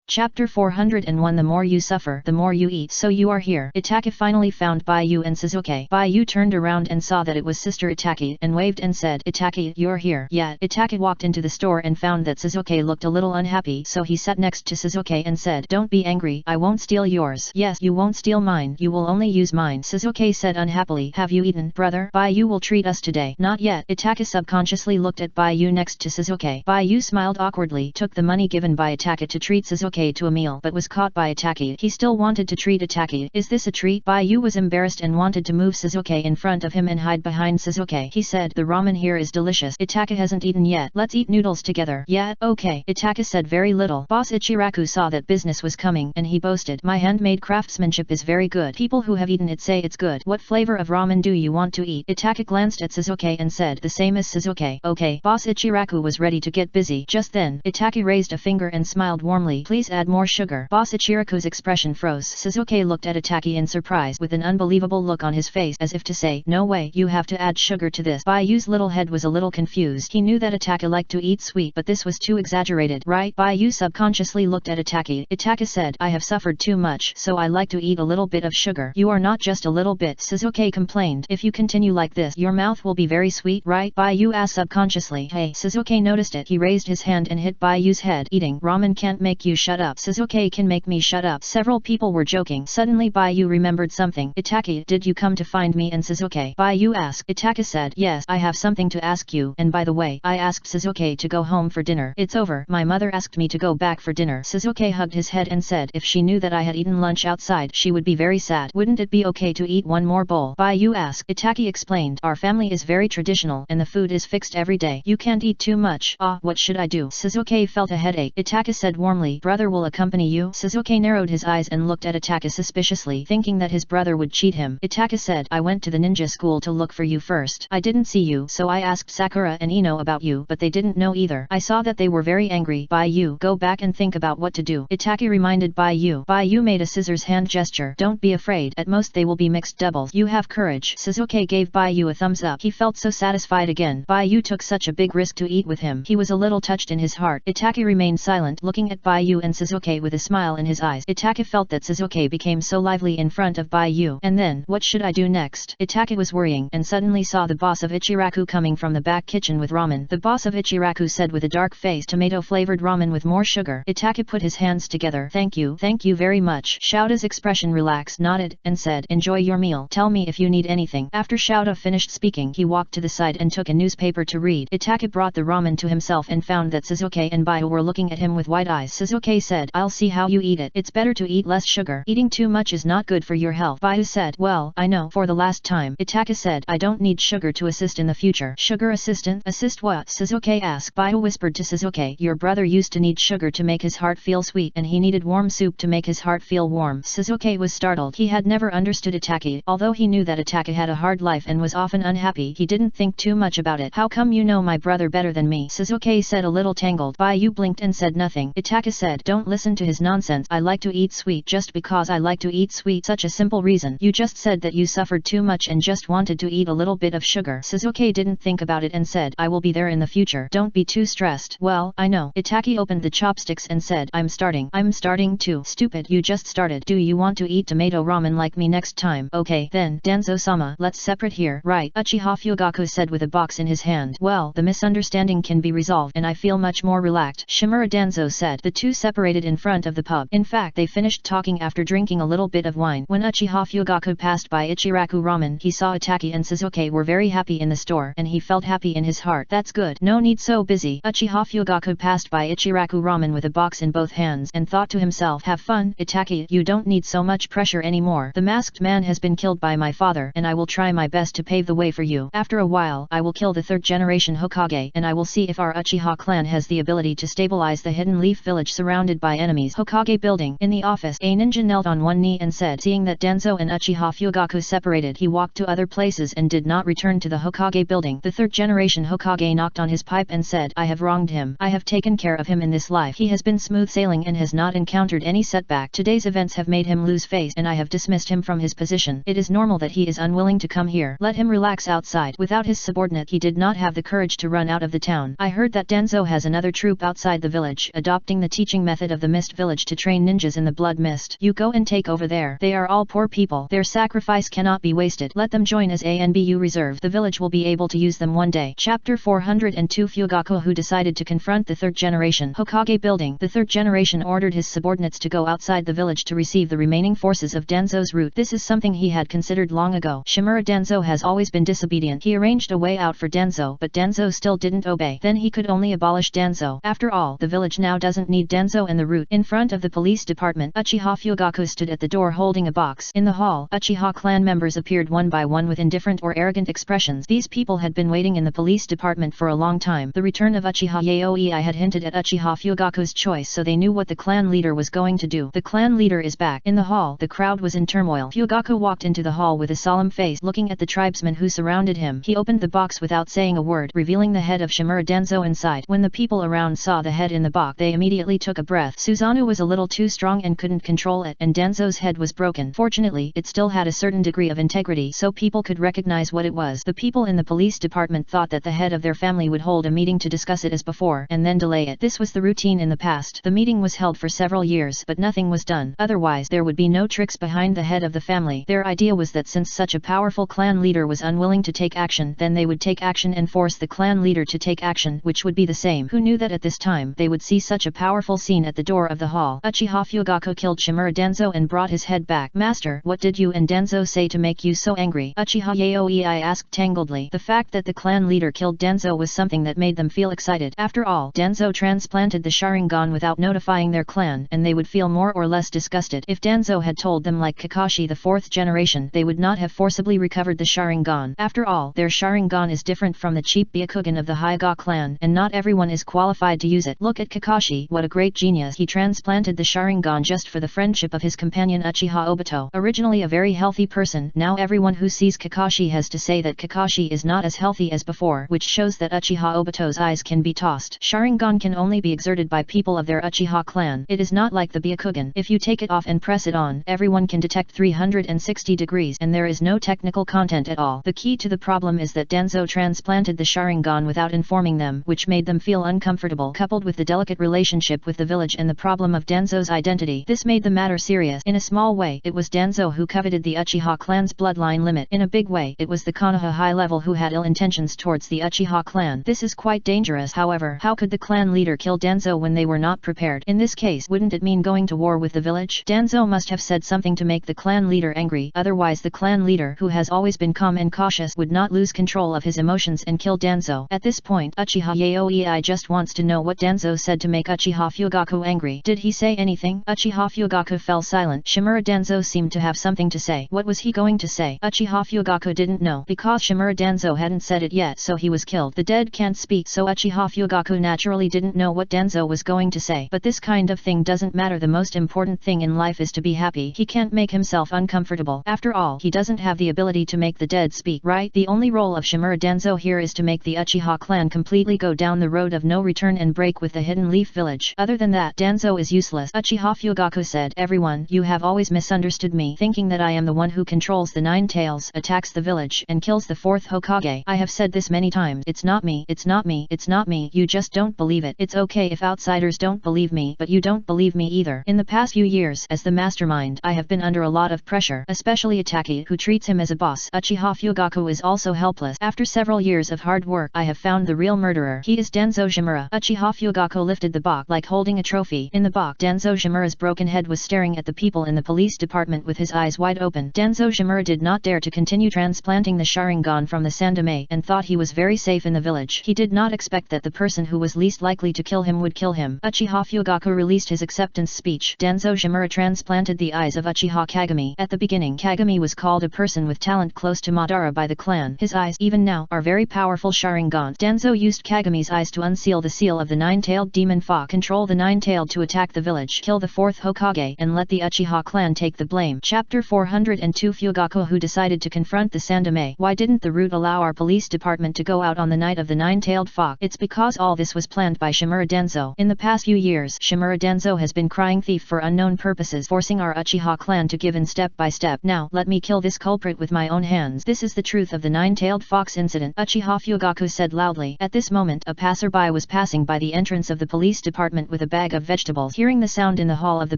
Chapter 401 The more you suffer, the more you eat. So you are here. Itake finally found Baiyu and Shizuke. Baiyu turned around and saw that it was Sister Itake and waved and said, Itake, you're here. Yet, Itake walked into the store and found that Shizuke looked a little unhappy, so he sat next to Shizuke and said, Don't be angry, I won't steal yours. Yes, you won't steal mine, you will only use mine. Shizuke said unhappily, Have you eaten, brother? Baiyu will treat us today. Not yet. Itake subconsciously looked at Baiyu next to Shizuke. Baiyu smiled awkwardly, took the money given by Itake to treat Shizuke to a meal, but was caught by Itake. He still wanted to treat Itake. Is this a treat? Baiyu was embarrassed and wanted to move Shizuke in front of him and hide behind Shizuke. He said, The ramen here is delicious. Itake hasn't eaten yet. Let's eat noodles together. Yeah, okay. Itake said very little. Boss Ichiraku saw that business was coming, and he boasted, My handmade craftsmanship is very good. People who have eaten it say it's good. What flavor of ramen do you want to eat? Itake glanced at Shizuke and said, The same as Shizuke. Okay. Boss Ichiraku was ready to get busy. Just then, Itake raised a finger and smiled warmly. Please add more sugar. Boss Ichiraku's expression froze. Shizuke looked at Itake in surprise with an unbelievable look on his face as if to say, No way, you have to add sugar to this. Baiyu's little head was a little confused. He knew that Itake liked to eat sweet, but this was too exaggerated, right? Baiyu subconsciously looked at Itake. Itake said, I have suffered too much, so I like to eat a little bit of sugar. You are not just a little bit, Shizuke complained. If you continue like this, your mouth will be very sweet, right? Baiyu asked subconsciously. Hey, Shizuke noticed it. He raised his hand and hit Baiyu's head. Eating ramen can't make you shut up. Shizuke can make me shut up. Several people were joking. Suddenly Baiyu remembered something. Itake, did you come to find me and Shizuke? Baiyu asked. Itake said, Yes, I have something to ask you, and by the way, I asked Shizuke to go home for dinner. It's over. My mother asked me to go back for dinner. Shizuke hugged his head and said, If she knew that I had eaten lunch outside, she would be very sad. Wouldn't it be okay to eat one more bowl? Baiyu asked. Itake explained, Our family is very traditional, and the food is fixed every day. You can't eat too much. What should I do? Shizuke felt a headache. Itake said warmly, Brother will accompany you. Shizuke narrowed his eyes and looked at Itake suspiciously, thinking that his brother would cheat him. Itake said, I went to the ninja school to look for you first. I didn't see you, so I asked Sakura and Ino about you, but they didn't know either. I saw that they were very angry. Baiyu, go back and think about what to do. Itake reminded Baiyu. Baiyu made a scissors hand gesture. Don't be afraid. At most they will be mixed doubles. You have courage. Shizuke gave Baiyu a thumbs up. He felt so satisfied again. Baiyu took such a big risk to eat with him. He was a little touched in his heart. Itake remained silent, looking at Baiyu and Shizuke with a smile in his eyes. Itake felt that Shizuke became so lively in front of Baiyu. And then, what should I do next? Itake was worrying, and suddenly saw the boss of Ichiraku coming from the back kitchen with ramen. The boss of Ichiraku said with a dark face, Tomato-flavored ramen with more sugar. Itake put his hands together. Thank you very much. Shouda's expression relaxed, nodded, and said, Enjoy your meal. Tell me if you need anything. After Shouda finished speaking, he walked to the side and took a newspaper to read. Itake brought the ramen to himself and found that Shizuke and Baiyu were looking at him with wide eyes. Shizuke said, I'll see how you eat it. It's better to eat less sugar. Eating too much is not good for your health. Baiyu said, Well, I know. For the last time. Itake said, I don't need sugar to assist in the future. Sugar assistant? Assist what? Shizuke asked. Baiyu whispered to Shizuke, Your brother used to need sugar to make his heart feel sweet, and he needed warm soup to make his heart feel warm. Shizuke was startled. He had never understood Itake. Although he knew that Itake had a hard life and was often unhappy, he didn't think too much about it. How come you know my brother better than me? Shizuke said a little tangled. Baiyu blinked and said nothing. Itake said, Don't listen to his nonsense. I like to eat sweet just because I like to eat sweet. Such a simple reason. You just said that you suffered too much and just wanted to eat a little bit of sugar. Shizuke didn't think about it and said, I will be there in the future. Don't be too stressed. Well, I know. Itake opened the chopsticks and said, I'm starting too. Stupid, you just started. Do you want to eat tomato ramen like me next time? Okay, then, Danzo-sama, let's separate here. Right, Uchiha Fugaku said with a box in his hand. Well, the misunderstanding can be resolved and I feel much more relaxed. Shimura Danzo said. The two separated in front of the pub. In fact, they finished talking after drinking a little bit of wine. When Uchiha Fugaku passed by Ichiraku Ramen, he saw Itake and Shizuke were very happy in the store, and he felt happy in his heart. That's good. No need so busy. Uchiha Fugaku passed by Ichiraku Ramen with a box in both hands and thought to himself, Have fun, Itake, you don't need so much pressure anymore. The masked man has been killed by my father, and I will try my best to pave the way for you. After a while, I will kill the third generation Hokage, and I will see if our Uchiha clan has the ability to stabilize the Hidden Leaf village surrounded by enemies. Hokage building. In the office, a ninja knelt on one knee and said, seeing that Danzo and Uchiha Fugaku separated, he walked to other places and did not return to the Hokage building. The third generation Hokage knocked on his pipe and said, I have wronged him. I have taken care of him in this life. He has been smooth sailing and has not encountered any setback. Today's events have made him lose face, and I have dismissed him from his position. It is normal that he is unwilling to come here. Let him relax outside. Without his subordinate, he did not have the courage to run out of the town. I heard that Danzo has another troop outside the village, adopting the teaching method method of the Mist Village to train ninjas in the Blood Mist. You go and take over there. They are all poor people. Their sacrifice cannot be wasted. Let them join as ANBU reserve. The village will be able to use them one day. Chapter 402 Fugaku, who decided to confront the third generation Hokage building. The third generation ordered his subordinates to go outside the village to receive the remaining forces of Danzo's route. This is something he had considered long ago. Shimura Danzo has always been disobedient. He arranged a way out for Danzo, but Danzo still didn't obey. Then he could only abolish Danzo. After all, the village now doesn't need Danzo and the route. In front of the police department, Uchiha Fugaku stood at the door holding a box. In the hall, Uchiha clan members appeared one by one with indifferent or arrogant expressions. These people had been waiting in the police department for a long time. The return of Uchiha Yaoi had hinted at Uchiha Fugaku's choice, so they knew what the clan leader was going to do. The clan leader is back. In the hall, the crowd was in turmoil. Fugaku walked into the hall with a solemn face, looking at the tribesmen who surrounded him. He opened the box without saying a word, revealing the head of Shimura Danzo inside. When the people around saw the head in the box, they immediately took a breath. Susanoo was a little too strong and couldn't control it, and Danzo's head was broken. Fortunately, it still had a certain degree of integrity, so people could recognize what it was. The people in the police department thought that the head of their family would hold a meeting to discuss it as before, and then delay it. This was the routine in the past. The meeting was held for several years, but nothing was done. Otherwise, there would be no tricks behind the head of the family. Their idea was that since such a powerful clan leader was unwilling to take action, then they would take action and force the clan leader to take action, which would be the same. Who knew that at this time, they would see such a powerful scene at the door of the hall. Uchiha Fugaku killed Shimura Danzo and brought his head back. Master, what did you and Danzo say to make you so angry? Uchiha Yaoi asked tangledly. The fact that the clan leader killed Danzo was something that made them feel excited. After all, Danzo transplanted the Sharingan without notifying their clan, and they would feel more or less disgusted. If Danzo had told them like Kakashi the fourth generation, they would not have forcibly recovered the Sharingan. After all, their Sharingan is different from the cheap Byakugan of the Hyuga clan, and not everyone is qualified to use it. Look at Kakashi, what a great genius. He transplanted the Sharingan just for the friendship of his companion Uchiha Obito. Originally a very healthy person, now everyone who sees Kakashi has to say that Kakashi is not as healthy as before, which shows that Uchiha Obito's eyes can be tossed. Sharingan can only be exerted by people of their Uchiha clan. It is not like the Byakugan. If you take it off and press it on, everyone can detect 360 degrees, and there is no technical content at all. The key to the problem is that Danzo transplanted the Sharingan without informing them, which made them feel uncomfortable, coupled with the delicate relationship with the village and the problem of Danzo's identity. This made the matter serious. In a small way, it was Danzo who coveted the Uchiha clan's bloodline limit. In a big way, it was the Konoha high level who had ill intentions towards the Uchiha clan. This is quite dangerous. However, how could the clan leader kill Danzo when they were not prepared? In this case, wouldn't it mean going to war with the village? Danzo must have said something to make the clan leader angry, otherwise the clan leader, who has always been calm and cautious, would not lose control of his emotions and kill Danzo. At this point, Uchiha Yaoi just wants to know what Danzo said to make Uchiha Fugaku angry. Did he say anything? Uchiha Fugaku fell silent. Shimura Danzo seemed to have something to say. What was he going to say? Uchiha Fugaku didn't know, because Shimura Danzo hadn't said it yet, so he was killed. The dead can't speak, so Uchiha Fugaku naturally didn't know what Danzo was going to say. But this kind of thing doesn't matter. The most important thing in life is to be happy. He can't make himself uncomfortable. After all, he doesn't have the ability to make the dead speak, right? The only role of Shimura Danzo here is to make the Uchiha clan completely go down the road of no return and break with the Hidden Leaf village. Other than that, Danzo is useless. Uchiha Fugaku said, "Everyone, you have always misunderstood me, thinking that I am the one who controls the Nine Tails, attacks the village, and kills the fourth Hokage. I have said this many times. It's not me, it's not me, it's not me. You just don't believe it. It's okay if outsiders don't believe me, but you don't believe me either. In the past few years, as the mastermind, I have been under a lot of pressure, especially Itaki, who treats him as a boss. Uchiha Fugaku is also helpless. After several years of hard work, I have found the real murderer. He is Danzo Shimura." Uchiha Fugaku lifted the box like holding a trophy. In the box, Danzo Shimura's broken head was staring at the people in the police department with his eyes wide open. Danzo Shimura did not dare to continue transplanting the Sharingan from the Sandame, and thought he was very safe in the village. He did not expect that the person who was least likely to kill him would kill him. Uchiha Fugaku released his acceptance speech. Danzo Shimura transplanted the eyes of Uchiha Kagami. At the beginning, Kagami was called a person with talent close to Madara by the clan. His eyes, even now, are very powerful Sharingans. Danzo used Kagami's eyes to unseal the seal of the nine-tailed demon fox, control the nine-tailed to attack the village, kill the fourth Hokage, and let the Uchiha clan take the blame. Chapter 402 Fugaku, who decided to confront the Sandame. Why didn't the route allow our police department to go out on the night of the nine-tailed fox? It's because all this was planned by Shimura Danzo. In the past few years, Shimura Danzo has been crying thief for unknown purposes, forcing our Uchiha clan to give in step by step. Now, let me kill this culprit with my own hands. This is the truth of the nine-tailed fox incident, Uchiha Fugaku said loudly. At this moment, a passerby was passing by the entrance of the police department with a bag bag of vegetables. Hearing the sound in the hall of the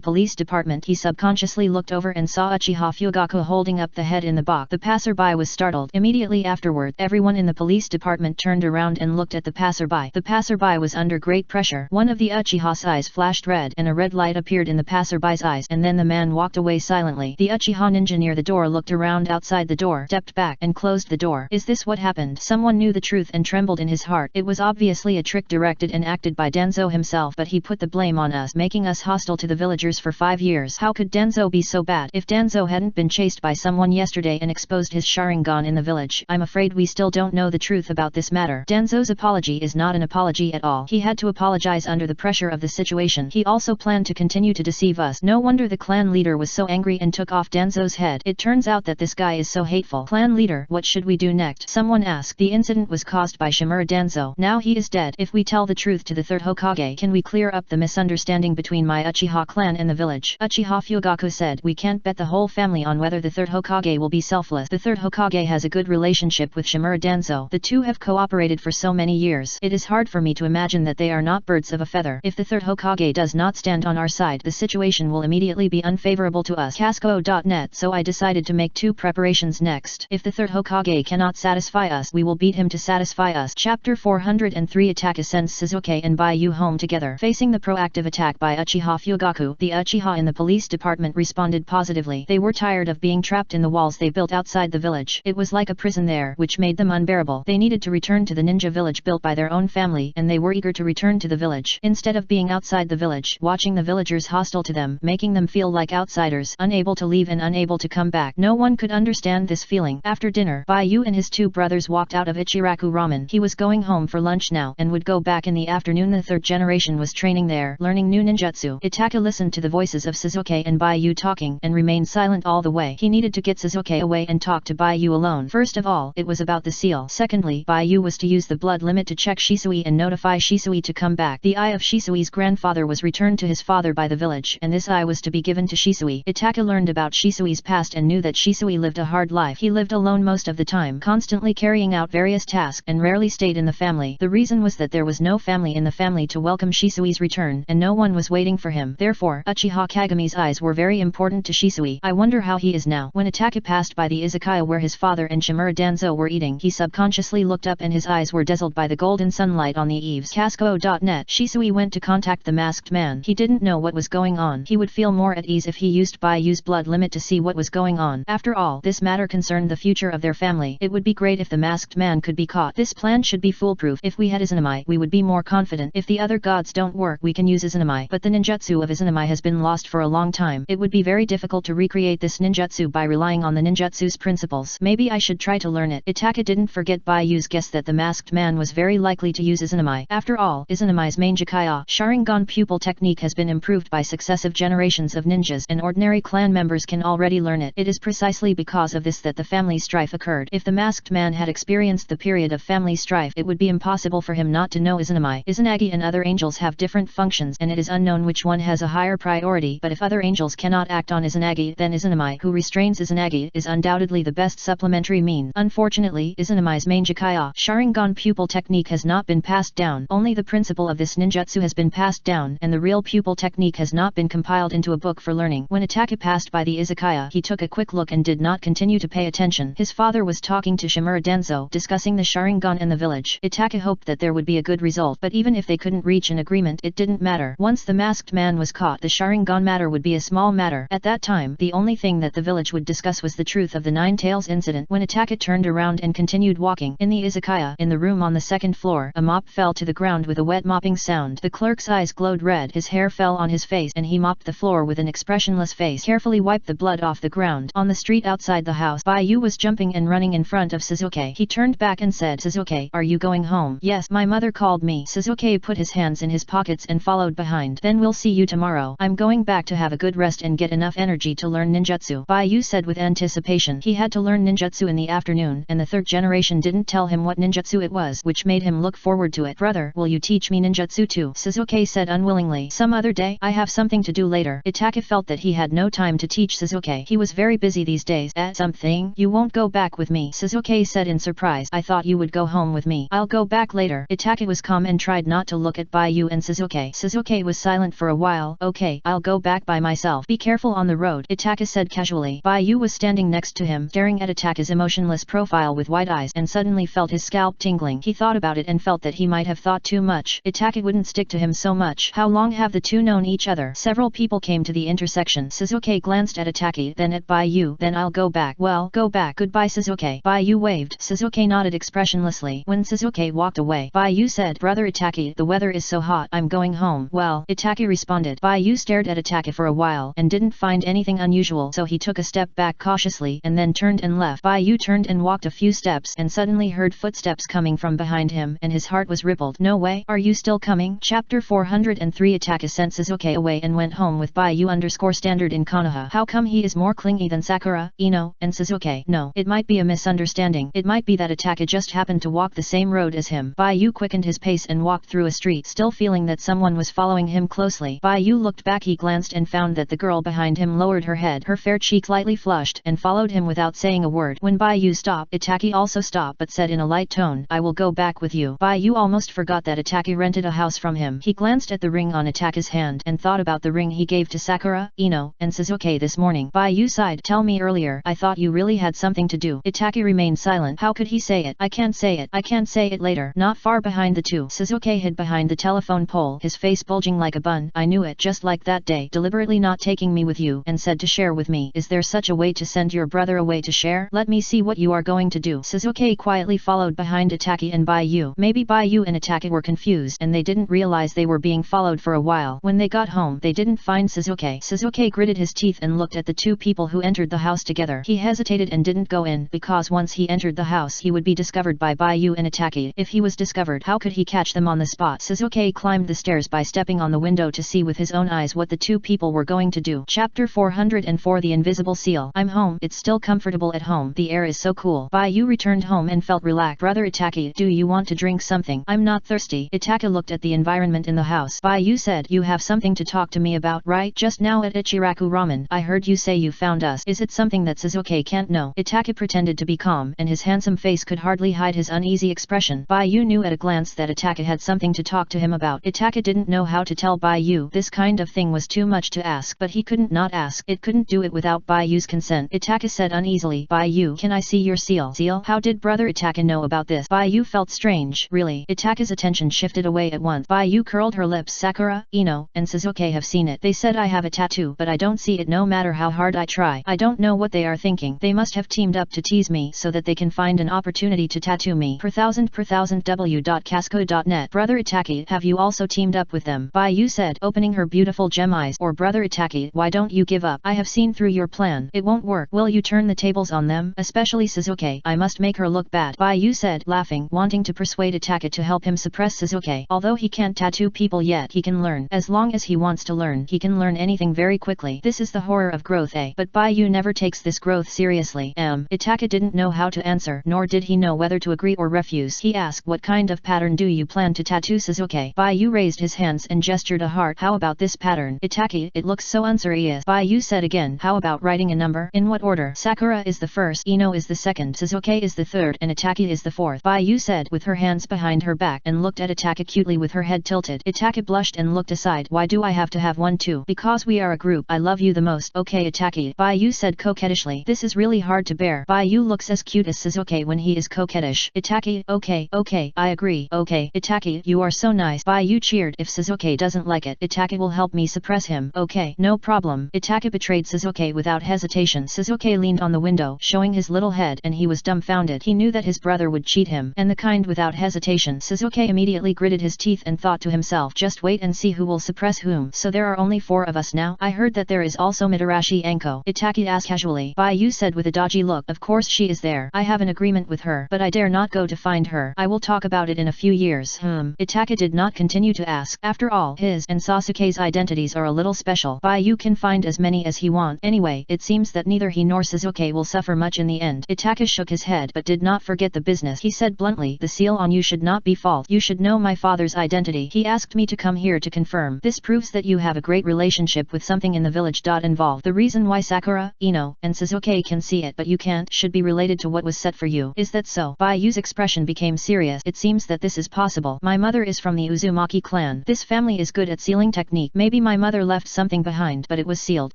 police department, he subconsciously looked over and saw Uchiha Fugaku holding up the head in the box. The passerby was startled. Immediately afterward, everyone in the police department turned around and looked at the passerby. The passerby was under great pressure. One of the Uchiha's eyes flashed red, and a red light appeared in the passerby's eyes, and then the man walked away silently. The Uchiha ninja near the door looked around outside the door, stepped back, and closed the door. Is this what happened? Someone knew the truth and trembled in his heart. It was obviously a trick directed and acted by Danzo himself, but he put the blame on us, making us hostile to the villagers for 5 years. How could Danzo be so bad? If Danzo hadn't been chased by someone yesterday and exposed his Sharingan in the village, I'm afraid we still don't know the truth about this matter. Danzo's apology is not an apology at all. He had to apologize under the pressure of the situation. He also planned to continue to deceive us. No wonder the clan leader was so angry and took off Danzo's head. It turns out that this guy is so hateful. Clan leader, what should we do next? Someone asked. The incident was caused by Shimura Danzo. Now he is dead. If we tell the truth to the third Hokage, can we clear up the misunderstanding between my Uchiha clan and the village? Uchiha Fugaku said, we can't bet the whole family on whether the third Hokage will be selfless. The third Hokage has a good relationship with Shimura Danzo. The two have cooperated for so many years. It is hard for me to imagine that they are not birds of a feather. If the third Hokage does not stand on our side, the situation will immediately be unfavorable to us. Casco.net. So I decided to make 2 preparations next. If the third Hokage cannot satisfy us, we will beat him to satisfy us. Chapter 403. Attack sends Shizuke and Baiyu home together. Facing the proactive attack by Uchiha Fugaku, the Uchiha in the police department responded positively. They were tired of being trapped in the walls they built outside the village. It was like a prison there, which made them unbearable. They needed to return to the ninja village built by their own family, and they were eager to return to the village. Instead of being outside the village, watching the villagers hostile to them, making them feel like outsiders, unable to leave and unable to come back. No one could understand this feeling. After dinner, Baiyu and his 2 brothers walked out of Ichiraku Ramen. He was going home for lunch now, and would go back in the afternoon. The third generation was training there, learning new ninjutsu. Itaka listened to the voices of Shizuke and Baiyu talking, and remained silent all the way. He needed to get Shizuke away and talk to Baiyu alone. First of all, it was about the seal. Secondly, Baiyu was to use the blood limit to check Shisui and notify Shisui to come back. The eye of Shisui's grandfather was returned to his father by the village, and this eye was to be given to Shisui. Itaka learned about Shisui's past and knew that Shisui lived a hard life. He lived alone most of the time, constantly carrying out various tasks, and rarely stayed in the family. The reason was that there was no family in the family to welcome Shisui's return, and no one was waiting for him. Therefore, Uchiha Kagami's eyes were very important to Shisui. I wonder how he is now. When Itaka passed by the izakaya where his father and Shimura Danzo were eating, he subconsciously looked up and his eyes were dazzled by the golden sunlight on the eaves. Casco.net. Shisui went to contact the masked man. He didn't know what was going on. He would feel more at ease if he used Baiu's blood limit to see what was going on. After all, this matter concerned the future of their family. It would be great if the masked man could be caught. This plan should be foolproof. If we had Izanami, we would be more confident. If the other gods don't work, we can use Izanami. But the ninjutsu of Izanami has been lost for a long time. It would be very difficult to recreate this ninjutsu by relying on the ninjutsu's principles. Maybe I should try to learn it. Itaka didn't forget Baiu's guess that the masked man was very likely to use Izanami. After all, Izanami's main Jakaya Sharingan pupil technique has been improved by successive generations of ninjas, and ordinary clan members can already learn it. It is precisely because of this that the family strife occurred. If the masked man had experienced the period of family strife, it would be impossible for him not to know Izanami. Izanagi and other angels have different functions, and it is unknown which one has a higher priority. But if other angels cannot act on Izanagi, then Izanami, who restrains Izanagi, is undoubtedly the best supplementary mean. Unfortunately, Izanami's main Jakaya Sharingan pupil technique has not been passed down. Only the principle of this ninjutsu has been passed down, and the real pupil technique has not been compiled into a book for learning. When Itaka passed by the izakaya, he took a quick look and did not continue to pay attention. His father was talking to Shimura Danzo, discussing the Sharingan and the village. Itaka hoped that there would be a good result, but even if they couldn't reach an agreement, it didn't matter. Once the masked man was caught, the Sharingan matter would be a small matter. At that time, the only thing that the village would discuss was the truth of the Nine Tails incident. When Itaka turned around and continued walking in the izakaya, in the room on the second floor, a mop fell to the ground with a wet mopping sound. The clerk's eyes glowed red, his hair fell on his face, and he mopped the floor with an expressionless face, carefully wiped the blood off the ground. On the street outside the house, Baiyu was jumping and running in front of Shizuke. He turned back and said, "Shizuke, are you going home?" "Yes, my mother called me." Shizuke put his hands in his pockets and followed behind. "Then we'll see you tomorrow. I'm going back to have a good rest and get enough energy to learn ninjutsu," Baiyu said with anticipation. He had to learn ninjutsu in the afternoon, and the third generation didn't tell him what ninjutsu it was, which made him look forward to it. "Brother, will you teach me ninjutsu too?" Shizuke said unwillingly. "Some other day. I have something to do later." Itaka felt that he had no time to teach Shizuke. He was very busy these days. Something? You won't go back with me?" Shizuke said in surprise. "I thought you would go home with me." "I'll go back later." Itaka was calm and tried not to look at Baiyu and Shizuke. Suzuki was silent for a while. Okay, I'll go back by myself. Be careful on the road, Itaka said casually. Bai Yu was standing next to him, staring at Itaka's emotionless profile with wide eyes and suddenly felt his scalp tingling. He thought about it and felt that he might have thought too much. Itaka wouldn't stick to him so much. How long have the two known each other? Several people came to the intersection. Suzuki glanced at Itaki, then at Bai Yu. Then I'll go back. Well, go back. Goodbye Suzuki. Bai Yu waved. Suzuki nodded expressionlessly. When Suzuki walked away, Bai Yu said, Brother Itaki, the weather is so hot, I'm going home. Well, Itaki responded. Bai Yu stared at Itaki for a while and didn't find anything unusual, so he took a step back cautiously and then turned and left. Bai Yu turned and walked a few steps and suddenly heard footsteps coming from behind him and his heart was rippled. No way, are you still coming? Chapter 403 Itaka sent Suzuki away and went home with Bai Yu standard in Konoha. How come he is more clingy than Sakura, Ino, and Suzuki? No, it might be a misunderstanding. It might be that Itaka just happened to walk the same road as him. Bai Yu quickened his pace and walked through a street, still feeling that someone was following him closely. Bai Yu looked back. He glanced and found that the girl behind him lowered her head, her fair cheek lightly flushed, and followed him without saying a word. When Bai Yu stopped, Itaki also stopped but said in a light tone, I will go back with you. Bai Yu almost forgot that Itaki rented a house from him. He glanced at the ring on Itaka's hand and thought about the ring he gave to Sakura, Ino, and Suzuki this morning. Bai Yu sighed. Tell me earlier, I thought you really had something to do. Itaki remained silent. How could he say it? I can't say it. I can't say it later. Not far behind the two, Suzuki hid behind the telephone pole, his face bulging like a bun. I knew it, just like that day, deliberately not taking me with you and said to share with me. Is there such a way to send your brother away to share? Let me see what you are going to do. Suzuki quietly followed behind Itaki and Bai Yu. Maybe Bai Yu and Itaki were confused and they didn't realize they were being followed for a while. When they got home, they didn't find Suzuki. Suzuki gritted his teeth and looked at the two people who entered the house together. He hesitated and didn't go in, because once he entered the house he would be discovered by Bai Yu and Itaki. If he was discovered, how could he catch them on the spot? Suzuki climbed the stairs by stepping on the window to see with his own eyes what the two people were going to do. Chapter 404 The Invisible Seal. I'm home. It's still comfortable at home. The air is so cool. Bai Yu returned home and felt relaxed. Brother Itaki, do you want to drink something? I'm not thirsty. Itaki looked at the environment in the house. Bai Yu said, you have something to talk to me about, right? Just now at Ichiraku Ramen, I heard you say you found us. Is it something that Suzuki can't know? Itaki pretended to be calm and his handsome face could hardly hide his uneasy expression. Bai Yu knew at a glance that Itaki had something to talk to him about. Itaki didn't know how to tell Bai Yu this kind of thing was too much to ask, but he couldn't not ask. It couldn't do it without Bai Yu's consent. Itaki said uneasily, Bai Yu, can I see your seal? Seal? How did brother Itaki know about this? Bai Yu felt strange. Really? Itaki's attention shifted away at once. Bai Yu curled her lips. Sakura, Ino, and Suzuki have seen it. They said I have a tattoo, but I don't see it no matter how hard I try. I don't know what they are thinking. They must have teamed up to tease me so that they can find an opportunity to tattoo me. Per thousand w.casco.net. Brother Itaki, have you also teamed up with them? Bai Yu said, opening her beautiful gem eyes. Or brother Itaki, why don't you give up? I have seen through your plan. It won't work. Will you turn the tables on them? Especially Suzuki. I must make her look bad. Bai Yu said, laughing, wanting to persuade Itaki to help him suppress Suzuki. Although he can't tattoo people yet, he can learn. As long as he wants to learn, he can learn anything very quickly. This is the horror of growth, But Bai Yu never takes this growth seriously. Itaki didn't know how to answer, nor did he know whether to agree or refuse. He asked, what kind of pattern do you plan to tattoo Suzuki? Bai Yu raised his hands and gestured a heart. How about this pattern? Itaki, it looks so unserious. Bai Yu said again, how about writing a number? In what order? Sakura is the first, Ino is the second, Suzuki is the third, and Itaki is the fourth. Bai Yu said, with her hands behind her back, and looked at Itaki cutely with her head tilted. Itaki blushed and looked aside. Why do I have to have one too? Because we are a group. I love you the most. Okay Itaki, Bai Yu said coquettishly. This is really hard to bear. Bai Yu looks as cute as Suzuki when he is coquettish. Itaki, okay, I agree. Okay, Itaki, you are so nice. Bai Yu cheered. If Suzuki doesn't like it, Itaki will help me suppress him. Okay, no problem. Itaki betrayed Suzuki without hesitation. Suzuki leaned on the window, showing his little head, and he was dumbfounded. He knew that his brother would cheat him, and the kind without hesitation. Suzuki immediately gritted his teeth and thought to himself, just wait and see who will suppress whom. So there are only 4 of us now? I heard that there is also Mitarashi Anko. Itaki asked casually. Bai Yu said with a dodgy look, of course she is there. I have an agreement with her, but I dare not go to find her. I will talk about it in a few years. Itaki did not continue to ask. After all, his and Sasuke's identities are a little special. Bai Yu can find as many as he wants. Anyway, it seems that neither he nor Suzuki will suffer much in the end. Itaki shook his head but did not forget the business. He said bluntly, the seal on you should not be false. You should know my father's identity. He asked me to come here to confirm. This proves that you have a great relationship with something in the village. Involved. The reason why Sakura, Ino, and Suzuki can see it but you can't should be related to what was set for you. Is that so? Bai Yu's expression became serious. It seems that this is possible. My mother is from the Uzumaki clan. This family is good at sealing technique. Maybe my mother left something behind, but it was sealed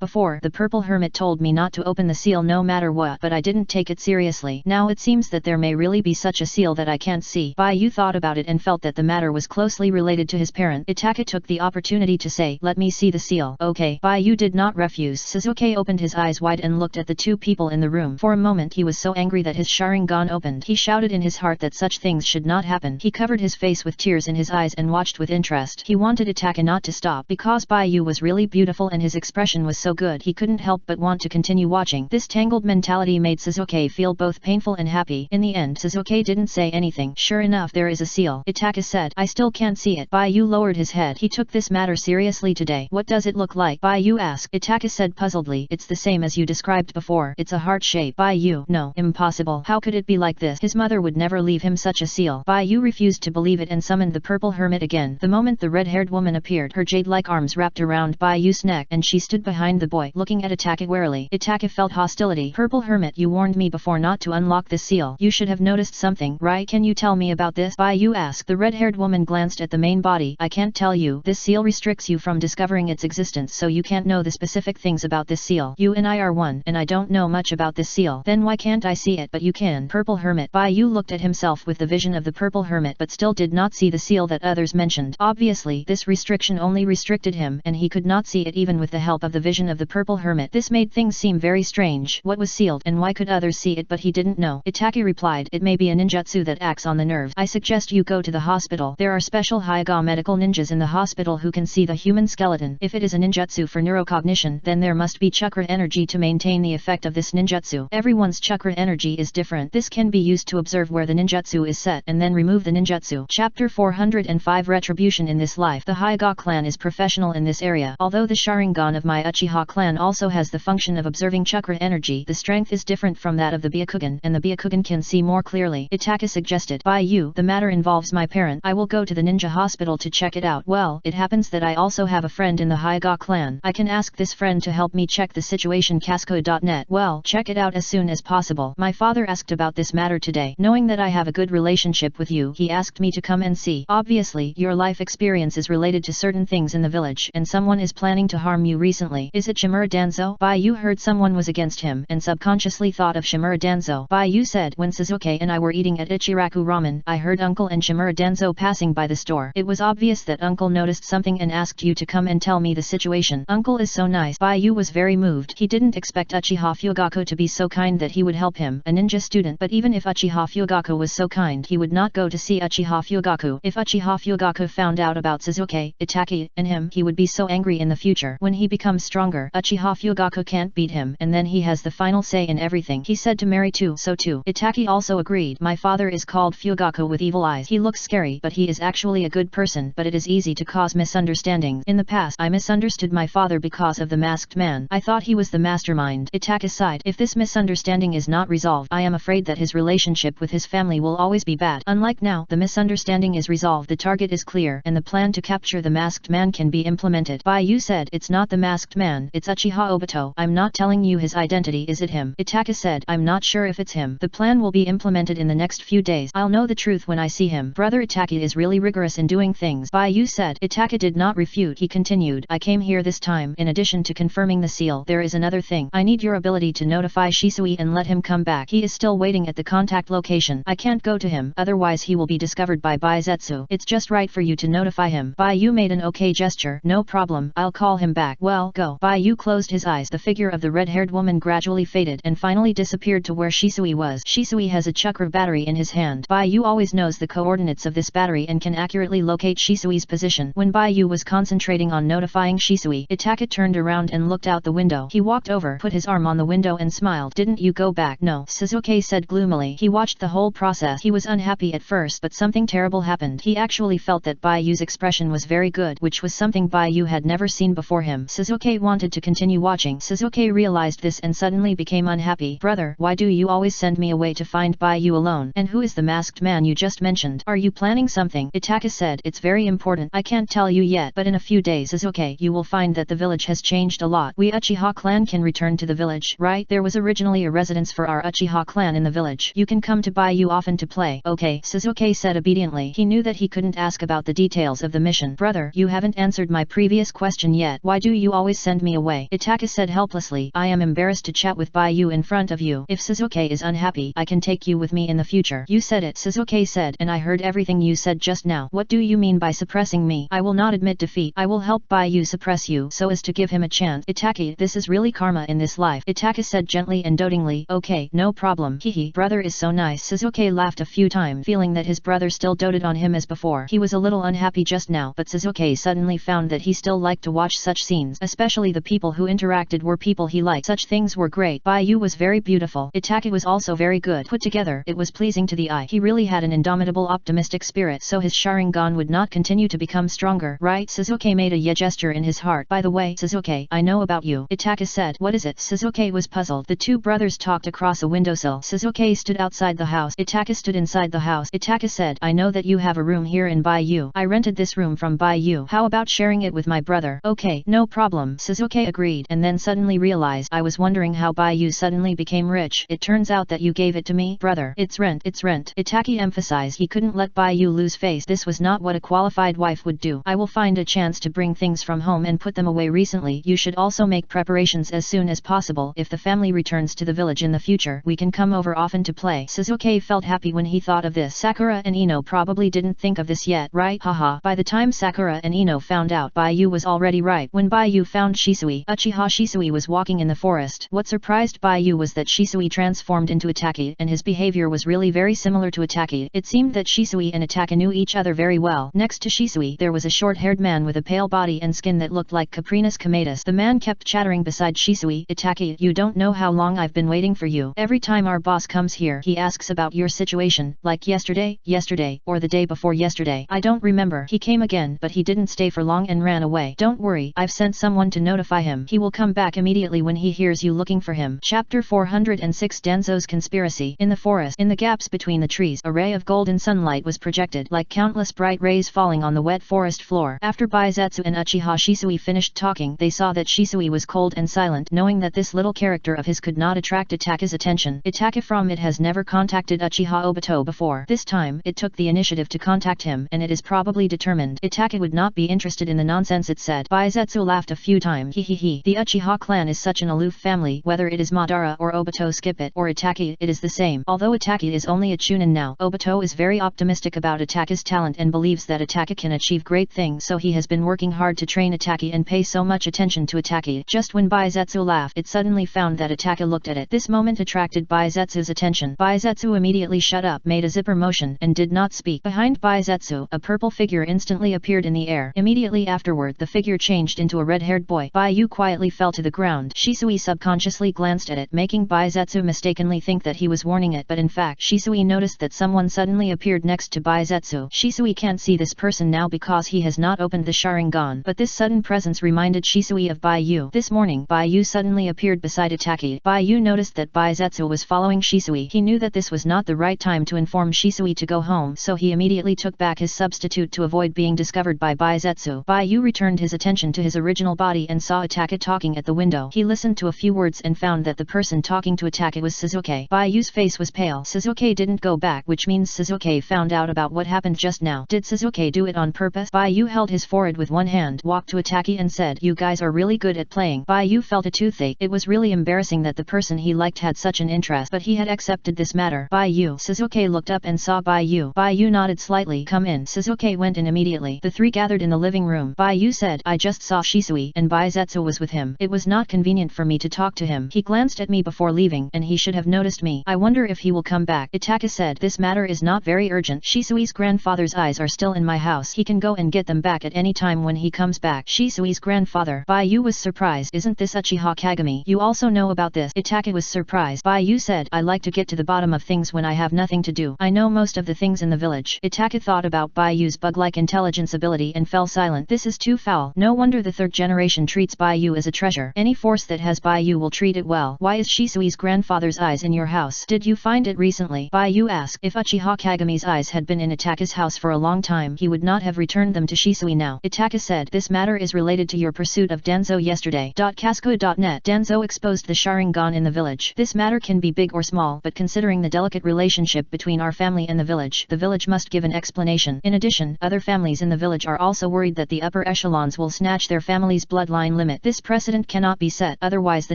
before. The purple hermit told me not to open the seal no matter what, but I didn't take it seriously. Now it seems that there may really be such a seal that I can't see. Bai Yu thought about it and felt that the matter was closely related to his parent. Itaka took the opportunity to say, "Let me see the seal." Okay. Bai Yu did not refuse. Sasuke opened his eyes wide and looked at the two people in the room. For a moment he was so angry that his Sharingan opened. He shouted in his heart that such things should not happen. He covered his face with tears in his eyes and watched with interest. He wanted Itaka not to stop because Bai Yu was really beautiful and his expression was so good he couldn't help but want to continue watching. This tangled mentality made Sasuke feel both painful and happy. In the end Sasuke didn't say anything. Sure enough, there is a seal. Itaka said, "I still can't see it." Bai Yu lowered his head. He took this matter seriously today. "What does it look like?" Bai Yu asked. Itaka said puzzledly, "It's the same as you described before. It's a heart shape." Bai Yu, "No, impossible. How could it be like this? His mother would never leave him such a seal." Bai Yu refused to believe it and summoned the purple hermit again. The moment the red-haired woman appeared, her jade-like arms wrapped around Bai Yu's neck and she stood behind the boy, looking at Itaka warily. Itaka felt hostility. "Purple hermit, you warned me before not to unlock this seal. You should have noticed something, right? Can you tell me about this?" Bai Yu asked. The red-haired woman glanced at the main body. "I can't tell you. This seal restricts you from discovering its existence, so you can't know the specific things about this seal. You and I are one, and I don't know much about this seal. Then why can't I see it? But you can." Purple hermit. Bai Yu looked at himself with the vision of the purple hermit but still did not see the seal that others mentioned. Obviously, this restriction only restricted him, and he could not see it even with the help of the vision of the purple hermit. This made things seem very strange. What was sealed, and why could others see it but he didn't know? Itaka replied, "It may be a ninjutsu that acts on the nerves. I suggest you go to the hospital. There are special Hyuga medical ninjas in the hospital who can see the human skeleton. If it is a ninjutsu for neurocognition, then there must be chakra energy to maintain the effect of this ninjutsu. Everyone's chakra energy is different. This can be used to observe where the ninjutsu is set and then remove the ninjutsu." Chapter 405 Retribution. In this life, the Hyuga clan is professional in this area. Although the Sharingan of my Uchiha clan also has the function of observing chakra energy, the strength is different from that of the Byakugan, and the Byakugan can see more clearly. Itaka suggested, "Bai Yu, the matter involves my parent. I will go to the ninja hospital to check it out." "Well, it happens that I also have a friend in the Hyuga clan. I can ask this friend to help me check the situation." Casco.net. "Well, check it out as soon as possible. My father asked about this matter today. Knowing that I have a good relationship with you, he asked me to come and see. Obviously, your life experience is related to certain things in the village, and someone is planning to harm you recently. Is it Shimura Danzo?" Bai Yu heard someone was against him, and subconsciously thought of Shimura Danzo. Bai Yu said, "When Sasuke and I were eating at Ichiraku Ramen, I heard Uncle and Shimura Danzo passing by the store. It was obvious that Uncle noticed something and asked you to come and tell me the situation. Uncle is so nice." Bai Yu was very moved. He didn't expect Uchiha Fugaku to be so kind that he would help him, a ninja student, but even if Uchiha Fugaku was so kind, he would not go to see Uchiha Fugaku. If Uchiha Fugaku found out about Sasuke, Itaki, and him, he would be so angry in the future. When he becomes stronger, Uchiha Fugaku can't beat him, and then he has the final say in everything. He said to Mary too. So too. Itaki also agreed. "My father is called Fugaku with evil eyes. He looks scary, but he is actually a good person, but it is easy to cause misunderstandings. In the past, I misunderstood my father because of the masked man. I thought he was the mastermind." Itaka sighed. "If this misunderstanding is not resolved, I am afraid that his relationship with his family will always be bad. Unlike now, the misunderstanding is resolved, the target is clear, and the plan to capture the masked man can be implemented." Bai Yu said, "It's not the masked man, it's Uchiha Obito. I'm not telling you his identity. Is it him?" Itaka said, "I'm not sure if it's him. The plan will be implemented in the next few days. I'll know the truth when I see him. Brother Itaki is really rigorous in doing things." Bai Yu said. Itaka did not refute. He continued, "I came here this time, in addition to confirming the seal, there is another thing. I need your ability to notify Shisui and let him come back. He is still waiting at the contact location. I can't go to him, otherwise he will be discovered by Baizetsu. It's just right for you to notify him." Bai Yu made an okay gesture. "No problem, I'll call him back." "Well, go." Bai Yu closed his eyes. The figure of the red-haired woman gradually faded and finally disappeared to where Shisui was. Shisui has a chakra battery in his hand. Bai Yu always knows the coordinates of this battery and can accurately locate Shisui's position. When Bai Yu was concentrating on notifying Shisui, Itaka turned around and looked out the window. He walked over, put his arm on the window and smiled. "Didn't you go back?" "No," Sasuke said gloomily. He watched the whole process. He was unhappy at first, but something terrible happened. He actually felt that Bai Yu's expression was very good, which was something Bai Yu had never seen before him. Sasuke wanted to continue watching. Sasuke realized this and suddenly became unhappy. "Brother, why do you always send me away to find Bai Yu alone? And who is the masked man you just mentioned? Are you planning something?" Itaka said, "It's very important. I can't tell you yet, but in a few days Sasuke, you will find that the village has changed a lot. We Uchiha clan can return to the village, right? There was originally a residence for our Uchiha clan in the village. You can come to Bai Yu often to play." "Okay," Sasuke said obediently. He knew that he couldn't ask about the details details of the mission. Brother, you haven't answered my previous question yet. Why do you always send me away? Itaka said helplessly. I am embarrassed to chat with Baiyu in front of you. If Shizuke is unhappy, I can take you with me in the future. You said it, Shizuke said, and I heard everything you said just now. What do you mean by suppressing me? I will not admit defeat. I will help Baiyu suppress you so as to give him a chance. Itaki, this is really karma in this life. Itaka said gently and dotingly. Okay, no problem. Hehe, brother is so nice. Shizuke laughed a few times, feeling that his brother still doted on him as before. He was a little unhappy just now, but Shizuke suddenly found that he still liked to watch such scenes, especially the people who interacted were people he liked. Such things were great. Baiyu was very beautiful. Itaki was also very good put together. It was pleasing to the eye. He really had an indomitable optimistic spirit, so his Sharingan would not continue to become stronger, right? Shizuke made a yeah gesture in his heart. By the way, Shizuke, I know about you. Itaka said. What is it? Shizuke was puzzled. The two brothers talked across a windowsill. Shizuke stood outside the house. Itaka stood inside the house. Itaka said, I know that you have a room here in Baiyu. I rented this room from Baiyu. How about sharing it with my brother? Okay, no problem. Shizuke agreed, and then suddenly realized, I was wondering how Baiyu suddenly became rich. It turns out that you gave it to me, brother. It's rent. It's rent. Itaki emphasized he couldn't let Baiyu lose face. This was not what a qualified wife would do. I will find a chance to bring things from home and put them away recently. You should also make preparations as soon as possible. If the family returns to the village in the future, we can come over often to play. Shizuke felt happy when he thought of this. Sakura and Ino probably didn't think of this yet, right? Haha. By the time Sakura and Ino found out, Baiyu was already ripe. When Baiyu found Shisui, Uchiha Shisui was walking in the forest. What surprised Baiyu was that Shisui transformed into Itaki, and his behavior was really very similar to Itaki. It seemed that Shisui and Itaki knew each other very well. Next to Shisui, there was a short-haired man with a pale body and skin that looked like Caprinus comatus. The man kept chattering beside Shisui. Itaki, you don't know how long I've been waiting for you. Every time our boss comes here, he asks about your situation, like yesterday, or the day before yesterday. I don't remember. He came again, but he didn't stay for long and ran away. Don't worry, I've sent someone to notify him. He will come back immediately when he hears you looking for him. Chapter 406 Danzo's Conspiracy. In the forest, in the gaps between the trees, a ray of golden sunlight was projected, like countless bright rays falling on the wet forest floor. After Baizetsu and Uchiha Shisui finished talking, they saw that Shisui was cold and silent, knowing that this little character of his could not attract Itaka's attention. Itaka from it has never contacted Uchiha Obito before. This time, it took the initiative to contact him, and it is probably determined Itaka would not be interested in the nonsense it said. Baizetsu laughed a few times. Hehehe. The Uchiha clan is such an aloof family, whether it is Madara or Obito, skip it, or Itaki, it is the same. Although Itaki is only a chunin now, Obito is very optimistic about Itaka's talent and believes that Itaka can achieve great things, so he has been working hard to train Itaki and pay so much attention to Itaki. Just when Baizetsu laughed, it suddenly found that Itaka looked at it. This moment attracted Baizetsu's attention. Baizetsu immediately shut up, made a zipper motion, and did not speak. Behind Baizetsu, a purple figure instantly appeared in the air. Immediately afterward, the figure changed into a red-haired boy. Baiyu quietly fell to the ground. Shisui subconsciously glanced at it, making Baizetsu mistakenly think that he was warning it, but in fact, Shisui noticed that someone suddenly appeared next to Baizetsu. Shisui can't see this person now because he has not opened the Sharingan, but this sudden presence reminded Shisui of Baiyu. This morning, Baiyu suddenly appeared beside Itaki. Baiyu noticed that Baizetsu was following Shisui. He knew that this was not the right time to inform Shisui to go home, so he immediately took back his substitute to avoid being discovered by Baizetsu. Baiyu returned his attention to his original body and saw Itaka talking at the window. He listened to a few words and found that the person talking to Itaka was Shizuke. Baiyu's face was pale. Shizuke didn't go back, which means Shizuke found out about what happened just now. Did Shizuke do it on purpose? Baiyu held his forehead with one hand, walked to Itaki and said, you guys are really good at playing. Baiyu felt a toothache. It was really embarrassing that the person he liked had such an interest, but he had accepted this matter. Baiyu. Shizuke looked up and saw Baiyu. Baiyu nodded slightly. Come in. Shizuke went in immediately. The three gathered in the living room. Baiyu said, I just saw Shisui, and Baizetsu was with him. It was not convenient for me to talk to him. He glanced at me before leaving, and he should have noticed me. I wonder if he will come back. Itaka said, this matter is not very urgent. Shisui's grandfather's eyes are still in my house. He can go and get them back at any time when he comes back. Shisui's grandfather. Baiyu was surprised. Isn't this Uchiha Kagami? You also know about this? Itaka was surprised. Baiyu said, I like to get to the bottom of things when I have nothing to do. I know most of the things in the village. Itaka thought about Baiyu's bug-like intelligence ability and fell silent. This is too foul. No wonder the third generation treats Baiyu as a treasure. Any force that has Baiyu will treat it well. Why is Shisui's grandfather's eyes in your house? Did you find it recently? Baiyu asked. If Uchiha Kagami's eyes had been in Itaka's house for a long time, he would not have returned them to Shisui now. Itaka said, this matter is related to your pursuit of Danzo yesterday. Casco.net. Danzo exposed the Sharingan in the village. This matter can be big or small, but considering the delicate relationship between our family and the village must give an explanation. In addition, other families in the village are also worried that the upper echelons will snatch their family's bloodline limit. This precedent cannot be set, otherwise the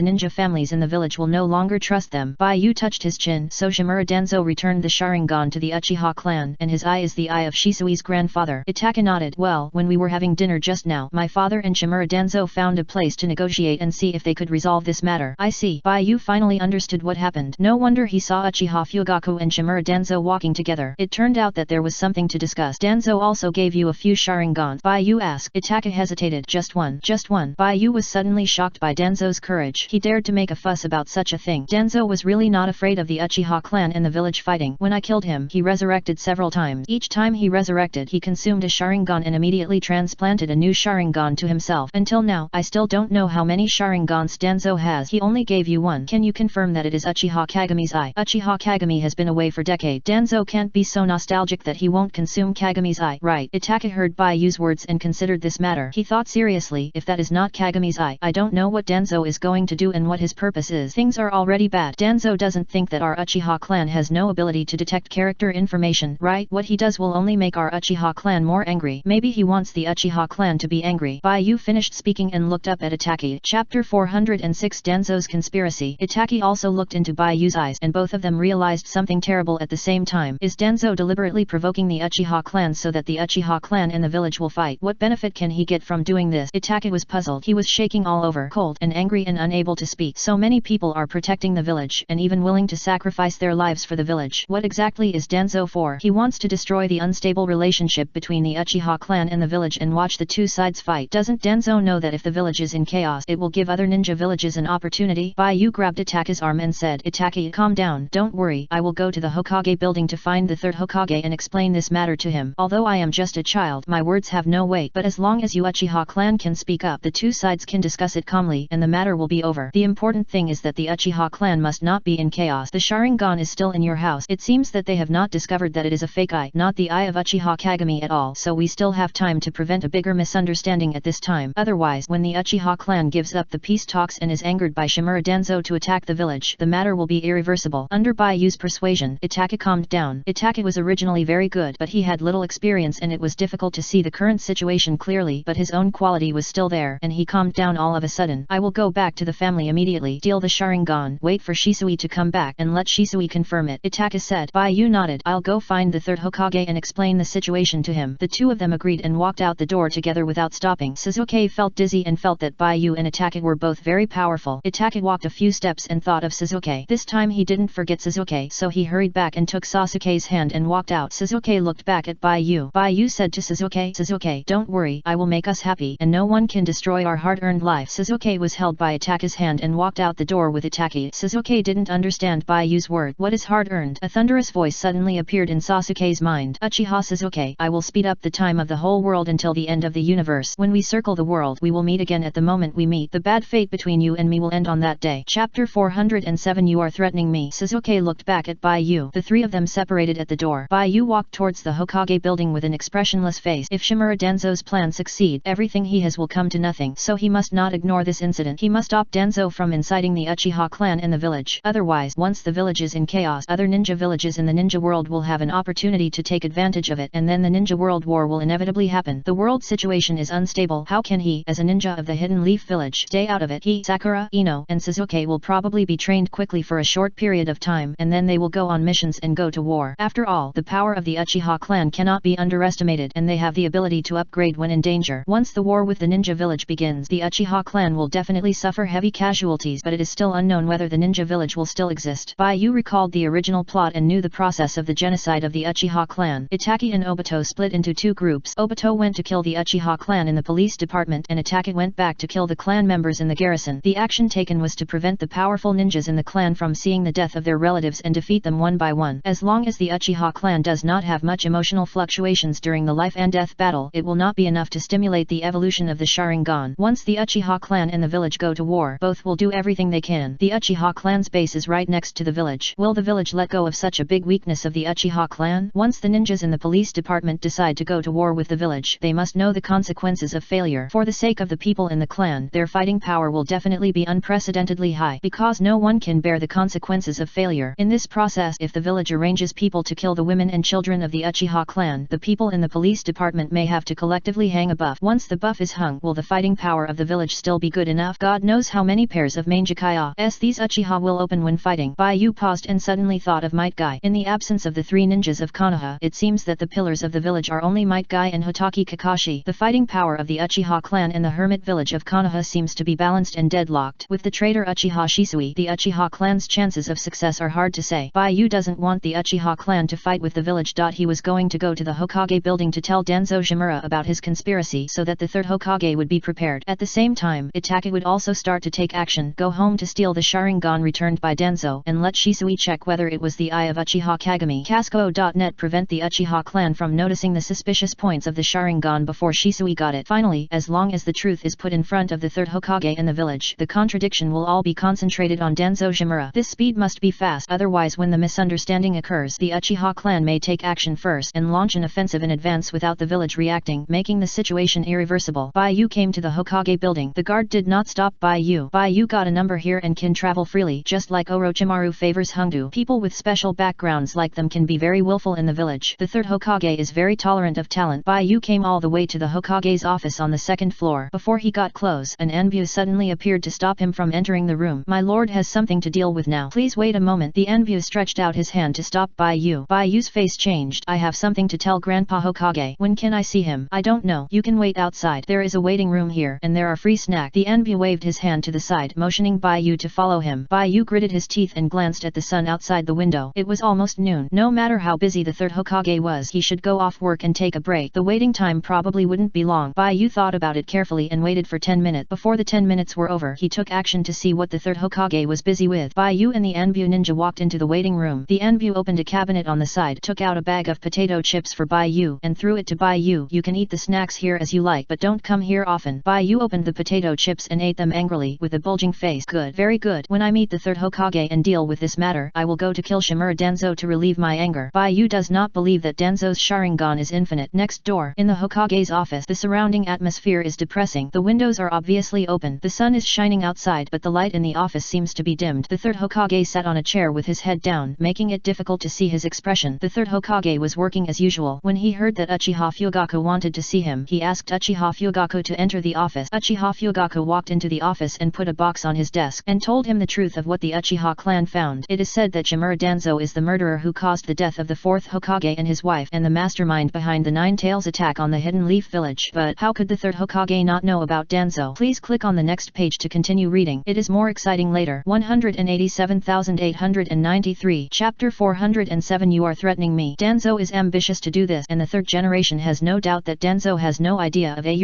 ninja families in the village will no longer trust them. Bai Yu touched his chin, so Shimura Denzo returned the Sharingan to the Uchiha clan, and his eye is the eye of Shisui's grandfather. Itaka nodded. Well, when we were having dinner just now, my father and Shimura Denzo found a place to negotiate and see if they could resolve this matter. I see. Bai Yu finally understood what happened. No wonder he saw Uchiha Fugaku and Shimura Denzo walking together. It turned out that there was something to discuss. Denzo also gave you a few Sharingans? Bai Yu asked. Itaka hesitated. Just one. Just one. Bai Yu was suddenly shocked by Denzo's courage. He dared to make a fuss about such a thing. Denzo was really not afraid of the Uchiha clan in the village fighting. When I killed him, he resurrected several times. Each time he resurrected, he consumed a Sharingan and immediately transplanted a new Sharingan to himself. Until now, I still don't know how many Sharingans Denzo has. He only gave you one. Can you confirm that it is Uchiha Kagami's eye? Uchiha Kagami has been away for decades. Denzo can't be so nostalgic that he won't consume Kagami's eye. Right. Itaka heard Bai Yu's words and considered this matter. He thought seriously, if that is not Kagami's eye, I don't know what Denzo is going to do and what his purpose is. Things are already bad. Denzo doesn't think that our Uchiha clan has no ability to detect character information, right? What he does will only make our Uchiha clan more angry. Maybe he wants the Uchiha clan to be angry. Bai Yu finished speaking and looked up at Itaki. Chapter 406 Denzo's Conspiracy. Itaki also looked into Bai Yu's eyes and both of them realized something terrible at the same time. Is Denzo deliberately provoking the Uchiha clan so that the Uchiha clan in the village will fight? What benefit can he get from doing this? Itaki was puzzled. He was shaking all over, cold and angry and unable to speak. So many people are protecting the village and even willing to sacrifice their lives for the village. What exactly is Denzo for? He wants to destroy the unstable relationship between the Uchiha clan and the village and watch the two sides fight. Doesn't Denzo know that if the village is in chaos, it will give other ninja villages an opportunity? Bai Yu grabbed Itaki's arm and said, Itaki, calm down. Don't worry, I will go to the Hokage building to find the third Hokage and explain this matter to him. Although I am just a child, my words have no weight, but as long as you Uchiha clan can speak up, the two sides can discuss it calmly and the matter will be over. The important thing is that the Uchiha clan must not be in chaos. The Sharingan is still in your house. It seems that they have not discovered that it is a fake eye, not the eye of Uchiha Kagami at all, so we still have time to prevent a bigger misunderstanding at this time. Otherwise, when the Uchiha clan gives up the peace talks and is angered by Shimura Denzo to attack the village, the matter will be irreversible. Under Bai Yu's persuasion, Itaka calmed down. Itaka was originally very good, but he had little experience and it was difficult to see the current situation clearly, but his own quality was still there, and he calmed down all of a sudden. I will go back to the family immediately. Deal the Sharingan. Wait for Shisui to come back and let Shisui confirm it. Itaka said. Bai Yu nodded. I'll go find the third Hokage and explain the situation to him. The two of them agreed and walked out the door together without stopping. Sasuke felt dizzy and felt that Bai Yu and Itaka were both very powerful. Itaka walked a few steps and thought of Sasuke. This time he didn't forget Sasuke, so he hurried back and took Sasuke's hand and walked out. Sasuke looked back at Bai Yu. Bai Yu said to Sasuke, Sasuke, don't worry, I will make us happy, and no one can destroy our hard-earned life. Sasuke was held by Itaka's hand and walked out the door with Itaki. Sasuke didn't understand Bai Yu's word. What is hard-earned? A thunderous voice suddenly appeared in Sasuke's mind. Uchiha Sasuke, I will speed up the time of the whole world until the end of the universe. When we circle the world, we will meet again. At the moment we meet, the bad fate between you and me will end on that day. Chapter 407 You are threatening me. Sasuke looked back at Bai Yu. The three of them separated at the door. Bai Yu walked towards the Hokage building with an expressionless face. If Shimura Denzo's plan succeed, everything he has will come to nothing, so he must not ignore this incident. He must stop Denzo from inciting the Uchiha clan in the village. Otherwise, once the village is in chaos, other ninja villages in the ninja world will have an opportunity to take advantage of it, and then the ninja world war will inevitably happen. The world situation is unstable. How can he, as a ninja of the Hidden Leaf village, stay out of it? He, Sakura, Ino, and Sasuke will probably be trained quickly for a short period of time, and then they will go on missions and go to war. After all, the power of the Uchiha clan cannot be underestimated, and they have the ability to upgrade when in danger. Once the war with the ninja village begins, the Uchiha clan will definitely suffer heavy casualties, but it is still unknown whether the ninja village will still exist. Bai Yu recalled the original plot and knew the process of the genocide of the Uchiha clan. Itaki and Obito split into two groups. Obito went to kill the Uchiha clan in the police department, and Itaki went back to kill the clan members in the garrison. The action taken was to prevent the powerful ninjas in the clan from seeing the death of their relatives and defeat them one by one. As long as the Uchiha clan does not have much emotional fluctuations during the life and death battle, it will not be enough to stimulate the evolution of the Sharingan. Once the Uchiha clan and the village go to war, both will do everything they can. The Uchiha clan's base is right next to the village. Will the village let go of such a big weakness of the Uchiha clan? Once the ninjas in the police department decide to go to war with the village, they must know the consequences of failure. For the sake of the people in the clan, their fighting power will definitely be unprecedentedly high, because no one can bear the consequences of failure. In this process, if the village arranges people to kill the women and children of the Uchiha clan, the people in and the police department may have to collectively hang a buff. Once the buff is hung, will the fighting power of the village still be good enough? God knows how many pairs of Mangekai's these Uchiha will open when fighting. Baiyu paused and suddenly thought of Might Guy. In the absence of the three ninjas of Konoha, it seems that the pillars of the village are only Might Guy and Hotaki Kakashi. The fighting power of the Uchiha clan in the hermit village of Konoha seems to be balanced and deadlocked. With the traitor Uchiha Shisui, the Uchiha clan's chances of success are hard to say. Baiyu doesn't want the Uchiha clan to fight with the village. He was going to go to the Hokage building to tell Danzo Shimura about his conspiracy so that the third Hokage would be prepared. At the same time, Itake would also start to take action, go home to steal the Sharingan returned by Danzo, and let Shisui check whether it was the eye of Uchiha Kagami. Casco.net prevent the Uchiha clan from noticing the suspicious points of the Sharingan before Shisui got it. Finally, as long as the truth is put in front of the third Hokage in the village, the contradiction will all be concentrated on Danzo Shimura. This speed must be fast, otherwise when the misunderstanding occurs, the Uchiha clan may take action first and launch an offensive in advance without the village reacting, making the situation irreversible. Baiyu came to the Hokage building. The guard did not stop Baiyu. Baiyu got a number here and can travel freely, just like Orochimaru favors Hongdu. People with special backgrounds like them can be very willful in the village. The third Hokage is very tolerant of talent. Baiyu came all the way to the Hokage's office on the second floor. Before he got close, an Enbu suddenly appeared to stop him from entering the room. My lord has something to deal with now. Please wait a moment. The Enbu stretched out his hand to stop Baiyu. Baiyu's face changed. I have something to tell Grandpa Hokage. When can I see him? I don't know. You can wait outside. There is a waiting room here, and there are free snacks. The Enbu waved his hand to the side, motioning Baiyu to follow him. Baiyu gritted his teeth and glanced at the sun outside the window. It was almost noon. No matter how busy the third Hokage was, he should go off work and take a break. The waiting time probably wouldn't be long. Baiyu thought about it carefully and waited for 10 minutes. Before the 10 minutes were over, he took action to see what the third Hokage was busy with. Baiyu and the Enbu ninja walked into the waiting room. The Enbu opened a cabinet on the side, took out a bag of potato chips for Baiyu, and threw it to Baiyu. You can eat the snacks here as you like, but don't come here often. Baiyu opened the potato chips and ate them angrily, with a bulging face. Good, very good. When I meet the third Hokage and deal with this matter, I will go to kill Shimura Danzo to relieve my anger. Baiyu does not believe that Danzo's Sharingan is infinite. Next door, in the Hokage's office, the surrounding atmosphere is depressing. The windows are obviously open. The sun is shining outside, but the light in the office seems to be dimmed. The third Hokage sat on a chair with his head down, making it difficult to see his expression. The third Hokage was working as usual. When he heard that Uchiha Fugaku wanted to see him, he asked Uchiha Fugaku to enter the office. Uchiha Fugaku walked into the office and put a box on his desk, and told him the truth of what the Uchiha clan found. It is said that Shimura Danzo is the murderer who caused the death of the fourth Hokage and his wife, and the mastermind behind the Nine Tails attack on the Hidden Leaf village. But how could the third Hokage not know about Danzo? Please click on the next page to continue reading. It is more exciting later. 187,893. Chapter 407. You are threatening me. Danzo is ambitious to do this, and the third generation has no doubt that Danzo has no idea of a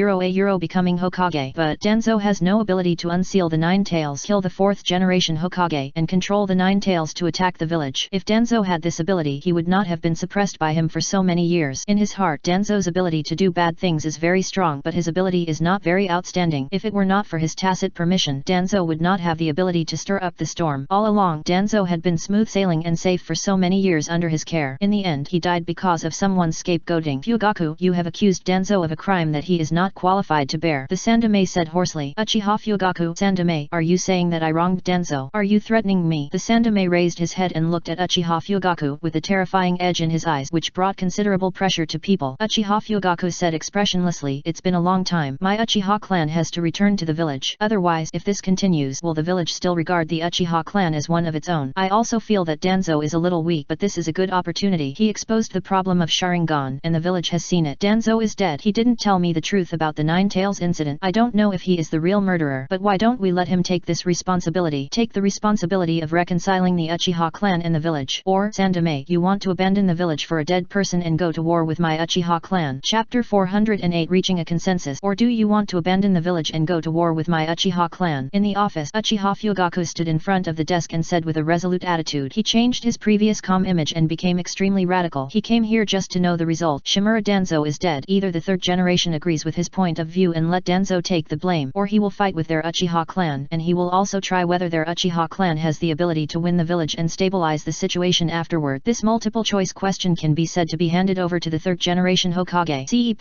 becoming Hokage. But Danzo has no ability to unseal the Nine Tails, kill the fourth generation Hokage, and control the Nine Tails to attack the village. If Danzo had this ability, he would not have been suppressed by him for so many years. In his heart, Danzo's ability to do bad things is very strong, but his ability is not very outstanding. If it were not for his tacit permission, Danzo would not have the ability to stir up the storm. All along, Danzo had been smooth sailing and safe for so many years under his care. In the end, he died because of someone's scapegoating. Fugaku, you have accused Danzo of a crime that he is not qualified to bear. The Sandame said hoarsely. Uchiha Fugaku, Sandame, are you saying that I wronged Danzo? Are you threatening me? The Sandame raised his head and looked at Uchiha Fugaku with a terrifying edge in his eyes, which brought considerable pressure to people. Uchiha Fugaku said expressionlessly, it's been a long time. My Uchiha clan has to return to the village. Otherwise, if this continues, will the village still regard the Uchiha clan as one of its own? I also feel that Danzo is a little weak, but this is a good opportunity. He exposed the problem of Sharingan, and the village has seen it. Danzo is dead. He didn't tell me the truth about the Nine Tails incident. I don't know if he is the real murderer, but why don't we let him take this responsibility? Take the responsibility of reconciling the Uchiha clan and the village. Or, Sandame, you want to abandon the village for a dead person and go to war with my Uchiha clan. Chapter 408. Reaching a consensus. Or do you want to abandon the village and go to war with my Uchiha clan? In the office, Uchiha Fugaku stood in front of the desk and said with a resolute attitude. He changed his previous calm image and became extremely radical. He came here just to know the result. Shimura Danzo is dead. Either the third generation agrees with his point of view and let Danzo take the blame, or he will fight with their Uchiha clan, and he will also try whether their Uchiha clan has the ability to win the village and stabilize the situation afterward. This multiple choice question can be said to be handed over to the third generation Hokage. C.E.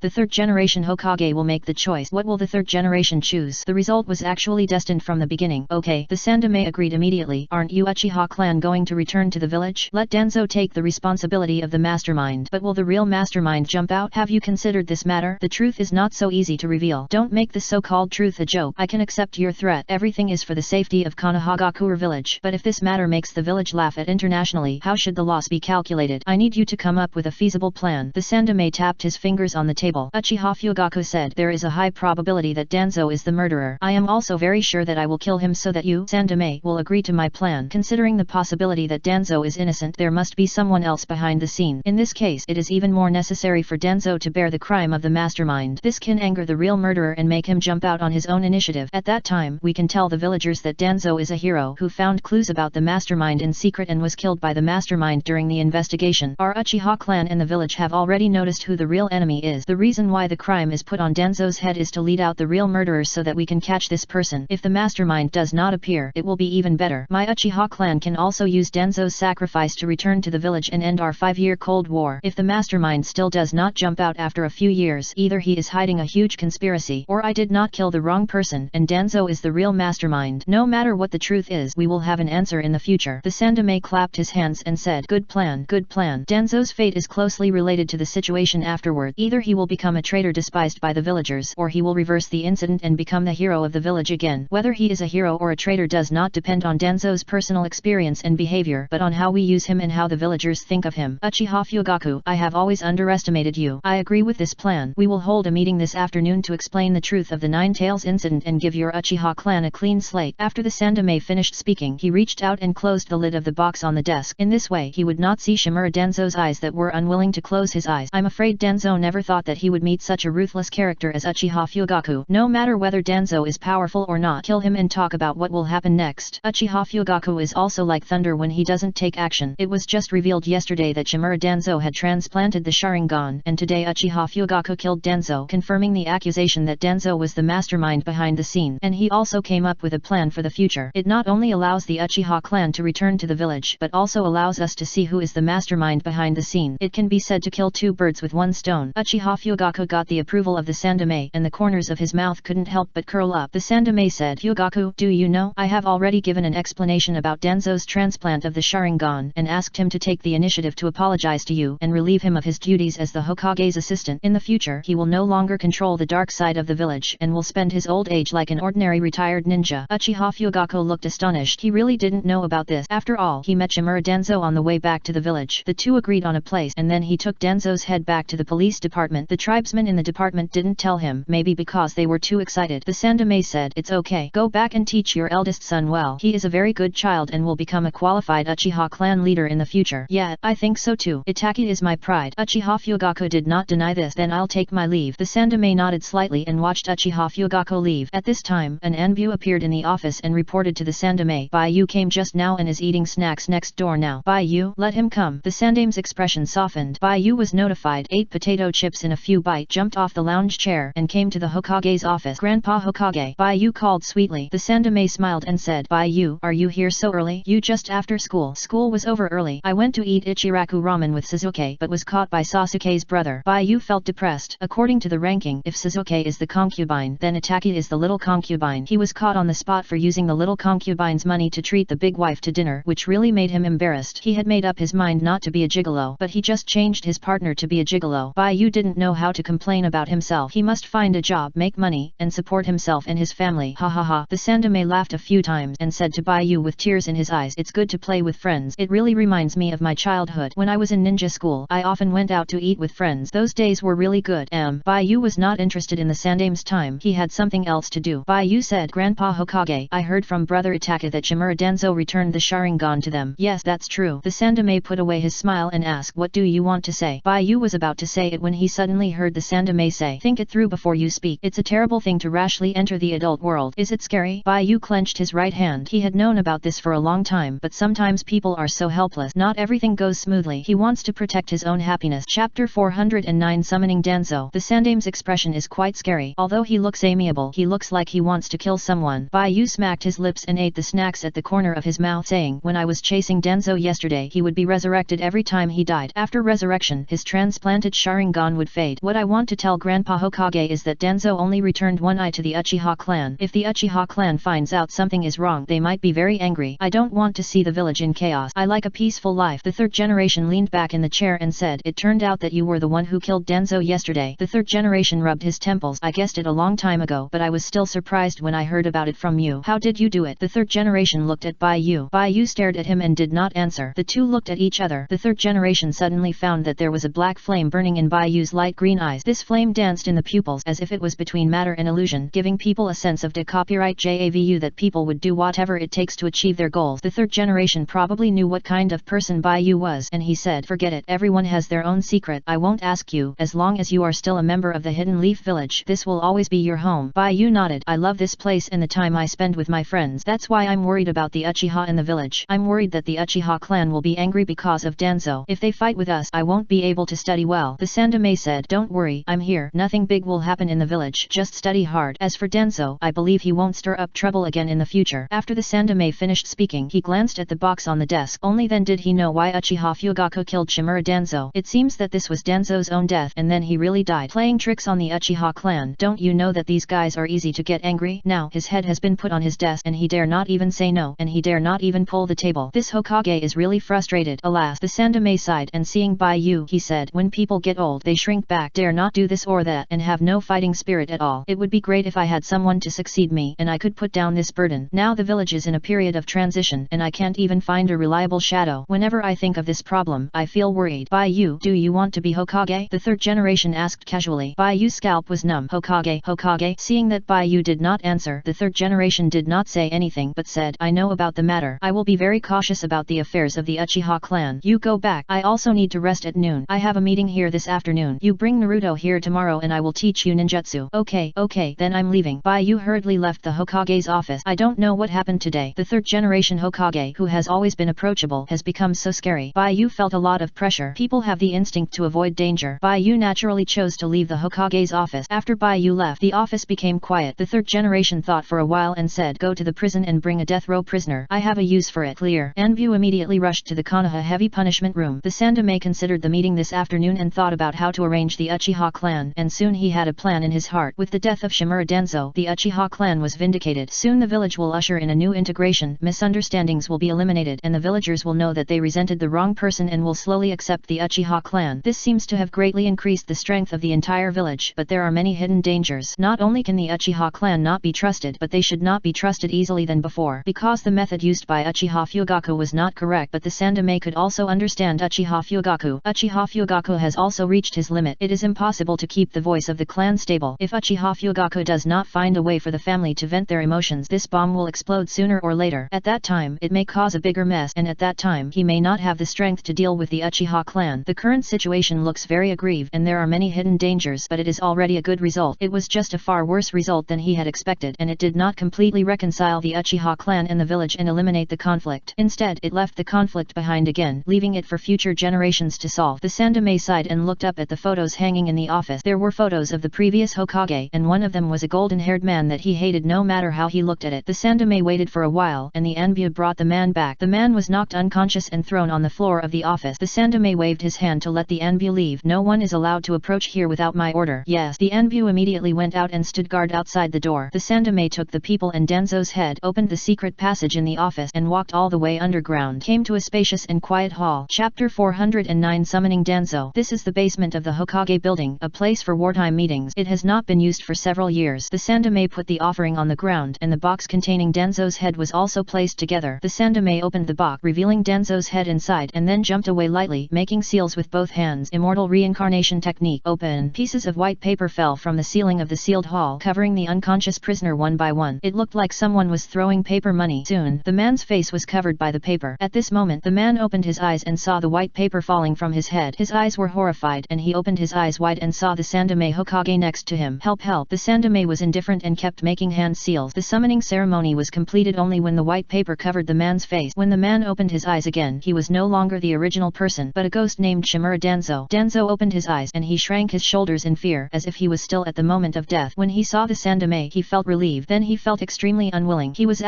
The third generation Hokage will make the choice. What will the third generation choose? The result was actually destined from the beginning. Okay, the Sandame agreed immediately. Aren't you Uchiha clan going to return to the village? Let Danzo take the responsibility of the mastermind. But will the real real mastermind jump out? Have you considered this matter? The truth is not so easy to reveal. Don't make the so-called truth a joke. I can accept your threat. Everything is for the safety of Konoha village. But if this matter makes the village laugh at internationally, how should the loss be calculated? I need you to come up with a feasible plan. The Sandame tapped his fingers on the table. Uchiha Fugaku said, there is a high probability that Danzo is the murderer. I am also very sure that I will kill him so that you, Sandame, will agree to my plan. Considering the possibility that Danzo is innocent, there must be someone else behind the scene. In this case, it is even more necessary for Danzo to bear the crime of the mastermind. This can anger the real murderer and make him jump out on his own initiative. At that time, we can tell the villagers that Danzo is a hero who found clues about the mastermind in secret and was killed by the mastermind during the investigation. Our Uchiha clan and the village have already noticed who the real enemy is. The reason why the crime is put on Danzo's head is to lead out the real murderer so that we can catch this person. If the mastermind does not appear, it will be even better. My Uchiha clan can also use Danzo's sacrifice to return to the village and end our 5-year Cold War. If the mastermind still does not jump out after a few years, either he is hiding a huge conspiracy, or I did not kill the wrong person, and Danzo is the real mastermind. No matter what the truth is, we will have an answer in the future. The Sandame clapped his hands and said, good plan, good plan. Danzo's fate is closely related to the situation afterward. Either he will become a traitor despised by the villagers, or he will reverse the incident and become the hero of the village again. Whether he is a hero or a traitor does not depend on Danzo's personal experience and behavior, but on how we use him and how the villagers think of him. Uchiha Fugaku, I have always underestimated you. I agree with this plan. We will hold a meeting this afternoon to explain the truth of the Nine Tails incident and give your Uchiha clan a clean slate. After the Sandame finished speaking, he reached out and closed the lid of the box on the desk. In this way, he would not see Shimura Danzo's eyes that were unwilling to close his eyes. I'm afraid Danzo never thought that he would meet such a ruthless character as Uchiha Fugaku. No matter whether Danzo is powerful or not, kill him and talk about what will happen next. Uchiha Fugaku is also like thunder when he doesn't take action. It was just revealed yesterday that Shimura Danzo had transplanted the Sharingan, and today Uchiha Fugaku killed Danzo, confirming the accusation that Danzo was the mastermind behind the scene. And he also came up with a plan for the future. It not only allows the Uchiha clan to return to the village, but also allows us to see who is the mastermind behind the scene. It can be said to kill two birds with one stone. Uchiha Fugaku got the approval of the Sandame, and the corners of his mouth couldn't help but curl up. The Sandame said, Fugaku, do you know, I have already given an explanation about Danzo's transplant of the Sharingan, and asked him to take the initiative to apologize to you, and relieve him of his duties as the Hokage's assistant. In the future, he will no longer control the dark side of the village, and will spend his old age like an ordinary retired ninja. Uchiha Fugaku looked astonished. He really didn't know about this. After all, he met Shimura Danzo on the way back to the village. The two agreed on a place, and then he took Danzo's head back to the police department. The tribesmen in the department didn't tell him, maybe because they were too excited. The Sandame said, it's okay. Go back and teach your eldest son well. He is a very good child and will become a qualified Uchiha clan leader in the future. Yeah, I think so too. Itaki is my pride. Uchiha Fugaku did not deny this. Then I'll take my leave. The Sandame nodded slightly and watched Uchiha Fugaku leave. At this time, an Anbu appeared in the office and reported to the Sandame, Baiyu came just now and is eating snacks next door now. Baiyu, let him come. The Sandame's expression softened. Baiyu was notified, ate potato chips in a few bites, jumped off the lounge chair and came to the Hokage's office. Grandpa Hokage, Baiyu called sweetly. The Sandame smiled and said, Baiyu, are you here so early? You just after school. School was over early. I went to eat Ichiraku ramen with Sasuke but was caught by Sasuke's brother. Baiyu felt depressed. According to the ranking, if Sasuke is the concubine, then Itaki is the little concubine. He was caught on the spot for using the little concubine's money to treat the big wife to dinner, which really made him embarrassed. He had made up his mind not to be a gigolo, but he just changed his partner to be a gigolo. Baiyu didn't know how to complain about himself. He must find a job, make money, and support himself and his family. Ha ha ha. The Sandame laughed a few times and said to Baiyu with tears in his eyes, it's good to play with friends. It really reminds me of my childhood. When I was in ninja school, I often went out to eat with friends. Those days were really good. Baiyu was not interested in the Sandame's time. He had something else to do. Baiyu said, Grandpa Hokage, I heard from Brother Itaka that Shimura Danzo returned the Sharingan to them. Yes, that's true. The Sandame put away his smile and asked, what do you want to say? Baiyu was about to say it when he suddenly heard the Sandame say, think it through before you speak. It's a terrible thing to rashly enter the adult world. Is it scary? Baiyu clenched his right hand. He had known about this for a long time, but sometimes people are so helpless. Not everything goes smoothly. He wants to protect his own happiness. Chapter 409 Summoning Danzo. The Sandame's expression is quite scary. Although he looks amiable, he looks like he wants to kill someone. Baiyu smacked his lips and ate the snacks at the corner of his mouth, saying, when I was chasing Danzo yesterday, he would be resurrected every time he died. After resurrection, his transplanted Sharingan would fade. What I want to tell Grandpa Hokage is that Danzo only returned one eye to the Uchiha clan. If the Uchiha clan finds out something is wrong, they might be very angry. I don't want to see the village in chaos. I like a peaceful life. The third generation leaned back in the chair and said, it turned out that you were the one who killed Danzo yesterday. The third generation rubbed his temples. I guessed it a long time ago, but I was still surprised when I heard about it from you. How did you do it? The third generation looked at Bai Yu. Bai Yu stared at him and did not answer. The two looked at each other. The third generation suddenly found that there was a black flame burning in Bai Yu's light green eyes. This flame danced in the pupils as if it was between matter and illusion, giving people a sense of copyright JAVU that people would do whatever it takes to achieve their goals. The third generation probably knew what kind of person Bai Yu was, and he said, "Forget it, everyone has their own secret. I won't ask you. As long as you are still a member of the Hidden Leaf Village, this will always be your home." Bai Yu nodded. "I love this place and the time I spend with my friends. That's why I'm worried about the Uchiha in the village. I'm worried that the Uchiha clan will be angry because of Danzo. If they fight with us, I won't be able to study well." The Sandame said, "Don't worry, I'm here. Nothing big will happen in the village. Just study hard. As for Danzo, I believe he won't stir up trouble again in the future." After the Sandame finished speaking, he glanced at the box on the desk. Only then did he know why Uchiha Fugaku killed Shimura Danzo. It seems that this was Danzo's own death, and then he really died playing tricks on the Uchiha clan. Don't you know that these guys are easy to get angry? Now his head has been put on his desk and he dare not even say no, and he dare not even pull the table. This Hokage is really frustrated. Alas, the Sandame sighed, and seeing Bai Yu, he said, "When people get old, they shrink back, dare not do this or that, and have no fighting spirit at all. It would be great if I had someone to succeed me, and I could put down this burden. Now the village is in a period of transition, and I can't even find a reliable shadow. Whenever I think of this problem, I feel worried." "Bai Yu, do you want to be Hokage?" the third generation asked casually. Bai Yu's scalp was numb. "Hokage, Hokage." Seeing that Bai Yu did not answer, the third generation did not say anything but said, "I know about the matter. I will be very cautious about the affairs of the Uchiha clan. You go back. I also need to rest at noon. I have a meeting here this afternoon. You bring Naruto here tomorrow and I will teach you ninjutsu." Okay, then I'm leaving." Bai Yu hurriedly left the Hokage's office. "I don't know what happened today. The third generation Hokage, who has always been approachable, has become so scary." Bai Yu felt a lot of pressure. People have the instinct to avoid danger. Bai Yu naturally chose to leave the Hokage's office. After Bai Yu left, the office became quiet. The third generation thought for a while and said, "Go to the prison and bring a death row prisoner. I have a use for it." Clear. Anbu immediately rushed to the Konoha heavy punishment room. The Sandame considered the meeting this afternoon and thought about how to arrange the Uchiha clan, and soon he had a plan in his heart. With the death of Shimura Danzo, the Uchiha clan was vindicated. Soon the village will usher in a new integration, misunderstandings will be eliminated, and the villagers will know that they resented the wrong person and will slowly accept the Uchiha clan. This seems to have greatly increased the strength of the entire village, but there are many hidden dangers. Not only can the Uchiha clan not be trusted, but they should not be trusted easily than before, because the method used by Uchiha Fugaku was not correct. But the Sandame could also understand Uchiha Fugaku. Uchiha Fugaku has also reached his limit. It is impossible to keep the voice of the clan stable. If Uchiha Fugaku does not find a way for the family to vent their emotions, this bomb will explode sooner or later. At that time, it may cause a bigger mess, and at that time, he may not have the strength to deal with the Uchiha clan. The current situation looks very aggrieved, and there are many hidden dangers, but it is already a good result. It was just a far worse result than he had expected, and it did not completely reconcile the Uchiha clan and the village and eliminate the conflict. Instead, it left the conflict behind again, leaving it for future generations to solve. The Sandame sighed and looked up at the photos hanging in the office. There were photos of the previous Hokage, and one of them was a golden-haired man that he hated no matter how he looked at it. The Sandame waited for a while, and the Anbu brought the man back. The man was knocked unconscious and thrown on the floor of the office. The Sandame waved his hand to let the Anbu leave. "No one is allowed to approach here without my order." "Yes." The Anbu immediately went out and stood guard outside the door. The Sandame took the people and Danzo's head, opened the secret passage in the office, and walked all the way underground. Came to a spacious and quiet hall. Chapter 409 Summoning Danzo. This is the basement of the Hokage building, a place for wartime meetings. It has not been used for several years. The Sandame put the offering on the ground, and the box containing Danzo's head was also placed together. The Sandame opened the box, revealing Danzo's head inside, and then jumped away lightly, making seals with both hands. Immortal reincarnation technique. Open. Pieces of white paper fell from the ceiling of the sealed hall, covering the unconscious prisoner one by one. It looked like someone was throwing paper money. Soon, the man's face was covered by the paper. At this moment, the man opened his eyes and saw the white paper falling from his head. His eyes were horrified, and he opened his eyes wide and saw the Sandame Hokage next to him. "Help, help!" The Sandame was indifferent and kept making hand seals. The summoning ceremony was completed only when the white paper covered the man's face. When the man opened his eyes again, he was no longer the original person, but a ghost named Shimura Danzo. Danzo opened his eyes, and he shrank his shoulders in fear, as if he was still at the moment of death. When he saw the Sandame, he felt relieved. Then he felt extremely unwilling. He was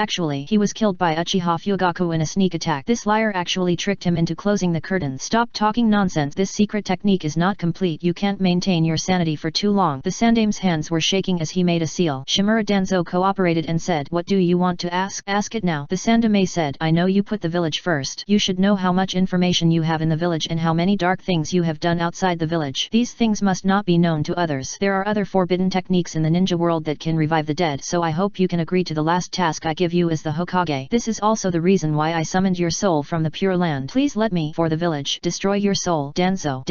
killed by Uchiha Fugaku in a sneak attack. This liar actually tricked him into closing the curtains. "Stop talking nonsense. This secret technique is not complete. You can't maintain your sanity for too long." The Sandame's hands were shaking as he made a seal. Shimura Danzo cooperated and said, "What do you want to ask? Ask it now." The Sandame said, "I know you put the village first. You should know how much information you have in the village and how many dark things you have done outside the village. These things must not be known to others. There are other forbidden techniques in the ninja world that can revive the dead, so I hope you can agree to the last task I give you as the Hokage. This is also the reason why I summoned your soul from the Pure Land. Please let me, for the village, destroy your soul. Danzo.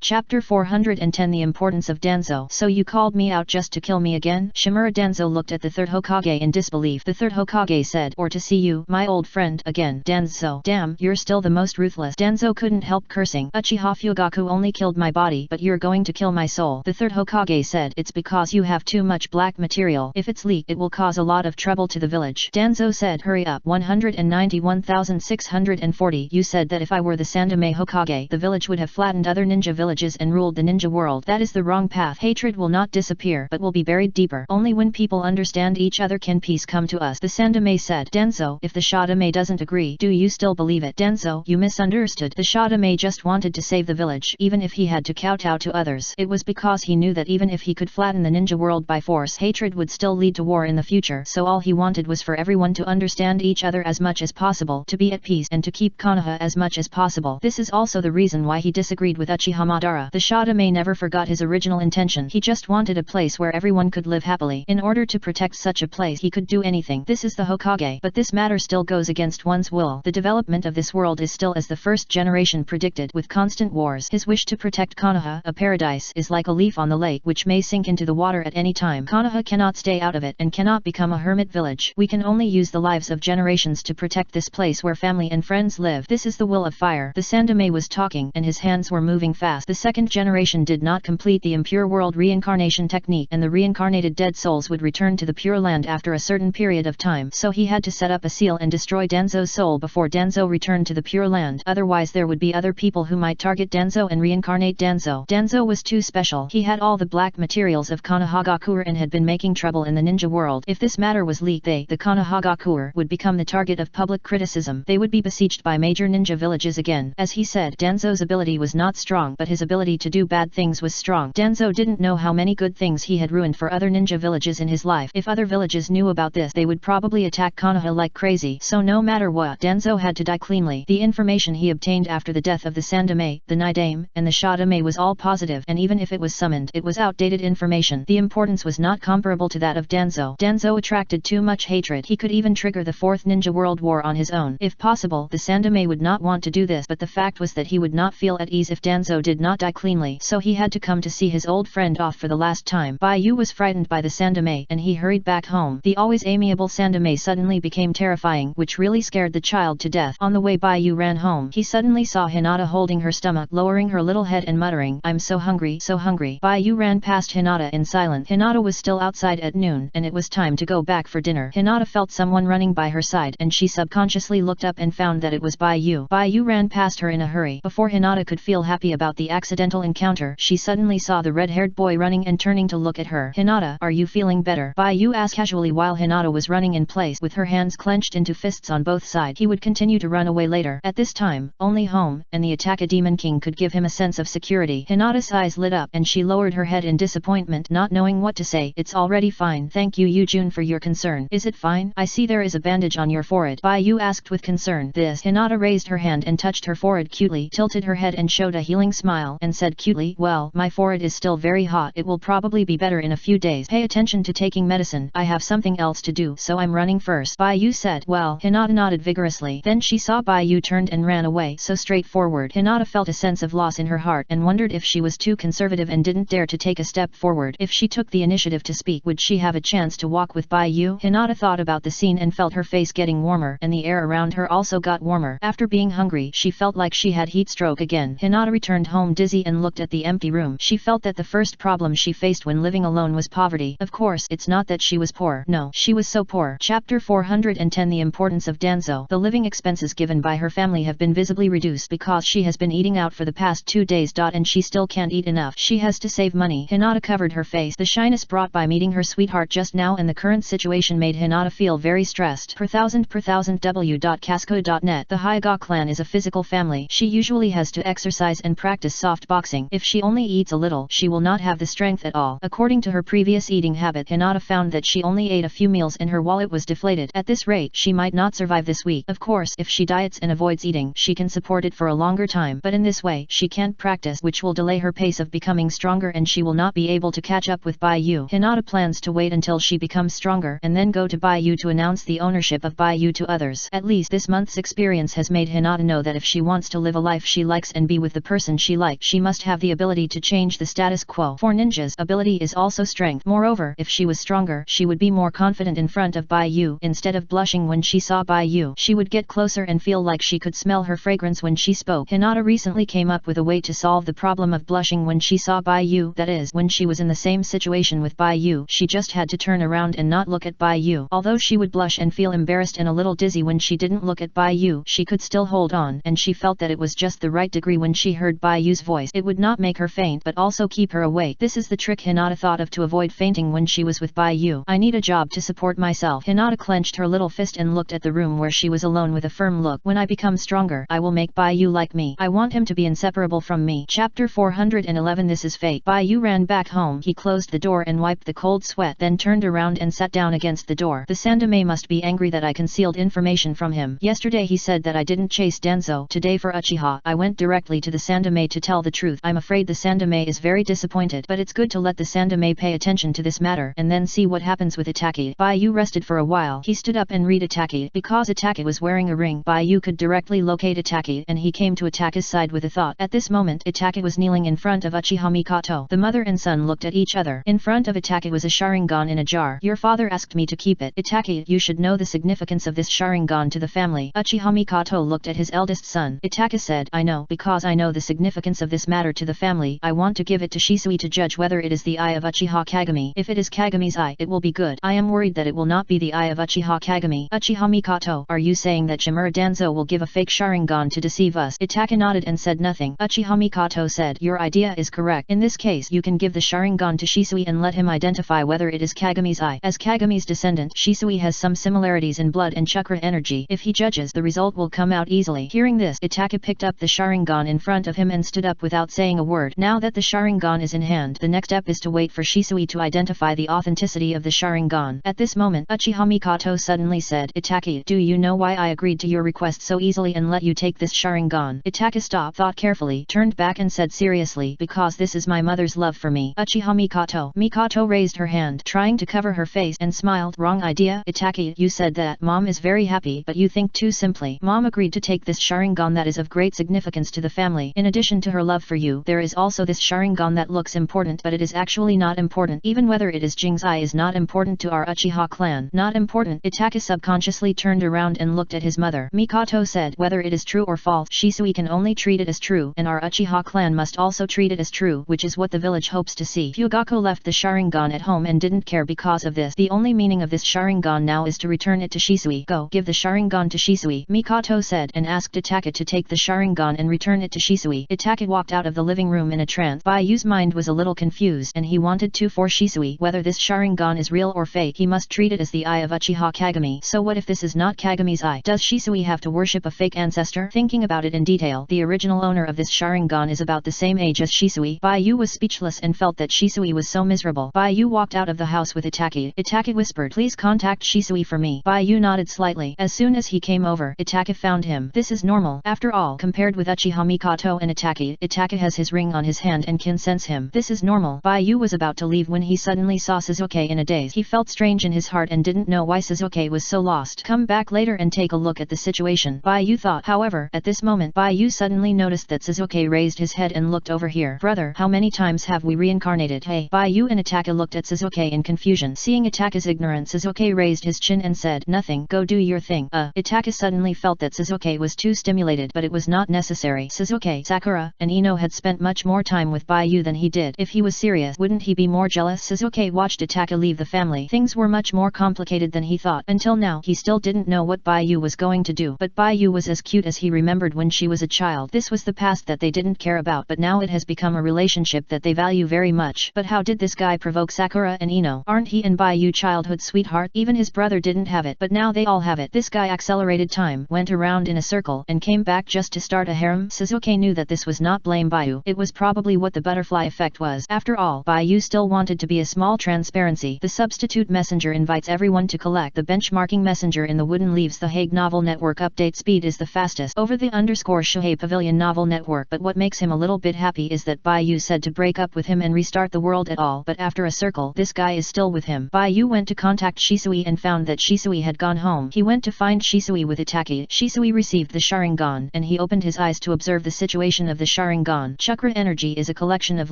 Chapter 410 The Importance of Danzo. So you called me out just to kill me again? Shimura Danzo looked at the third Hokage in disbelief. The third Hokage said, or to see you, my old friend, again. Danzo. Damn, you're still the most ruthless. Danzo couldn't help cursing. Uchiha Fugaku only killed my body, but you're going to kill my soul. The third Hokage said, it's because you have too much black material. If it's leaked, it will cause a lot of trouble to the village. Danzo said, hurry up. 191,640. You said that if I were the Sandaime Hokage, the village would have flattened other ninja villages and ruled the ninja world. That is the wrong path. Hatred will not disappear, but will be buried deeper. Only when people understand each other can peace come to us. The Sandaime said, Danzo, if the Shadame doesn't agree, do you still believe it? Danzo, you misunderstood. The Shadame just wanted to save the village, even if he had to kowtow to others. It was because he knew that even if he could flatten the ninja world by force, hatred would still lead to war in the future, so all he wanted was for everyone to understand each other as much as possible, to be at peace, and to keep Konoha as much as possible. This is also the reason why he disagreed with Uchiha Madara. The Shadame never forgot his original intention. He just wanted a place where everyone could live happily. In order to protect such a place, he could do anything. This is the Hokage, but this matter still goes against one's will. The development of this world is still as the first generation predicted, with constant wars. His wish to protect Konoha, a paradise, is like a leaf on the lake which may sink into the water at any time. Konoha cannot stay out of it and cannot become a hermit village. We can only use the lives of generations to protect this place where family and friends live. This is the will of fire. The Sandaime was talking and his hands were moving fast. The second generation did not complete the impure world reincarnation technique, and the reincarnated dead souls would return to the Pure Land after a certain period of time. So he had to set up a seal and destroy Danzo's soul before Danzo returned to the Pure Land. Otherwise there would be other people who might target Danzo and reincarnate Danzo. Danzo was too special. He had all the black materials of Konohagakure and had been making trouble in the ninja world. If this matter was leaked, the Konohagakure, would become the target of public criticism. They would be besieged by major ninja villages again. As he said, Danzo's ability was not strong, but his ability to do bad things was strong. Danzo didn't know how many good things he had ruined for other ninja villages in his life. If other villages knew about this, they would probably attack Konoha like crazy. So no matter what, Danzo had to die cleanly. The information he obtained after the death of the Sandaime, the Nidaime, and the Shadame was all positive, and even if it was summoned, it was outdated information. The importance was not comparable to that of Danzo. Danzo attracted too much hatred. He could even trigger the Fourth Ninja World War on his own. If possible, the Sandaime would not want to do this, but the fact was that he would not feel at ease if Danzo did not die cleanly, so he had to come to see his old friend off for the last time. Bai Yu was frightened by the Sandaime, and he hurried back home. The always amiable Sandaime suddenly became terrifying, which really scared the child to death. On the way Bai Yu ran home, he suddenly saw Hinata holding her stomach, lowering her little head and muttering, I'm so hungry, so hungry. Bai Yu ran past Hinata in silence. Hinata was still outside at noon, and it was time to go back for dinner. Hinata felt someone running by her side, and she subconsciously looked up and found that it was Bai Yu. Bai Yu ran past her in a hurry. Before Hinata could feel happy about the accidental encounter, she suddenly saw the red-haired boy running and turning to look at her. Hinata, are you feeling better? Bai Yu asked casually while Hinata was running in place with her hands clenched into fists on both sides. He would continue to run away later. At this time, only home, and the attack a Demon King could give him a sense of security. Hinata's eyes lit up, and she lowered her head in disappointment, not knowing what to say. It's already fine. Thank you Yu-jun for your concern. Is it fine? I see there is a bandage on your forehead. Bai Yu asked with concern. This. Hinata raised her hand and touched her forehead cutely, tilted her head and showed a healing smile, and said cutely, well, my forehead is still very hot. It will probably be better in a few days. Pay attention to taking medicine. I have something else to do, so I'm running first. Bai Yu said. Well, Hinata nodded vigorously. Then she saw Bai Yu turned and ran away so straightforward. Hinata felt a sense of loss in her heart and wondered if she was too conservative and didn't dare to take a step forward. If she took the initiative to speak, would she have a chance to walk with Bai Yu? Hinata thought about the scene and felt her face getting warmer, and the air around her also got warmer. After being hungry, she felt like she had heat stroke again. Hinata returned home dizzy and looked at the empty room. She felt that the first problem she faced when living alone was poverty. Of course, it's not that she was poor. No, she was so poor. Chapter 410 The Importance of Danzo. The living expenses given by her family have been visibly reduced because she has been eating out for the past 2 days. And she still can't eat enough. She has to save money. Hinata covered her face. The shyness brought by meeting her sweetheart just now and the current situation made Hinata feel very stressed. Per thousand w.casco.net. The Hyuga clan is a physical family. She usually has to exercise and practice soft boxing. If she only eats a little, she will not have the strength at all. According to her previous eating habit, Hinata found that she only ate a few meals and her wallet was deflated. At this rate, she might not survive this week. Of course, if she diets and avoids eating, she can support it for a longer time. but in this way she can't practice, which will delay her pace of becoming stronger and she will not be able to catch up with Baiyu. Hinata plans to wait until she becomes stronger and then go to Baiyu to announce the ownership of Baiyu to others. At least this month's experience has made Hinata know that if she wants to live a life she likes and be with the person she likes, she must have the ability to change the status quo. For ninjas, ability is also strength. Moreover, if she was stronger, she would be more confident in front of Baiyu. Instead of blushing when she saw Baiyu, she would get closer and feel like she could smell her fragrance when she spoke. Hinata recently came up with a way to solve the problem of blushing when she saw Baiyu, that is, when she was in the same situation with Baiyu, she just had to turn around and not look at Baiyu. Although she would blush and feel embarrassed and a little dizzy when she didn't look at Baiyu, she could still hold on, and she felt that it was just the right degree when she heard Baiyu's voice. It would not make her faint but also keep her awake. This is the trick Hinata thought of to avoid fainting when she was with Baiyu. I need a job to support myself. Hinata clenched her little fist and looked at the room where she was alone with a firm look. When I become stronger, I will make Baiyu like me. I want him to be inseparable from me. Chapter 411. This is fate. Baiyu ran back home. He closed the door and wiped the cold sweat, then turned around and sat down against the door. The Sandame must be angry that I concealed information from him. Yesterday he said that I didn't chase Danzo. Today for Uchiha, I went directly to the Sandame to tell the truth. I'm afraid the Sandame is very disappointed, but it's good to let the Sandame pay attention to this matter and then see what happens with Itaki. Baiyu rested for a while. He stood up and read Itaki. Because Itaki was wearing a ring, Baiyu could directly locate Itaki, and he came to Itaki's side with a thought. At this moment, Itaki was kneeling in front of Uchiha Mikoto. The mother and son looked at each other. In front of Itaki was a Sharingan in a jar. Your father asked me to keep it. Itaki, you should know the significance of this Sharingan to the family. Uchiha Mikoto looked at his eldest son. Itaki said, I know, because I know the significance of this matter to the family. I want to give it to Shisui to judge whether it is the eye of Uchiha Kagami. If it is Kagami's eye, it will be good. I am worried that it will not be the eye of Uchiha Kagami. Uchiha Mikoto, are you saying that Shimura Danzo will give a fake Sharingan to deceive us? Itaki nodded and said nothing. Uchiha Mikoto said, your idea is correct. In this case, you can give the Sharingan to Shisui and let him identify whether it is Kagami's eye. As Kagami's descendant, Shisui has some similarities in blood and chakra energy. If he judges, the result will come out easily. Hearing this, Itaki picked up the Sharingan in front of him and stood up without saying a word. Now that the Sharingan is in hand, the next step is to wait for Shisui to identify the authenticity of the Sharingan. At this moment, Uchiha Mikoto suddenly said, Itaki, do you know why I agreed to your request so easily and let you take this Sharingan? Itaki stopped, thought carefully, turned back and said seriously, because this is my mother's love for me. Uchiha Mikoto. Mikoto raised her hand, trying to cover her face, and smiled. Wrong idea, Itaki. You said that Mom is very happy, but you think too simply. Mom agreed to take this Sharingan that is of great significance to the family. In addition to her love for you, there is also this Sharingan that looks important, but it is actually not important. Even whether it is Jing's eye is not important to our Uchiha clan. Not important. Itaki subconsciously turned around and looked at his mother. Mikoto said, whether it is true or false, Shisui can only treat it as true, and our Uchiha clan must also treat it as true, which is what the village hopes to see. Fugaku left the Sharingan at home and didn't care because of this. The only meaning of this Sharingan now is to return it to Shisui. Go, give the Sharingan to Shisui, Mikoto said, and asked Itaki to take the Sharingan and return it to Shisui. Itaki walked out of the living room in a trance. Baiyu's mind was a little confused, and he wanted to for Shisui. Whether this Sharingan is real or fake, he must treat it as the eye of Uchiha Kagami. So what if this is not Kagami's eye? Does Shisui have to worship a fake ancestor? Thinking about it in detail, the original owner of this Sharingan is about the same age as Shisui. Baiyu was speechless and felt that Shisui was so miserable. Baiyu walked out of the house with Itaki. Itaki whispered, please contact Shisui for me. Baiyu nodded slightly. As soon as he came over, Itaki found him. This is normal. After all, compared with Uchiha Mikoto and Itaki, Itaki has his ring on his hand and can sense him. This is normal. Baiyu was about to leave when he suddenly saw Suzuki in a daze. He felt strange in his heart and didn't know why Suzuki was so lost. Come back later and take a look at the situation, Baiyu thought. However, at this moment, Baiyu suddenly noticed that Suzuki raised his head and looked over here. Brother, how many times have we reincarnated? Hey, Baiyu and Itaki looked at Suzuki in confusion. Seeing Itaki's ignorance, Suzuki raised his chin and said, nothing, go do your thing. Itaki suddenly felt that Suzuki was too stimulated, but it was not necessary. Suzuki, Sakura, and Ino had spent much more time with Baiyu than he did. If he was serious, wouldn't he be more jealous? Suzuki watched Itaki leave the family. Things were much more complicated than he thought. Until now, he still didn't know what Baiyu was going to do. But Baiyu was as cute as he remembered when she was a child. This was the past that they didn't care about, but now it has become a relationship that they value very much. But how did this guy provoke Sakura and Ino? Aren't he and Baiyu childhood sweetheart? Even his brother didn't have it, but now they all have it. This guy accelerated time, went around in a circle, and came back just to start a harem. Suzuki knew that this was not blame Baiyu. It was probably what the butterfly effect was. After all, Baiyu still wanted to be a small transparency. The substitute messenger invites everyone to collect the benchmarking messenger in the wooden leaves. The Hague Novel Network update speed is the fastest. Over the _Shuhei Pavilion Australian novel network, but what makes him a little bit happy is that Bai said to break up with him and restart the world at all, but after a circle this guy is still with him. Bai went to contact Shisui and found that Shisui had gone home. He went to find Shisui with Itaki. Shisui received the Sharingan and he opened his eyes to observe the situation of the Sharingan. Chakra energy is a collection of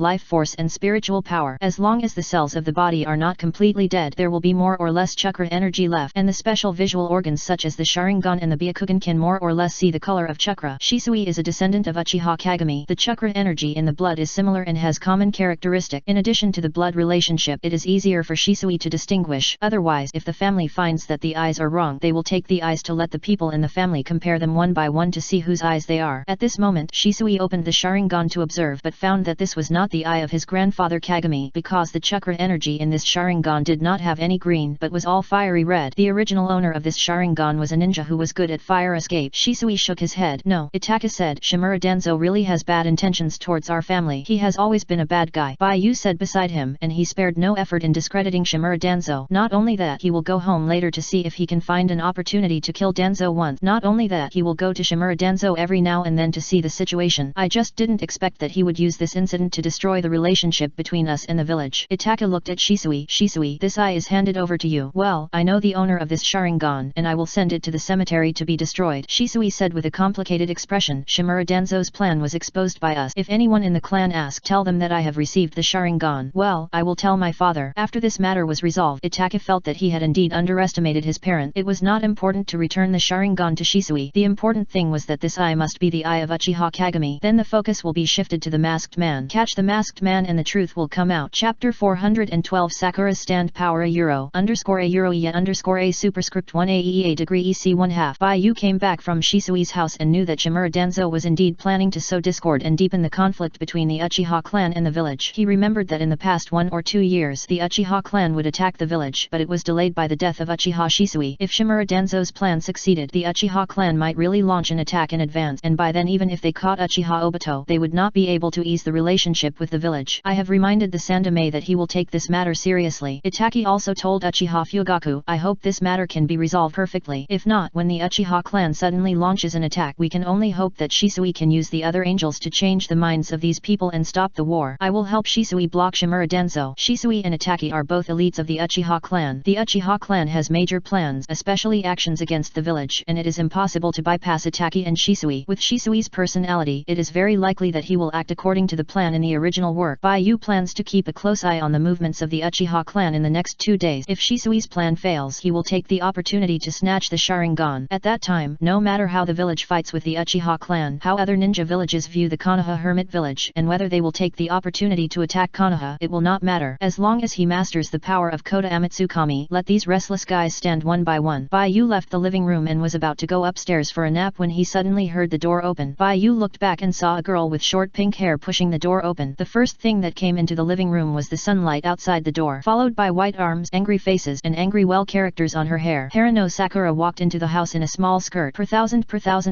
life force and spiritual power. As long as the cells of the body are not completely dead, there will be more or less chakra energy left, and the special visual organs such as the Sharingan and the Byakugan can more or less see the color of chakra. Shisui is a descendant of Uchiha Kagami. The chakra energy in the blood is similar and has common characteristic. In addition to the blood relationship, it is easier for Shisui to distinguish. Otherwise, if the family finds that the eyes are wrong, they will take the eyes to let the people in the family compare them one by one to see whose eyes they are. At this moment, Shisui opened the Sharingan to observe, but found that this was not the eye of his grandfather Kagami, because the chakra energy in this Sharingan did not have any green but was all fiery red. The original owner of this Sharingan was a ninja who was good at fire escape. Shisui shook his head. No, Itaka said, Shimura Danzo really has bad intentions towards our family. He has always been a bad guy. Bai said beside him, and he spared no effort in discrediting Shimura Danzo. Not only that, he will go home later to see if he can find an opportunity to kill Danzo once. Not only that, he will go to Shimura Danzo every now and then to see the situation. I just didn't expect that he would use this incident to destroy the relationship between us and the village. Itaka looked at Shisui. Shisui, this eye is handed over to you. Well, I know the owner of this Sharingan, and I will send it to the cemetery to be destroyed. Shisui said with a complicated expression. Shimura Danzo's plan was exposed by us. If anyone in the clan asks, tell them that I have received the Sharingan. Well, I will tell my father. After this matter was resolved, Itaka felt that he had indeed underestimated his parent. It was not important to return the Sharingan to Shisui. The important thing was that this eye must be the eye of Uchiha Kagami. Then the focus will be shifted to the masked man. Catch the masked man and the truth will come out. Chapter 412 Sakura's stand power a euro a superscript 1 aea degree ec 1/2. Bai came back from Shisui's house and knew that Shimura Danzo was indeed planning to sow discord and deepen the conflict between the Uchiha clan and the village. He remembered that in the past 1 or 2 years the Uchiha clan would attack the village, but it was delayed by the death of Uchiha Shisui. If Shimura Danzo's plan succeeded, the Uchiha clan might really launch an attack in advance, and by then even if they caught Uchiha Obito, they would not be able to ease the relationship with the village. I have reminded the Sandame that he will take this matter seriously. Itaki also told Uchiha Fugaku, I hope this matter can be resolved perfectly. If not, when the Uchiha clan suddenly launches an attack, we can only hope that Shisui can use the other angels to change the minds of these people and stop the war. I will help Shisui block Shimura Danzo. Shisui and Itaki are both elites of the Uchiha clan. The Uchiha clan has major plans, especially actions against the village, and it is impossible to bypass Itaki and Shisui. With Shisui's personality, it is very likely that he will act according to the plan in the original work. Bai plans to keep a close eye on the movements of the Uchiha clan in the next 2 days. If Shisui's plan fails, he will take the opportunity to snatch the Sharingan. At that time, no matter how the village fights with the Uchiha clan, how other ninja villages view the Konoha hermit village, and whether they will take the opportunity to attack Konoha, it will not matter. As long as he masters the power of Kota Amatsukami, let these restless guys stand one by one. Bai left the living room and was about to go upstairs for a nap when he suddenly heard the door open. Bai looked back and saw a girl with short pink hair pushing the door open. The first thing that came into the living room was the sunlight outside the door, followed by white arms, angry faces, and angry well characters on her hair. Harano Sakura walked into the house in a small skirt. Per thousand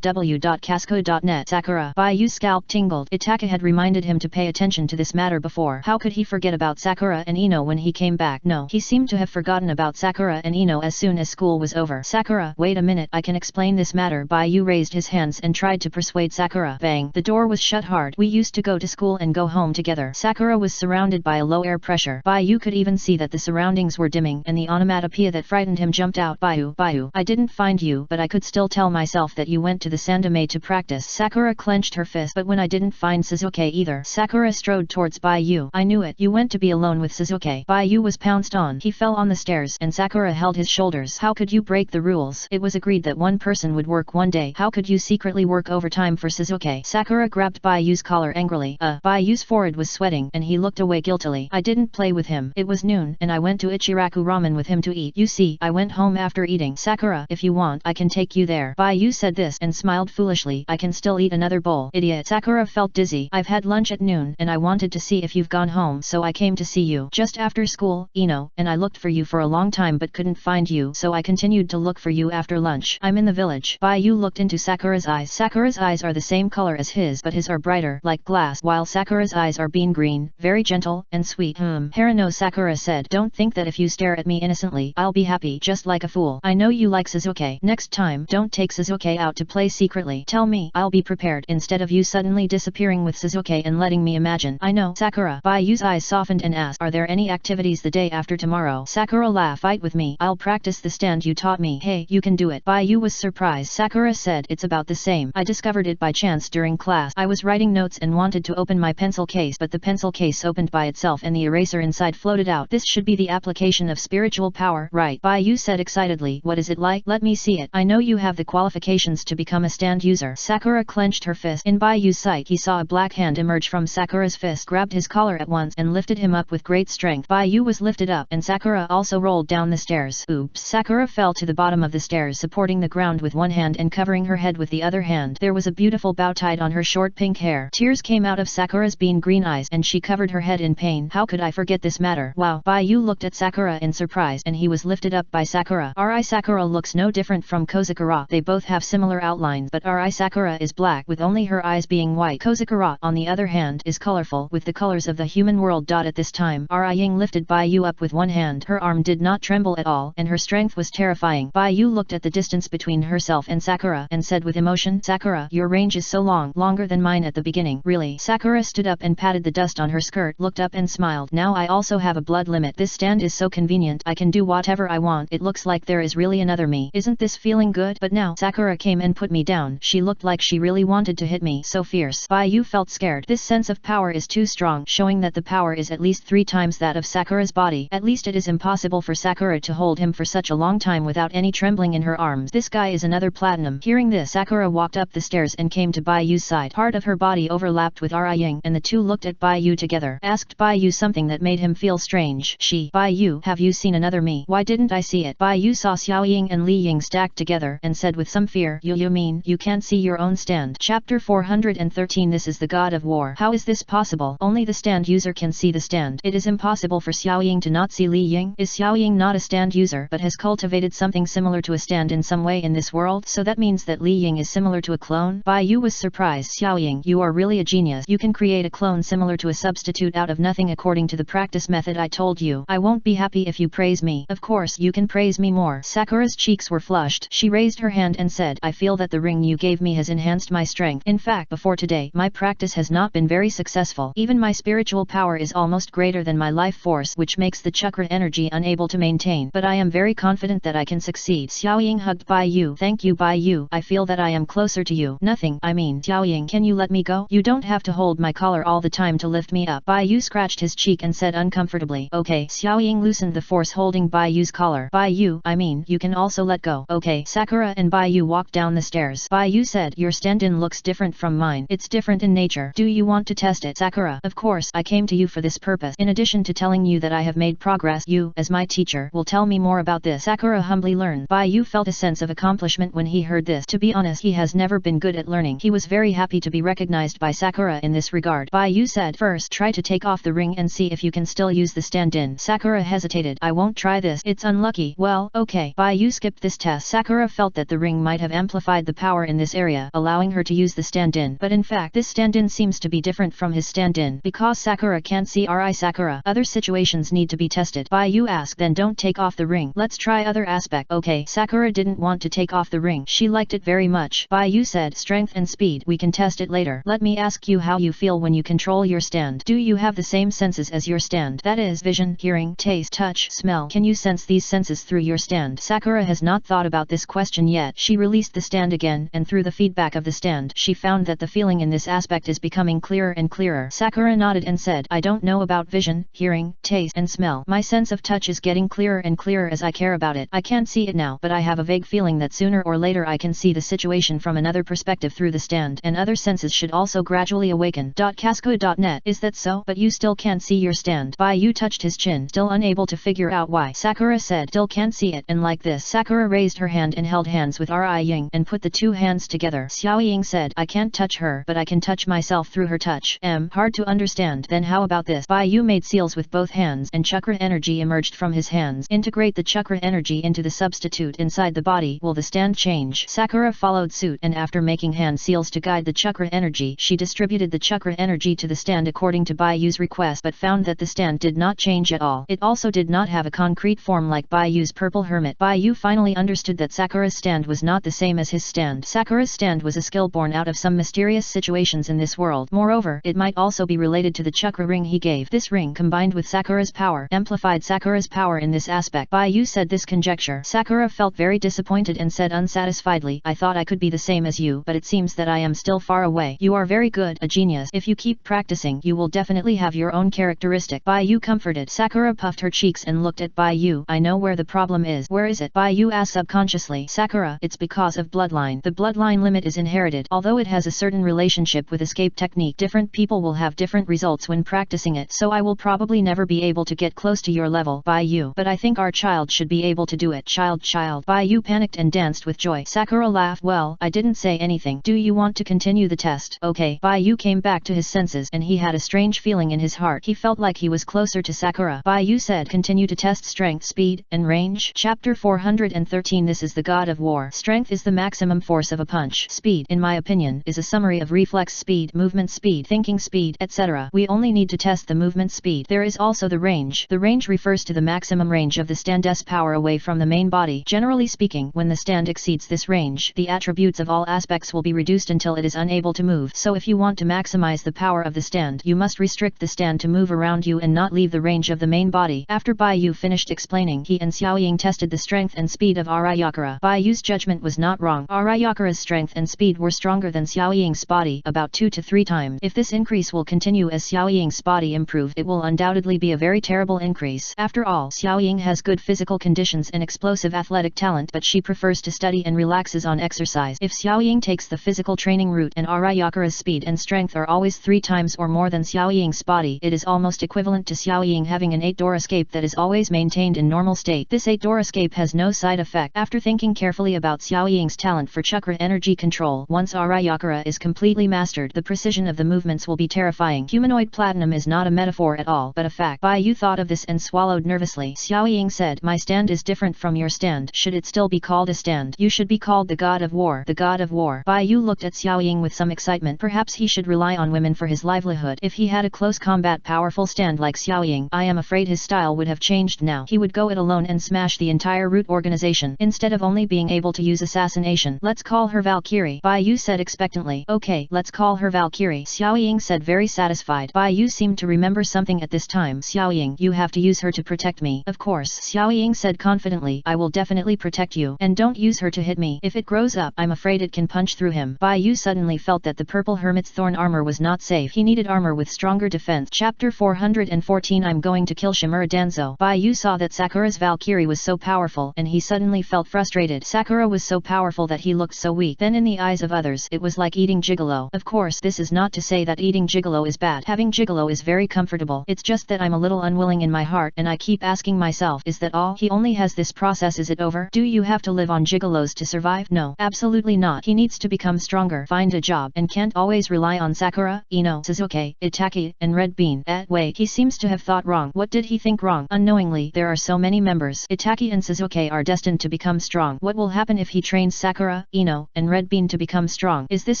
w.casco.net. Sakura. Bai's scalp tingled. Itaka had reminded him to pay attention to this matter before. How could he forget about Sakura and Ino when he came back? No, he seemed to have forgotten about Sakura and Ino as soon as school was over. Sakura, wait a minute, I can explain this matter. Baiyu raised his hands and tried to persuade Sakura. Bang, the door was shut hard. We used to go to school and go home together. Sakura was surrounded by a low air pressure. Baiyu could even see that the surroundings were dimming, and the onomatopoeia that frightened him jumped out. Baiyu, I didn't find you, but I could still tell myself that you went to the Sandame to practice. Sakura clenched her fist. But when I didn't find Suzuki either. Sakura strode towards Baiyu. I knew it. You went to be alone with Suzuki. Baiyu was pounced on. He fell on the stairs, and Sakura held his shoulders. How could you break the rules? It was agreed that one person would work one day. How could you secretly work overtime for Suzuki? Sakura grabbed Baiyu's collar angrily. Baiyu's forehead was sweating, and he looked away guiltily. I didn't play with him. It was noon, and I went to Ichiraku Ramen with him to eat. You see, I went home after eating. Sakura, if you want, I can take you there. Baiyu said this, and smiled foolishly. I can still eat another bowl. Idiot. Sakura felt dizzy. I've had lunch at noon, and I wanted to see if you've gone home, so I came to see you. Just after school, Ino, and I looked for you for a long time but couldn't find you, so I continued to look for you after lunch. I'm in the village. Baiyu looked into Sakura's eyes. Sakura's eyes are the same color as his, but his are brighter, like glass, while Sakura's eyes are bean green, very gentle, and sweet. Harano Sakura said, don't think that if you stare at me innocently, I'll be happy just like a fool. I know you like Suzuki. Next time, don't take Suzuki out to play secretly. Tell me, I'll be be prepared instead of you suddenly disappearing with Suzuki and letting me imagine. I know. Sakura. Bayu's eyes softened and asked, are there any activities the day after tomorrow? Sakura laughed. Fight with me. I'll practice the stand you taught me. Hey, you can do it. Bayu was surprised. Sakura said, it's about the same. I discovered it by chance during class. I was writing notes and wanted to open my pencil case, but the pencil case opened by itself and the eraser inside floated out. This should be the application of spiritual power, right? Bayu said excitedly. What is it like? Let me see it. I know you have the qualifications to become a stand user. Sakura clenched her fist. In Bayu's sight he saw a black hand emerge from Sakura's fist, grabbed his collar at once and lifted him up with great strength. Bayu was lifted up and Sakura also rolled down the stairs. Oops. Sakura fell to the bottom of the stairs, supporting the ground with one hand and covering her head with the other hand. There was a beautiful bow tied on her short pink hair. Tears came out of Sakura's bean green eyes and she covered her head in pain. How could I forget this matter? Wow. Bayu looked at Sakura in surprise and he was lifted up by Sakura. Ri Sakura looks no different from Kozukura. They both have similar outlines, but Ri Sakura is black with only her eyes being white. Kozukura, on the other hand, is colorful with the colors of the human world. At this time, Ri Ying lifted Bayu up with one hand. Her arm did not tremble at all and her strength was terrifying. Bayu looked at the distance between herself and Sakura and said with emotion, Sakura, your range is so long, longer than mine at the beginning. Really? Sakura stood up and patted the dust on her skirt, looked up and smiled. Now I also have a blood limit. This stand is so convenient. I can do whatever I want. It looks like there is really another me. Isn't this feeling good? But now, Sakura came and put me down. She looked like she really wanted to hit me. So fierce. Bayu felt scared. This sense of power is too strong, showing that the power is at least 3 times that of Sakura's body. At least it is impossible for Sakura to hold him for such a long time without any trembling in her arms. This guy is another platinum. Hearing this, Sakura walked up the stairs and came to Bayu's side. Part of her body overlapped with Ri Ying and the two looked at Bayu together. Asked Bayu something that made him feel strange. Bayu, have you seen another me? Why didn't I see it? Bayu saw Xiao Ying and Li Ying stacked together and said with some fear, You mean you can't see your own stand? Chapter 413. This is the god of war. How is this possible? Only the stand user can see the stand. It is impossible for Xiao Ying to not see Li Ying. Is Xiao Ying not a stand user but has cultivated something similar to a stand in some way in this world? So that means that Li Ying is similar to a clone? Bayu was surprised. Xiao Ying, you are really a genius. You can create a clone similar to a substitute out of nothing according to the practice method I told you. I won't be happy if you praise me. Of course you can praise me more. Sakura's cheeks were flushed. She raised her hand and said, I feel that the ring you gave me has enhanced my strength. In fact, before today, my practice has not been very successful. Even my spiritual power is almost greater than my life force, which makes the chakra energy unable to maintain. But I am very confident that I can succeed. Xiao Ying hugged Bayu. Thank you Bayu. I feel that I am closer to you. Nothing. I mean, Xiao Ying, can you let me go? You don't have to hold my collar all the time to lift me up. Bayu scratched his cheek and said uncomfortably, okay. Xiao Ying loosened the force holding Bayu's collar. Bayu, I mean, you can also let go. Okay. Sakura and Bayu walked down the stairs. Bayu said, your stand-in looks different from mine. It's different in nature. Do you want to test it? Sakura, of course, I came to you for this purpose. In addition to telling you that I have made progress, you, as my teacher, will tell me more about this. Sakura humbly learned. Bayu felt a sense of accomplishment when he heard this. To be honest, he has never been good at learning. He was very happy to be recognized by Sakura in this regard. Bayu said, first try to take off the ring and see if you can still use the stand-in. Sakura hesitated. I won't try this. It's unlucky. Well, okay. Bayu skipped this test. Sakura felt that the ring might have amplified the power in this area, allowing her to use the stand-in. But in fact, this stand-in seems to be different from his stand-in. Because Sakura can't see Ri Sakura, other situations need to be tested. Bayu asked, then don't take off the ring. Let's try other aspect. Okay. Sakura didn't want to take off the ring. She liked it very much. Bayu said, strength and speed. We can test it later. Let me ask you how you feel when you control your stand. Do you have the same senses as your stand? That is, vision, hearing, taste, touch, smell. Can you sense these senses through your stand? Sakura has not thought about this question yet. She released the stand again, and through the feedback of the stand, she found that the feeling in this aspect is becoming clearer and clearer. Sakura nodded and said, I don't know about vision, hearing, taste, and smell. My sense of touch is getting clearer and clearer as I care about it. I can't see it now, but I have a vague feeling that sooner or later I can see the situation from another perspective through the stand, and other senses should also gradually awaken. Casco.net. Is that so? But you still can't see your stand. Bayu touched his chin, still unable to figure out why. Sakura said, still can't see it. And like this, Sakura raised her hand and held hands with Ri Ying and put the two hands together. Xiao Ying said, I can't touch her, but I can touch myself through her touch. Hard to understand. Then how about this? Bayu made seals with both hands and chakra energy emerged from his hands. Integrate the chakra energy into the substitute inside the body. Will the stand change? Sakura followed suit, and after making hand seals to guide the chakra energy, she distributed the chakra energy to the stand according to Bayu's request, but found that the stand did not change at all. It also did not have a concrete form like Bayu's purple hermit. Bayu finally understood that Sakura's stand was not the same as his stand. Sakura's stand was a skill born out of some mysterious situations in this world. Moreover, it might also be related to the chakra ring he gave. This ring combined with Sakura's power amplified Sakura's power in this aspect. Baiyu said this conjecture. Sakura felt very disappointed and said unsatisfiedly, I thought I could be the same as you, but it seems that I am still far away. You are very good, a genius. If you keep practicing, you will definitely have your own characteristic. Baiyu comforted. Sakura puffed her cheeks and looked at Baiyu. I know where the problem is. Where is it? Baiyu asked subconsciously. Sakura, it's because of bloodline. The bloodline limit is inherited. Although it has a certain relationship with escape technique, different people will have different results when practicing it, so I will probably never be able to get close to your level, Baiyu. But I think our child should be able to do it. Child. Baiyu panicked and danced with joy. Sakura laughed. Well, I didn't say anything. Do you want to continue the test? Okay. Baiyu came back to his senses and he had a strange feeling in his heart. He felt like he was closer to Sakura. Baiyu said, continue to test strength, speed, and range. Chapter 413. This is the god of war. Strength is the maximum force of a punch. Speed, in my opinion, is a summary of reflex speed, movement speed, thinking speed, etc. We only need to test the movement speed. There is also the range. The range refers to the maximum range of the stand's power away from the main body. Generally speaking, when the stand exceeds this range, the attributes of all aspects will be reduced until it is unable to move. So if you want to maximize the power of the stand, you must restrict the stand to move around you and not leave the range of the main body. After Baiyu finished explaining, he and Xiaoying tested the strength and speed of Arayakura. Baiyu's judgment was not wrong. Arayakura's strength and speed were stronger than Xiaoying's body, about 2 to 3 times. If this increase will continue as Xiaoying's body improved, it will undoubtedly be a very terrible increase. After all, Xiaoying has good physical conditions and explosive athletic talent, but she prefers to study and relaxes on exercise. If Xiaoying takes the physical training route and Arayakura's speed and strength are always 3 times or more than Xiaoying's body, it is almost equivalent to Xiaoying having an 8-door escape that is always maintained in normal state. This 8-door escape has no side effect. After thinking carefully about Xiaoying's talent for chakra energy control, once Arayakura is completely mastered, the precision of the movements will be terrifying. Humanoid platinum is not a metaphor at all, but a fact. Baiyu thought of this and swallowed nervously. Xiaoying said, my stand is different from your stand. Should it still be called a stand? You should be called the god of war. The god of war. Baiyu looked at Xiaoying with some excitement. Perhaps he should rely on women for his livelihood. If he had a close combat powerful stand like Xiaoying, I am afraid his style would have changed now. He would go it alone and smash the entire root organization, instead of only being able to use assassination. Let's call her Valkyrie, Baiyu said expectantly. Okay, let's call her Valkyrie, Xiaoying said very satisfied. Baiyu seemed to remember something at this time. Xiaoying, you have to use her to protect me. Of course, Xiaoying said confidently. I will definitely protect you. And don't use her to hit me. If it grows up, I'm afraid it can punch through him. Baiyu suddenly felt that the purple hermit's thorn armor was not safe. He needed armor with stronger defense. Chapter 414. I'm going to kill Shimura Danzo. Baiyu saw that Sakura's Valkyrie was so powerful and he suddenly felt frustrated. Sakura was so powerful that he looked so weak. Then in the eyes of others, it was like eating gigolo. Of course, this is not to say that eating gigolo is bad. Having gigolo is very comfortable. It's just that I'm a little unwilling in my heart and I keep asking myself, is that all? He only has this process. Is it over? Do you have to live on gigolos to survive? No, absolutely not. He needs to become stronger, find a job, and can't always rely on Sakura, Ino, Suzuki, Itaki, and Red Bean. Wait, he seems to have thought wrong. What did he think wrong? Unknowingly, there are so many members. Itaki and Suzuki are destined to become strong. What will happen if he trains Sakura, Ino, and Red Bean to become strong? Is this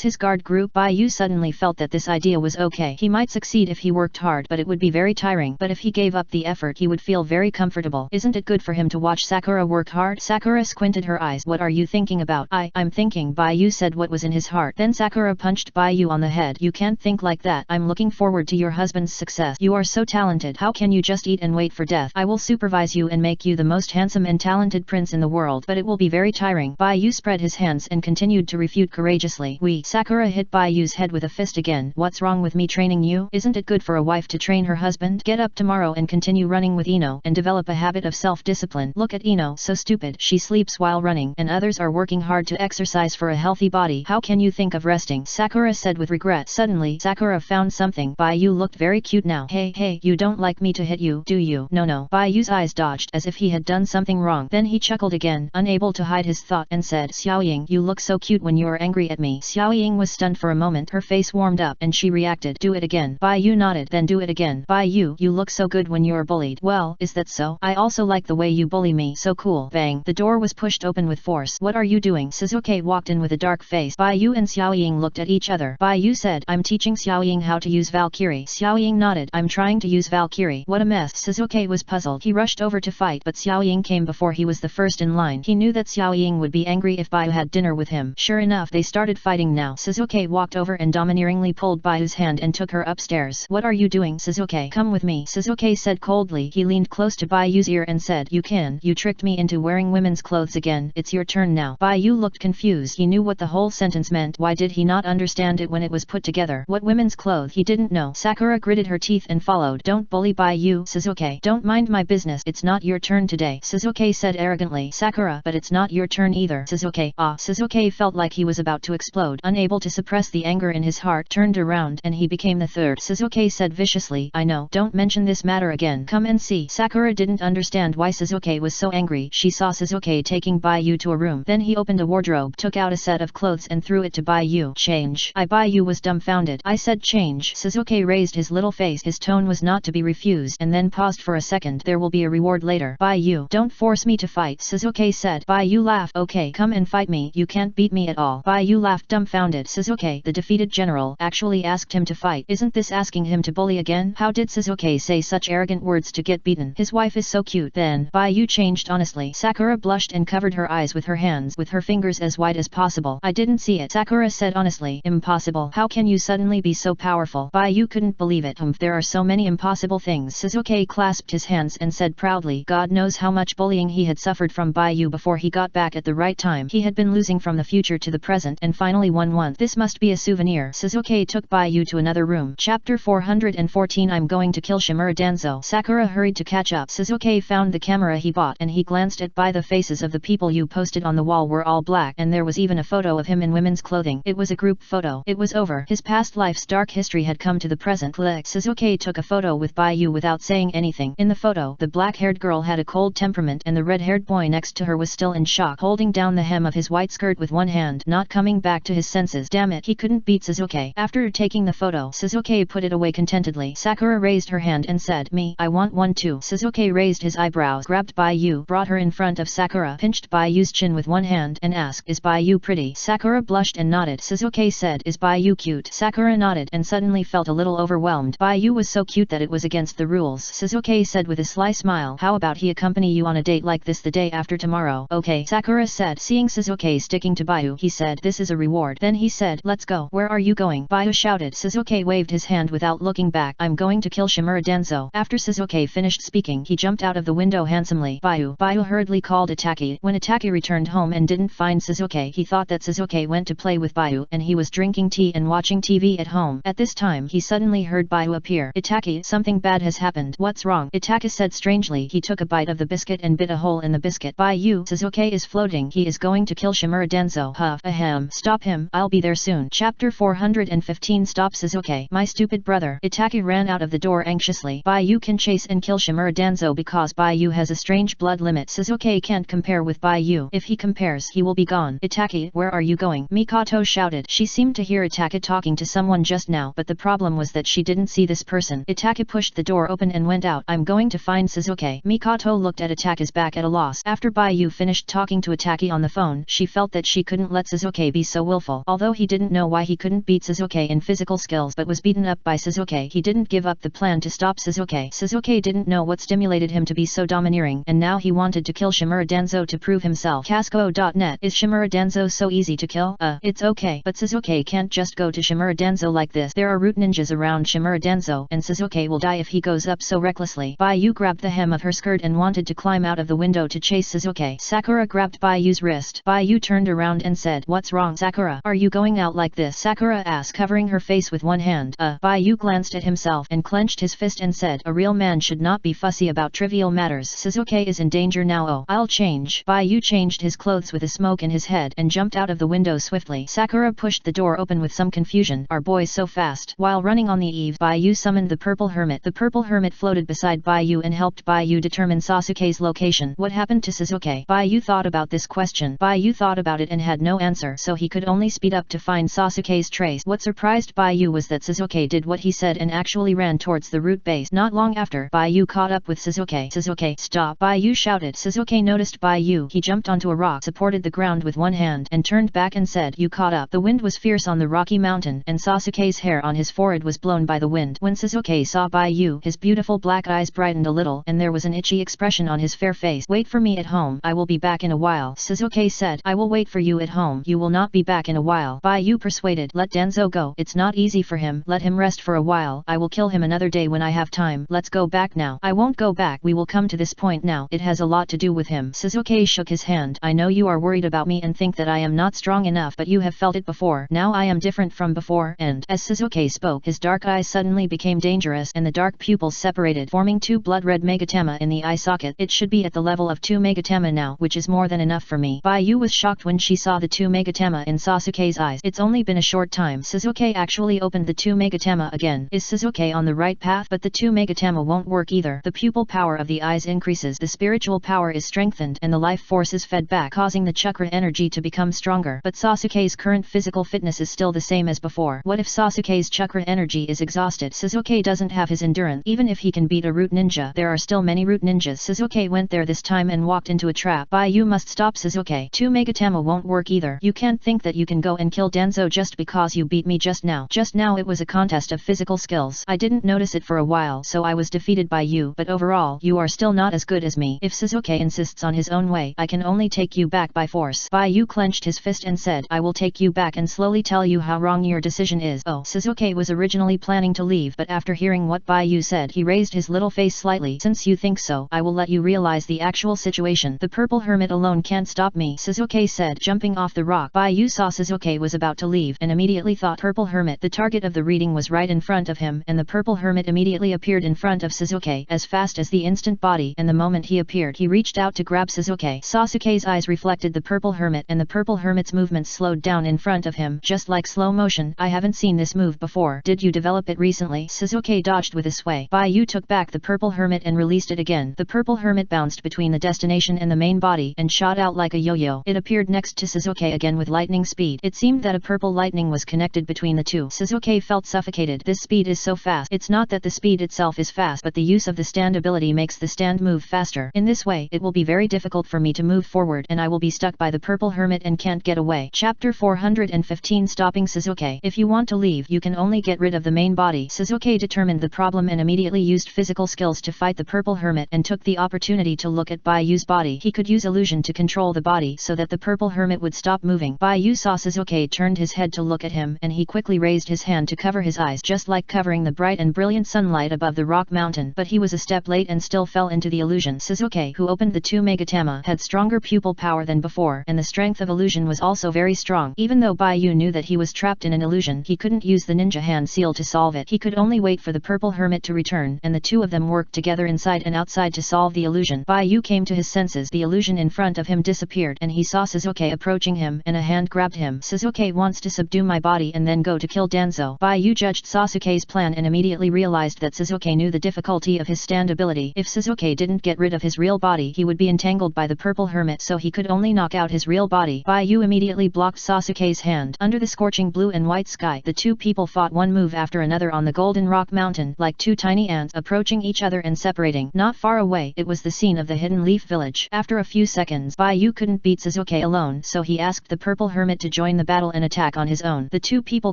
his guard group? Baiyu suddenly felt that this idea was okay. He might succeed if he worked hard, but it would be very tiring. But if he gave up the effort, he would feel very comfortable. Isn't it good for him to watch Sakura work hard? Sakura squinted her eyes. What are you thinking about? I'm thinking. Baiyu said what was in his heart. Then Sakura punched Baiyu on the head. You can't think like that. I'm looking forward to your husband's success. You are so talented. How can you just eat and wait for death? I will supervise you and make you the most handsome and talented prince in the world, but it will be very tiring. Baiyu spread his hands and continued to refute courageously. Sakura hit Baiyu's head with a fist again. What's wrong with me training you? Isn't it good for a wife to train her husband? Get up tomorrow and continue running with Ino and develop a habit of self-discipline. Look at Ino, so stupid. She sleeps while running and others are working hard to exercise for a healthy body. How can you think of resting? Sakura said with regret. Suddenly, Sakura found something. Baiyu looked very cute now. Hey, you don't like me to hit you, do you? No. Baiyu's eyes dodged as if he had done something wrong. Then he chuckled again, unable to hide his thought, and said, Xiaoying, you look so cute when you are angry at me. Xiaoying was stunned for a moment. Her face warmed up and she reacted. Do it again. Baiyu nodded. Then do it again. Baiyu, you look so good when you're bullied. Well, is that so? I also like the way you bully me. So cool. Bang. The door was pushed open with force. What are you doing? Suzuki walked in with a dark face. Baiyu and Xiaoying looked at each other. Baiyu said, I'm teaching Xiaoying how to use Valkyrie. Xiaoying nodded. I'm trying to use Valkyrie. What a mess. Suzuki was puzzled. He rushed over to fight, but Xiaoying came before he was the first in line. He knew that Xiaoying would be angry if Baiyu had dinner with him. Sure enough, off. They started fighting now. Sasuke walked over and domineeringly pulled Bayu's hand and took her upstairs. What are you doing, Sasuke? Come with me, Sasuke said coldly. He leaned close to Bayu's ear and said, you tricked me into wearing women's clothes again. It's your turn now. Bayu looked confused. He knew what the whole sentence meant. Why did he not understand it when it was put together? What women's clothes? He didn't know. Sakura gritted her teeth and followed. Don't bully Bayu, Sasuke. Don't mind my business. It's not your turn today, Sasuke said arrogantly. Sakura, but it's not your turn either, Sasuke. Sasuke felt like he was about to explode. Unable to suppress the anger in his heart, turned around and he became the third. Sasuke said viciously, I know. Don't mention this matter again. Come and see. Sakura didn't understand why Sasuke was so angry. She saw Sasuke taking Bayu to a room. Then he opened a wardrobe, took out a set of clothes and threw it to Bayu. Change. Bayu was dumbfounded. I said change. Sasuke raised his little face. His tone was not to be refused and then paused for a second. There will be a reward later. Bayu, don't force me to fight, Sasuke said. Bayu laughed. Okay, come and fight me. You can't beat me at all. Bayu laughed dumbfounded. Sasuke, the defeated general, actually asked him to fight. Isn't this asking him to bully again? How did Sasuke say such arrogant words to get beaten? His wife is so cute. Then, Bayu changed honestly. Sakura blushed and covered her eyes with her hands, with her fingers as wide as possible. I didn't see it, Sakura said honestly. Impossible. How can you suddenly be so powerful? Bayu couldn't believe it. There are so many impossible things. Sasuke clasped his hands and said proudly, God knows how much bullying he had suffered from Bayu before he got back at the right time. He had been losing from the future to the present and finally won once. This must be a souvenir. Sasuke took Bayu to another room. Chapter 414 I'm going to kill Shimura Danzo. Sakura hurried to catch up. Sasuke found the camera he bought and he glanced at by the faces of the people you posted on the wall were all black and there was even a photo of him in women's clothing. It was a group photo. It was over. His past life's dark history had come to the present. Click. Sasuke took a photo with Bayu without saying anything. In the photo, the black-haired girl had a cold temperament and the red-haired boy next to her was still in shock, holding down the hem of his white skirt with one hand, not coming back to his senses. Damn it, he couldn't beat Sasuke. After taking the photo, Sasuke put it away contentedly. Sakura raised her hand and said, Me, I want one too. Sasuke raised his eyebrows, grabbed Bayu, brought her in front of Sakura, pinched Bayu's chin with one hand and asked, Is Bayu pretty? Sakura blushed and nodded. Sasuke said, Is Bayu cute? Sakura nodded and suddenly felt a little overwhelmed. Bayu was so cute that it was against the rules. Sasuke said with a sly smile, How about he accompany you on a date like this the day after tomorrow? Okay, Sakura said. Seeing Sasuke sticking to Bayu, he said, This is a reward. Then he said, Let's go. Where are you going? Bayu shouted. Sasuke waved his hand without looking back. I'm going to kill Shimura Danzo. After Sasuke finished speaking, he jumped out of the window handsomely. Bayu hurriedly called Itaki. When Itaki returned home and didn't find Sasuke, he thought that Sasuke went to play with Bayu and he was drinking tea and watching TV at home. At this time, he suddenly heard Bayu appear. Itaki, something bad has happened. What's wrong? Itaki said strangely. He took a bite of the biscuit and bit a hole in the biscuit. Bayu, Sasuke is floating. He is going to kill Shimura Danzo. Huff. Ahem. Stop him. I'll be there soon. Chapter 415 Stop Sasuke. My stupid brother. Itaki ran out of the door anxiously. Bayu can chase and kill Shimura Danzo because Bayu has a strange blood limit. Sasuke can't compare with Bayu. If he compares, he will be gone. Itaki, where are you going? Mikoto shouted. She seemed to hear Itaki talking to someone just now, but the problem was that she didn't see this person. Itaki pushed the door open and went out. I'm going to find Sasuke. Mikoto looked at Itaki's back at a loss. After Bayu finished talking to Itaki on the phone, she felt that she couldn't let Sasuke be so willful. Although he didn't know why he couldn't beat Sasuke in physical skills but was beaten up by Sasuke, he didn't give up the plan to stop Sasuke. Sasuke didn't know what stimulated him to be so domineering, and now he wanted to kill Shimura Danzo to prove himself. Casco.net. Is Shimura Danzo so easy to kill? It's okay, but Sasuke can't just go to Shimura Danzo like this. There are root ninjas around Shimura Danzo, and Sasuke will die if he goes up so recklessly. Bayu grabbed the hem of her skirt and wanted to climb out of the window to chase Sasuke. Sakura grabbed Bayu's wrist. Bayu turned around and said, What's wrong, Sakura? Are you going out like this? Sakura asked, covering her face with one hand. Bayu glanced at himself and clenched his fist and said, A real man should not be fussy about trivial matters. Sasuke is in danger now. Oh, I'll change. Bayu changed his clothes with a smoke in his head and jumped out of the window swiftly. Sakura pushed the door open with some confusion. Are boys so fast? While running on the eaves, Bayu summoned the purple hermit. The purple hermit floated beside Bayu and helped Bayu determine Sasuke's location. What happened to Sasuke? Bayu thought about this question. Bayu thought about it and had no answer, so he could only speed up to find Sasuke's trace. What surprised Bayu was that Sasuke did what he said and actually ran towards the root base. Not long after, Bayu caught up with Sasuke. Sasuke, stop! Bayu shouted. Sasuke noticed Bayu. He jumped onto a rock, supported the ground with one hand, and turned back and said, You caught up. The wind was fierce on the rocky mountain, and Sasuke's hair on his forehead was blown by the wind. When Sasuke saw Bayu, his beautiful black eyes brightened a little, and there was an itchy expression on his fair face. Wait for me at home. I will be back in a while. Sasuke said, I will wait for you at home. You will not be back in a while. Bai Yu persuaded, let Danzo go. It's not easy for him. Let him rest for a while. I will kill him another day when I have time. Let's go back now. I won't go back. We will come to this point now. It has a lot to do with him. Sasuke shook his hand. I know you are worried about me and think that I am not strong enough, but you have felt it before. Now I am different from before. And as Sasuke spoke, his dark eyes suddenly became dangerous and the dark pupils separated, forming 2 blood-red megatama in the eye socket. It should be at the level of 2 megatama now, which is more than enough for me. Bai Yu was shocked when she saw the 2 megatama in Sasuke's eyes. It's only been a short time. Sasuke actually opened the 2 megatama again. Is Sasuke on the right path? But the 2 megatama won't work either. The pupil power of the eyes increases, the spiritual power is strengthened, and the life force is fed back, causing the chakra energy to become stronger. But Sasuke's current physical fitness is still the same as before. What if Sasuke's chakra energy is exhausted? Sasuke doesn't have his endurance. Even if he can beat a root ninja, there are still many root ninjas. Sasuke went there this time and walked into a trap. Bai Yu must stop Sasuke. 2 megatama won't work either. You can't think that you can go and kill Danzo just because you beat me just now. Just now it was a contest of physical skills. I didn't notice it for a while, so I was defeated by you, but overall, you are still not as good as me. If Sasuke insists on his own way, I can only take you back by force. Bai Yu clenched his fist and said, I will take you back and slowly tell you how wrong your decision is. Oh, Sasuke was originally planning to leave, but after hearing what Bai Yu said, he raised his little face slightly. Since you think so, I will let you realize the actual situation. The purple hermit alone can't stop me, Sasuke said, jumping off the rock. Bai Yu saw Sasuke was about to leave and immediately thought purple hermit. The target of the reading was right in front of him, and the purple hermit immediately appeared in front of Sasuke as fast as the instant body, and the moment he appeared, he reached out to grab Sasuke. Sasuke's eyes reflected the purple hermit, and the purple hermit's movements slowed down in front of him, just like slow motion. I haven't seen this move before. Did you develop it recently? Sasuke dodged with a sway. Bai Yu took back the purple hermit and released it again. The purple hermit bounced between the destination and the main body and shot out like a yo-yo. It appeared next to Sasuke again with lightning speed. It seemed that a purple lightning was connected between the two. Sasuke felt suffocated. This speed is so fast. It's not that the speed itself is fast, but the use of the stand ability makes the stand move faster. In this way, it will be very difficult for me to move forward, and I will be stuck by the purple hermit and can't get away. Chapter 415 Stopping Sasuke. If you want to leave, you can only get rid of the main body. Sasuke determined the problem and immediately used physical skills to fight the purple hermit and took the opportunity to look at Bai Yu's body. He could use illusion to control the body so that the purple hermit would stop moving. Bai Yu saw Sasuke turned his head to look at him, and he quickly raised his hand to cover his eyes, just like covering the bright and brilliant sunlight above the rock mountain. But he was a step late and still fell into the illusion. Sasuke, who opened the 2 megatama, had stronger pupil power than before, and the strength of illusion was also very strong. Even though Bai Yu knew that he was trapped in an illusion, he couldn't use the ninja hand seal to solve it. He could only wait for the purple hermit to return, and the two of them worked together inside and outside to solve the illusion. Bai Yu came to his senses. The illusion in front of him disappeared, and he saw Sasuke approaching him, and a hand grabbed him. Sasuke wants to subdue my body and then go to kill Danzo. Bai Yu judged Sasuke's plan and immediately realized that Sasuke knew the difficulty of his stand ability. If Sasuke didn't get rid of his real body, he would be entangled by the purple hermit, so he could only knock out his real body. Bai Yu immediately blocked Sasuke's hand. Under the scorching blue and white sky, the two people fought one move after another on the golden rock mountain, like two tiny ants approaching each other and separating. Not far away, it was the scene of the hidden leaf village. After a few seconds, Bai Yu couldn't beat Sasuke alone, so he asked the purple hermit to join the battle and attack on his own. The two people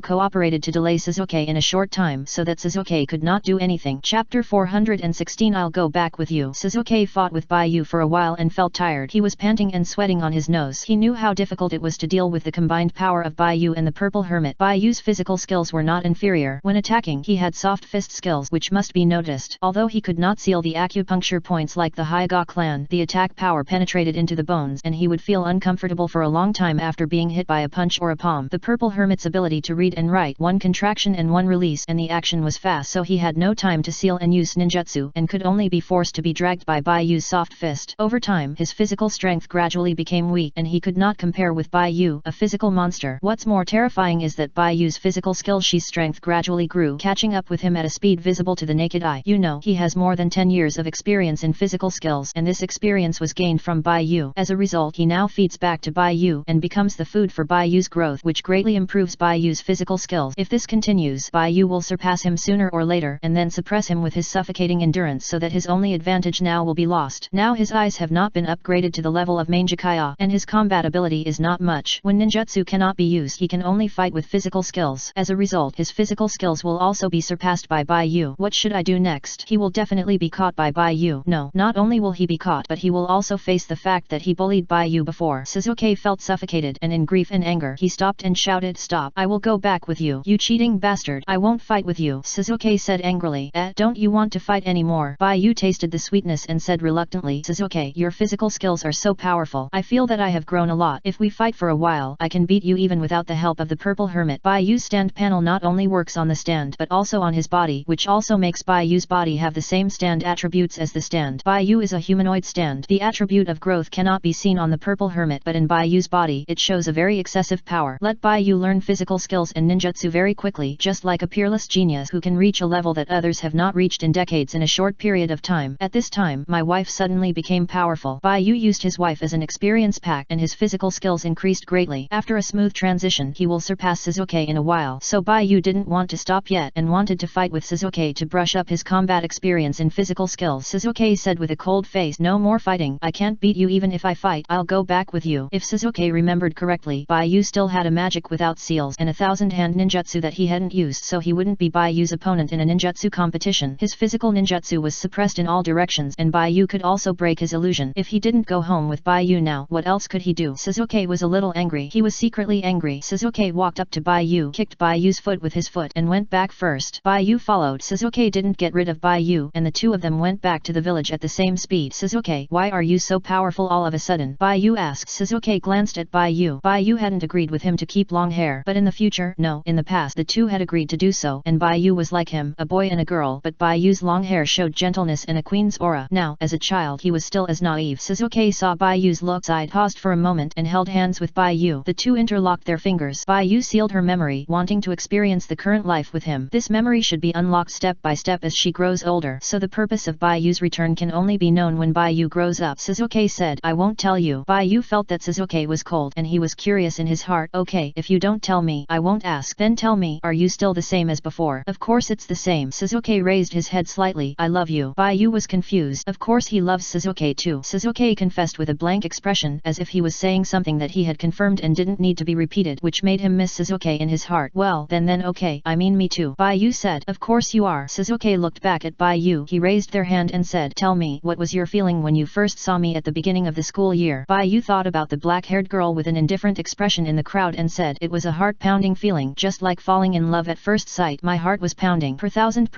cooperated to delay Sasuke in a short time so that Sasuke could not do anything. Chapter 416 I'll go back with you. Sasuke fought with Bai Yu for a while and felt tired. He was panting and sweating on his nose. He knew how difficult it was to deal with the combined power of Bai Yu and the purple hermit. Bai Yu's physical skills were not inferior. When attacking, he had soft fist skills which must be noticed. Although he could not seal the acupuncture points like the Hyuga clan, the attack power penetrated into the bones and he would feel uncomfortable for a long time after being hit by a punch or a palm. The purple hermit's ability to read and write, one contraction and one release, and the action was fast, so he had no time to seal and use ninjutsu and could only be forced to be dragged by Bai Yu's soft fist. Over time, his physical strength gradually became weak and he could not compare with Bai Yu, a physical monster. What's more terrifying is that Bai Yu's physical skill, she's strength gradually grew, catching up with him at a speed visible to the naked eye. You know, he has more than 10 years of experience in physical skills, and this experience was gained from Bai Yu. As a result, he now feeds back to Bai Yu and becomes the food for Bai Yu's growth, which greatly improves Bai Yu's physical skills. If this continues, Bai Yu will surpass him sooner or later and then suppress him with his suffocating endurance, so that his only advantage now will be lost. Now his eyes have not been upgraded to the level of Mangekyo, and his combat ability is not much. When ninjutsu cannot be used, he can only fight with physical skills. As a result, his physical skills will also be surpassed by Bai Yu. What should I do next? He will definitely be caught by Bai Yu. No, not only will he be caught, but he will also face the fact that he bullied Bai Yu before. Sasuke felt suffocated. and in grief and anger he stopped and shouted, "Stop! I will go back with you, you cheating bastard! I won't fight with you," Shizuke said angrily. Don't you want to fight anymore? Baiyu tasted the sweetness and said reluctantly, "Shizuke, your physical skills are so powerful. I feel that I have grown a lot. If we fight for a while, I can beat you even without the help of the purple hermit." Baiyu's stand panel not only works on the stand but also on his body, which also makes Baiyu's body have the same stand attributes as the stand. Baiyu is a humanoid stand. The attribute of growth cannot be seen on the purple hermit, but in Baiyu's body it shows a very excessive power. Let Baiyu learn physical skills and ninjutsu very quickly, just like a peerless genius who can reach a level that others have not reached in decades in a short period of time. At this time, my wife suddenly became powerful. Baiyu used his wife as an experience pack and his physical skills increased greatly. After a smooth transition, he will surpass Shizuke in a while. So Baiyu didn't want to stop yet and wanted to fight with Shizuke to brush up his combat experience in physical skills. Shizuke said with a cold face, "No more fighting. I can't beat you even if I fight. I'll go back with you." If Shizuke remembered correctly, Baiyu still had a magic without seals and a 1000-hand ninjutsu that he hadn't used, so he wouldn't be Baiyu's opponent in a ninjutsu competition. His physical ninjutsu was suppressed in all directions and Baiyu could also break his illusion. If he didn't go home with Baiyu now, what else could he do? Shizuke was a little angry. He was secretly angry. Shizuke walked up to Baiyu, kicked Baiyu's foot with his foot and went back first. Baiyu followed. Shizuke didn't get rid of Baiyu and the two of them went back to the village at the same speed. "Shizuke, why are you so powerful all of a sudden?" Baiyu asked. Shizuke glanced at Baiyu. Baiyu hadn't agreed with him to keep long hair, but in the future, no. In the past the two had agreed to do so and Baiyu was like him, a boy and a girl, but Baiyu's long hair showed gentleness and a queen's aura. Now, as a child he was still as naive. Shizuke saw Baiyu's looks, paused for a moment and held hands with Baiyu. The two interlocked their fingers. Baiyu sealed her memory, wanting to experience the current life with him. This memory should be unlocked step by step as she grows older, so the purpose of Baiyu's return can only be known when Baiyu grows up. Shizuke said, "I won't tell you." Baiyu felt that Shizuke was cold and he was curious in his heart. "Okay, if you don't tell me, I won't ask." "Then tell me, are you still the same as before?" "Of course it's the same." Shizuke raised his head slightly. "I love you." Baiyu was confused. Of course he loves Shizuke too. Shizuke confessed with a blank expression, as if he was saying something that he had confirmed and didn't need to be repeated, which made him miss Shizuke in his heart. "Well, then okay, I mean me too." Baiyu said. "Of course you are." Shizuke looked back at Baiyu. He raised their hand and said, "Tell me, what was your feeling when you first saw me at the beginning of the school year?" Baiyu thought about the black-haired girl with an indifferent expression in the crowd and said, "It was a heart-pounding feeling, just like falling in love at first sight. My heart was pounding per thousand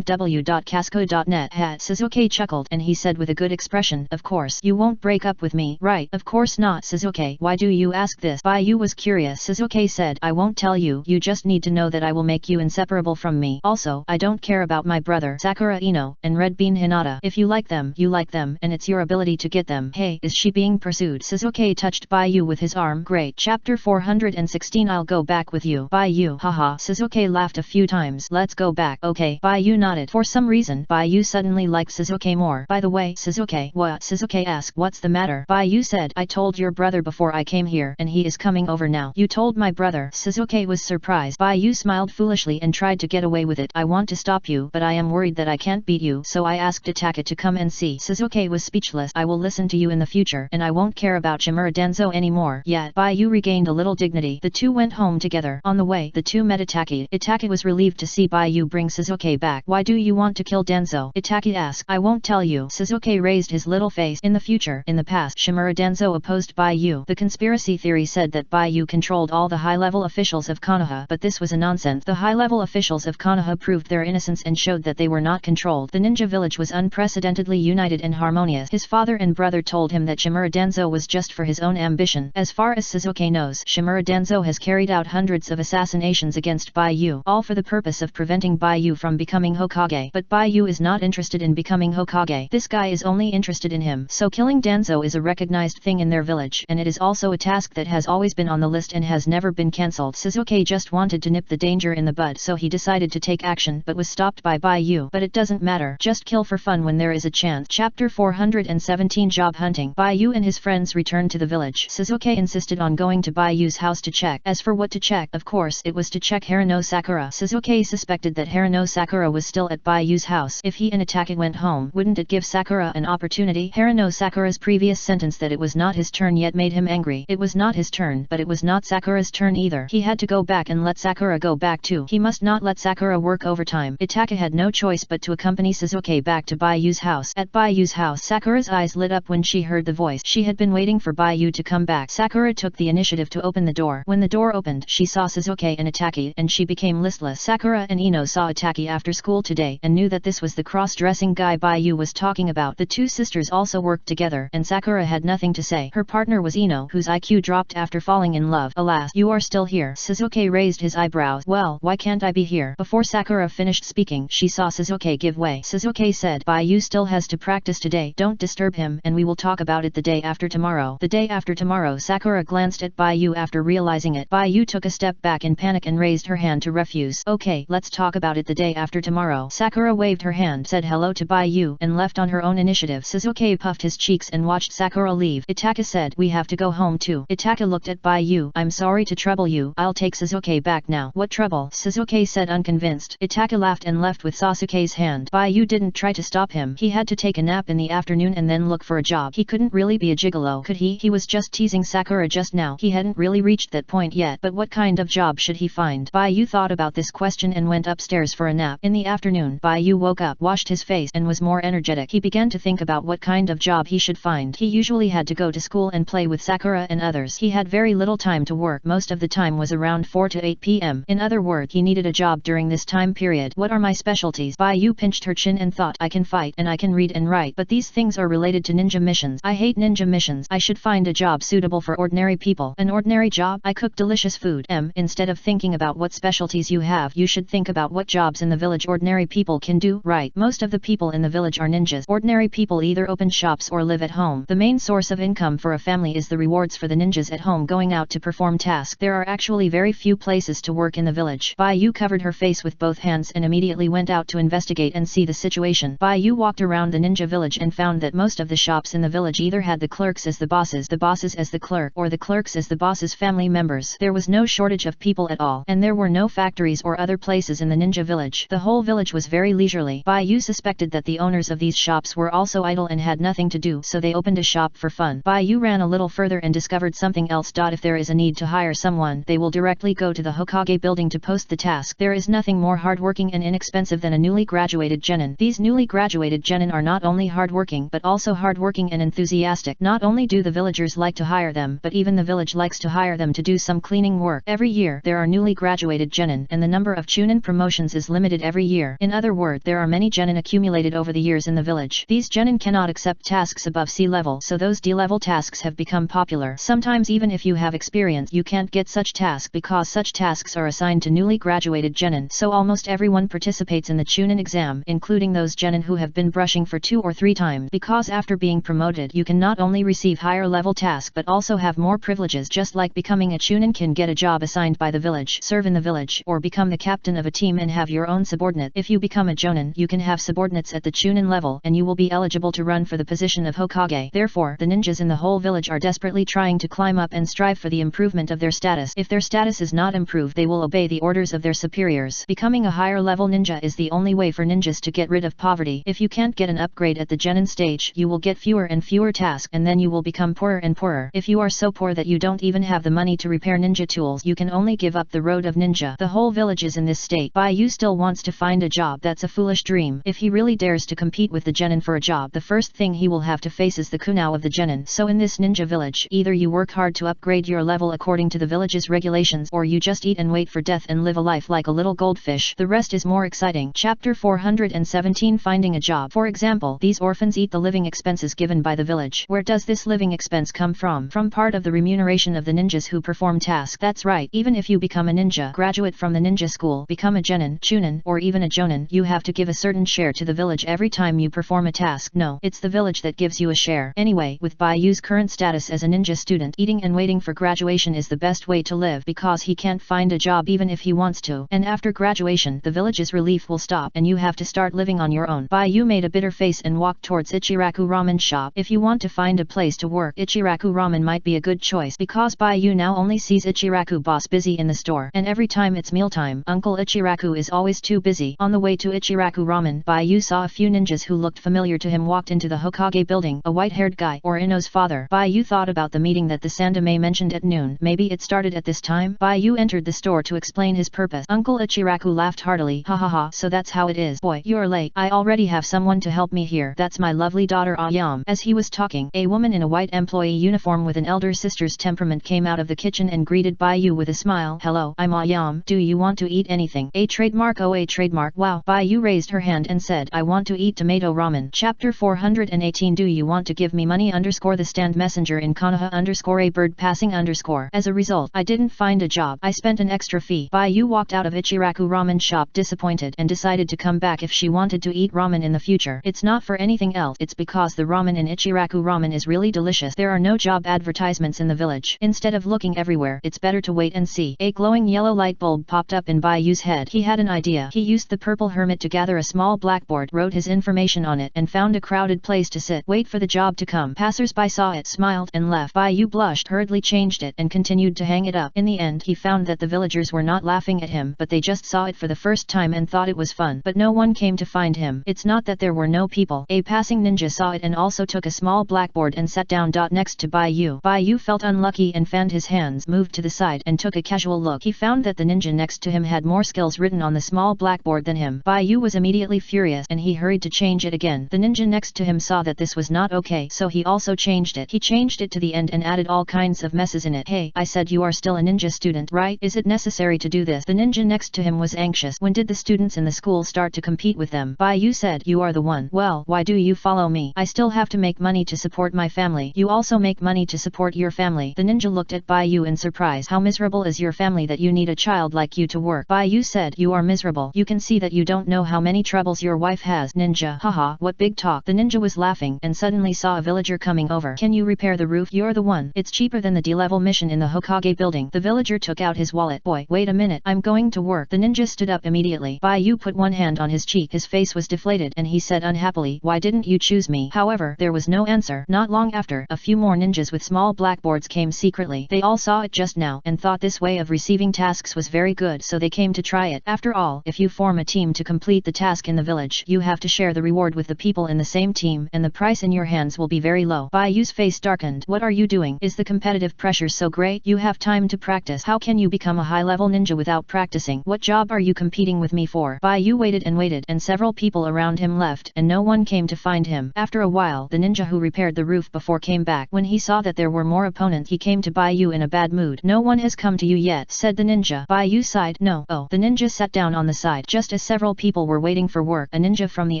w.casco.net." Shizuke chuckled and he said with a good expression, "Of course, you won't break up with me, right?" "Of course not." "Shizuke, why do you ask this?" Baiyu was curious. Shizuke said, "I won't tell you, you just need to know that I will make you inseparable from me. Also, I don't care about my brother Sakura Ino and Red Bean Hinata. If you like them, you like them, and it's your ability to get them." "Hey, is she being pursued?" Shizuke touched Baiyu with his arm. "Great." Chapter 416 I'll go back with you. Baiyu. Haha. Shizuke laughed a few times. "Let's go back." "Okay." Baiyu nodded. For some reason, Baiyu suddenly liked Shizuke more. "By the way, Shizuke." "What?" Shizuke asked. "What's the matter?" Baiyu said, "I told your brother before I came here and he is coming over now." "You told my brother?" Shizuke was surprised. Baiyu smiled foolishly and tried to get away with it. "I want to stop you, but I am worried that I can't beat you, so I asked Itaka to come and see." Shizuke was speechless. "I will listen to you in the future, and I won't care about Shimura Denzo anymore." Yet, Baiyu regained a little dignity. The two went home together. On the way, the two met Itaki. Itaki was relieved to see Baiyu bring Shizuke back. "Why do you want to kill Denzo?" Itaki asked. "I won't tell you." Shizuke raised his little face. In the future, in the past, Shimura Denzo opposed Baiyu. The conspiracy theory said that Baiyu controlled all the high-level officials of Konoha, but this was a nonsense. The high-level officials of Konoha proved their innocence and showed that they were not controlled. The ninja village was unprecedentedly united and harmonious. His father and brother told him that Shimura Denzo was just for his own ambition. As far as Shizuke knows, Shimura Denzo has carried out hundreds of assassinations against Baiyu, all for the purpose of preventing Baiyu from becoming Hokage. But Baiyu is not interested in becoming Hokage. This guy is only interested in him. So killing Denzo is a recognized thing in their village, and it is also a task that has always been on the list and has never been cancelled. Shizuke just wanted to nip the danger in the bud, so he decided to take action, but was stopped by Baiyu. But it doesn't matter, just kill for fun when there is a chance. Chapter 417 Job Hunting. Baiyu and his friends returned to the village. Shizuke insisted on going to Baiyu's house to check. As for what to check, of course, it was to check Harano Sakura. Shizuke suspected that Harano Sakura was still at Baiyu's house. If he and Itaka went home, wouldn't it give Sakura an opportunity? Harano Sakura's previous sentence that it was not his turn yet made him angry. It was not his turn, but it was not Sakura's turn either. He had to go back and let Sakura go back too. He must not let Sakura work overtime. Itaka had no choice but to accompany Shizuke back to Baiyu's house. At Baiyu's house, Sakura's eyes lit up when she heard the voice. She had been waiting for Baiyu to come back. Sakura Sakura took the initiative to open the door. When the door opened, she saw Sasuke and Itaki, and she became listless. Sakura and Ino saw Itaki after school today, and knew that this was the cross-dressing guy Baiyu was talking about. The two sisters also worked together, and Sakura had nothing to say. Her partner was Ino, whose IQ dropped after falling in love. Alas, you are still here. Sasuke raised his eyebrows. Well, why can't I be here? Before Sakura finished speaking, she saw Sasuke give way. Sasuke said, Baiyu still has to practice today. Don't disturb him, and we will talk about it the day after tomorrow. The day after tomorrow. Sakura glanced at Baiyu after realizing it. Baiyu took a step back in panic and raised her hand to refuse. Okay, let's talk about it the day after tomorrow. Sakura waved her hand, said hello to Baiyu, and left on her own initiative. Sasuke puffed his cheeks and watched Sakura leave. Itaka said, we have to go home too. Itaka looked at Baiyu. I'm sorry to trouble you. I'll take Sasuke back now. What trouble? Sasuke said unconvinced. Itaka laughed and left with Sasuke's hand. Baiyu didn't try to stop him. He had to take a nap in the afternoon and then look for a job. He couldn't really be a gigolo, could he? He was just teasing Sakura just now. He hadn't really reached that point yet. But what kind of job should he find? Baiyu thought about this question and went upstairs for a nap. In the afternoon, Baiyu woke up, washed his face, and was more energetic. He began to think about what kind of job he should find. He usually had to go to school and play with Sakura and others. He had very little time to work. Most of the time was around 4 to 8 p.m. In other words, he needed a job during this time period. What are my specialties? Baiyu pinched her chin and thought, I can fight and I can read and write, but these things are related to ninja missions. I hate ninja missions. I should find a job suitable for ordinary people. An ordinary job? I cook delicious food. Instead of thinking about what specialties you have, you should think about what jobs in the village ordinary people can do. Right, most of the people in the village are ninjas. Ordinary people either open shops or live at home. The main source of income for a family is the rewards for the ninjas at home going out to perform tasks. There are actually very few places to work in the village. Baiyu covered her face with both hands and immediately went out to investigate and see the situation. Baiyu walked around the ninja village and found that most of the shops in the village either had the clerks as the bosses as the clerk, or the clerks as the boss's family members. There was no shortage of people at all, and there were no factories or other places in the ninja village. The whole village was very leisurely. Baiyu suspected that the owners of these shops were also idle and had nothing to do, so they opened a shop for fun. Baiyu ran a little further and discovered something else. If there is a need to hire someone, they will directly go to the Hokage building to post the task. There is nothing more hardworking and inexpensive than a newly graduated genin. These newly graduated genin are not only hardworking but also hardworking and enthusiastic. Not only do the villagers like to hire them, but even the village likes to hire them to do some cleaning work. Every year there are newly graduated genin, and the number of chunin promotions is limited every year. In other words, there are many genin accumulated over the years in the village. These genin cannot accept tasks above sea level, so those D-level tasks have become popular. Sometimes even if you have experience, you can't get such tasks because such tasks are assigned to newly graduated genin. So almost everyone participates in the chunin exam, including those genin who have been brushing for 2 or 3 times, because after being promoted you can not only receive higher level tasks but also have more privileges. Just like becoming a chunin can get a job assigned by the village, serve in the village, or become the captain of a team and have your own subordinate. If you become a jonin, you can have subordinates at the chunin level, and you will be eligible to run for the position of Hokage. Therefore, the ninjas in the whole village are desperately trying to climb up and strive for the improvement of their status. If their status is not improved, they will obey the orders of their superiors. Becoming a higher level ninja is the only way for ninjas to get rid of poverty. If you can't get an upgrade at the genin stage, you will get fewer and fewer tasks, and then you will become poorer and poorer. If you are so poor that you don't even have the money to repair ninja tools, you can only give up the road of ninja. The whole village is in this state. Baiyu still wants to find a job. That's a foolish dream. If he really dares to compete with the genin for a job, the first thing he will have to face is the kunao of the genin. So in this ninja village, either you work hard to upgrade your level according to the village's regulations, or you just eat and wait for death and live a life like a little goldfish. The rest is more exciting. Chapter 417 Finding a Job. For example, these orphans eat the living expenses given by the village. Where does this living expense come from? From part of the remuneration of the ninjas who perform tasks. That's right, even if you become a ninja graduate from the ninja school, become a genin, chunin, or even a jonin, you have to give a certain share to the village every time you perform a task. No, it's the village that gives you a share. Anyway, with Baiyu's current status as a ninja student, eating and waiting for graduation is the best way to live because he can't find a job even if he wants to. And after graduation, the village's relief will stop and you have to start living on your own. Baiyu made a bitter face and walked towards Ichiraku Ramen shop. If you want to find a place to work, Ichiraku Ramen might be a good choice because Baiyu now only sees Ichiraku boss busy in the store, and every time it's mealtime, Uncle Ichiraku is always too busy. On the way to Ichiraku Ramen, Baiyu saw a few ninjas who looked familiar to him walked into the Hokage building. A white-haired guy, or Ino's father. Baiyu thought about the meeting that the Sandame mentioned at noon. Maybe it started at this time? Baiyu entered the store to explain his purpose. Uncle Ichiraku laughed heartily. Ha ha ha, so that's how it is. Boy, you're late. I already have someone to help me here. That's my lovely daughter Ayam. As he was talking, a woman in a white employee uniform with an elder sister's temperament came out of the kitchen and greeted Baiyu with a smile. Hello, I'm Ayam. Do you want to eat anything? A trademark. Oh, a trademark. Wow. Baiyu raised her hand and said, I want to eat tomato ramen. Chapter 418. Do you want to give me money? The stand messenger in Konoha _ a bird passing _ As a result, I didn't find a job. I spent an extra fee. Baiyu walked out of Ichiraku ramen shop disappointed and decided to come back if she wanted to eat ramen in the future. It's not for anything else. It's because the ramen in Ichiraku ramen is really delicious. There are no job advertisements in the village. Instead of looking everywhere, it's better to wait and see. A glowing yellow light bulb popped up in Baiyu's head. He had an idea. He used the purple hermit to gather a small blackboard, wrote his information on it, and found a crowded place to sit. Wait for the job to come. Passers-by saw it, smiled, and left. Baiyu blushed, hurriedly changed it, and continued to hang it up. In the end, he found that the villagers were not laughing at him, but they just saw it for the first time and thought it was fun. But no one came to find him. It's not that there were no people. A passing ninja saw it and also took a small blackboard and sat down next to Baiyu. Baiyu felt unlucky and fanned his hands, moved to the side, and took a casual look. He found that the ninja next to him had more skills written on the small blackboard than him. Baiyu was immediately furious and he hurried to change it again. The ninja next to him saw that this was not okay, so he also changed it. He changed it to the end and added all kinds of messes in it. Hey, I said you are still a ninja student, right? Is it necessary to do this? The ninja next to him was anxious. When did the students in the school start to compete with them? Baiyu said, you are the one. Well, why do you follow me? I still have to make money to support my family. You also make money to support your family. The ninja looked at Baiyu in surprise. How miserable is your family that you need a child like you to work? Baiyu said, you are miserable. You can see that you don't know how many troubles your wife has. Ninja, haha, what big talk. The ninja was laughing and suddenly saw a villager coming over. Can you repair the roof? You're the one. It's cheaper than the D-level mission in the Hokage building. The villager took out his wallet. Boy, wait a minute, I'm going to work. The ninja stood up immediately. Baiyu put one hand on his cheek. His face was deflated and he said unhappily, why didn't you choose me? However, there was no answer. Not long after, a few more ninjas with small blackboards came secretly. They all saw it just now and thought this way of receiving tasks was very good, so they came to try it. After all, if you form a team to complete the task in the village, you have to share the reward with the people in the same team, and the price in your hands will be very low. Baiyu's face darkened. What are you doing? Is the competitive pressure so great? You have time to practice. How can you become a high-level ninja without practicing? What job are you competing with me for? Baiyu waited and several people around him left, and no one came to find him. After a while, the ninja who repaired the roof before came back. When he saw that there were more opponents, he came to Baiyu in a bad mood. No one has come to you yet, said the ninja. Baiyu sighed. No. Oh. The ninja sat down on the side. Just as several people were waiting for work, a ninja from the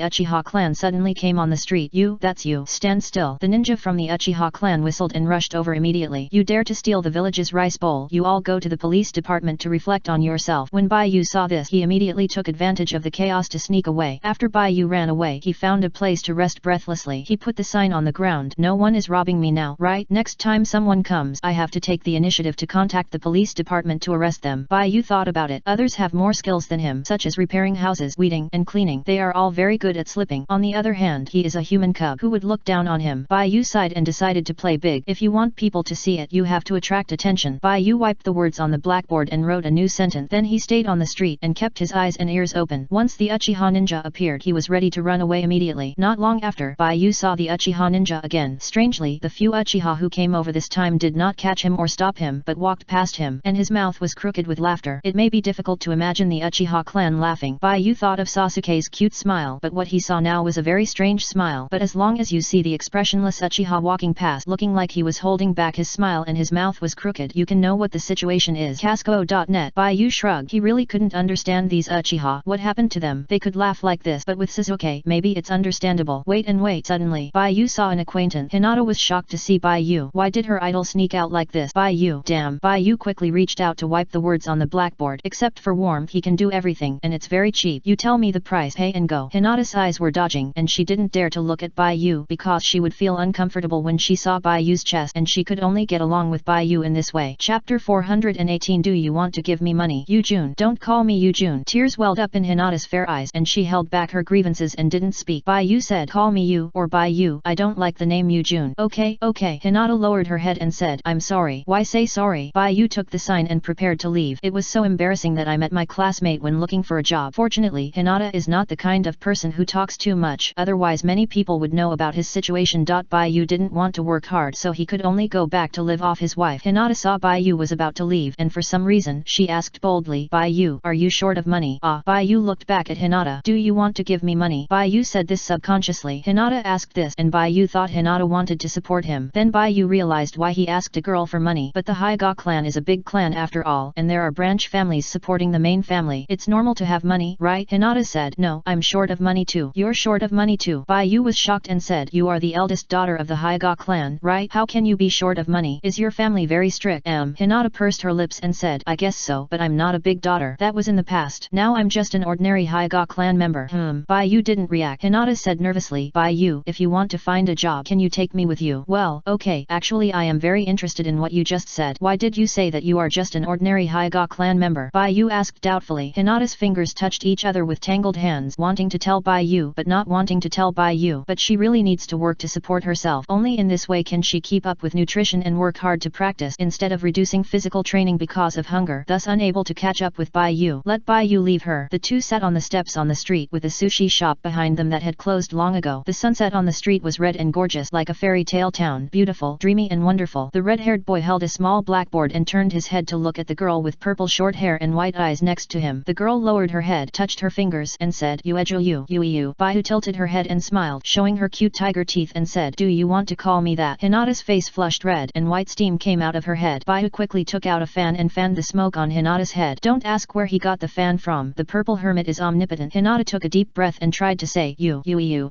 Uchiha clan suddenly came on the street. You, that's you. Stand still. The ninja from the Uchiha clan whistled and rushed over immediately. You dare to steal the village's rice bowl? You all go to the police department to reflect on yourself. When Baiyu saw this, he immediately took advantage of the chaos to sneak away. After Baiyu ran away, he found a place to rest breathlessly. He put the sign on the ground. No one is robbing me now, right? Next time someone comes, I have to take the initiative to contact the police department to arrest them. Baiyu thought about it. Others have more skills than him, such as repairing houses, weeding, and cleaning. They are all very good at slipping. On the other hand, he is a human cub who would look down on him. Baiyu sighed and decided to play big. If you want people to see it, you have to attract attention. Baiyu wiped the words on the blackboard and wrote a new sentence. Then he stayed on the street and kept his eyes and ears open. Once the Uchiha ninja appeared, he was ready to run away immediately. Not long after, Baiyu saw the Uchiha ninja again. Strangely, the few Uchiha who came over this time did not catch him or stop him, but walked past him, and his mouth was crooked with laughter. It may be difficult to imagine the Uchiha clan laughing. Baiyu thought of Sasuke's cute smile, but what he saw now was a very strange smile. But as long as you see the expressionless Uchiha walking past looking like he was holding back his smile and his mouth was crooked, you can know what the situation is. Casco.net. Baiyu shrugged. He really couldn't understand these Uchiha. What happened to them? They could laugh like this, but with Sasuke, maybe it's understandable. Wait and wait. Suddenly, Baiyu saw an acquaintance. Hinata was shocked to see Baiyu. Why did her idol sneak out like this? Baiyu. Damn. Baiyu quickly reached out to wipe the words on the blackboard. Except for warmth, he can do everything, and it's very cheap. You tell me the price, pay and go. Hinata's eyes were dodging, and she didn't dare to look at Baiyu because she would feel uncomfortable when she saw Baiyu's chest, and she could only get along with Baiyu in this way. Chapter 418. Do you want to give me money? Yujun. Don't call me Yujun. Tears welled up in Hinata's fair eyes, and she held back her grievances and didn't speak. Baiyu said, call me you, or Baiyu. I don't like the name Yujun. Okay. Hinata lowered her head and said, I'm sorry. Why say sorry? Baiyu took the sign and prepared to leave. It was so embarrassing that I met my classmate when looking for a job. Fortunately, Hinata is not the kind of person who talks too much, otherwise many people would know about his situation. Baiyu didn't want to work hard, so he could only go back to live off his wife. Hinata saw Baiyu was about to leave, and for some reason, she asked boldly, Baiyu, are you short of money? Baiyu looked back at Hinata. Do you want to give me money? Baiyu said this subconsciously. Hinata asked this, and Baiyu thought Hinata wanted to support him. Then Baiyu realized realized why he asked a girl for money. But the Hyga clan is a big clan after all, and there are branch families supporting the main family. It's normal to have money, right? Hinata said. No, I'm short of money too. You're short of money too. Bai Yu was shocked and said, you are the eldest daughter of the Hyga clan, right? How can you be short of money? Is your family very strict? Hinata pursed her lips and said, I guess so, but I'm not a big daughter. That was in the past. Now I'm just an ordinary Hyga clan member. Bai Yu didn't react. Hinata said nervously, Bai Yu, if you want to find a job, can you take me with you? Well, okay, actually I am very interested in what you just said. Why did you say that you are just an ordinary Hyga clan member? Bai Yu asked doubtfully. Hinata's fingers touched each other with tangled hands, wanting to tell Bai Yu but not wanting to tell Bai Yu. But she really needs to work to support herself. Only in this way can she keep up with nutrition and work hard to practice instead of reducing physical training because of hunger, thus unable to catch up with Bai Yu. Let Bai Yu leave her. The two sat on the steps on the street with a sushi shop behind them that had closed long ago. The sunset on the street was red and gorgeous like a fairy tale town, beautiful, dreamy and wonderful. The red-haired boy held a small blackboard and turned his head to look at the girl with purple short hair and white eyes next to him. The girl lowered her head, touched her fingers and said, you. Bai Yu tilted her head and smiled, showing her cute tiger teeth and said, do you want to call me that? Hinata's face flushed red and white steam came out of her head. Bai Yu quickly took out a fan and fanned the smoke on Hinata's head. Don't ask where he got the fan from. The purple hermit is omnipotent. Hinata took a deep breath and tried to say, you.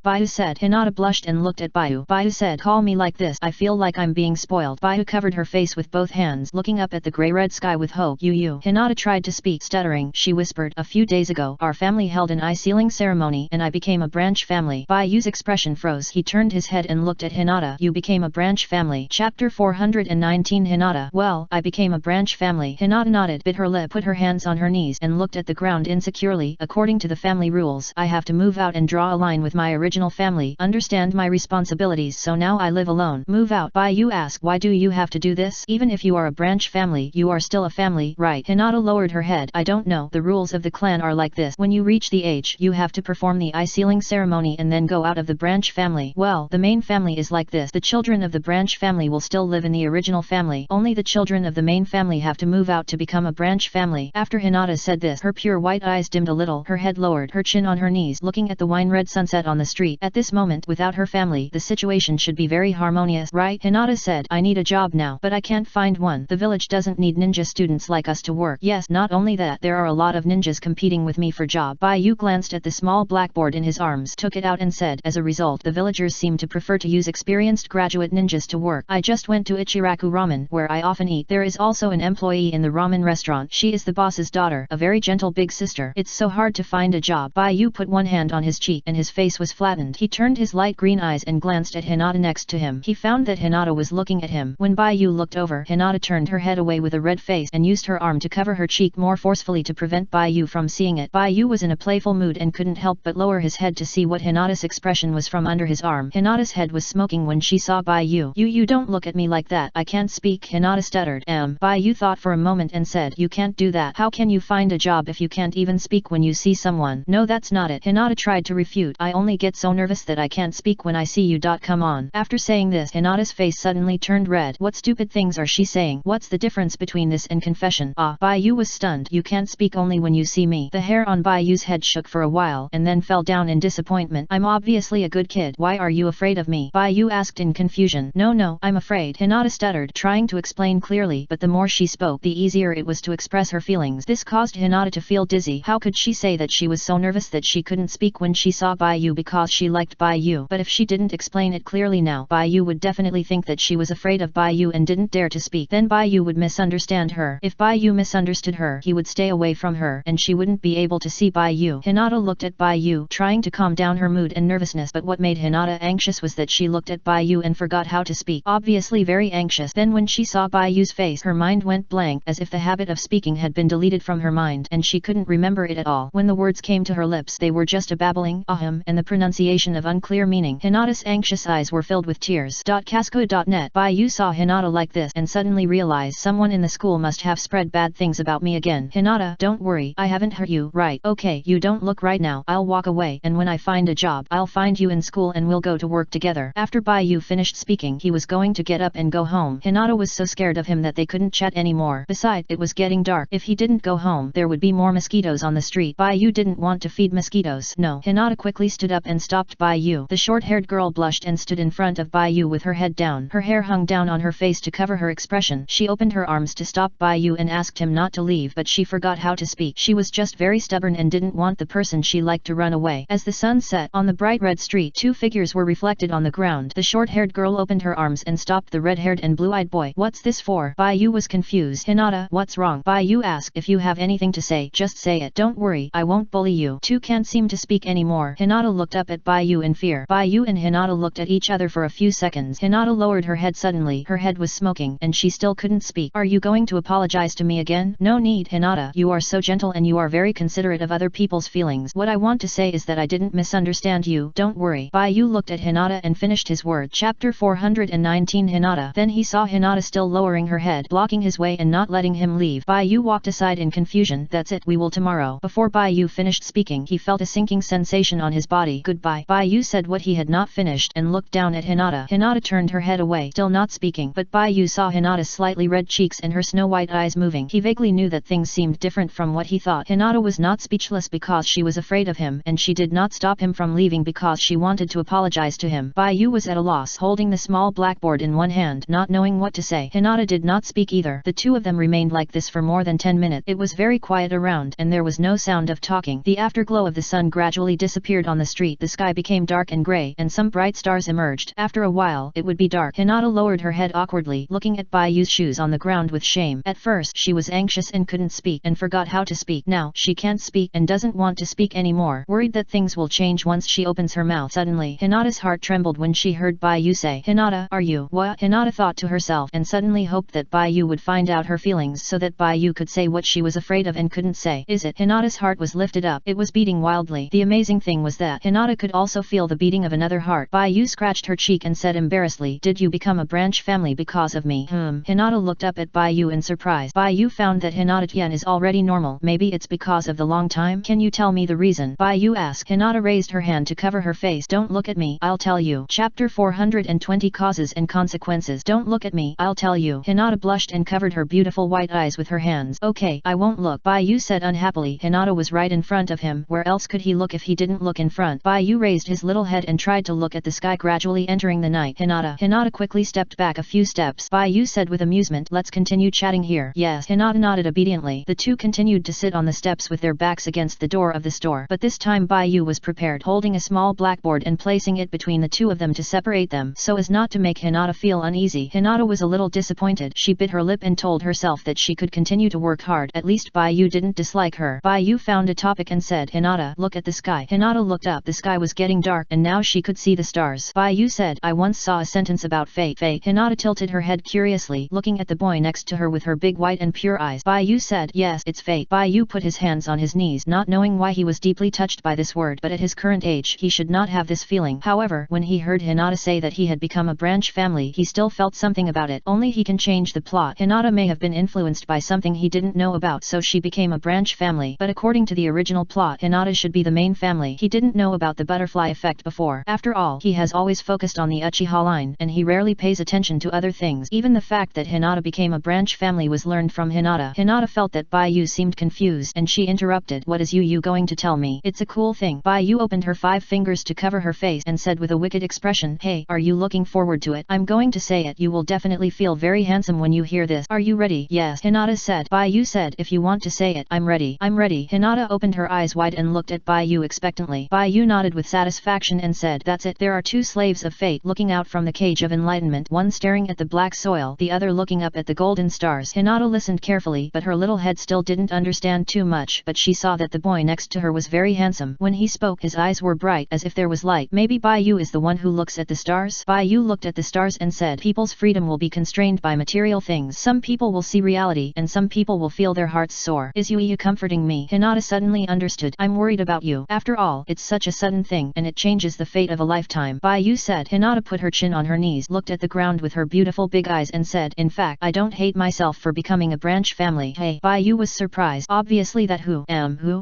Bai Yu said. Hinata blushed and looked at Bai Yu. Bai Yu said, call me like this. I feel like I'm being spoiled. Bai Yu covered her face with both hands, looking up at the grey-red sky with hope. You. Hinata tried to speak, stuttering. She whispered, a few days ago, our family held an eye-sealing ceremony and I became a branch family. Bai Yu's expression froze. He turned his head and looked at Hinata. You became a branch family. Chapter 419 Hinata. Well, I became a branch family. Hinata nodded, bit her lip, put her hands on her knees and looked at the ground insecurely. According to the family rules, I have to move out and draw a line with my original family, understand my responsibilities, so now I live alone. Move out. Bai Yu asked, why do you have to do this? Even if you are a branch family, you are still a family, right? Hinata lowered her head. I don't know. The rules of the clan are like this. When you reach the age, you have to perform the eye-sealing ceremony and then go out of the branch family. Well, the main family is like this. The children of the branch family will still live in the original family. Only the children of the main family have to move out to become a branch family. After Hinata said this, her pure white eyes dimmed a little, her head lowered, her chin on her knees, looking at the wine-red sunset on the street. At this moment, without her family, the situation should be very harmonious, right? Hinata said, I need a job now, but I can't find one. The village doesn't need ninja students like us to work. Yes, not only that, there are a lot of ninjas competing with me for job. Bai Yu glanced at the small blackboard in his arms, took it out and said, as a result, the villagers seem to prefer to use experienced graduate ninjas to work. I just went to Ichiraku Ramen, where I often eat. There is also an employee in the ramen restaurant. She is the boss's daughter, a very gentle big sister. It's so hard to find a job. Bai Yu put one hand on his cheek and his face was flattened. He turned his light green eyes and glanced at Hinata next to him. He found that Hinata was looking at him. When Bai Yu looked over, Hinata turned her head away with a red face and used her arm to cover her cheek more forcefully to prevent Bai Yu from seeing it. Bai Yu was in a playful mood and couldn't help but lower his head to see what Hinata's expression was from under his arm. Hinata's head was smoking when she saw Bai Yu. You don't look at me like that. I can't speak. Hinata stuttered. Bai Yu thought for a moment and said, you can't do that. How can you find a job if you can't even speak when you see someone? No, that's not it. Hinata tried to refute. I only get so nervous that I can't speak when I see you. Come on. After saying this, Hinata's face suddenly turned red. What stupid things are she saying? What's the difference between this and confession? Bai Yu was stunned. You can't speak only when you see me. The hair on Bai Yu's head shook for a while and then fell down in disappointment. I'm obviously a good kid. Why are you afraid of me? Bai Yu asked in confusion. No, I'm afraid. Hinata stuttered, trying to explain clearly, but the more she spoke, the easier it was to express her feelings. This caused Hinata to feel dizzy. How could she say that she was so nervous that she couldn't speak when she saw Bai Yu because she liked Bai Yu? But if she didn't explain it clearly now, Bai Yu would definitely think that she was afraid of Bai Yu and didn't dare to speak. Then Bai Yu would misunderstand her. If Bai Yu misunderstood her, he would stay away from her and she wouldn't be able to see Bai Yu. Hinata looked at Bai Yu, trying to calm down her mood and nervousness, but what made Hinata anxious was that she looked at Bai Yu and forgot how to speak. Obviously very anxious. Then when she saw Bai Yu's face, her mind went blank, as if the habit of speaking had been deleted from her mind and she couldn't remember it at all. When the words came to her lips, they were just a babbling ahem and the pronunciation of unclear meaning. Hinata's anxious eyes were filled with tears. Casco.net. Bai Yu saw Hinata like this and suddenly realized someone in the school must have spread bad things about me again. Hinata, don't worry, I haven't hurt you, right? Okay, you don't look right now. I'll walk away, and when I find a job, I'll find you in school and we'll go to work together. After Bai Yu finished speaking, he was going to get up and go home. Hinata was so scared of him that they couldn't chat anymore. Besides, it was getting dark. If he didn't go home, there would be more mosquitoes on the street. Bai Yu didn't want to feed mosquitoes. No. Hinata quickly stood up and stopped Bai Yu. The short-haired girl blushed and stood in front of Bai Yu with her head down. Her hair hair hung down on her face to cover her expression. She opened her arms to stop Bai-Yu and asked him not to leave, but she forgot how to speak. She was just very stubborn and didn't want the person she liked to run away. As the sun set on the bright red street, two figures were reflected on the ground. The short-haired girl opened her arms and stopped the red-haired and blue-eyed boy. "What's this for?" Bai-Yu was confused. "Hinata, what's wrong?" Bai-Yu asked. "If you have anything to say, just say it. Don't worry, I won't bully you." Two can't seem to speak anymore. Hinata looked up at Bai-Yu in fear. Bai-Yu and Hinata looked at each other for a few seconds. Hinata lowered her head suddenly. Her head was smoking, and she still couldn't speak. "Are you going to apologize to me again?" "No need, Hinata. You are so gentle and you are very considerate of other people's feelings. What I want to say is that I didn't misunderstand you. Don't worry." Bai-Yu looked at Hinata and finished his word. Chapter 419 Hinata. Then he saw Hinata still lowering her head, blocking his way and not letting him leave. Bai-Yu walked aside in confusion. "That's it, we will tomorrow." Before Bai-Yu finished speaking, he felt a sinking sensation on his body. "Goodbye." Bai-Yu said what he had not finished and looked down at Hinata. Hinata turned her head away, still not speaking, but Bai-Yu saw Hinata's slightly red cheeks and her snow-white eyes moving. He vaguely knew that things seemed different from what he thought. Hinata was not speechless because she was afraid of him, and she did not stop him from leaving because she wanted to apologize to him. Bai-Yu was at a loss, holding the small blackboard in one hand, not knowing what to say. Hinata did not speak either. The two of them remained like this for more than 10 minutes. It was very quiet around, and there was no sound of talking. The afterglow of the sun gradually disappeared on the street. The sky became dark and grey, and some bright stars emerged. After a while, it would be dark. Hinata lowered her head awkwardly, looking at Bai-Yu's shoes on the ground with shame. At first, she was anxious and couldn't speak, and forgot how to speak. Now, she can't speak and doesn't want to speak anymore, worried that things will change once she opens her mouth. Suddenly, Hinata's heart trembled when she heard Bai-Yu say, "Hinata, are you what?" Hinata thought to herself and suddenly hoped that Bai-Yu would find out her feelings so that Bai-Yu could say what she was afraid of and couldn't say. "Is it?" Hinata's heart was lifted up. It was beating wildly. The amazing thing was that Hinata could also feel the beating of another heart. Bai-Yu scratched her cheek and said embarrassedly, "Did you become a branch family because of me?" Hinata looked up at Bai-Yu in surprise. Bai-Yu found that Hinata Tian is already normal. "Maybe it's because of the long time? Can you tell me the reason?" Bai-Yu asked. Hinata raised her hand to cover her face. "Don't look at me, I'll tell you." Chapter 420 Causes and Consequences. "Don't look at me, I'll tell you." Hinata blushed and covered her beautiful white eyes with her hands. "Okay, I won't look," Bai-Yu said unhappily. Hinata was right in front of him. Where else could he look if he didn't look in front? Bai-Yu raised his little head and tried to look at the sky gradually entering the night. Hinata quickly stepped back a few steps. Bai-Yu said with amusement, "Let's continue chatting here." "Yes." Hinata nodded obediently. The two continued to sit on the steps with their backs against the door of the store. But this time Bai-Yu was prepared, holding a small blackboard and placing it between the two of them to separate them, so as not to make Hinata feel uneasy. Hinata was a little disappointed. She bit her lip and told herself that she could continue to work hard. At least Bai-Yu didn't dislike her. Bai-Yu found a topic and said, "Hinata, look at the sky." Hinata looked up. The sky was getting dark, and now she could see the stars. Bai-Yu said, "I once saw a sentence about fate." Fate? Hinata tilted her head curiously, looking at the boy next to her with her big white and pure eyes. Bai-Yu said, "Yes, it's fate." Bai-Yu put his hands on his knees, not knowing why he was deeply touched by this word, but at his current age, he should not have this feeling. However, when he heard Hinata say that he had become a branch family, he still felt something about it. Only he can change the plot. Hinata may have been influenced by something he didn't know about, so she became a branch family. But according to the original plot, Hinata should be the main family. He didn't know about the butterfly effect before. After all, he has always focused on the Uchiha line, and he rarely pays attention to other things. Even the fact that Hinata became a branch family was learned from Hinata. Hinata felt that Bai-Yu seemed confused, and she interrupted, "What is you going to tell me? It's a cool thing." Bai-Yu opened her 5 fingers to cover her face and said with a wicked expression, "Hey, are you looking forward to it? I'm going to say it. You will definitely feel very handsome when you hear this. Are you ready?" "Yes," Hinata said. Bai-Yu said, "If you want to say it, I'm ready." "I'm ready." Hinata opened her eyes wide and looked at Bai-Yu expectantly. Bai-Yu nodded with satisfaction and said, "That's it." There are 2 slaves of fate looking out from the cage of enlightenment, one staring at the black soil, the other looking up at the golden stars. Hinata listened carefully, but her little head still didn't understand too much, but she saw that the boy next to her was very handsome. When he spoke, his eyes were bright as if there was light. "Maybe Bai-Yu is the one who looks at the stars?" Bai-Yu looked at the stars and said, "People's freedom will be constrained by material things. Some people will see reality, and some people will feel their hearts soar." "Is you comforting me?" Hinata suddenly understood. "I'm worried about you. After all, it's such a sudden thing, and it changes the fate of a lifetime." Bai-Yu said. Hinata put her chin on her knees, looked at the ground with her beautiful big eyes and said, "In fact, I don't hate myself for becoming a branch family." "Hey." Bai-Yu was surprised. Obviously that who?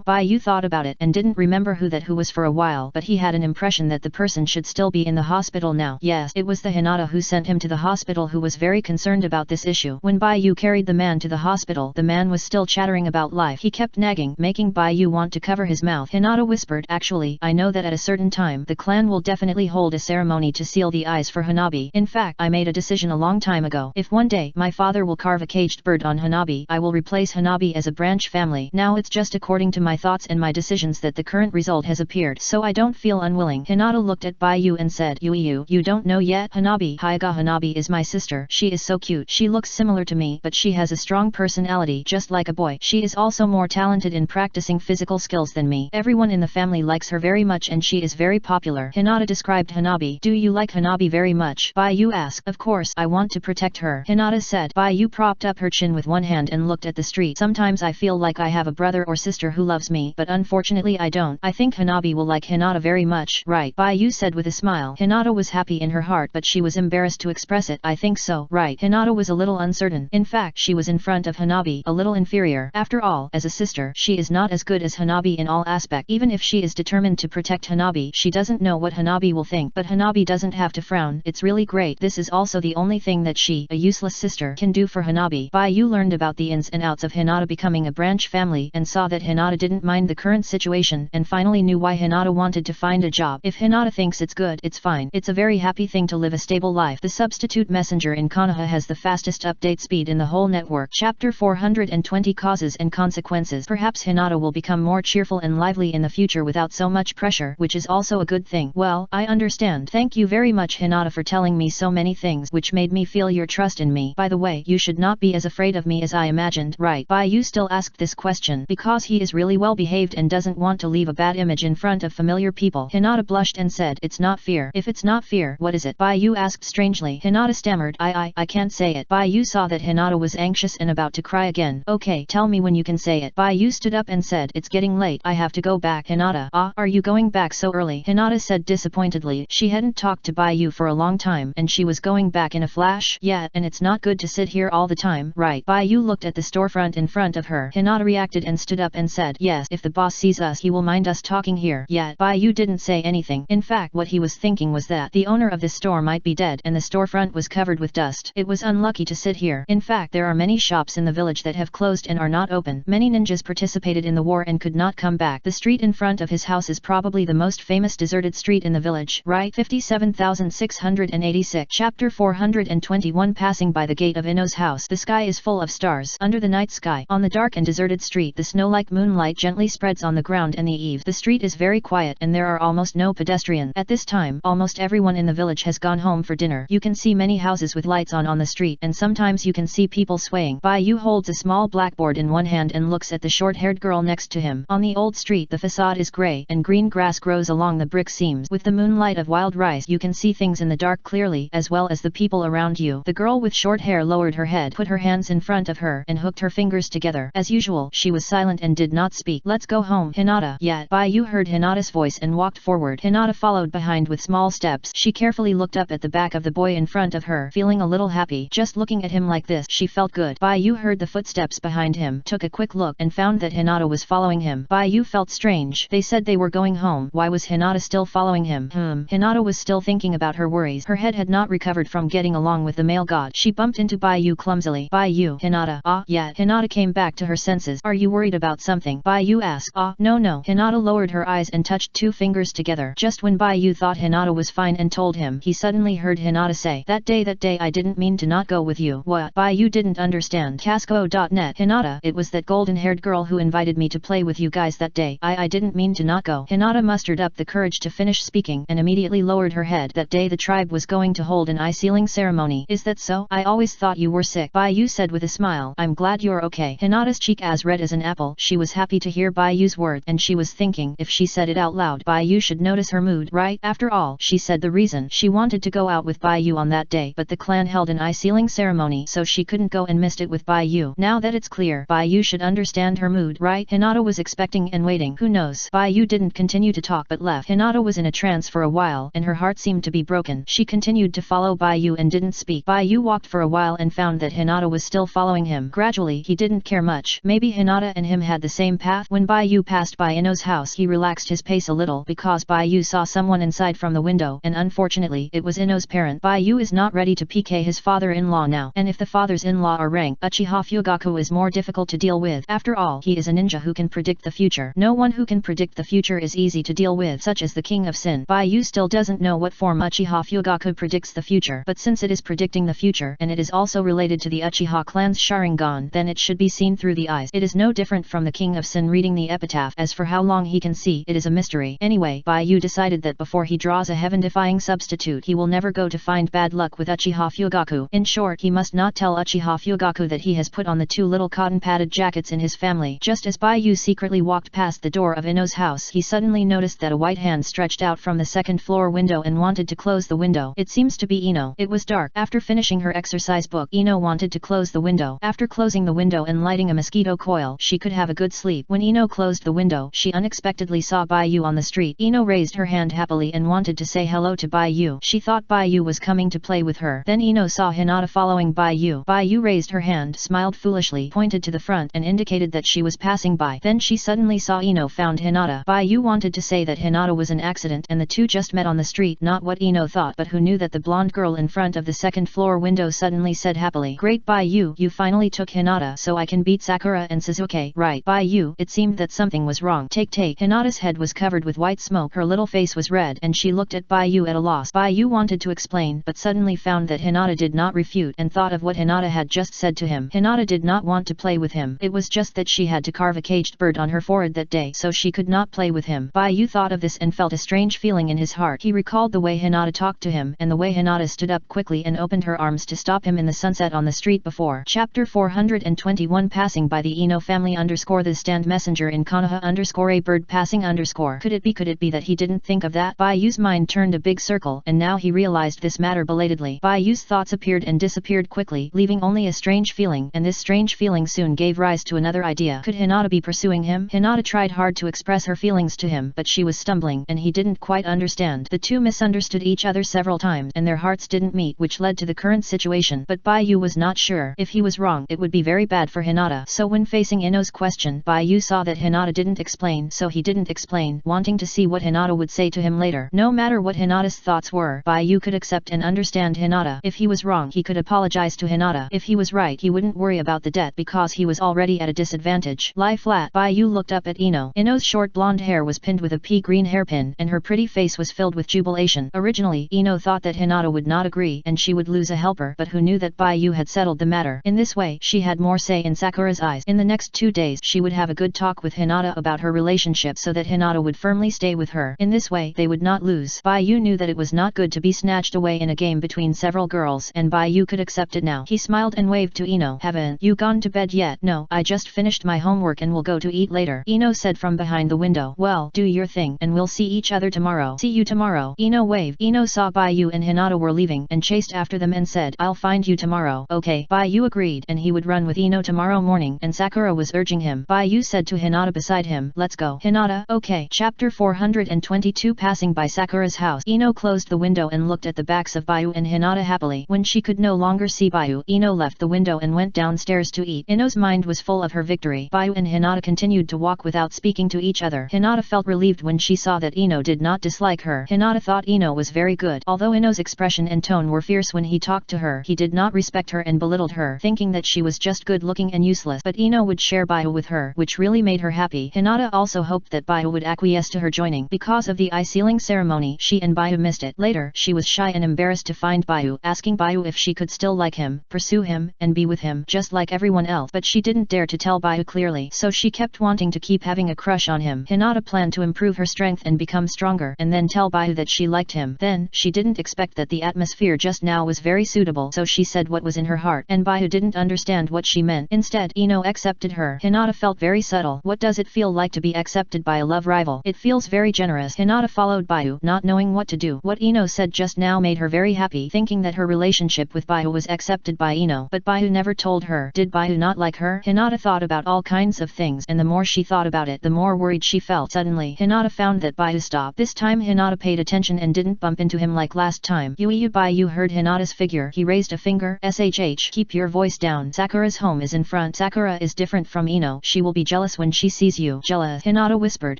Bai-Yu thought about it and didn't remember who that who was for a while, but he had an impression that the person should still be in the hospital now. Yes, it was the Hinata who sent him to the hospital, who was very concerned about this issue. When Bai-Yu carried the man to the hospital, the man was still chattering about life. He kept nagging, making Bai-Yu want to cover his mouth. Hinata whispered, "Actually, I know that at a certain time, the clan will definitely hold a ceremony to seal the eyes for Hanabi. In fact, fact, I made a decision a long time ago. If one day my father will carve a caged bird on Hanabi, I will replace Hanabi as a branch family. Now it's just according to my thoughts and my decisions that the current result has appeared, so I don't feel unwilling. Hinata looked at Bai Yu and said, You don't know yet? Hanabi Hanabi is my sister. She is so cute. She looks similar to me, but she has a strong personality just like a boy. She is also more talented in practicing physical skills than me. Everyone in the family likes her very much and she is very popular. Hinata described Hanabi. Do you like Hanabi very much? Bai Yu asked. Of course, I want to protect her, Hinata said. Bai Yu propped up her chin with one hand and looked at the street. Sometimes I feel like I have a brother or sister who loves me, but unfortunately I don't. I think Hanabi will like Hinata very much. Right, Bai Yu said with a smile. Hinata was happy in her heart, but she was embarrassed to express it. I think so. Right. Hinata was a little uncertain. In fact, she was in front of Hanabi, a little inferior. After all, as a sister, she is not as good as Hanabi in all aspects. Even if she is determined to protect Hanabi, she doesn't know what Hanabi will think. But Hanabi doesn't have to frown. It's really great. This is also the only thing that she, a useless sister, can do for Hanabi. Bai Yu learned about the ins and outs of Hinata becoming a branch family and saw that Hinata didn't mind the current situation and finally knew why Hinata wanted to find a job. If Hinata thinks it's good, it's fine. It's a very happy thing to live a stable life. The substitute messenger in Konoha has the fastest update speed in the whole network. Chapter 420 Causes and Consequences. Perhaps Hinata will become more cheerful and lively in the future without so much pressure, which is also a good thing. Well, I understand. Thank you very much, Hinata, for telling me so many things, which made me feel your trust in me. By the way, you should not be as afraid of me as I imagined. Right. Bai Yu still asked this question because he is really well behaved and doesn't want to leave a bad image in front of familiar people. Hinata blushed and said, It's not fear. If it's not fear, what is it? Bai Yu asked strangely. Hinata stammered, I can't say it. Bai Yu saw that Hinata was anxious and about to cry again. Okay, tell me when you can say it. Bai Yu stood up and said, It's getting late. I have to go back. Hinata, are you going back so early? Hinata said disappointedly. She hadn't talked to Bai Yu for a long time and she was going back in a flash. Yeah, and it's not good to sit here all the time. Right. Bai Yu looked at the storefront in front of her. Hinata reacted and stood up and said, Yes, if the boss sees us he will mind us talking here. Yet, Bai Yu didn't say anything. In fact, what he was thinking was that the owner of the store might be dead and the storefront was covered with dust. It was unlucky to sit here. In fact, there are many shops in the village that have closed and are not open. Many ninjas participated in the war and could not come back. The street in front of his house is probably the most famous deserted street in the village. Right. 57,686. Chapter 421 Passing by the gate of Ino's house. The sky is full of stars. Under the night sky, on the dark and deserted street, the snow-like moonlight gently spreads on the ground and the eaves. The street is very quiet and there are almost no pedestrians. At this time, almost everyone in the village has gone home for dinner. You can see many houses with lights on the street and sometimes you can see people swaying. Bai Yu holds a small blackboard in one hand and looks at the short-haired girl next to him. On the old street, the facade is grey and green grass grows along the brick seams. With the moonlight of wild rice, you can see things in the dark clearly as well as the people around you. The girl with short hair lowered her head, put her hands in front of her and hooked her fingers together. As usual, she was silent and did not speak. Let's go home, Hinata. Yet, Bai Yu heard Hinata's voice and walked forward. Hinata followed behind with small steps. She carefully looked up at the back of the boy in front of her, feeling a little happy. Just looking at him like this, she felt good. Bai Yu heard the footsteps behind him, took a quick look and found that Hinata was following him. Bai Yu felt strange. They said they were going home. Why was Hinata still following him? Hinata was still thinking about her worries. Her head had not recovered from getting along with the male god. She bumped into Bai Yu clumsily. Bai Yu, Hinata. Yeah. Hinata came back to her senses. Are you worried about something? Bai Yu asked. No. Hinata lowered her eyes and touched two fingers together. Just when Bai Yu thought Hinata was fine and told him, he suddenly heard Hinata say, That day I didn't mean to not go with you. What? Bai Yu didn't understand. Casco.net. Hinata, it was that golden-haired girl who invited me to play with you guys that day. I didn't mean to not go. Hinata mustered up the courage to finish speaking and immediately lowered her head. That day the tribe was going to hold an eye-sealing ceremony. Is that so? I always thought you were sick. Bai Yu said with a smile. I'm glad you're okay. Hinata's cheek as red as an apple. She was happy to hear Bai Yu's word and she was thinking if she said it out loud, Bai Yu should notice her mood, right? After all, she said the reason she wanted to go out with Bai Yu on that day, but the clan held an eye-sealing ceremony so she couldn't go and missed it with Bai Yu. Now that it's clear, Bai Yu should understand her mood, right? Hinata was expecting and waiting. Who knows? Bai Yu didn't continue to talk but left. Hinata was in a trance for a while and her heart seemed to be broken. She continued to follow Bai Yu and didn't speak. Bai Yu walked for a while and found that Hinata was still following him. Gradually, he didn't care much. Maybe Hinata and him had the same path. When Bai Yu passed by Ino's house, he relaxed his pace a little because Bai Yu saw someone inside from the window and unfortunately, it was Ino's parent. Bai Yu is not ready to PK his father-in-law now, and if the fathers-in-law are ranked, Uchiha Fugaku is more difficult to deal with. After all, he is a ninja who can predict the future. No one who can predict the future is easy to deal with, such as the King of Sin. Bai Yu still doesn't know what form Uchiha Fugaku predicts the future. But since it is predicting the future and it is also related to the Uchiha clan's Sharingan, then it should be seen through the eyes. It is no different from the King of Sin reading the epitaph. As for how long he can see, it is a mystery. Anyway, Baiyu decided that before he draws a heaven-defying substitute, he will never go to find bad luck with Uchiha Fugaku. In short, he must not tell Uchiha Fugaku that he has put on the 2 little cotton-padded jackets in his family. Just as Baiyu secretly walked past the door of Ino's house, he suddenly noticed that a white hand stretched out from the second-floor window and wanted to close the window. It seems to be Ino. It was dark. After finishing her exercise book, Ino wanted to close the window. After closing the window and lighting a mosquito coil, she could have a good sleep. When Ino closed the window, she unexpectedly saw Baiyu on the street. Ino raised her hand happily and wanted to say hello to Baiyu. She thought Baiyu was coming to play with her. Then Ino saw Hinata following Baiyu. Baiyu raised her hand, smiled foolishly, pointed to the front and indicated that she was passing by. Then she suddenly saw Ino found Hinata. Baiyu wanted to say that Hinata was an accident and the two just met on the street, not what Ino thought, but who knew that the blonde girl in front of the second-floor window suddenly said happily, "Great Baiyu, you finally took Hinata so I can beat Sakura and Suzuki, right?" Baiyu, it seemed that something was wrong. Take. Hinata's head was covered with white smoke, her little face was red, and she looked at Baiyu at a loss. Baiyu wanted to explain, but suddenly found that Hinata did not refute and thought of what Hinata had just said to him. Hinata did not want to play with him. It was just that she had to carve a caged bird on her forehead that day, so she could not play with him. Baiyu thought of this and felt a strange feeling in his heart. He recalled the way Hinata talked to him and the way Hinata stood up quickly and opened her arms to stop him in the sunset on the street before. Chapter 421 Passing by the Ino family _ the stand messenger in Konoha _ a bird passing _ Could it be that he didn't think of that? Baiyu's mind turned a big circle and now he realized this matter belatedly. Baiyu's thoughts appeared and disappeared quickly, leaving only a strange feeling, and this strange feeling soon gave rise to another idea. Could Hinata be pursuing him? Hinata tried hard to express her feelings to him, but she was stumbling and he didn't quite understand. The two misunderstood each other several times and their hearts didn't meet, which led to the current situation. But Baiyu was not sure. If he was wrong, it would be very bad for Hinata. So when facing Ino's question, Baiyu saw that Hinata didn't explain, so he didn't explain, wanting to see what Hinata would say to him later. No matter what Hinata's thoughts were, Baiyu could accept and understand Hinata. If he was wrong, he could apologize to Hinata. If he was right, he wouldn't worry about the debt because he was already at a disadvantage. Lie flat. Baiyu looked up at Ino. Ino's short blonde hair was pinned with a pea green hairpin, and her pretty face was filled with jubilation. Originally, Ino thought that Hinata would not agree and she would lose a helper, but who knew that Baiyu had settled the matter. In this way, she had more say in Sakura's eyes. In the next 2 days, she would have a good talk with Hinata about her relationship so that Hinata would firmly stay with her. In this way, they would not lose. Baiyu knew that it was not good to be snatched away in a game between several girls, and Baiyu could accept it now. He smiled and waved to Ino. "Haven't you gone to bed yet?" "No, I just finished my homework and will go to eat later," Ino said from behind the window. "Well, do your thing and we'll see each other tomorrow." "See you tomorrow." Ino waved. Ino saw Baiyu and Hinata were leaving and chased after them and said, "I'll find you tomorrow." "Okay." Baiyu agreed and he would run with Ino tomorrow morning, and Sakura was urging him. Baiyu said to Hinata beside him, "Let's go." Hinata, "Okay." Chapter 422 Passing by Sakura's house. Ino closed the window and looked at the backs of Baiyu and Hinata happily. When she could no longer see Baiyu, Ino left the window and went downstairs to eat. Ino's mind was full of her victory. Baiyu and Hinata continued to walk without speaking to each other. Hinata felt relieved when she saw that Ino did not dislike her. Hinata thought Ino was very good. Although Ino's expression and tone were fierce when he talked to her, he did not respect her and belittled her, thinking that she was just good-looking and useless. But Ino would share Baiyu with her, which really made her happy. Hinata also hoped that Baiyu would acquiesce to her joining. Because of the eye-sealing ceremony, she and Baiyu missed it. Later, she was shy and embarrassed to find Baiyu, asking Baiyu if she could still like him, pursue him, and be with him, just like everyone else. But she didn't dare to tell Baiyu clearly, so she kept wanting to keep having a crush on him. Hinata planned to improve her strength and become stronger, and then tell Baiyu that she liked him. Then, she didn't expect that the atmosphere just now was very suitable, so she said what was in her heart, and Baiyu didn't understand what she meant. Instead, Ino accepted her. Hinata felt very subtle. What does it feel like to be accepted by a love rival? It feels very generous. Hinata followed Baiyu, not knowing what to do. What Ino said just now made her very happy, thinking that her relationship with Baiyu was accepted by Ino. But Baiyu never told her. Did Baiyu not like her? Hinata thought about all kinds of things, and the more she thought about it, the more worried she felt. Suddenly, Hinata found that Baiyu stopped. This time Hinata paid attention and didn't bump into him like last time. Baiyu heard Hinata's figure. He raised a finger. "Shh, keep your voice down. Sakura's home is in front. Sakura is different from Ino. She will be jealous when she sees you." "Jealous?" Hinata whispered.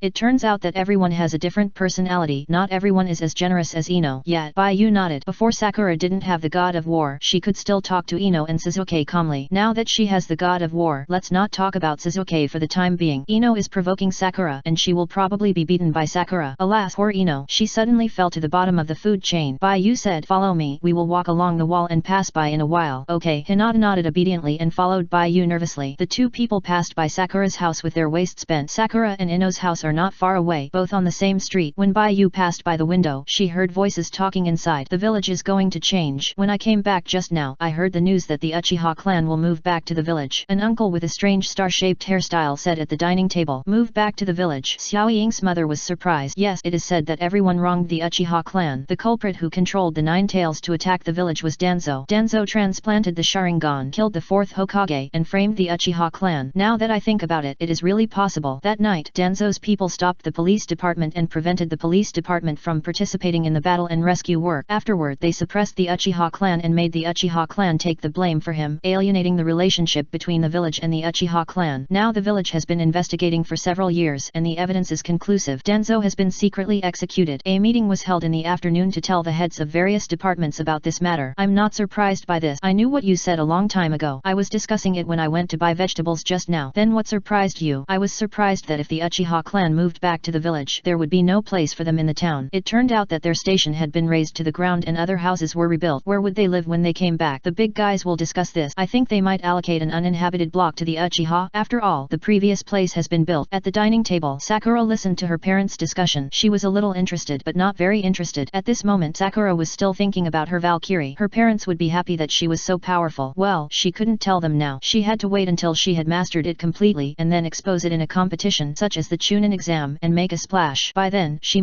It turns out that everyone has a different personality. Not everyone is as generous as Ino. Yet, Baiyu nodded. Before Sakura didn't have the god of war, she could still talk to Ino and Suzuki calmly. Now that she has the god of war, let's not talk about Suzuki for the time being. Ino is provoking Sakura, and she will probably be beaten by Sakura. Alas, poor Ino. She suddenly fell to the bottom of the food chain. Baiyu said, "Follow me, we will walk along the wall and pass by in a while." Okay. Hinata nodded obediently and followed Baiyu nervously. The two people passed by Sakura's house with their waists bent. Sakura and Ino's house are not far away, both on the same street. When Baiyu passed by the window, she heard voices talking inside. "The village is going to change. When I came back just now, I heard the news that the Uchiha clan will move back to the village." An uncle with a strange star-shaped hairstyle said at the dining table. "Move back to the village?" Xiao Ying's mother was surprised. "Yes, it is said that everyone wronged the Uchiha clan. The culprit who controlled the Nine Tails to attack the village was Danzo. Danzo transplanted the Sharingan, killed the fourth Hokage, and framed the Uchiha clan. Now that I think about it, it is really possible." That night, Danzo's people stopped the police department and prevented the police department from participating in the battle and rescue work. Afterward, they suppressed the Uchiha clan and made the Uchiha clan take the blame for him, alienating the relationship between the village and the Uchiha clan. Now the village has been investigating for several years and the evidence is conclusive. Danzo has been secretly executed. A meeting was held in the afternoon to tell the heads of various departments about this matter. "I'm not surprised by this. I knew what you said a long time ago. I was discussing it when I went to buy vegetables just now." "Then what surprised you?" "I was surprised that if the Uchiha clan moved back to the village, there would be no place for them in the town. It turned out that their station had been razed to the ground and other houses were rebuilt. Where would they live when they came back?" "The big guys will discuss this. I think they might allocate an uninhabited block to the Uchiha. After all, the previous place has been built." At the dining table, Sakura listened to her parents' discussion. She was a little interested but not very interested. At this moment Sakura was still thinking about her Valkyrie. Her parents would be happy that she was so powerful. Well, she couldn't tell them now. She had to wait until she had mastered it completely and then expose it in a competition such as the Chunin exam and make a splash. By then, she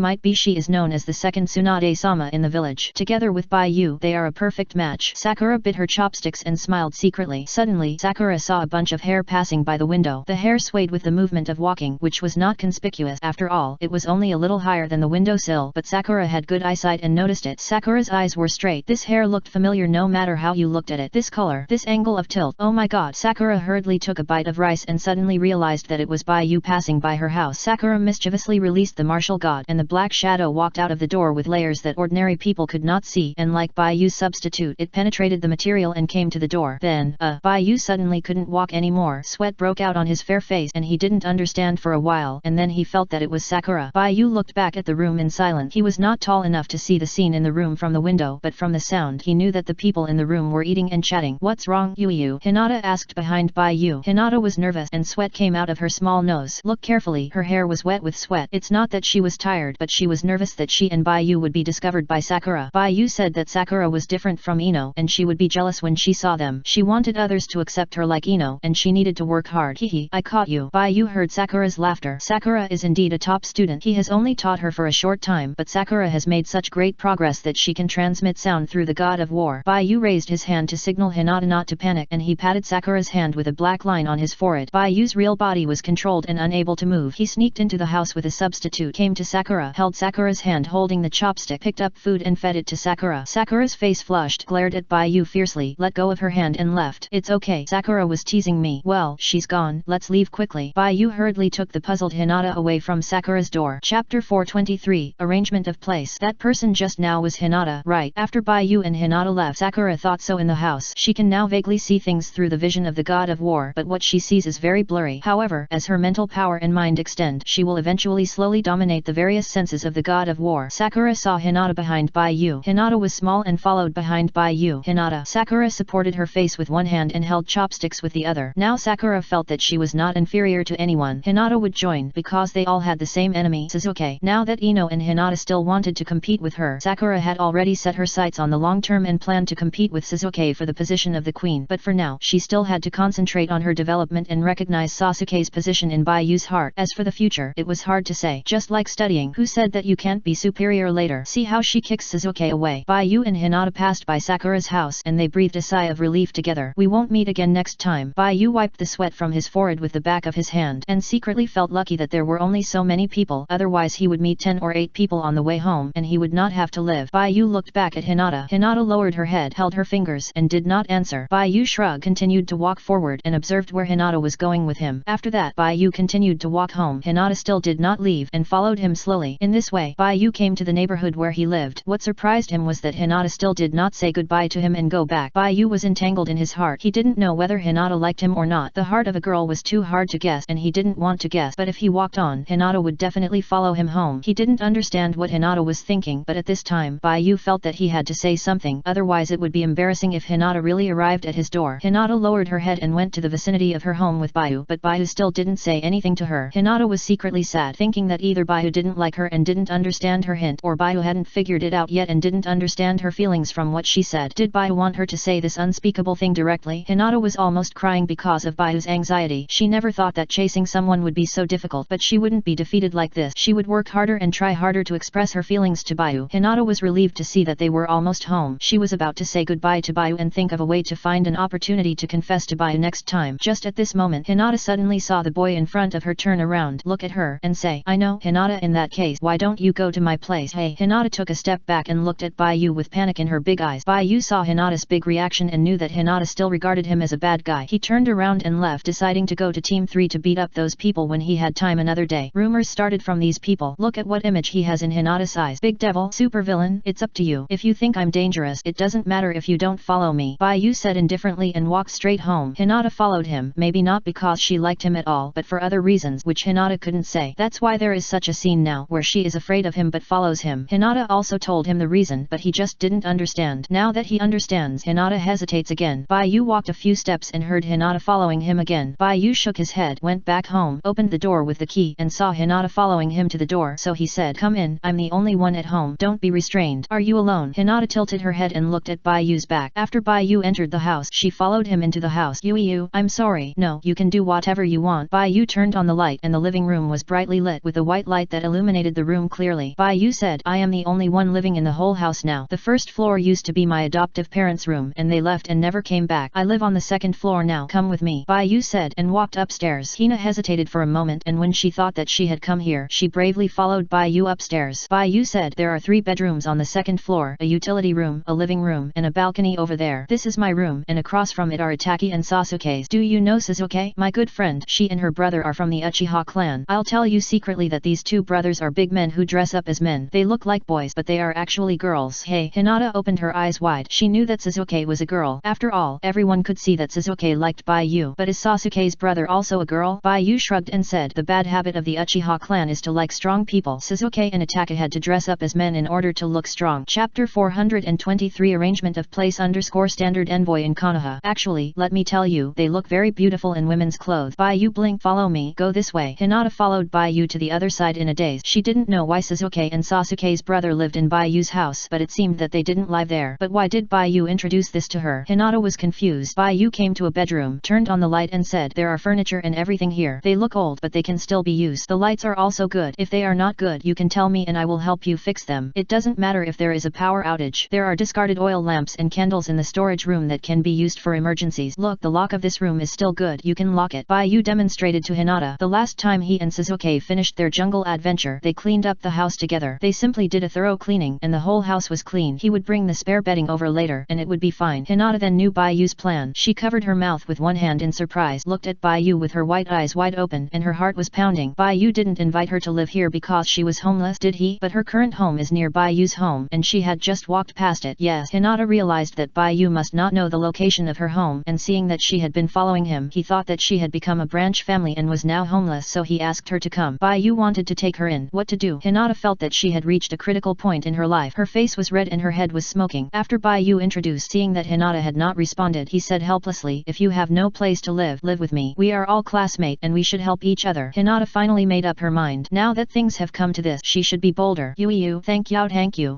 is known as the second Tsunade-sama in the village. Together with Baiyu, they are a perfect match. Sakura bit her chopsticks and smiled secretly. Suddenly, Sakura saw a bunch of hair passing by the window. The hair swayed with the movement of walking, which was not conspicuous. After all, it was only a little higher than the windowsill, but Sakura had good eyesight and noticed it. Sakura's eyes were straight. This hair looked familiar no matter how you looked at it. This color, this angle of tilt. Oh my god. Sakura hurriedly took a bite of rice and suddenly realized that it was Baiyu passing by her house. Sakura mischievously released the martial god, and the black shadow walked out of the door with layers that ordinary people could not see, and like Baiyu's substitute, it penetrated the material and came to the door. Then, Baiyu suddenly couldn't walk anymore. Sweat broke out on his fair face and he didn't understand for a while, and then he felt that it was Sakura. Baiyu looked back at the room in silence. He was not tall enough to see the scene in the room from the window, but from the sound he knew that the people in the room were eating and chatting. "What's wrong, Yu?" Hinata asked behind Baiyu. Hinata was nervous and sweat came out of her small nose. Look carefully, her hair was wet with sweat. It's not that she was tired, but she was nervous that she and Baiyu would be discovered by Sakura. Baiyu said that Sakura was different from Ino and she would be jealous when she saw them. She wanted others to accept her like Ino and she needed to work hard. Hehe, I caught you. Baiyu heard Sakura's laughter. Sakura is indeed a top student. He has only taught her for a short time, but Sakura has made such great progress that she can transmit sound through the god of war. Baiyu raised his hand to signal Hinata not to panic and he patted Sakura's hand with a black line on his forehead. Baiyu's real body was controlled and unable to move. He sneaked into the house with a substitute, came to Sakura, held Sakura's hand holding the chopstick, picked up food and fed it to Sakura. Sakura's face flushed, glared at Baiyu fiercely, let go of her hand and left. "It's okay, Sakura was teasing me." "Well, she's gone, let's leave quickly." Baiyu hurriedly took the puzzled Hinata away from Sakura's door. Chapter 423, Arrangement of Place. That person just now was Hinata, right? After Baiyu and Hinata left, Sakura thought so in the house. She can now vaguely see things through the vision of the god of war, but what she sees is very blurry. However, as her mental power and mind extend, she will eventually slowly dominate the various senses of the god of war. Sakura saw Hinata behind Baiyu. Hinata was small and followed behind Baiyu. Hinata. Sakura supported her face with one hand and held chopsticks with the other. Now Sakura felt that she was not inferior to anyone. Hinata would join because they all had the same enemy, Sasuke. Now that Ino and Hinata still wanted to compete with her, Sakura had already set her sights on the long term and planned to compete with Sasuke for the position of the queen. But for now, she still had to concentrate on her development and recognize Sasuke's position in Bai유's heart. As for the future, it was hard to say. Just like studying. Who said that you can't be superior later? See how she kicks Sasuke away. Baiyu and Hinata passed by Sakura's house and they breathed a sigh of relief together. We won't meet again next time. Baiyu wiped the sweat from his forehead with the back of his hand and secretly felt lucky that there were only so many people, otherwise he would meet 10 or 8 people on the way home and he would not have to live. Baiyu looked back at Hinata. Hinata lowered her head, held her fingers and did not answer. Baiyu shrugged, continued to walk forward and observed where Hinata was going with him. After that, Baiyu continued to walk home. Hinata still did not leave and followed him slowly. In this way, Baiyu came to the neighborhood where he lived. What surprised him was that Hinata still did not say goodbye to him and go back. Baiyu was entangled in his heart. He didn't know whether Hinata liked him or not. The heart of a girl was too hard to guess and he didn't want to guess, but if he walked on, Hinata would definitely follow him home. He didn't understand what Hinata was thinking, but at this time, Baiyu Yu felt that he had to say something, otherwise it would be embarrassing if Hinata really arrived at his door. Hinata lowered her head and went to the vicinity of her home with Baiyu, but Baiyu still didn't say anything to her. Hinata was secretly sad, thinking that either Baiyu didn't like her and didn't understand her hint, or Baiyu hadn't figured it out yet and didn't understand her feelings from what she said. Did Baiyu want her to say this unspeakable thing directly? Hinata was almost crying because of Baiu's anxiety. She never thought that chasing someone would be so difficult, but she wouldn't be defeated like this. She would work harder and try harder to express her feelings to Baiyu. Hinata was relieved to see that they were almost home. She was about to say goodbye to Baiyu and think of a way to find an opportunity to confess to Baiyu next time. Just at this moment, Hinata suddenly saw the boy in front of her turn around, look at her, and say, "I know, Hinata, in that case, why don't you go to my place?" Hey. Hinata took a step back and looked at Baiyu with panic in her big eyes. Baiyu saw Hinata's big reaction and knew that Hinata still regarded him as a bad guy. He turned around and left, deciding to go to Team 3 to beat up those people when he had time another day. Rumors started from these people. Look at what image he has in Hinata's eyes. Big devil, supervillain, it's up to you. If you think I'm dangerous, it doesn't matter if you don't follow me, Baiyu said indifferently and walked straight home. Hinata followed him, maybe not because she liked him at all, but for other reasons which Hinata couldn't say. That's why there is such a scene now where she is afraid of him but follows him. Hinata also told him the reason, but he just didn't understand. Now that he understands, Hinata hesitates again. Baiyu walked a few steps and heard Hinata following him again. Baiyu shook his head, went back home, opened the door with the key, and saw Hinata following him to the door, so he said, "Come in, I'm the only one at home, don't be restrained. Are you alone?" Hinata tilted her head and looked at Baiyu's back. After Baiyu entered the house, she followed him into the house. "Yu, I'm sorry." "No, you can do whatever you want." Baiyu turned on the light and the living room was brightly lit with a white light that illuminated the room clearly. Baiyu said, "I am the only one living in the whole house now. The first floor used to be my adoptive parents' room and they left and never came back. I live on the second floor now. Come with me," Baiyu said and walked upstairs. Hina hesitated for a moment, and when she thought that she had come here, she bravely followed Baiyu upstairs. Baiyu said, "There are 3 bedrooms on the second floor, a utility room, a living room, and a balcony over there. This is my room, and across from it are Itaki and Sasuke's. Do you know Sasuke? My good friend. She and her brother are from the Uchiha clan. I'll tell you secretly that these 2 brothers are big men who dress up as men. They look like boys, but they are actually girls." Hey. Hinata opened her eyes wide. She knew that Sasuke was a girl. After all, everyone could see that Sasuke liked Baiyu. But is Sasuke's brother also a girl? Baiyu shrugged and said, "The bad habit of the Uchiha clan is to like strong people." Sasuke and Itaka had to dress up as men in order to look strong. Chapter 423 Arrangement of Place _ Standard Envoy in Konoha. Actually, let me tell you, they look very beautiful in women's clothes. Baiyu blinked. "Follow me, go this way." Hinata followed Baiyu to the other side in a daze. She didn't know why Sasuke and Sasuke's brother lived in Baiyu's house, but it seemed that they didn't live there. But why did Baiyu introduce this to her? Hinata was confused. Baiyu came to a bedroom, turned on the light and said, "There are furniture and everything here. They look old, but they can still be used. The lights are also good. If they are not good, you can tell me and I will help you fix them. It doesn't matter if there is a power outage. There are discarded oil lamps and candles in the storage room that can be used for emergencies. Look, the lock of this room is still good. You can lock it." Baiyu demonstrated to Hinata. The last time he and Sasuke finished their jungle adventure, they cleaned up the house together. They simply did a thorough cleaning, and the whole house was clean. He would bring the spare bedding over later, and it would be fine. Hinata then knew Baiyu's plan. She covered her mouth with one hand in surprise, looked at Baiyu with her white eyes wide open, and her heart was pounding. Baiyu didn't invite her to live here because she was homeless, did he? But her current home is near Baiyu's home, and she had just walked past it. Yes. Hinata realized that Baiyu must not know the location of her home, and seeing that she had been following him, he thought that she had become a branch family and was now homeless, so he asked her to come. Baiyu wanted to take her in. What to do? Hinata felt that she had reached a critical point in her life. Her face was red and her head was smoking. After Baiyu introduced, seeing that Hinata had not responded, he said helplessly, "If you have no place to live, live with me. We are all classmates and we should help each other." Hinata finally made up her mind. Now that things have come to this, she should be bolder. "Yu, thank you."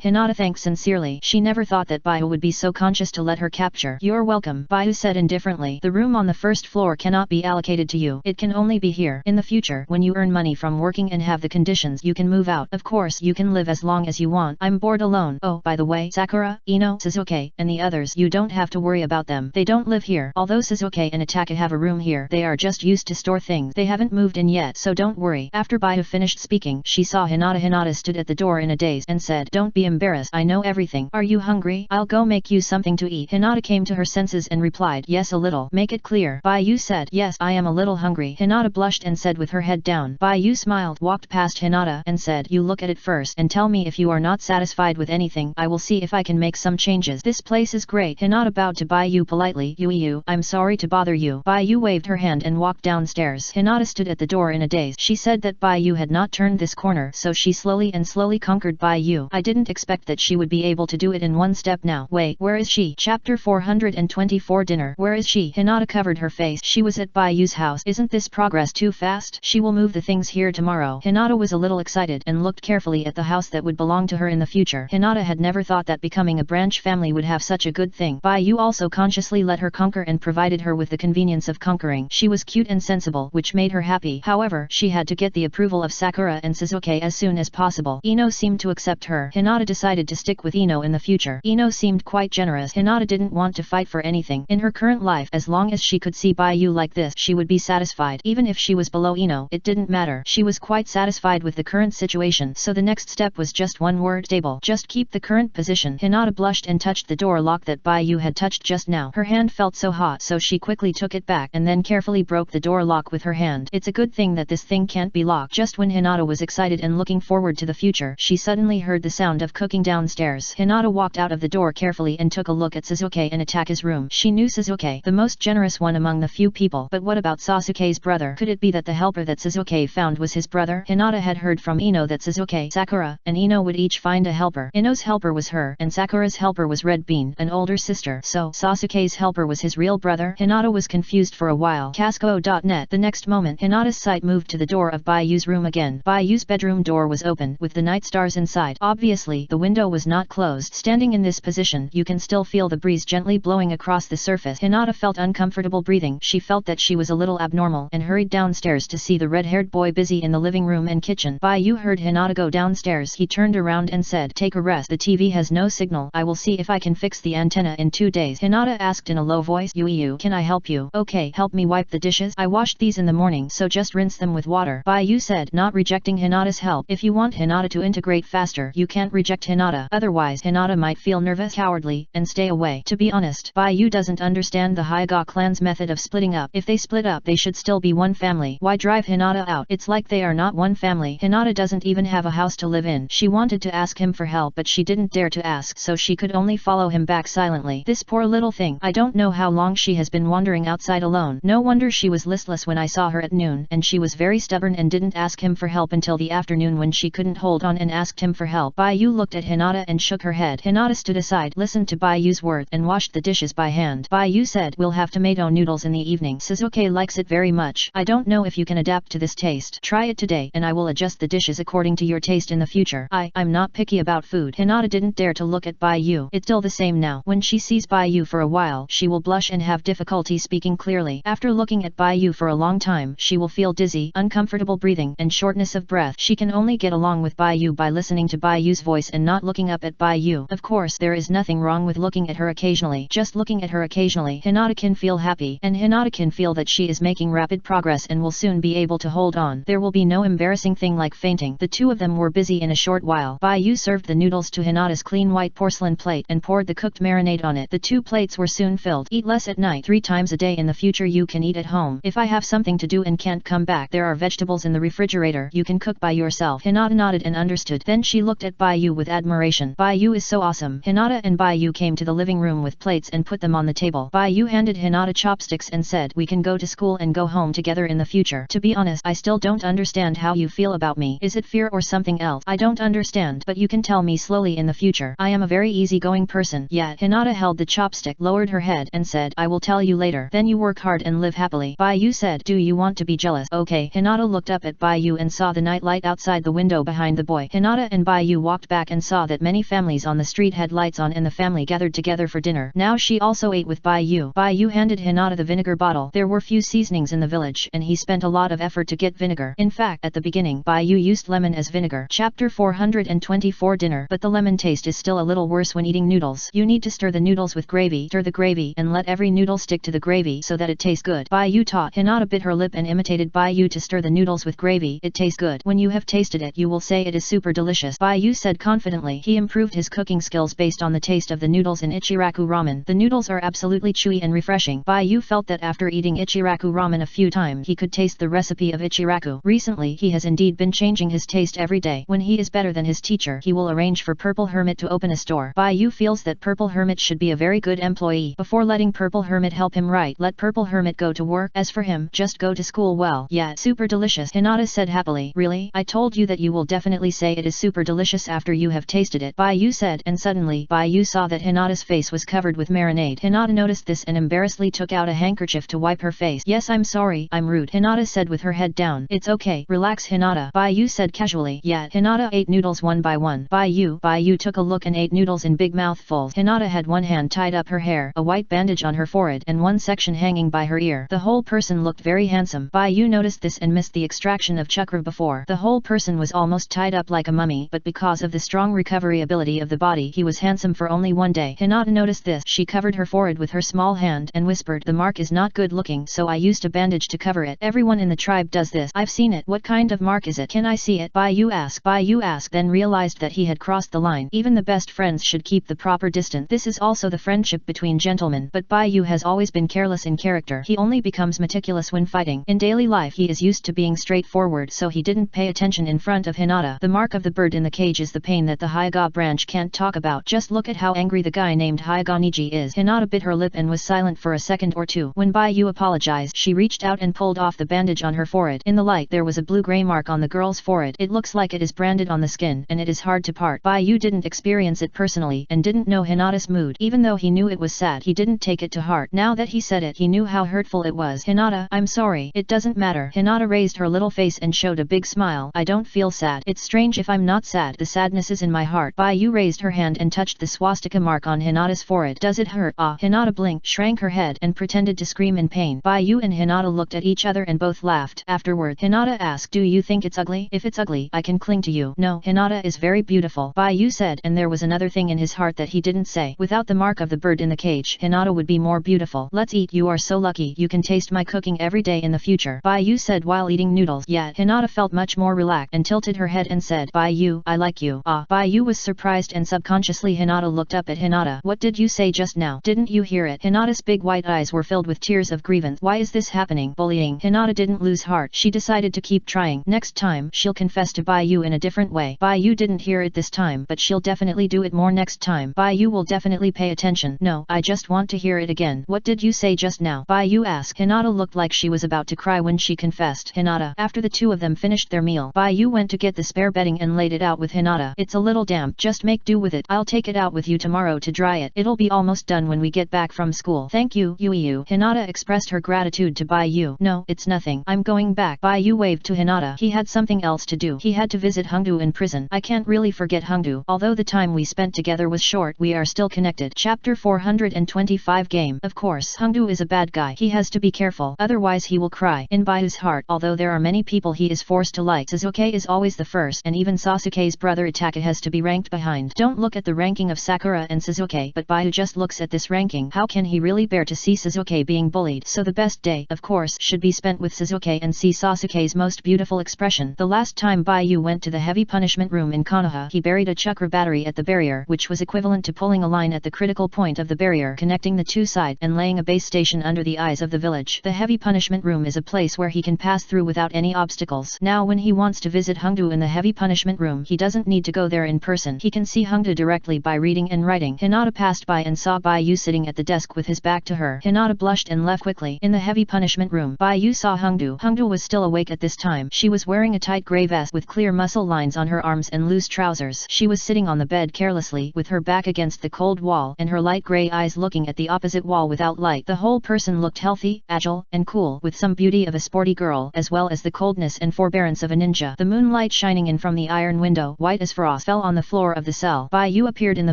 Hinata thanked sincerely. She never thought that Baiyu would be so conscious to let her capture. "You're welcome," Baiyu said indifferently. "The room on the first floor cannot be allocated to you. It can only be here. In the future, when you earn money from working and have the conditions, you can move out. Of course, you can live as long as you want. I'm bored alone. Oh, by the way, Sakura, Ino, Sasuke, and the others, you don't have to worry about them. They don't live here. Although Sasuke and Itaka have a room here, they are just used to store things. They haven't moved in yet, so don't worry." After Baiyu finished speaking, she saw Hinata. Hinata stood at the door in a daze and said, "Don't be embarrassed. I know everything. Are you hungry? I'll go make you something to eat." Hinata came to her senses and replied, "Yes, a little." "Make it clear." Baiyu said, "Yes, I am a little hungry." Hinata blushed and said with her head down. Baiyu smiled, walked past Hinata, and said, "You look at it first and tell me if you are not satisfied with anything. I will see if I can make some changes. This place is great." Hinata bowed to Baiyu politely. "Yu, I'm sorry to bother you." Baiyu waved her hand and walked downstairs. Hinata stood at the door in a daze. She said that Baiyu had not turned this corner, so she slowly conquered Baiyu. "I didn't expect expect that she would be able to do it in one step now. Wait, where is she? Chapter 424 Dinner. Where is she? Hinata covered her face. She was at Bayu's house. Isn't this progress too fast? She will move the things here tomorrow. Hinata was a little excited and looked carefully at the house that would belong to her in the future. Hinata had never thought that becoming a branch family would have such a good thing. Bayu also consciously let her conquer and provided her with the convenience of conquering. She was cute and sensible, which made her happy. However, she had to get the approval of Sakura and Suzuki as soon as possible. Ino seemed to accept her. Hinata decided to stick with Ino in the future. Ino seemed quite generous. Hinata didn't want to fight for anything in her current life. As long as she could see Bayu like this, she would be satisfied. Even if she was below Ino, it didn't matter. She was quite satisfied with the current situation, so the next step was just one word: stable. Just keep the current position. Hinata blushed and touched the door lock that Bayu had touched just now. Her hand felt so hot, so she quickly took it back and then carefully broke the door lock with her hand. It's a good thing that this thing can't be locked. Just when Hinata was excited and looking forward to the future, she suddenly heard the sound of cooking downstairs. Hinata walked out of the door carefully and took a look at Suzuki in Ataka's room. She knew Suzuki, the most generous one among the few people, but what about Sasuke's brother? Could it be that the helper that Suzuki found was his brother? Hinata had heard from Ino that Suzuki, Sakura, and Ino would each find a helper. Ino's helper was her, and Sakura's helper was Red Bean, an older sister. So, Sasuke's helper was his real brother? Hinata was confused for a while. Casco.net. The next moment, Hinata's sight moved to the door of Bayu's room again. Bayu's bedroom door was open, with the night stars inside. Obviously, the window was not closed. Standing in this position, you can still feel the breeze gently blowing across the surface. Hinata felt uncomfortable breathing. She felt that she was a little abnormal, and hurried downstairs to see the red-haired boy busy in the living room and kitchen. Bayu heard Hinata go downstairs. He turned around and said, "Take a rest. The TV has no signal. I will see if I can fix the antenna in 2 days." Hinata asked in a low voice, "Yu, can I help you?" "Okay, help me wipe the dishes. I washed these in the morning, so just rinse them with water," Bayu said, not rejecting Hinata's help. If you want Hinata to integrate faster, you can't reject Hinata. Otherwise, Hinata might feel nervous, cowardly, and stay away. To be honest, Bayu doesn't understand the Hyuga clan's method of splitting up. If they split up, they should still be one family. Why drive Hinata out? It's like they are not one family. Hinata doesn't even have a house to live in. She wanted to ask him for help, but she didn't dare to ask, so she could only follow him back silently. This poor little thing. I don't know how long she has been wandering outside alone. No wonder she was listless when I saw her at noon, and she was very stubborn and didn't ask him for help until the afternoon when she couldn't hold on and asked him for help. Bayu looked at Hinata and shook her head. Hinata stood aside, listened to Bayu's words, and washed the dishes by hand. Bayu said, "We'll have tomato noodles in the evening. Suzuki likes it very much. I don't know if you can adapt to this taste. Try it today, and I will adjust the dishes according to your taste in the future. I'm not picky about food." Hinata didn't dare to look at Bayu. It's still the same now. When she sees Bayu for a while, she will blush and have difficulty speaking clearly. After looking at Bayu for a long time, she will feel dizzy, uncomfortable breathing, and shortness of breath. She can only get along with Bayu by listening to Bayu's voice and not looking up at Bayu. Of course, there is nothing wrong with looking at her occasionally. Just looking at her occasionally, Hinata can feel happy, and Hinata can feel that she is making rapid progress and will soon be able to hold on. There will be no embarrassing thing like fainting. The two of them were busy in a short while. Bayu served the noodles to Hinata's clean white porcelain plate and poured the cooked marinade on it. The 2 plates were soon filled. Eat less at night. 3 times a day in the future you can eat at home. If I have something to do and can't come back, there are vegetables in the refrigerator. You can cook by yourself. Hinata nodded and understood. Then she looked at Bayu with admiration. Bayu is so awesome. Hinata and Bayu came to the living room with plates and put them on the table. Bayu handed Hinata chopsticks and said, "We can go to school and go home together in the future. To be honest, I still don't understand how you feel about me. Is it fear or something else? I don't understand, but you can tell me slowly in the future. I am a very easygoing person." Yet, Hinata held the chopstick, lowered her head, and said, "I will tell you later. Then you work hard and live happily." Bayu said, "Do you want to be jealous?" "Okay." Hinata looked up at Bayu and saw the night light outside the window behind the boy. Hinata and Bayu walked back and saw that many families on the street had lights on and the family gathered together for dinner. Now she also ate with Bayu. Bayu handed Hinata the vinegar bottle. There were few seasonings in the village, and he spent a lot of effort to get vinegar. In fact, at the beginning, Bayu used lemon as vinegar. Chapter 424 Dinner. But the lemon taste is still a little worse when eating noodles. You need to stir the noodles with gravy. Stir the gravy and let every noodle stick to the gravy so that it tastes good. Bayu taught. Hinata bit her lip and imitated Bayu to stir the noodles with gravy. It tastes good. When you have tasted it, you will say it is super delicious. Bayu said confidently. He improved his cooking skills based on the taste of the noodles in Ichiraku ramen. The noodles are absolutely chewy and refreshing. Bayu felt that after eating Ichiraku ramen a few times, he could taste the recipe of Ichiraku. Recently, he has indeed been changing his taste every day. When he is better than his teacher, he will arrange for Purple Hermit to open a store. Bayu feels that Purple Hermit should be a very good employee. Before letting Purple Hermit help him write, let Purple Hermit go to work. As for him, just go to school well. Yeah, super delicious, Hinata said happily. Really? I told you that you will definitely say it is super delicious after you have have tasted it, Bai Yu said, and suddenly Bai Yu saw that Hinata's face was covered with marinade. Hinata noticed this and embarrassedly took out a handkerchief to wipe her face. Yes, I'm sorry, I'm rude, Hinata said with her head down. It's okay, relax Hinata, Bai Yu said casually. Yeah, Hinata ate noodles one by one. Bai Yu took a look and ate noodles in big mouthfuls. Hinata had one hand tied up her hair, a white bandage on her forehead and one section hanging by her ear. The whole person looked very handsome. Bai Yu noticed this and missed the extraction of chakra before. The whole person was almost tied up like a mummy, but because of the strong recovery ability of the body he was handsome for only one day. Hinata noticed this. She covered her forehead with her small hand and whispered, the mark is not good looking, so I used a bandage to cover it. Everyone in the tribe does this. I've seen it. What kind of mark is it? Can I see it? Bai Yu asked, then realized that he had crossed the line. Even the best friends should keep the proper distance. This is also the friendship between gentlemen, but Bai Yu has always been careless in character. He only becomes meticulous when fighting. In daily life he is used to being straightforward, so he didn't pay attention in front of Hinata. The mark of the bird in the cage is the pain that the Hyuga branch can't talk about. Just look at how angry the guy named Hyuga Niji is. Hinata bit her lip and was silent for a second or two. When Bai Yu apologized, she reached out and pulled off the bandage on her forehead. In the light there was a blue-gray mark on the girl's forehead. It looks like it is branded on the skin, and it is hard to part. Bai Yu didn't experience it personally, and didn't know Hinata's mood. Even though he knew it was sad, he didn't take it to heart. Now that he said it, he knew how hurtful it was. Hinata, I'm sorry. It doesn't matter. Hinata raised her little face and showed a big smile. I don't feel sad. It's strange if I'm not sad. The sadness is in my heart. Bai Yu raised her hand and touched the swastika mark on Hinata's forehead. Does it hurt? Ah! Hinata blinked, shrank her head, and pretended to scream in pain. Bai Yu and Hinata looked at each other and both laughed. Afterward, Hinata asked, do you think it's ugly? If it's ugly, I can cling to you. No, Hinata is very beautiful, Bai Yu said, and there was another thing in his heart that he didn't say. Without the mark of the bird in the cage, Hinata would be more beautiful. Let's eat. You are so lucky. You can taste my cooking every day in the future, Bai Yu said while eating noodles. Yet Hinata felt much more relaxed and tilted her head and said, Bai Yu, I like you. Ah! Bai Yu was surprised and subconsciously Hinata looked up at Hinata. What did you say just now? Didn't you hear it? Hinata's big white eyes were filled with tears of grievance. Why is this happening? Bullying. Hinata didn't lose heart. She decided to keep trying. Next time, she'll confess to Bai Yu in a different way. Bai Yu didn't hear it this time, but she'll definitely do it more next time. Bai Yu will definitely pay attention. No, I just want to hear it again. What did you say just now? Bai Yu asked. Hinata looked like she was about to cry when she confessed. Hinata. After the two of them finished their meal, Bai Yu went to get the spare bedding and laid it out with Hinata. It's a little damp. Just make do with it. I'll take it out with you tomorrow to dry it. It'll be almost done when we get back from school. Thank you, Yu. Hinata expressed her gratitude to Bai Yu. No, it's nothing. I'm going back. Bai Yu waved to Hinata. He had something else to do. He had to visit Hongdu in prison. I can't really forget Hongdu. Although the time we spent together was short, we are still connected. Chapter 425 Game. Of course, Hongdu is a bad guy. He has to be careful, otherwise he will cry. In Baiu's heart, although there are many people he is forced to like, Sasuke is always the first, and even Sasuke's brother Itachi has to be ranked behind. Don't look at the ranking of Sakura and Sasuke, but Baiu just looks at this ranking. How can he really bear to see Sasuke being bullied? So the best day, of course, should be spent with Sasuke and see Sasuke's most beautiful expression. The last time Baiu went to the heavy punishment room in Konoha, he buried a chakra battery at the barrier, which was equivalent to pulling a line at the critical point of the barrier connecting the two sides and laying a base station under the eyes of the village. The heavy punishment room is a place where he can pass through without any obstacles. Now when he wants to visit Hongdu in the heavy punishment room, he doesn't need to go there in person. He can see Hongdu directly by reading and writing. Hinata passed by and saw Bai Yu sitting at the desk with his back to her. Hinata blushed and left quickly. In the heavy punishment room, Bai Yu saw Hongdu. Hongdu was still awake at this time. She was wearing a tight grey vest with clear muscle lines on her arms and loose trousers. She was sitting on the bed carelessly with her back against the cold wall and her light grey eyes looking at the opposite wall without light. The whole person looked healthy, agile, and cool, with some beauty of a sporty girl as well as the coldness and forbearance of a ninja. The moonlight shining in from the iron window, white as frost, fell on the floor of the cell. Bai Yu appeared in the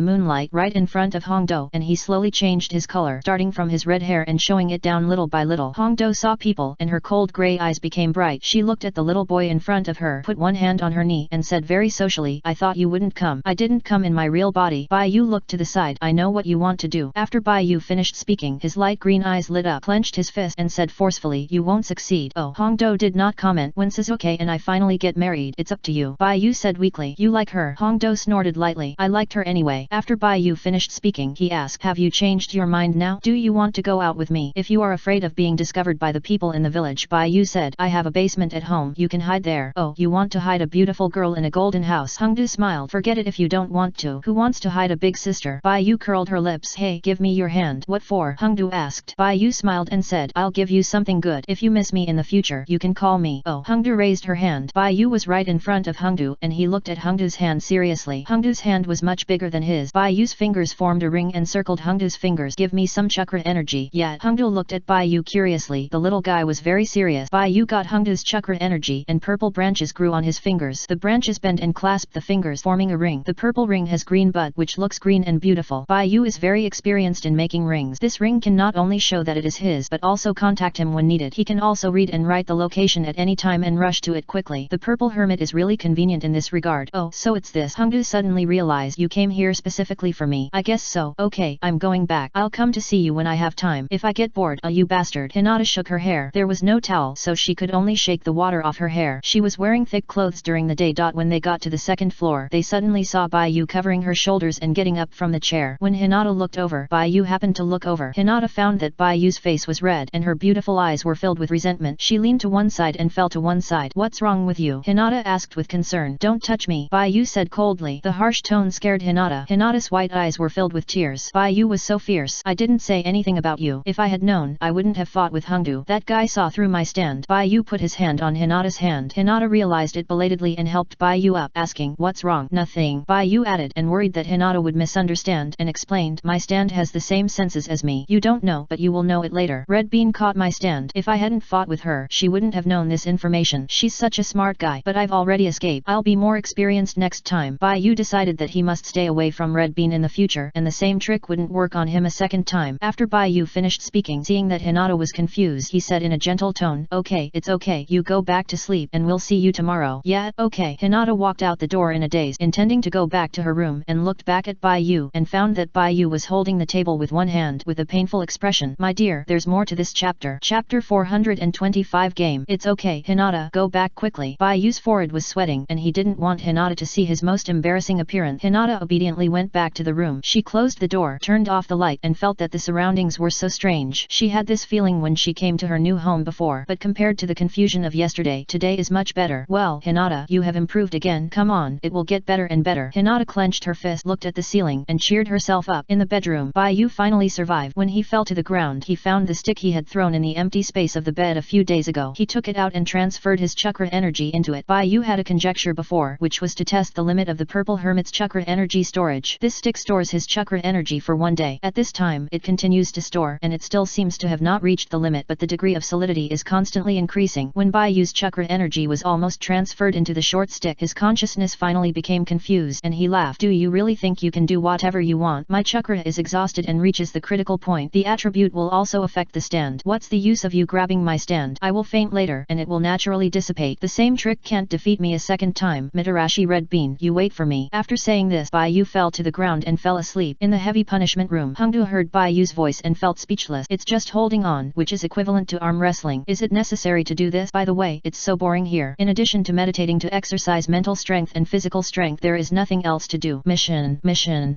moonlight right in front of Hongdo, and he slowly changed his color, starting from his red hair and showing it down little by little. Hongdo saw people, and her cold grey eyes became bright. She looked at the little boy in front of her, put one hand on her knee, and said very socially, I thought you wouldn't come. I didn't come in my real body. Bai Yu looked to the side. I know what you want to do. After Bai Yu finished speaking, his light green eyes lit up, clenched his fist, and said forcefully, you won't succeed. Oh. Hongdo did not comment. When Sasuke and I finally get married, it's up to you. Bai Yu said weakly. You like her? Hongdo snorted lightly. I liked her anyway. After Bai Yu finished speaking, he asked, have you changed your mind now? Do you want to go out with me? If you are afraid of being discovered by the people in the village, Bai Yu said, I have a basement at home. You can hide there. Oh, you want to hide a beautiful girl in a golden house? Hongdo smiled. Forget it if you don't want to. Who wants to hide a big sister? Bai Yu curled her lips. Hey, give me your hand. What for? Hongdo asked. Bai Yu smiled and said, I'll give you something good. If you miss me in the future, you can call me. Oh. Hongdo raised her hand. Bai Yu was right in front of Hongdo, and he looked at Hongdo's hand seriously. curiously. Hongdu's hand was much bigger than his. Bai Yu's fingers formed a ring and circled Hongdu's fingers. Give me some chakra energy. Yet, Hongdu looked at Bai Yu curiously. The little guy was very serious. Bai Yu got Hongdu's chakra energy and purple branches grew on his fingers. The branches bent and clasped the fingers, forming a ring. The purple ring has green bud which looks green and beautiful. Bai Yu is very experienced in making rings. This ring can not only show that it is his but also contact him when needed. He can also read and write the location at any time and rush to it quickly. The purple hermit is really convenient in this regard. Oh, so it's this. Hongdu suddenly realized, you came here specifically for me. I guess so. Okay, I'm going back. I'll come to see you when I have time. If I get bored, you bastard. Hinata shook her hair. There was no towel, so she could only shake the water off her hair. She was wearing thick clothes during the day. When they got to the second floor, they suddenly saw Bai Yu covering her shoulders and getting up from the chair. When Hinata looked over, Bai Yu happened to look over. Hinata found that Bai Yu's face was red and her beautiful eyes were filled with resentment. She leaned to one side and fell to one side. What's wrong with you? Hinata asked with concern. Don't touch me, Bai Yu said coldly. The harsh tone scared Hinata. Hinata's white eyes were filled with tears. Bai Yu was so fierce. I didn't say anything about you. If I had known, I wouldn't have fought with Hongdu. That guy saw through my stand. Bai Yu put his hand on Hinata's hand. Hinata realized it belatedly and helped Bai Yu up, asking, what's wrong? Nothing, Bai Yu added, and worried that Hinata would misunderstand, and explained, my stand has the same senses as me. You don't know, but you will know it later. Red Bean caught my stand. If I hadn't fought with her, she wouldn't have known this information. She's such a smart guy, but I've already escaped. I'll be more experienced next time. Bai Yu decided that he must stay away from Red Bean in the future, and the same trick wouldn't work on him a second time. After Bai Yu finished speaking, seeing that Hinata was confused, he said in a gentle tone, okay, it's okay. You go back to sleep and we'll see you tomorrow. Yeah, okay. Hinata walked out the door in a daze, intending to go back to her room, and looked back at Bai Yu and found that Bai Yu was holding the table with one hand with a painful expression. My dear, there's more to this chapter. Chapter 425 Game. It's okay, Hinata, go back quickly. Bai Yu's forehead was sweating and he didn't want Hinata to see his most embarrassing appearance. Hinata obediently went back to the room. She closed the door, turned off the light, and felt that the surroundings were so strange. She had this feeling when she came to her new home before, but compared to the confusion of yesterday, today is much better. Well, Hinata, you have improved again. Come on, it will get better and better. Hinata clenched her fist, looked at the ceiling, and cheered herself up. In the bedroom, Bai Yu finally survived. When he fell to the ground, he found the stick he had thrown in the empty space of the bed a few days ago. He took it out and transferred his chakra energy into it. Bai Yu had a conjecture before, which was to test the limit of the purple hermit's chakra energy storage. This stick stores his chakra energy for one day. At this time, it continues to store, and it still seems to have not reached the limit, but the degree of solidity is constantly increasing. When Bai Yu's chakra energy was almost transferred into the short stick, his consciousness finally became confused, and he laughed. Do you really think you can do whatever you want? My chakra is exhausted and reaches the critical point. The attribute will also affect the stand. What's the use of you grabbing my stand? I will faint later, and it will naturally dissipate. The same trick can't defeat me a second time. Mitarashi Red Bean, you wait for me. After saying this, Bai Yu fell to the ground and fell asleep. In the heavy punishment room, Hongdu heard Bai Yu's voice and felt speechless. It's just holding on, which is equivalent to arm wrestling. Is it necessary to do this? By the way, it's so boring here. In addition to meditating to exercise mental strength and physical strength, there is nothing else to do. Mission.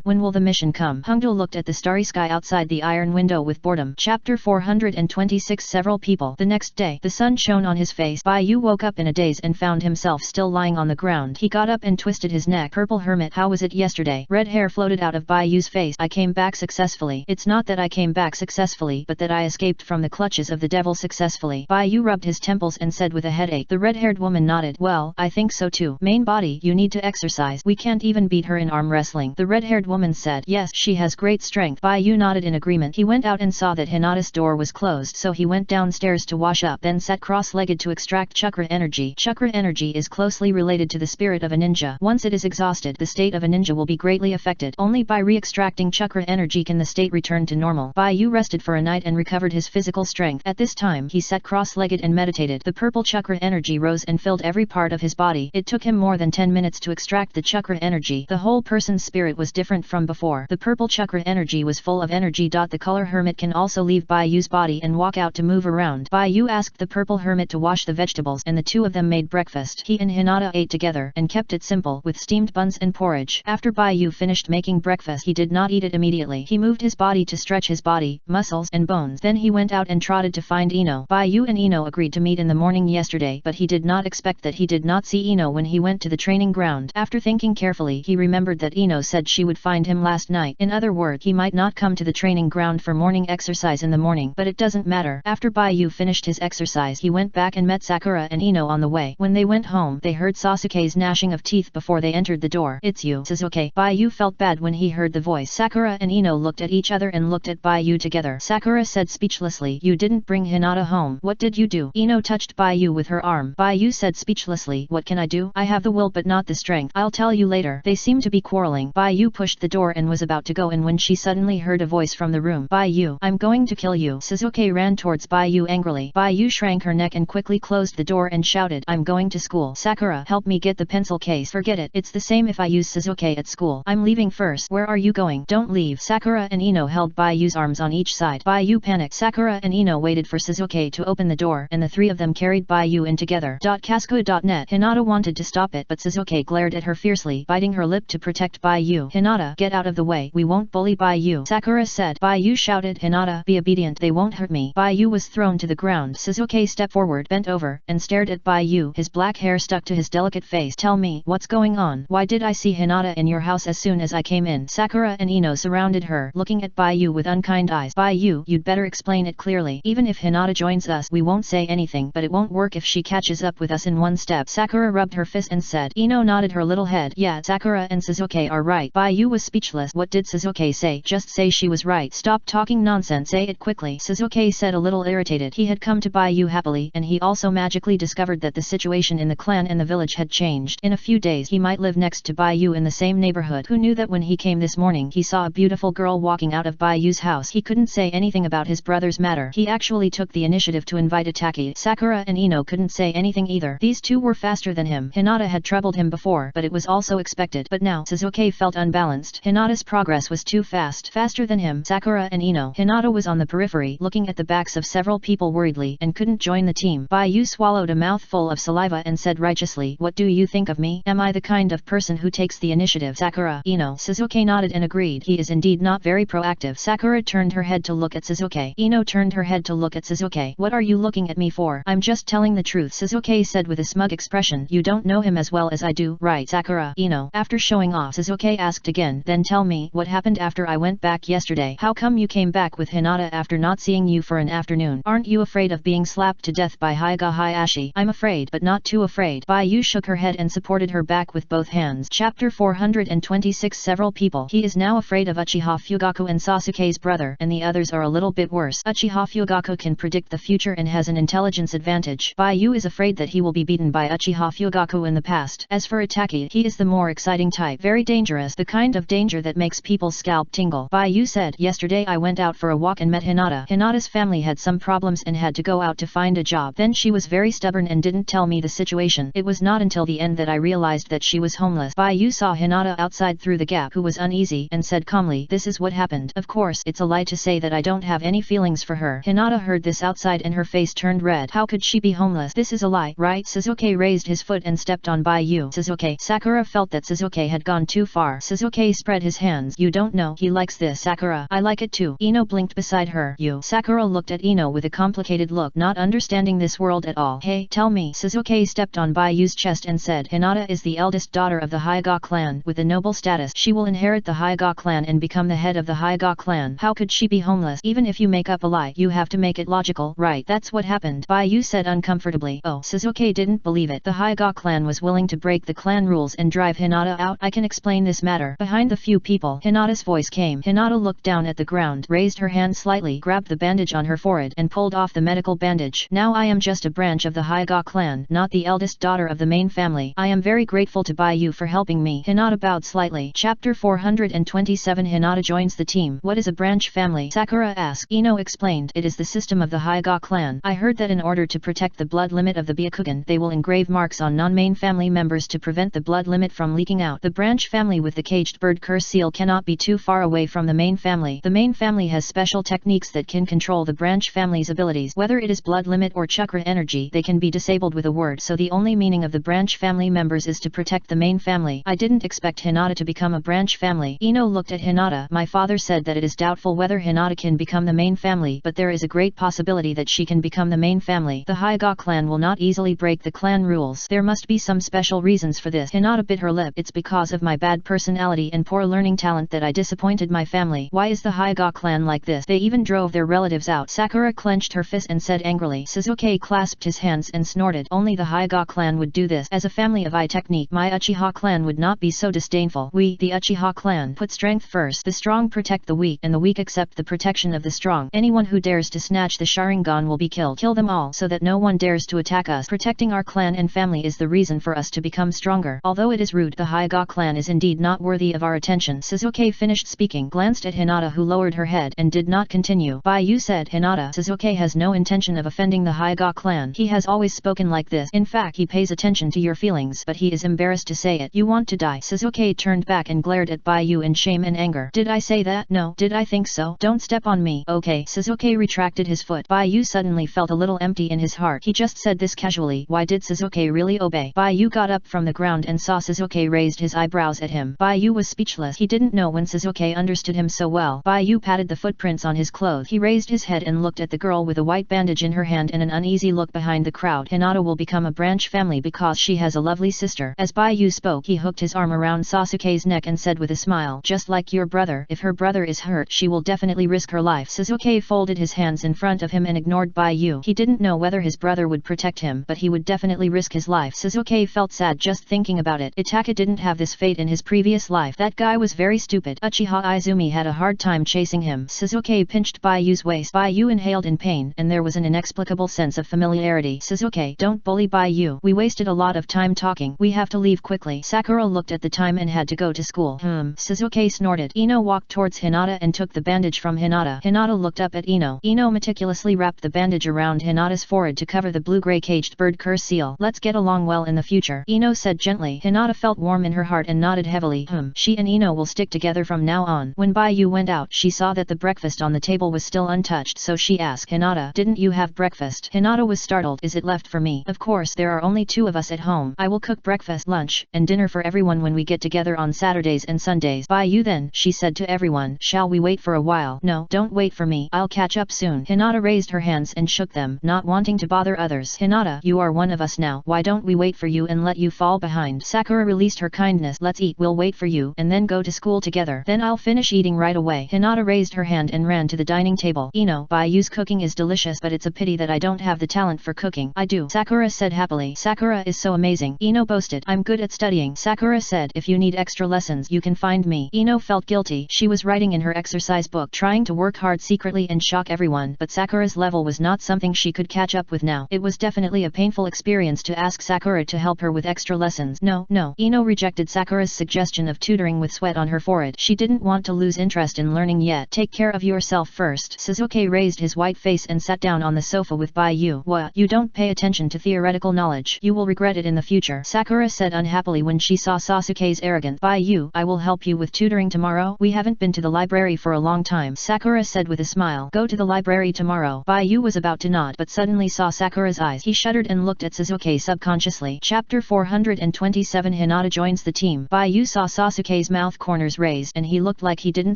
When will the mission come? Hongdu looked at the starry sky outside the iron window with boredom. Chapter 426 Several people. The next day, the sun shone on his face. Bai Yu woke up in a daze and found himself still lying on the ground. He got up and twisted his neck. Purple hermit, how was it yesterday? Red hair floated out of Bai Yu's face. I came back successfully. It's not that I came back successfully, but that I escaped from the clutches of the devil successfully. Bai Yu rubbed his temples and said with a headache. The red-haired woman nodded. Well, I think so too. Main body, you need to exercise. We can't even beat her in arm wrestling. The red-haired woman said. Yes, she has great strength. Bai Yu nodded in agreement. He went out and saw that Hinata's door was closed, so he went downstairs to wash up, then sat cross-legged to extract chakra energy. Chakra energy is closely related to the spirit of a ninja. Once it is exhausted, the state of a ninja will be greatly affected. Only by re-extracting chakra energy can the state return to normal. Bai Yu rested for a night and recovered his physical strength. At this time, he sat cross-legged and meditated. The purple chakra energy rose and filled every part of his body. It took him more than 10 minutes to extract the chakra energy. The whole person's spirit was different from before. The purple chakra energy was full of energy. The color hermit can also leave Bai Yu's body and walk out to move around. Bai Yu asked the purple hermit to wash the vegetables, and the two of them made breakfast. He and Hinata ate together and kept it simple with steamed buns and porridge. After Bai Yu finished making breakfast, he did not eat it immediately. He moved his body to stretch his body, muscles and bones. Then he went out and trotted to find Ino. Bai Yu and Ino agreed to meet in the morning yesterday, but he did not expect that he did not see Ino when he went to the training ground. After thinking carefully, he remembered that Ino said she would find him last night. In other words, he might not come to the training ground for morning exercise in the morning, but it doesn't matter. After Bai Yu finished his exercise, he went back and met Sakura and Ino on the way. When they went home, they heard Sasuke's gnashing of teeth before they entered the door. It's you, Sasuke. Baiyu felt bad when he heard the voice. Sakura and Ino looked at each other and looked at Baiyu together. Sakura said speechlessly, you didn't bring Hinata home. What did you do? Ino touched Baiyu with her arm. Baiyu said speechlessly, what can I do? I have the will but not the strength. I'll tell you later. They seemed to be quarreling. Baiyu pushed the door and was about to go in when she suddenly heard a voice from the room. Baiyu, I'm going to kill you. Sasuke ran towards Baiyu angrily. Baiyu shrank her neck and quickly closed the door and shouted, I'm going to school. Sakura, help me get the pencil case. Forget it. It's the same if I use Sasuke at school. I'm leaving first. Where are you going? Don't leave. Sakura and Ino held Baiyu's arms on each side. Baiyu panicked. Sakura and Ino waited for Sasuke to open the door and the three of them carried Baiyu in together. Casco.net. Hinata wanted to stop it but Sasuke glared at her fiercely, biting her lip to protect Baiyu. Hinata, get out of the way. We won't bully Baiyu. Sakura said. Baiyu shouted, Hinata, be obedient. They won't hurt me. Baiyu was thrown to the ground. Sasuke stepped forward, bent over, and stared at Baiyu. His black hair stuck to his delicate face. Tell me, what's going on? Why did I see Hinata in your house as soon as I came in? Sakura and Ino surrounded her, looking at Baiyu with unkind eyes. Baiyu, you'd better explain it clearly. Even if Hinata joins us, we won't say anything, but it won't work if she catches up with us in one step. Sakura rubbed her fist and said. Ino nodded her little head. Yeah, Sakura and Sasuke are right. Baiyu was speechless. What did Sasuke say? Just say she was right. Stop talking nonsense. Say it quickly. Sasuke said, a little irritated. He had come to Baiyu happily, and he also magically discovered that the situation in the clan and the village had changed. In a few days he might live next to Baiyu in the same neighborhood. Who knew that when he came this morning he saw a beautiful girl walking out of Baiyu's house. He couldn't say anything about his brother's matter. He actually took the initiative to invite Itaki. Sakura and Ino couldn't say anything either. These two were faster than him. Hinata had troubled him before, but it was also expected. But now Sasuke felt unbalanced. Hinata's progress was too fast. Faster than him. Sakura and Ino. Hinata was on the periphery, looking at the backs of several people worriedly, and couldn't join the team. Baiyu swallowed a mouthful of saliva and said righteously, what do you think of me? Am I the kind of person who takes the initiative? Sakura, Ino. Sasuke nodded and agreed. He is indeed not very proactive. Sakura turned her head to look at Sasuke. Ino turned her head to look at Sasuke. What are you looking at me for? I'm just telling the truth, Sasuke said with a smug expression. You don't know him as well as I do, right? Sakura, Ino. After showing off, Sasuke asked again. Then tell me, what happened after I went back yesterday? How come you came back with Hinata after not seeing you for an afternoon? Aren't you afraid of being slapped to death by Hyuga Hayashi? I'm afraid, but not too afraid. Baiyu shook her head and supported her back with both hands. Chapter 426. Several people. He is now afraid of Uchiha Fugaku and Sasuke's brother, and the others are a little bit worse. Uchiha Fugaku can predict the future and has an intelligence advantage. Baiyu is afraid that he will be beaten by Uchiha Fugaku in the past. As for Itaki, he is the more exciting type. Very dangerous, the kind of danger that makes people's scalp tingle. Baiyu said, yesterday I went out for a walk and met Hinata. Hinata's family had some problems and had to go out to find a job. Then she was very stubborn and didn't tell me the situation. It was not until the end that I realized that she was homeless. Baiyu saw Hinata outside through the gap, who was uneasy, and said calmly, this is what happened. Of course, it's a lie to say that I don't have any feelings for her. Hinata heard this outside and her face turned red. How could she be homeless? This is a lie, right? Sasuke raised his foot and stepped on Baiyu. Sasuke. Sakura felt that Sasuke had gone too far. Sasuke spread his hands. You don't know, he likes this. Sakura. I like it too. Ino blinked beside her. You. Sakura looked at Ino with a complicated look, not understanding this world at all. Hey, tell me. Sasuke stepped on Baiyu's chest and said, Hinata is the eldest daughter of the Hyuga clan. With a noble status, she will inherit the Hyuga clan and become the head of the Hyuga clan. How could she be homeless? Even if you make up a lie, you have to make it logical, right? That's what happened. Baiyu said uncomfortably. Oh, Sasuke didn't believe it. The Hyuga clan was willing to break the clan rules and drive Hinata out. I can explain this matter. Behind the few people, Hinata's voice came. Hinata looked down at the ground, raised her hand slightly, grabbed the bandage on her forehead, and pulled off the medical bandage. Now I am just a branch of the Hyuga clan, not the eldest daughter of the main family. I am very grateful to Baiyu for helping me. Hinata bowed slightly. Chapter 427. Hinata joins the team. What is a branch family? Sakura asked. Ino explained. It is the system of the Hyuga clan. I heard that in order to protect the blood limit of the Byakugan, they will engrave marks on non-main family members to prevent the blood limit from leaking out. The branch family with the caged bird curse seal cannot be too far away from the main family. The main family has special techniques that can control the branch family's abilities. Whether it is blood limit or chakra energy, they can be disabled with a word. So the only meaning of the branch family members is to protect the main family. I didn't expect Hinata to become a branch family. Ino looked at Hinata. My father said that it is doubtful whether Hinata can become the main family, but there is a great possibility that she can become the main family. The Hyuga clan will not easily break the clan rules. There must be some special reasons for this. Hinata bit her lip. It's because of my bad personality and poor learning talent that I disappointed my family. Why is the Hyuga clan like this? They even drove their relatives out. Sakura clenched her fist and said angrily. Sasuke clasped his hands and snorted. Only the Hyuga clan would do this. As a family of eye technique, my Uchiha clan would not be so disdainful. We, the Uchiha clan, put strength first. The strong protect the weak, and the weak accept the protection of the strong. Anyone who dares to snatch the Sharingan will be killed. Kill them all, so that no one dares to attack us. Protecting our clan and family is the reason for us to become stronger. Although it is rude, the Hyuga clan is indeed not worthy of our attention. Sasuke finished speaking, glanced at Hinata, who lowered her head and did not continue. Baiyu said, Hinata, Sasuke has no intention of offending the Hyuga clan. He has always spoken like this. In fact, he pays attention to your feelings, but he is embarrassed to say it. You want to die. Sasuke turned back and glared at Baiyu in shame and anger. Did I say that? No. Did I think so? Don't step on me. Okay. Sasuke retracted his foot. Baiyu suddenly felt a little empty in his heart. He just said this casually. Why did Sasuke really obey? Baiyu got up from the ground and saw Sasuke raised his eyebrows at him. Baiyu was speechless. He didn't know when Sasuke understood him so well. Baiyu patted the footprints on his clothes. He raised his head and looked at the girl with a white bandage in her hand and an uneasy look behind the crowd. Hinata will become a branch family because she has a lovely sister. As Baiyu spoke, he hooked his arm around Sasuke's neck and said with a smile, just like your brother. If her brother is hurt, she will definitely risk her life. Sasuke folded his hands in front of him and ignored Baiyu. He didn't know whether his brother would protect him, but he would definitely risk his life. Sasuke felt sad just thinking about it. Itaka didn't have this fate in his previous life. That guy was very stupid. Uchiha Izumi had a hard time chasing him. Sasuke pinched Baiyu's waist. Baiyu inhaled in pain, and there was an inexplicable sense of familiarity. Sasuke, don't bully Baiyu. We wasted a lot of time talking. We have to leave quickly. Sakura looked at the time and had to go to school. Sasuke snorted. Ino walked towards Hinata and took the bandage from Hinata. Hinata looked up at Ino. Ino meticulously wrapped the bandage around Hinata's forehead to cover the blue-gray caged bird curse seal. Let's get along well in the future, Ino said gently. Hinata felt warm in her heart and nodded heavily. She and Ino will stick together from now on. When Baiyu went out, she saw that the breakfast on the table was still untouched, so she asked, Hinata, didn't you have breakfast? Hinata was startled. Is it left for me? Of course, there are only 2 of us at home. I will cook breakfast, lunch, and dinner for everyone when we get together on Saturdays and Sundays. Baiyu then, she said to everyone. Shall we wait for a while? No, don't wait for me. I'll catch up soon. Hinata raised her hands and shook them, not wanting to bother others. Hinata, you are one of us now. Why don't we wait for you and let you fall behind? Sakura released her kindness. Let's eat. We'll wait for you, and then go to school together. Then I'll finish eating right away. Hinata raised her hand and ran to the dining table. Ino, Baiyu's cooking is delicious, but it's a pity that I don't have the talent for cooking. I do, Sakura said happily. Sakura is so amazing. Ino boasted. I'm good at studying. Sakura said, if you need extra lessons, you can find me. Ino felt guilty. She was writing in her exercise book, trying to work hard secretly and shock everyone, but Sakura's level was not something she could catch up with now. It was definitely a painful experience to ask Sakura to help her with extra lessons. No. Ino rejected Sakura's suggestion of tutoring with sweat on her forehead. She didn't want to lose interest in learning yet. Take care of yourself first. Sasuke raised his white face and sat down on the sofa with Baiyu. What? You don't pay attention to theoretical knowledge. You will regret it in the future, Sakura said unhappily when she saw Sasuke's arrogance. Baiyu, I will help you with tutoring tomorrow. We haven't been to the library for a long time, Sakura said with a smile. Go to the library tomorrow. Baiyu was about to nod, but suddenly saw Sakura's eyes. He shuddered and looked at Sasuke subconsciously. Chapter 427 Hinata joins the team. Baiyu saw Sasuke's mouth corners raised, and he looked like he didn't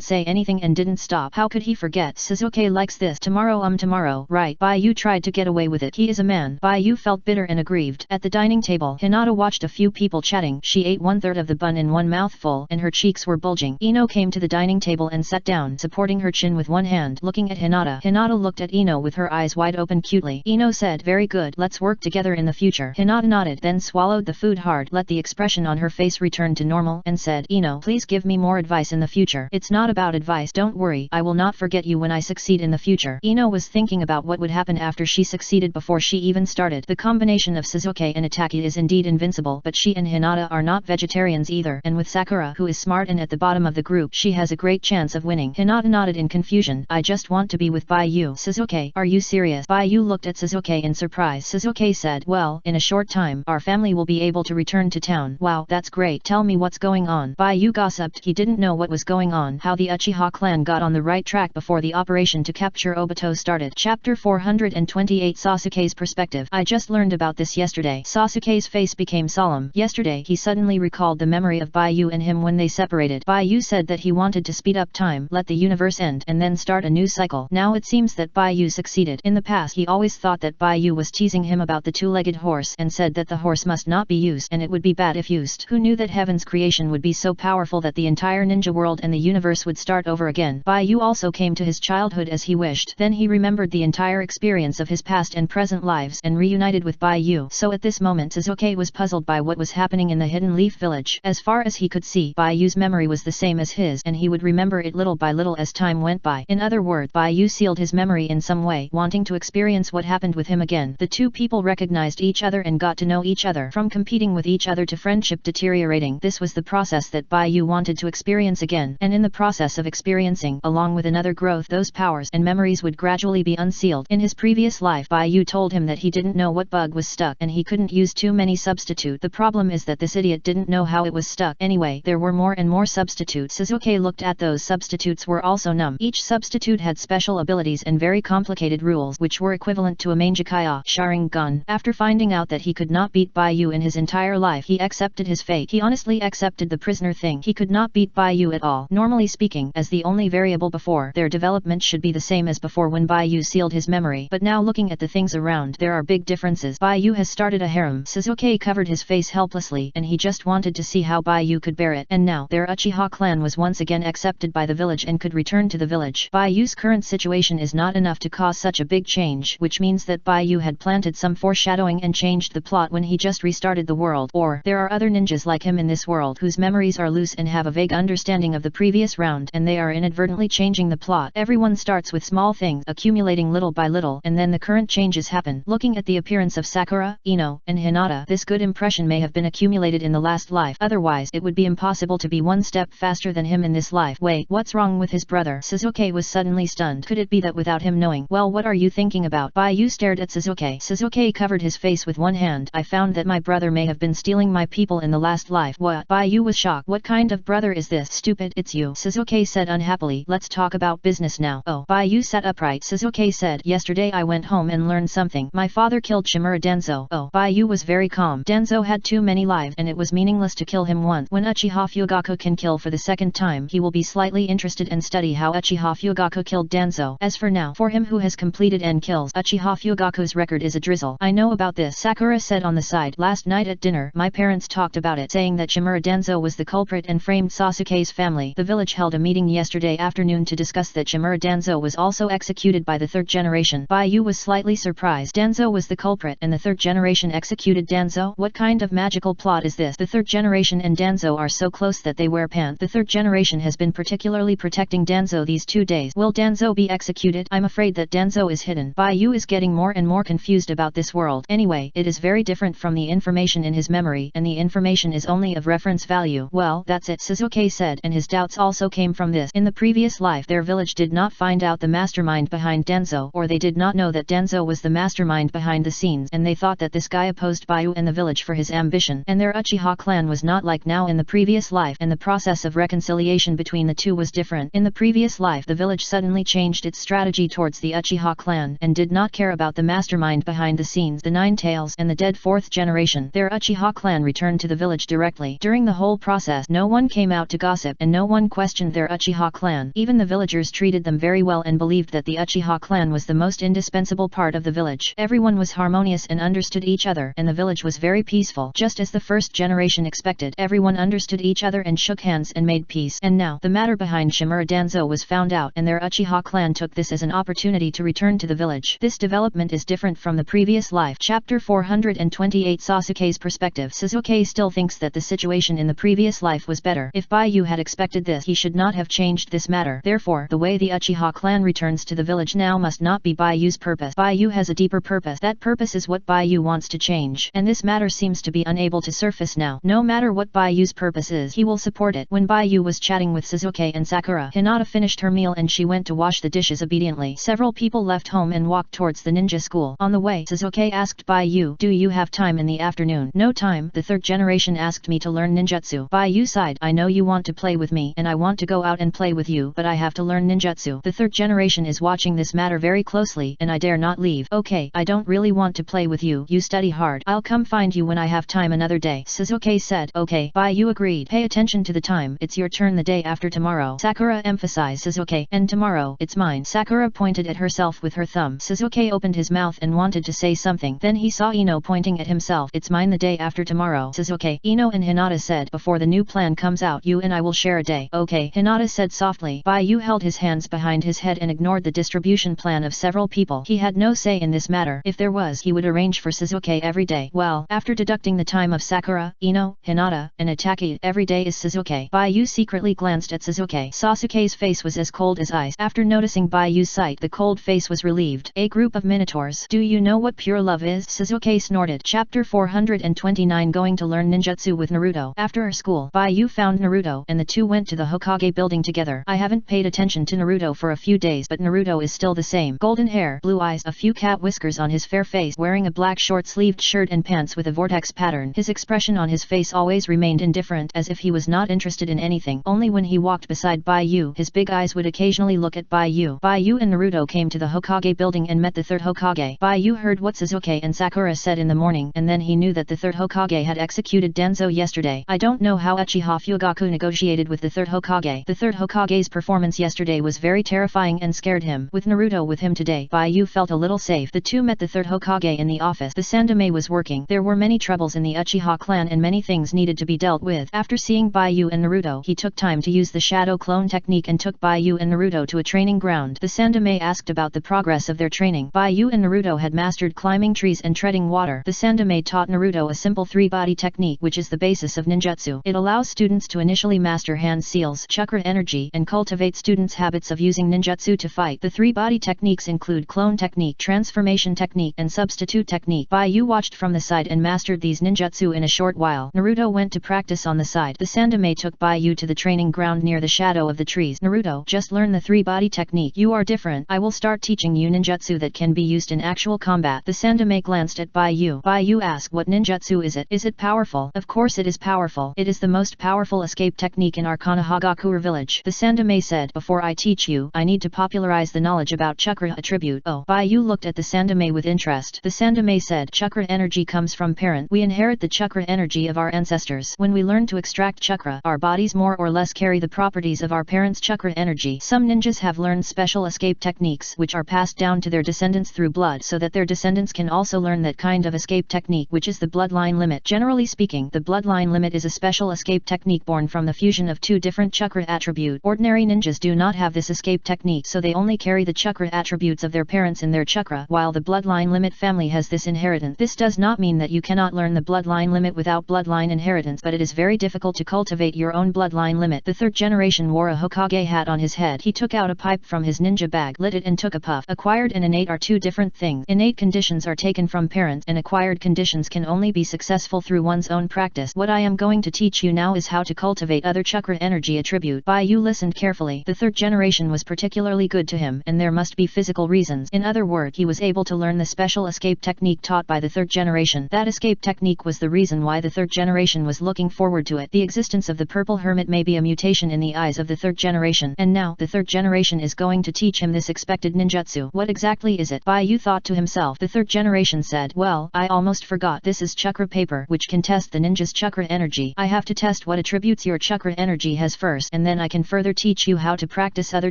say anything and didn't stop. How could he forget? Sasuke likes this. Tomorrow, right. Baiyu tried to get away with it. He is a man. Baiyu felt bitter and aggrieved. At the dining table, Hinata watched a few people chatting. She ate 1/3 of the bun in one mouthful, and her cheeks were bulging. Ino came to the dining table and sat down, supporting her chin with one hand, looking at Hinata. Hinata looked at Ino with her eyes wide open cutely. Ino said, very good, let's work together in the future. Hinata nodded, then swallowed the food hard, let the expression on her face return to normal, and said, Ino, please give me more advice in the future. It's not about advice, don't worry, I will not forget you when I succeed in the future. Ino was thinking about what would happen after she succeeded before she even started. The combination of Sasuke and Itaki is indeed invincible, but she and Hinata are not vegetarians either, and with Sakura, who is smart and at the bottom of the group, she has a great chance of winning. Hinata nodded in confusion. I just want to be with Baiyu. Sasuke, are you serious? Baiyu looked at Sasuke in surprise. Sasuke said, well, in a short time, our family will be able to return to town. Wow, that's great. Tell me what's going on. Baiyu gossiped. He didn't know what was going on, how the Uchiha clan got on the right track before the operation to capture Obito started. Chapter 428 Sasuke's perspective. I just learned about this yesterday. Sasuke's face became solemn. Yesterday he suddenly recalled the memory of Baiyu and him when they separated. Baiyu said that he wanted to speed up time, let the universe end, and then start a new cycle. Now it seems that Baiyu succeeded. In the past he always thought that Baiyu was teasing him about the two-legged horse and said that the horse must not be used and it would be bad if used. Who knew that heaven's creation would be so powerful that the entire ninja world and the universe would start over again? Baiyu also came to his childhood as he wished. Then he remembered the entire experience of his past and present lives and reunited with Baiyu. So at this moment Sasuke was puzzled by what was happening happening in the Hidden Leaf Village. As far as he could see, Bai Yu's memory was the same as his, and he would remember it little by little as time went by. In other words, Bai Yu sealed his memory in some way, wanting to experience what happened with him again. The two people recognized each other and got to know each other. From competing with each other to friendship deteriorating, this was the process that Bai Yu wanted to experience again, and in the process of experiencing, along with another growth, those powers and memories would gradually be unsealed. In his previous life, Bai Yu told him that he didn't know what bug was stuck and he couldn't use too many substitute. The problem is that this idiot didn't know how it was stuck. Anyway, there were more and more substitutes. Sasuke looked at those substitutes were also numb. Each substitute had special abilities and very complicated rules which were equivalent to a Mangekyo Sharingan. After finding out that he could not beat Bai Yu in his entire life, he accepted his fate. He honestly accepted the prisoner thing. He could not beat Bai Yu at all. Normally speaking, as the only variable before, their development should be the same as before when Bai Yu sealed his memory. But now looking at the things around, there are big differences. Bai Yu has started a harem. Sasuke covered his face helplessly and he just wanted to see how Bai Yu could bear it. And now, their Uchiha clan was once again accepted by the village and could return to the village. Bai Yu's current situation is not enough to cause such a big change, which means that Bai Yu had planted some foreshadowing and changed the plot when he just restarted the world. Or, there are other ninjas like him in this world whose memories are loose and have a vague understanding of the previous round, and they are inadvertently changing the plot. Everyone starts with small things, accumulating little by little, and then the current changes happen. Looking at the appearance of Sakura, Ino, and Hinata, this good impression may have been accumulated in the last life, otherwise it would be impossible to be one step faster than him in this life. Wait, what's wrong with his brother? Sasuke was suddenly stunned. Could it be that without him knowing? Well, what are you thinking about? Bai Yu stared at Sasuke. Sasuke covered his face with one hand. I found that my brother may have been stealing my people in the last life. What? Bai Yu was shocked. What kind of brother is this? Stupid, it's you. Sasuke said unhappily. Let's talk about business now. Oh. Bai Yu sat upright. Sasuke said, yesterday I went home and learned something. My father killed Shimura Danzo. Oh. Bai Yu was very calm. Danzo had too many lives and it was meaningless to kill him once. When Uchiha Fugaku can kill for the second time, he will be slightly interested and study how Uchiha Fugaku killed Danzo. As for now, for him who has completed and kills Uchiha Fugaku's record is a drizzle. I know about this, Sakura said on the side. Last night at dinner, my parents talked about it, saying that Shimura Danzo was the culprit and framed Sasuke's family. The village held a meeting yesterday afternoon to discuss that Shimura Danzo was also executed by the third generation. Bai Yu was slightly surprised. Danzo was the culprit and the third generation executed Danzo? What kind of magical plot is this? The third generation and Danzo are so close that they wear pants. The third generation has been particularly protecting Danzo these 2 days. Will Danzo be executed? I'm afraid that Danzo is hidden. Bai Yu is getting more and more confused about this world. Anyway, it is very different from the information in his memory, and the information is only of reference value. Well, that's it, Sasuke said, and his doubts also came from this. In the previous life, their village did not find out the mastermind behind Danzo, or they did not know that Danzo was the mastermind behind the scenes, and they thought that this guy opposed Bai Yu and the village for his ambition, and their Uchiha clan was not like now in the previous life, and the process of reconciliation between the two was different. In the previous life, the village suddenly changed its strategy towards the Uchiha clan, and did not care about the mastermind behind the scenes, the Nine Tails and the dead fourth generation. Their Uchiha clan returned to the village directly. During the whole process, no one came out to gossip, and no one questioned their Uchiha clan. Even the villagers treated them very well and believed that the Uchiha clan was the most indispensable part of the village. Everyone was harmonious and understood each other, and the village was very peaceful. Just as the first generation expected, everyone understood each other and shook hands and made peace. And now, the matter behind Shimura Danzo was found out, and their Uchiha clan took this as an opportunity to return to the village. This development is different from the previous life. Chapter 428 Sasuke's perspective. Sasuke still thinks that the situation in the previous life was better. If Bai Yu had expected this, he should not have changed this matter. Therefore, the way the Uchiha clan returns to the village now must not be Bai Yu's purpose. Bai Yu has a deeper purpose. That purpose is what Bai Yu wants to change, and this matter seems to be unable to surface now. No matter what Bai Yu's purpose is, he will support it. When Bai Yu was chatting with Sasuke and Sakura, Hinata finished her meal and she went to wash the dishes obediently. Several people left home and walked towards the ninja school. On the way, Sasuke asked Bai Yu, "Do you have time in the afternoon?" "No time. The third generation asked me to learn ninjutsu." Bai Yu sighed. "I know you want to play with me and I want to go out and play with you, but I have to learn ninjutsu. The third generation is watching this matter very closely and I dare not leave." "Okay, I don't really want to play with you. You study hard. I'll come find you when I have time another day," Sasuke said. "Okay." Bai Yu agreed. "Pay attention to the time. It's your turn the day after tomorrow." Sakura emphasized. Sasuke, "And tomorrow, it's mine." Sakura pointed at herself with her thumb. Sasuke opened his mouth and wanted to say something. Then he saw Ino pointing at himself. "It's mine the day after tomorrow." Sasuke, Ino and Hinata said, "Before the new plan comes out, you and I will share a day." "Okay," Hinata said softly. Bai Yu held his hands behind his head and ignored the distribution plan of several people. He had no say in this matter. If there was, he would arrange for Sasuke every day. Well, after deducting the time of of Sakura, Ino, Hinata, and Itaki every day is Sasuke. Baiyu secretly glanced at Sasuke. Sasuke's face was as cold as ice. After noticing Baiyu's sight, the cold face was relieved. A group of minotaurs. Do you know what pure love is? Sasuke snorted. Chapter 429 Going to learn ninjutsu with Naruto. After her school, Baiyu found Naruto, and the two went to the Hokage building together. I haven't paid attention to Naruto for a few days, but Naruto is still the same. Golden hair, blue eyes, a few cat whiskers on his fair face, wearing a black short-sleeved shirt and pants with a vortex pattern. His expression on his face always remained indifferent, as if he was not interested in anything. Only when he walked beside Baiyu, his big eyes would occasionally look at Baiyu. Baiyu and Naruto came to the Hokage building and met the third Hokage. Baiyu heard what Sasuke and Sakura said in the morning, and then he knew that the third Hokage had executed Danzo yesterday. I don't know how Uchiha Fugaku negotiated with the third Hokage. The third Hokage's performance yesterday was very terrifying and scared him. With Naruto with him today, Baiyu felt a little safe. The two met the third Hokage in the office. The Sandaime was working. There were many troubles in the Uchiha clan and many things needed to be dealt with. After seeing Baiyu and Naruto, he took time to use the shadow clone technique and took Baiyu and Naruto to a training ground. The Sandaime asked about the progress of their training. Baiyu and Naruto had mastered climbing trees and treading water. The Sandaime taught Naruto a simple three-body technique which is the basis of ninjutsu. It allows students to initially master hand seals, chakra energy, and cultivate students' habits of using ninjutsu to fight. The three-body techniques include clone technique, transformation technique, and substitute technique. Baiyu watched from the side and mastered these ninjutsu in a short while. Naruto went to practice on the side. The Sandaime took Baiyu to the training ground near the shadow of the trees. Naruto, just learn the three-body technique. You are different. I will start teaching you ninjutsu that can be used in actual combat. The Sandaime glanced at Baiyu. Baiyu asked, what ninjutsu is it? Is it powerful? Of course it is powerful. It is the most powerful escape technique in our Konoha village. The Sandaime said, before I teach you, I need to popularize the knowledge about chakra attribute. Oh. Baiyu looked at the Sandaime with interest. The Sandaime said, chakra energy comes from parent. We inherit the chakra energy of our ancestors. When we learn to extract chakra, our bodies more or less carry the properties of our parents' chakra energy. Some ninjas have learned special escape techniques which are passed down to their descendants through blood so that their descendants can also learn that kind of escape technique which is the bloodline limit. Generally speaking, the bloodline limit is a special escape technique born from the fusion of two different chakra attributes. Ordinary ninjas do not have this escape technique, so they only carry the chakra attributes of their parents in their chakra, while the bloodline limit family has this inheritance. This does not mean that you cannot learn the bloodline limit without bloodline inheritance, but it is very difficult to cultivate your own bloodline limit. The third generation wore a Hokage hat on his head. He took out a pipe from his ninja bag, lit it and took a puff. Acquired and innate are two different things. Innate conditions are taken from parents, and acquired conditions can only be successful through one's own practice. What I am going to teach you now is how to cultivate other chakra energy attribute. Baiyu listened carefully. The third generation was particularly good to him, and there must be physical reasons. In other words, he was able to learn the special escape technique taught by the third generation. That escape technique was the reason why the third generation was looking forward to it. The existence of the purple hermit may be a mutation in the eyes of the third generation, and now the third generation is going to teach him this expected ninjutsu. What exactly is it? Baiyu thought to himself. The third generation said, well, I almost forgot. This is chakra paper, which can test the ninja's chakra energy. I have to test what attributes your chakra energy has first, and then I can further teach you how to practice other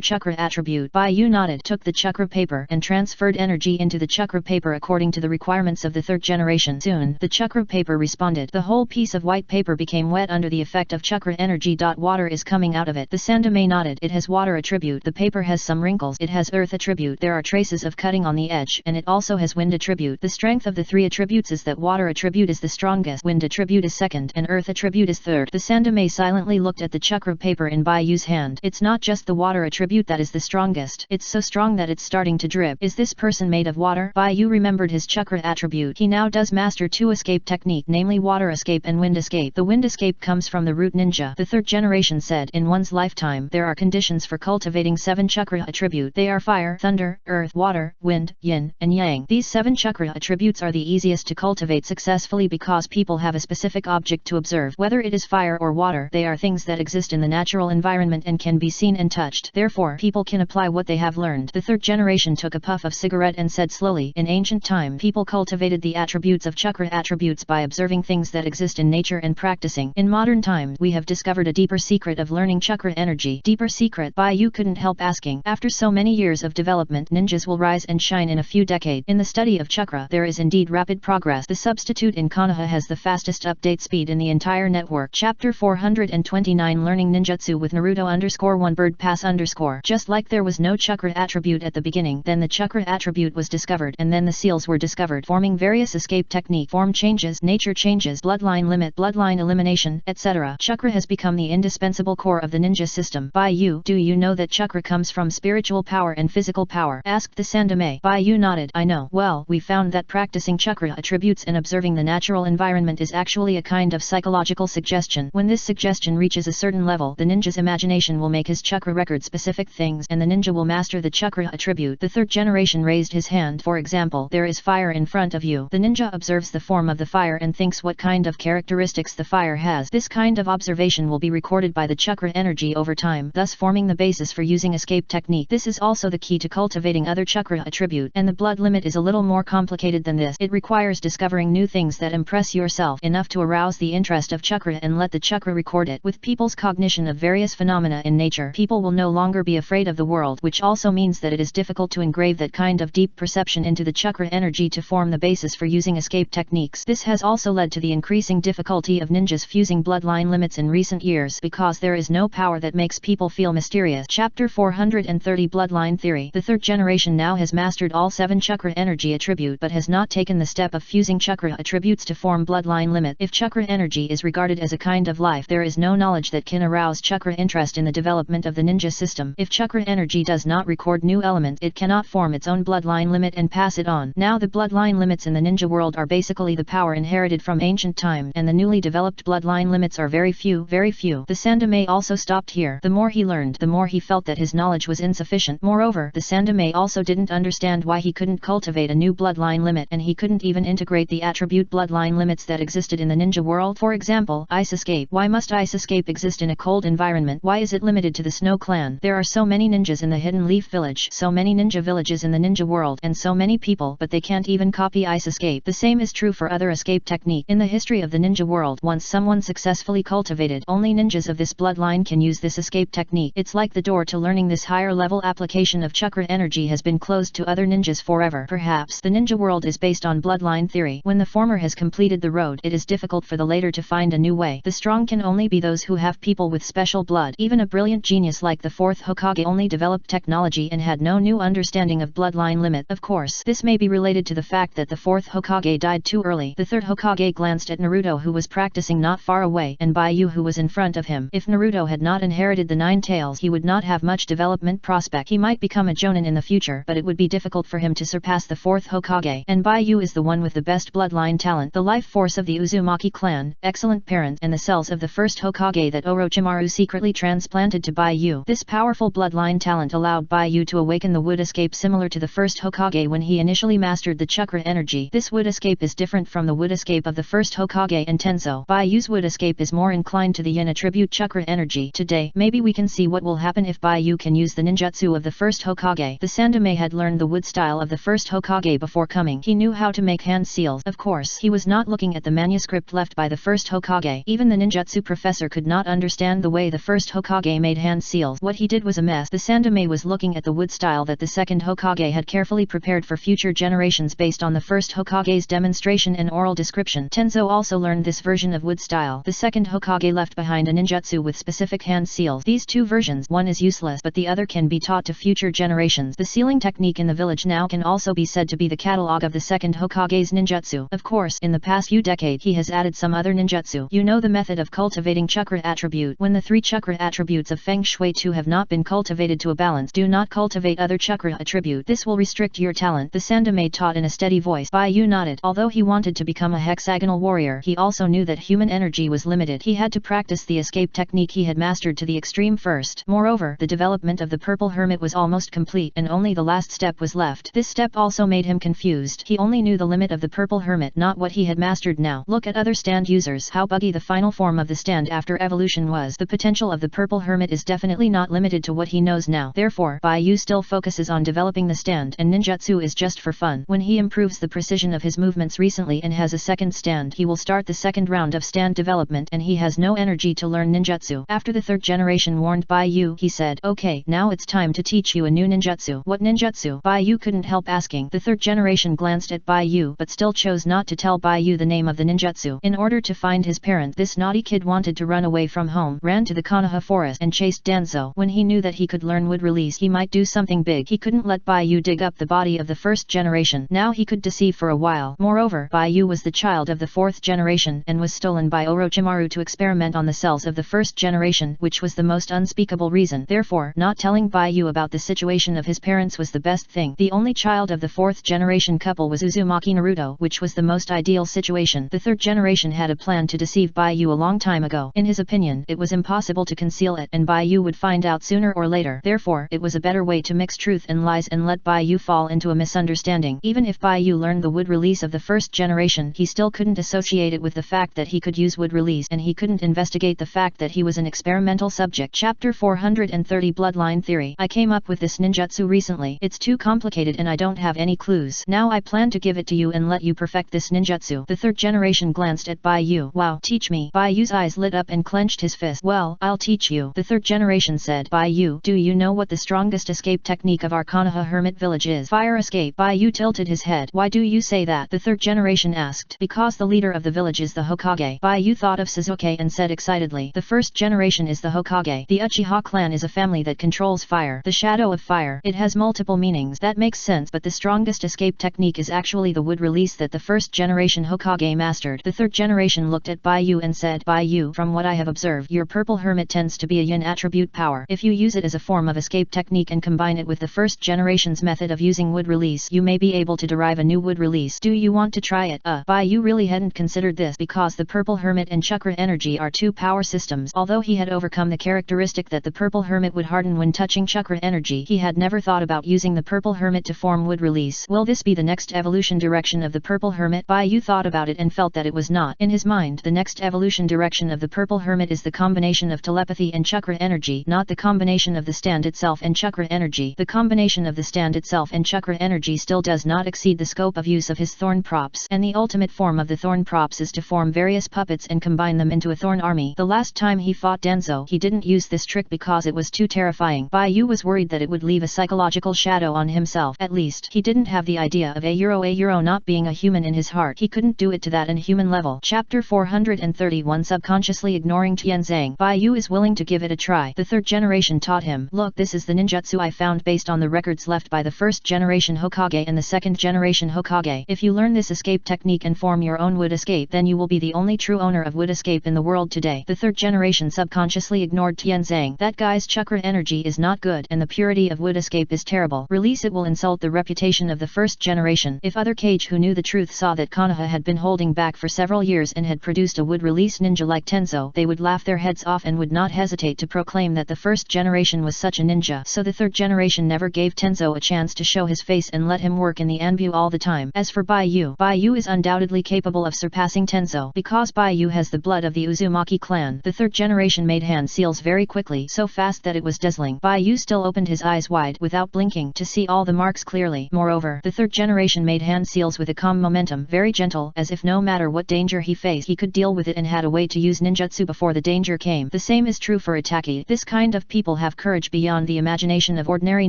chakra attribute. Baiyu nodded, took the chakra paper, and transferred energy into the chakra paper according to the requirements of the third generation. Soon, the chakra paper responded. The whole piece of white paper became wet under the effect of chakra energy. Water is coming out of it. The Sandaime nodded. It has water attribute. The paper has some wrinkles. It has earth attribute. There are traces of cutting on the edge, and it also has wind attribute. The strength of the three attributes is that water attribute is the strongest, wind attribute is second, and earth attribute is third. The Sandaime silently looked at the chakra paper in Baiyu's hand. It's not just the water attribute that is the strongest. It's so strong that it's starting to drip. Is this person made of water? Baiyu remembered his chakra attribute. He now does master two escape technique, namely water escape and wind escape. The wind escape comes from the root ninja. The third generation said, in one's lifetime, there are conditions for cultivating 7 chakra attribute. They are fire, thunder, earth, water, wind, yin, and yang. These 7 chakra attributes are the easiest to cultivate successfully because people have a specific object to observe. Whether it is fire or water, they are things that exist in the natural environment and can be seen and touched. Therefore, people can apply what they have learned. The third generation took a puff of cigarette and said slowly, in ancient time, people cultivated the attributes of chakra attributes by observing things that exist in nature and practicing. In modern times, we have discovered a deeper secret of learning chakra energy. Deeper secret? Baiyu couldn't help asking. After so many years of development, ninjas will rise and shine in a few decades. In the study of chakra, there is indeed rapid progress. The substitute in Konoha has the fastest update speed in the entire network. Chapter 429 Learning Ninjutsu with Naruto _1 Bird Pass _ Just like there was no chakra attribute at the beginning, then the chakra attribute was discovered, and then the seals were discovered, forming various escape technique. Form changes, nature changes, bloodline limit, bloodline elimination, etc. Chakra has become the indispensable core of the ninja system. Baiyu, do you know that chakra comes from spiritual power and physical power? Asked the Sandame. Baiyu nodded. I know. Well, we found that practicing chakra attributes and observing the natural environment is actually a kind of psychological suggestion. When this suggestion reaches a certain level, the ninja's imagination will make his chakra record specific things and the ninja will master the chakra attribute. The third generation raised his hand. For example, there is fire in front of you. The ninja observes the form of the fire and thinks what kind of characteristics the fire has. This kind of observation will be recorded by the chakra energy over time, thus forming the basis for using escape technique. This is also the key to cultivating other chakra attribute, and the blood limit is a little more complicated than this. It requires discovering new things that impress yourself enough to arouse the interest of chakra and let the chakra record it. With people's cognition of various phenomena in nature, people will no longer be afraid of the world, which also means that it is difficult to engrave that kind of deep perception into the chakra energy to form the basis for using escape techniques. This has also led to the increasing difficulty of ninjas fusing bloodline limits in recent years, because there is no power that makes people feel mysterious. Chapter 430 Bloodline Theory. The third generation now has mastered all 7 chakra energy attribute but has not taken the step of fusing chakra attributes to form bloodline limit. If chakra energy is regarded as a kind of life, there is no knowledge that can arouse chakra interest in the development of the ninja system. If chakra energy does not record new element, it cannot form its own bloodline limit and pass it on. Now the bloodline limits in the ninja world are basically the power inherited from ancient time, and the newly developed bloodline limits are very few. The Sandame also stopped here. The more he learned, the more he felt that his knowledge was insufficient. Moreover, the Sandame also didn't understand why he couldn't cultivate a new bloodline limit, and he couldn't even integrate the attribute bloodline limits that existed in the ninja world. For example, ice escape. Why must ice escape exist in a cold environment? Why is it limited to the Snow Clan? There are so many ninjas in the Hidden Leaf Village, so many ninja villages in the ninja world, and so many people, but they can't even copy ice escape. The same is true for other escape technique. In the history of the ninja world, once someone successfully cultivated, only ninjas of this bloodline can use this escape technique. It's like the door to learning this higher level application of chakra energy has been closed to other ninjas forever. Perhaps the ninja world is based on bloodline theory. When the former has completed the road, it is difficult for the later to find a new way. The strong can only be those who have people with special blood. Even a brilliant genius like the 4th Hokage only developed technology and had no new understanding of bloodline limit. Of course, this may be related to the fact that the 4th Hokage died too early. The 3rd Hokage glanced at Naruto, who was practicing not far away, and Baiyu, who was in front of him. If Naruto had not inherited the 9 tails, he would not have much development prospect. He might become a jonin in the future, but it would be difficult for him to surpass the 4th Hokage. And Baiyu is the one with the best bloodline talent, the life force of the Uzumaki clan, excellent parent, and the cells of the 1st Hokage that Orochimaru secretly transplanted to Baiyu. This powerful bloodline talent allowed Baiyu to awaken the wood escape similar to the 1st Hokage when he initially mastered the chakra energy. This wood escape is different from the wood escape of the 1st Hokage and Tenzo. Baiyu's wood escape is more inclined to the yin attribute chakra energy. Today, maybe we can see what will happen if Baiyu can use the ninjutsu of the 1st Hokage. The Sandame had learned the wood style of the 1st Hokage before coming. He knew how to make hand seals. Of course, he was not looking at the manuscript left by the 1st Hokage. Even the ninjutsu professor could not understand the way the 1st Hokage made hand seals. What he did was a mess. The Sandame was looking at the wood style that the 2nd Hokage had carefully prepared for future generations based on the 1st Hokage's demonstration and oral description. Tenzo also learned this version of wood style. The 2nd Hokage left behind a ninjutsu with specific hand seals. These two versions, one is useless but the other can be taught to future generations. The sealing technique in the village now can also be said to be the catalog of the 2nd Hokage's ninjutsu. Of course, in the past few decades he has added some other ninjutsu. You know the method of cultivating chakra attribute. When the 3 chakra attributes of Feng Shui 2 have not been cultivated to a balance, do not cultivate other chakra attribute. This will restrict your talent. The Sandame taught in a steady voice. Baiyu nodded. Although he wanted to become a hexagonal warrior, he also knew that human energy was limited. He had to practice the escape technique he had mastered to the extreme first. Moreover, the development of the purple hermit was almost complete and only the last step was left. This step also made him confused. He only knew the limit of the purple hermit, not what he had mastered now. Look at other stand users, how buggy the final form of the stand after evolution was. The potential of the purple hermit is definitely not limited to what he knows now. Therefore, Baiyu still focuses on developing the stand, and ninjutsu is just for fun. When he improves the precision of his movements recently and has a second stand, he will start the second round of stand development, and he has no energy to learn ninjutsu. After the 3rd generation warned Baiyu, he said, "Okay, now it's time to teach you a new ninjutsu." "What ninjutsu?" Baiyu couldn't help asking. The 3rd generation glanced at Baiyu but still chose not to tell Baiyu the name of the ninjutsu. In order to find his parent, this naughty kid wanted to run away from home, ran to the Konoha forest and chased Danzo. When he knew that he could learn wood release, he might do something big. He couldn't let Baiyu dig up the body of the 1st generation. Now he could deceive for a while. Moreover, Baiyu was the child of the 4th generation and was stolen by Orochimaru to experiment on the cells of the 1st generation, which was the most unspeakable reason. Therefore, not telling Baiyu about the situation of his parents was the best thing. The only child of the 4th generation couple was Uzumaki Naruto, which was the most ideal situation. The 3rd generation had a plan to deceive Baiyu a long time ago. In his opinion, it was impossible to conceal it, and Baiyu would find out sooner or later. Therefore, it was a better way to mix truth and lies and let Baiyu fall into a misunderstanding. Even if Baiyu learned the wood release of the 1st generation, he still couldn't associate it with the fact that he could use wood release, and he couldn't investigate the fact that he was an experimental subject. Chapter 430 Bloodline Theory. I came up with this ninjutsu recently. It's too complicated and I don't have any clues. Now I plan to give it to you and let you perfect this ninjutsu. The 3rd generation glanced at Baiyu. Wow, teach me. Baiyu's eyes lit up and clenched his fist. Well, I'll teach you. The 3rd generation said. Baiyu, do you know what the strongest escape technique of our Konoha hermit village is? Fire escape. Baiyu tilted his head. Why do you say that? The 3rd generation asked. Because the leader of the village is the Hokage. Baiyu thought of Sasuke and said excitedly. The 1st generation is the Hokage. The Uchiha clan is a family that controls fire. The shadow of fire. It has multiple meanings. That makes sense, but the strongest escape technique is actually the wood release that the 1st generation Hokage mastered. The 3rd generation looked at Baiyu and said, Baiyu, from what I have observed, your purple hermit tends to be a yin attribute power. If you use it as a form of escape technique and combine it with the 1st generation's method of using wood release, you may be able to derive a new wood release. Do you want to try it? Baiyu really hadn't considered this because the purple hermit and chakra energy are two power systems. Although he had overcome the characteristic that the purple hermit would harden when touching chakra energy, he had never thought about using the purple hermit to form wood release. Will this be the next evolution direction of the purple hermit? Baiyu thought about it and felt that it was not. In his mind, the next evolution direction of the purple hermit is the combination of telepathy and chakra energy, not the combination of the stand itself and chakra energy. The combination of the stand itself and chakra energy still does not exceed the scope of use of his thorn props, and the ultimate form of the thorn props is to form various puppets and combine them into a thorn army. The last time he fought Denzo, he didn't use this trick because it was too terrifying. Baiyu was worried that it would leave a psychological shadow on himself. At least, he didn't have the idea of a euro not being a human in his heart. He couldn't do it to that inhuman level. Chapter 431 Subconsciously Ignoring Tianzang. Baiyu is willing to give it a try. The 3rd generation taught him. Look, this is the ninjutsu I found based on the records left by the 1st generation Hokage and the 2nd generation Hokage. If you learn this escape technique and form your own wood escape, then you will be the only true owner of wood escape in the world today. The 3rd generation subconsciously ignored Tianzang. That guy's chakra energy is not good, and the purity of wood escape is terrible. Release it will insult the reputation of the 1st generation. If other Kage who knew the truth saw that Konoha had been holding back for several years and had produced a wood release ninja like Tenzo, they would laugh their heads off and would not hesitate to proclaim that the 1st generation was such a ninja. So the 3rd generation never gave Tenzo a chance to show his face and let him work in the anbu all the time. As for Baiyu, Baiyu is undoubtedly capable of surpassing Tenzo. Because Baiyu has the blood of the Uzumaki clan, the 3rd generation made hand seals very quickly, so fast that it was dazzling. Baiyu still opened his eyes wide without blinking to see all the marks clearly. Moreover, the 3rd generation made hand seals with a calm momentum, very gentle, as if no matter what danger he faced he could deal with it and had a way to use ninjutsu before the danger came. The same is true for Itaki. This kind of people have courage beyond the imagination of ordinary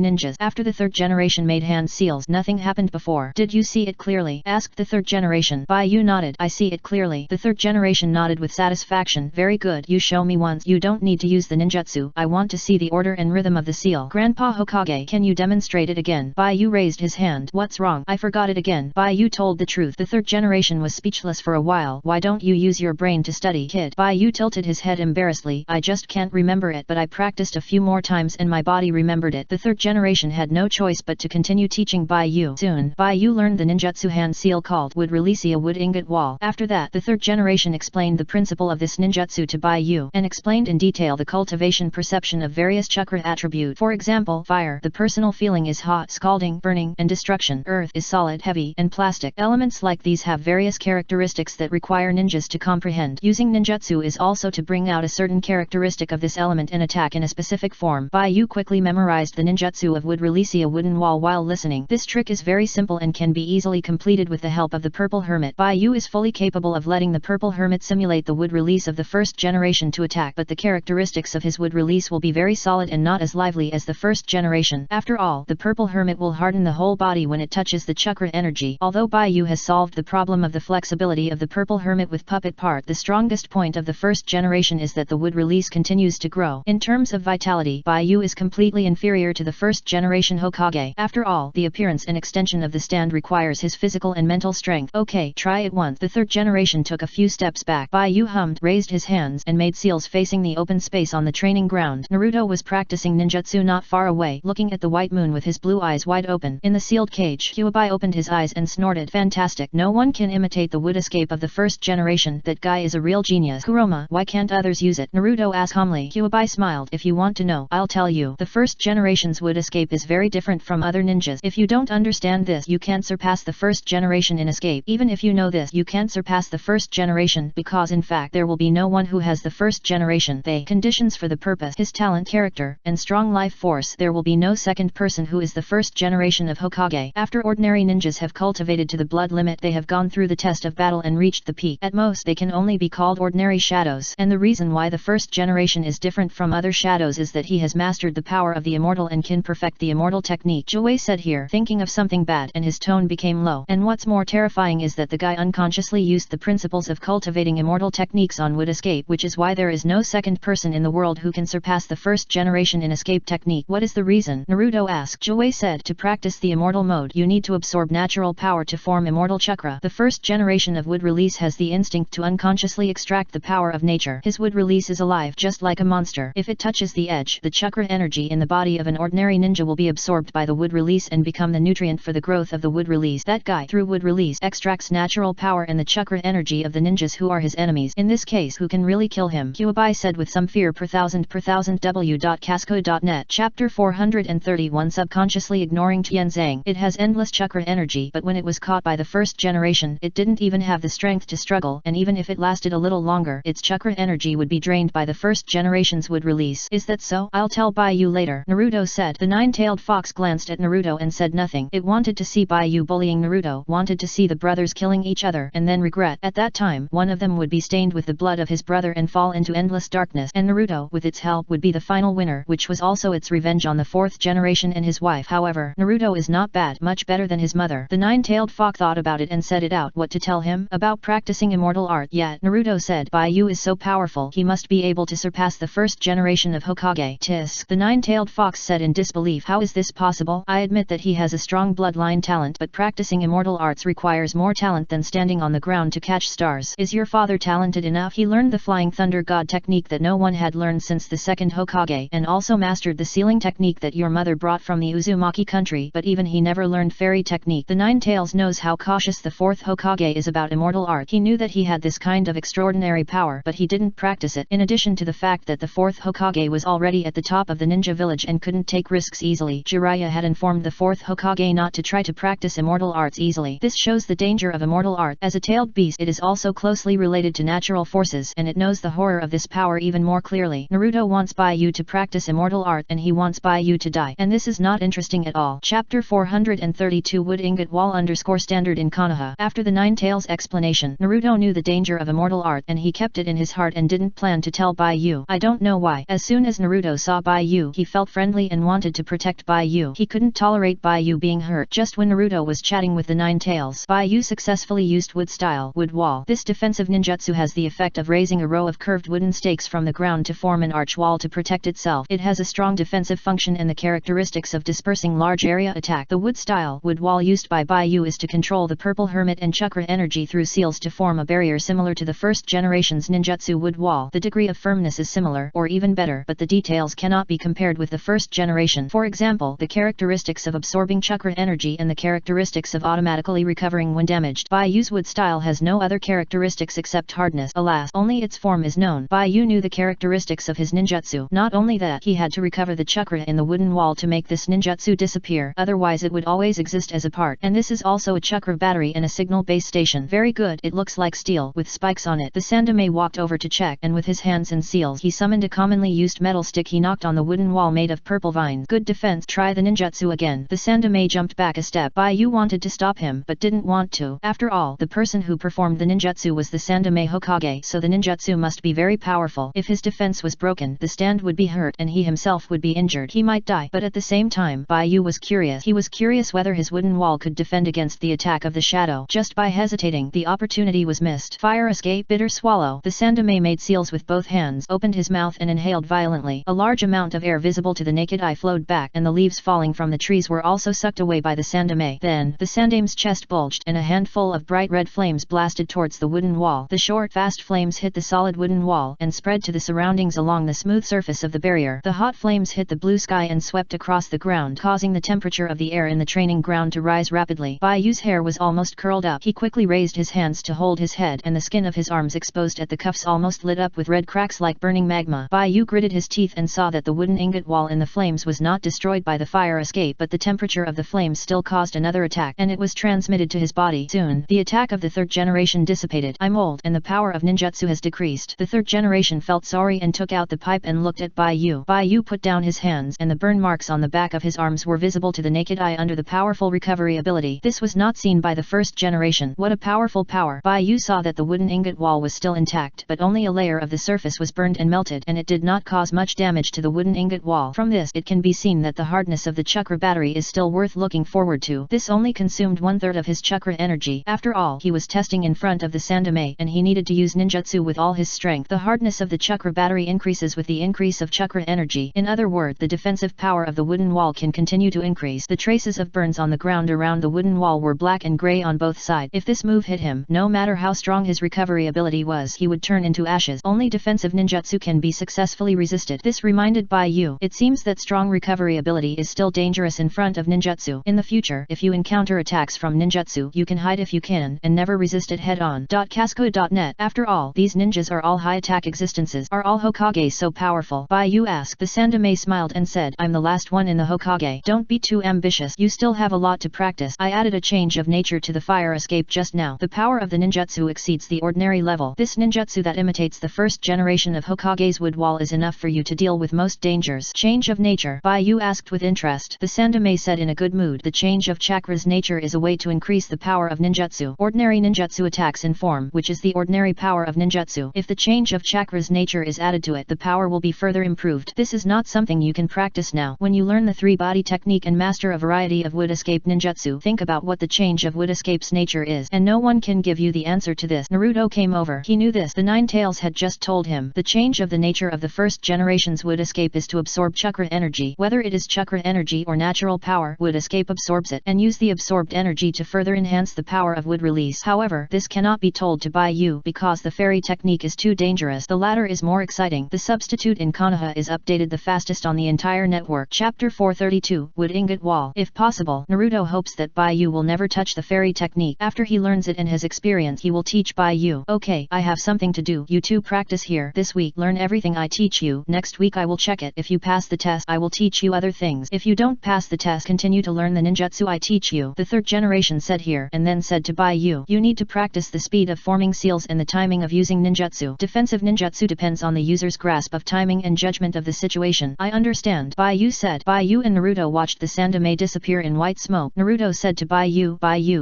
ninjas. After the 3rd generation made hand seals, nothing happened before. Did you see it clearly? Asked the 3rd generation. Baiyu nodded. I see it clearly. The 3rd generation nodded with satisfaction. Very good. You show me once. You don't need to use the ninjutsu. I want to see the order and rhythm of the seal. Grandpa Hokage, can you demonstrate it again? Baiyu raised his hand. What's wrong? I forgot it again. Baiyu told the truth. The 3rd generation was speechless for a while. Why don't you use your brain to study, kid? Baiyu tilted his head embarrassedly. I just can't remember it, but I practiced a few more times and my body remembered it. The 3rd generation had no choice but to continue teaching Baiyu. Soon, Baiyu learned the ninjutsu hand seal called wood release a wood ingot wall. After that, the 3rd generation explained the principle of this ninjutsu to Baiyu, and explained in detail the cultivation perception of various chakra attributes. For example, fire, the personal feeling is hot, scalding, burning, and destruction. Earth is solid, heavy, and plastic. Elements like these have various characteristics that require ninjas to comprehend. Using ninjutsu is also to bring out a certain characteristic of this element and attack in a specific form. Baiyu quickly memorized the ninjutsu of wood release a wooden wall while listening. This trick is very simple and can be easily completed with the help of the purple hermit. Baiyu is fully capable of letting the purple hermit simulate the wood release of the 1st generation to attack, but the characteristics of his wood release will be very solid and not as lively as the 1st generation. After all, the purple hermit will harden the whole body when it touches the chakra energy. Although Baiyu has solved the problem of the flexibility of the purple hermit with puppet part, the strongest point of the 1st generation is that the wood release continues to grow. In terms of vitality, Baiyu is completely inferior to the 1st generation Hokage. After all, the appearance and extension of the stand requires his physical and mental strength. Okay, try at once. The third generation took a few steps back. Bai Yu hummed, raised his hands, and made seals facing the open space on the training ground. Naruto was practicing ninjutsu not far away, looking at the white moon with his blue eyes wide open. In the sealed cage, Kyuubi opened his eyes and snorted, "Fantastic! No one can imitate the wood escape of the first generation. That guy is a real genius. Kuroma, why can't others use it?" Naruto asked calmly. Kyuubi smiled, "If you want to know, I'll tell you. The first generation's wood escape is very different from other ninjas. If you don't understand this, you can't surpass the first generation in escape. Even if you know this, you can't surpass the first generation, because in fact there will be no one who has the first generation. They conditions for the purpose, his talent, character, and strong life force. There will be no second person who is the first generation of Hokage. After ordinary ninjas have cultivated to the blood limit, they have gone through the test of battle and reached the peak. At most they can only be called ordinary shadows. And the reason why the first generation is different from other shadows is that he has mastered the power of the immortal and can perfect the immortal technique." Joey said here, thinking of something bad, and his tone became low. "And what's more terrifying is that the guy unconsciously used the principles of cultivating immortal techniques on wood escape, which is why there is no second person in the world who can surpass the first generation in escape technique." "What is the reason?" Naruto asked. Joey said, "To practice the immortal mode, you need to absorb natural power to form immortal chakra. The first generation of wood release has the instinct to unconsciously extract the power of nature. His wood release is alive, just like a monster. If it touches the edge, the chakra energy in the body of an ordinary ninja will be absorbed by the wood release and become the nutrient for the growth of the wood release. That guy, through wood release, extracts natural power and the chakra energy of the ninjas who are his enemies. In this case, who can really kill him?" Kyuubi said with some fear. Per thousand w.casco.net. Chapter 431. Subconsciously ignoring Tianzang. It has endless chakra energy, but when it was caught by the first generation, it didn't even have the strength to struggle, and even if it lasted a little longer, its chakra energy would be drained by the first generation's wood release. "Is that so? I'll tell Bai Yu later," Naruto said. The nine-tailed fox glanced at Naruto and said nothing. It wanted to see Bai Yu bullying Naruto, wanted to see the brothers killing each other, and then regret. At that time, one of them would be stained with the blood of his brother and fall into endless darkness, and Naruto, with its help, would be the final winner, which was also its revenge on the fourth generation and his wife. However, Naruto is not bad, much better than his mother. The nine-tailed fox thought about it and said it out. What to tell him? About practicing immortal art. Yet, Naruto said, Bai Yu is so powerful, he must be able to surpass the first generation of Hokage. Tisk. The nine-tailed fox said in disbelief. How is this possible? I admit that he has a strong bloodline talent, but practicing immortal arts requires more talent than standing on the ground to catch stars. Is your father talented enough? He learned the flying thunder god technique that no one had learned since the second Hokage, and also mastered the sealing technique that your mother brought from the Uzumaki country, but even he never learned fairy technique. The Nine Tails knows how cautious the fourth Hokage is about immortal art. He knew that he had this kind of extraordinary power, but he didn't practice it. In addition to the fact that the fourth Hokage was already at the top of the ninja village and couldn't take risks easily, Jiraiya had informed the fourth Hokage not to try to practice immortal arts easily. This shows the danger of immortal art. As a tailed beast, it is also closely related to natural forces, and it knows the horror of this power even more clearly. Naruto wants Bai Yu to practice immortal art, and he wants Bai Yu to die. And this is not interesting at all. Chapter 432 Wood Ingot Wall _standard in Konoha. After the Nine Tails explanation, Naruto knew the danger of immortal art, and he kept it in his heart and didn't plan to tell Bai Yu. I don't know why. As soon as Naruto saw Bai Yu, he felt friendly and wanted to protect Bai Yu. He couldn't tolerate Bai Yu being hurt. Just when Naruto was chatting with the Nine Tails, Bai Yu successfully used wood-style wood wall. This defensive ninjutsu has the effect of raising a row of curved wooden stakes from the ground to form an arch wall to protect itself. It has a strong defensive function and the characteristics of dispersing large area attack. The wood-style wood wall used by Bai Yu is to control the purple hermit and chakra energy through seals to form a barrier similar to the first generation's ninjutsu wood wall. The degree of firmness is similar, or even better, but the details cannot be compared with the first generation. For example, the characteristics of absorbing chakra energy and the characteristics of automatically recovering when damaged. Bai Yu's wood style has no other characteristics except hardness. Alas, only its form is known. Bai Yu knew the characteristics of his ninjutsu. Not only that, he had to recover the chakra in the wooden wall to make this ninjutsu disappear, otherwise it would always exist as a part. And this is also a chakra battery and a signal base station. Very good, it looks like steel, with spikes on it. The Sandame walked over to check, and with his hands and seals, he summoned a commonly used metal stick. He knocked on the wooden wall made of purple vines. Good defense, try the ninjutsu again. The Sandame jumped back a step. Bai Yu wanted to stop him, but didn't want to. After all, the person who performed the ninjutsu was the Sandame Hokage, so the ninjutsu must be very powerful. If his defense was broken, the stand would be hurt and he himself would be injured. He might die, but at the same time, Bai Yu was curious. He was curious whether his wooden wall could defend against the attack of the shadow. Just by hesitating, the opportunity was missed. Fire escape, bitter swallow. The Sandame made seals with both hands, opened his mouth and inhaled violently. A large amount of air visible to the naked eye flowed back, and the leaves falling from the trees were also sucked away by the Sandame. Then, the Sandame's chest bulged, and a handful of bright bright red flames blasted towards the wooden wall. The short, fast flames hit the solid wooden wall and spread to the surroundings along the smooth surface of the barrier. The hot flames hit the blue sky and swept across the ground, causing the temperature of the air in the training ground to rise rapidly. Bai Yu's hair was almost curled up. He quickly raised his hands to hold his head, and the skin of his arms exposed at the cuffs almost lit up with red cracks like burning magma. Bai Yu gritted his teeth and saw that the wooden ingot wall in the flames was not destroyed by the fire escape, but the temperature of the flames still caused another attack, and it was transmitted to his body. Soon, the attack of the third generation dissipated. I'm old, and the power of ninjutsu has decreased. The third generation felt sorry and took out the pipe and looked at Bai Yu. Bai Yu put down his hands, and the burn marks on the back of his arms were visible to the naked eye under the powerful recovery ability. This was not seen by the first generation. What a powerful power! Bai Yu saw that the wooden ingot wall was still intact, but only a layer of the surface was burned and melted, and it did not cause much damage to the wooden ingot wall. From this, it can be seen that the hardness of the chakra battery is still worth looking forward to. This only consumed 1/3 of his chakra energy. After all, he was testing in front of the Sandame, and he needed to use ninjutsu with all his strength. The hardness of the chakra battery increases with the increase of chakra energy. In other words, the defensive power of the wooden wall can continue to increase. The traces of burns on the ground around the wooden wall were black and grey on both sides. If this move hit him, no matter how strong his recovery ability was, he would turn into ashes. Only defensive ninjutsu can be successfully resisted. This reminded Bai Yu. It seems that strong recovery ability is still dangerous in front of ninjutsu. In the future, if you encounter attacks from ninjutsu, you can hide if you can, and never resist it head-on. Casco.net. After all, these ninjas are all high-attack existences. Are all Hokage so powerful? Bai Yu asked. The Sandame smiled and said, I'm the last one in the Hokage. Don't be too ambitious. You still have a lot to practice. I added a change of nature to the fire escape just now. The power of the ninjutsu exceeds the ordinary level. This ninjutsu that imitates the first generation of Hokage's wood wall is enough for you to deal with most dangers. Change of nature? Bai Yu asked with interest. The Sandame said in a good mood. The change of chakra's nature is a way to increase the power of ninjutsu. Ordinary ninjutsu attacks in form, which is the ordinary power of ninjutsu. If the change of chakra's nature is added to it, the power will be further improved. This is not something you can practice now. When you learn the three-body technique and master a variety of wood escape ninjutsu, think about what the change of wood escape's nature is, and no one can give you the answer to this. Naruto came over. He knew this. The Nine Tails had just told him. The change of the nature of the first generation's wood escape is to absorb chakra energy. Whether it is chakra energy or natural power, wood escape absorbs it, and use the absorbed energy to further enhance the power of wood release. However, this cannot be told to Bai Yu, because the fairy technique is too dangerous. The latter is more exciting. The substitute in Konoha is updated the fastest on the entire network. Chapter 432, Wood Ingot Wall. If possible, Naruto hopes that Bai Yu will never touch the fairy technique. After he learns it and has experience, he will teach Bai Yu. Okay, I have something to do. You two practice here. This week, learn everything I teach you. Next week I will check it. If you pass the test, I will teach you other things. If you don't pass the test, continue to learn the ninjutsu I teach you. The third generation said here, and then said to Bai Yu, you need to practice the speed of forming seals and the timing of using ninjutsu. Defensive ninjutsu depends on the user's grasp of timing and judgment of the situation. I understand, Bai Yu said. Bai Yu and Naruto watched the Sandame disappear in white smoke. Naruto said to Bai Yu,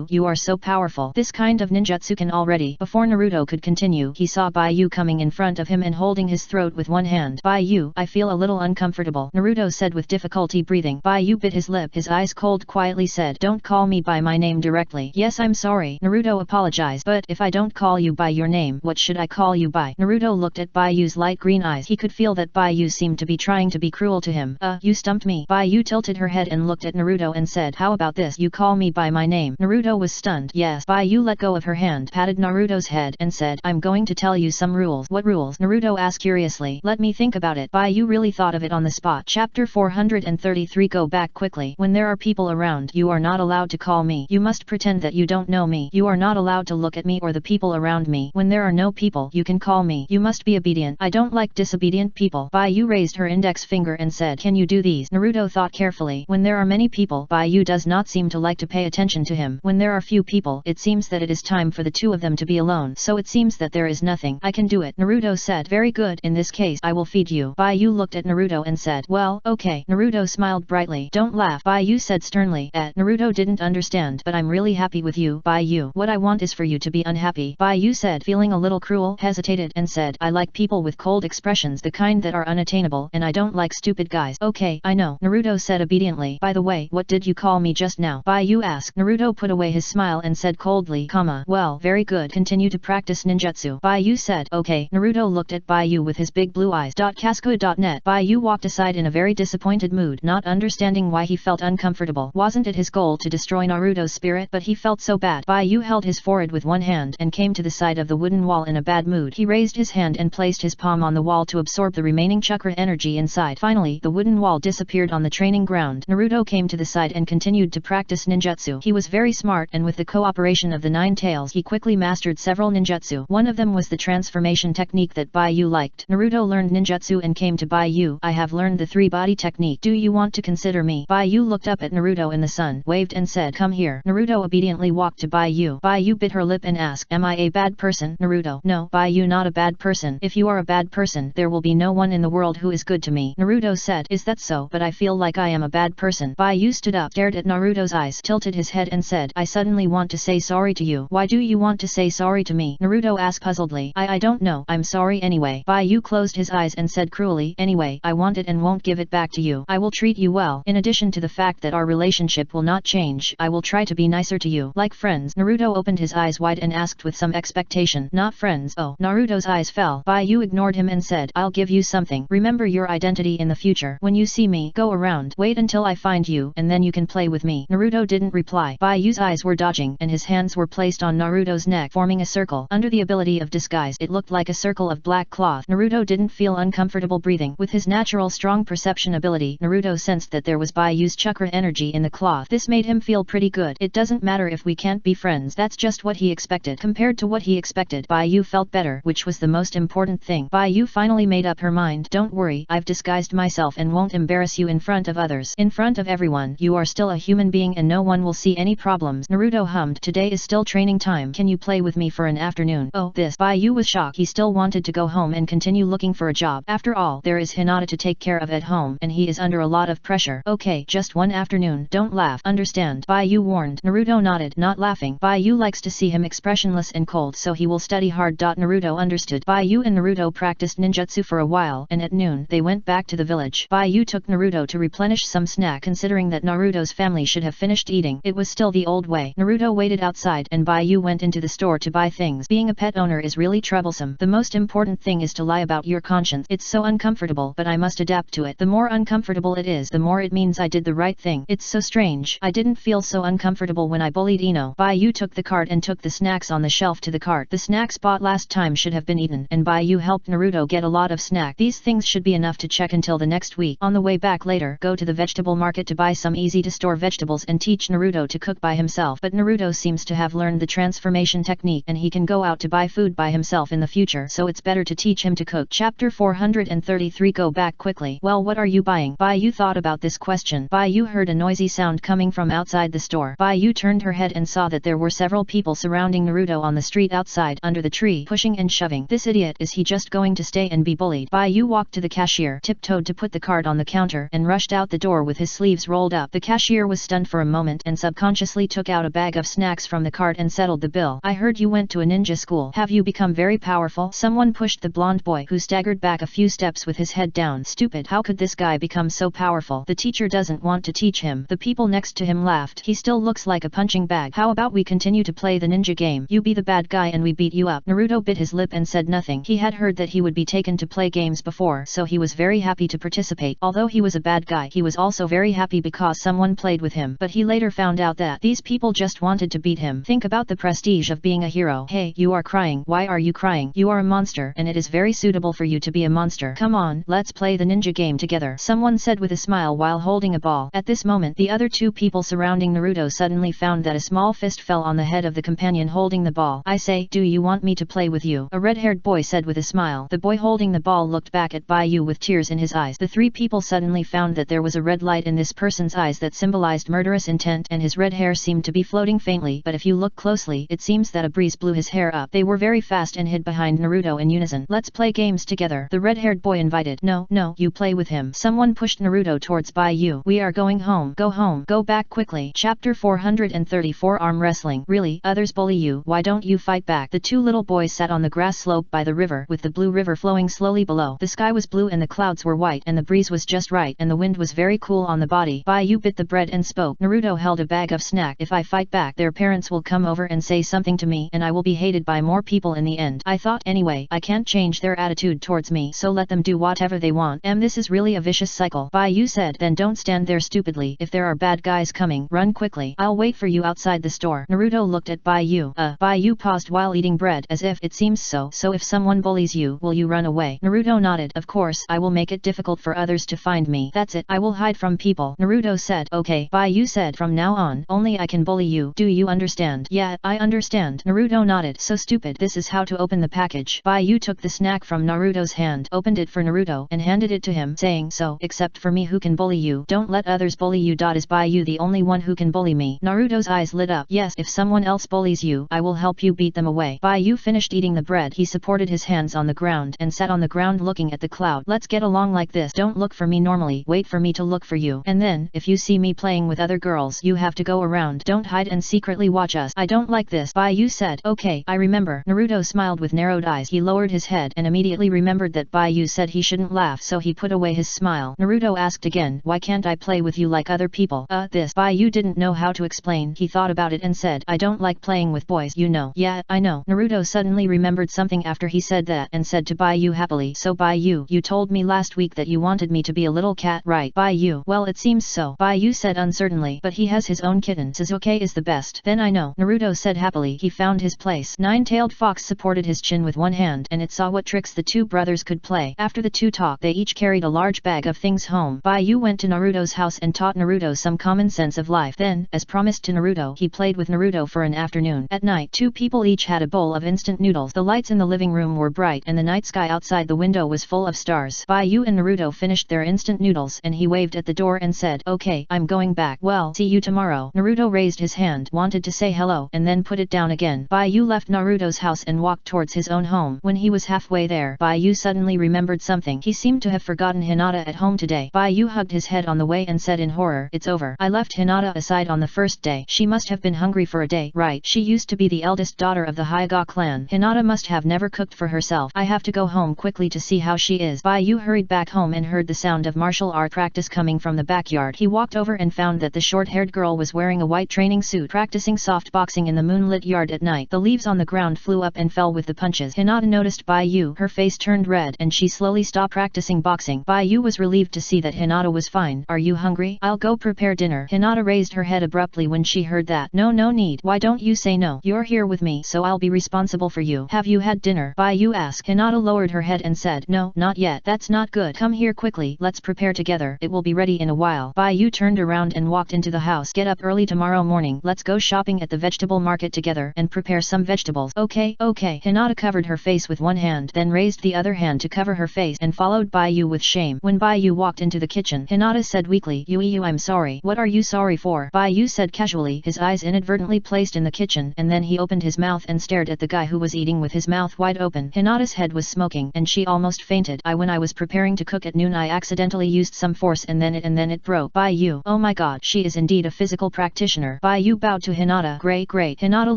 you are so powerful. This kind of ninjutsu can already. Before Naruto could continue, he saw Bai Yu coming in front of him and holding his throat with one hand. Bai Yu, I feel a little uncomfortable, Naruto said with difficulty breathing. Bai Yu bit his lip. His eyes cold quietly said, don't call me by my name directly. Yes, I'm sorry, Naruto apologized. But if I don't call you by your name, what should I call you by? Naruto looked at Bai Yu's light green eyes. He could feel that Bai Yu seemed to be trying to be cruel to him. You stumped me. Bai Yu tilted her head and looked at Naruto and said, how about this? You call me by my name. Naruto was stunned. Yes. Bai Yu let go of her hand, patted Naruto's head, and said, I'm going to tell you some rules. What rules? Naruto asked curiously. Let me think about it. Bai Yu really thought of it on the spot. Chapter 433. Go back quickly. When there are people around, you are not allowed to call me. You must pretend that you don't know me. You are not allowed to look at me or the people around me. When there are no people, you can call me. You must be obedient. I don't like disobedient people. Bai Yu raised her index finger and said, can you do these? Naruto thought carefully. When there are many people, Bai Yu does not seem to like to pay attention to him. When there are few people, it seems that it is time for the two of them to be alone. So it seems that there is nothing. I can do it. Naruto said, very good. In this case, I will feed you. Bai Yu looked at Naruto and said, well, okay. Naruto smiled brightly. Don't laugh, Bai Yu said sternly. Naruto didn't understand, but I'm really happy with you, Bai Yu. What I want is for you to be unhappy. Bai Yu said, feeling a little cruel, hesitated, and said, I like people with cold expressions, the kind that are unattainable, and I don't like stupid guys. Okay, I know, Naruto said obediently. By the way, what did you call me just now? Bai Yu asked. Naruto put away his smile and said coldly, well, very good. Continue to practice ninjutsu. Bai Yu said, okay. Naruto looked at Bai Yu with his big blue eyes. Casco.net. Bai Yu walked aside in a very disappointed mood, not understanding why he felt uncomfortable. Wasn't it his goal to destroy Naruto's spirit? But he felt so bad. Bai Yu held his forehead with one hand and came to the side of the wooden wall in a bad mood. He raised his hand and placed his palm on the wall to absorb the remaining chakra energy inside. Finally, the wooden wall disappeared on the training ground. Naruto came to the side and continued to practice ninjutsu. He was very smart, and with the cooperation of the 9 tails he quickly mastered several ninjutsu. One of them was the transformation technique that Yu liked. Naruto learned ninjutsu and came to Yu. I have learned the 3-body technique. Do you want to consider me? Yu looked up at Naruto in the sun, waved and said, come here. Naruto obediently walked to Yu. Yu bit her lip and asked, am I a bad person? Naruto, no, Yu, not a bad person. If you are a bad person, there will be no one in the world who is good to me. Naruto said, is that so? But I feel like I am a bad person. Yu stood up, stared at Naruto's eyes, tilted his head and said, I suddenly want to say sorry to you. Why do you want to say sorry to me? Naruto asked puzzledly. I don't know. I'm sorry anyway. Yu closed his eyes and said cruelly, anyway, I want it and won't give it back to you. I will treat you well. In addition to the fact that our relationship will not change, I will try to be nicer to you. Like friends. Naruto opened his eyes wide and asked with some expectation, not friends. Oh. Naruto's eyes fell. Yu ignored him and said, I'll give you something. Remember your identity in the future. When you see me, go around. Wait until I find you, and then you can play with me. Naruto didn't reply. Yu's eyes were dodging, and his hands were placed on Naruto's neck, forming a circle. Under the ability of disguise, it looked like a circle of black cloth. Naruto didn't feel uncomfortable breathing. With his natural strong perception ability, Naruto sensed that there was Yu's chakra energy in the cloth. This made him feel pretty good. It doesn't matter if we can't be friends. That's just what he expected. Compared to what he expected, Yu felt better, which was the most important thing. Yu finally made up her mind. Don't worry, I've disguised myself and won't embarrass you in front of others. In front of everyone, you are still a human being and no one will see any problems. Naruto hummed, today is still training time. Can you play with me for an afternoon? Oh, this. Yu was shocked. He still wanted to go home and continue looking for a job. After all, there is Hinata to take care of at home, and he is under a lot of pressure. Okay, just one afternoon. Don't laugh. Understand? Yu warned. Naruto nodded, not laughing. Yu likes to see him expressionless and cold, so he will study hard. Naruto understood. Yu and Naruto practiced ninjutsu for a while, and at noon, they went back to the village. Yu took Naruto to replenish some snack. Considering that Naruto's family should have finished eating, it was still the old way. Naruto waited outside, and Yu went into the store to buy things. Being a pet owner is really troublesome. The most important thing is to lie about your conscience. It's so uncomfortable, but I must adapt to it. The more uncomfortable it is, the more it means I did the right thing. It's so strange. I didn't feel so uncomfortable when I bullied Ino. Yu took the cart and took the snacks on the shelf to the cart. The snacks bought last time should have been eaten, and Yu helped Naruto get a lot of snack. These things should be enough to check until the next week. On the way back later, go to the vegetable market to buy some easy to store vegetables and teach Naruto to cook by himself. But Naruto seems to have learned the transformation technique and he can go out to buy food by himself in the future, so it's better to teach him to cook. Chapter 433. Go back quickly. Well, what are you buying? Yu thought about this question. Yu heard a noisy sound coming from outside the store. Yu turned her head and saw that there were several people surrounding Naruto on the street outside, under the tree, pushing and shoving. This idiot, is he just going to stay and be bullied? Yu walked to the cashier, tiptoed to put the card on the counter, and rushed out the door with his sleeves rolled up. The cashier was stunned for a moment and subconsciously took out a bag of snacks from the cart and settled the bill. I heard you went to a ninja school. Have you become very powerful? Someone pushed the blonde boy, who staggered back a few steps with his head down. Stupid, how could this guy become so powerful? The teacher doesn't want to teach him. The people next to him laughed. He still looks like a punching bag. How about we continue to play the ninja game? You be the bad guy and we beat you up. Naruto bit his lip and said nothing. He had heard that he would be taken to play games before, so he was very happy to participate. Although he was a bad guy, he was also very happy because someone played with him. But he later found out that these people just wanted to beat him. Think about the prestige of being a hero. Hey, you are crying. Why are you crying? You are a monster, and it is very suitable for you to be a monster. Come on, let's play the ninja game together, someone said with a smile while holding a ball. At this moment, the other two people surrounding Naruto suddenly found that a small fist fell on the head of the companion holding the ball. I say, do you want me to play with you? A red-haired boy said with a smile. The boy holding the ball looked back at Yu with tears in his eyes. The three people suddenly found that there was a red light in this person's eyes that symbolized murderous intent, and his red hair seemed to be floating faintly, but if you look closely, it seems that a breeze blew his hair up. They were very fast and hid behind Naruto in unison. Let's play games together, the red-haired boy invited. No, you play with him. Someone pushed Naruto towards Yu. We are going home. Go home. Go back quickly. Chapter 434. Arm wrestling. Really? Others bully you. Why don't you fight back? The two little boys sat on the grass slope by the river, with the blue river flowing slowly below. The sky was blue and the clouds were white, and the breeze was just right, and the wind was very cool on the body. Yu bit the bread and spoke. Naruto held a bag of snack. If I fight back, their parents will come over and say something to me, and I will be hated by more people in the end. I thought, anyway, I can't change their attitude towards me, so let them do whatever they want. This is really a vicious cycle. Yu said. Then don't stand there stupidly. If there are bad guys coming, run quickly. I'll wait for you outside the store. Naruto looked at Baiyu. Baiyu paused while eating bread as if it seems so. So if someone bullies you, will you run away? Naruto nodded. Of course, I will make it difficult for others to find me. That's it. I will hide from people. Naruto said. Okay. Baiyu said. From now on, only I can bully you. Do you understand? Yeah, I understand. Naruto nodded. So stupid. This is how to open the package. Baiyu took the snack from Naruto's hand, opened it for Naruto, and handed it to him, saying, so, except for me who can bully you, don't let others bully you. Is Baiyu the only one who can bully me? Naruto's eyes lit up. Yes, if someone else bullies you, I will help you beat them away. Baiyu finished eating the bread. He supported his hands on the ground and sat on the ground looking at the cloud. Let's get along like this. Don't look for me normally. Wait for me to look for you. And then, if you see me playing with other girls, you have to go around. Don't hide and secretly watch us. I don't like this. Baiyu said. Okay, I remember. Naruto smiled with narrowed eyes. He lowered his head and immediately remembered that Baiyu said he shouldn't laugh, so he put away his smile. Naruto asked again, why can't I play with you like other people? This. Baiyu didn't know how to explain. He thought about it and said, I don't like playing with boys, you know. Yeah, I know. Naruto suddenly remembered something after he said that and said to Baiyu happily, so Baiyu, you told me last week that you wanted me to be a little cat, right? Baiyu, well it seems so. Baiyu said uncertainly, but he has his own kitten. Sasuke is the best. Then I know. Naruto said happily. He found his place. Nine-tailed fox supported his chin with one hand and it saw what tricks the two brothers could play. After the two talked, they each carried a large bag of things home. Baiyu went to Naruto's house and taught Naruto some common sense of life. Then, as promised to Naruto, he played with Naruto for an afternoon. At night, two people each had a bowl of instant noodles. The lights in the living room were bright and the night sky outside the window was full of stars. Baiyu and Naruto finished their instant noodles and he waved at the door and said, okay, I'm going back. Well, see you tomorrow. Naruto raised his hand, wanted to say hello, and then put it down again. Baiyu left Naruto's house and walked towards his own home. When he was halfway there, Baiyu suddenly remembered something. He seemed to have forgotten Hinata at home today. Baiyu hugged his head on the way and said in horror, it's over. I left Hinata aside on the first day. She must have been hungry for a day. Right, she used to be the eldest daughter of the Hyuga clan. Hinata must have never cooked for herself. I have to go home quickly to see how she is. Baiyu hurried back home and heard the sound of martial art practice coming from the backyard. He walked over and found that the short-haired girl was wearing a white training suit, practicing soft boxing in the moonlit yard at night. The leaves on the ground flew up and fell with the punches. Hinata noticed Baiyu. Her face turned red and she slowly stopped practicing boxing. Baiyu was relieved to see that Hinata was fine. Are you hungry? I'll go prepare dinner. Hinata raised her head abruptly when she heard that. No need. Why don't you say no? You're here with me, so I'll be responsible for you. Have you had dinner? Baiyu asked. Hinata lowered her head and said, no, not yet. That's not good. Come here quickly. Let's prepare together. It will be ready in a while. Baiyu turned around and walked into the house. Get up early tomorrow morning. Let's go shopping at the vegetable market together and prepare some vegetables. Okay. Hinata covered her face with one hand, then raised the other hand to cover her face and followed Baiyu with shame. When Baiyu walked into the kitchen, Hinata said weakly, Yu, I'm sorry. What are you sorry for? Baiyu said casually, his eyes inadvertently placed in the kitchen, and then he opened his mouth and stared at the guy who was eating with his mouth wide open. Hinata's head was smoking and she almost fainted. When I was preparing to cook at noon, I accidentally used some force and then it broke. Baiyu, oh my god, she is indeed a physical practitioner. Baiyu bowed to Hinata. Great. Hinata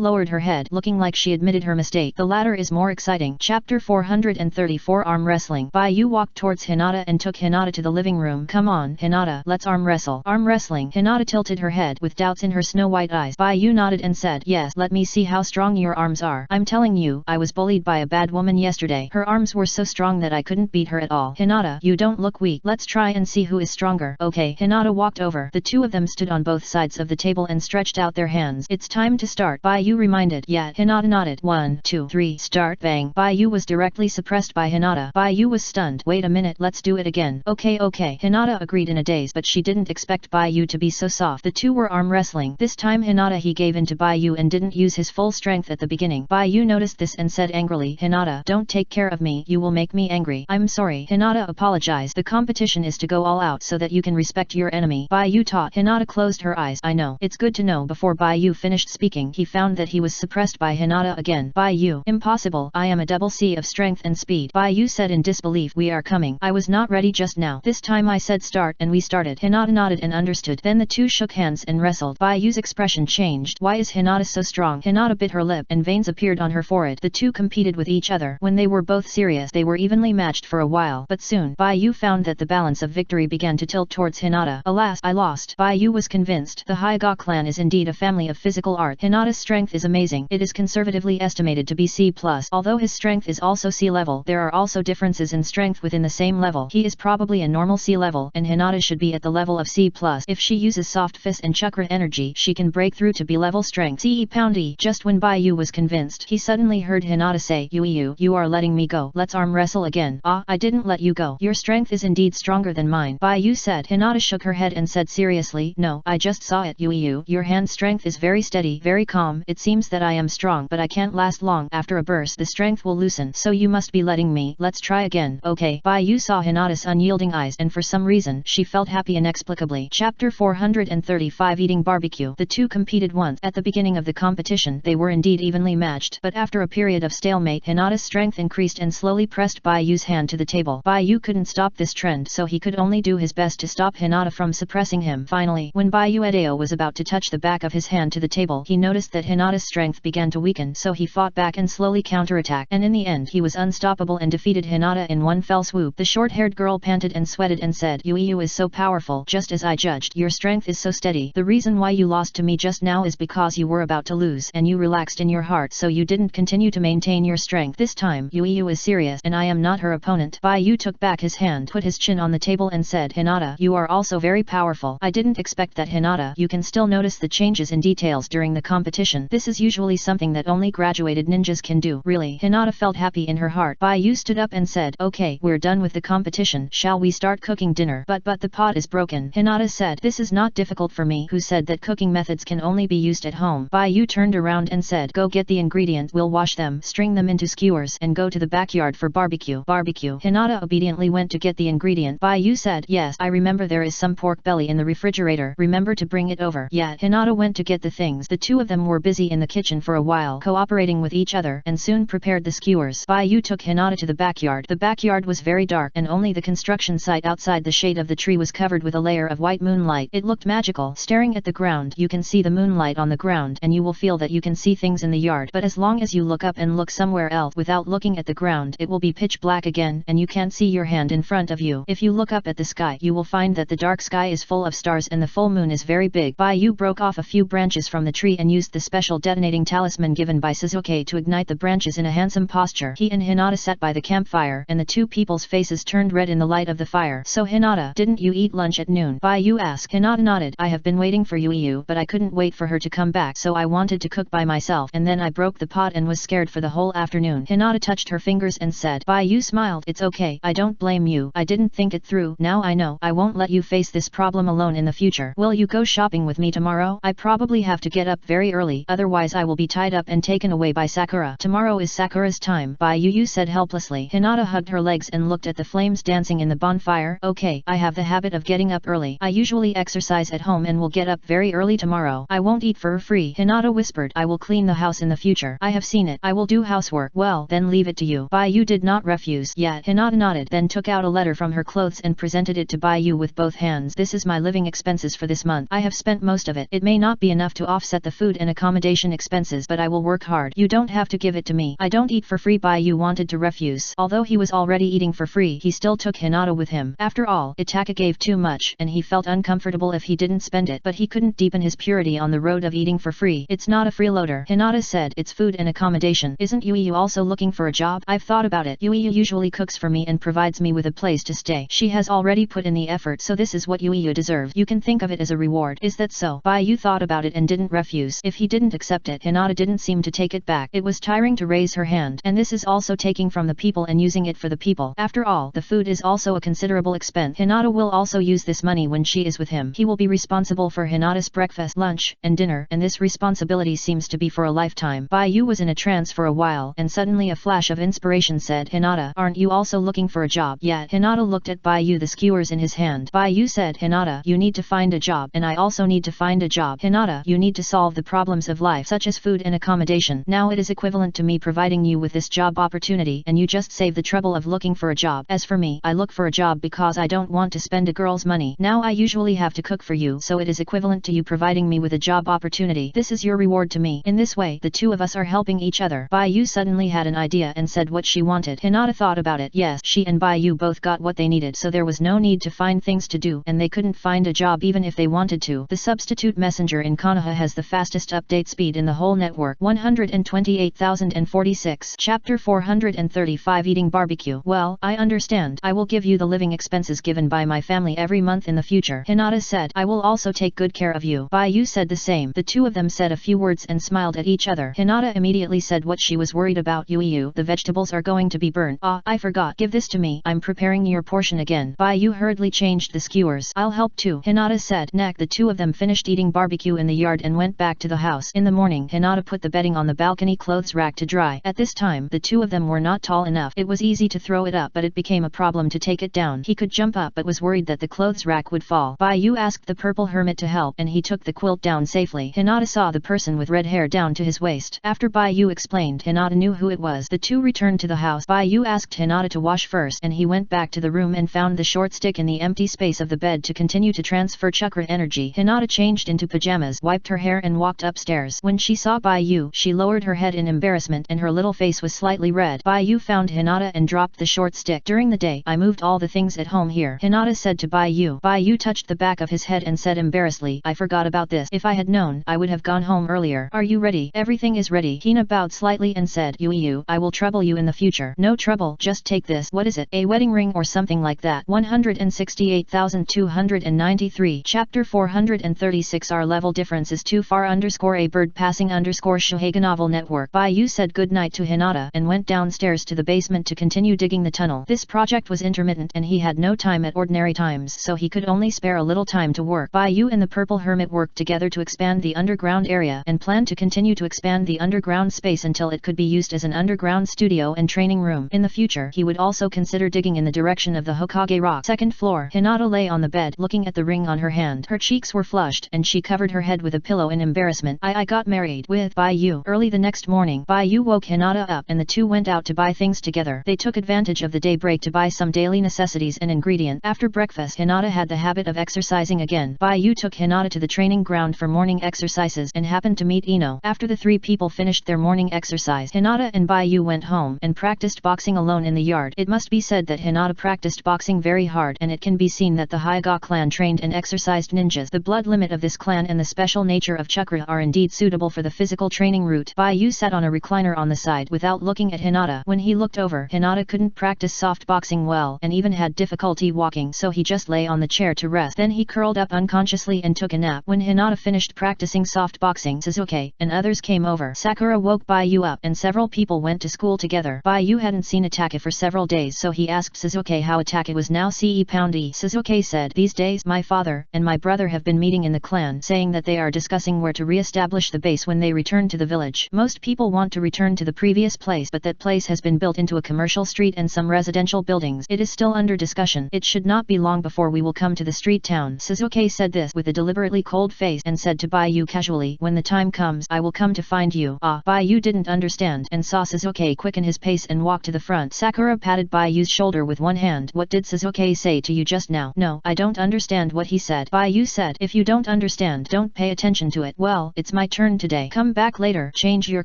lowered her head, looking like she admitted her mistake. The latter is more exciting. Chapter 434 Arm Wrestling. Baiyu walked towards Hinata and took Hinata to the living room. Come on, Hinata, let's arm wrestle. Arm wrestling. Hinata tilted her head with doubts in her snow-white eyes. Baiyu nodded and said, yes, let me see how strong your arms are. I'm telling you, I was bullied by a bad woman yesterday. Her arms were so strong that I couldn't beat her at all. Hinata, you don't look weak. Let's try and see who is stronger. Okay. Hinata walked over. The two of them stood on both sides of the table and stretched out their hands. It's time to start. Baiyu reminded. Yeah. Hinata nodded. 1, 2, 3, start. Bang. Baiyu was directly suppressed by Hinata. Baiyu was stunned. Wait a minute, let's do it again. Okay. Hinata agreed in a daze, but she didn't expect Baiyu to be so soft. The two were arm wrestling. This time Hinata he gave in to Baiyu and didn't use his full strength at the beginning. Baiyu noticed this and said angrily, Hinata, don't take care of me, you will make me angry. I'm sorry. Hinata apologized. The competition is to go all out so that you can respect your enemy. Baiyu taught. Hinata closed her eyes. I know. It's good to know. Before Baiyu finished speaking, he found that he was suppressed by Hinata again. Baiyu, impossible. I am a double C of strength and speed. Baiyu said in disbelief. We are coming. I was not ready just now. This time I said start and we started. Hinata nodded and understood. Then the two shook hands and wrestled. Baiyu's expression changed. Why is Hinata so strong? Hinata bit her lip and veins appeared on her forehead. The two competed with each other. When they were both serious, they were evenly matched for a while. But soon, Baiyu found that the balance of victory began to tilt towards Hinata. Alas, I lost. Baiyu was convinced. The Hyuga clan is indeed a family of physical art. Hinata's strength is amazing. It is conservatively estimated to be C+. Although his strength is also C level, there are also differences in strength within the same level. He is probably a normal C level, and Hinata should be at the level of C+. If she uses soft fist and chakra energy, she can break through to B level. level strength. CE Poundy. Just when Bai Yu was convinced, he suddenly heard Hinata say, you are letting me go. Let's arm wrestle again. Ah, I didn't let you go. Your strength is indeed stronger than mine. Bai Yu said. Hinata shook her head and said seriously, no, I just saw it. Your hand strength is very steady, very calm. It seems that I am strong, but I can't last long. After a burst, the strength will loosen. So you must be letting me. Let's try again. Okay. Bai Yu saw Hinata's unyielding eyes, and for some reason, she felt happy inexplicably. Chapter 435 Eating Barbecue. The two competed once. At the beginning of the competition, they were indeed evenly matched, but after a period of stalemate, Hinata's strength increased and slowly pressed Bai Yu's hand to the table. Bai Yu couldn't stop this trend, so he could only do his best to stop Hinata from suppressing him. Finally, when Bai Yuedeo was about to touch the back of his hand to the table, he noticed that Hinata's strength began to weaken, so he fought back and slowly counterattacked, and in the end he was unstoppable and defeated Hinata in one fell swoop. The short-haired girl panted and sweated and said, You is so powerful, just as I judged. Your strength is so steady. The reason why you lost to me just now is because you were about to lose, and you relaxed in your heart, so you didn't continue to maintain your strength. This time, Yu is serious, and I am not her opponent. Bai Yu took back his hand, put his chin on the table and said, Hinata, you are also very powerful. I didn't expect that. Hinata, you can still notice the changes in details during the competition. This is usually something that only graduated ninjas can do. Really? Hinata felt happy in her heart. Bai Yu stood up and said, okay, we're done with the competition. Shall we start cooking dinner? But the pot is broken. Hinata said, this is not difficult for me. Who said that cooking methods can only be used at home? Bai Yu turned around and said, go get the ingredients, we'll wash them, string them into skewers, and go to the backyard for barbecue. Hinata obediently went to get the ingredient. Bai Yu said, yes, I remember there is some pork belly in the refrigerator. Remember to bring it over. Yeah. Hinata went to get the things. The two of them were busy in the kitchen for a while, cooperating with each other, and soon prepared the skewers. Bai Yu took Hinata to the backyard. The backyard was very dark, and only the construction site outside the shade of the tree was covered with a layer of white moonlight. It looked magical. Staring at the ground, you can see the moonlight on the ground, and you will feel that you can see things in the yard. But as long as you look up and look somewhere else without looking at the ground, it will be pitch black again, and you can't see your hand in front of you. If you look up at the sky, you will find that the dark sky is full of stars and the full moon is very big. Bai Yu broke off a few branches from the tree and used the special detonating talisman given by Suzuki to ignite the branches in a handsome posture. He and Hinata sat by the campfire, and the two people's faces turned red in the light of the fire. So Hinata, didn't you eat lunch at noon? Bai Yu asked. Hinata nodded. I have been waiting for Yu, but I couldn't wait for her to come back, so I wanted to cook by myself, and then I broke the pot and was scared for the whole afternoon. Hinata touched her fingers and said. Bai Yu smiled. It's okay, I don't blame you. I didn't think it through. Now I know. I won't let you face this problem alone in the future. Will you go shopping with me tomorrow? I probably have to get up very early, otherwise I will be tied up and taken away by Sakura. Tomorrow is Sakura's time, Bai Yu said helplessly. Hinata hugged her legs and looked at the flames dancing in the bonfire. Okay, I have the habit of getting up early. I usually exercise at home and will get up very early tomorrow. I won't eat for free. Hinata whispered. I will clean the house in the future. I have seen it. I will do housework. Well, then leave it to you. Bai Yu did not refuse. Yet Hinata nodded, then took out a letter from her clothes and presented it to Bai Yu with both hands. This is my living expenses for this month. I have spent most of it. It may not be enough to offset the food and accommodation expenses, but I will work hard. You don't have to give it to me. I don't eat for free. Bai Yu wanted to refuse. Although he was already eating for free, he still took Hinata with him. After all, Itaka gave too much, and he felt uncomfortable if he didn't spend it, but he couldn't deepen his purity on the road of eating for free. It's not a freeloader. Hinata said. It's food and accommodation. Isn't Yu also looking for a job? I've thought about it. Yu usually cooks for me and provides me with a place to stay. She has already put in the effort, so this is what Yu deserves. You can think of it as a reward. Is that so? Bai Yu thought about it and didn't refuse. If he didn't accept it, Hinata didn't seem to take it back. It was tiring to raise her hand, and this is also taking from the people and using it for the people. After all, the food is also a considerable expense. Hinata will also use this money when she is with him. He will be responsible for Hinata's breakfast, lunch, and dinner, and this responsibility seems to be for a lifetime. Bai Yu was in a trance for a while, and suddenly a flash of inspiration said, Hinata, aren't you also looking for a job? Yet Hinata looked at Bai Yu, the skewers in his hand. Bai Yu said, Hinata, you need to find a job, and I also need to find a job. Hinata, you need to solve the problems of life, such as food and accommodation. Now it is equivalent to me providing you with this job opportunity, and you just save the trouble of looking for a job. As for me, I look for a job because I don't want to spend a girl's money. Now I usually have to cook for you, so it is equivalent to you providing me with a job opportunity. This is your reward to me. In this way, the two of us are helping each other. Bai Yu suddenly had an idea and said what she wanted. Hinata thought about it. Yes, she and Bai Yu both got what they needed, so there was no need to find things to do, and they couldn't find a job even if they wanted to. The substitute messenger in Konoha has the fastest update speed in the whole network. 128,046. Chapter 435 Eating Barbecue. Well, I understand. I will give you the living expenses given by my family every month in the future. Hinata said. I will also take good care of you. Bai Yu said the same. same. The two of them said a few words and smiled at each other. Hinata immediately said what she was worried about. Yu, the vegetables are going to be burned. Ah, I forgot. Give this to me. I'm preparing your portion again. Yu hurriedly changed the skewers. I'll help too, Hinata said. The two of them finished eating barbecue in the yard and went back to the house. In the morning, Hinata put the bedding on the balcony clothes rack to dry. At this time, the two of them were not tall enough. It was easy to throw it up, but it became a problem to take it down. He could jump up but was worried that the clothes rack would fall. Yu asked the purple hermit to help and he took the quilt down safely. Hinata saw the person with red hair down to his waist. After Yu explained, Hinata knew who it was. The two returned to the house. Yu asked Hinata to wash first and he went back to the room and found the short stick in the empty space of the bed to continue to transfer chakra energy. Hinata changed into pajamas, wiped her hair and walked upstairs. When she saw Yu, she lowered her head in embarrassment and her little face was slightly red. Yu found Hinata and dropped the short stick. During the day, I moved all the things at home here, Hinata said to Yu. Yu touched the back of his head and said embarrassedly, I forgot about this. If I had known, I would have gone home earlier. Are you ready? Everything is ready. Hina bowed slightly and said, Yu, I will trouble you in the future. No trouble, just take this. What is it? A wedding ring or something like that? 168,293 Chapter 436 Our level difference is too far _ a bird passing _ Shuheiga Novel Network. Yu said goodnight to Hinata and went downstairs to the basement to continue digging the tunnel. This project was intermittent and he had no time at ordinary times, so he could only spare a little time to work. Yu and the purple hermit worked together to expand the underground area and planned to continue to expand the underground space until it could be used as an underground studio and training room. In the future, he would also consider digging in the direction of the Hokage Rock. Second floor. Hinata lay on the bed looking at the ring on her hand. Her cheeks were flushed and she covered her head with a pillow in embarrassment. I got married with Yu. Early the next morning, Yu woke Hinata up and the two went out to buy things together. They took advantage of the day break to buy some daily necessities and ingredient. After breakfast, Hinata had the habit of exercising again. Yu took Hinata to the training ground for morning exercises and happened to meet Ino. After the three people finished their morning exercise, Hinata and Yu went home and practiced boxing alone in the yard. It must be said that Hinata practiced boxing very hard and it can be seen that the Hyuga clan trained and exercised ninjas. The blood limit of this clan and the special nature of chakra are indeed suitable for the physical training route. Yu sat on a recliner on the side without looking at Hinata. When he looked over, Hinata couldn't practice soft boxing well and even had difficulty walking, so he just lay on the chair to rest. Then he curled up unconsciously and took a nap. When Hinata finished practicing soft boxing, Sasuke and others came over. Sakura woke Yu up and several people went to school together. Yu hadn't seen Ataka for several days, so he asked Sasuke how Ataka was now. Sasuke said, these days my father and my brother have been meeting in the clan, saying that they are discussing where to re-establish the base when they return to the village. Most people want to return to the previous place, but that place has been built into a commercial street and some residential buildings. It is still under discussion. It should not be long before we will come to the street town. Sasuke said this with a deliberately cold face and said to Yu casually, when the time comes, I will come to find you. Yu didn't understand and saw Sasuke quicken his pace and walk to the front. Sakura patted Yu's shoulder with one hand. What did Sasuke say to you just now? No, I don't understand what he said. Yu said, if you don't understand, don't pay attention to it. Well, it's my turn today. Come back later, change your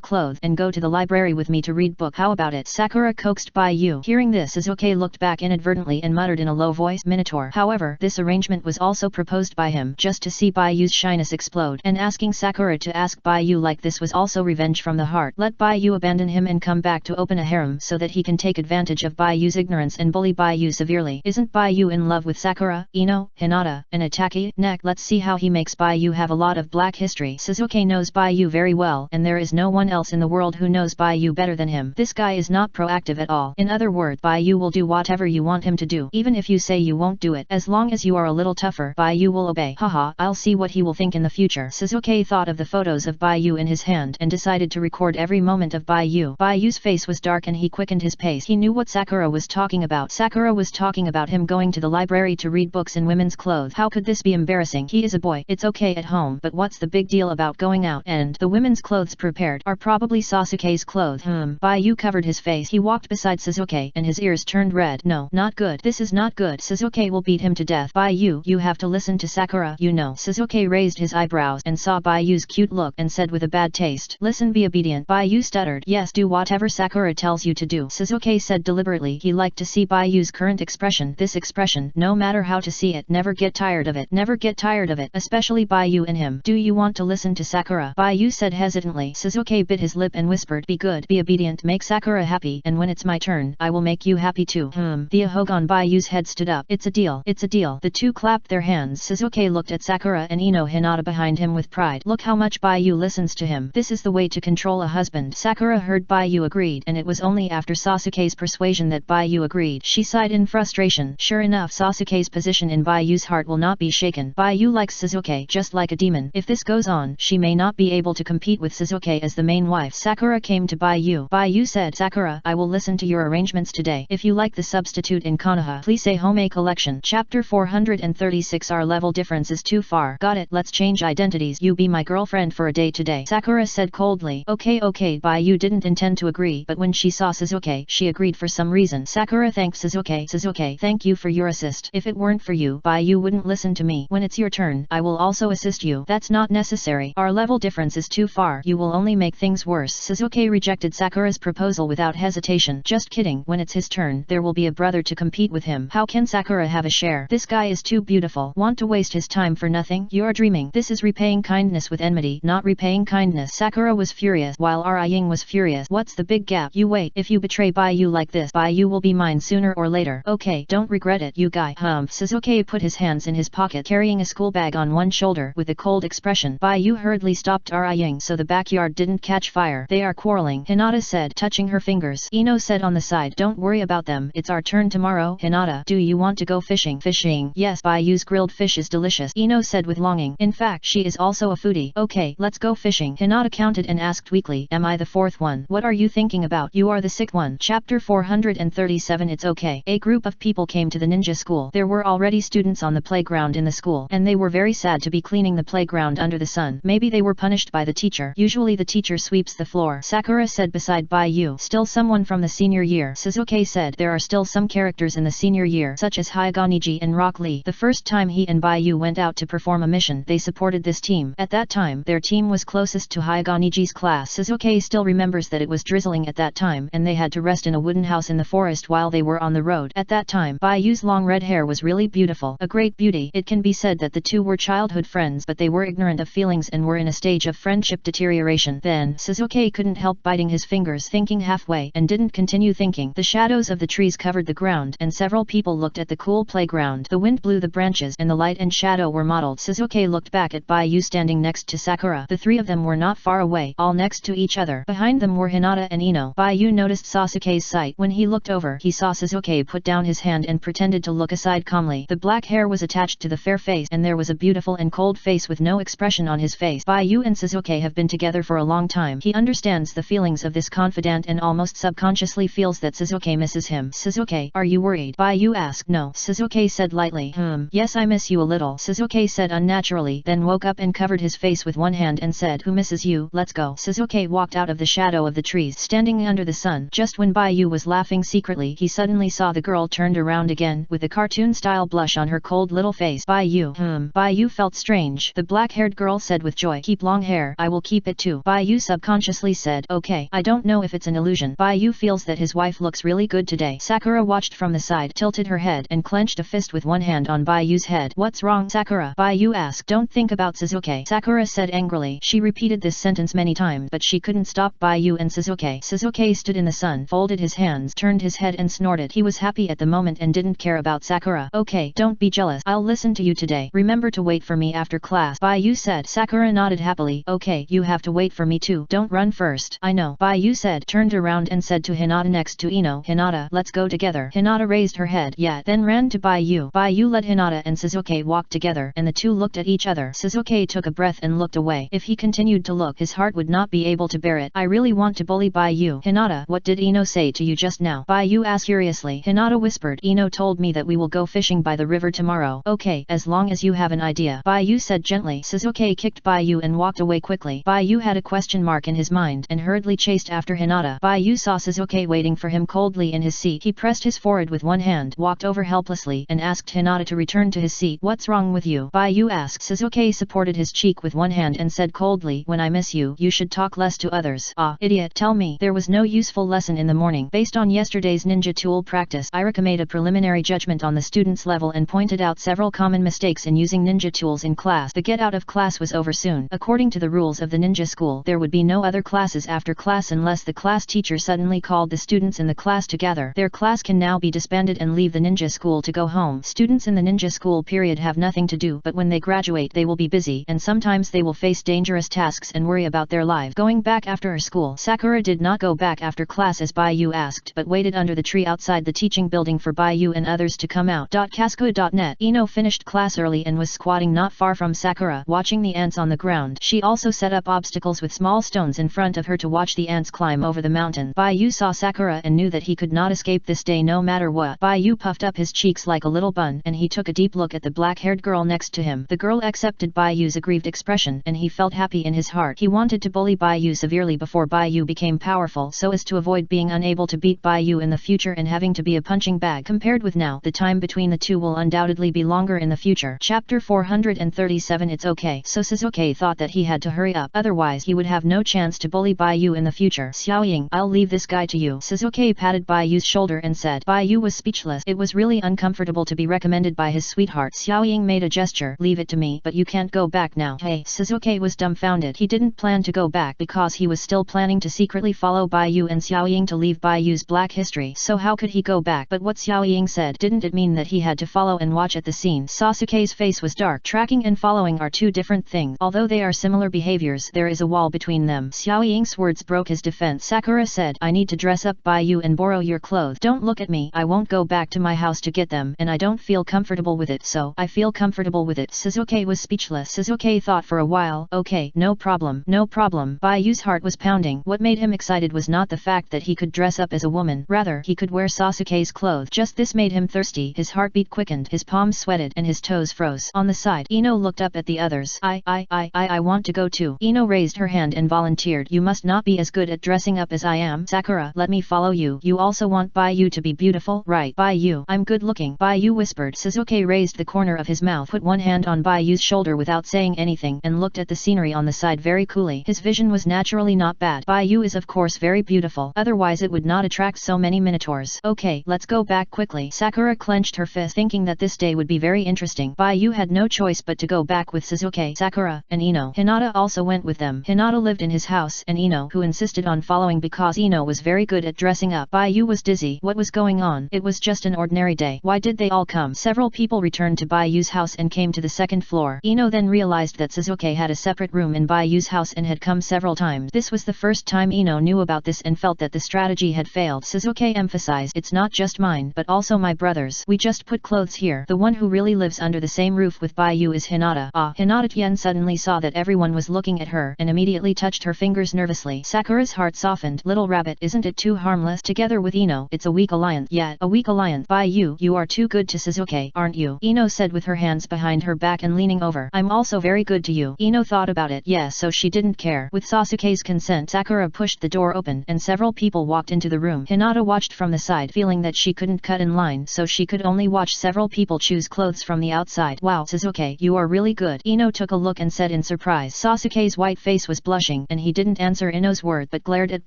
clothes, and go to the library with me to read book. How about it? Sakura coaxed Yu. Hearing this, Sasuke looked back inadvertently and muttered in a low voice, Minotaur. However, this arrangement was also proposed by him, just to see Yu's shyness explode, and asking Sakura to ask Yu like this was also revenge from the heart. Let Yu abandon him and come back to open a harem so that he can take advantage of Yu's ignorance and bully Yu severely. Isn't Yu in love with Sakura, Ino, Hinata, and Ataki? Let's see how he makes Yu have a lot of black history. Sasuke knows Yu very well and there is no one else in the world who knows Yu better than him. This guy is not proactive at all. In other words, Yu will do whatever you want him to do, even if you say you won't do it. As long as you are a little tougher, Yu will obey. Haha, I'll see what he will think in the future. Sasuke thought of the photos of Yu in his hand and decided to record every moment of Yu. Yu's face was dark and he quickened his pace. He knew what Sakura was talking about. Sakura was talking about him going to the library to read books in women's clothes. How could this be embarrassing? He is a boy. It's okay at home, but what's the big deal about going out? And the women's clothes prepared are probably Sasuke's clothes. Yu covered his face. He walked beside Sasuke and his ears turned red. No, not good. This is not good. Sasuke will beat him to death. You have to listen to Sakura, you know. Sasuke raised his eyebrows and saw Yu's cute look and said with a bad taste, listen, be obedient. Yu stuttered, yes, do whatever Sakura tells you to do. Sasuke said deliberately he liked to see Yu's current expression. This expression, no matter how to see it, never get tired of it. Never get tired of it, especially Yu and him. Do you want to listen to Sakura? Yu said hesitantly. Sasuke bit his lip and whispered, be good, be obedient, make Sakura happy, and when it's my turn, I will make you happy too. The Ahogon Yu's head stood up. It's a deal. It's a deal. The two clapped their hands. Sasuke looked at Sakura and Ino Hinata behind him him with pride. Look how much Baiyu listens to him. This is the way to control a husband. Sakura heard Baiyu agreed, and it was only after Sasuke's persuasion that Baiyu agreed. She sighed in frustration. Sure enough, Sasuke's position in Baiyu's heart will not be shaken. Baiyu likes Sasuke just like a demon. If this goes on, she may not be able to compete with Sasuke as the main wife. Sakura came to Baiyu. Baiyu said, Sakura, I will listen to your arrangements today. If you like the substitute in Konoha, please say Home collection. Chapter 436. Our level difference is too far. Got it, let's change identities. You be my girlfriend for a day today. Sakura said coldly. Okay. Baiyu didn't intend to agree, but when she saw Sasuke, she agreed for some reason. Sakura thanked Sasuke. Sasuke, thank you for your assist. If it weren't for you, Baiyu wouldn't listen to me. When it's your turn, I will also assist you. That's not necessary. Our level difference is too far. You will only make things worse. Sasuke rejected Sakura's proposal without hesitation. Just kidding. When it's his turn, there will be a brother to compete with him. How can Sakura have a share? This guy is too beautiful. Want to waste his time for nothing? You're dreaming. This is repaying kindness with enmity, not repaying kindness. Sakura was furious, while Ying was furious. What's the big gap? You wait. If you betray Baiyu like this, Baiyu will be mine sooner or later. Okay, don't regret it, you guy. Sasuke put his hands in his pocket, carrying a school bag on one shoulder with a cold expression. Baiyu hurriedly stopped Ying so the backyard didn't catch fire. They are quarreling, Hinata said, touching her fingers. Ino said on the side, don't worry about them. It's our turn tomorrow. Hinata, do you want to go fishing? Fishing? Yes, Baiyu's grilled fish is delicious, Ino said with longing. In fact, she is also a foodie. Okay, let's go fishing. Hinata counted and asked weakly, am I the fourth one? What are you thinking about? You are the sixth one. Chapter 437. It's okay. A group of people came to the ninja school. There were already students on the playground in the school, and they were very sad to be cleaning the playground under the sun. Maybe they were punished by the teacher. Usually the teacher sweeps the floor. Sakura said beside Baiyu. Still someone from the senior year. Sasuke said there are still some characters in the senior year, such as Hyuga and Rock Lee. The first time he and Baiyu went out to perform a mission, they supported this team. At that time, their team was closest to Hyuga class. Sasuke still remembers that it was drizzling at that time, and they had to rest in a wooden house in the forest while they were on the road. At that time, Baiyu's long red hair was really beautiful. A great beauty. It can be said that the two were childhood friends, but they were ignorant of feelings and were in a stage of friendship deterioration. Then, Sasuke couldn't help biting his fingers, thinking halfway, and didn't continue thinking. The shadows of the trees covered the ground, and several people looked at the cool playground. The wind blew the branches, and the light and shadow were mottled. Sasuke looked back at Baiyu standing next to Sakura. The three of them were not far away, all next to each other. Behind them were Hinata and Ino. Baiyu noticed Sasuke's sight. When he looked over, he saw Sasuke put down his hand and pretended to look aside calmly. The black hair was attached to the fair face, and there was a beautiful and cold face with no expression on his face. Baiyu and Sasuke have been together for a long time. He understands the feelings of this confidant and almost subconsciously feels that Sasuke misses him. Sasuke, are you worried? Baiyu asked. No, Sasuke said lightly. Yes, I miss you a little, Sasuke said unnaturally, then woke up and covered his face with one hand and said, who misses you? Let's go. Sasuke walked out of the shadow of the trees, standing under the sun. Just when Baiyu was laughing secretly, he suddenly saw the girl turned around again, with a cartoon-style blush on her cold little face. Baiyu. Baiyu felt strange. The black-haired girl said with joy, keep long hair. I will keep it too. Baiyu subconsciously said, okay. I don't know if it's an illusion. Baiyu feels that his wife looks really good today. Sakura watched from the side, tilted her head, and clenched a fist with one hand on Baiyu's head. What's wrong, Sakura? Baiyu asked. Don't think about Sasuke, Sakura said angrily. She repeated this sentence many times, but she couldn't stop Baiyu and Sasuke. Sasuke stood in the sun, folded his hands, turned his head and snorted. He was happy at the moment and didn't care about Sakura. Okay, don't be jealous. I'll listen to you today. Remember to wait for me after class, Baiyu said. Sakura nodded happily. Okay, you have to wait for me too. Don't run first. I know, Baiyu said, turned around and said to Hinata next to Ino, Hinata, let's go together. Hinata raised her head, yeah, then ran to Baiyu. Baiyu led Hinata and Sasuke walked together, and the two looked at each other. Sasuke took a breath and looked away. If he continued to look, his heart would not be able to bear it. I really want to bully Baiyu. Hinata, what did Ino say to you just now? Baiyu asked curiously. Hinata whispered, Ino told me that we will go fishing by the river tomorrow. Okay, as long as you have an idea, Baiyu said gently. Sasuke kicked Baiyu and walked away quickly. Baiyu had a question mark in his mind and hurriedly chased after Hinata. Baiyu saw Sasuke waiting for him coldly in his seat. He pressed his forehead with one hand, walked over helplessly, and asked Hinata to return to his seat. What's wrong with you? Baiyu asked. Sasuke supported his cheek with one hand and said coldly, when I miss you, you should talk less to others. Ah, idiot, tell me. There was no useful lesson in the morning. Based on yesterday's ninja tool practice, Irika made a preliminary judgment on the students' level and pointed out several common mistakes in using ninja tools in class. The get out of class was over soon. According to the rules of the ninja school, there would be no other classes after class unless the class teacher suddenly called the students in the class to gather. Their class can now be disbanded and leave the ninja school to go home. Students in the ninja school period have nothing to do, but when they graduate they will be busy. busy and sometimes they will face dangerous tasks and worry about their life. Going back after her school, Sakura did not go back after class as Baiyu asked but waited under the tree outside the teaching building for Baiyu and others to come out. Casco.net. Ino finished class early and was squatting not far from Sakura, watching the ants on the ground. She also set up obstacles with small stones in front of her to watch the ants climb over the mountain. Baiyu saw Sakura and knew that he could not escape this day no matter what. Baiyu puffed up his cheeks like a little bun and he took a deep look at the black-haired girl next to him. The girl accepted Baiyu's aggrieved expression and he felt happy in his heart. He wanted to bully Baiyu severely before Baiyu became powerful so as to avoid being unable to beat Baiyu in the future and having to be a punching bag. Compared with now, the time between the two will undoubtedly be longer in the future. Chapter 437. It's okay. So Sasuke thought that he had to hurry up, otherwise he would have no chance to bully Baiyu in the future. Xiaoying, I'll leave this guy to you. Sasuke patted Baiyu's shoulder and said. Baiyu was speechless. It was really uncomfortable to be recommended by his sweetheart. Xiaoying made a gesture. Leave it to me, but you can't go back now. Hey, Sasuke was dumbfounded. He didn't plan to go back because he was still planning to secretly follow Baiyu and Xiaoying to leave Baiyu's black history. So how could he go back? But what Xiaoying said didn't it mean that he had to follow and watch at the scene? Sasuke's face was dark. Tracking and following are two different things. Although they are similar behaviors, there is a wall between them. Xiaoying's words broke his defense. Sakura said, I need to dress up Baiyu and borrow your clothes. Don't look at me. I won't go back to my house to get them and I don't feel comfortable with it, so I feel comfortable with it. Sasuke was speechless. Sasuke thought for a while. Okay, no problem. No problem. Baiyu's heart was pounding. What made him excited was not the fact that he could dress up as a woman, rather he could wear Sasuke's clothes. Just this made him thirsty. His heartbeat quickened, his palms sweated and his toes froze. On the side, Ino looked up at the others. I want to go too. Ino raised her hand and volunteered. You must not be as good at dressing up as I am. Sakura, let me follow you. You also want Baiyu to be beautiful, right? Baiyu, I'm good looking. Baiyu whispered. Sasuke raised the corner of his mouth, put one hand on Baiyu's shoulder without saying anything and looked at the scenery on the side very coolly. His vision was naturally not bad. Baiyu is of course very beautiful, otherwise it would not attract so many minotaurs. Okay, let's go back quickly. Sakura clenched her fist thinking that this day would be very interesting. Baiyu had no choice but to go back with Sasuke, Sakura, and Ino. Hinata also went with them. Hinata lived in his house and Ino, who insisted on following because Ino was very good at dressing up. Baiyu was dizzy. What was going on? It was just an ordinary day. Why did they all come? Several people returned to Baiyu's house and came to the second floor. Ino then realized that Sasuke had a separate room in Baiyu's house and had come several times. This was the first time Ino knew about this and felt that the strategy had failed. Sasuke emphasized, it's not just mine, but also my brother's. We just put clothes here. The one who really lives under the same roof with Baiyu is Hinata. Hinata Tien suddenly saw that everyone was looking at her and immediately touched her fingers nervously. Sakura's heart softened. Little rabbit, isn't it too harmless? Together with Ino, it's a weak alliance. Yet, a weak alliance. Baiyu, you are too good to Sasuke, aren't you? Ino said with her hands behind her back and leaning over. I'm also very good to you. Ino thought about it. Yes, so she didn't care. With Sasuke's consent, Sakura pushed the door open and several people walked into the room. Hinata watched from the side, feeling that she couldn't cut in line, so she could only watch several people choose clothes from the outside. Wow, Sasuke, you are really good. Ino took a look and said in surprise. Sasuke's white face was blushing and he didn't answer Ino's word but glared at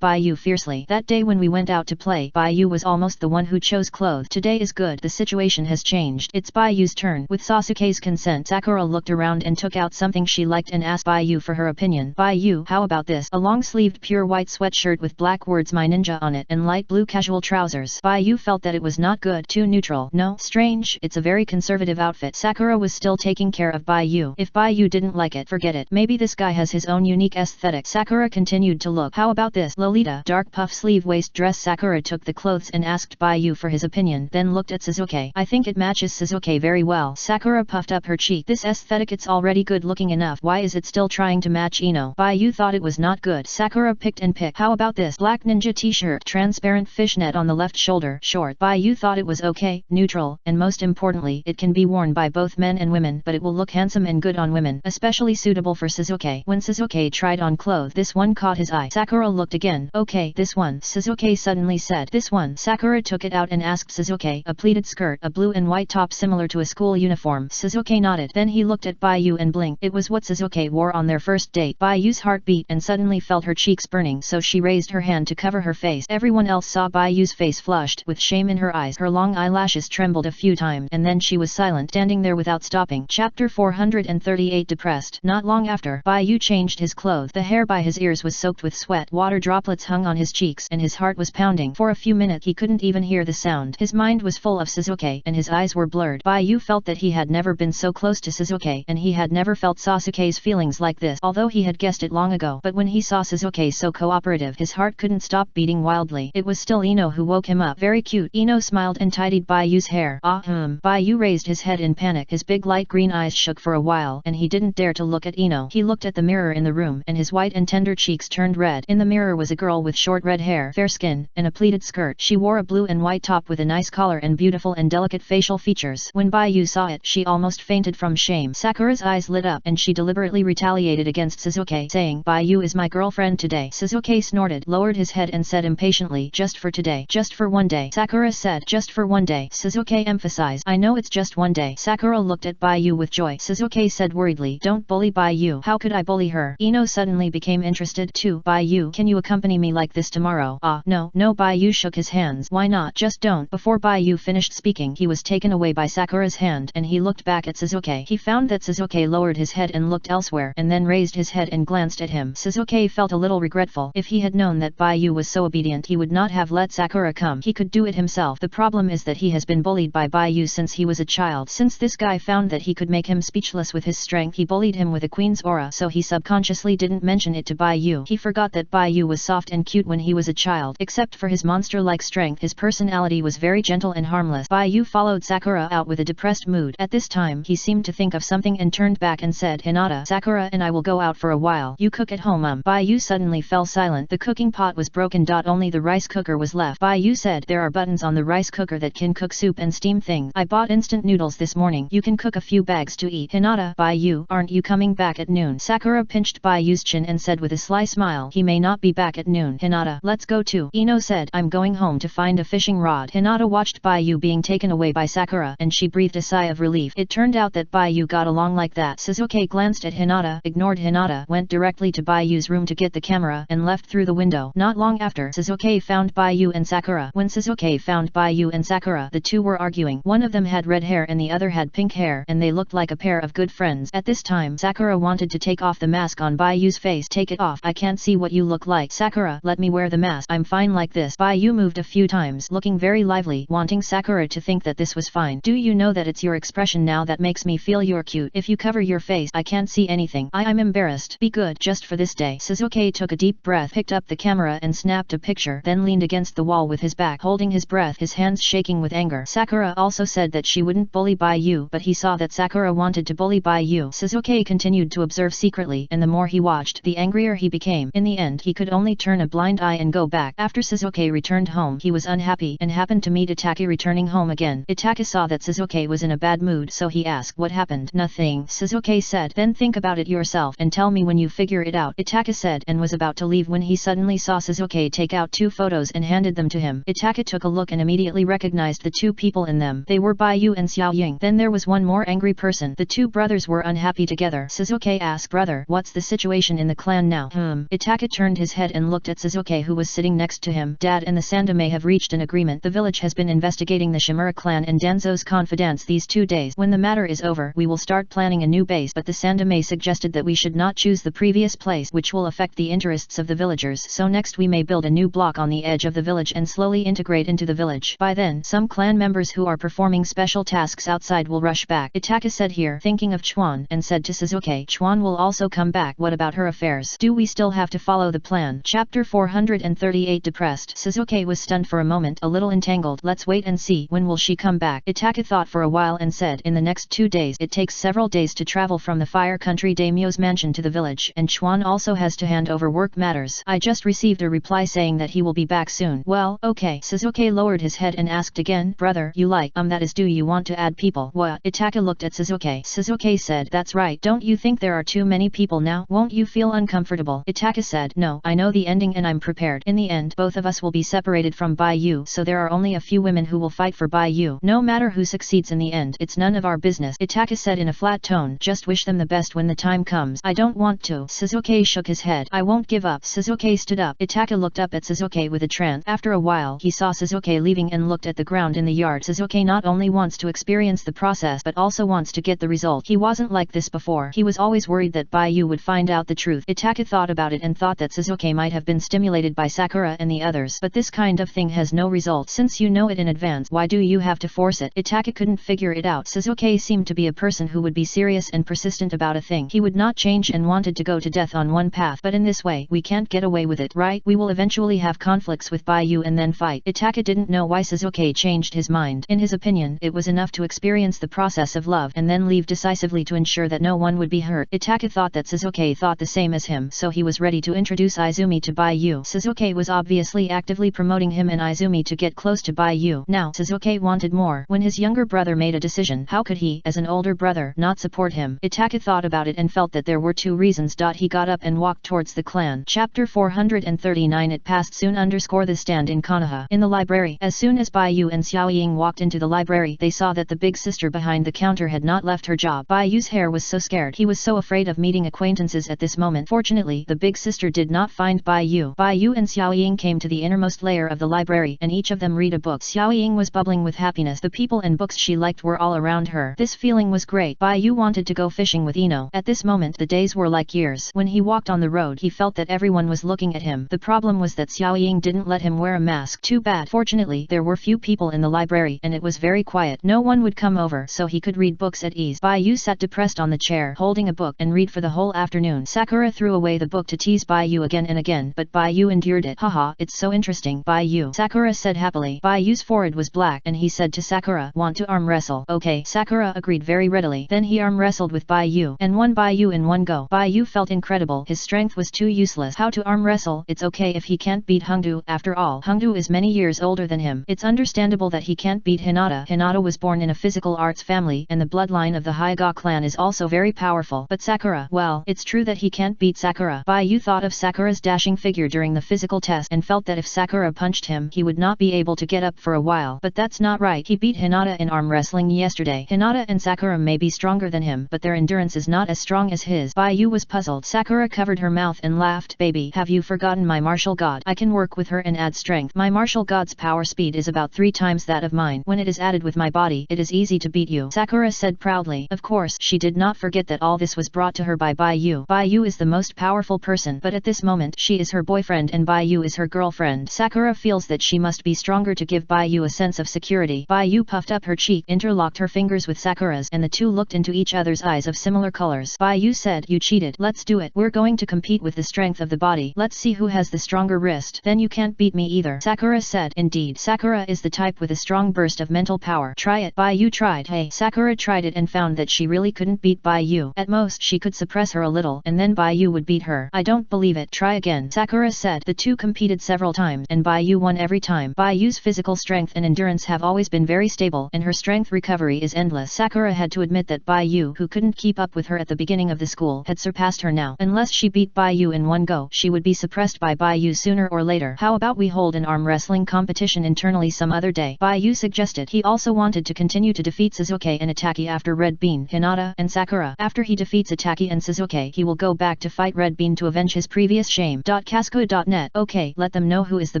Baiyu fiercely. That day when we went out to play, Baiyu was almost the one who chose clothes. Today is good. The situation has changed. It's Baiyu's turn. With Sasuke's consent, Sakura looked around and took out something she liked and asked Baiyu for her opinion. Baiyu, how about this? A long-sleeved pure white sweatshirt with black words My Ninja on it and light blue casual trousers. Baiyu felt that it was not good. Too neutral. No, strange. It's a very conservative outfit. Sakura was still taking care of Baiyu. If Baiyu didn't like it, forget it. Maybe this guy has his own unique aesthetic. Sakura continued to look. How about this? Lolita, dark puff sleeve waist dress. Sakura took the clothes and asked Baiyu for his opinion, then looked at Sasuke. I think it matches Sasuke very well. Sakura puffed up her cheek. This aesthetic, it's already good looking enough. Why is it still trying to match Ino? Baiyu thought it was not good. Sakura picked and picked. How about this? Black ninja t-shirt, transparent fishnet on the left shoulder, short. Baiyu thought it was okay, neutral, and most importantly, it can be worn by both men and women, but it will look handsome and good on women, especially suitable for Sasuke. When Sasuke tried on clothes, this one caught his eye. Sakura looked again. Okay, this one. Sasuke suddenly said. This one. Sakura took it out and asked Sasuke. A pleated skirt, a blue and white top similar to a school uniform. Sasuke nodded. Then he looked at Baiyu and blinked. It was what Sasuke wore on their first date. Baiyu's heart beat and suddenly felt her cheeks burning, so she raised her hand to cover her face. Everyone else saw Baiyu's face flushed, with shame in her eyes. Her long eyelashes trembled a few times, and then she was silent, standing there without stopping. Chapter 438. Depressed. Not long after, Baiyu changed his clothes. The hair by his ears was soaked with sweat. Water droplets hung on his cheeks, and his heart was pounding. For a few minutes he couldn't even hear the sound. His mind was full of Sasuke, and his eyes were blurred. Baiyu felt that he had never been so close to Sasuke, and he had never never felt Sasuke's feelings like this, although he had guessed it long ago. But when he saw Sasuke so cooperative, his heart couldn't stop beating wildly. It was still Ino who woke him up. Very cute. Ino smiled and tidied Bayu's hair. Bayu raised his head in panic. His big light green eyes shook for a while, and he didn't dare to look at Ino. He looked at the mirror in the room, and his white and tender cheeks turned red. In the mirror was a girl with short red hair, fair skin, and a pleated skirt. She wore a blue and white top with a nice collar and beautiful and delicate facial features. When Bayu saw it, she almost fainted from shame. Sakura's eyes lit up, and she deliberately retaliated against Sasuke, saying, "Bayu is my girlfriend today." Sasuke snorted, lowered his head and said impatiently, "Just for today. Just for one day." Sakura said, "Just for one day." Sasuke emphasized, "I know it's just one day." Sakura looked at Bayu with joy. Sasuke said worriedly, "Don't bully Bayu." "How could I bully her?" Ino suddenly became interested too. "Bayu, can you accompany me like this tomorrow?" No, Bayu shook his hands. "Why not? Just don't." Before Bayu finished speaking, he was taken away by Sakura's hand, and he looked back at Sasuke. He found that Sasuke lowered his head and looked elsewhere, and then raised his head and glanced at him. Sasuke felt a little regretful. If he had known that Bayu was so obedient, he would not have let Sakura come. He could do it himself. The problem is that he has been bullied by Bayu since he was a child. Since this guy found that he could make him speechless with his strength, he bullied him with a queen's aura, so he subconsciously didn't mention it to Bayu. He forgot that Bayu was soft and cute when he was a child. Except for his monster-like strength, his personality was very gentle and harmless. Bayu followed Sakura out with a depressed mood. At this time, he seemed to think of something and turned back and said, "Hinata, Sakura and I will go out for a while. You cook at home." Bayu suddenly fell silent. The cooking pot was broken. Only the rice cooker was left. Bayu said, "There are buttons on the rice cooker that can cook soup and steam things. I bought instant noodles this morning. You can cook a few bags to eat." "Hinata, Bayu, aren't you coming back at noon?" Sakura pinched Bayu's chin and said with a sly smile, "He may not be back at noon." "Hinata, let's go too." Ino said, "I'm going home to find a fishing rod." Hinata watched Bayu being taken away by Sakura, and she breathed a sigh of relief. It turned out that Bayu got along like that. Sasuke glanced at Hinata, ignored Hinata, went directly to Bayu's room to get the camera, and left through the window. Not long after, Sasuke found Bayu and Sakura. When Sasuke found Bayu and Sakura, the two were arguing. One of them had red hair and the other had pink hair, and they looked like a pair of good friends. At this time, Sakura wanted to take off the mask on Bayu's face. "Take it off. I can't see what you look like." "Sakura, let me wear the mask. I'm fine like this." Bayu moved a few times, looking very lively, wanting Sakura to think that this was fine. "Do you know that it's your expression now that makes me feel you're cute? If you cover your face, I can't see anything. I'm embarrassed. Be good, just for this day." Sasuke took a deep breath, picked up the camera and snapped a picture, then leaned against the wall with his back, holding his breath, his hands shaking with anger. Sakura also said that she wouldn't bully Bayu, but he saw that Sakura wanted to bully Bayu. Sasuke continued to observe secretly, and the more he watched, the angrier he became. In the end, he could only turn a blind eye and go back. After Sasuke returned home, he was unhappy, and happened to meet Itachi returning home again. Itachi saw that Sasuke was in a bad mood, so he asked, "What happened?" "Nothing," Sasuke said. "Then think about it yourself, and tell me when you figure it out," Itachi said, and was about to leave when he suddenly saw Sasuke take out 2 photos and handed them to him. Itachi took a look and immediately recognized the 2 people in them. They were Bayu and Xiao Ying. Then there was one more angry person. The 2 brothers were unhappy together. Sasuke asked, "Brother, what's the situation in the clan now?" Itachi turned his head and looked at Sasuke, who was sitting next to him. "Dad and the Sandame have reached an agreement. The village has been investigating the Shimura clan and Danzo's confidants these 2 days. When the matter is over, we will start planning a new base, but the Sandame suggested that we should not choose the previous place, which will affect the interests of the villagers. So next we may build a new block on the edge of the village and slowly integrate into the village. By then, some clan members who are performing special tasks outside will rush back." Itachi said here, thinking of Chuan, and said to Sasuke, "Chuan will also come back. What about her affairs? Do we still have to follow the plan?" Chapter 438. Depressed. Sasuke was stunned for a moment, a little entangled. "Let's wait and see. When will she come back?" Itachi thought for a while and said, "In the next 2 days. It takes several days to travel from the Fire Country Daimyo's mansion to the village, and Chuan also has to hand over work matters. I just received a reply saying that he will be back soon." "Well, okay." Sasuke lowered his head and asked again, "Brother, you like, that is, do you want to add people?" "What?" Itachi looked at Sasuke. Sasuke said, "That's right. Don't you think there are too many people now? Won't you feel uncomfortable?" Itachi said, "No, I know the ending and I'm prepared. In the end, both of us will be separated from Bayu, so there are only a few women who will fight for Bayu. No matter who succeeds in the end, it's none of our business." Itachi said in a flat tone, "Just wish them the best when the time comes." "I don't want to." Sasuke shook his head. "I won't give up." Sasuke stood up. Itachi looked up at Sasuke with a trance. After a while, he saw Sasuke leaving and looked at the ground in the yard. Sasuke not only wants to experience the process but also wants to get the result. He wasn't like this before. He was always worried that Bayu would find out the truth. Itachi thought about it and thought that Sasuke might have been stimulated by Sakura and the others. But this kind of thing has no result. Since you know it in advance, why do you have to force it? Itachi couldn't figure it out. Sasuke seemed to be a person who would be serious and persistent about a thing he would not change and wanted to go to death on one path. But in this way we can't get away with it, right? We will eventually have conflicts with Baiyu and then fight. Itaka didn't know why Sasuke changed his mind. In his opinion, it was enough to experience the process of love and then leave decisively to ensure that no one would be hurt. Itaka thought that Sasuke thought the same as him, so he was ready to introduce Izumi to Baiyu. Sasuke was obviously actively promoting him and Izumi to get close to Baiyu. Now Sasuke wanted more. When his younger brother made a decision, how could he, as an older brother, not support him? Itaka thought about it and felt that there were two reasons. He got up and walked towards the clan. Chapter 439. It passed soon. The stand in Konoha. In the library. As soon as Baiyu and Xiao Ying walked into the library, they saw that the big sister behind the counter had not left her job. Baiyu's hair was so scared. He was so afraid of meeting acquaintances at this moment. Fortunately, the big sister did not find Baiyu. Baiyu and Xiao Ying came to the innermost layer of the library, and each of them read a book. Xiao Ying was bubbling with happiness. The people and books she liked were all around her. This feeling was great. Baiyu wanted to go fishing with Ino. At this moment, the days were like years. When he walked on the road, he felt that everyone was looking at him. The problem was that Xiao Ying didn't let him wear a mask. Too bad. Fortunately, there were few people in the library, and it was very quiet. No one would come over, so he could read books at ease. Baiyu sat depressed on the chair, holding a book, and read for the whole afternoon. Sakura threw away the book to tease Baiyu again and again, but Baiyu endured it. Haha, it's so interesting, Baiyu, Sakura said happily. Baiyu's forehead was black, and he said to Sakura, want to arm wrestle? Okay, Sakura agreed very readily. Then he arm wrestled with Baiyu, and won Baiyu in one go. Baiyu felt incredible. His strength was too useless. How to arm wrestle? It's okay if he can't beat Hongdu. After all, Hongdu is many years older than him. It's understandable that he can't beat Hinata. Hinata was born in a physical arts family, and the bloodline of the Hyuga clan is also very powerful. But Sakura, well, it's true that he can't beat Sakura. Baiyu thought of Sakura's dashing figure during the physical test and felt that if Sakura punched him, he would not be able to get up for a while. But that's not right. He beat Hinata in arm wrestling yesterday. Hinata and Sakura may be stronger than him, but their endurance is not as strong as his. Baiyu was puzzled. Sakura covered her mouth and laughed. Baby, have you forgotten my martial god? I can work with her and add strength. My martial god's power speed is about 3 times that of mine. When it is added with my body, it is easy to beat you, Sakura said proudly. Of course, she did not forget that all this was brought to her by Baiyu. Baiyu is the most powerful person, but at this moment, she is her boyfriend and Baiyu is her girlfriend. Sakura feels that she must be stronger to give Baiyu a sense of security. Baiyu puffed up her cheek, interlocked her fingers with Sakura's, and the two looked into each other's eyes of similar colors. Baiyu said, you cheated. Let's do it. We're going to compete with the strength of the body. Let's see who has the stronger wrist. Then you can't beat me either, Sakura said. Indeed, Sakura is the type with a strong burst of mental power. Try it. Baiyu tried. Hey, Sakura tried it and found that she really couldn't beat Baiyu. At most, she could suppress her a little, and then Baiyu would beat her. I don't believe it. Try again, Sakura said. The two competed several times, and Baiyu won every time. Baiyu's physical strength and endurance have always been very stable, and her strength recovery is endless. Sakura had to admit that Baiyu, who couldn't keep up with her at the beginning of the school, had surpassed her now. Unless she beat Baiyu in one go, she would be suppressed by Baiyu sooner or later. How about we hold an arm wrestling competition internally some other day? Baiyu suggested. He also wanted to continue to defeat Sasuke and Itaki after Red Bean, Hinata, and Sakura. After he defeats Itaki and Sasuke, he will go back to fight Red Bean to avenge his previous shame. Casco.net. Okay, let them know who is the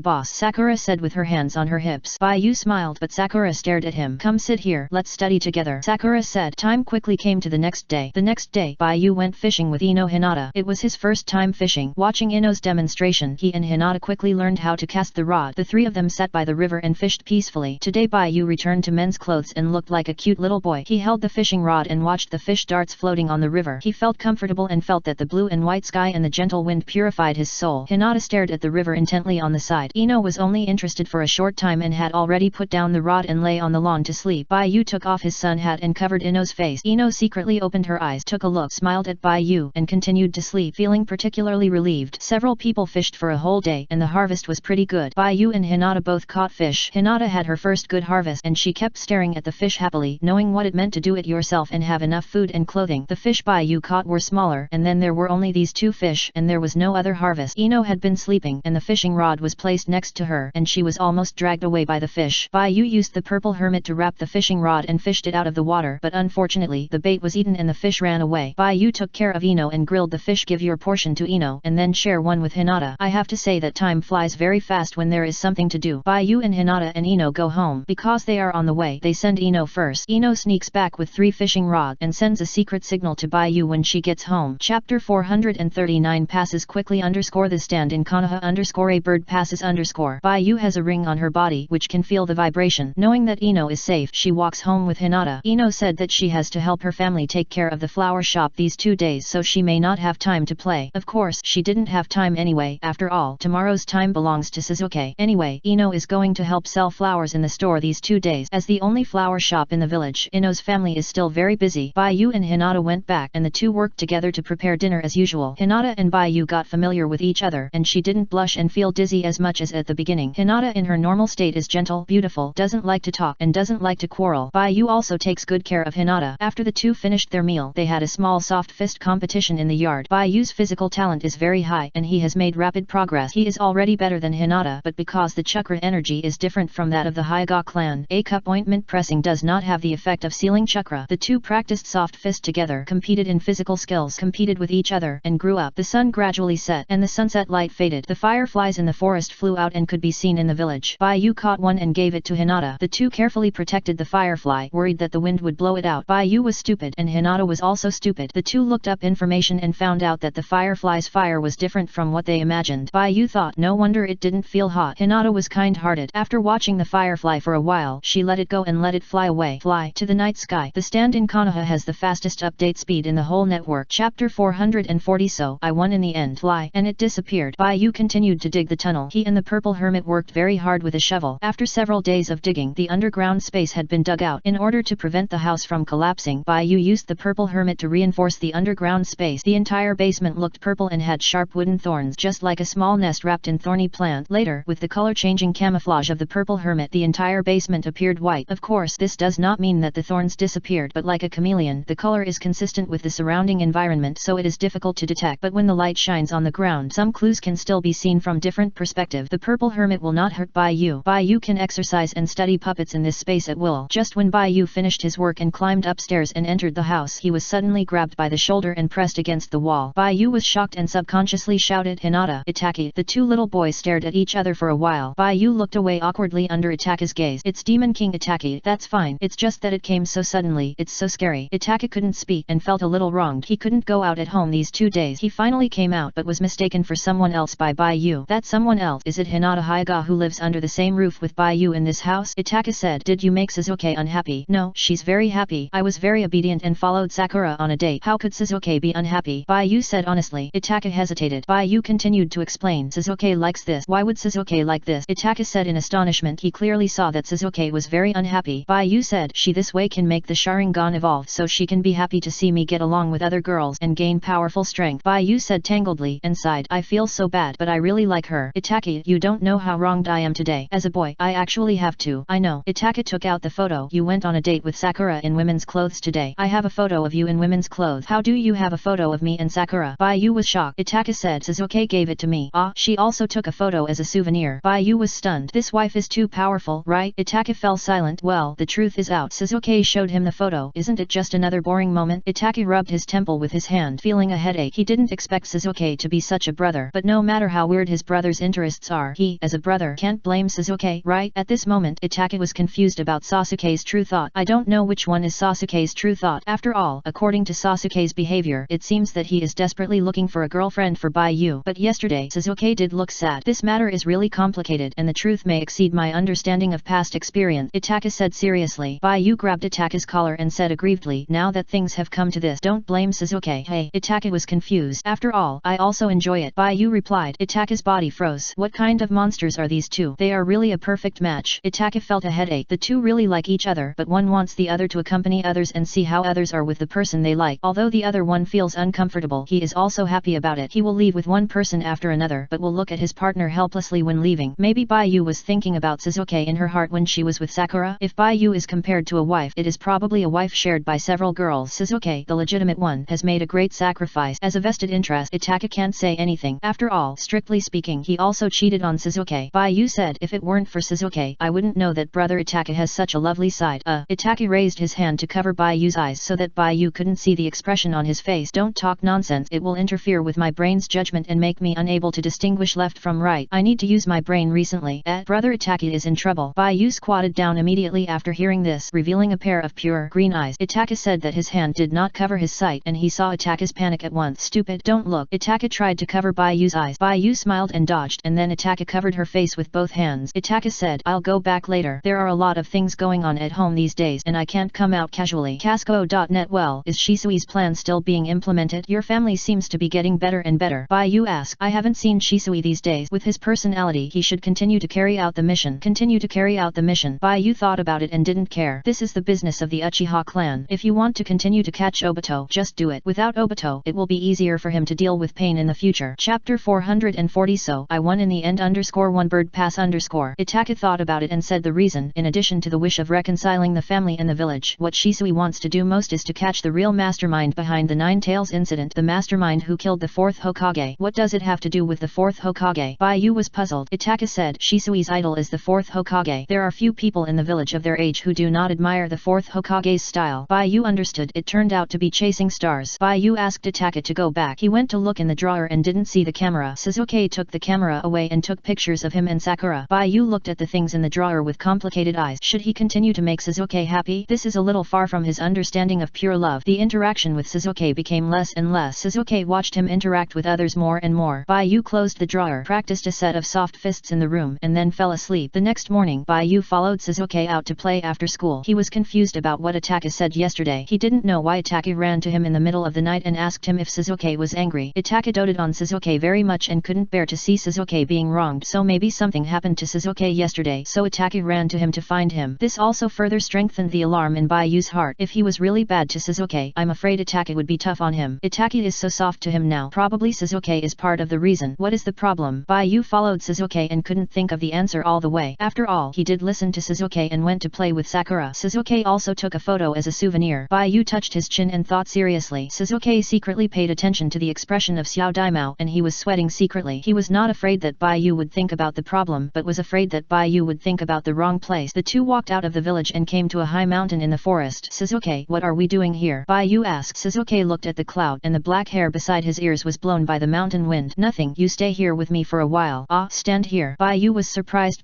boss, Sakura said with her hands on her hips. Baiyu smiled, but Sakura stared at him. Come sit here, let's study together, Sakura said. Time quickly came to the next day. The next day, Baiyu went fishing with Ino Hinata. It was his first time fishing. Watching Ino's demonstration, he and Hinata quickly learned how to cast the rod. The three of them sat by the river and fished peacefully. Today Baiyu returned to men's clothes and looked like a cute little boy. He held the fishing rod and watched the fish darts floating on the river. He felt comfortable and felt that the blue and white sky and the gentle wind purified his soul. Hinata stared at the river intently on the side. Ino was only interested for a short time and had already put down the rod and lay on the lawn to sleep. Baiyu took off his sun hat and covered Ino's face. Ino secretly opened her eyes, took a look, smiled at Baiyu, and continued to sleep, feeling particularly relieved. Several people fished for a whole day, and the harvest was pretty good. Baiyu and Hinata both caught fish. Hinata had her first good harvest, and she kept staring at the fish happily, knowing what it meant to do it yourself and have enough food and clothing. The fish Baiyu caught were smaller, and then there were only these 2 fish, and there was no other harvest. Ino had been sleeping, and the fishing rod was placed next to her, and she was almost dragged away by the fish. Baiyu used the purple hermit to wrap the fishing rod and fished it out of the water, but unfortunately the bait was eaten and the fish ran away. Baiyu took care of Ino and grilled the fish. Give your portion to Ino, and then share one with Hinata. I have to say that time flies very fast when there is something to do. Baiyu and Hinata and Ino go home. Because they are on the way, they send Ino first. Ino sneaks back with 3 fishing rods and sends a secret signal to Baiyu when she gets home. Chapter 439 passes quickly the stand in Konoha a bird passes Baiyu has a ring on her body which can feel the vibration. Knowing that Ino is safe, she walks home with Hinata. Ino said that she has to help her family family take care of the flower shop these 2 days so she may not have time to play. Of course, she didn't have time anyway. After all, tomorrow's time belongs to Shizuke. Anyway, Ino is going to help sell flowers in the store these 2 days. As the only flower shop in the village, Ino's family is still very busy. Baiyu and Hinata went back and the two worked together to prepare dinner as usual. Hinata and Baiyu got familiar with each other and she didn't blush and feel dizzy as much as at the beginning. Hinata in her normal state is gentle, beautiful, doesn't like to talk and doesn't like to quarrel. Baiyu also takes good care of Hinata. After the two finished their meal, they had a small soft fist competition in the yard. Baiyu's physical talent is very high and he has made rapid progress. He is already better than Hinata, but because the chakra energy is different from that of the Hyuga clan, A-cup ointment pressing does not have the effect of sealing chakra. The two practiced soft fist together, competed in physical skills, competed with each other, and grew up. The sun gradually set and the sunset light faded. The fireflies in the forest flew out and could be seen in the village. Baiyu caught one and gave it to Hinata. The two carefully protected the firefly, worried that the wind would blow it out. Baiyu was stupid and Hinata was also stupid. The two looked up information and found out that the firefly's fire was different from what they imagined. Baiyu thought, no wonder it didn't feel hot. Hinata was kind-hearted. After watching the firefly for a while, she let it go and let it fly away. Fly to the night sky. The stand in Konoha has the fastest update speed in the whole network. Chapter 440. So I won in the end. Fly, and it disappeared. Baiyu continued to dig the tunnel. He and the purple hermit worked very hard with a shovel. After several days of digging, the underground space had been dug out. In order to prevent the house from collapsing, Baiyu used the purple hermit to reinforce the underground space. The entire basement looked purple and had sharp wooden thorns, just like a small nest wrapped in thorny plant. Later, with the color-changing camouflage of the purple hermit, the entire basement appeared white. Of course, this does not mean that the thorns disappeared, but like a chameleon, the color is consistent with the surrounding environment, so it is difficult to detect. But when the light shines on the ground, some clues can still be seen from different perspectives. The purple hermit will not hurt Baiyu. Baiyu can exercise and study puppets in this space at will. Just when Baiyu finished his work and climbed upstairs and entered the house, he was suddenly grabbed by the shoulder and pressed against the wall. Baiyu was shocked and subconsciously shouted, Hinata, Itaki. The two little boys stared at each other for a while. Baiyu looked away awkwardly under Itaki's gaze. It's Demon King Itaki. That's fine. It's just that it came so suddenly. It's so scary. Itaki couldn't speak and felt a little wronged. He couldn't go out at home these 2 days. He finally came out but was mistaken for someone else by Baiyu. That someone else, is it Hinata Hyuga who lives under the same roof with Baiyu in this house? Itaki said, did you make Shizuke unhappy? No, she's very happy. I was very obedient and followed Sakura on a date. How could Shizuke be unhappy? Baiyu said honestly. Itaki hesitated. Baiyu continued to explain, Shizuke likes this. Why would Shizuke like this? Itaki said in astonishment. He clearly saw that Shizuke was very unhappy. Baiyu said, she this way can make the Sharingan evolve so she can be happy to see me get along with other girls and gain powerful strength. Baiyu said tangledly and sighed, I feel so bad, but I really like her. Itaki, you don't know how wronged I am today. As a boy, I actually have to. I know. Itaki took out the photo. You went on a date with Sakura in women's clothes today. I have a photo of you in women's clothes. How do you have a photo of me and Sakura? Baiyu was shocked. Itaki said, Shizuke gave it to me. Ah, she also took a photo as a souvenir. Baiyu was stunned. This wife is too powerful, right? Itaki fell silent. Well, the truth is out. Shizuke showed him the photo. Isn't it just another boring moment? Itaki rubbed his temple with his hand, feeling a headache. He didn't expect Shizuke to be such a brother, but no matter how weird his brother's interests are, he, as a brother, can't blame Shizuke, right? At this moment, Itaki was confused about Sasuke's true thought. I don't know which one is Sasuke's true thought. After all, according to Sasuke's behavior, it seems that he is desperately looking for a girlfriend for Baiyu. But yesterday, Shizuke did look sad. This matter is really complicated, and the truth may exceed my understanding of past experience, Itaki said seriously. Baiyu grabbed Itaki's collar and said aggrievedly, now that things have come to this, don't blame Shizuke. Hey, Itaki was confused. After all, I also enjoy it. Baiyu replied. Itaki's body froze. What kind of monsters are these two? They are really a perfect match. Itaki felt a headache. The two really like each other, but one wants the other to accompany others and see how others are with the person they like. Although the other one feels uncomfortable, he is also happy about it. He will leave with one person after another, but will look at his partner helplessly when leaving. Maybe Baiyu was thinking about Shizuke in her heart when she was with Sakura. If Baiyu is compared to a wife, it is probably a wife shared by several girls. Shizuke, the legitimate one, has made a great sacrifice. As a vested interest, Itaki can't say anything. After all, strictly speaking, he also cheated on Shizuke. Baiyu said, if it weren't for Shizuke, I wouldn't know that brother Itaki has such a lovely side. Itaki raised his hand to cover Baiyu's eyes so that Baiyu couldn't see the expression on his face. Don't talk nonsense. It will interfere with my brain's judgment and make me unable to distinguish left from right. I need to use my brain recently. Brother Itaki is in trouble. Baiyu squatted down immediately after hearing this, revealing a pair of pure green eyes. Itaki said that his hand did not cover his sight and he saw Itaki's panic at once. Stupid, don't look. Itaki tried to cover Baiyu's eyes. Baiyu smiled and dodged, and then Itaki covered her face with both hands. Itaki said, I'll go back later. There are a lot of things going on at home these days and I can't come out casually. Kasuko Info.net. Well, is Shisui's plan still being implemented? Your family seems to be getting better and better. Baiyu asked. I haven't seen Shisui these days. With his personality he should continue to carry out the mission. Baiyu thought about it and didn't care. This is the business of the Uchiha clan. If you want to continue to catch Obito, just do it. Without Obito, it will be easier for him to deal with pain in the future. Chapter 440. So, I won in the end. _1 bird pass _ Itaka thought about it and said the reason, in addition to the wish of reconciling the family and the village, what Shisui wants to do most is to catch the real mastermind behind the Nine Tails incident, the mastermind who killed the 4th Hokage. What does it have to do with the 4th Hokage? Baiyu was puzzled. Itaka said, Shisui's idol is the 4th Hokage. There are few people in the village of their age who do not admire the 4th Hokage's style. Baiyu understood. It turned out to be chasing stars. Baiyu asked Itaka to go back. He went to look in the drawer and didn't see the camera. Sasuke took the camera away and took pictures of him and Sakura. Baiyu looked at the things in the drawer with complicated eyes. Should he continue to make Sasuke happy? This is a little far from his understanding of pure love. The interaction with Sasuke became less and less. Sasuke watched him interact with others more and more. Baiyu closed the drawer, practiced a set of soft fists in the room, and then fell asleep. The next morning, Baiyu followed Sasuke out to play after school. He was confused about what Itaka said yesterday. He didn't know why Itaka ran to him in the middle of the night and asked him if Sasuke was angry. Itaka doted on Sasuke very much and couldn't bear to see Sasuke being wronged, so maybe something happened to Sasuke yesterday, so Itaka ran to him to find him. This also further strengthened the alarm in Baiyu's heart. If he was really bad to Sasuke, I'm afraid Itaka would be tough on him. Itaka is so soft to him now. Probably Sasuke is part of the reason. What is the problem? Baiyu followed Sasuke and couldn't think of the answer all the way. After all, he did listen to Sasuke and went to play with Sakura. Sasuke also took a photo as a souvenir. Baiyu touched his chin and thought seriously. Sasuke secretly paid attention to the expression of Xiao Daimao and he was sweating secretly. He was not afraid that Baiyu would think about the problem, but was afraid that Baiyu would think about the wrong place. The two walked out of the village and came to a high mountain in the forest. Sasuke, what are we doing here? Baiyu asked. Sasuke looked at the cloud and the black hair beside his ears was blown by the mountain wind. Nothing, you stay here with me for a while. Ah, stand here. Baiyu was surprised.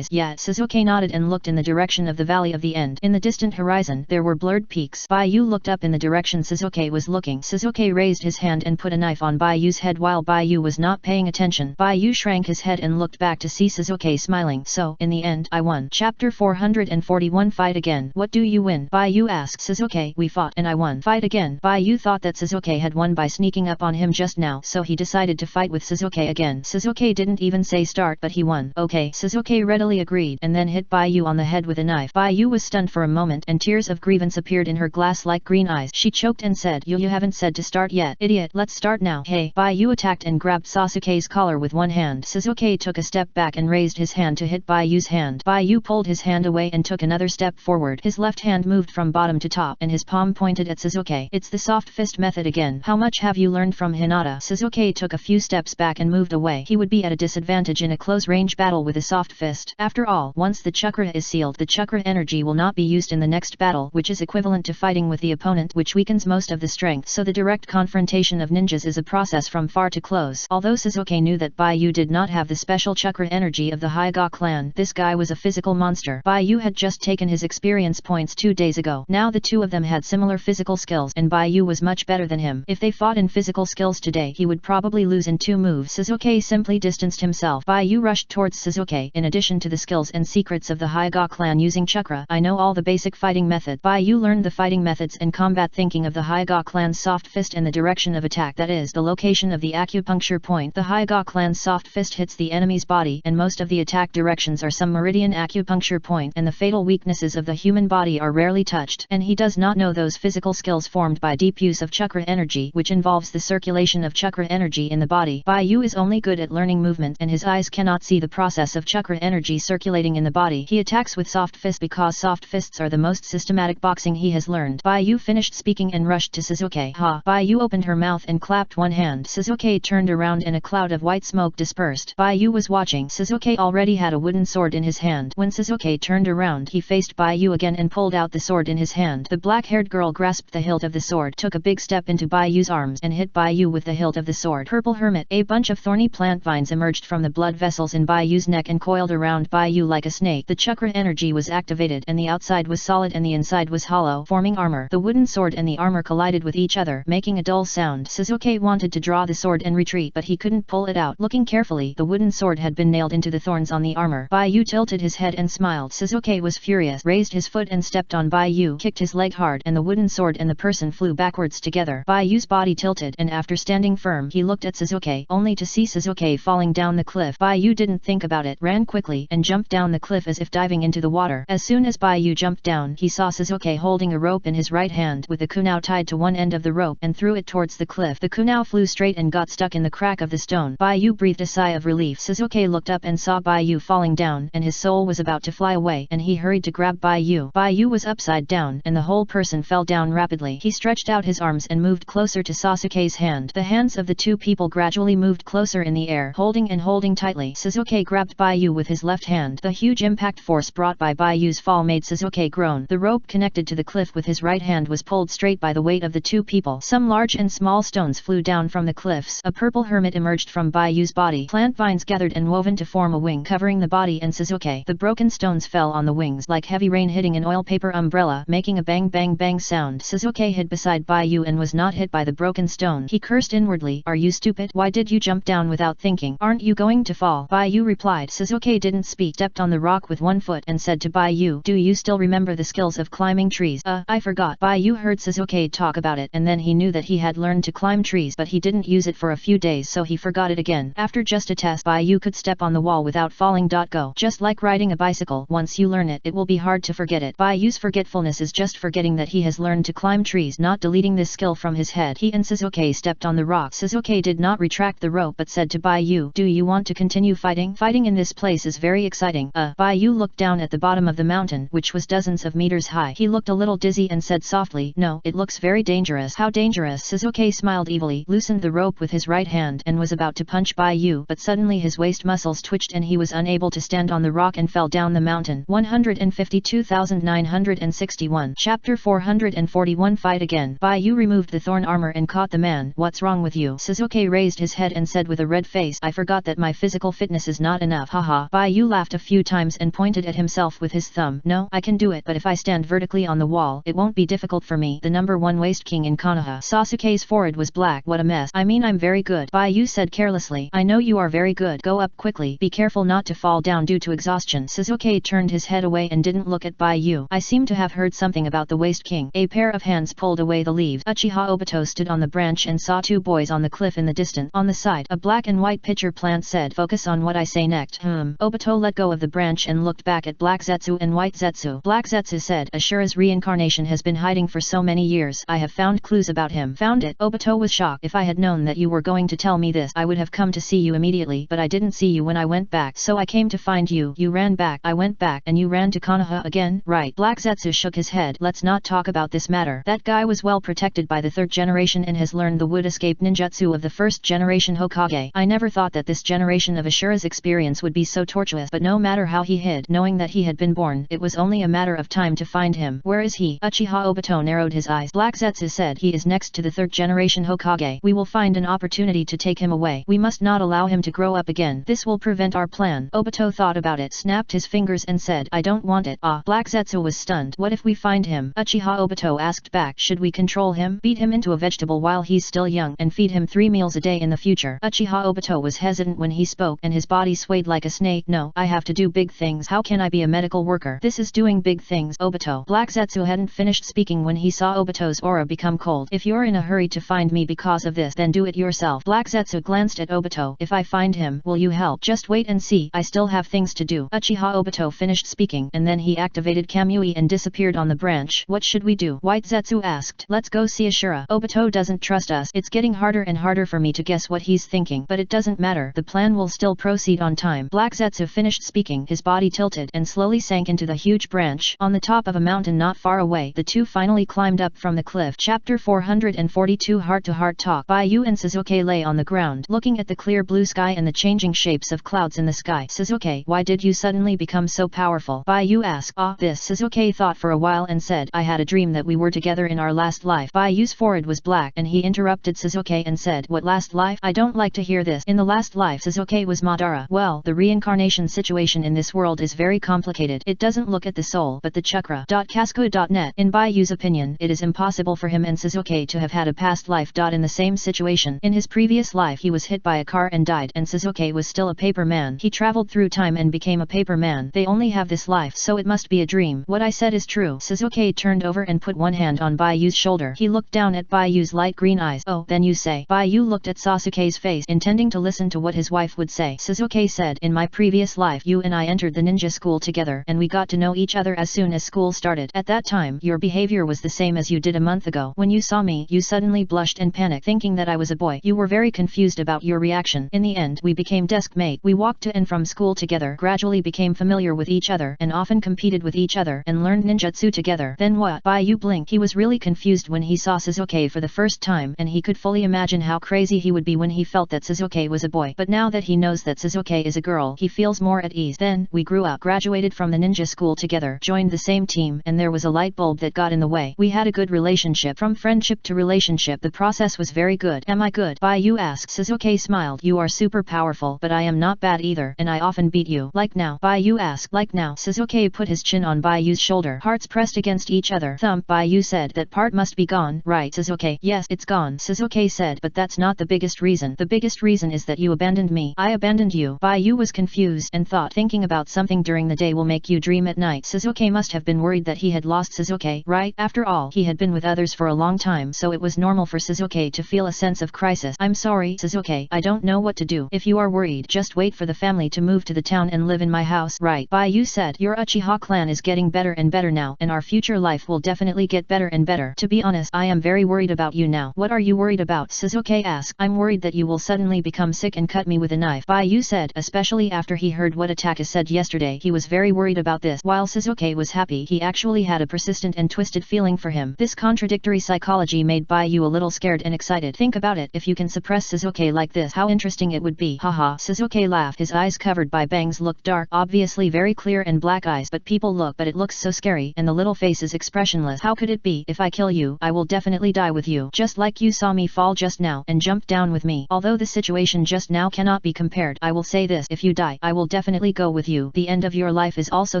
Yeah, Sasuke nodded and looked in the direction of the valley of the end. In the distant horizon, there were blurred peaks. Baiyu looked up in the direction Sasuke was looking. Sasuke raised his hand and put a knife on Baiyu's head while Baiyu was not paying attention. Baiyu shrank his head and looked back to see Sasuke smiling. So, in the end, I won. Chapter 441. Fight again. What do you win? Baiyu asked. Sasuke, we fought and I won. Fight again. Baiyu thought that Sasuke had won by sneaking up on him just now, so he decided to fight with Sasuke again. Sasuke didn't even say start, but he won. Okay, Sasuke readily agreed and then hit Baiyu on the head with a knife. Baiyu was stunned for a moment and tears of grievance appeared in her glass-like green eyes. She choked and said, You haven't said to start yet. Idiot, let's start now. Hey. Baiyu attacked and grabbed Sasuke's collar with one hand. Sasuke took a step back and raised his hand to hit Baiyu's hand. Baiyu pulled his hand away and took another step forward. His left hand moved from bottom to top and his palm pointed at Sasuke. It's the soft fist method again. How much have you learned from Hinata? Sasuke took a few steps back and moved away. He would be at a disadvantage in a close-range battle with a soft fist. After all, once the chakra is sealed, the chakra energy will not be used in the next battle, which is equivalent to fighting with the opponent, which weakens most of the strength, so the direct confrontation of ninjas is a process from far to close. Although Sasuke knew that Baiyu did not have the special chakra energy of the Hyuga clan, this guy was a physical monster. Baiyu had just taken his experience points 2 days ago. Now the two of them had similar physical skills and Baiyu was much better than him. If they fought in physical skills today, he would probably lose in 2 moves. Sasuke simply distanced himself. Baiyu rushed towards Sasuke. In addition to the skills and secrets of the Hyuga clan using chakra, I know all the basic fighting methods. Baiyu learned the fighting methods and combat thinking of the Hyuga clan's soft fist and the direction of attack, that is, the location of the acupuncture point. The Hyuga clan's soft fist hits the enemy's body and most of the attack directions are some meridian acupuncture point, and the fatal weaknesses of the human body are rarely touched, and he does not know those physical skills formed by deep use of chakra energy, which involves the circulation of chakra energy in the body. Baiyu is only good at learning movement and his eyes cannot see the process of chakra energy circulating in the body. He attacks with soft fist because soft fists are the most systematic boxing he has learned. Baiyu finished speaking and rushed to Sasuke. Ha! Baiyu opened her mouth and clapped one hand. Sasuke turned around and a cloud of white smoke dispersed. Baiyu was watching. Sasuke already had a wooden sword in his hand. When Sasuke turned around, he faced Baiyu again and pulled out the sword in his hand. The black-haired girl grasped the hilt of the sword, took a big step into Baiyu's arms and hit Baiyu with the hilt of the sword. Purple Hermit. A bunch of thorny plant vines emerged from the blood vessels in Baiyu's neck and coiled around Baiyu like a snake. The chakra energy was activated and the outside was solid and the inside was hollow, forming armor. The wooden sword and the armor collided with each other, making a dull sound. Sasuke wanted to draw the sword and retreat, but he couldn't pull it out. Looking carefully, the wooden sword had been nailed into the thorns on the armor. Baiyu tilted his head and smiled. Sasuke was furious, raised his foot and stepped on Baiyu, kicked his leg fight hard and the wooden sword and the person flew backwards together. Bayu's body tilted and after standing firm he looked at Shizuke, only to see Shizuke falling down the cliff. Bayu didn't think about it, ran quickly and jumped down the cliff as if diving into the water. As soon as Bayu jumped down he saw Shizuke holding a rope in his right hand with the kunao tied to one end of the rope and threw it towards the cliff. The kunao flew straight and got stuck in the crack of the stone. Bayu breathed a sigh of relief. Shizuke looked up and saw Bayu falling down and his soul was about to fly away and he hurried to grab Bayu. Bayu was upside down and the whole person fell down rapidly. He stretched out his arms and moved closer to Sasuke's hand. The hands of the two people gradually moved closer in the air, holding tightly. Shizuke grabbed Bayu with his left hand. The huge impact force brought by Bayu's fall made Shizuke groan. The rope connected to the cliff with his right hand was pulled straight by the weight of the two people. Some large and small stones flew down from the cliffs. A purple hermit emerged from Bayu's body. Plant vines gathered and woven to form a wing covering the body and Shizuke. The broken stones fell on the wings like heavy rain hitting an oil paper umbrella, making a bang bang bang sound. Shizuke hid beside Bayu and was not hit by the broken stone. He cursed inwardly, "Are you stupid? Why did you jump down without thinking? Aren't you going to fall?" Bayu replied. Shizuke didn't speak, stepped on the rock with one foot and said to Bayu, "Do you still remember the skills of climbing trees?" I forgot." Bayu heard Shizuke talk about it and then he knew that he had learned to climb trees but he didn't use it for a few days so he forgot it again. After just a test Bayu could step on the wall without falling. Go. Just like riding a bicycle, once you learn it, it will be hard to forget it. Bayu's forgetfulness is just forgetting that he has learned to climb trees, not deleting this skill from his head. He and Shizuke stepped on the rock. Shizuke did not retract the rope but said to Bayu, "Do you want to continue fighting? Fighting in this place is very exciting." Bayu looked down at the bottom of the mountain, which was dozens of meters high. He looked a little dizzy and said softly, "No, it looks very dangerous." "How dangerous?" Shizuke smiled evilly, loosened the rope with his right hand and was about to punch Bayu but suddenly his waist muscles twitched and he was unable to stand on the rock and fell down the mountain. 152,961 Chapter 441 Fight again. Bayu removed the thorn armor and caught the man. "What's wrong with you?" Shizuke raised his head and said with a red face, "I forgot that my physical fitness is not enough." Haha. Bayu laughed a few times and pointed at himself with his thumb. "No, I can do it, but if I stand vertically on the wall, it won't be difficult for me." The number 1 waist king in Konoha. Sasuke's forehead was black. "What a mess." "I mean I'm very good," Bayu said carelessly. "I know you are very good. Go up quickly. Be careful not to fall down due to exhaustion." Shizuke turned his head away and didn't look at Bayu. "I seem to have heard something about the waist king." A pair of hands pulled away the leaves. Uchiha Obito stood on the branch and saw two boys on the cliff in the distance. On the side, a black and white pitcher plant said, "Focus on what I say next." Obito let go of the branch and looked back at Black Zetsu and White Zetsu. Black Zetsu said, "Ashura's reincarnation has been hiding for so many years. I have found clues about him." "Found it?" Obito was shocked. "If I had known that you were going to tell me this, I would have come to see you immediately, but I didn't see you when I went back. So I came to find you." "You ran back." "I went back and you ran to Konoha again?" "Right." Black Zetsu shook his head. "Let's not talk about this matter. That guy was well protected by the 3rd generation and has learned the wood escape ninjutsu of the 1st generation Hokage. I never thought that this generation of Ashura's experience would be so tortuous, but no matter how he hid, knowing that he had been born, it was only a matter of time to find him." "Where is he?" Uchiha Obito narrowed his eyes. Black Zetsu said, "He is next to the 3rd generation Hokage. We will find an opportunity to take him away. We must not allow him to grow up again. This will prevent our plan." Obito thought about it, snapped his fingers and said, "I don't want it." Black Zetsu was stunned. "What if we find him?" Uchiha Obito asked back. "Should we control him? Beat him into a vegetable while he's still young and feed him 3 meals a day in the future?" Uchiha Obito was hesitant when he spoke and his body swayed like a snake. "No, I have to do big things. How can I be a medical worker? This is doing big things." Obito. Black Zetsu hadn't finished speaking when he saw Obito's aura become cold. "If you're in a hurry to find me because of this, then do it yourself." Black Zetsu glanced at Obito. "If I find him, will you help?" "Just wait and see. I still have things to do." Uchiha Obito finished speaking and then he activated Kamui and disappeared on the branch. "What should we do?" White Zetsu asked. "Let's go see Ashura. Obito doesn't trust us. It's getting harder and harder for me to guess what he's thinking, but it doesn't matter. The plan will still proceed on time." Black Zetsu finished speaking. His body tilted and slowly sank into the huge branch. On the top of a mountain not far away, the two finally climbed up from the cliff. Chapter 442 Heart-to-Heart Talk. Bayu and Shizuke lay on the ground, looking at the clear blue sky and the changing shapes of clouds in the sky. "Shizuke, why did you suddenly become so powerful?" Bayu asked. This." Shizuke thought for a while and said, "I had a dream that we were together in our last life." Bayu's forehead was black and he interrupted Shizuke and said, "What last life? I don't like to hear this." "In the last life Shizuke was Madara." "Well, the reincarnation situation in this world is very complicated. It doesn't look at the soul but the chakra." Casco.net. In Bayu's opinion, it is impossible for him and Shizuke to have had a past life. In the same situation. In his previous life he was hit by a car and died, and Shizuke was still a paper man. He traveled through time and became a paper man. They only have this life, so it must be a dream. "What I said is true." Shizuke turned over and put one hand on Bayu's shoulder. He looked down at Bayu's light green eyes. Oh, then you say. Bayu looked at Sasuke's face, intending to listen to what his wife would say. Sasuke said, in my previous life you and I entered the ninja school together and we got to know each other as soon as school started. At that time, your behavior was the same as you did a month ago. When you saw me, you suddenly blushed and panicked, thinking that I was a boy. You were very confused about your reaction. In the end, we became desk mate. We walked to and from school together, gradually became familiar with each other, and often competed with each other, and learned ninjutsu together. Then what? Bayu blinked. He was really confused when he saw Sasuke for the first time, and he could fully imagine how crazy he would be when he felt that Sasuke was a boy. But now that he knows that Sasuke is a girl, he feels more at ease. Then, we grew up, graduated from the ninja school together, joined the same team, and there was a light bulb that got in the way. We had a good relationship. From friendship to relationship, the process was very good. Am I good? Bayu asked. Sasuke smiled. You are super powerful, but I am not bad either, and I often beat you. Like now? Bayu asked. Like now? Sasuke put his chin on Bayu's shoulder. Hearts pressed against each other. Thump. Bayu said. That part must be gone, right Sasuke? Yes, it's gone, Sasuke said, but that's not the biggest reason. The biggest reason is that you abandoned me. I abandoned you. Bayu was confused and thought thinking about something during the day will make you dream at night. Sasuke must have been worried that he had lost Sasuke, right? After all, he had been with others for a long time, so it was normal for Sasuke to feel a sense of crisis. I'm sorry, Sasuke, I don't know what to do. If you are worried, just wait for the family to move to the town and live in my house. Right. Bayu said. Your Uchiha clan is getting better and better now, and our future life will definitely get better and better. To be honest, I am very worried about you now. What are you worried about? Sasuke asked. I'm worried that you will suddenly become sick and cut me with a knife. Bayu said, especially after he heard what Ataka said yesterday. He was very worried about this. While Sasuke was happy, he actually had a persistent and twisted feeling for him. This contradictory psychology made Bayu a little scared and excited. Think about it, if you can suppress Sasuke like this, how interesting it would be. Haha. Sasuke laughed. His eyes covered by bangs looked dark, obviously very clear and black eyes, but it looks so scary, and the little face is expressionless. How could it be? If I kill you, I will definitely die with you, just like you saw me fall just now and jumped down with me. Although the situation just now cannot be compared, I will say this, if you die, I will definitely go with you. The end of your life is also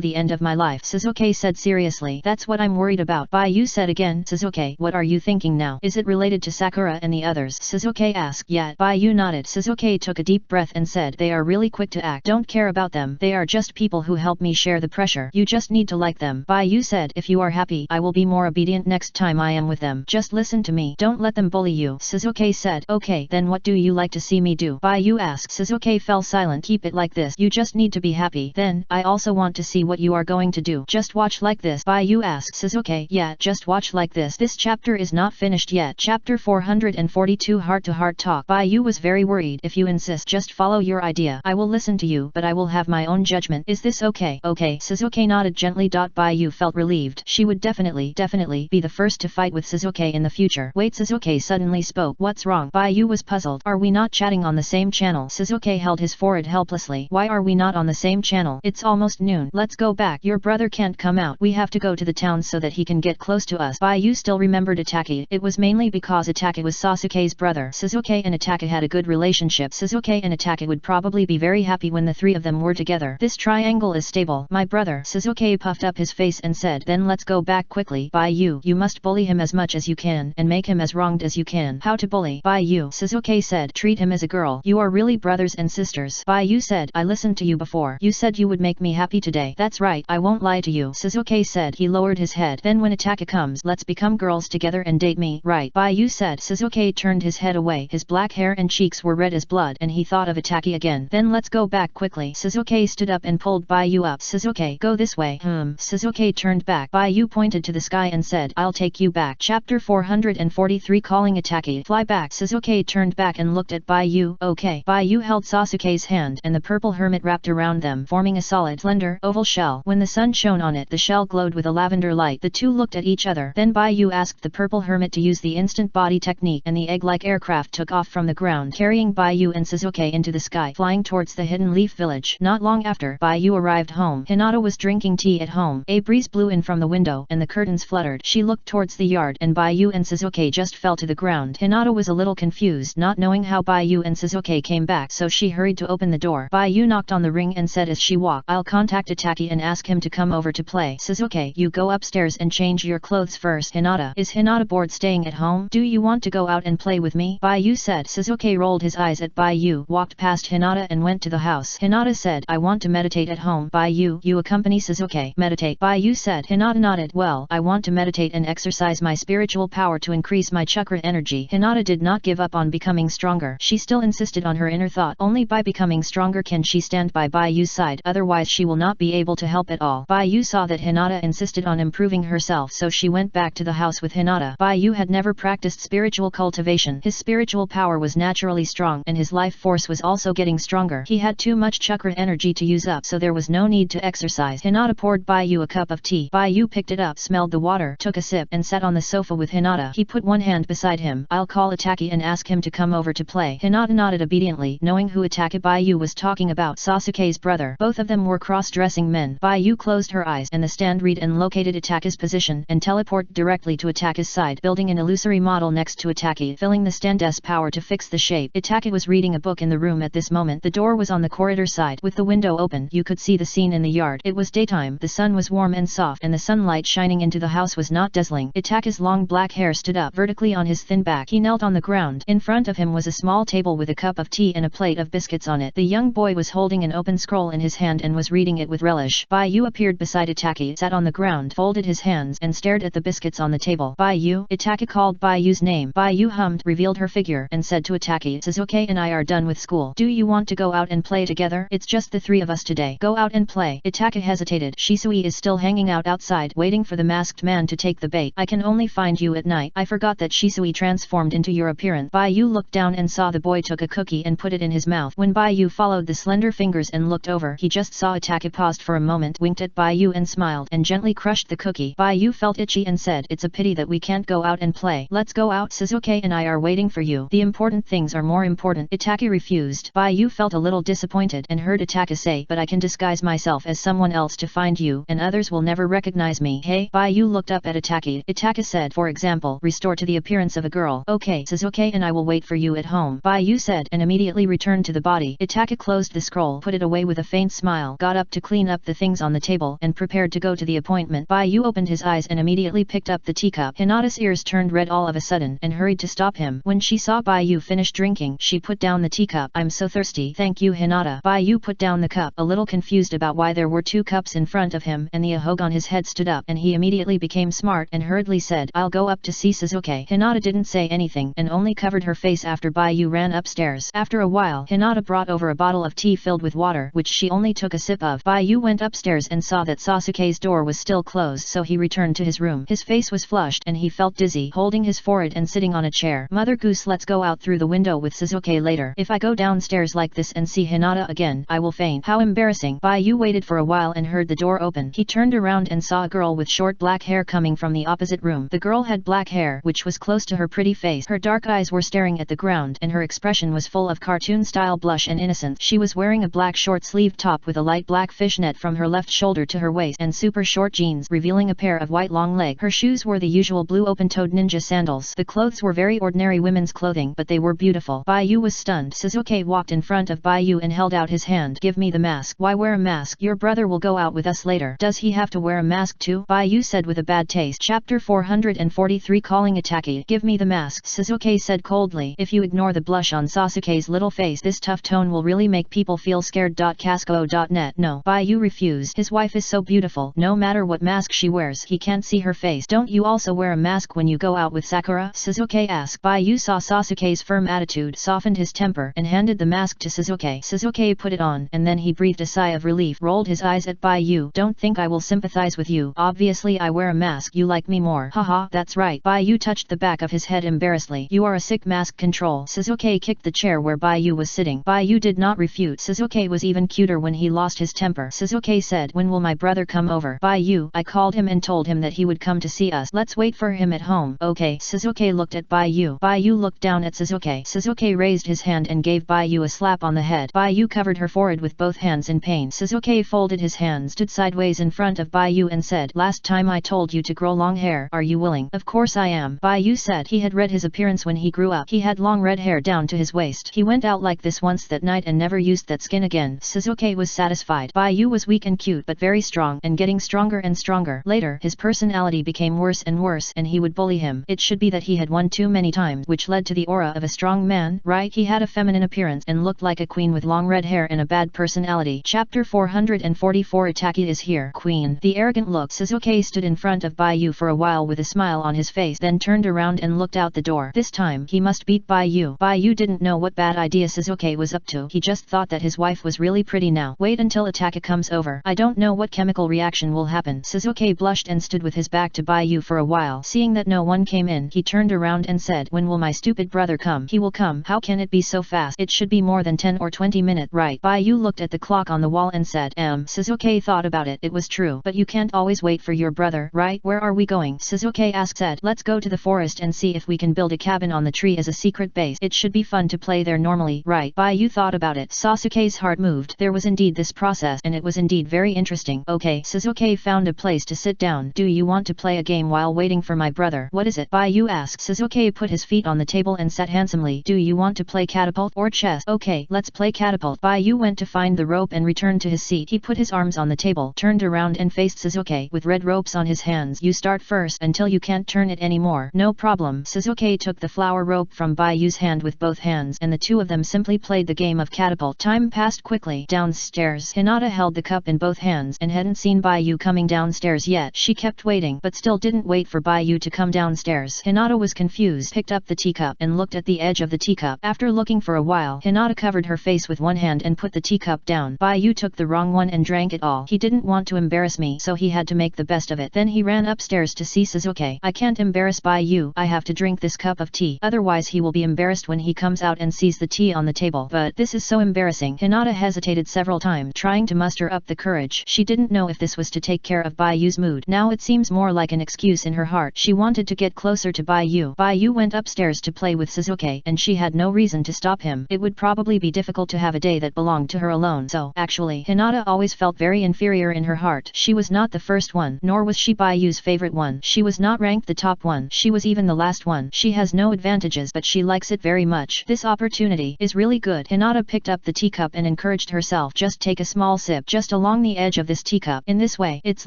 the end of my life, Sasuke said seriously. That's what I'm worried about. Bayu said again. Sasuke, what are you thinking now? Is it related to Sakura and the others? Sasuke asked. Yeah. Bayu nodded. Sasuke took a deep breath and said, they are really quick to act. Don't care about them. They are just people who help me share the pressure. You just need to like them. Bayu said, if you are happy, I will be more obedient next time I am with them. Just listen to me. Don't let them bully you. Sasuke said. Okay, then what do you like to see me do? Bayu asked. Sasuke fell silent. Keep it like this. You just need to be happy. Then, I also want to see what you are going to do. Just watch like this. Bayu asked. Sasuke, yeah, just watch like this. This chapter is not finished yet. Chapter 442 Heart to Heart Talk. Bayu was very worried. If you insist, just follow your idea. I will listen to you, but I will have my own judgment. Is this okay? Okay. Sasuke nodded gently. Bayu felt relieved. She would definitely be the first to fight with Sasuke in the future. Wait, Sasuke suddenly spoke. What's wrong? Bayu was puzzled. Are we not chatting on the same channel? Sasuke held his forehead helplessly. Why are we not on the same channel? It's almost noon. Let's go back. Your brother can't come out. We have to go to the town so that he can get close to us. Bayu still remembered Ataki. It was mainly because Ataki was Sasuke's brother. Sasuke and Ataki had a good relationship. Sasuke and Ataki would probably be very happy when the three of them were together. This triangle is stable. My brother. Sasuke puffed up his face and said, then let's go back quickly. Bayu, you must bully him as much as you can and make him as wronged as you can. How to bully? Bayu. Sasuke said, treat him as a girl. You are really brothers and sisters. Bayu said, I listened to you before. You said you would make me happy today. That's right, I won't lie to you. Sasuke said. He lowered his head. Then when Ataka comes, let's become girls together and date me. Right. Bayu said. Sasuke turned his head away. His black hair and cheeks were red as blood, and he thought of Ataki again. Then let's go back quickly. Sasuke stood up and pulled Bayu up. Sasuke, go this way. Sasuke turned back. Bayu pointed to the sky and said, I'll take you back. Chapter 443 Calling Ataki. Fly back. Sasuke turned back and looked at Bayu. Okay. Bayu held Sasuke's hand, and the purple hermit wrapped around them, forming a solid, slender, oval shell. When the sun shone on it, the shell glowed with a lavender light. The two looked at each other. Then Bayu asked the purple hermit to use the instant body technique, and the egg-like aircraft took off from the ground, carrying Bayu and Sasuke into the sky, flying towards the hidden leaf village. Not long after, Bayu arrived home. Hinata was drinking tea at home. A breeze blew in from the window, and the curtains fluttered. She looked towards the yard, and Bayu and Sasuke just fell to the ground. Hinata was a little confused, not knowing how Bayu and Sasuke came back, so she hurried to open the door. Bayu knocked on the ring and said as she walked, I'll contact Ataki and ask him to come over to play. Sasuke, you go upstairs and change your clothes first. Hinata, is Hinata bored staying at home? Do you want to go out and play with me? Bayu said. Sasuke rolled his eyes at Bayu, walked past Hinata and went to the house. Hinata said, I want to meditate at home. Bayu, you accompany Sasuke. Meditate. Bayu said. Hinata nodded. replied, well, I want to meditate and exercise my spiritual power to increase my chakra energy. Hinata did not give up on becoming stronger. She still insisted on her inner thought. Only by becoming stronger can she stand by Bai Yu's side, otherwise she will not be able to help at all. Bai Yu saw that Hinata insisted on improving herself, so she went back to the house with Hinata. Bai Yu had never practiced spiritual cultivation. His spiritual power was naturally strong and his life force was also getting stronger. He had too much chakra energy to use up, so there was no need to exercise. Hinata poured Bai Yu a cup of tea. Bai Yu picked it up, smelled the water, took a sip, and sat on the sofa with Hinata. He put one hand beside him. I'll call Itaki and ask him to come over to play. Hinata nodded obediently, knowing who Itaki Bai Yu was talking about. Sasuke's brother. Both of them were cross-dressing men. Bai Yu closed her eyes and the stand read and located Itaki's position and teleported directly to Itaki's side, building an illusory model next to Itaki, filling the stand's power to fix the shape. Itaki was reading a book in the room at this moment. The door was on the corridor side. With the window open, you could see the scene in the yard. It was daytime. The sun was warm and soft, and the sunlight shining into the house was not dazzling. Itaki's long black hair stood up vertically on his thin back. He knelt on the ground. In front of him was a small table with a cup of tea and a plate of biscuits on it. The young boy was holding an open scroll in his hand and was reading it with relish. Bai Yu appeared beside Itaki, sat on the ground, folded his hands, and stared at the biscuits on the table. Bai Yu. Itaki called Bai Yu's name. Bai Yu hummed, revealed her figure, and said to Itaki, Sasuke and I are done with school. Do you want to go out and play together? It's just the three of us today. Go out and play. Itaki hesitated. Shisui is still hanging out outside, waiting for the masked man to take the bait. I can only find you at night. I forgot that Shisui transformed into your appearance. Bai Yu looked down and saw the boy took a cookie and put it in his mouth. When Bai Yu followed the slender fingers and looked over, he just saw Itaki paused for a moment, winked at Bai Yu and smiled, and gently crushed the cookie. Bai Yu felt itchy and said, it's a pity that we can't go out and play. Let's go out. Sasuke and I are waiting for you. The important things are more important. Itaki refused. Bai Yu felt a little disappointed and heard Itaki say, but I can disguise myself as someone else to find you, and others will never recognize me. Hey? Bai Yu looked up at Itaki. Itaki said, for example, restore to the appearance of a girl. Okay, Sasuke and I will wait for you at home. Bai Yu said, and immediately returned to the body. Itaki closed the scroll, put it away with a faint smile, got up to clean up the things on the table, and prepared to go to the appointment. Bai Yu opened his eyes and immediately picked up the teacup. Hinata's ears turned red all of a sudden, and hurried to stop him. When she saw Bai Yu finish drinking, she put down the teacup. I'm so thirsty. Thank you, Hinata. Bai Yu put down the cup, a little confused about why there were two cups in front of him, and the ahog on his head stood up, and he immediately became smart and hurriedly said, I'll go up to see Sasuke. Hinata didn't say anything, and only covered her face after Bai Yu ran upstairs. After a while, Hinata brought over a bottle of tea filled with water, which she only took a sip of. Bai Yu went upstairs and saw that Sasuke's door was still closed, so he returned to his room. His face was flushed and he felt dizzy, holding his forehead and sitting on a chair. Mother Goose, let's go out through the window with Sasuke later. If I go downstairs like this and see Hinata again, I will faint. How embarrassing. Bai Yu waited for a while and heard the door open. He turned around and saw a girl with short black hair coming from the opposite room. The girl had black hair, which was close to her pretty face. Her dark eyes were staring at the ground, and her expression was full of cartoon-style blush and innocence. She was wearing a black short-sleeved top with a light black fishnet from her left shoulder to her waist, and super short jeans, revealing a pair of white long legs. Her shoes were the usual blue open-toed ninja sandals. The clothes were very ordinary women's clothing, but they were beautiful. Bai Yu was stunned. Sasuke walked in front of Bai Yu and held out his hand. Give me the mask. Why wear a mask? Your brother will go out with us later. Does he have to wear a mask too? Bai Yu said with a bad taste. Chapter 443 Calling Itaki. Give me the mask, Sasuke said coldly. If you ignore the blush on Sasuke's little face, this tough tone will really make people feel scared. Casco.net. No. Bai Yu refused. His wife is so beautiful. No matter what mask she wears, he can't see her face. Don't you also wear a mask when you go out with Sakura? Sasuke asked. Bai Yu saw Sasuke's firm attitude, softened his temper, and handed the mask to Sasuke. Sasuke put it on, and then he breathed a sigh of relief, rolled his eyes at Bai Yu. Don't think I will sympathize with you. Obviously I wear a mask. You like me more. Haha, that's right. Bai Yu touched the back of his head embarrassedly. You are a sick mask control. Sasuke kicked the chair where Bai Yu was sitting. Bai Yu did not refute. Sasuke was even cuter when he lost his temper. Sasuke said, when will my brother come over? Bai Yu, I called him and told him that he would come to see us. Let's wait for him at home. Okay. Sasuke looked at Bai Yu. Bai Yu looked down at Sasuke. Sasuke raised his hand and gave Bai Yu a slap on the head. Bai Yu covered her forehead with both hands in pain. Sasuke folded his hands, stood sideways in front of Bai Yu and said, last time I told you to grow long hair. Are you willing? Of course I am. Bai Yu said. He had read his appearance when he grew up. He had long red hair down to his waist. He went out like this once that night and never used that skin again. Sasuke was satisfied. Bai Yu was weak and cute but very strong, and getting stronger and stronger. Later, his personality became worse and worse, and he would bully him. It should be that he had won too many times, which led to the aura of a strong man, right? He had a feminine appearance and looked like a queen with long red hair and a bad personality. Chapter 444 Itaki is here. Queen. The arrogant look. Sasuke Sasuke stood in front of Baiyu for a while with a smile on his face, then turned around and looked out the door. This time, he must beat Baiyu. Baiyu didn't know what bad idea Sasuke was up to. He just thought that his wife was really pretty now. Wait until Itaka comes over. I don't know what chemical reaction will happen. Sasuke blushed and stood with his back to Baiyu for a while. Seeing that no one came in, he turned around and said, when will my stupid brother come? He will come. How can it be so fast? It should be more than 10 or 20 minutes. Right. Baiyu looked at the clock on the wall and said, Sasuke thought about it. It was true. But you can't always wait for your brother, right? Where are we going? Sasuke asked. Said, let's go to the forest and see if we can build a cabin on the tree as a secret base. It should be fun to play there normally. Right. Baiyu thought about it. Sasuke's heart moved. There was indeed this process and it was indeed very interesting. Okay. Sasuke found a place to sit down. Do you want to play a game while waiting for my brother? What is it? Baiyu asked. Sasuke put his feet on the table and sat handsomely. Do you want to play catapult or chess? Okay, let's play catapult. Baiyu went to find the rope and returned to his seat. He put his arms on the table, turned around and faced Sasuke with red ropes on his hands. You start first until you can't turn it anymore. No problem. Sasuke took the flower rope from Baiyu's hand with both hands and the two of them simply played the game of catapult. Time passed quickly. Downstairs, Hinata held the cup in both hands and hadn't seen Baiyu coming downstairs yet. She kept waiting but still didn't wait for Baiyu to come downstairs. Hinata was confused, picked up the teacup and looked at the edge of the teacup. After looking for a while, Hinata covered her face with one hand and put the teacup down. Baiyu took the wrong one and drank it all. He didn't want to embarrass me, so he had to make the best of it. Then he ran upstairs to see Sasuke. I can't embarrass Baiyu. I have to drink this cup of tea. Otherwise he will be embarrassed when he comes out and sees the tea on the table. But this is so embarrassing. Hinata hesitated several times, trying to muster up the courage. She didn't know if this was to take care of Baiyu's mood. Now it seems more like an excuse in her heart. She wanted to get closer to Baiyu. Baiyu went upstairs to play with Sasuke, and she had no reason to stop him. It would probably be difficult to have a day that belonged to her alone. So, actually, Hinata always felt very inferior in her heart. She was not the first one, nor was she Baiyu's favorite one. She was not ranked the top one. She was even the last one. She has no advantages, but she likes it very much. This opportunity is really good. Hinata picked up the teacup and encouraged herself. Just take a small sip, just along the edge of this teacup. In this way, it's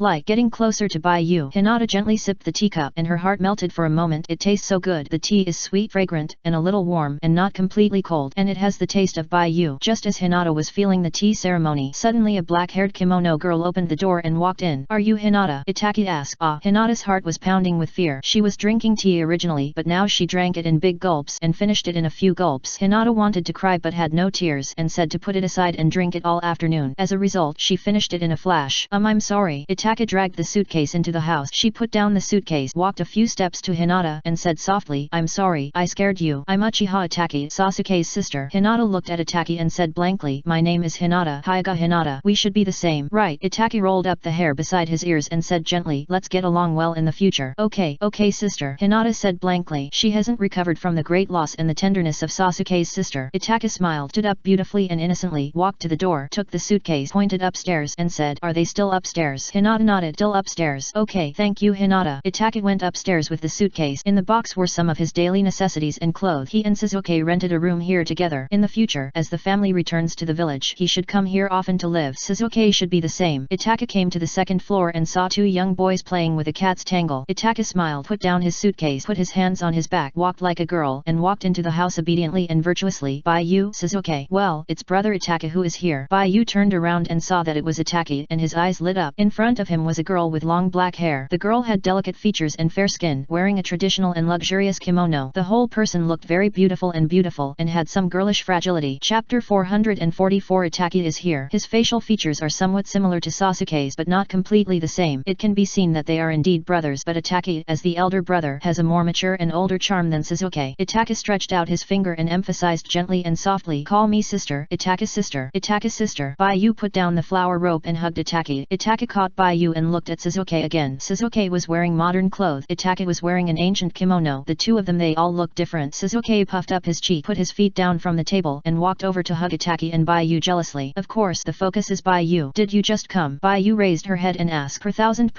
like getting closer to Baiyu. Hinata gently sipped the teacup, and her heart melted for a moment. It tastes so good. The tea is sweet, fragrant, and a little warm, and not completely cold, and it has the taste of Baiyu. Just as Hinata was feeling the tea ceremony, suddenly a black-haired kimono girl opened the door and walked in. Are you Hinata? Itaki asked. Hinata's heart was pounding with fear. She was drinking tea originally, but now she drank it in big gulps and finished it in a few gulps. Hinata wanted to cry but had no tears and said to put it aside and drink it all afternoon. As a result, she finished it in a flash. I'm sorry. Itaka dragged the suitcase into the house. She put down the suitcase, walked a few steps to Hinata, and said softly, I'm sorry, I scared you. I'm Uchiha Itaki, Sasuke's sister. Hinata looked at Itaki and said blankly, my name is Hinata. Hyuga Hinata. We should be the same. Right. Itaki rolled up the hair beside his ears and said gently, let's get along well in the future. Okay, sister. Hinata said blankly. She hasn't recovered from the great loss and the tenderness of Sasuke's sister. Itaka smiled, stood up beautifully and innocently, walked to the door, took the suitcase, pointed upstairs, and said, are they still upstairs? Hinata nodded. Still upstairs. Okay, thank you Hinata. Itaka went upstairs with the suitcase. In the box were some of his daily necessities and clothes. He and Sasuke rented a room here together. In the future, as the family returns to the village, he should come here often to live. Sasuke should be the same. Itaka came to the second floor and saw two young boys playing with a cat's tangle. Itaka smiled, put down his suitcase, put his hands on his back, walked like a girl, and walked into the house obediently and virtuously. Baiyu, Sasuke. Well, it's brother Itaka who is here. Baiyu turned around and saw that it was Itaki, and his eyes lit up. In front of him was a girl with long black hair. The girl had delicate features and fair skin, wearing a traditional and luxurious kimono. The whole person looked very beautiful and had some girlish fragility. Chapter 444 Itaki is here. His facial features are somewhat similar to Sasuke's but not completely the same. It can be seen that they are indeed brothers, but Itaki, as the elder brother, has a more mature and older charm than Sasuke. Itaka stretched out his finger and emphasized gently and softly, call me sister. Itaka's sister. Itaka's sister. Baiyu put down the flower rope and hugged Itaki. Itaka caught Baiyu and looked at Sasuke again. Sasuke was wearing modern clothes. Itaka was wearing an ancient kimono. The two of them, they all looked different. Sasuke puffed up his cheek, put his feet down from the table, and walked over to hug Itaki and Baiyu jealously. Of course, the focus is Baiyu. Did you just come? Baiyu raised her head and asked. Per thousand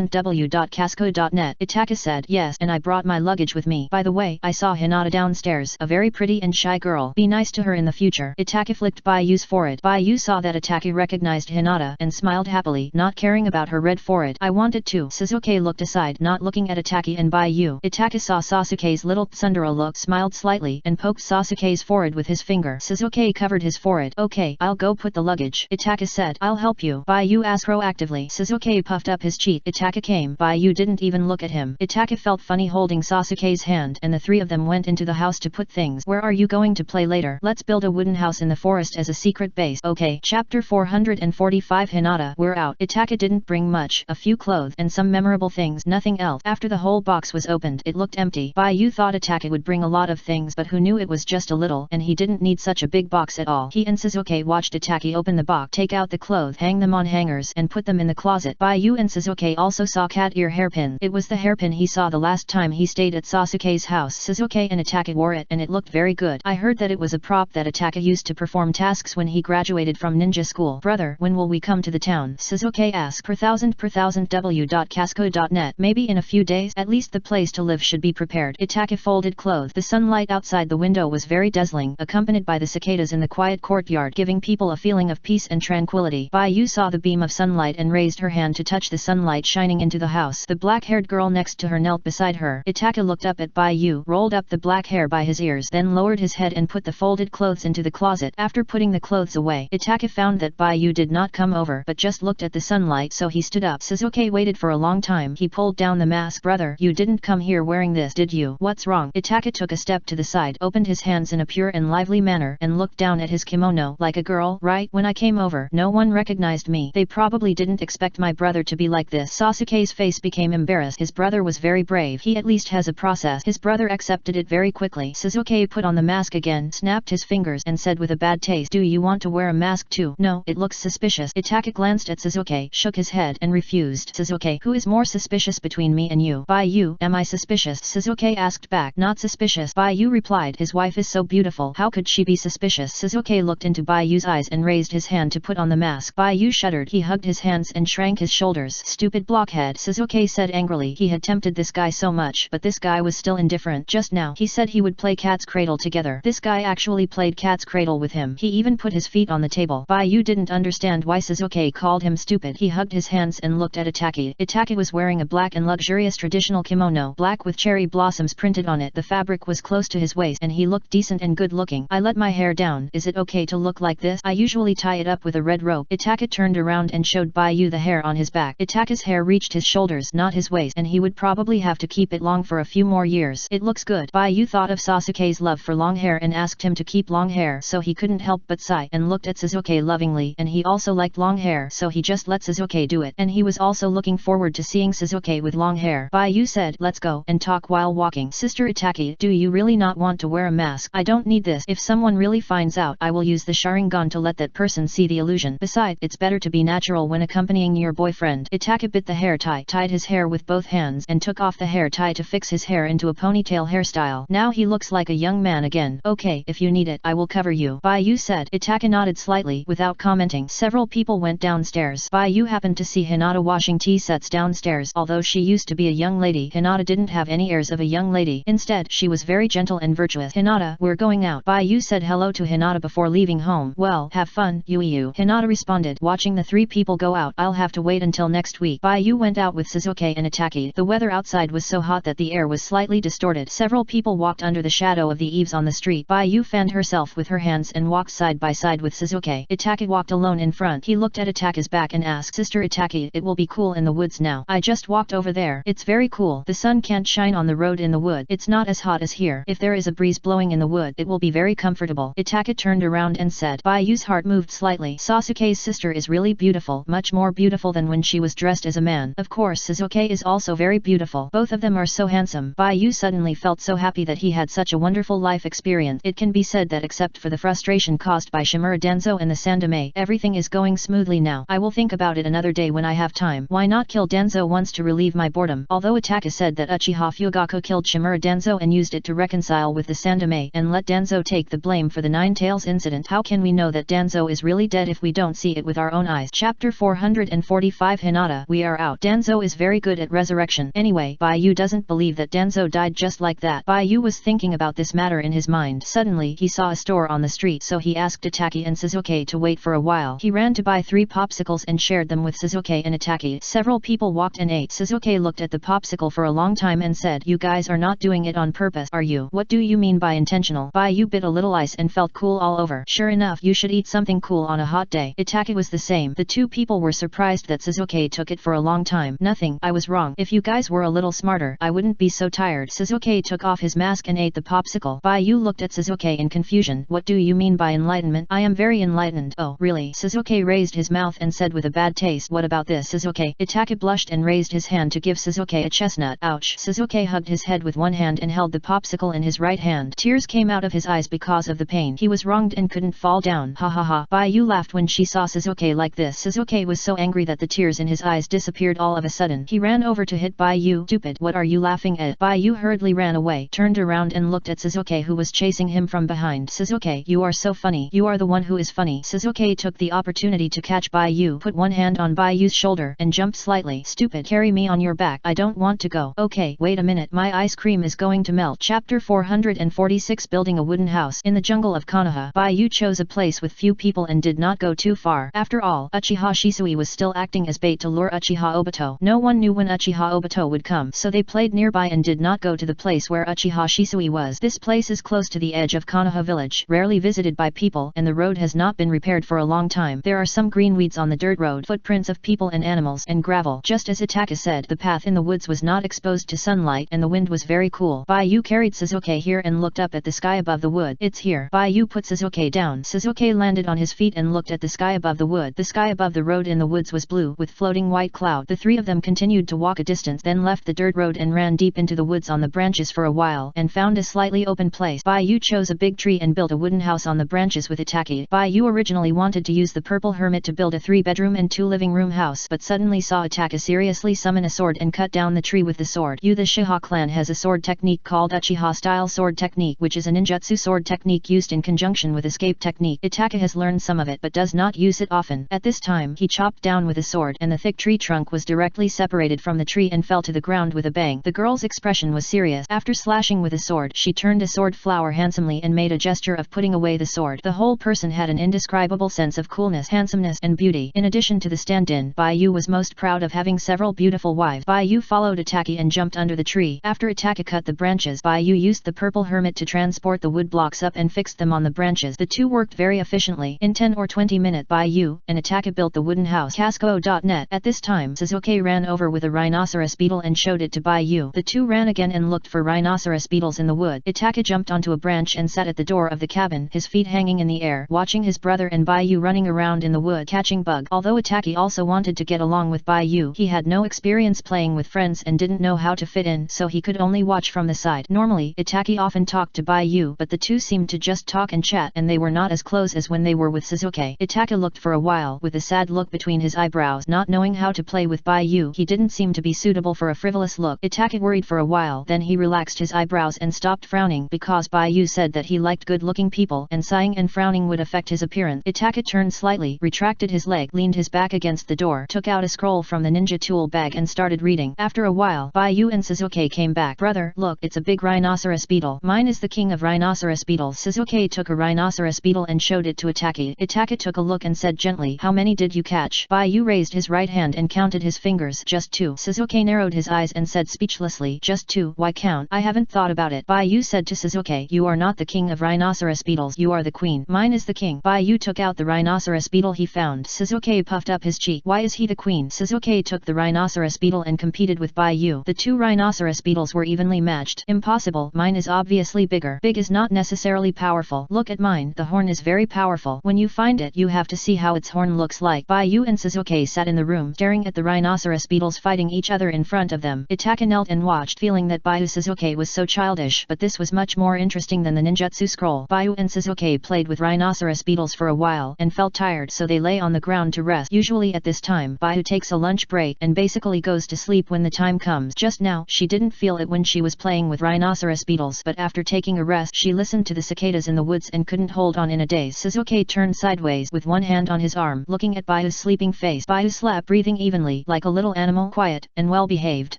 w.casco.net. Itaka said, yes, and I brought my luggage with me. By the way, I saw Hinata downstairs, a very pretty and shy girl. Be nice to her in the future. Itaka flicked Baiyu's forehead. Baiyu saw that Itaki recognized Hinata and smiled happily, not caring about her red forehead. I wanted to. Sasuke looked aside, not looking at Itaki and Baiyu. Itaka saw Sasuke's little tsundere look, smiled slightly, and poked Sasuke's forehead with his finger. Sasuke covered his forehead. Okay, I'll go put the luggage. Itaka said, I'll help you. Baiyu asked proactively. Sasuke puffed up up his cheek. Itaka came. Baiyu didn't even look at him. Itaka felt funny holding Sasuke's hand, and the three of them went into the house to put things. Where are you going to play later? Let's build a wooden house in the forest as a secret base. Okay. Chapter 445 Hinata. We're out. Itaka didn't bring much. A few clothes and some memorable things. Nothing else. After the whole box was opened, it looked empty. Baiyu thought Itaka would bring a lot of things, but who knew it was just a little, and he didn't need such a big box at all. He and Sasuke watched Itaka open the box, take out the clothes, hang them on hangers, and put them in the closet. Baiyu and Sasuke also saw cat ear hairpin. It was the hairpin he saw the last time he stayed at Sasuke's house. Sasuke and Itaka wore it, and it looked very good. I heard that it was a prop that Itaka used to perform tasks when he graduated from ninja school. Brother, when will we come to the town? Sasuke asked. Per thousand w.casco.net. Maybe in a few days. At least the place to live should be prepared. Itaka folded clothes. The sunlight outside the window was very dazzling, accompanied by the cicadas in the quiet courtyard, giving people a feeling of peace and tranquility. Baiyu saw the beam of sunlight and raised her hand to touch the sunlight shining into the house. The black-haired girl next to her knelt beside her. Itaka looked up at Baiyu, rolled up the black hair by his ears, then lowered his head and put the folded clothes into the closet. After putting the clothes away, Itaka found that Baiyu did not come over, but just looked at the sunlight, so he stood up. Sasuke waited for a long time. He pulled down the mask. Brother, you didn't come here wearing this, did you? What's wrong? Itaka took a step to the side, opened his hands in a pure and lively manner, and looked down at his kimono. Like a girl, right? When I came over, no one recognized me. They probably didn't expect my brother to be like this. Sasuke's face became embarrassed. His brother was very brave. He at least has a process. His brother accepted it very quickly. Sasuke put on the mask again, snapped his fingers, and said with a bad taste, do you want to wear a mask too? No, it looks suspicious. Itaka glanced at Sasuke, shook his head, and refused. Sasuke, who is more suspicious between me and you? Baiyu. Am I suspicious? Sasuke asked back. Not suspicious. Baiyu replied. His wife is so beautiful. How could she be suspicious? Sasuke looked into Baiyu's eyes and raised his hand to put on the mask. Baiyu shuddered. He hugged his hands and shrank his shoulders. Stupid blockhead, Sasuke said angrily. He had tempted this guy so much, but this guy was still indifferent. Just now, he said he would play cat's cradle together. This guy actually played cat's cradle with him. He even put his feet on the table. Baiyu didn't understand why Sasuke called him stupid. He hugged his hands and looked at Itaka. Itaka was wearing a black and luxurious traditional kimono, black with cherry blossoms printed on it. The fabric was close to his waist, and he looked decent and good looking. I let my hair down. Is it okay to look like this? I usually tie it up with a red rope. Itaka turned around and showed Baiyu the hair on his back. Itaka's hair reached his shoulders, not his waist, and he would probably have to keep it long for a few more years. It looks good. Baiyu thought of Sasuke's love for long hair and asked him to keep long hair, so he couldn't help but sigh, and looked at Sasuke lovingly, and he also liked long hair, so he just let Sasuke do it, and he was also looking forward to seeing Sasuke with long hair. Baiyu said, let's go and talk while walking. Sister Itaka, do you really not want to wear a mask? I don't need this. If someone really finds out, I will use the Sharingan to let that person see the illusion. Besides, it's better to be natural when accompanying your boyfriend. Itaka bit the hair tie, tied his hair with both hands, and took off the hair tie to fix his hair into a ponytail hairstyle. Now he looks like a young man again. Okay, if you need it, I will cover you. Baiyu said. Itaka nodded slightly, without commenting. Several people went downstairs. Baiyu happened to see Hinata washing tea sets downstairs. Although she used to be a young lady, Hinata didn't have any airs of a young lady. Instead, she was very gentle and virtuous. Hinata, we're going out. Baiyu said hello to Hinata before leaving home. Well, have fun, Yuiyu. Hinata responded. Watching the three people go out, I'll have to wait until next week. Baiyu went out with Sasuke and Itaka. The weather outside was so hot that the air was slightly distorted. Several people walked under the shadow of the eaves on the street. Baiyu fanned herself with her hands and walked side by side with Sasuke. Itaka walked alone in front. He looked at Itaka's back and asked, Sister Itaka, it will be cool in the woods now. I just walked over there. It's very cool. The sun can't shine on the road in the wood. It's not as hot as here. If there is a breeze blowing in the wood, it will be very comfortable. Itaka turned around and said. Baiyu's heart moved slightly. Sasuke's sister is really beautiful, much more beautiful than when she was dressed as a man. Of course, Sasuke is also very beautiful. Both of them are so handsome. Baiyu suddenly felt so happy that he had such a wonderful life experience. It can be said that except for the frustration caused by Shimura Danzo and the Sandame, everything is going smoothly now. I will think about it another day when I have time. Why not kill Danzo once to relieve my boredom? Although Itaka said that Uchiha Fugaku killed Shimura Danzo and used it to reconcile with the Sandame and let Danzo take the blame for the Nine Tails incident, how can we know that Danzo is really dead if we don't see it with our own eyes? Chapter 445 Hinata. We are out. Danzo is very good at resurrection. Anyway, Baiyu doesn't believe that Danzo died just like that. Baiyu was thinking about this matter in his mind. Suddenly he saw a store on the street, so he asked Itaka and Sasuke to wait for a while. He ran to buy 3 popsicles and shared them with Sasuke and Itaka. Several people walked and ate. Sasuke looked at the popsicle for a long time and said, "You guys are not doing it on purpose, are you? What do you mean by intentional?" Baiyu bit a little ice and felt cool all over. Sure enough, you should eat something cool on a hot day. Itaka was the same. The two people were surprised that Sasuke Shizuke took it for a long time. Nothing, I was wrong. If you guys were a little smarter, I wouldn't be so tired. Shizuke took off his mask and ate the popsicle. Baiyu looked at Shizuke in confusion. What do you mean by enlightenment? I am very enlightened. Oh, really? Shizuke raised his mouth and said with a bad taste. What about this? Shizuke. Itake blushed and raised his hand to give Shizuke a chestnut. Ouch. Shizuke hugged his head with one hand and held the popsicle in his right hand. Tears came out of his eyes because of the pain. He was wronged and couldn't fall down. Ha ha ha. Baiyu laughed when she saw Shizuke like this. Shizuke was so angry that the tears in his eyes disappeared all of a sudden. He ran over to hit Baiyu. Stupid. What are you laughing at? Baiyu hurriedly ran away, turned around and looked at Shizuke who was chasing him from behind. Shizuke, you are so funny. You are the one who is funny. Shizuke took the opportunity to catch Baiyu, put one hand on Baiyu's shoulder and jumped slightly. Stupid. Carry me on your back. I don't want to go. Okay, wait a minute. My ice cream is going to melt. Chapter 446 Building a wooden house. In the jungle of Konoha, Baiyu chose a place with few people and did not go too far. After all, Uchiha Shisui was still acting as bait to lure Uchiha Obito. No one knew when Uchiha Obito would come, so they played nearby and did not go to the place where Uchiha Shisui was. This place is close to the edge of Konoha village, rarely visited by people, and the road has not been repaired for a long time. There are some green weeds on the dirt road, footprints of people and animals, and gravel. Just as Itaka said, the path in the woods was not exposed to sunlight and the wind was very cool. Baiyu carried Shizuke here and looked up at the sky above the wood. It's here. Baiyu put Shizuke down. Shizuke landed on his feet and looked at the sky above the wood. The sky above the road in the woods was blue, with floating white cloud. The three of them continued to walk a distance, then left the dirt road and ran deep into the woods on the branches for a while, and found a slightly open place. Baiyu chose a big tree and built a wooden house on the branches with Itake. Baiyu originally wanted to use the purple hermit to build a 3-bedroom and 2-living room house, but suddenly saw Itake seriously summon a sword and cut down the tree with the sword. The Shiha clan has a sword technique called Uchiha style sword technique, which is a ninjutsu sword technique used in conjunction with escape technique. Itake has learned some of it but does not use it often. At this time, he chopped down with a sword and the thick tree trunk was directly separated from the tree and fell to the ground with a bang. The girl's expression was serious. After slashing with a sword, she turned a sword flower handsomely and made a gesture of putting away the sword. The whole person had an indescribable sense of coolness, handsomeness, and beauty. In addition to the stand-in, Baiyu was most proud of having several beautiful wives. Baiyu followed Itake and jumped under the tree. After Itake cut the branches, Baiyu used the purple hermit to transport the wood blocks up and fixed them on the branches. The two worked very efficiently. In 10 or 20 minutes, Baiyu and Itake built the wooden house. Casco.net. At this time, Shizuke ran over with a rhinoceros beetle and showed it to Baiyu. The two ran again and looked for rhinoceros beetles in the wood. Itake jumped onto a branch and sat at the door of the cabin, his feet hanging in the air, watching his brother and Baiyu running around in the wood catching bug. Although Itake also wanted to get along with Baiyu, he had no experience playing with friends and didn't know how to fit in, so he could only watch from the side. Normally, Itake often talked to Baiyu, but the two seemed to just talk and chat, and they were not as close as when they were with Shizuke. Itake looked for a while with a sad look between his eyebrows, not knowing how to play with Baiyu. He didn't seem to be suitable for a frivolous look. Itake worried for a while, then he relaxed his eyebrows and stopped frowning because Baiyu said that he liked good-looking people, and sighing and frowning would affect his appearance. Itake turned slightly, retracted his leg, leaned his back against the door, took out a scroll from the ninja tool bag and started reading. After a while, Baiyu and Shizuke came back. Brother, look, it's a big rhinoceros beetle. Mine is the king of rhinoceros beetles. Shizuke took a rhinoceros beetle and showed it to Itake. Itake took a look and said gently, how many did you catch? Baiyu raised his right hand and counted his fingers. Just 2. Shizuke narrowed his eyes and said speechlessly, just 2? Why count? I haven't thought about it. Baiyu said to Shizuke, you are not the king of rhinoceros beetles, you are the queen. Mine is the king. Baiyu took out the rhinoceros beetle he found. Shizuke puffed up his cheek. Why is he the queen? Shizuke took the rhinoceros beetle and competed with Baiyu. The two rhinoceros beetles were evenly matched. Impossible. Mine is obviously bigger. Big is not necessarily powerful. Look at mine. The horn is very powerful. When you find it, you have to see how its horn looks like. Baiyu and Shizuke sat in the room, staring at the rhinoceros beetles fighting each other in front of them. Itake knelt and watched, feeling that Baiyu Shizuke was so childish, but this was much more interesting than the ninjutsu scroll. Baiyu and Shizuke played with rhinoceros beetles for a while and felt tired, so they lay on the ground to rest. Usually at this time, Baiyu takes a lunch break and basically goes to sleep when the time comes. Just now, she didn't feel it when she was playing with rhinoceros beetles, but after taking a rest, she listened to the cicadas in the woods and couldn't hold on in a daze. Shizuke turned sideways with one hand on his arm, looking at Baiu's sleeping face. Baiu slept, breathing evenly, like a little animal, quiet and well-behaved.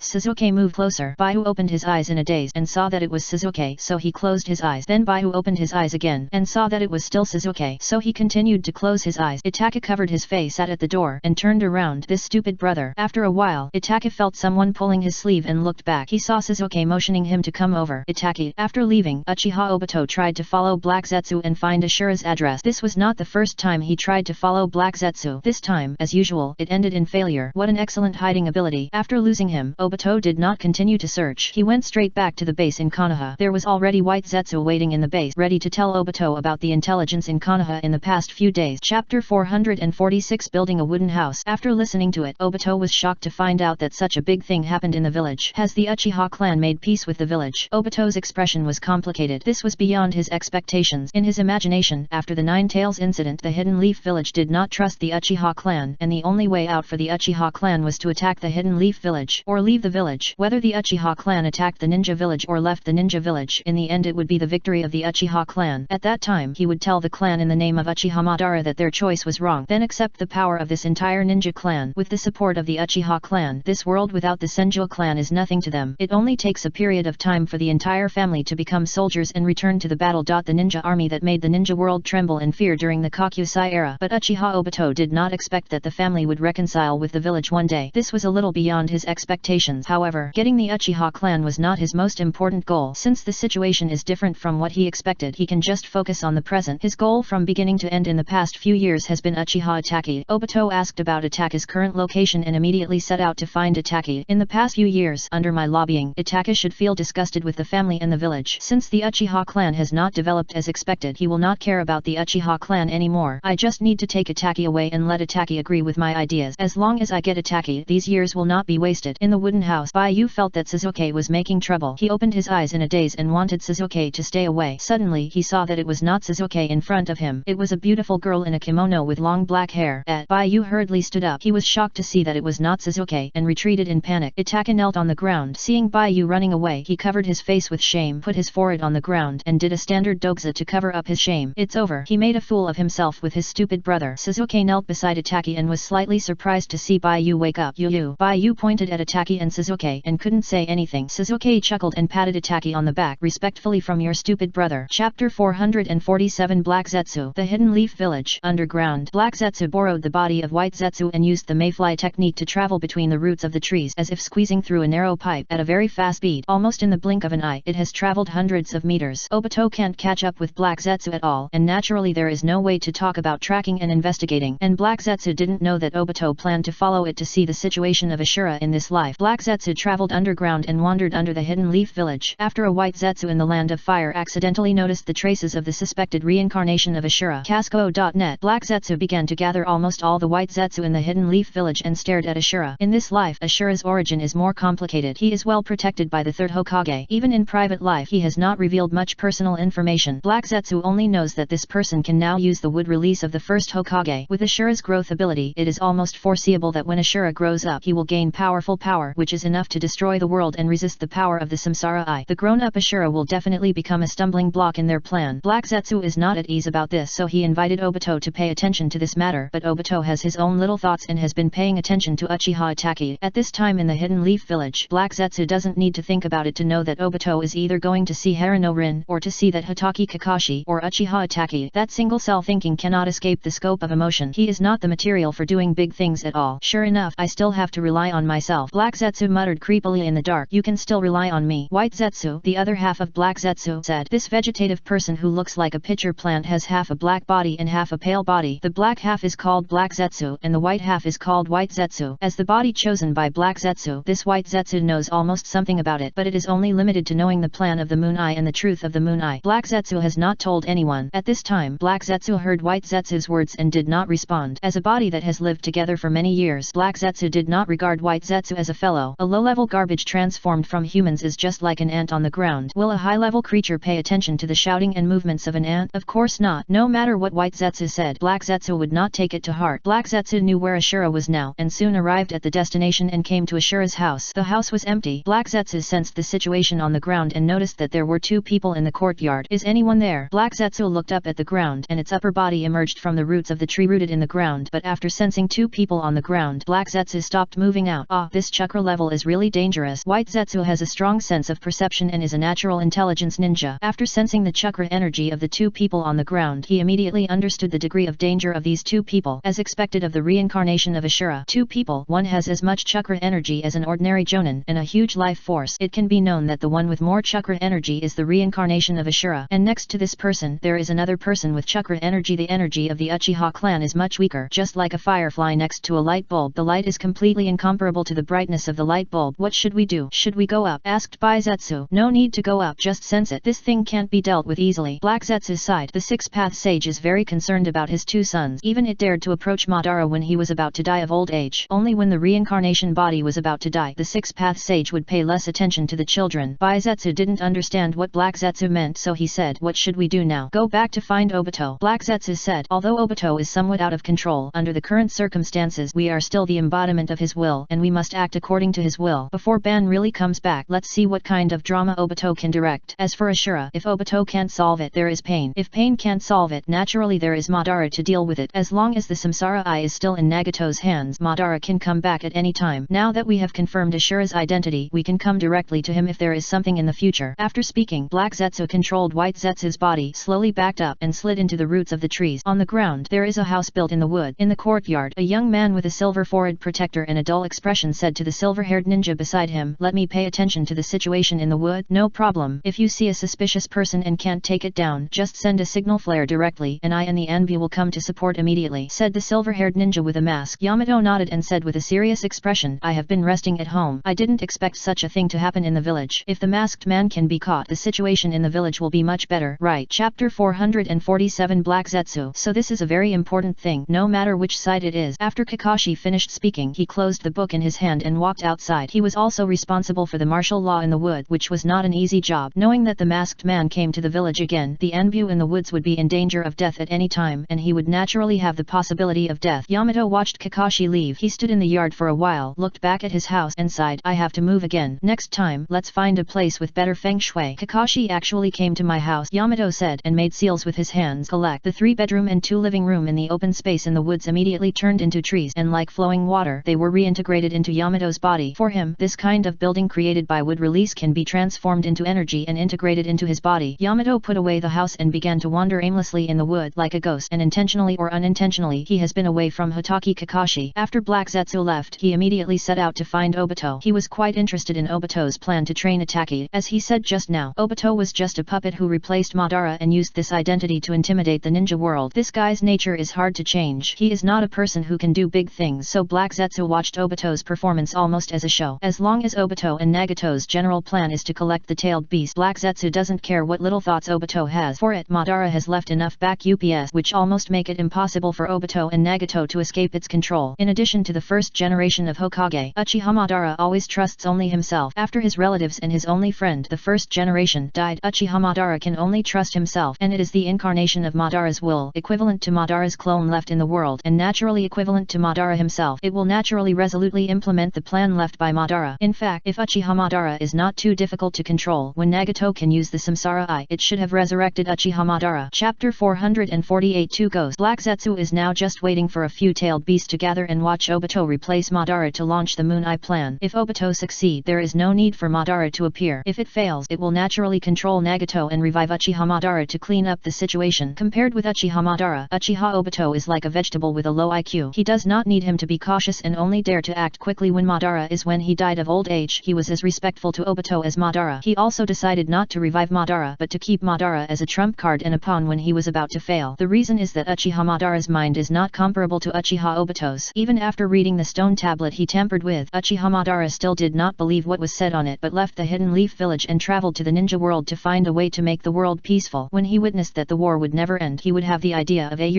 Shizuke moved closer. Baiu opened his eyes in a daze and saw that it was Shizuke, so he closed his eyes. Then Baiu opened his eyes again and saw that it was still Shizuke, so he continued to close his eyes. Itake covered his face, sat at the door, and turned around. This stupid brother. After a while, Itake felt someone pulling his sleeve and looked back. He saw Shizuke motioning him to come over. Itake. After leaving, Uchiha Obito tried to follow Black Zetsu and find Ashura's address. This was not the first time he tried to follow Black Zetsu. This time, as usual, it ended in in failure. What an excellent hiding ability. After losing him, Obito did not continue to search. He went straight back to the base in Konoha. There was already White Zetsu waiting in the base, ready to tell Obito about the intelligence in Konoha in the past few days. Chapter 446, Building a Wooden House. After listening to it, Obito was shocked to find out that such a big thing happened in the village. Has the Uchiha clan made peace with the village? Obito's expression was complicated. This was beyond his expectations. In his imagination, after the Nine Tails incident, the Hidden Leaf village did not trust the Uchiha clan, and the only way out for the Uchiha clan was to attack the Hidden Leaf village, or leave the village. Whether the Uchiha clan attacked the ninja village or left the ninja village, in the end it would be the victory of the Uchiha clan. At that time, he would tell the clan in the name of Uchiha Madara that their choice was wrong, then accept the power of this entire ninja clan. With the support of the Uchiha clan, this world without the Senju clan is nothing to them. It only takes a period of time for the entire family to become soldiers and return to the battle. The ninja army that made the ninja world tremble in fear during the Kakusai era. But Uchiha Obito did not expect that the family would reconcile with the village one day. This was a little beyond his expectations. However, getting the Uchiha clan was not his most important goal. Since the situation is different from what he expected, he can just focus on the present. His goal from beginning to end in the past few years has been Uchiha Itachi. Obito asked about Itachi's current location and immediately set out to find Itachi. In the past few years, under my lobbying, Itachi should feel disgusted with the family and the village. Since the Uchiha clan has not developed as expected, he will not care about the Uchiha clan anymore. I just need to take Itachi away and let Itachi agree with my ideas. As long as I get Itachi, these years will not be wasted. In the wooden house, Baiyu felt that Suzuki was making trouble. He opened his eyes in a daze and wanted Suzuki to stay away. Suddenly, he saw that it was not Suzuki in front of him. It was a beautiful girl in a kimono with long black hair. Baiyu hurriedly stood up. He was shocked to see that it was not Suzuki and retreated in panic. Itachi knelt on the ground. Seeing Baiyu running away, he covered his face with shame, put his forehead on the ground, and did a standard doxa to cover up his shame. It's over. He made a fool of himself with his stupid brother. Suzuki knelt beside Itachi and was slightly surprised to see Baiyu wake up. Baiyu pointed at Itachi and Suzuki and couldn't say anything. Suzuki chuckled and patted Itachi on the back. Respectfully from your stupid brother. Chapter 447, Black Zetsu. The Hidden Leaf Village. Underground. Black Zetsu borrowed the body of White Zetsu and used the mayfly technique to travel between the roots of the trees as if squeezing through a narrow pipe at a very fast speed. Almost in the blink of an eye, it has traveled hundreds of meters. Obito can't catch up with Black Zetsu at all, and naturally there is no way to talk about tracking and investigating, and Black Zetsu didn't know that Obito planned to follow it to see the situation of Ashura in this life. Black Zetsu traveled underground and wandered under the Hidden Leaf Village. After a White Zetsu in the Land of Fire accidentally noticed the traces of the suspected reincarnation of Ashura. Casco.net. Black Zetsu began to gather almost all the White Zetsu in the Hidden Leaf Village and stared at Ashura. In this life, Ashura's origin is more complicated. He is well protected by the third Hokage. Even in private life, he has not revealed much personal information. Black Zetsu only knows that this person can now use the wood release of the first Hokage. With Ashura's growth ability, it is almost foreseeable that when Ashura grows up, he will gain powerful power, which is enough to destroy the world and resist the power of the Samsara Eye. The grown-up Ashura will definitely become a stumbling block in their plan. Black Zetsu is not at ease about this, so he invited Obito to pay attention to this matter, but Obito has his own little thoughts and has been paying attention to Uchiha Itachi. At this time in the Hidden Leaf Village, Black Zetsu doesn't need to think about it to know that Obito is either going to see Harano Rin or to see that Hitaki Kakashi or Uchiha Itachi. That single cell thinking cannot escape the scope of emotion. He is not the material for doing big things at all. Sure enough, I still have to rely on myself. Black Zetsu muttered creepily in the dark. You can still rely on me. White Zetsu, the other half of Black Zetsu, said. This vegetative person who looks like a pitcher plant has half a black body and half a pale body. The black half is called Black Zetsu and the white half is called White Zetsu. As the body chosen by Black Zetsu, this White Zetsu knows almost something about it, but it is only limited to knowing the plan of the Moon Eye and the truth of the Moon Eye. Black Zetsu has not told anyone. At this time, Black Zetsu heard White Zetsu's words and did not respond. As a body that has lived together for many years, Black Zetsu did not regard White Zetsu as a fellow. A low-level garbage transformed from humans is just like an ant on the ground. Will a high-level creature pay attention to the shouting and movements of an ant? Of course not. No matter what White Zetsu said, Black Zetsu would not take it to heart. Black Zetsu knew where Ashura was now, and soon arrived at the destination and came to Ashura's house. The house was empty. Black Zetsu sensed the situation on the ground and noticed that there were two people in the courtyard. Is anyone there? Black Zetsu looked up at the ground, and its upper body emerged from the roots of the tree rooted in the ground, but after sensing two people on the ground, Black Zetsu stopped moving out. This chakra level is really dangerous. White Zetsu has a strong sense of perception and is a natural intelligence ninja. After sensing the chakra energy of the two people on the ground, he immediately understood the degree of danger of these two people. As expected of the reincarnation of Ashura, two people, one has as much chakra energy as an ordinary jonin and a huge life force. It can be known that the one with more chakra energy is the reincarnation of Ashura, and next to this person, there is another person with chakra energy. The energy of the Uchiha clan is much weaker, just like a firefly next to to a light bulb. The light is completely incomparable to the brightness of the light bulb. What should we do? Should we go up? Asked Baizetsu. No need to go up, just sense it. This thing can't be dealt with easily. Black Zetsu sighed. The six-path sage is very concerned about his two sons. Even it dared to approach Madara when he was about to die of old age. Only when the reincarnation body was about to die, the six-path sage would pay less attention to the children. Baizetsu didn't understand what Black Zetsu meant, so he said, what should we do now? Go back to find Obito. Black Zetsu said, although Obito is somewhat out of control, under the current circumstances we are still the embodiment of his will, and we must act according to his will. Before Ban really comes back, let's see what kind of drama Obito can direct. As for Ashura, if Obito can't solve it, there is Pain. If Pain can't solve it, naturally there is Madara to deal with it. As long as the Samsara Eye is still in Nagato's hands, Madara can come back at any time. Now that we have confirmed Ashura's identity, we can come directly to him if there is something in the future. After speaking, Black Zetsu controlled White Zetsu's body, slowly backed up and slid into the roots of the trees. On the ground, there is a house built in the wood. In the courtyard, a young man with a silver forehead protector and a dull expression said to the silver-haired ninja beside him, let me pay attention to the situation in the wood. No problem. If you see a suspicious person and can't take it down, just send a signal flare directly, and I and the Anbu will come to support immediately, said the silver-haired ninja with a mask. Yamato nodded and said with a serious expression, I have been resting at home. I didn't expect such a thing to happen in the village. If the masked man can be caught, the situation in the village will be much better. Right. Chapter 447 Black Zetsu. So this is a very important thing, no matter which side it is. After Kakashi finished speaking, he closed the book in his hand and walked outside. He was also responsible for the martial law in the wood, which was not an easy job. Knowing that the masked man came to the village again, the Anbu in the woods would be in danger of death at any time, and he would naturally have the possibility of death. Yamato watched Kakashi leave. He stood in the yard for a while, looked back at his house and sighed, I have to move again. Next time, let's find a place with better feng shui. Kakashi actually came to my house, Yamato said, and made seals with his hands. Collect. The 3-bedroom and 2 living room in the open space in the woods immediately turned into trees, and like flowing water, they were reintegrated into Yamato's body. For him, this kind of building created by wood release can be transformed into energy and integrated into his body. Yamato put away the house and began to wander aimlessly in the wood like a ghost, and intentionally or unintentionally, he has been away from Hotaki Kakashi. After Black Zetsu left, he immediately set out to find Obito. He was quite interested in Obito's plan to train Itaki. As he said just now, Obito was just a puppet who replaced Madara and used this identity to intimidate the ninja world. This guy's nature is hard to change. He is not a person who can do big things, so Black Zetsu watched Obito's performance almost as a show. As long as Obito and Nagato's general plan is to collect the tailed beast, Black Zetsu doesn't care what little thoughts Obito has. For it, Madara has left enough back UPS which almost make it impossible for Obito and Nagato to escape its control. In addition to the first generation of Hokage, Uchiha Madara always trusts only himself. After his relatives and his only friend, the first generation, died, Uchiha Madara can only trust himself, and it is the incarnation of Madara's will, equivalent to Madara's clone left in the world, and naturally equivalent to Madara himself. It will naturally resolutely implement the plan left by Madara. In fact, if Uchiha Madara is not too difficult to control, when Nagato can use the Samsara Eye, it should have resurrected Uchiha Madara. Chapter 448 Two Ghosts. Black Zetsu is now just waiting for a few tailed beasts to gather and watch Obito replace Madara to launch the Moon Eye plan. If Obito succeed, there is no need for Madara to appear. If it fails, it will naturally control Nagato and revive Uchiha Madara to clean up the situation. Compared with Uchiha Madara, Uchiha Obito is like a vegetable with a low IQ. He does not need him to be cautious and only dare to act quickly when Madara is. When he died of old age, he was as respectful to Obito as Madara. He also decided not to revive Madara but to keep Madara as a trump card and a pawn when he was about to fail. The reason is that Uchiha Madara's mind is not comparable to Uchiha Obito's. Even after reading the stone tablet he tampered with, Uchiha Madara still did not believe what was said on it but left the Hidden Leaf village and traveled to the ninja world to find a way to make the world peaceful. When he witnessed that the war would never end, he would have the idea of a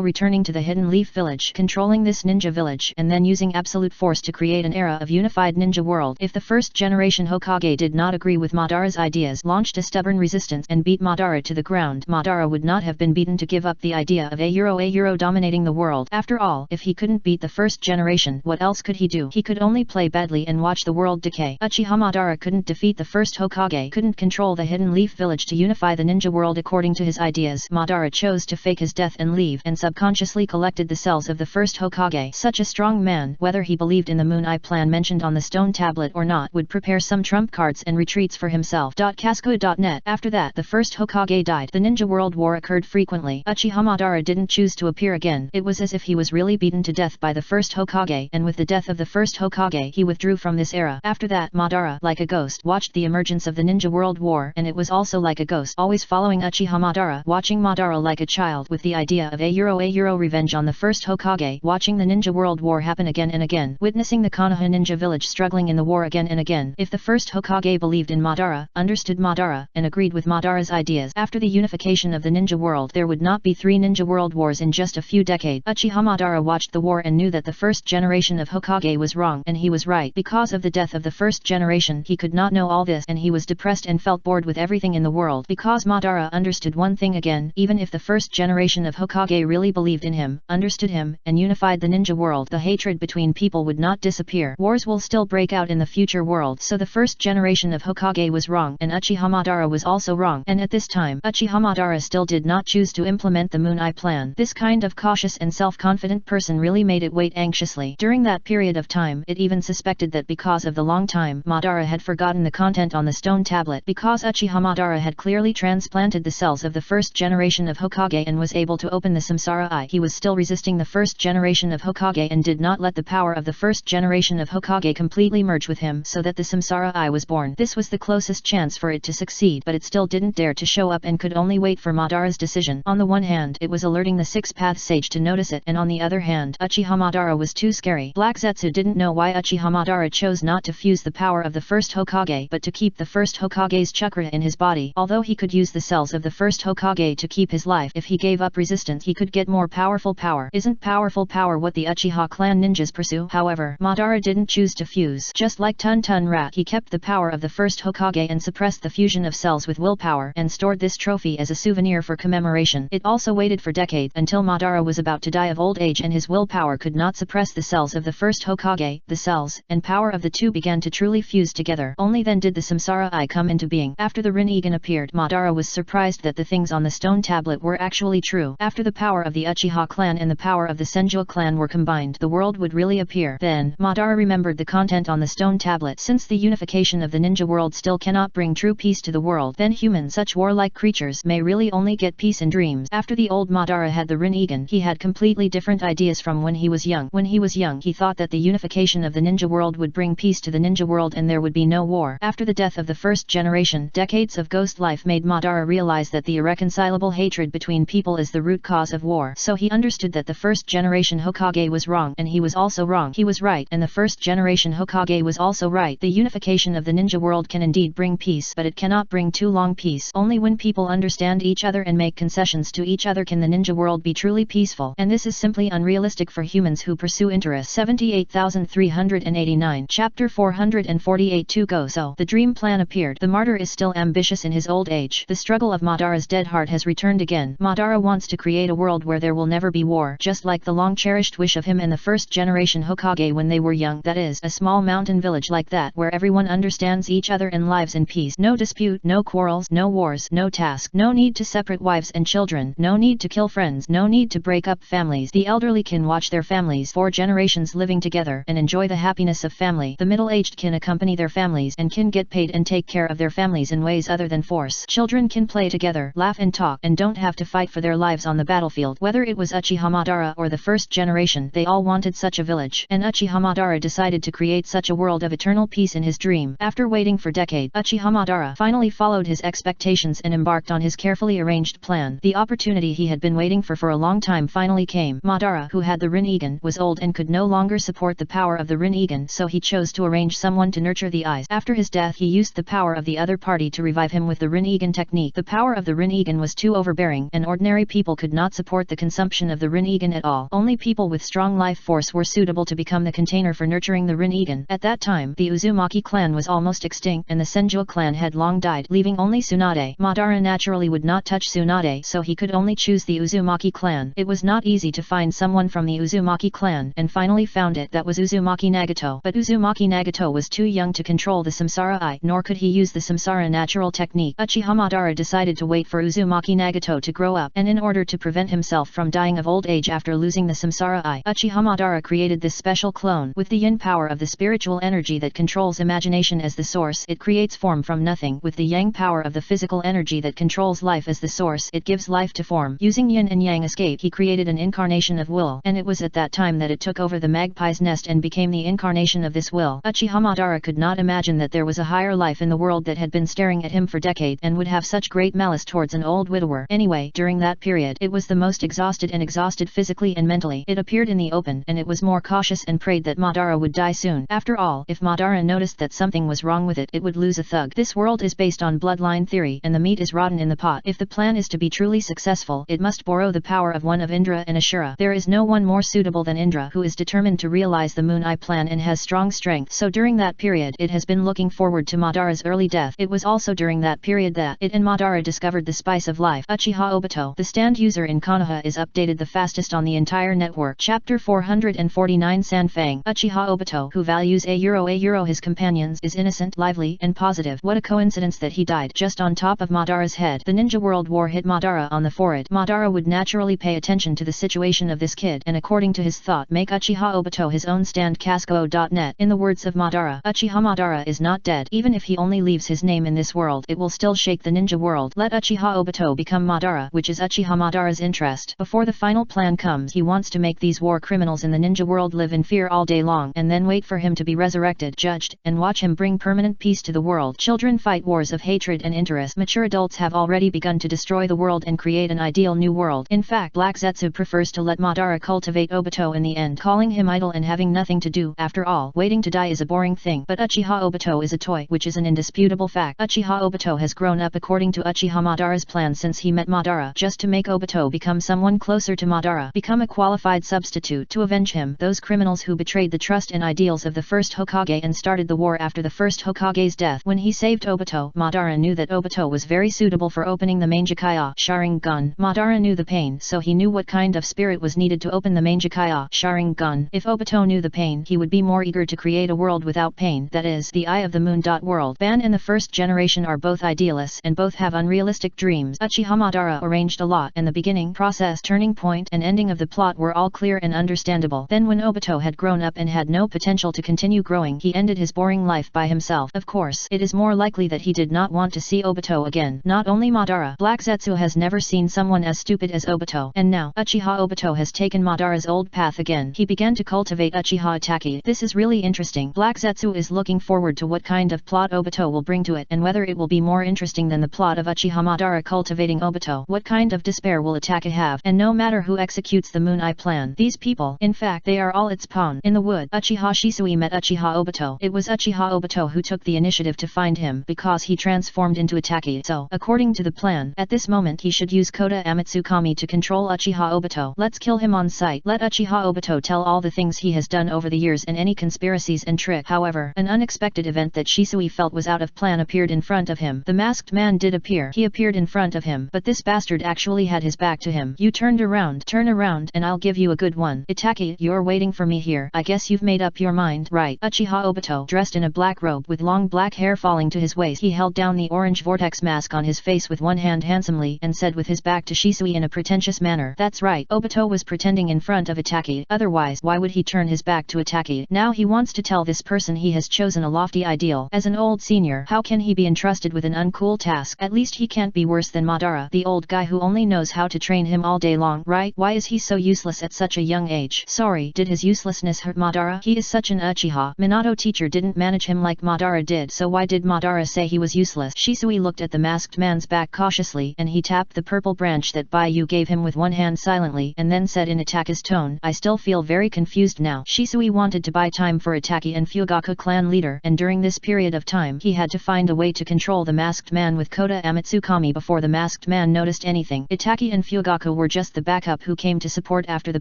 returning to the Hidden Leaf village, controlling this ninja village, and then using absolute force to create an era of unified ninja world. If the first generation Hokage did not agree with Madara's ideas, launched a stubborn resistance and beat Madara to the ground, Madara would not have been beaten to give up the idea of a dominating the world. After all, if he couldn't beat the first generation, what else could he do? He could only play badly and watch the world decay. Uchiha Madara couldn't defeat the first Hokage, couldn't control the Hidden Leaf village to unify the ninja world according to his ideas. Madara chose to fake his death and leave, and subconsciously collected the cells of the first Hokage. Such a strong man, whether he believed in the Moon Eye plan mentioned on the stone tablet or not, would prepare some trump cards and retreats for himself. Casco.net. After that, the first Hokage died. The ninja world war occurred frequently. Uchiha Madara didn't choose to appear again. It was as if he was really beaten to death by the first Hokage, and with the death of the first Hokage he withdrew from this era. After that, Madara, like a ghost, watched the emergence of the ninja world war, and it was also like a ghost, always following Uchiha Madara, watching Madara like a child with the idea of a revenge on the first Hokage, watching the Ninja World War happen again and again, witnessing the Konoha ninja village struggling in the war again and again. If the first Hokage believed in Madara, understood Madara, and agreed with Madara's ideas, after the unification of the ninja world there would not be 3 ninja world wars in just a few decades. Uchiha Madara watched the war and knew that the first generation of Hokage was wrong, and he was right. Because of the death of the first generation he could not know all this, and he was depressed and felt bored with everything in the world. Because Madara understood one thing again, even if the first generation of Hokage really believed in him, understood him, and unified the ninja world, the hatred between people would not disappear. Wars will still break out in the future world. So the first generation of Hokage was wrong, and Uchiha Madara was also wrong. And at this time, Uchiha Madara still did not choose to implement the Moon Eye plan. This kind of cautious and self-confident person really made it wait anxiously. During that period of time, it even suspected that because of the long time, Madara had forgotten the content on the stone tablet. Because Uchiha Madara had clearly transplanted the cells of the first generation of Hokage and was able to open the Samsara Eye, he was still resisting the first generation of Hokage and did not let the power of the first generation of Hokage completely merge with him, so that the Samsara Eye was born. This was the closest chance for it to succeed, but it still didn't dare to show up and could only wait for Madara's decision. On the one hand, it was alerting the Six-Path Sage to notice it, and on the other hand, Uchiha Madara was too scary. Black Zetsu didn't know why Uchiha Madara chose not to fuse the power of the first Hokage, but to keep the first Hokage's chakra in his body. Although he could use the cells of the first Hokage to keep his life, if he gave up resistance he could get more powerful power. Isn't powerful power what the Uchiha clan ninjas pursue? However, Madara didn't choose to fuse. Just like Tun Tun Rat, he kept the power of the first Hokage and suppressed the fusion of cells with willpower, and stored this trophy as a souvenir for commemoration. It also waited for decades until Madara was about to die of old age and his willpower could not suppress the cells of the first Hokage. The cells and power of the two began to truly fuse together. Only then did the Samsara Eye come into being. After the Rinnegan appeared, Madara was surprised that the things on the stone tablet were actually true. After the power of the Uchiha clan and the power of the Senju clan were combined, the world would really appear. Then, Madara remembered the content on the stone tablet. Since the unification of the ninja world still cannot bring true peace to the world, then humans, such warlike creatures, may really only get peace in dreams. After the old Madara had the Rinnegan, he had completely different ideas from when he was young. When he was young, he thought that the unification of the ninja world would bring peace to the ninja world and there would be no war. After the death of the first generation, decades of ghost life made Madara realize that the irreconcilable hatred between people is the root cause of war. So he understood that the first generation Hokage was wrong, and he was also wrong. He was right, and the first generation Hokage was also right. The unification of the ninja world can indeed bring peace, but it cannot bring too long peace. Only when people understand each other and make concessions to each other can the ninja world be truly peaceful, and this is simply unrealistic for humans who pursue interests. 78,389 Chapter 448 To Go. So, the dream plan appeared. The martyr is still ambitious in his old age. The struggle of Madara's dead heart has returned again. Madara wants to create a world where there will never be war, just like the long-cherished wish of him and the first generation Hokage when they were young. That is, a small mountain village like that, where everyone understands each other and lives in peace. No dispute, no quarrels, no wars, no task, no need to separate wives and children, no need to kill friends, no need to break up families. The elderly can watch their families for generations living together and enjoy the happiness of family. The middle-aged can accompany their families and can get paid and take care of their families in ways other than force. Children can play together, laugh and talk, and don't have to fight for their lives on the battlefield. Whether it was Uchiha Madara or the first generation, they all wanted such a village, and Uchiha Madara decided to create such a world of eternal peace in his dream. After waiting for decades, Uchiha Madara finally followed his expectations and embarked on his carefully arranged plan. The opportunity he had been waiting for a long time finally came. Madara, who had the Rinnegan, was old and could no longer support the power of the Rinnegan, so he chose to arrange someone to nurture the eyes. After his death, he used the power of the other party to revive him with the Rinnegan technique. The power of the Rinnegan was too overbearing, and ordinary people could not support the consumption of the Rinnegan at all. Only people with strong life force were suitable to become the container for nurturing the Rinnegan. At that time, the Uzumaki clan was almost extinct, and the Senju clan had long died, leaving only Tsunade. Madara naturally would not touch Tsunade, so he could only choose the Uzumaki clan. It was not easy to find someone from the Uzumaki clan, and finally found it. That was Uzumaki Nagato. But Uzumaki Nagato was too young to control the Samsara Eye, nor could he use the Samsara natural technique. Uchiha Madara decided to wait for Uzumaki Nagato to grow up, and in order to prevent himself from dying of old age after losing the Samsara Eye, Uchiha Madara created this special clone. With the yin power of the spiritual energy that controls imagination as the source, it creates form from nothing. With the yang power of the physical energy that controls life as the source, it gives life to form. Using yin and yang escape, he created an incarnation of will, and it was at that time that it took over the magpie's nest and became the incarnation of this will. Uchiha Madara could not imagine that there was a higher life in the world that had been staring at him for decades and would have such great malice towards an old widower. Anyway, during that period, it was the most exhausted physically and mentally. It appeared in the open, and it was more cautious and prayed that Madara would die soon. After all, if Madara noticed that something was wrong with it, it would lose a thug. This world is based on bloodline theory, and the meat is rotten in the pot. If the plan is to be truly successful, it must borrow the power of one of Indra and Ashura. There is no one more suitable than Indra, who is determined to realize the Moon Eye plan and has strong strength. So during that period, it has been looking forward to Madara's early death. It was also during that period that it and Madara discovered the spice of life. Uchiha Obito, the stand user in Konoha, is updated the fastest on the entire network. Chapter 449 Sanfang. Uchiha Obito, who values a euro his companions, is innocent, lively, and positive. What a coincidence that he died just on top of Madara's head. The Ninja World War hit Madara on the forehead. Madara would naturally pay attention to the situation of this kid, and according to his thought, make Uchiha Obito his own stand. Casco.net. In the words of Madara, Uchiha Madara is not dead. Even if he only leaves his name in this world, it will still shake the ninja world. Let Uchiha Obito become Madara, which is Uchiha Madara's interest. Before the final plan comes, he wants to make these war criminals in the ninja world live in fear all day long, and then wait for him to be resurrected, judged, and watch him bring permanent peace to the world. Children fight wars of hatred and interest. Mature adults have already begun to destroy the world and create an ideal new world. In fact, Black Zetsu prefers to let Madara cultivate Obito in the end, calling him idle and having nothing to do. After all, waiting to die is a boring thing. But Uchiha Obito is a toy, which is an indisputable fact. Uchiha Obito has grown up according to Uchiha Madara's plan since he met Madara, just to make Obito become someone closer to Madara, become a qualified substitute to avenge him. Those criminals who betrayed the trust and ideals of the first Hokage and started the war after the first Hokage's death. When he saved Obito, Madara knew that Obito was very suitable for opening the Mangekyou Sharingan. Madara knew the pain, so he knew what kind of spirit was needed to open the Mangekyou Sharingan. If Obito knew the pain, he would be more eager to create a world without pain, that is, the Eye of the Moon. World. Ban and the first generation are both idealists and both have unrealistic dreams. Uchiha Madara arranged a lot, and the beginning, process, turning point, and ending of the plot were all clear and understandable. Then when Obito had grown up and had no potential to continue growing, he ended his boring life by himself. Of course, it is more likely that he did not want to see Obito again. Not only Madara, Black Zetsu has never seen someone as stupid as Obito. And now, Uchiha Obito has taken Madara's old path again. He began to cultivate Uchiha Itachi. This is really interesting. Black Zetsu is looking forward to what kind of plot Obito will bring to it, and whether it will be more interesting than the plot of Uchiha Madara cultivating Obito. What kind of despair will Itachi have? And no matter who executes the Moon Eye plan, these people, in fact, they are all its pawn. In the wood, Uchiha Shisui met Uchiha Obito. It was Uchiha Obito who took the initiative to find him, because he transformed into Itachi. So, according to the plan, at this moment he should use Kota Amatsukami to control Uchiha Obito. Let's kill him on sight. Let Uchiha Obito tell all the things he has done over the years and any conspiracies and trick. However, an unexpected event that Shisui felt was out of plan appeared in front of him. The masked man did appear. He appeared in front of him, but this bastard actually had his back to him. You turned around. Turn around, and I'll give you a good one. Itachi, you're waiting for me here. I guess you've made up your mind, right? Uchiha Obito, dressed in a black robe with long black hair falling to his waist, he held down the orange vortex mask on his face with one hand handsomely and said with his back to Shisui in a pretentious manner. That's right, Obito was pretending in front of Itachi. Otherwise, why would he turn his back to Itachi? Now he wants to tell this person he has chosen a lofty ideal. As an old senior, how can he be entrusted with an uncool task? At least he can't be worse than Madara, the old guy who only knows how to train him all day long, right? Why is he so useless at such a young age? Sorry, did his uselessness hurt Madara? He is such an Uchiha. Minato teacher didn't manage him like Madara did, so why did Madara say he was useless? Shisui looked at the masked man's back cautiously, and he tapped the purple branch that Baiyu gave him with one hand silently, and then said in Itachi's tone, I still feel very confused now. Shisui wanted to buy time for Itachi and Fugaku clan leader, and during this period of time he had to find a way to control the masked man with Kota Amatsukami before the masked man noticed anything. Itachi and Fugaku were just the backup who came to support after the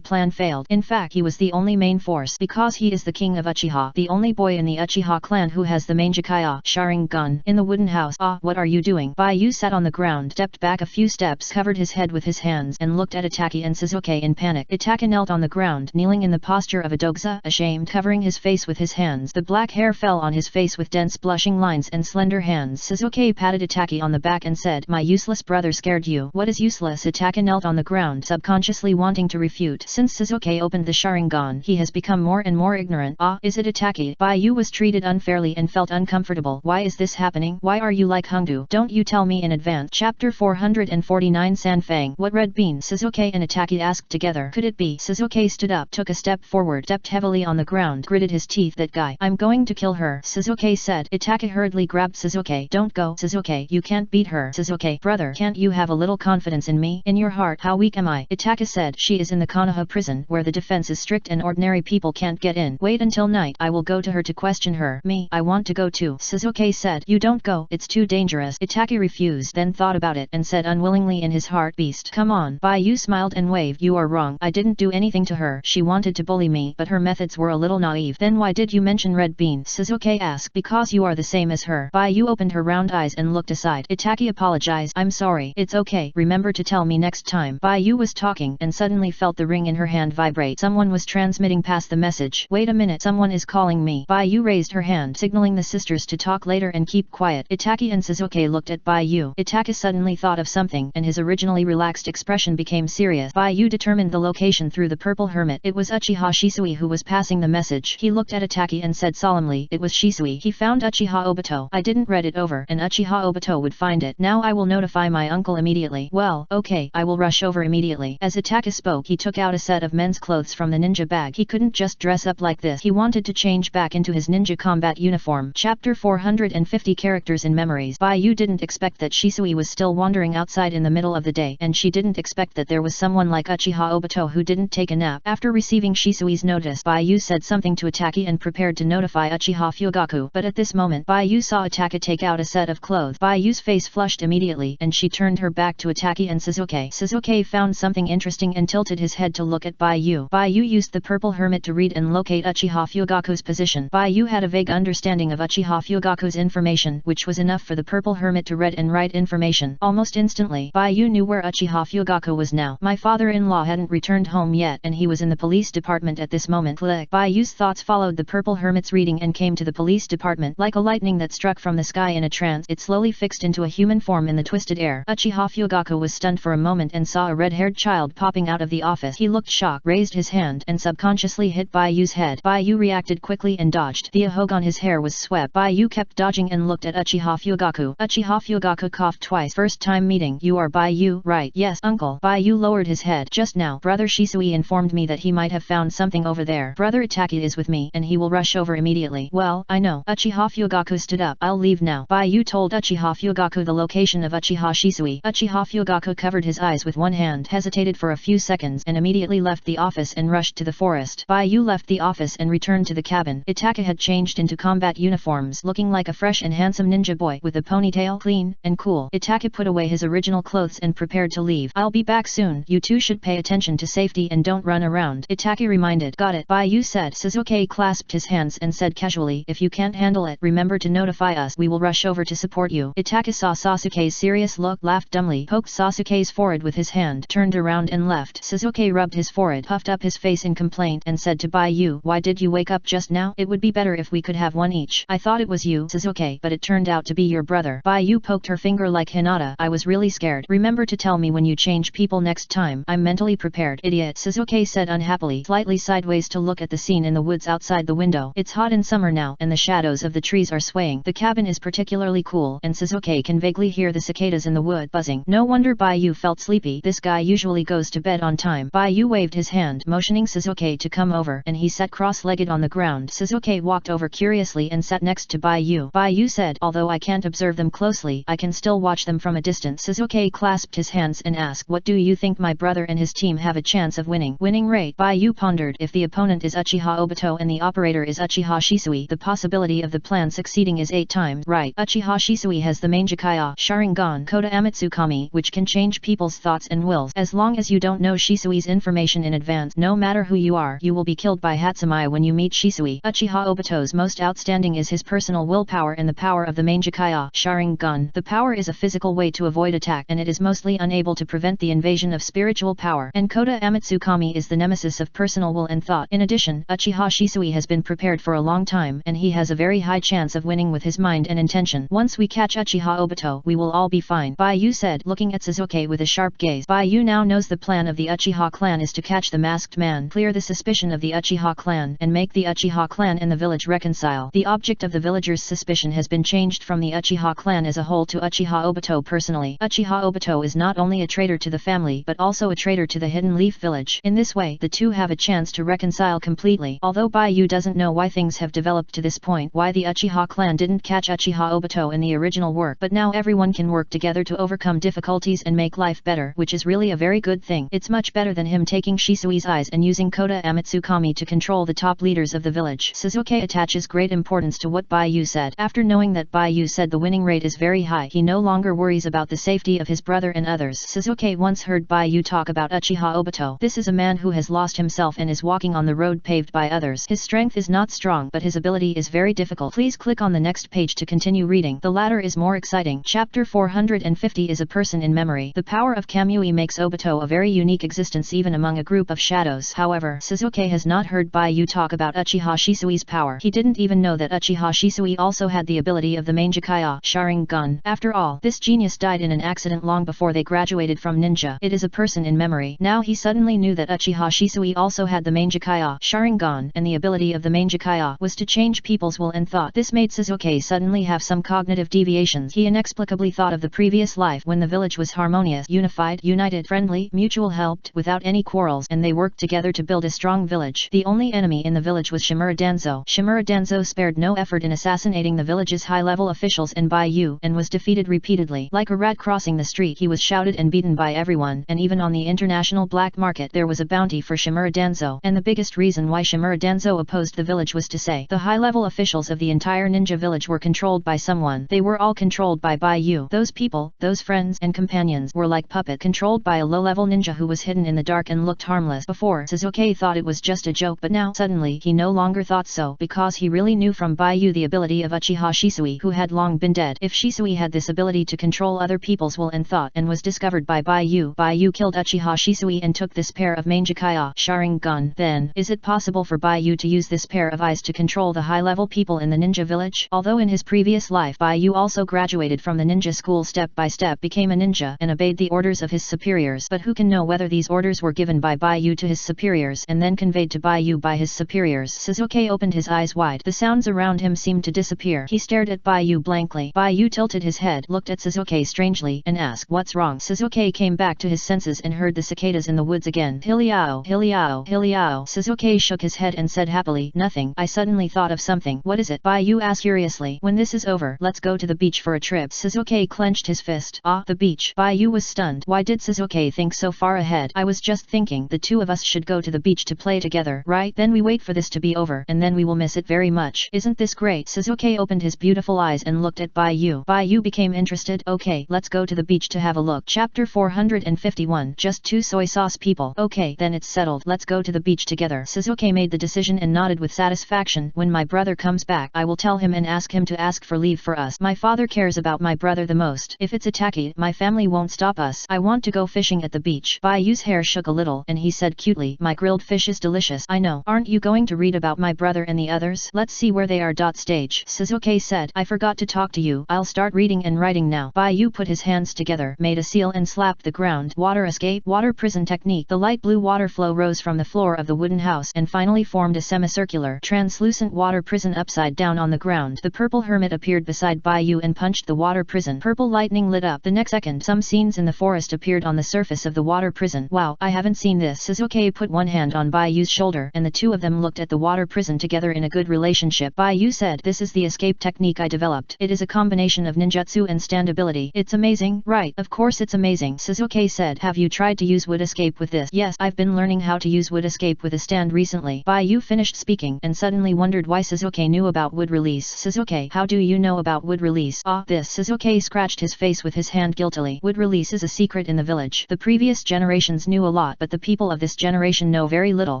plan failed. In fact, he was the only main force, because he is the king of Uchiha, the only boy in the Uchiha clan who has the Mangekyou Sharingan. In the wooden house, what are you doing? Baiyu sat on the ground, stepped back a few steps, covered his head with his hands, and looked at Itachi and Sasuke in panic. Itachi knelt on the ground, kneeling in the posture of a doxa, ashamed, covering his face with his hands. The black hair fell on his face with dense blushing lines and slender hands. Sasuke patted Itachi on the back and said, my useless brother scared you. What is useless? Itachi knelt on the ground, subconsciously wanting to refute. Since Sasuke opened the Sharingan, he has become more and more ignorant. Is it Itachi? Baiyu was treated unfairly and felt uncomfortable. Why is this happening? Why are you like Hongdu? Don't you tell me in advance. Chapter 449 Sanfang. What red bean? Sasuke and Itachi asked together. Could it be? Sasuke stood up, took a step forward, stepped heavily on the ground, gritted his teeth. That guy. I'm going to kill her, Sasuke said. Itachi hurriedly grabbed Sasuke. Don't go, Sasuke. You can't beat her. Sasuke, brother, can't you have a little confidence in me? In your heart, how weak am I? Itachi said. She is in the Konoha Konoha prison where the defense is strict and ordinary people can't get in. Wait until night. I will go to her to question her. Me, I want to go too. Sasuke said. You don't go, it's too dangerous. Itaki refused, then thought about it and said unwillingly in his heart, beast. Come on. Baiyu smiled and waved. You are wrong. I didn't do anything to her. She wanted to bully me, but her methods were a little naive. Then why did you mention Red Bean? Sasuke asked. Because you are the same as her. Baiyu opened her round eyes and looked aside. Itaki apologized. I'm sorry. It's okay. Remember to tell me next time. Baiyu was talking and suddenly felt the ring in her hand vibrate. Someone was transmitting past the message. Wait a minute. Someone is calling me. Baiyu raised her hand, signaling the sisters to talk later and keep quiet. Itaki and Sasuke looked at Baiyu. Itaki suddenly thought of something and his originally relaxed expression became serious. Baiyu determined the location through the purple hermit. It was Uchiha Shisui who was passing the message. He looked at Itaki and said solemnly, it was Shisui. He found Uchiha Obito. I didn't read it over and Uchiha Obito would find it. Now I will notify my uncle immediately. Well, okay, I will rush over immediately. As Itaki spoke, he took out a set of men's clothes from the ninja bag. He couldn't just dress up like this. He wanted to change back into his ninja combat uniform. Chapter 450 Characters and Memories. Baiyu didn't expect that Shisui was still wandering outside in the middle of the day, and she didn't expect that there was someone like Uchiha Obito who didn't take a nap. After receiving Shisui's notice, Baiyu said something to Itaki and prepared to notify Uchiha Fugaku. But at this moment, Baiyu saw Itaki take out a set of clothes. Baiyu's face flushed immediately, and she turned her back to Itaki and Sasuke. Sasuke found something interesting and tilted his head to look at Baiyu. Baiyu used the purple hermit to read and locate Uchiha Fugaku's position. Baiyu had a vague understanding of Uchiha Fugaku's information, which was enough for the purple hermit to read and write information. Almost instantly, Baiyu knew where Uchiha Fugaku was now. My father-in-law hadn't returned home yet, and he was in the police department at this moment. Click. Baiyu's thoughts followed the purple hermit's reading and came to the police department. Like a lightning that struck from the sky in a trance, it slowly fixed into a human form in the twisted air. Uchiha Fugaku was stunned for a moment and saw a red-haired child popping out of the office. He looked shocked, raised his hand, and subconsciously hit Baiyu's head. Baiyu reacted quickly and dodged. The ahogon his hair was swept. Baiyu kept dodging and looked at Uchiha Fugaku. Uchiha Fugaku coughed twice. First time meeting. You are Baiyu, right? Yes, uncle. Baiyu lowered his head. Just now, brother Shisui informed me that he might have found something over there. Brother Itaki is with me, and he will rush over immediately. Well, I know. Uchiha Fugaku stood up. I'll leave now. Baiyu told Uchiha Fugaku the location of Uchiha Shisui. Uchiha Fugaku covered his eyes with one hand, hesitated for a few seconds, and immediately left the office and rushed to the forest. Baiyu left the office and returned to the cabin. Itaki had changed into combat uniforms, looking like a fresh and handsome ninja boy with a ponytail, clean and cool. Itaki put away his original clothes and prepared to leave. I'll be back soon. You two should pay attention to safety and don't run around. Itaki reminded. Got it. Baiyu said. Sasuke clasped his hands and said casually, if you can't handle it, remember to notify us. We will rush over to support you. Itaki saw Sasuke's serious look, laughed dumbly, poked Sasuke's forehead with his hand, turned around and left. Sasuke rubbed his forehead, puffed up his face in complaint, and said to Baiyu, why did you wake up just now? It would be better if we could have one each. I thought it was you, Sasuke, but it turned out to be your brother. Baiyu poked her finger like Hinata. I was really scared. Remember to tell me when you change people next time. I'm mentally prepared. Idiot, Sasuke said unhappily, slightly sideways to look at the scene in the woods outside the window. It's hot in summer now, and the shadows of the trees are swaying. The cabin is particularly cool, and Sasuke can vaguely hear the cicadas in the wood buzzing. No wonder Baiyu felt sleepy. This guy usually goes to bed on time. Baiyu waved his hand, motioning Sasuke to come over, and he sat cross-legged on the ground. Sasuke walked over curiously and sat next to Baiyu. Baiyu said, although I can't observe them closely, I can still watch them from a distance. Sasuke clasped his hands and asked, what do you think my brother and his team have a chance of winning? Winning rate? Baiyu pondered. If the opponent is Uchiha Obito and the operator is Uchiha Shisui, the possibility of the plan succeeding is 8 times. Right. Uchiha Shisui has the Mangekyo Sharingan Koda Amatsukami, which can change people's thoughts and wills. As long as you don't know Shisui's information in advance, no matter who you are, you will be killed by Hatsumai when you meet Shisui. Uchiha Obito's most outstanding is his personal willpower and the power of the Mangekyo Sharingan. The power is a physical way to avoid attack, and it is mostly unable to prevent the invasion of spiritual power. And Koda Amatsukami is the nemesis of personal will and thought. In addition, Uchiha Shisui has been prepared for a long time, and he has a very high chance of winning with his mind and intention. Once we catch Uchiha Obito, we will all be fine. Baiyu said, looking at Sasuke with a sharp gaze. Baiyu now knows the plan of the Uchiha clan is to catch the masked man, clear the suspicion of the Uchiha clan, and make the Uchiha clan and the village reconcile. The object of the villagers' suspicion has been changed from the Uchiha clan as a whole to Uchiha Obito personally. Uchiha Obito is not only a traitor to the family but also a traitor to the Hidden Leaf village. In this way, the two have a chance to reconcile completely. Although Baiyu doesn't know why things have developed to this point, why the Uchiha clan didn't catch Uchiha Obito in the original work, but now everyone can work together to overcome difficulties and make life better, which is really a very good thing. It's much better than him taking Shisui's eyes and using Kota Amatsukami to control the top leaders of the village. Sasuke attaches great importance to what Baiyu said. After knowing that Baiyu said the winning rate is very high, he no longer worries about the safety of his brother and others. Sasuke once heard Baiyu talk about Uchiha Obito. This is a man who has lost himself and is walking on the road paved by others. His strength is not strong, but his ability is very difficult. Please click on the next page to continue reading. The latter is more exciting. Chapter 450 is a person in memory. The power of Kamui makes Obito a very unique existence even among a group of shadows. However, Sasuke has not heard Baiyu talk about Uchiha Shisui's power. He didn't even know that Uchiha Shisui also had the ability of the Mangekyo Sharingan. After all, this genius died in an accident long before they graduated from ninja. It is a person in memory. Now he suddenly knew that Uchiha Shisui also had the Mangekyo Sharingan, and the ability of the Mangekyo was to change people's will and thought. This made Sasuke suddenly have some cognitive deviations. He inexplicably thought of the previous life when the village was harmonious, unified, united, friendly, mutual, helped, without any quarrels, and they worked together to build a strong village. The only enemy in the village was Shimura Danzo. Shimura Danzo spared no effort in assassinating the village's high-level officials and Baiyu, and was defeated repeatedly. Like a rat crossing the street, he was shouted and beaten by everyone, and even on the international black market there was a bounty for Shimura Danzo. And the biggest reason why Shimura Danzo opposed the village was to say the high-level officials of the entire ninja village were controlled by someone. They were all controlled by Baiyu. Those people, those friends and companions, were like puppet controlled by a low-level ninja who was hidden in the dark and looked harmless. Before, Sasuke thought it was just a joke, but now, suddenly, he no longer thought so, because he really knew from Baiyu the ability of Uchiha Shisui, who had long been dead. If Shisui had this ability to control other people's will and thought and was discovered by Baiyu killed Uchiha Shisui and took this pair of Mangekyo Sharingan, then, is it possible for Baiyu to use this pair of eyes to control the high-level people in the ninja village? Although in his previous life Baiyu also graduated from the ninja school step by step, became a ninja, and obeyed the orders of his superiors, but who can know whether these orders were given by Baiyu to his superiors and then conveyed to Baiyu by his superiors? Sasuke opened his eyes wide. The sounds around him seemed to disappear. He stared at Baiyu blankly. Baiyu tilted his head, looked at Sasuke strangely, and asked, "What's wrong?" Sasuke came back to his senses and heard the cicadas in the woods again. Hiliao, Hiliao, Hiliao. Sasuke shook his head and said happily, "Nothing. I suddenly thought of something." "What is it?" Baiyu asked curiously. "When this is over, let's go to the beach for a trip." Sasuke clenched his fist. "Ah, the beach." Baiyu was stunned. Why did Sasuke think so far ahead? "I was just thinking the two of us should go to the beach to play together, right? Then we wait for this to be over, and then we will miss it very much. Isn't this great?" Sasuke opened his beautiful eyes and looked at Baiyu. Baiyu became interested. "Okay, let's go to the beach to have a look." Chapter 451. Just two soy sauce people. "Okay, then it's settled. Let's go to the beach together." Sasuke made the decision and nodded with satisfaction. "When my brother comes back, I will tell him and ask him to ask for leave for us. My father cares about my brother the most. If it's Itaki, my family won't stop us. I want to go fishing at the beach." Baiu's hair shook a little, and he said cutely, "My grilled fish is delicious." "I know. Aren't you going to read about my brother and the others? Let's see where they are." Stage. Sasuke said, "I forgot to talk to you. I'll start reading and writing now." Baiu put his hands together, made a seal and slapped the ground. Water escape, water prison technique. The light blue water flow rose from the floor of the wooden house and finally formed a semicircular, translucent water prison upside down on the ground. The purple hermit appeared beside Baiu and punched the water prison. Purple lightning lit up. The next second, some scenes in the forest appeared on the surface of the water prison. "Wow, I haven't seen this." Sasuke put one hand on Baiu's shoulder, and the two of them looked at the water prison together in a good relationship. Baiu said, "This is the escape technique I developed. It is a combination of ninjutsu and standability. It's amazing, right?" "Of course it's amazing." Sasuke said, "Have you tried to use wood escape with this?" "Yes, I've been learning how to use wood escape with a stand recently." Baiu finished speaking and suddenly wondered why Sasuke knew about wood release. "Sasuke, how do you know about wood release?" "Ah, this." Sasuke scratched his face with his hand guiltily. "Wood release is a secret in the village. The previous generations knew a lot, but the people of this generation know very little."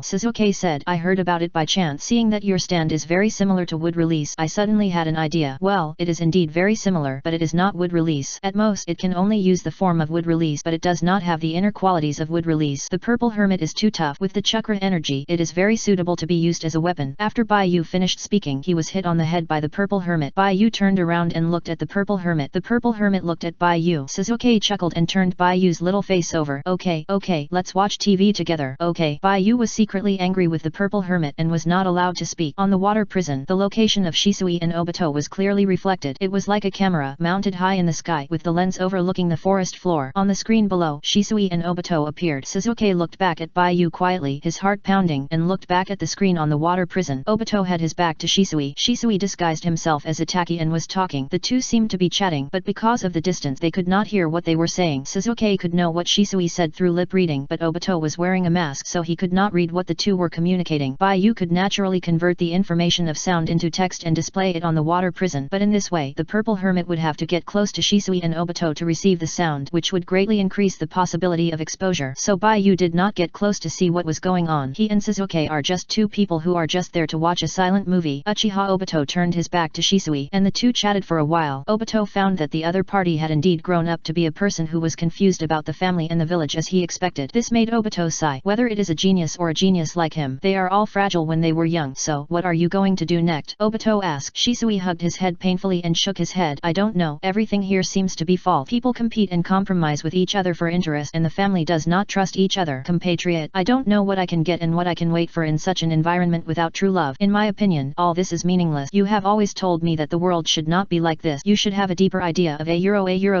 Sasuke said, "I heard about it by chance. Seeing that your stand is very similar to wood release, I suddenly had an idea." "Well, it is indeed very similar, but it is not wood release. At most, it can only use the form of wood release, but it does not have the inner qualities of wood release. The purple hermit is too tough. With the chakra energy, it is very suitable to be used as a weapon." After Baiu finished speaking, he was hit on the head by the purple hermit. Baiu turned around and looked at the purple hermit. The purple hermit looked at Baiu. Sasuke chuckled and turned Baiu's little face over. Okay, let's watch TV together." "Okay." Baiu was secretly angry with the purple hermit and was not allowed to speak. On the water prison, the location of Shisui and Obito was clearly reflected. It was like a camera, mounted high in the sky, with the lens overlooking the forest floor. On the screen below, Shisui and Obito appeared. Sasuke looked back at Baiu quietly, his heart pounding, and looked back at the screen on the water prison. Obito had his back to Shisui. Shisui disguised himself as Itaki and was talking. The two seemed to be chatting, but because of the distance they could not hear what they were saying. Sasuke could know what Shisui said through lip reading, but Obito Obito was wearing a mask, so he could not read what the two were communicating. Bai-Yu could naturally convert the information of sound into text and display it on the water prison, but in this way the purple hermit would have to get close to Shisui and Obito to receive the sound, which would greatly increase the possibility of exposure. So Bai-Yu did not get close to see what was going on. He and Sasuke are just two people who are just there to watch a silent movie. Uchiha Obito turned his back to Shisui, and the two chatted for a while. Obito found that the other party had indeed grown up to be a person who was confused about the family and the village as he expected. This made Obito sigh. Whether it is a genius or a genius like him, they are all fragile when they were young. So, what are you going to do next? Obito asked. Shisui hugged his head painfully and shook his head. I don't know. Everything here seems to be false. People compete and compromise with each other for interest, and the family does not trust each other. Compatriot, I don't know what I can get and what I can wait for in such an environment without true love. In my opinion, all this is meaningless. You have always told me that the world should not be like this. You should have a deeper idea of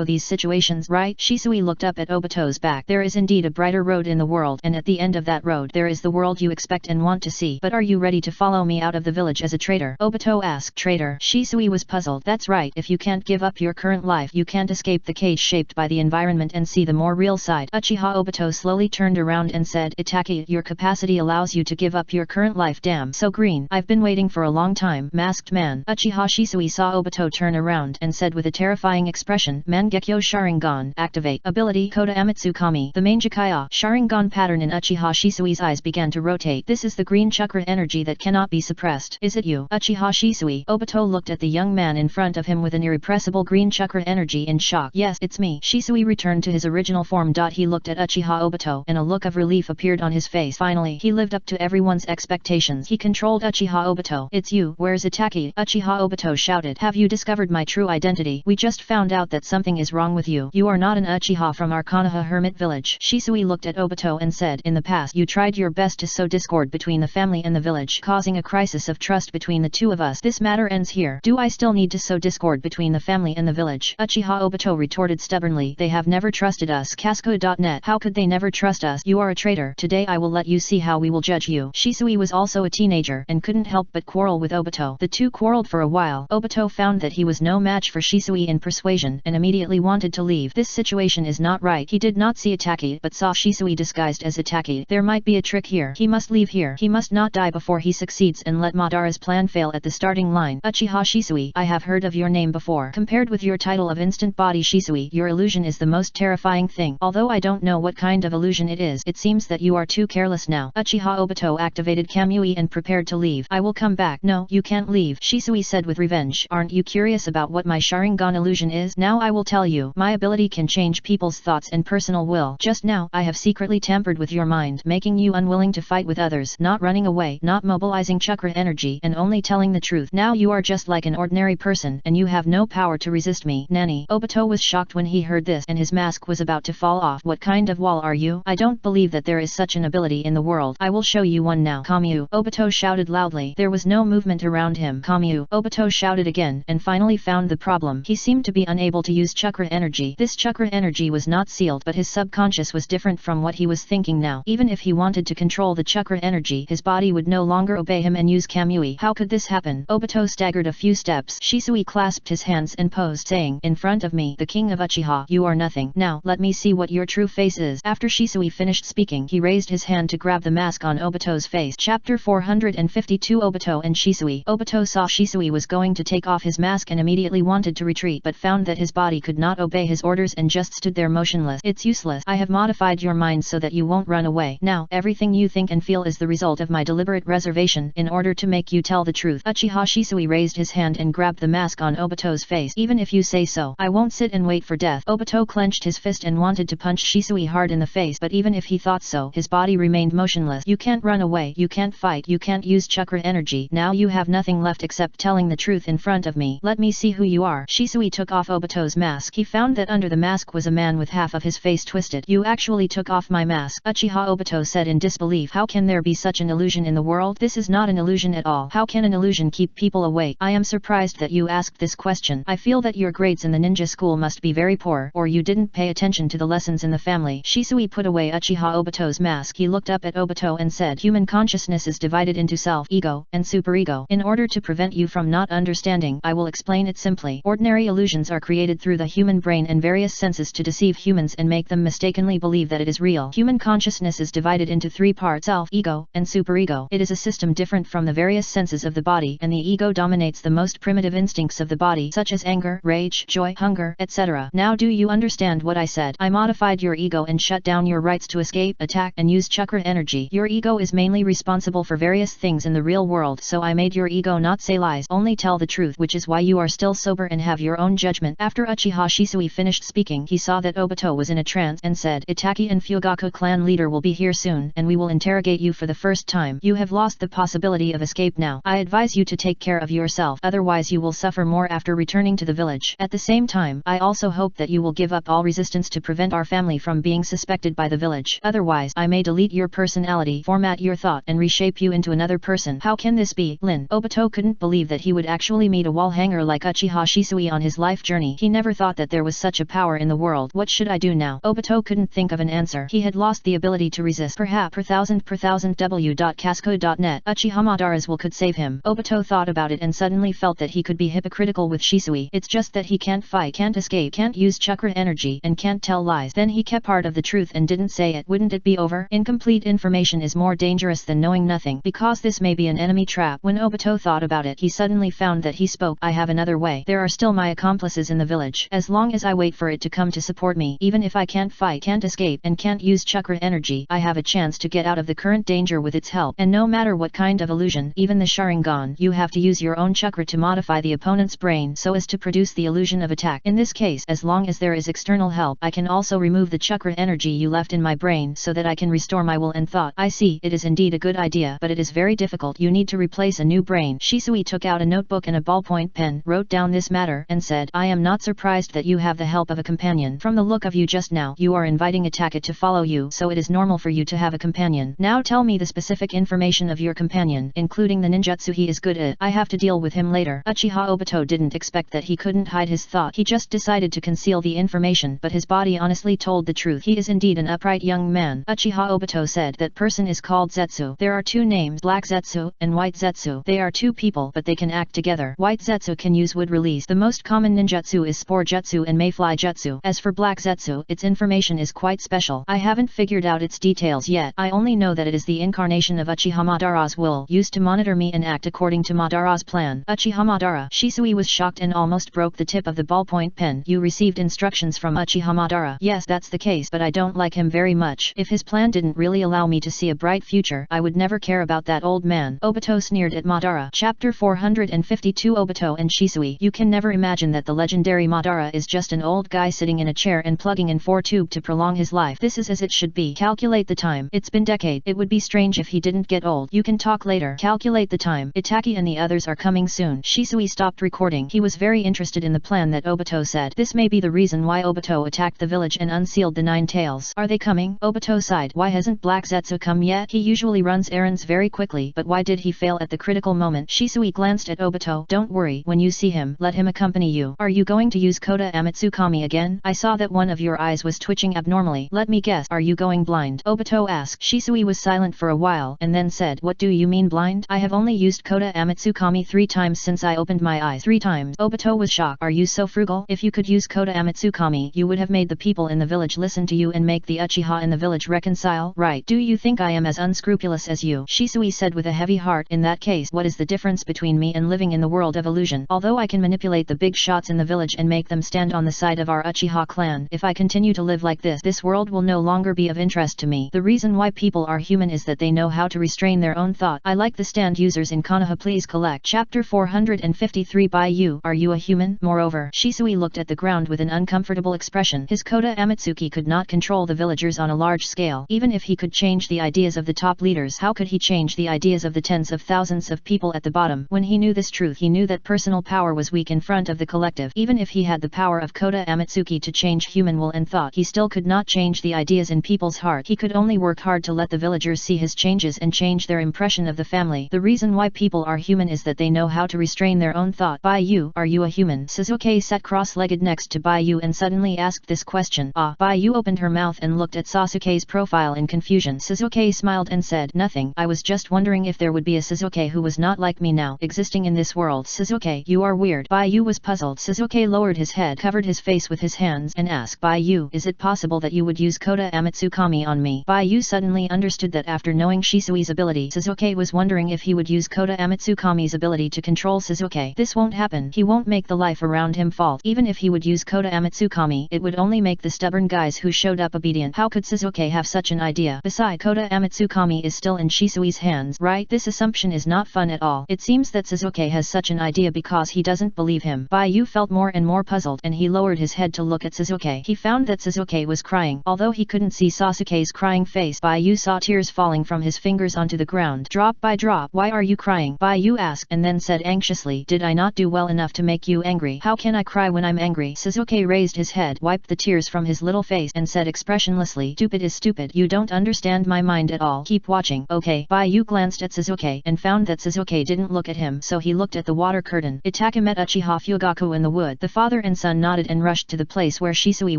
these situations, right? Shisui looked up at Obito's back. There is indeed a brighter road in the world, and at the end of that road there is the world you expect and want to see. But are you ready to follow me out of the village as a traitor? Obito asked. Traitor? Shisui was puzzled. That's right. If you can't give up your current life, you can't escape the cage shaped by the environment and see the more real side. Uchiha Obito slowly turned around and said, Itaki, your capacity allows you to give up your current life. Damn, so green. I've been waiting for a long time. Masked man. Uchiha Shisui saw Obito turn around and said with a terrifying expression, Mangekyo Sharingan, activate. Ability, Koda Amatsu Kami. The main Jikaya Sharingan pattern in Uchiha Shisui's eyes began to rotate. This is the green chakra energy that cannot be suppressed. Is it you? Uchiha Shisui. Obito looked at the young man in front of him with an irrepressible green chakra energy in shock. Yes, it's me. Shisui returned to his original form. He looked at Uchiha Obito, and a look of relief appeared on his face. Finally, he lived up to everyone's expectations. He controlled Uchiha Obito. It's you. Where's Itaki? Uchiha Obito shouted. Have you discovered my true identity? We just found out that something is wrong with you. You are not an Uchiha from our Konoha hermit village. Shisui looked at Obito and said, in the past you tried your best to sow discord between the family and the village, causing a crisis of trust between the two of us. This matter ends here. Do I still need to sow discord between the family and the village? Uchiha Obito retorted stubbornly. They have never trusted us. Casco.net. How could they never trust us? You are a traitor. Today I will let you see how we will judge you. Shisui was also a teenager and couldn't help but quarrel with Obito. The two quarreled for a while. Obito found that he was no match for Shisui in persuasion and immediately wanted to leave. This situation is not right. He did not see Itaki but saw Shisui disguised as Itaki. There might be a trick here. He must leave here. He must not die before he succeeds and let Madara's plan fail at the starting line. Uchiha Shisui, I have heard of your name before. Compared with your title of instant body Shisui, your illusion is the most terrifying thing. Although I don't know what kind of illusion it is, it seems that you are too careless now. Uchiha Obito activated Kamui and prepared to leave. I will come back. No, you can't leave, Shisui said with revenge. Aren't you curious about what my Sharingan illusion is? Now I will tell you. My ability can change people's thoughts and personal will. Just now, I have secretly tampered with your mind, making you unwilling to fight with others, not running away, not mobilizing chakra energy, and only telling the truth. Now you are just like an ordinary person, and you have no power to resist me. Nani? Obito was shocked when he heard this, and his mask was about to fall off. What kind of wall are you? I don't believe that there is such an ability in the world. I will show you one now. Kamyu. Obito shouted loudly. There was no movement around him. Kamyu. Obito shouted again, and finally found the problem. He seemed to be unable to use chakra energy. This chakra energy was not sealed, but his subconscious was different from what he was thinking now. Even if he wanted to control the chakra energy, his body would no longer obey him and use Kamui. How could this happen? Obito staggered a few steps. Shisui clasped his hands and posed, saying, in front of me, the king of Uchiha, you are nothing. Now, let me see what your true face is. After Shisui finished speaking, he raised his hand to grab the mask on Obito's face. Chapter 452 Obito and Shisui. Obito saw Shisui was going to take off his mask and immediately wanted to retreat, but found that his body could not obey his orders and just stood there motionless. It's useless. I have modified your mind so that you won't run away. Now, everything you think and feel is the result of my deliberate reservation in order to make you tell the truth. Uchiha Shisui raised his hand and grabbed the mask on Obito's face. Even if you say so, I won't sit and wait for death. Obito clenched his fist and wanted to punch Shisui hard in the face, but even if he thought so, his body remained motionless. You can't run away. You can't fight. You can't use chakra energy. Now you have nothing left except telling the truth in front of me. Let me see who you are. Shisui took off Obito's mask. He found that under the mask was a man with half of his face twisted. You actually took off my mask. Uchiha Obito said in disbelief. How can there be such an illusion in the world? This is not an illusion at all. How can an illusion keep people awake? I am surprised that you asked this question. I feel that your grades in the ninja school must be very poor, or you didn't pay attention to the lessons in the family. Shisui put away Uchiha Obito's mask. He looked up at Obito and said, human consciousness is divided into self, ego, and superego. In order to prevent you from not understanding, I will explain it simply. Ordinary illusions are created through the human brain and various senses to deceive humans and make them mistakenly believe that it is real. real. Human consciousness is divided into three parts: self, ego, and superego. It is a system different from the various senses of the body, and the ego dominates the most primitive instincts of the body, such as anger, rage, joy, hunger, etc. Now do you understand what I said? I modified your ego and shut down your rights to escape, attack, and use chakra energy. Your ego is mainly responsible for various things in the real world, so I made your ego not say lies, only tell the truth, which is why you are still sober and have your own judgment. After Uchiha Shisui finished speaking, he saw that Obito was in a trance and said, Itaki and Fugaku clan leader will be here soon, and we will interrogate you for the first time. You have lost the possibility of escape now. I advise you to take care of yourself, otherwise you will suffer more after returning to the village. At the same time, I also hope that you will give up all resistance to prevent our family from being suspected by the village. Otherwise, I may delete your personality, format your thought, and reshape you into another person. How can this be, Lin? Obito couldn't believe that he would actually meet a wall hanger like Uchiha Shisui on his life journey. He never thought that there was such a power in the world. What should I do now? Obito couldn't think of an answer. He had lost the ability to resist. Perhaps per thousand w.casco.net Uchiha Madara's will could save him. Obito thought about it and suddenly felt that he could be hypocritical with Shisui. It's just that he can't fight, can't escape, can't use chakra energy, and can't tell lies. Then he kept part of the truth and didn't say it. Wouldn't it be over? Incomplete information is more dangerous than knowing nothing, because this may be an enemy trap. When Obito thought about it, he suddenly found that he spoke. I have another way. There are still my accomplices in the village. As long as I wait for it to come to support me, even if I can't fight, can't escape, and can't use chakra energy, I have a chance to get out of the current danger with its help. And no matter what kind of illusion, even the Sharingan, you have to use your own chakra to modify the opponent's brain so as to produce the illusion of attack. In this case, as long as there is external help, I can also remove the chakra energy you left in my brain so that I can restore my will and thought. I see, it is indeed a good idea, but it is very difficult. You need to replace a new brain. Shisui took out a notebook and a ballpoint pen, wrote down this matter, and said, I am not surprised that you have the help of a companion. From the look of you just now, you are inviting Itaka to follow you, so it is normal for you to have a companion. Now tell me the specific information of your companion, including the ninjutsu he is good at. I have to deal with him later. Uchiha Obito didn't expect that he couldn't hide his thought. He just decided to conceal the information, but his body honestly told the truth. He is indeed an upright young man. Uchiha Obito said, that person is called Zetsu. There are two names, Black Zetsu and White Zetsu. They are two people, but they can act together. White Zetsu can use wood release. The most common ninjutsu is Spore Jutsu and Mayfly Jutsu. As for Black Zetsu, its information is quite special. I haven't figured out its details yet. I only know that it is the incarnation of Uchiha Madara's will, used to monitor me and act according to Madara's plan. Uchiha Madara. Shisui was shocked and almost broke the tip of the ballpoint pen. You received instructions from Uchiha Madara. Yes, that's the case, but I don't like him very much. If his plan didn't really allow me to see a bright future, I would never care about that old man. Obito sneered at Madara. Chapter 452 Obito and Shisui. You can never imagine that the legendary Madara is just an old guy sitting in a chair and plugging in 4 tube to prolong his life. This is as it should be. Calculate the time. It's been decade. It would be strange if he didn't get old. You can talk later. Calculate the time. Itaki and the others are coming soon. Shisui stopped recording. He was very interested in the plan that Obito said. This may be the reason why Obito attacked the village and unsealed the 9 tails. Are they coming? Obito sighed. Why hasn't Black Zetsu come yet? He usually runs errands very quickly, but why did he fail at the critical moment? Shisui glanced at Obito. Don't worry, when you see him, let him accompany you. Are you going to use Koda Amatsukami again? I saw that one of your eyes was twitching abnormally. Let me guess, are you going blind? Obito asked. Shisui was silent for a while, and then said, what do you mean blind? I have only used Koda Amatsukami 3 times since I opened my eyes. 3 times. Obito was shocked. Are you so frugal? If you could use Koda Amatsukami, you would have made the people in the village listen to you and make the Uchiha in the village reconcile, right? Do you think I am as unscrupulous as you? Shisui said with a heavy heart. In that case, what is the difference between me and living in the world of illusion? Although I can manipulate the big shots in the village and make them stand on the side of our Uchiha clan, if I continue to live like this world will no longer be of interest to me. The reason why people are human is that they know how to restrain their own thought. I like the stand users in Konoha. Please collect. Chapter 453 by you. Are you a human? Moreover, Shisui looked at the ground with an uncomfortable expression. His Koda Amatsuki could not control the villagers on a large scale. Even if he could change the ideas of the top leaders, how could he change the ideas of the tens of thousands of people at the bottom? When he knew this truth, he knew that personal power was weak in front of the collective. Even if he had the power of Koda Amatsuki to change human will and thought, he still could not change the ideas in people's heart. He could only work hard to let the villagers see his changes and change their impression of the family. The reason why people are human is that they know how to restrain their own thought. Baiyu, are you a human? Sasuke sat cross-legged next to Baiyu and suddenly asked this question. Baiyu opened her mouth and looked at Sasuke's profile in confusion. Sasuke smiled and said, nothing. I was just wondering if there would be a Sasuke who was not like me now, existing in this world. Sasuke, you are weird. Baiyu was puzzled. Sasuke lowered his head, covered his face with his hands, and asked, Baiyu, is it possible that you would use Koda Kota Amatsukami on me. Bai Yu suddenly understood that after knowing Shisui's ability, Sasuke was wondering if he would use Kota Amatsukami's ability to control Sasuke. This won't happen. He won't make the life around him fall. Even if he would use Kota Amatsukami, it would only make the stubborn guys who showed up obedient. How could Sasuke have such an idea? Besides, Kota Amatsukami is still in Shisui's hands, right? This assumption is not fun at all. It seems that Sasuke has such an idea because he doesn't believe him. Bai Yu felt more and more puzzled, and he lowered his head to look at Sasuke. He found that Sasuke was crying. Although he couldn't see Sasuke's crying face, Bai Yu saw tears falling from his fingers onto the ground, drop by drop. Why are you crying? Bai Yu asked, and then said anxiously, did I not do well enough to make you angry? How can I cry when I'm angry? Sasuke raised his head, wiped the tears from his little face, and said expressionlessly, stupid is stupid. You don't understand my mind at all. Keep watching. Okay. Bai Yu glanced at Sasuke, and found that Sasuke didn't look at him, so he looked at the water curtain. Itake met Uchiha Fugaku in the wood. The father and son nodded and rushed to the place where Shisui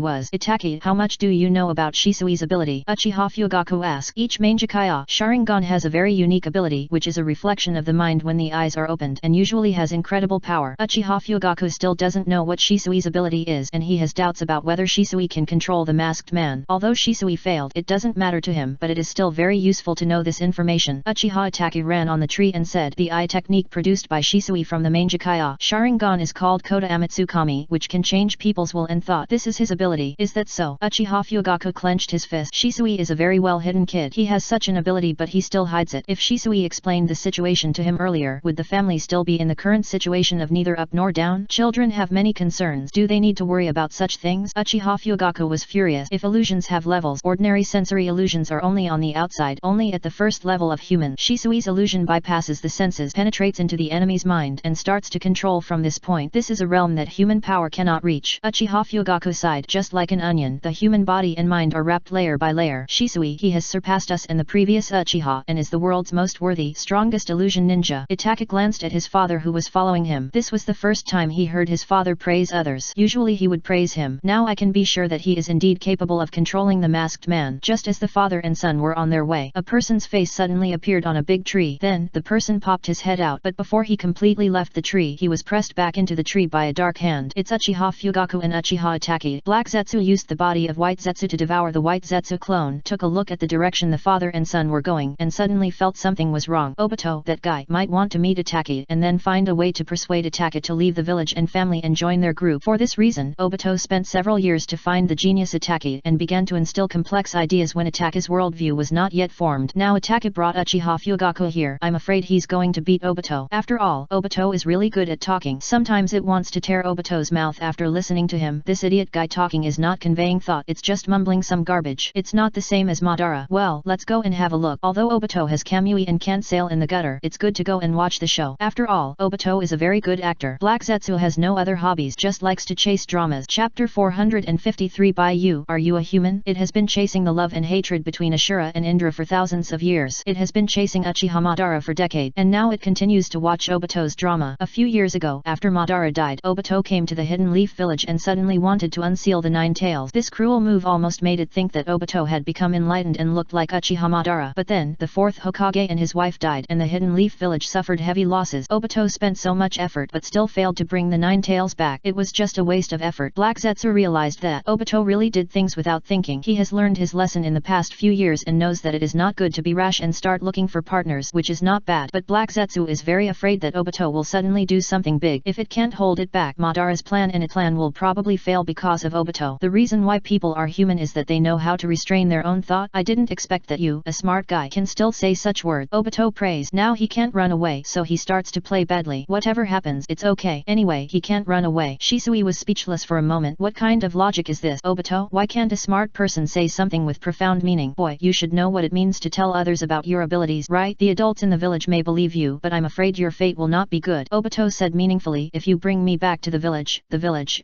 was. Itake, how much do you know about Shisui's ability? Uchiha Fugaku asked. Each Mangekyo Sharingan has a very unique ability, which is a reflection of the mind when the eyes are opened, and usually has incredible power. Uchiha Fugaku still doesn't know what Shisui's ability is, and he has doubts about whether Shisui can control the masked man. Although Shisui failed, it doesn't matter to him, but it is still very useful to know this information. Uchiha Itake ran on the tree and said, the eye technique produced by Shisui from the Mangekyo Sharingan is called Kota Amatsukami, which can change people's will and thought. This is his ability. Is that so? Uchiha Fugaku clenched his fist. Shisui is a very well hidden kid. He has such an ability, but he still hides it. If Shisui explained the situation to him earlier, would the family still be in the current situation of neither up nor down? Children have many concerns. Do they need to worry about such things? Uchiha Fugaku was furious. If illusions have levels, ordinary sensory illusions are only on the outside, only at the first level of human. Shisui's illusion bypasses the senses, penetrates into the enemy's mind, and starts to control from this point. This is a realm that human power cannot reach. Uchiha Fugaku sighed. Just like an onion, the human body and mind are wrapped layer by layer. Shisui, he has surpassed us and the previous Uchiha, and is the world's most worthy, strongest illusion ninja. Itake glanced at his father who was following him. This was the first time he heard his father praise others. Usually he would praise him. Now I can be sure that he is indeed capable of controlling the masked man. Just as the father and son were on their way, a person's face suddenly appeared on a big tree. Then, the person popped his head out, but before he completely left the tree, he was pressed back into the tree by a dark hand. It's Uchiha Fugaku and Uchiha Itake. Black Zetsu used the body of White Zetsu to devour the White Zetsu clone, took a look at the direction the father and son were going, and suddenly felt something was wrong. Obito, that guy, might want to meet Itake, and then find a way to persuade Itake to leave the village and family and join their group. For this reason, Obito spent several years to find the genius Itake, and began to instill complex ideas when Itake's worldview was not yet formed. Now Itake brought Uchiha Fugaku here. I'm afraid he's going to beat Obito. After all, Obito is really good at talking. Sometimes it wants to tear Obito's mouth after listening to him. This idiot guy talking is not conveying thought, it's just mumbling some garbage. It's not the same as Madara. Well, let's go and have a look. Although Obito has Kamui and can't sail in the gutter, it's good to go and watch the show. After all, Obito is a very good actor. Black Zetsu has no other hobbies, just likes to chase dramas. Chapter 453 By You, Are You a Human? It has been chasing the love and hatred between Ashura and Indra for thousands of years. It has been chasing Uchiha Madara for decades, and now it continues to watch Obito's drama. A few years ago, after Madara died, Obito came to the Hidden Leaf village and suddenly wanted to unseal the Nine Tails. This cruel move almost made it think that Obito had become enlightened and looked like Uchiha Madara. But then, the fourth Hokage and his wife died, and the Hidden Leaf village suffered heavy losses. Obito spent so much effort but still failed to bring the Nine Tails back. It was just a waste of effort. Black Zetsu realized that Obito really did things without thinking. He has learned his lesson in the past few years and knows that it is not good to be rash and start looking for partners, which is not bad. But Black Zetsu is very afraid that Obito will suddenly do something big. If it can't hold it back, Madara's plan will probably fail because of Obito. The reason why people are human is that they know how to restrain their own thought. I didn't expect that you, a smart guy, can still say such words. Obito prays. Now he can't run away, so he starts to play badly. Whatever happens, it's okay. Anyway, he can't run away. Shisui was speechless for a moment. What kind of logic is this, Obito? Why can't a smart person say something with profound meaning? Boy, you should know what it means to tell others about your abilities, right? The adults in the village may believe you, but I'm afraid your fate will not be good. Obito said meaningfully, if you bring me back to the village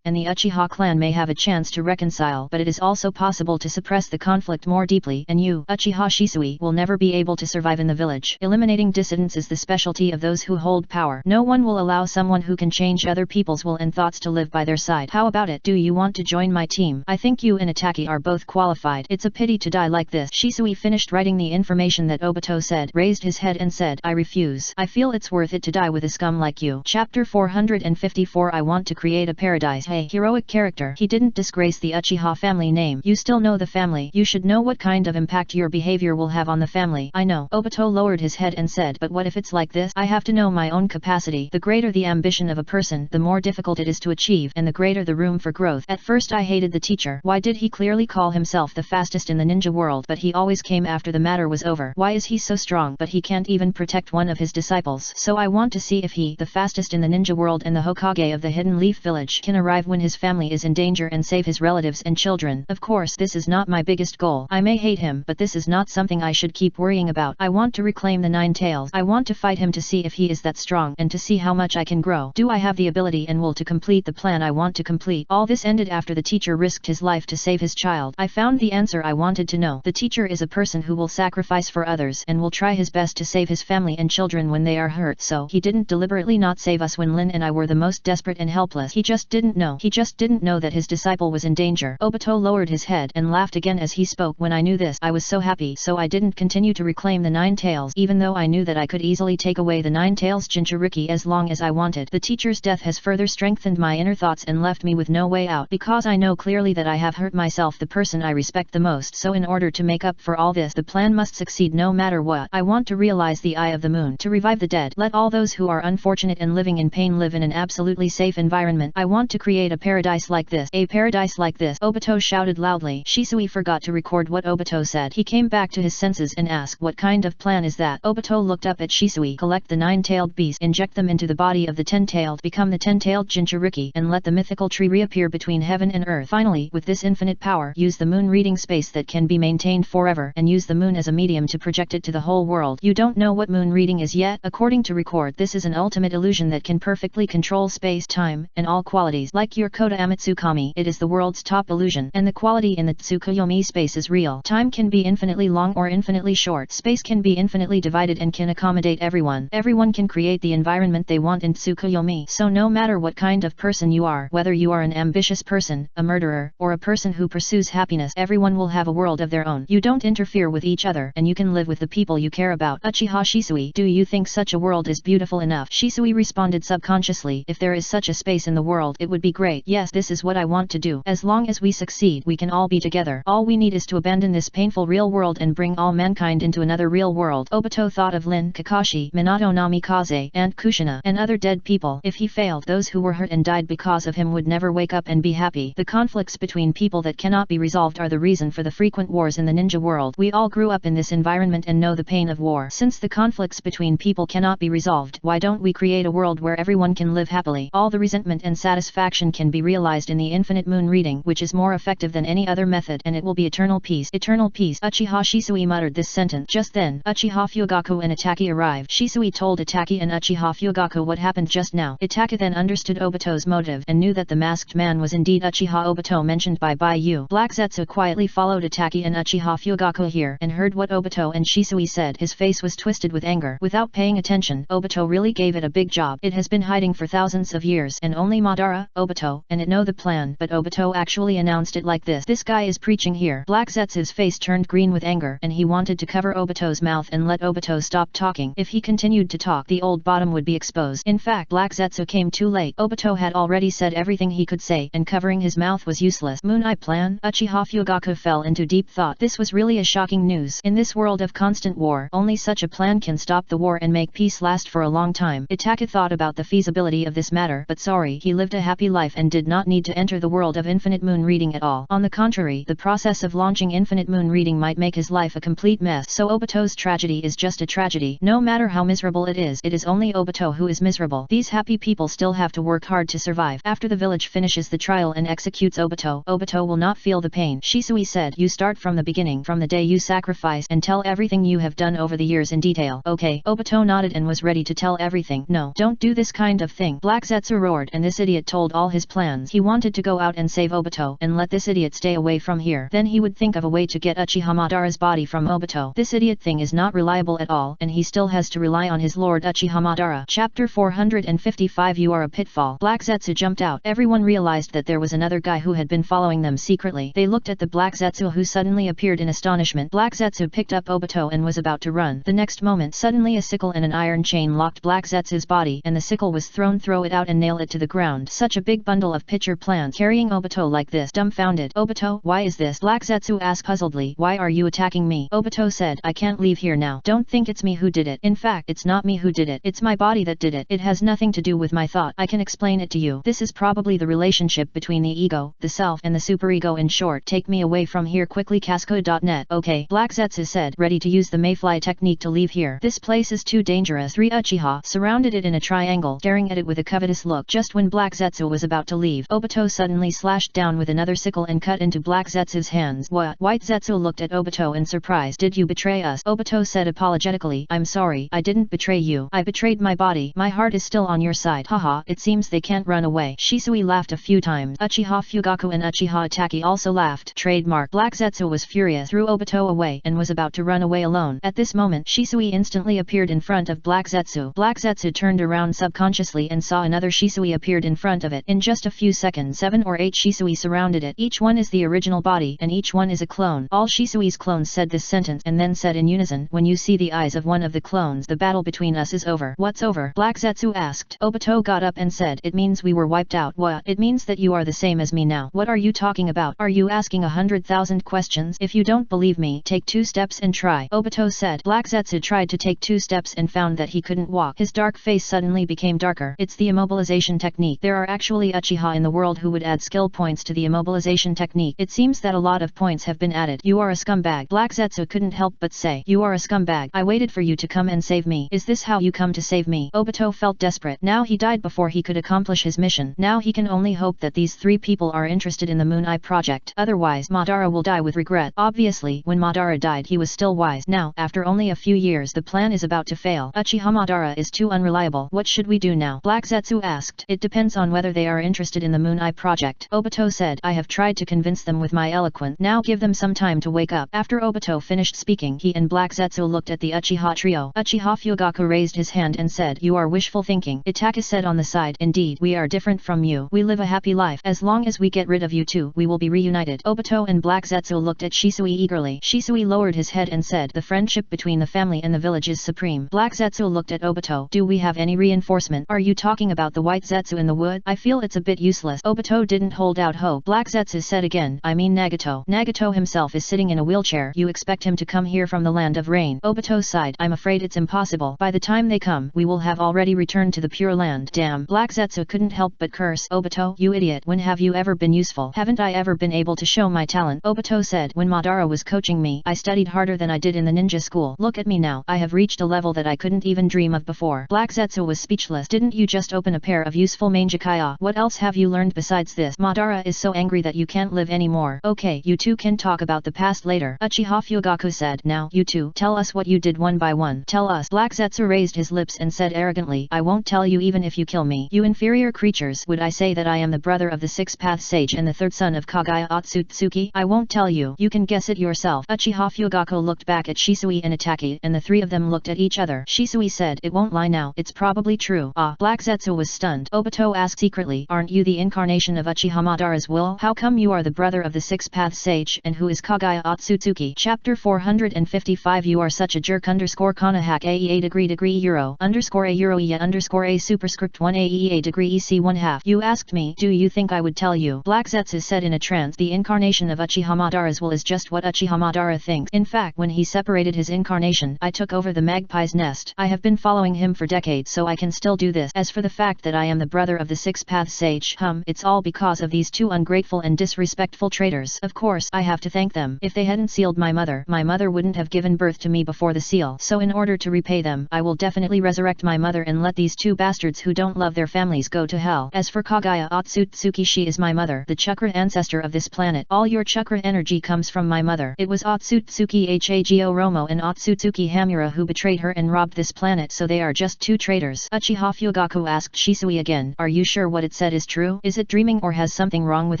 and the Uchiha clan may have a chance to reconcile, but it is also possible to suppress the conflict more deeply, and you, Uchiha Shisui, will never be able to survive in the village. Eliminating dissidents is the specialty of those who hold power. No one will allow someone who can change other people's will and thoughts to live by their side. How about it? Do you want to join my team? I think you and Itake are both qualified. It's a pity to die like this. Shisui finished writing the information that Obito said, raised his head and said, I refuse. I feel it's worth it to die with a scum like you. Chapter 454 I want to create a paradise. Hey, heroic character. He didn't disgrace the Uchiha family name. You still know know the family. You should know what kind of impact your behavior will have on the family. I know. Obito lowered his head and said, but what if it's like this? I have to know my own capacity. The greater the ambition of a person, the more difficult it is to achieve, and the greater the room for growth. At first I hated the teacher. Why did he clearly call himself the fastest in the ninja world, but he always came after the matter was over? Why is he so strong, but he can't even protect one of his disciples? So I want to see if he, the fastest in the ninja world and the Hokage of the Hidden Leaf Village, can arrive when his family is in danger and save his relatives and children. Of course, this is not my biggest goal. I may hate him, but this is not something I should keep worrying about. I want to reclaim the Nine Tails. I want to fight him to see if he is that strong and to see how much I can grow. Do I have the ability and will to complete the plan I want to complete? All this ended after the teacher risked his life to save his child. I found the answer I wanted to know. The teacher is a person who will sacrifice for others and will try his best to save his family and children when they are hurt. So he didn't deliberately not save us when Lin and I were the most desperate and helpless. He just didn't know. He just didn't know that his disciple was in danger. Obito lowered his head and laughed again as he spoke. When I knew this, I was so happy, so I didn't continue to reclaim the Nine Tails, even though I knew that I could easily take away the Nine Tails Jinchuriki as long as I wanted. The teacher's death has further strengthened my inner thoughts and left me with no way out, because I know clearly that I have hurt myself, the person I respect the most. So in order to make up for all this, the plan must succeed no matter what. I want to realize the Eye of the Moon, to revive the dead. Let all those who are unfortunate and living in pain live in an absolutely safe environment. I want to create a paradise like this. A paradise like this. Obito shouted loudly. Shisui forgot to record what Obito said. He came back to his senses and asked, what kind of plan is that? Obito looked up at Shisui. Collect the 9-tailed beast, inject them into the body of the 10-tailed, become the 10-tailed Jinchuriki, and let the mythical tree reappear between heaven and earth. Finally, with this infinite power, use the moon reading space that can be maintained forever, and use the moon as a medium to project it to the whole world. You don't know what moon reading is yet? According to record, this is an ultimate illusion that can perfectly control space, time, and all qualities. Like your Koda Amatsukami, it is the world's top illusion, and the quality in the Tsukuyomi space is real. Time can be infinitely long or infinitely short. Space can be infinitely divided and can accommodate everyone. Everyone can create the environment they want in Tsukuyomi. So no matter what kind of person you are, whether you are an ambitious person, a murderer, or a person who pursues happiness, everyone will have a world of their own. You don't interfere with each other, and you can live with the people you care about. Uchiha Shisui, do you think such a world is beautiful enough? Shisui responded subconsciously, if there is such a space in the world, it would be great. Yes, this is what I want to do. As long as we succeed, we can all be together. All we need is to abandon this painful real world and bring all mankind into another real world. Obito thought of Lin, Kakashi, Minato Namikaze, and Kushina, and other dead people. If he failed, those who were hurt and died because of him would never wake up and be happy. The conflicts between people that cannot be resolved are the reason for the frequent wars in the ninja world. We all grew up in this environment and know the pain of war. Since the conflicts between people cannot be resolved, why don't we create a world where everyone can live happily? All the resentment and satisfaction can be realized in the infinite moon reading, which is more effective than any other method, and it will be eternal peace. Eternal peace. Uchiha Shisui muttered this sentence. Just then, Uchiha Fugaku and Itaki arrived. Shisui told Itaki and Uchiha Fugaku what happened just now. Itaki then understood Obito's motive and knew that the masked man was indeed Uchiha Obito mentioned by Yu. Black Zetsu quietly followed Itaki and Uchiha Fugaku here and heard what Obito and Shisui said. His face was twisted with anger. Without paying attention, Obito really gave it a big job. It has been hiding for thousands of years, and only Madara, Obito, and it know the plan, but Obito actually announced it like this. This guy is preaching here. Black Zetsu's face turned green with anger, and he wanted to cover Obito's mouth and let Obito stop talking. If he continued to talk, the old bottom would be exposed. In fact, Black Zetsu came too late. Obito had already said everything he could say, and covering his mouth was useless. Moon Eye plan? Uchiha Fugaku fell into deep thought. This was really a shocking news. In this world of constant war, only such a plan can stop the war and make peace last for a long time. Itaka thought about the feasibility of this matter, but sorry, he lived a happy life and did not need to enter the world of infinite moon reading at all. On the contrary, the process of launching infinite moon reading might make his life a complete mess. So Obito's tragedy is just a tragedy. No matter how miserable it is only Obito who is miserable. These happy people still have to work hard to survive. After the village finishes the trial and executes Obito, Obito will not feel the pain. Shisui said, you start from the beginning, from the day you sacrifice, and tell everything you have done over the years in detail. Okay. Obito nodded and was ready to tell everything. No, don't do this kind of thing. Black Zetsu roared, and this idiot told all his plans. He wanted to go out and save Obito, and let this idiot stay away from here. Then he would think of a way to get Uchiha Madara's body from Obito. This idiot thing is not reliable at all, and he still has to rely on his lord Uchiha Madara. Chapter 455. You are a pitfall. Black Zetsu jumped out. Everyone realized that there was another guy who had been following them secretly. They looked at the Black Zetsu who suddenly appeared in astonishment. Black Zetsu picked up Obito and was about to run. The next moment, suddenly a sickle and an iron chain locked Black Zetsu's body, and the sickle was thrown. Throw it out and nail it to the ground. Such a big bundle of pitcher plants carrying Obito like this. Dumbfounded. Obito, why Why is this? Black Zetsu asked puzzledly. Why are you attacking me? Obito said, I can't leave here now. Don't think it's me who did it. In fact, it's not me who did it. It's my body that did it. It has nothing to do with my thought. I can explain it to you. This is probably the relationship between the ego, the self, and the superego. In short, take me away from here quickly. Casco.net. Okay, Black Zetsu said, ready to use the mayfly technique to leave here. This place is too dangerous. 3 Uchiha surrounded it in a triangle, staring at it with a covetous look. Just when Black Zetsu was about to leave, Obito suddenly slashed down with another sickle and cut into Black Zetsu's hands. What? White Zetsu looked at Obito in surprise. Did you betray us? Obito said apologetically, I'm sorry, I didn't betray you. I betrayed my body. My heart is still on your side. Haha, it seems they can't run away. Shisui laughed a few times. Uchiha Fugaku and Uchiha Itachi also laughed. Trademark. Black Zetsu was furious, threw Obito away, and was about to run away alone. At this moment, Shisui instantly appeared in front of Black Zetsu. Black Zetsu turned around subconsciously and saw another Shisui appeared in front of it. In just a few seconds, 7 or 8 Shisui surrounded it. Each one is the original body, and each one is a clone. All Shisui's clones said this sentence and then said in unison, when you see the eyes of one of the clones, the battle between us is over. What's over? Black Zetsu asked. Obito got up and said, it means we were wiped out. What? It means that you are the same as me now. What are you talking about? Are you asking 100,000 questions? If you don't believe me, take 2 steps and try. Obito said. Black Zetsu tried to take 2 steps and found that he couldn't walk. His dark face suddenly became darker. It's the immobilization technique. There are actually Uchiha in the world who would add skill points to the immobilization technique. It seems that a lot of points have been added. You are a scumbag. Black Zetsu couldn't help but say, you are a scumbag. I waited for you to come and save me. Is this how you come to save me? Obito felt desperate. Now he died before he could accomplish his mission. Now he can only hope that these 3 people are interested in the Moon Eye project. Otherwise, Madara will die with regret. Obviously, when Madara died he was still wise. Now, after only a few years, the plan is about to fail. Uchiha Madara is too unreliable. What should we do now? Black Zetsu asked. It depends on whether they are interested in the Moon Eye project. Obito said, I have tried to convince them with my eloquence. Now give them some time to wake up. After Obito finished speaking, he and Black Zetsu looked at the Uchiha trio. Uchiha Fugaku raised his hand and said, you are wishful thinking. Itachi said on the side, indeed, we are different from you. We live a happy life. As long as we get rid of you two, we will be reunited. Obito and Black Zetsu looked at Shisui eagerly. Shisui lowered his head and said, the friendship between the family and the village is supreme. Black Zetsu looked at Obito. Do we have any reinforcement? Are you talking about the white Zetsu in the wood? I feel it's a bit useless. Obito didn't hold out hope. Black Zetsu said again, I mean Nagato. Nagato himself is sitting in a wheelchair. You expect him to come here from the land of rain? Obito sighed. I'm afraid it's impossible. By the time they come, we will have already returned to the Pure Land. Damn. Black Zetsu couldn't help but curse. Obito, you idiot. When have you ever been useful? Haven't I ever been able to show my talent? Obito said. When Madara was coaching me, I studied harder than I did in the ninja school. Look at me now. I have reached a level that I couldn't even dream of before. Black Zetsu was speechless. Didn't you just open a pair of useful manjakaya? What else have you learned besides this? Madara is so angry that you can't live anymore. Okay, you two can talk about the past later. Uchiha Fugaku said. Now, you two, tell us what you did one by one. Tell us. Black Zetsu raised his lips and said arrogantly, I won't tell you even if you kill me. You inferior creatures. Would I say that I am the brother of the Sixth Path Sage and the third son of Kagaya Otsutsuki? I won't tell you. You can guess it yourself. Uchiha Fugaku looked back at Shisui and Itachi, and the 3 of them looked at each other. Shisui said, it won't lie now. It's probably true. Ah. Black Zetsu was stunned. Obito asked secretly, aren't you the incarnation of Uchiha Madara's will? How come you are the brother of the Sixth Path Sage, and who is Kagaya Otsutsuki? Chapter 455 You are such a jerk _Konoha AEA euro _ a euro EA _ a superscript 1 AEA degree EC 1/2. You asked me, do you think I would tell you? Black Zetsu said in a trance, the incarnation of Uchiha Madara's will is just what Uchiha Madara thinks. In fact, when he separated his incarnation, I took over the magpie's nest. I have been following him for decades, so I can still do this. As for the fact that I am the brother of the Sixth Path Sage, it's all because of these 2 ungrateful and disrespectful traitors. Of course, I have to thank them. If they hadn't sealed my mother wouldn't have given birth to me before the seal. So in order to repay them, I will definitely resurrect my mother and let these 2 bastards who don't love their families go to hell. As for Kagaya Otsutsuki, she is my mother, the chakra ancestor of this planet. All your chakra energy comes from my mother. It was Otsutsuki Hago Romo and Otsutsuki Hamura who betrayed her and robbed this planet, so they are just 2 traitors. Uchiha Fugaku asked Shisui again, are you sure what it said is true? Is it dreaming or has something wrong with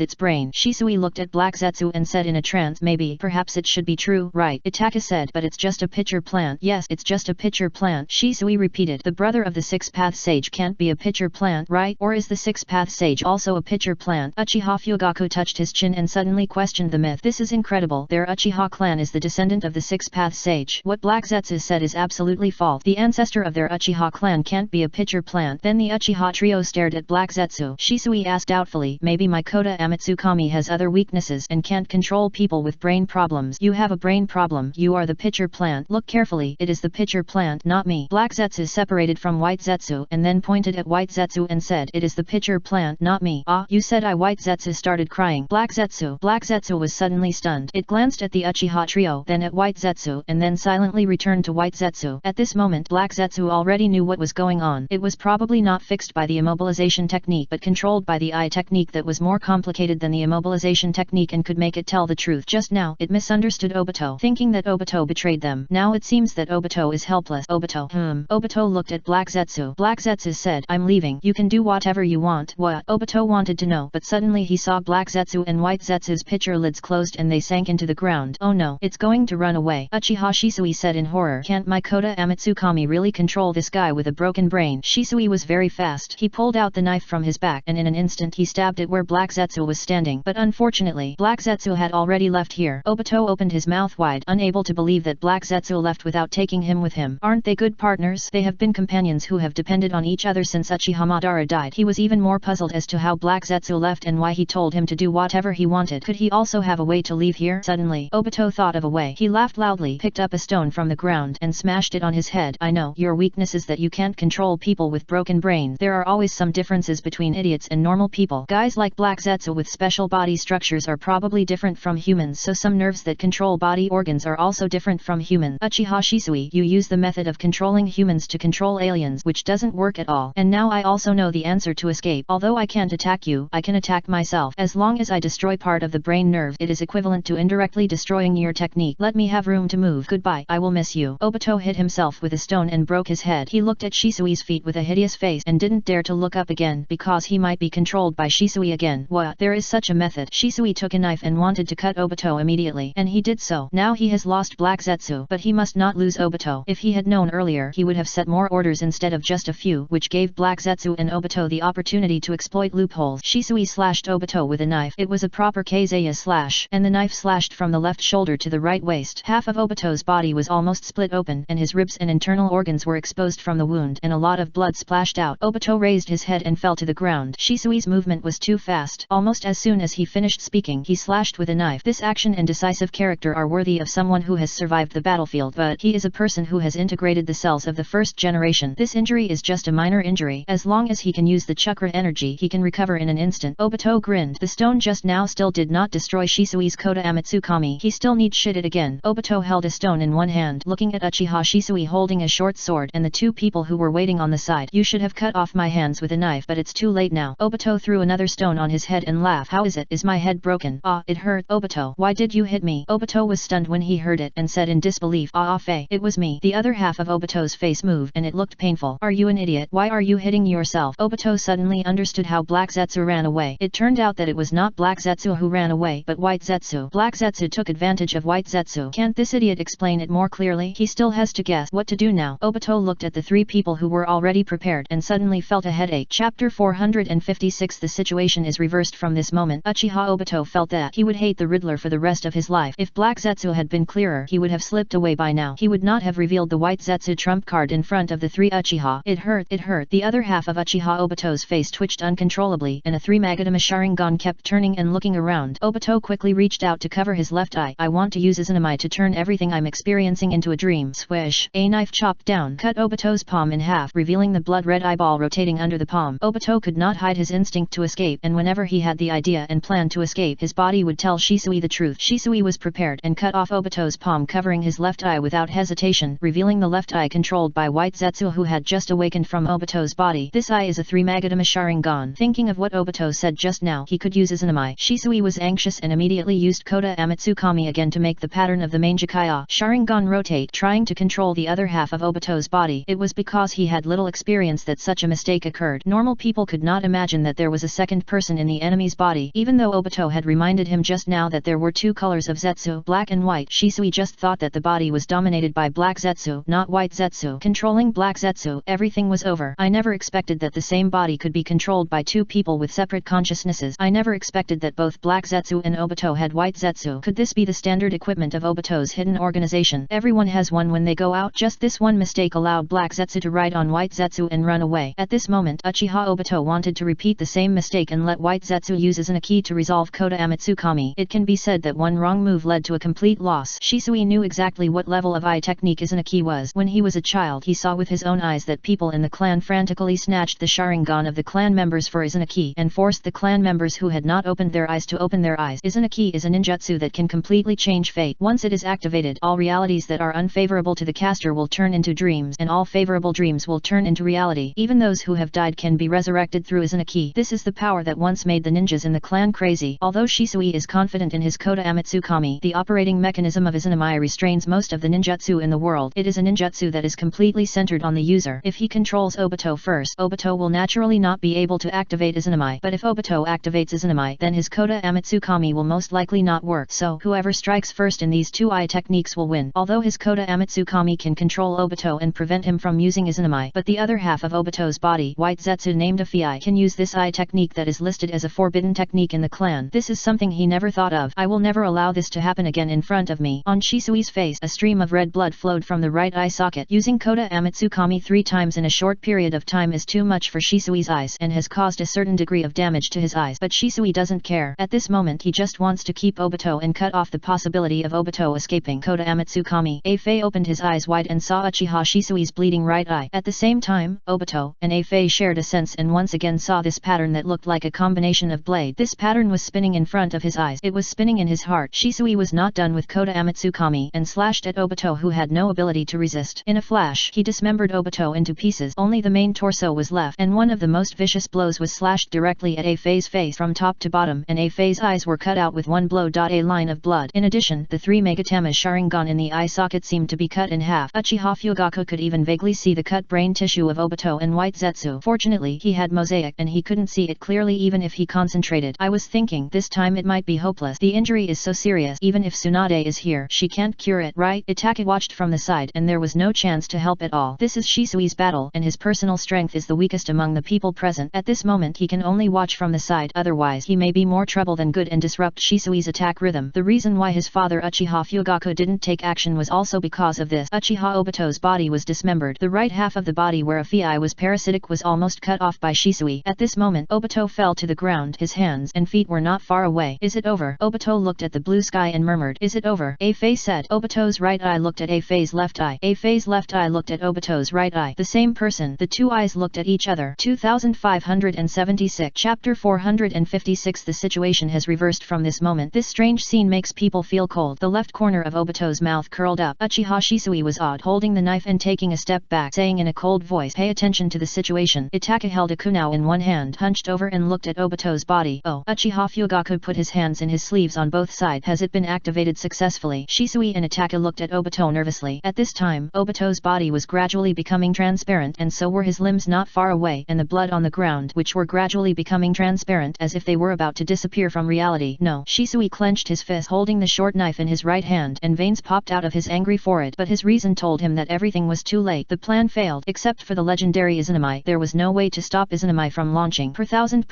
its brain? Shisui looked at Black Zetsu and said in a trance, maybe, perhaps it should be true, right? Itachi said, but it's just a pitcher plant. Yes, it's just a pitcher plant. Shisui repeated, the brother of the Sixth Path Sage can't be a pitcher plant, right? Or is the Sixth Path Sage also a pitcher plant? Uchiha Fugaku touched his chin and suddenly questioned the myth. This is incredible. Their Uchiha clan is the descendant of the Sixth Path Sage. What Black Zetsu said is absolutely false. The ancestor of their Uchiha clan can't be a pitcher plant. Then the Uchiha trio stared at Black Zetsu. Shisui asked doubtfully, maybe Makoto Amatsukami has other weaknesses. senses and can't control people with brain problems. You have a brain problem. You are the pitcher plant. Look carefully. It is the pitcher plant, not me. Black Zetsu separated from White Zetsu and then pointed at White Zetsu and said, it is the pitcher plant, not me. Ah, you said I. White Zetsu started crying. Black Zetsu was suddenly stunned. It glanced at the Uchiha trio, then at White Zetsu, and then silently returned to White Zetsu. At this moment, Black Zetsu already knew what was going on. It was probably not fixed by the immobilization technique but controlled by the eye technique that was more complicated than the immobilization technique and could make it tell the truth. Just now, it misunderstood Obito, thinking that Obito betrayed them. Now it seems that Obito is helpless. Obito looked at Black Zetsu. Black Zetsu said, I'm leaving. You can do whatever you want. What? Obito wanted to know, but suddenly he saw Black Zetsu and White Zetsu's pitcher lids closed and they sank into the ground. Oh no, it's going to run away. Uchiha Shisui said in horror. Can't my Kota Amatsukami really control this guy with a broken brain? Shisui was very fast. He pulled out the knife from his back and in an instant he stabbed it where Black Zetsu was standing. But unfortunately, Black Zetsu had already left here. Obito opened his mouth wide, unable to believe that Black Zetsu left without taking him with him. Aren't they good partners? They have been companions who have depended on each other since Uchiha Madara died. He was even more puzzled as to how Black Zetsu left and why he told him to do whatever he wanted. Could he also have a way to leave here? Suddenly, Obito thought of a way. He laughed loudly, picked up a stone from the ground and smashed it on his head. I know, your weakness is that you can't control people with broken brains. There are always some differences between idiots and normal people. Guys like Black Zetsu with special body structures are probably different from humans, so some nerves that control body organs are also different from humans. Uchiha Shisui, you use the method of controlling humans to control aliens, which doesn't work at all. And now I also know the answer to escape. Although I can't attack you, I can attack myself. As long as I destroy part of the brain nerve, it is equivalent to indirectly destroying your technique. Let me have room to move. Goodbye, I will miss you. Obito hit himself with a stone and broke his head. He looked at Shisui's feet with a hideous face and didn't dare to look up again because he might be controlled by Shisui again. What? There is such a method. Shisui took a knife and wanted to cut Obito immediately, and he did so. Now he has lost Black Zetsu, but he must not lose Obito. If he had known earlier, he would have set more orders instead of just a few, which gave Black Zetsu and Obito the opportunity to exploit loopholes. Shisui slashed Obito with a knife. It was a proper Kazaya slash, and the knife slashed from the left shoulder to the right waist. Half of Obito's body was almost split open, and his ribs and internal organs were exposed from the wound, and a lot of blood splashed out. Obito raised his head and fell to the ground. Shisui's movement was too fast. Almost as soon as he finished speaking, he slashed with a knife. This action and decisive character are worthy of someone who has survived the battlefield, but he is a person who has integrated the cells of the first generation. This injury is just a minor injury. As long as he can use the chakra energy, he can recover in an instant. Obito grinned. The stone just now still did not destroy Shisui's Kota Amatsukami. He still needs shit it again. Obito held a stone in one hand, looking at Uchiha Shisui holding a short sword and the two people who were waiting on the side. You should have cut off my hands with a knife, but it's too late now. Obito threw another stone on his head and laughed. How is it? Is my head broken? Ah, it hurt. Obito, why did you hit me? Obito was stunned when he heard it and said in disbelief, Ah, Faye, it was me. The other half of Obito's face moved and it looked painful. Are you an idiot? Why are you hitting yourself? Obito suddenly understood how Black Zetsu ran away. It turned out that it was not Black Zetsu who ran away, but White Zetsu. Black Zetsu took advantage of White Zetsu. Can't this idiot explain it more clearly? He still has to guess what to do now. Obito looked at the three people who were already prepared and suddenly felt a headache. Chapter 456. The situation is reversed from this moment. Uchiha Obito felt that he would hate the Riddler for the rest of his life. If Black Zetsu had been clearer, he would have slipped away by now. He would not have revealed the White Zetsu trump card in front of the three Uchiha. It hurt, it hurt. The other half of Uchiha Obito's face twitched uncontrollably, and a 3-Magatama Sharingan kept turning and looking around. Obito quickly reached out to cover his left eye. I want to use Izanami to turn everything I'm experiencing into a dream. Swish. A knife chopped down, cut Obito's palm in half, revealing the blood-red eyeball rotating under the palm. Obito could not hide his instinct to escape, and whenever he had the idea and plan to escape, his body would tell Shisui the truth. Shisui was prepared and cut off Obito's palm, covering his left eye without hesitation, revealing the left eye controlled by White Zetsu, who had just awakened from Obito's body. This eye is a 3-Magatama Sharingan. Thinking of what Obito said just now, he could use Izanami. Shisui was anxious and immediately used Kota Amatsukami again to make the pattern of the Mangekyo Sharingan rotate, trying to control the other half of Obito's body. It was because he had little experience that such a mistake occurred. Normal people could not imagine that there was a second person in the enemy's body, even though Obito had reminded him just now that there were two colors of Zetsu, black and white. Shisui just thought that the body was dominated by Black Zetsu, not White Zetsu. Controlling Black Zetsu, everything was over. I never expected that the same body could be controlled by two people with separate consciousnesses. I never expected that both Black Zetsu and Obito had White Zetsu. Could this be the standard equipment of Obito's hidden organization? Everyone has one when they go out. Just this one mistake allowed Black Zetsu to ride on White Zetsu and run away. At this moment, Uchiha Obito wanted to repeat the same mistake and let White Zetsu use as an key to resolve Kota Kota Amatsukami. It can be said that one wrong move led to a complete loss. Shisui knew exactly what level of eye technique Izanagi was. When he was a child, he saw with his own eyes that people in the clan frantically snatched the Sharingan of the clan members for Izanagi and forced the clan members who had not opened their eyes to open their eyes. Izanagi is a ninjutsu that can completely change fate. Once it is activated, all realities that are unfavorable to the caster will turn into dreams, and all favorable dreams will turn into reality. Even those who have died can be resurrected through Izanagi. This is the power that once made the ninjas in the clan crazy. Although Shisui is confident in his Kota Amatsukami, the operating mechanism of Izanami restrains most of the ninjutsu in the world. It is a ninjutsu that is completely centered on the user. If he controls Obito first, Obito will naturally not be able to activate Izanami. But if Obito activates Izanami, then his Kota Amatsukami will most likely not work. So, whoever strikes first in these two eye techniques will win. Although his Kota Amatsukami can control Obito and prevent him from using Izanami, but the other half of Obito's body, White Zetsu named Afei, can use this eye technique that is listed as a forbidden technique in the clan. This is something he never thought of. I will never allow this to happen again in front of me. On Shisui's face, a stream of red blood flowed from the right eye socket. Using Kota Amatsukami 3 times in a short period of time is too much for Shisui's eyes and has caused a certain degree of damage to his eyes. But Shisui doesn't care. At this moment he just wants to keep Obito and cut off the possibility of Obito escaping. Kota Amatsukami. Afei opened his eyes wide and saw Uchiha Shisui's bleeding right eye. At the same time, Obito and Afei shared a sense and once again saw this pattern that looked like a combination of blade. This pattern was spinning in front of his eyes. It was spinning in his heart. Shisui was not done with Kota Amatsukami and slashed at Obito, who had no ability to resist. In a flash, he dismembered Obito into pieces. Only the main torso was left, and one of the most vicious blows was slashed directly at Afei's face from top to bottom, and Afei's eyes were cut out with one blow. A line of blood. In addition, the 3 Megatama's Sharingan in the eye socket seemed to be cut in half. Uchiha Fugaku could even vaguely see the cut brain tissue of Obito and White Zetsu. Fortunately, he had mosaic and he couldn't see it clearly even if he concentrated. I was thinking, this time it might be hopeless. The injury is so serious. Even if Tsunade is here, she can't cure it, right? Itake watched from the side and there was no chance to help at all. This is Shisui's battle and his personal strength is the weakest among the people present. At this moment he can only watch from the side, otherwise he may be more trouble than good and disrupt Shisui's attack rhythm. The reason why his father Uchiha Fugaku didn't take action was also because of this. Uchiha Obito's body was dismembered. The right half of the body where Afei was parasitic was almost cut off by Shisui. At this moment Obito fell to the ground. His hands and feet were not far away. Is it over? Obito looked at the blue sky and murmured, is it over? Afei said. Obito's right eye looked at Afei's left eye. Afei's left eye looked at Obito's right eye. The same person. The two eyes looked at each other. 2576 Chapter 456 The situation has reversed from this moment. This strange scene makes people feel cold. The left corner of Obito's mouth curled up. Uchiha Shisui was odd, holding the knife and taking a step back, saying in a cold voice, pay attention to the situation. Itake held a kunao in one hand, hunched over and looked at Obito's body. Oh. Uchiha Fugaku put his hands in his sleeves on both sides. Has it been activated successfully? Shisui and Itake looked at Obito nervously. At this time, Obito's body was gradually becoming transparent and so were his limbs not far away, and the blood on the ground, which were gradually becoming transparent as if they were about to disappear from reality. No. Shisui clenched his fist, holding the short knife in his right hand, and veins popped out of his angry forehead. But his reason told him that everything was too late. The plan failed. Except for the legendary Izanami, there was no way to stop Izanami from launching. Per thousand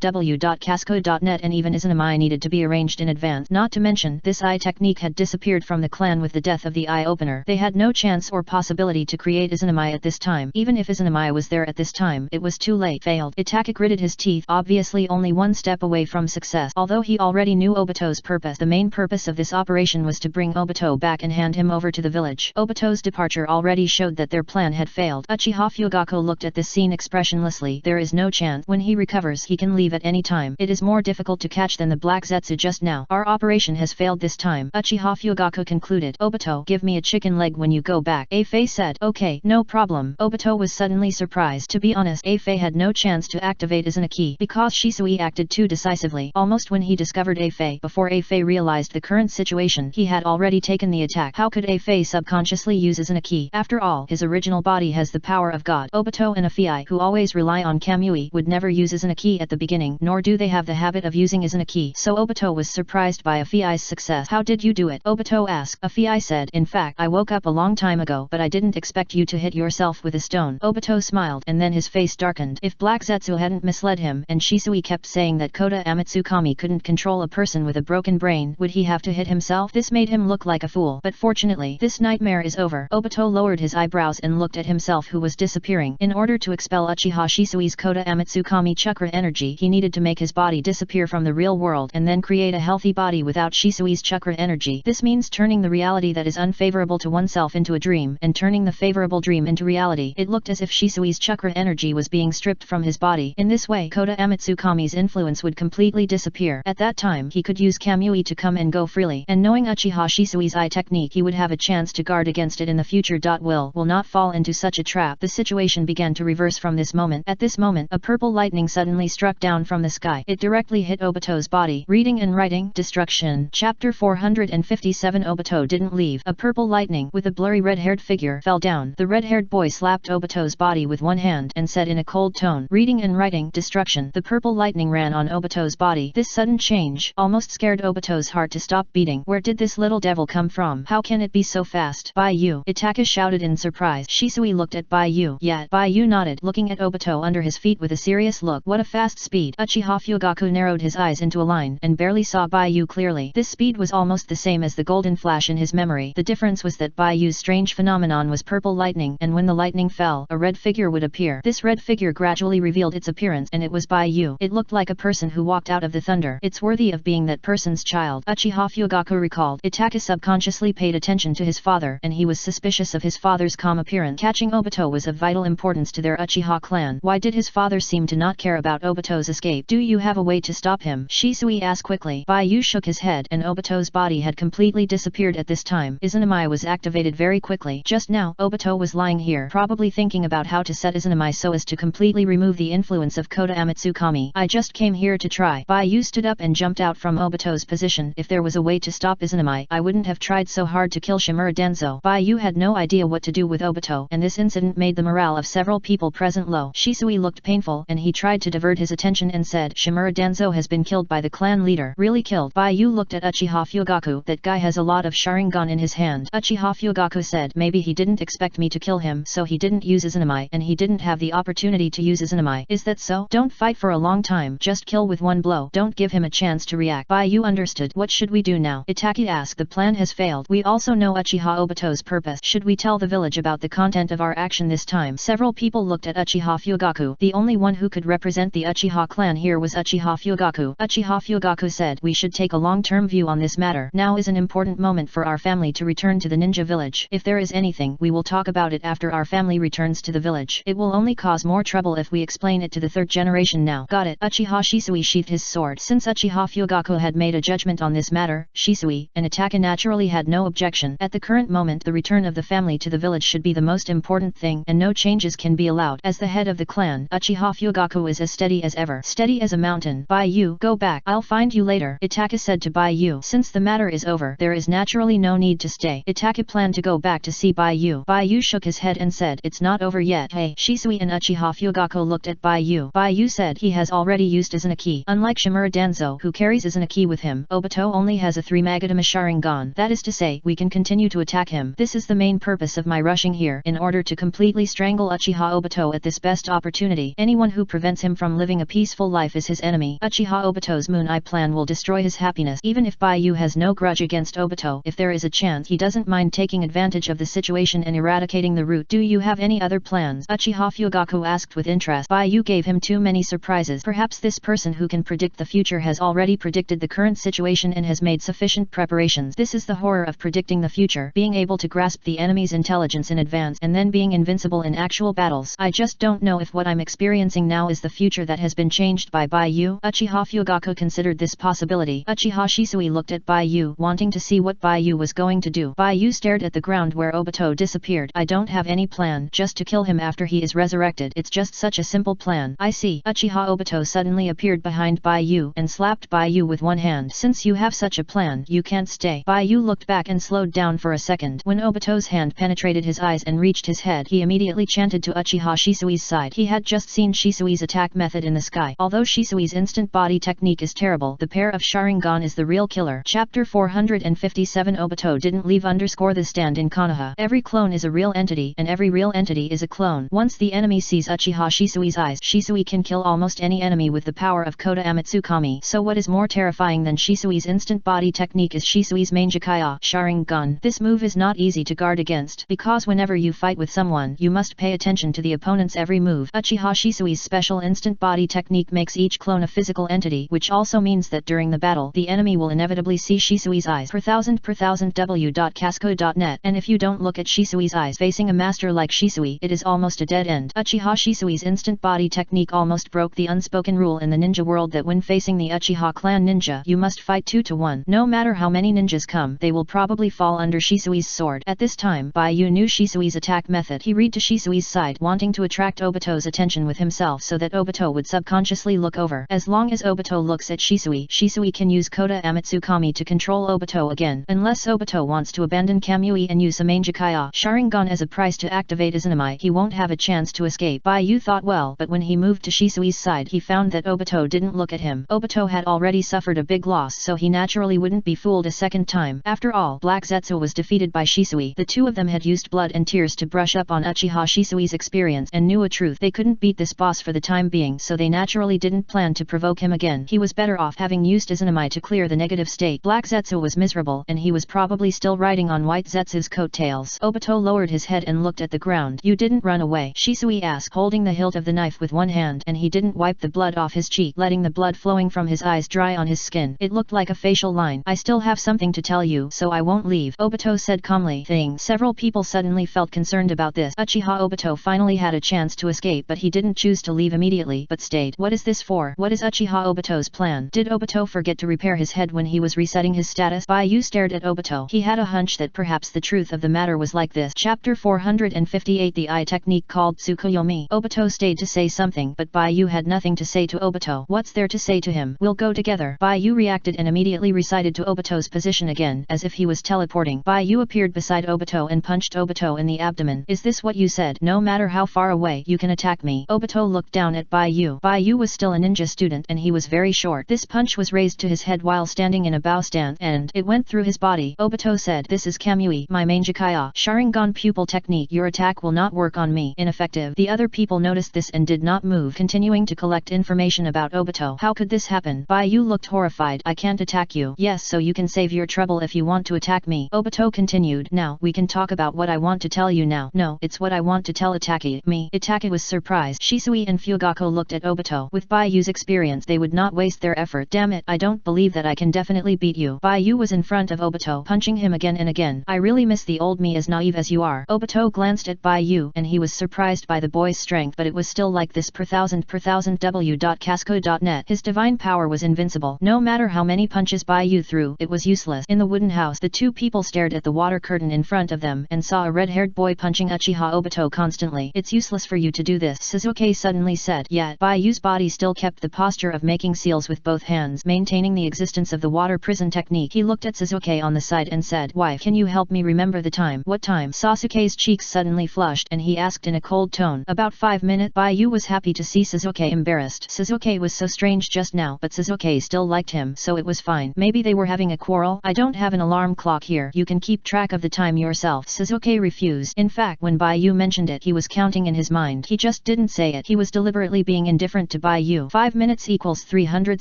w.casco.net, and even Izanami needed to be arranged in advance. Not to mention, this eye technique had disappeared from the clan with the death of the eye opener. They had no chance or possibility to create Izanami at this time. Even if Izanami was there at this time, it was too late. Failed. Itake gritted his teeth, obviously only one step away from success. Although he already knew Obito's purpose, the main purpose of this operation was to bring Obito back and hand him over to the village. Obito's departure already showed that their plan had failed. Uchiha Fugaku looked at this scene expressionlessly. There is no chance. When he recovers, he can leave at any time. It is more difficult to catch than the Black Zetsu just now. Our operation has failed this time. Uchiha Fugaku concluded. Obito, give me a chicken leg when you go back. Afei said. Okay, no problem. Obito was suddenly surprised. To be honest, Afei had no chance to activate Izanagi because Shisui acted too decisively. Almost when he discovered Afei, before Afei realized the current situation, he had already taken the attack. How could Afei subconsciously use Izanagi? After all, his original body has the power of God. Obito and Afei, who always rely on Kamui, would never use Izanagi at the beginning, nor do they have the habit of using Izanagi. So Obito was surprised by Afei's success. How did you do it? Obito asked. Afei said, in fact, I woke up a long time ago, but I didn't expect you to hit yourself with a stone. Obito smiled, and then his face darkened. If Black Zetsu hadn't misled him, and Shisui kept saying that Kota Amatsukami couldn't control a person with a broken brain, would he have to hit himself? This made him look like a fool. But fortunately, this nightmare is over. Obito lowered his eyebrows and looked at himself, who was disappearing. In order to expel Uchiha Shisui's Kota Amatsukami chakra energy, he needed to make his body disappear from the real world and then create a healthy body without Shisui's chakra energy. This means turning the reality that is unfavorable to oneself into a dream and turning the favorable dream into reality. It looked as if Shisui's chakra energy was being stripped from his body. In this way, Kota Amatsukami's influence would completely disappear. At that time, he could use Kamui to come and go freely, and knowing Uchiha Shisui's eye technique, he would have a chance to guard against it in the future. Will not fall into such a trap. The situation began to reverse from this moment. At this moment, a purple lightning suddenly struck down from the sky. It directly hit Obito's body. Reading and writing, destruction. Chapter 457. Obito didn't leave. A purple lightning with a blurry red-haired figure fell down. The red-haired boy slapped Obito's body with one hand and said in a cold tone, reading and writing, destruction. The purple lightning ran on Obito's body. This sudden change almost scared Obito's heart to stop beating. Where did this little devil come from? How can it be so fast? Baiyu, Itaka shouted in surprise. Shisui looked at Baiyu. Yet, Baiyu nodded, looking at Obito under his feet with a serious look. What a fast speed! Uchiha Fugaku narrowed his eyes into a line and barely saw Baiyu clearly. This speed was almost the same as the golden flash in his memory. The difference was that Baiyu's strange phenomenon was purple lightning, and when the lightning fell, a red figure would appear. This red figure gradually revealed its appearance, and it was Baiyu. It looked like a person who walked out of the thunder. It's worthy of being that person's child, Uchiha Fugaku recalled. Itaka subconsciously paid attention to his father, and he was suspicious of his father's calm appearance. Catching Obito was of vital importance to their Uchiha clan. Why did his father seem to not care about Obito's escape? Do you have a way to stop him? Shisui asked quickly. Baiyu shook his head, and Obito's body had completely disappeared at this time. Izanami was activated very quickly. Just now, Obito was lying here, probably thinking about how to set Izanami so as to completely remove the influence of Kota Amatsukami. I just came here to try. Baiyu stood up and jumped out from Obito's position. If there was a way to stop Izanami, I wouldn't have tried so hard to kill Shimura Denzo. Baiyu had no idea what to do with Obito, and this incident made the morale of several people present low. Shisui looked painful, and he tried to divert his attention and said, Shimura Denzo has been killed by the clan leader. Really killed? Baiyu looked at Uchiha Fugaku. That guy has a lot of Sharingan in his hand. Uchiha Fugaku said, maybe he didn't expect me to kill him, so he didn't use Izanami, and he didn't have the opportunity to use Izanami. Is that so? Don't fight for a long time. Just kill with one blow. Don't give him a chance to react. Baiyu understood. What should we do now? Itaki asked. The plan has failed. We also know Uchiha Obito's purpose. Should we tell the village about the content of our action this time? Several people looked at Uchiha Fugaku. The only one who could represent the Uchiha clan here was Uchiha Fugaku. Uchiha Fugaku said, we should take a long-term view on this matter. Now is an important moment for our family to return to the ninja village. If there is anything, we will talk about it after our family returns to the village. It will only cause more trouble if we explain it to the third generation now. Got it. Uchiha Shisui sheathed his sword. Since Uchiha Fugaku had made a judgment on this matter, Shisui and Itaka naturally had no objection. At the current moment, the return of the family to the village should be the most important thing, and no changes can be allowed. As the head of the clan, Uchiha Fugaku is as steady as ever. Steady as a mountain. Baiyu, go back. I'll find you later, Itaka said to Baiyu. Since the matter is over, there is naturally no need to stay. Itaka planned to go back to see Baiyu. Baiyu shook his head and said, it's not over yet. Hey, Shisui and Uchiha Fugaku looked at Baiyu. Baiyu said he has already used Izanaki. Unlike Shimura Danzo, who carries Izanaki with him, Obito only has a 3 Magatama Sharingan. That is to say, we can continue to attack him. This is the main purpose of my rushing here, in order to completely strangle Uchiha Obito at this best opportunity. Anyone who prevents him from living a peaceful life is his enemy. Uchiha Obito's Moon Eye plan will destroy his happiness. Even if Baiyu has no grudge against Obito, if there is a chance, he doesn't mind taking advantage of the situation and eradicating the root. Do you have any other plans? Uchiha Fugaku asked with interest. Baiyu gave him too many surprises. Perhaps this person who can predict the future has already predicted the current situation and has made sufficient preparations. This is the horror of predicting the future, being able to grasp the enemy's intelligence in advance and then being invincible in actual battles. I just don't know if what I'm experiencing now is the future that has been changed by Baiyu. Uchiha Fugaku considered this possibility. Uchiha Shisui looked at Baiyu, wanting to see what Baiyu was going to do. Baiyu stared at the ground where Obito disappeared. I don't have any plan, just to kill him after he is resurrected. It's just such a simple plan. I see. Uchiha Obito suddenly appeared behind Baiyu and slapped Baiyu with one hand. Since you have such a plan, you can't stay. Baiyu looked back and slowed down for a second. When Obito's hand penetrated his eyes and reached his head, he immediately chanted to Uchiha Shisui's side. He had just seen Shisui's attack method in the sky. Although Shisui's instant body technique is terrible, the pair of Sharingan is the real killer. Chapter 457. Obito didn't leave the stand in Konoha. Every clone is a real entity, and every real entity is a clone. Once the enemy sees Uchiha Shisui's eyes, Shisui can kill almost any enemy with the power of Kota Amatsukami. So what is more terrifying than Shisui's instant body technique is Shisui's Manjakaya Sharingan. This move is not easy to guard against, because whenever you fight with someone, you must pay attention to the opponent's every move. Uchiha Shisui's special instant body technique makes each clone a physical entity, which also means that during the battle, the enemy will inevitably see Shisui's eyes. Per thousand w.casco.net. And if you don't look at Shisui's eyes facing a master like Shisui, it is almost a dead end. Uchiha Shisui's instant body technique almost broke the unspoken rule in the ninja world that when facing the Uchiha clan ninja, you must fight 2 to 1. No matter how many ninjas come, they will probably fall under Shisui's sword. At this time, Baiyu knew Shisui's attack method. He read to Shisui's side, wanting to attract Obito's attention with himself so that Obito would subconsciously look over. As long as Obito looks at Shisui, Shisui can use Kota Amatsukami to control Obito again, unless Obito wants to abandon Kamui and use a Manjakaya Sharingan as a price to activate Izanami. He won't have a chance to escape. Baiyu thought well, but when he moved to Shisui's side, he found that Obito didn't look at him. Obito had already suffered a big loss, so he naturally wouldn't be fooled a second time. After all, Black Zetsu was defeated by Shisui. The two of them had used blood and tears to brush up on Uchiha Shisui's experience and knew a truth: they couldn't beat this boss for the time being, so they naturally didn't plan to provoke him again. He was better off having used Izanami to clear the negative state. Black Zetsu was miserable, and he was probably still riding on White Zetsu's coattails. Obito lowered his head and looked at the ground. "You didn't run away?" Shisui asked, holding the hilt of the knife with one hand, and he didn't wipe the blood off his cheek, letting the blood flowing from his eyes dry on his skin. It looked like a facial line. "I still have something to tell you, so I won't leave," Obito said calmly. Several people suddenly felt concerned about this. Uchiha Obito finally had a chance to escape, but he didn't choose to leave immediately, but stayed. What is this for? What is Uchiha Obito's plan? Did Obito forget to repair his head when he was resetting his status? Baiyu stared at Obito. He had a hunch that perhaps the truth of the matter was like this. Chapter 458. The eye technique called Tsukuyomi. Obito stayed to say something, but Baiyu had nothing to say to Obito. What's there to say to him? "We'll go together." Baiyu reacted and immediately recited to Obito's position again, as if he was teleporting. Baiyu appeared beside Obito and punched Obito in the abdomen. "Is this what you said? No matter how far away, you can attack me?" Obito looked down at Baiyu. Baiyu was still a ninja student and he was very short. This punch was raised to his head while standing in a bow stance, and it went through his body. Obito said, "This is Kamui, my Manjakaya Sharingan pupil technique. Your attack will not work on me. Ineffective." The other people noticed this and did not move, continuing to collect information about Obito. How could this happen? Baiyu looked horrified. "I can't attack you." "Yes, so you can save your trouble if you want to attack me," Obito continued. "Now, we can talk about what I want to tell you now." "No, it's what I want to tell Itaki." "Me?" Itaki was surprised. Shisui and Fugako looked at Obito. With Baiyu's experience, they would not waste their effort. "Damn it, I don't believe that I can definitely beat you." Baiyu was in front of Obito, punching him again and again. "I really miss the old me, as naive as you are." Obito glanced at Baiyu, and he was surprised by the boy's strength, but it was still like this. Per thousand w.casco.net. His divine power was invincible. No matter how many punches Baiyu threw, it was useless. In the wooden house, the two people stared at the water curtain in front of them, and saw a red-haired boy punching Uchiha Obito constantly. "It's useless for you to do this," Sasuke suddenly said. Yet, Baiyu's body still kept the posture of making seals with both hands, maintaining the existence of the water prison technique. He looked at Sasuke on the side and said, "Wife, can you help me remember the time?" "What time?" Sasuke's cheeks suddenly flushed, and he asked in a cold tone. "About 5 minutes." Baiyu was happy to see Sasuke embarrassed. Sasuke was so strange just now, but Sasuke still liked him, so it was fine. Maybe they were having a quarrel? "I don't have an alarm clock here. You can keep track of the time yourself." Sasuke refused. In fact, when Baiyu mentioned it, he was counting in his mind. He just didn't say it. He was deliberately being indifferent to Baiyu. 5 minutes equals 300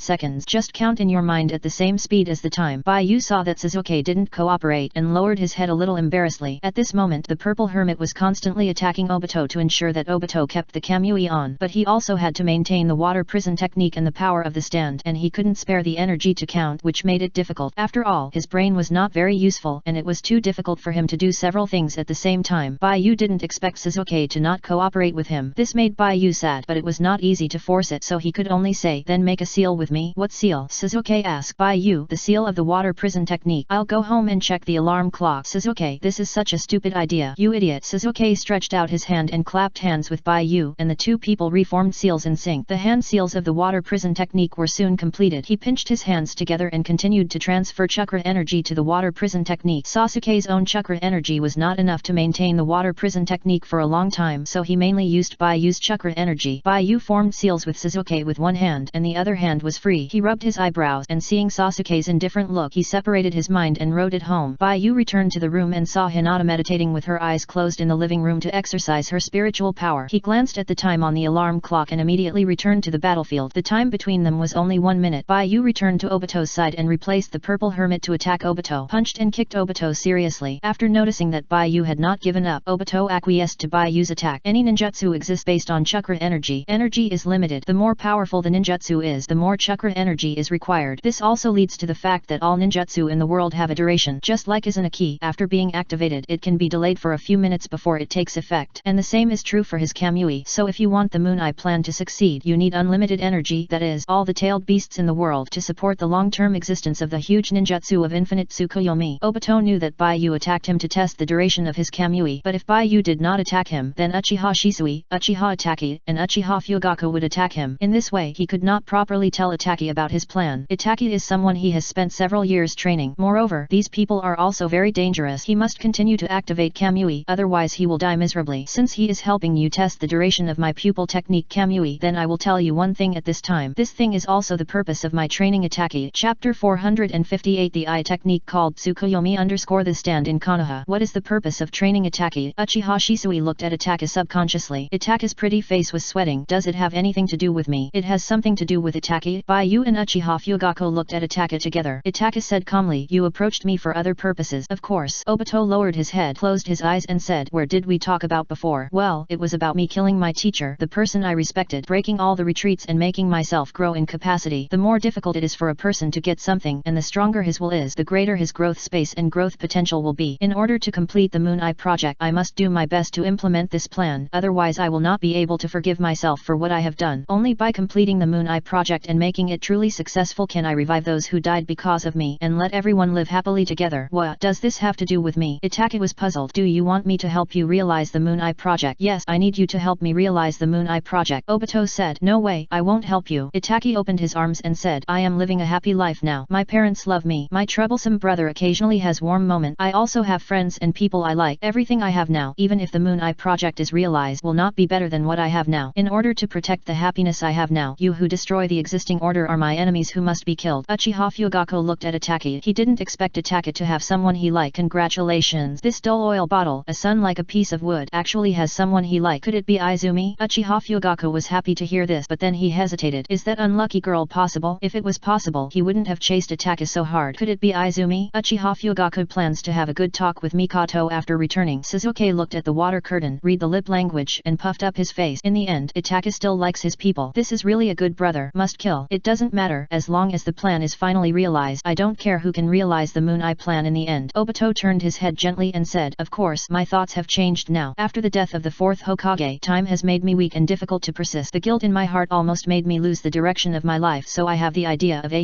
seconds. Just count in your mind at the same speed as the time. Baiyu saw that Sasuke didn't cooperate and lowered his head a little embarrassedly. At this moment, the purple hermit was constantly attacking Obito to ensure that Obito kept the Kamui on, but he also had to maintain the water prison technique and the power of the stand, and he couldn't spare the energy to count, which made it difficult. After all, his brain was not very useful, and it was too difficult for him to do several things at the same time. Baiyu didn't expect Sasuke to not cooperate with him. This made Baiyu sad, but it was not easy to force it, so he could only say, "Then make a seal with me." "What seal?" Sasuke asked. "Baiyu, the seal of the water prison technique." "I'll go home and check the alarm clock." "Sasuke, this is such a stupid idea. You idiot." Sasuke stretched out his hand and clapped hands with Baiyu, and the two people reformed seals in sync. The hand seals of the water prison technique were soon completed. He pinched his hands together and continued to transfer chakra energy to the water prison technique. Sasuke's own chakra energy was not enough to maintain the water prison technique for a long time, so he mainly used Baiyu's chakra energy. Baiyu formed seals with Sasuke with one hand, and the other hand was free. He rubbed his eyebrows, and seeing Sasuke's indifferent look, he separated his mind and wrote it home. Baiyu returned to the room and saw Hinata meditating with her eyes closed in the living room to exercise her spiritual power. He glanced at the time on the alarm clock and immediately returned to the battlefield. The time between them was only 1 minute. Baiyu returned to Obito's side and replaced the purple hermit to attack Obito. Punched and kicked Obito seriously. After noticing that Baiyu had not given up, Obito acquiesced to Baiyu's attack. Any ninjutsu exists based on chakra energy. Energy is limited. The more powerful the ninjutsu is, the more chakra energy is required. This also leads to the fact that all ninjutsu in the world have a duration. Just like as in a ki, after being activated it can be delayed for a few minutes before it takes effect. And the same is true for his kamui. So if you want the Moon Eye plan to succeed, you need unlimited energy, that is, all the tailed beasts in the world, to support the long-term existence of the huge ninjutsu of infinite Tsukuyomi. Obito knew that Baiyu attacked him to test the duration of his kamui, but if Baiyu did not attack him, then Uchiha Shisui, Uchiha Itaki, and Uchiha Fugaku would attack him. In this way he could not properly tell Itaki about his plan. Itaki is someone he has spent several years training. Moreover, these people are also very dangerous. He must continue to activate kamui, otherwise he will die miserably. Since he is helping you test the duration of my pupil technique kamui, then I will tell you one thing at this time. This thing is also the purpose of my training Itaki. Chapter 458 The eye technique called Tsukuyomi _ the stand in Konoha. What is the purpose of training Itaki? Uchiha Shisui looked at Itaka subconsciously. Itaka's pretty face was sweating. Does it have anything to do with me? It has something to do with Itaki. Baiyu and Uchiha Fugaku looked at Itaka together. Itaka said calmly, you approached me for other purposes. Of course. Obito lowered his head, closed his eyes and said, where did we talk about before? Well, it was about me killing my teacher, the person I respected, breaking all the retreats and making myself grow in capacity. The more difficult it is for a person to get something, and the stronger his will is, the greater his growth space and growth potential will be. In order to complete the Moon Eye project, I must do my best to implement this plan, otherwise I will not be able to forgive myself for what I have done. Only by completing the Moon Eye project and making it truly successful can I revive those who died because of me, and let everyone live happily together. What does this have to do with me? Itaka was puzzled. Do you want me to help you realize the Moon Eye project? Yes, I need you to help me realize the Moon Eye project. Obito said, no way, I won't help you. Itaki opened his arms and said, I am living a happy life now. My parents love me. My troublesome brother occasionally has warm moments. I also have friends and people I like. Everything I have now, even if the Moon Eye project is realized, will not be better than what I have now. In order to protect the happiness I have now, you who destroy the existing order are my enemies who must be killed. Uchiha Fugaku looked at Itaki. He didn't expect Itaka to have someone he liked. Congratulations. This dull oil bottle, a sun like a piece of wood, actually has someone he liked. Could it be Izumi? Uchiha Fugaku was happy to hear this, but then he hesitated. Is that unlucky girl possible? If it was possible, he wouldn't have chased Itaka so hard. Could it be Izumi? Uchiha Fugaku plans to have a good talk with Mikoto after returning. Suzuki looked at the water curtain, read the lip language, and puffed up his face. In the end, Itaka still likes his people. This is really a good brother. Must kill. It doesn't matter, as long as the plan is finally realized. I don't care who can realize the Moon Eye plan in the end. Obito turned his head gently and said, of course, my thoughts have changed now. After the death of the fourth Hokage, time has made me weak and difficult to persist. The guilt in my heart almost made me lose the direction of my life, so I have the idea of a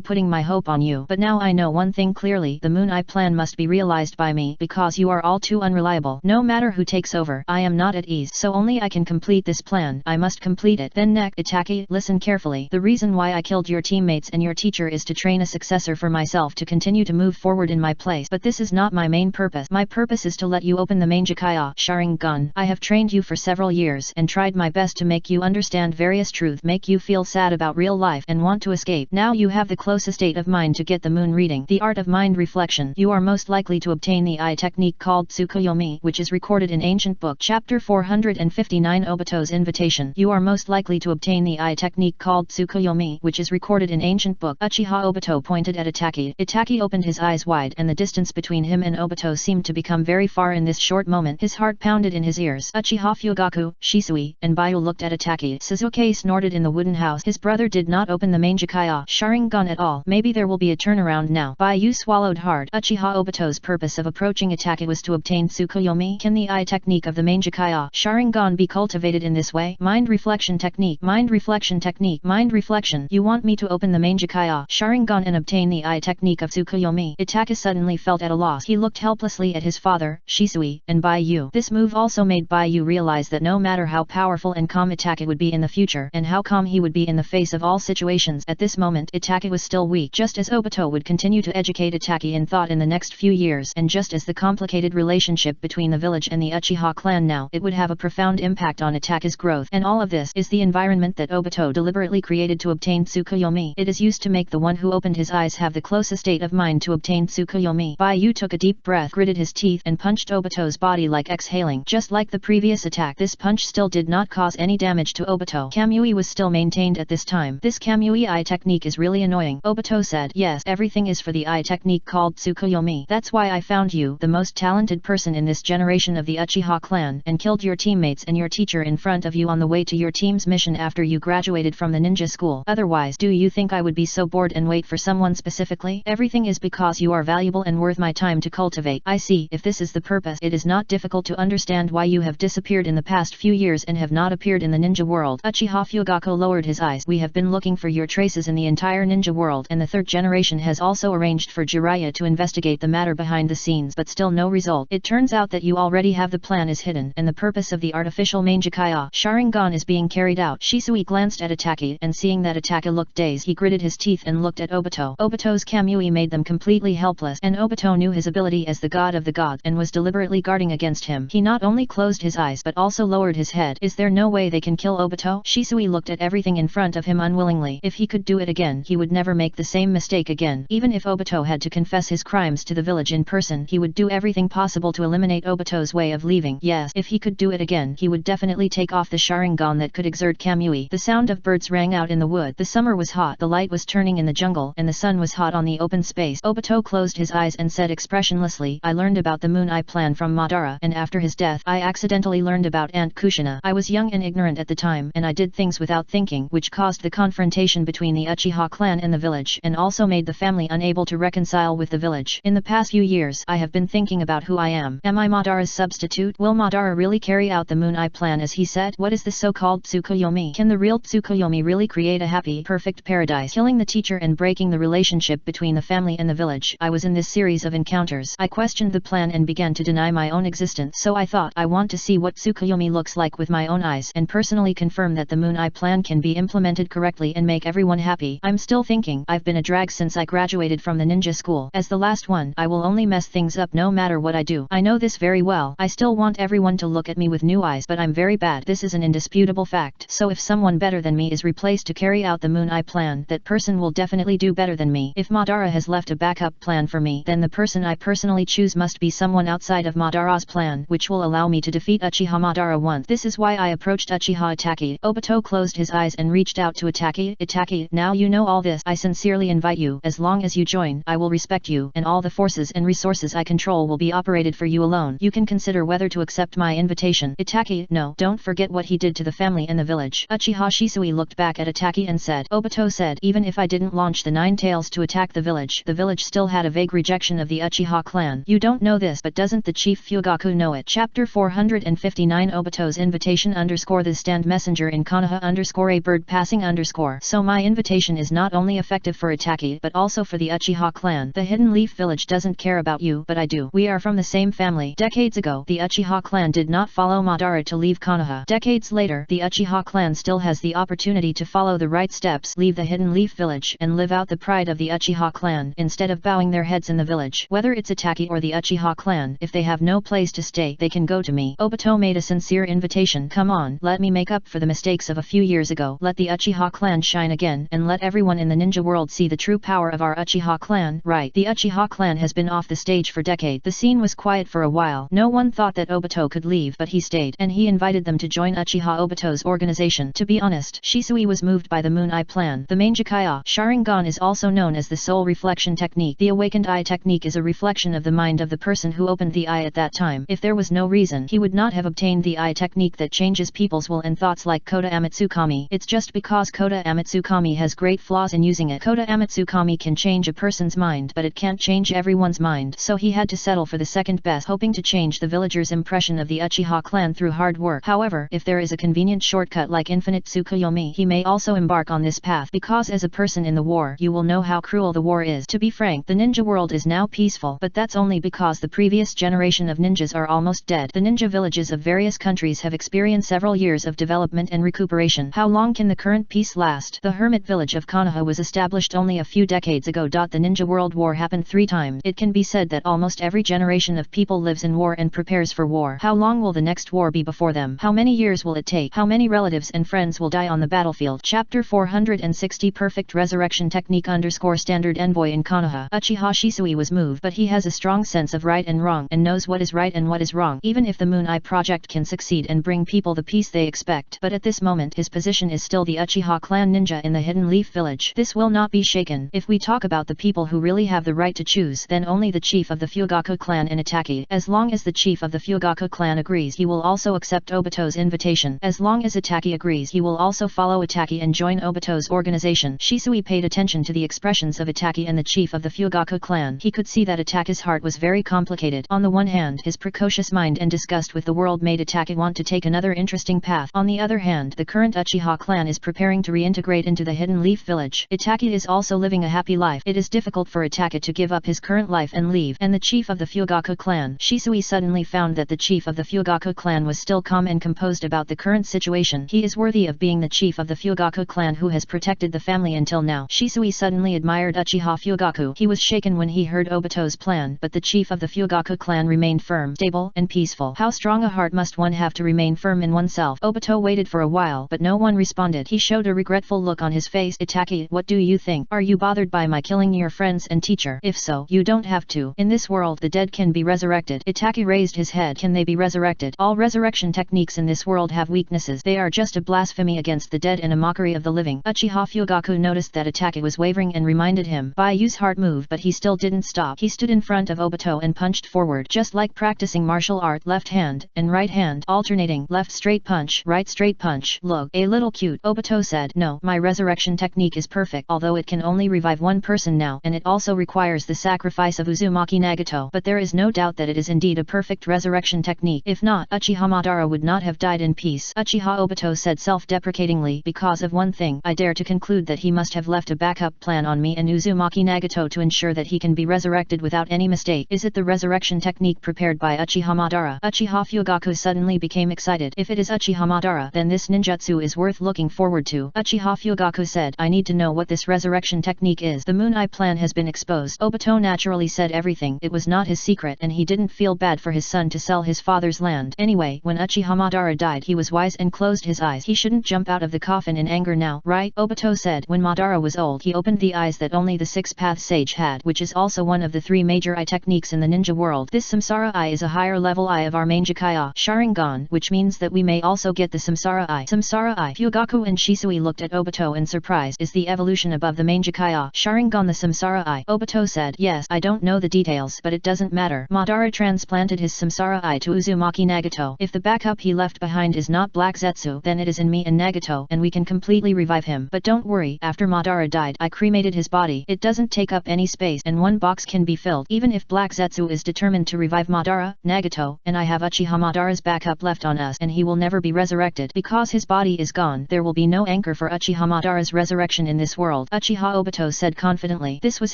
putting my hope on you. But now I know one thing clearly, the Moon Eye plan must be realized by me, because you are all too unreliable. No matter who takes over, I am not at ease, so only I can complete this plan. I must complete it. Then next, Itaki, listen carefully. The reason why I killed your teammates and your teacher is to train a successor for myself to continue to move forward in my place. But this is not my main purpose. My purpose is to let you open the Mangekyou Sharingan. I have trained you for several years and tried my best to make you understand various truths, make you feel sad about real life and want to escape. Now you have the closest state of mind to get the moon reading, the art of mind reflection. You are most likely to obtain the eye technique called Tsukuyomi, which is recorded in ancient book. Chapter 459 Obito's invitation. You are most likely to obtain the eye technique called Tsukuyomi, which is recorded in ancient book. Uchiha Obito pointed at Itaki. Itaki opened his eyes wide, and the distance between him and Obito seemed to become very far in this short moment. His heart pounded in his ears. Uchiha Fugaku, Shisui, and Baiyu looked at Itaki. Suzuki snorted in the wooden house. His brother did not open the Mangekyou Sharingan at all. Maybe there will be a turnaround now. Baiyu swallowed hard. Uchiha Obito's purpose of approaching Itaki was to obtain Tsukuyomi. Can the eye technique of the Mangekyou Sharingan be cultivated in this way? Mind reflection technique. Mind reflection technique. Mind reflection. You want me to open the Mangekyou Sharingan and obtain the eye technique of Tsukuyomi? Itaki suddenly felt at a loss. He looked helplessly at his father, Shisui, and Baiyu. This move also made Baiyu realize that no matter how powerful and calm Itaki would be in the future, and how calm he would be in the face of all situations, at this moment Itaki was still weak. Just as Obito would continue to educate Itaki in thought in the next few years, and just as the complicated relationship between the village and the Uchiha clan now, it would have a profound impact on Itaki's growth. And all of this is the environment that Obito deliberately created to obtain Tsukuyomi. It is used to make the one who opened his eyes have the closest state of mind to obtain Tsukuyomi. Baiyu took a deep breath, gritted his teeth, and punched Obito's body like exhaling. Just like the previous attack, this punch still did not cause any damage to Obito. Kamui was still maintained at this time. This Kamui eye technique is really annoying. Obito said, yes, everything is for the eye technique called Tsukuyomi. That's why I found you, the most talented person in this generation of the Uchiha clan, and killed your teammates and your teacher in front of you on the way to your team's mission after you graduated from the ninja ninja school. Otherwise, do you think I would be so bored and wait for someone specifically? Everything is because you are valuable and worth my time to cultivate. I see. If this is the purpose, it is not difficult to understand why you have disappeared in the past few years and have not appeared in the ninja world. Uchiha Fugaku lowered his eyes. We have been looking for your traces in the entire ninja world, and the third generation has also arranged for Jiraiya to investigate the matter behind the scenes, but still no result. It turns out that you already have the plan is hidden, and the purpose of the artificial Manjakaya Sharingan is being carried out. Shisui glanced at Itaki, and seeing that Itaki looked dazed, he gritted his teeth and looked at Obito. Obito's Kamui made them completely helpless, and Obito knew his ability as the god of the gods, and was deliberately guarding against him. He not only closed his eyes but also lowered his head. Is there no way they can kill Obito? Shisui looked at everything in front of him unwillingly. If he could do it again, he would never make the same mistake again. Even if Obito had to confess his crimes to the village in person, he would do everything possible to eliminate Obito's way of leaving. Yes, if he could do it again, he would definitely take off the Sharingan that could exert Kamui. The sound of birds rang out in the wood. The summer was hot, the light was turning in the jungle, and the sun was hot on the open space. Obito closed his eyes and said expressionlessly, I learned about the Moon Eye plan from Madara, and after his death, I accidentally learned about Aunt Kushina. I was young and ignorant at the time, and I did things without thinking, which caused the confrontation between the Uchiha clan and the village, and also made the family unable to reconcile with the village. In the past few years, I have been thinking about who I am. Am I Madara's substitute? Will Madara really carry out the Moon Eye plan as he said? What is the so-called Tsukuyomi? Can the real Tsukuyomi really create a happy, perfect paradise? Killing the teacher and breaking the relationship between the family and the village. I was in this series of encounters. I questioned the plan and began to deny my own existence. So I thought, I want to see what Tsukuyomi looks like with my own eyes, and personally confirm that the Moon Eye plan can be implemented correctly and make everyone happy. I'm still thinking. I've been a drag since I graduated from the ninja school. As the last one, I will only mess things up no matter what I do. I know this very well. I still want everyone to look at me with new eyes, but I'm very bad. This is an indisputable fact. So if someone better than me is replaced to carry out the Moon Eye plan, that person will definitely do better than me. If Madara has left a backup plan for me, then the person I personally choose must be someone outside of Madara's plan, which will allow me to defeat Uchiha Madara once. This is why I approached Uchiha Itaki. Obito closed his eyes and reached out to Itaki. Itaki, now you know all this. I sincerely invite you. As long as you join, I will respect you, and all the forces and resources I control will be operated for you alone. You can consider whether to accept my invitation. Itaki, no, don't forget what he did to the family and the village. Uchiha Shisui looked back at Itaki and said, Obito said, even if I didn't launch the 9 tails to attack the village still had a vague rejection of the Uchiha clan. You don't know this, but doesn't the chief Fugaku know it? Chapter 459 Obito's invitation _ the stand messenger in Konoha _ a bird passing _ So my invitation is not only effective for Itaki but also for the Uchiha clan. The Hidden Leaf village doesn't care about you, but I do. We are from the same family. Decades ago, the Uchiha clan did not follow Madara to leave Konoha. Decades later, the Uchiha clan still has the opportunity to follow the right steps, leave the Hidden Leaf village, and live out the pride of the Uchiha clan, instead of bowing their heads in the village. Whether it's Itaki or the Uchiha clan, if they have no place to stay, they can go to me. Obito made a sincere invitation. Come on, let me make up for the mistakes of a few years ago. Let the Uchiha clan shine again, and let everyone in the ninja world see the true power of our Uchiha clan. Right, the Uchiha clan has been off the stage for decades. The scene was quiet for a while. No one thought that Obito could leave, but he stayed, and he invited them to join Uchiha Obito's organization. To be honest, Shisui was moved by the Moon Eye plan. The Manjakaya Sharingan is also known as the soul reflection technique. The awakened eye technique is a reflection of the mind of the person who opened the eye at that time. If there was no reason, he would not have obtained the eye technique that changes people's will and thoughts like Kota Amatsukami. It's just because Kota Amatsukami has great flaws in using it. Kota Amatsukami can change a person's mind, but it can't change everyone's mind. So he had to settle for the second best, hoping to change the villagers' impression of the Uchiha clan through hard work. However, if there is a convenient shortcut like infinite Tsukuyomi, he may also embark on this path, because as a person in the war, you will know how cruel the war is. To be frank, the ninja world is now peaceful, but that's only because the previous generation of ninjas are almost dead. The ninja villages of various countries have experienced several years of development and recuperation. How long can the current peace last? The hermit village of Konoha was established only a few decades ago. The Ninja World War happened 3 times. It can be said that almost every generation of people lives in war and prepares for war. How long will the next war be before them? How many years will it take? How many relatives and friends will die on the battlefield? Chapter 460 Perfect Resurrection Technique _ Standard Envoy in Konoha. Uchiha Shisui was moved, but he has a strong sense of right and wrong, and knows what is right and what is wrong. Even if the Moon Eye project can succeed and bring people the peace they expect, but at this moment his position is still the Uchiha clan ninja in the Hidden Leaf village. This will not be shaken. If we talk about the people who really have the right to choose, then only the chief of the Fugaku clan and Itaki. As long as the chief of the Fugaku clan agrees, he will also accept Obito's invitation. As long as Itaki agrees, he will also follow Itaki. Itaki and join Obito's organization. Shisui paid attention to the expressions of Itaki and the chief of the Fugaku clan. He could see that Itaki's heart was very complicated. On the one hand, his precocious mind and disgust with the world made Itaki want to take another interesting path. On the other hand, the current Uchiha clan is preparing to reintegrate into the Hidden Leaf village. Itaki is also living a happy life. It is difficult for Itaki to give up his current life and leave. And the chief of the Fugaku clan. Shisui suddenly found that the chief of the Fugaku clan was still calm and composed about the current situation. He is worthy of being the chief of the Fugaku clan who has protected the family until now. Shisui suddenly admired Uchiha Fugaku. He was shaken when he heard Obito's plan, but the chief of the Fugaku clan remained firm, stable, and peaceful. How strong a heart must one have to remain firm in oneself? Obito waited for a while, but no one responded. He showed a regretful look on his face. Itaki, what do you think? Are you bothered by my killing your friends and teacher? If so, you don't have to. In this world, the dead can be resurrected. Itaki raised his head. Can they be resurrected? All resurrection techniques in this world have weaknesses. They are just a blasphemy against the dead and a mockery of the living. Uchiha Fugaku noticed that Itaki was wavering and reminded him. Bayu's heart moved, but he still didn't stop. He stood in front of Obito and punched forward, just like practicing martial art. Left hand and right hand alternating. Left straight punch, right straight punch. Look, a little cute. Obito said, no, my resurrection technique is perfect, although it can only revive one person now, and it also requires the sacrifice of Uzumaki Nagato. But there is no doubt that it is indeed a perfect resurrection technique. If not, Uchiha Madara would not have died in peace. Uchiha Obito said self-deprecatingly, because of one thing, I dare to conclude that he must have left a backup plan on me and Uzumaki Nagato to ensure that he can be resurrected without any mistake. Is it the resurrection technique prepared by Uchiha Madara? Uchiha Fugaku suddenly became excited. If it is Uchiha Madara, then this ninjutsu is worth looking forward to. Uchiha Fugaku said, I need to know what this resurrection technique is. The Moon Eye plan has been exposed. Obito naturally said everything. It was not his secret and he didn't feel bad for his son to sell his father's land. Anyway, when Uchiha Madara died, he was wise and closed his eyes. He shouldn't jump out of the coffin in anger now, right? Obito said. When Madara was old, he opened the eyes that only the six-path sage had, which is also one of the three major eye techniques in the ninja world. This Samsara eye is a higher level eye of our Mangekyo Sharingan, which means that we may also get the Samsara eye. Samsara eye. Fugaku and Shisui looked at Obito in surprise. Is the evolution above the Mangekyo Sharingan the Samsara eye? Obito said, yes, I don't know the details, but it doesn't matter. Madara transplanted his Samsara eye to Uzumaki Nagato. If the backup he left behind is not Black Zetsu, then it is in me and Nagato, and we can completely revive him. But don't worry, after Madara died, I cremated his body. It doesn't take up any space, and one box can be filled. Even if Black Zetsu is determined to revive Madara, Nagato, and I have Uchiha Madara's backup left on us, and he will never be resurrected. Because his body is gone, there will be no anchor for Uchiha Madara's resurrection in this world. Uchiha Obito said confidently. This was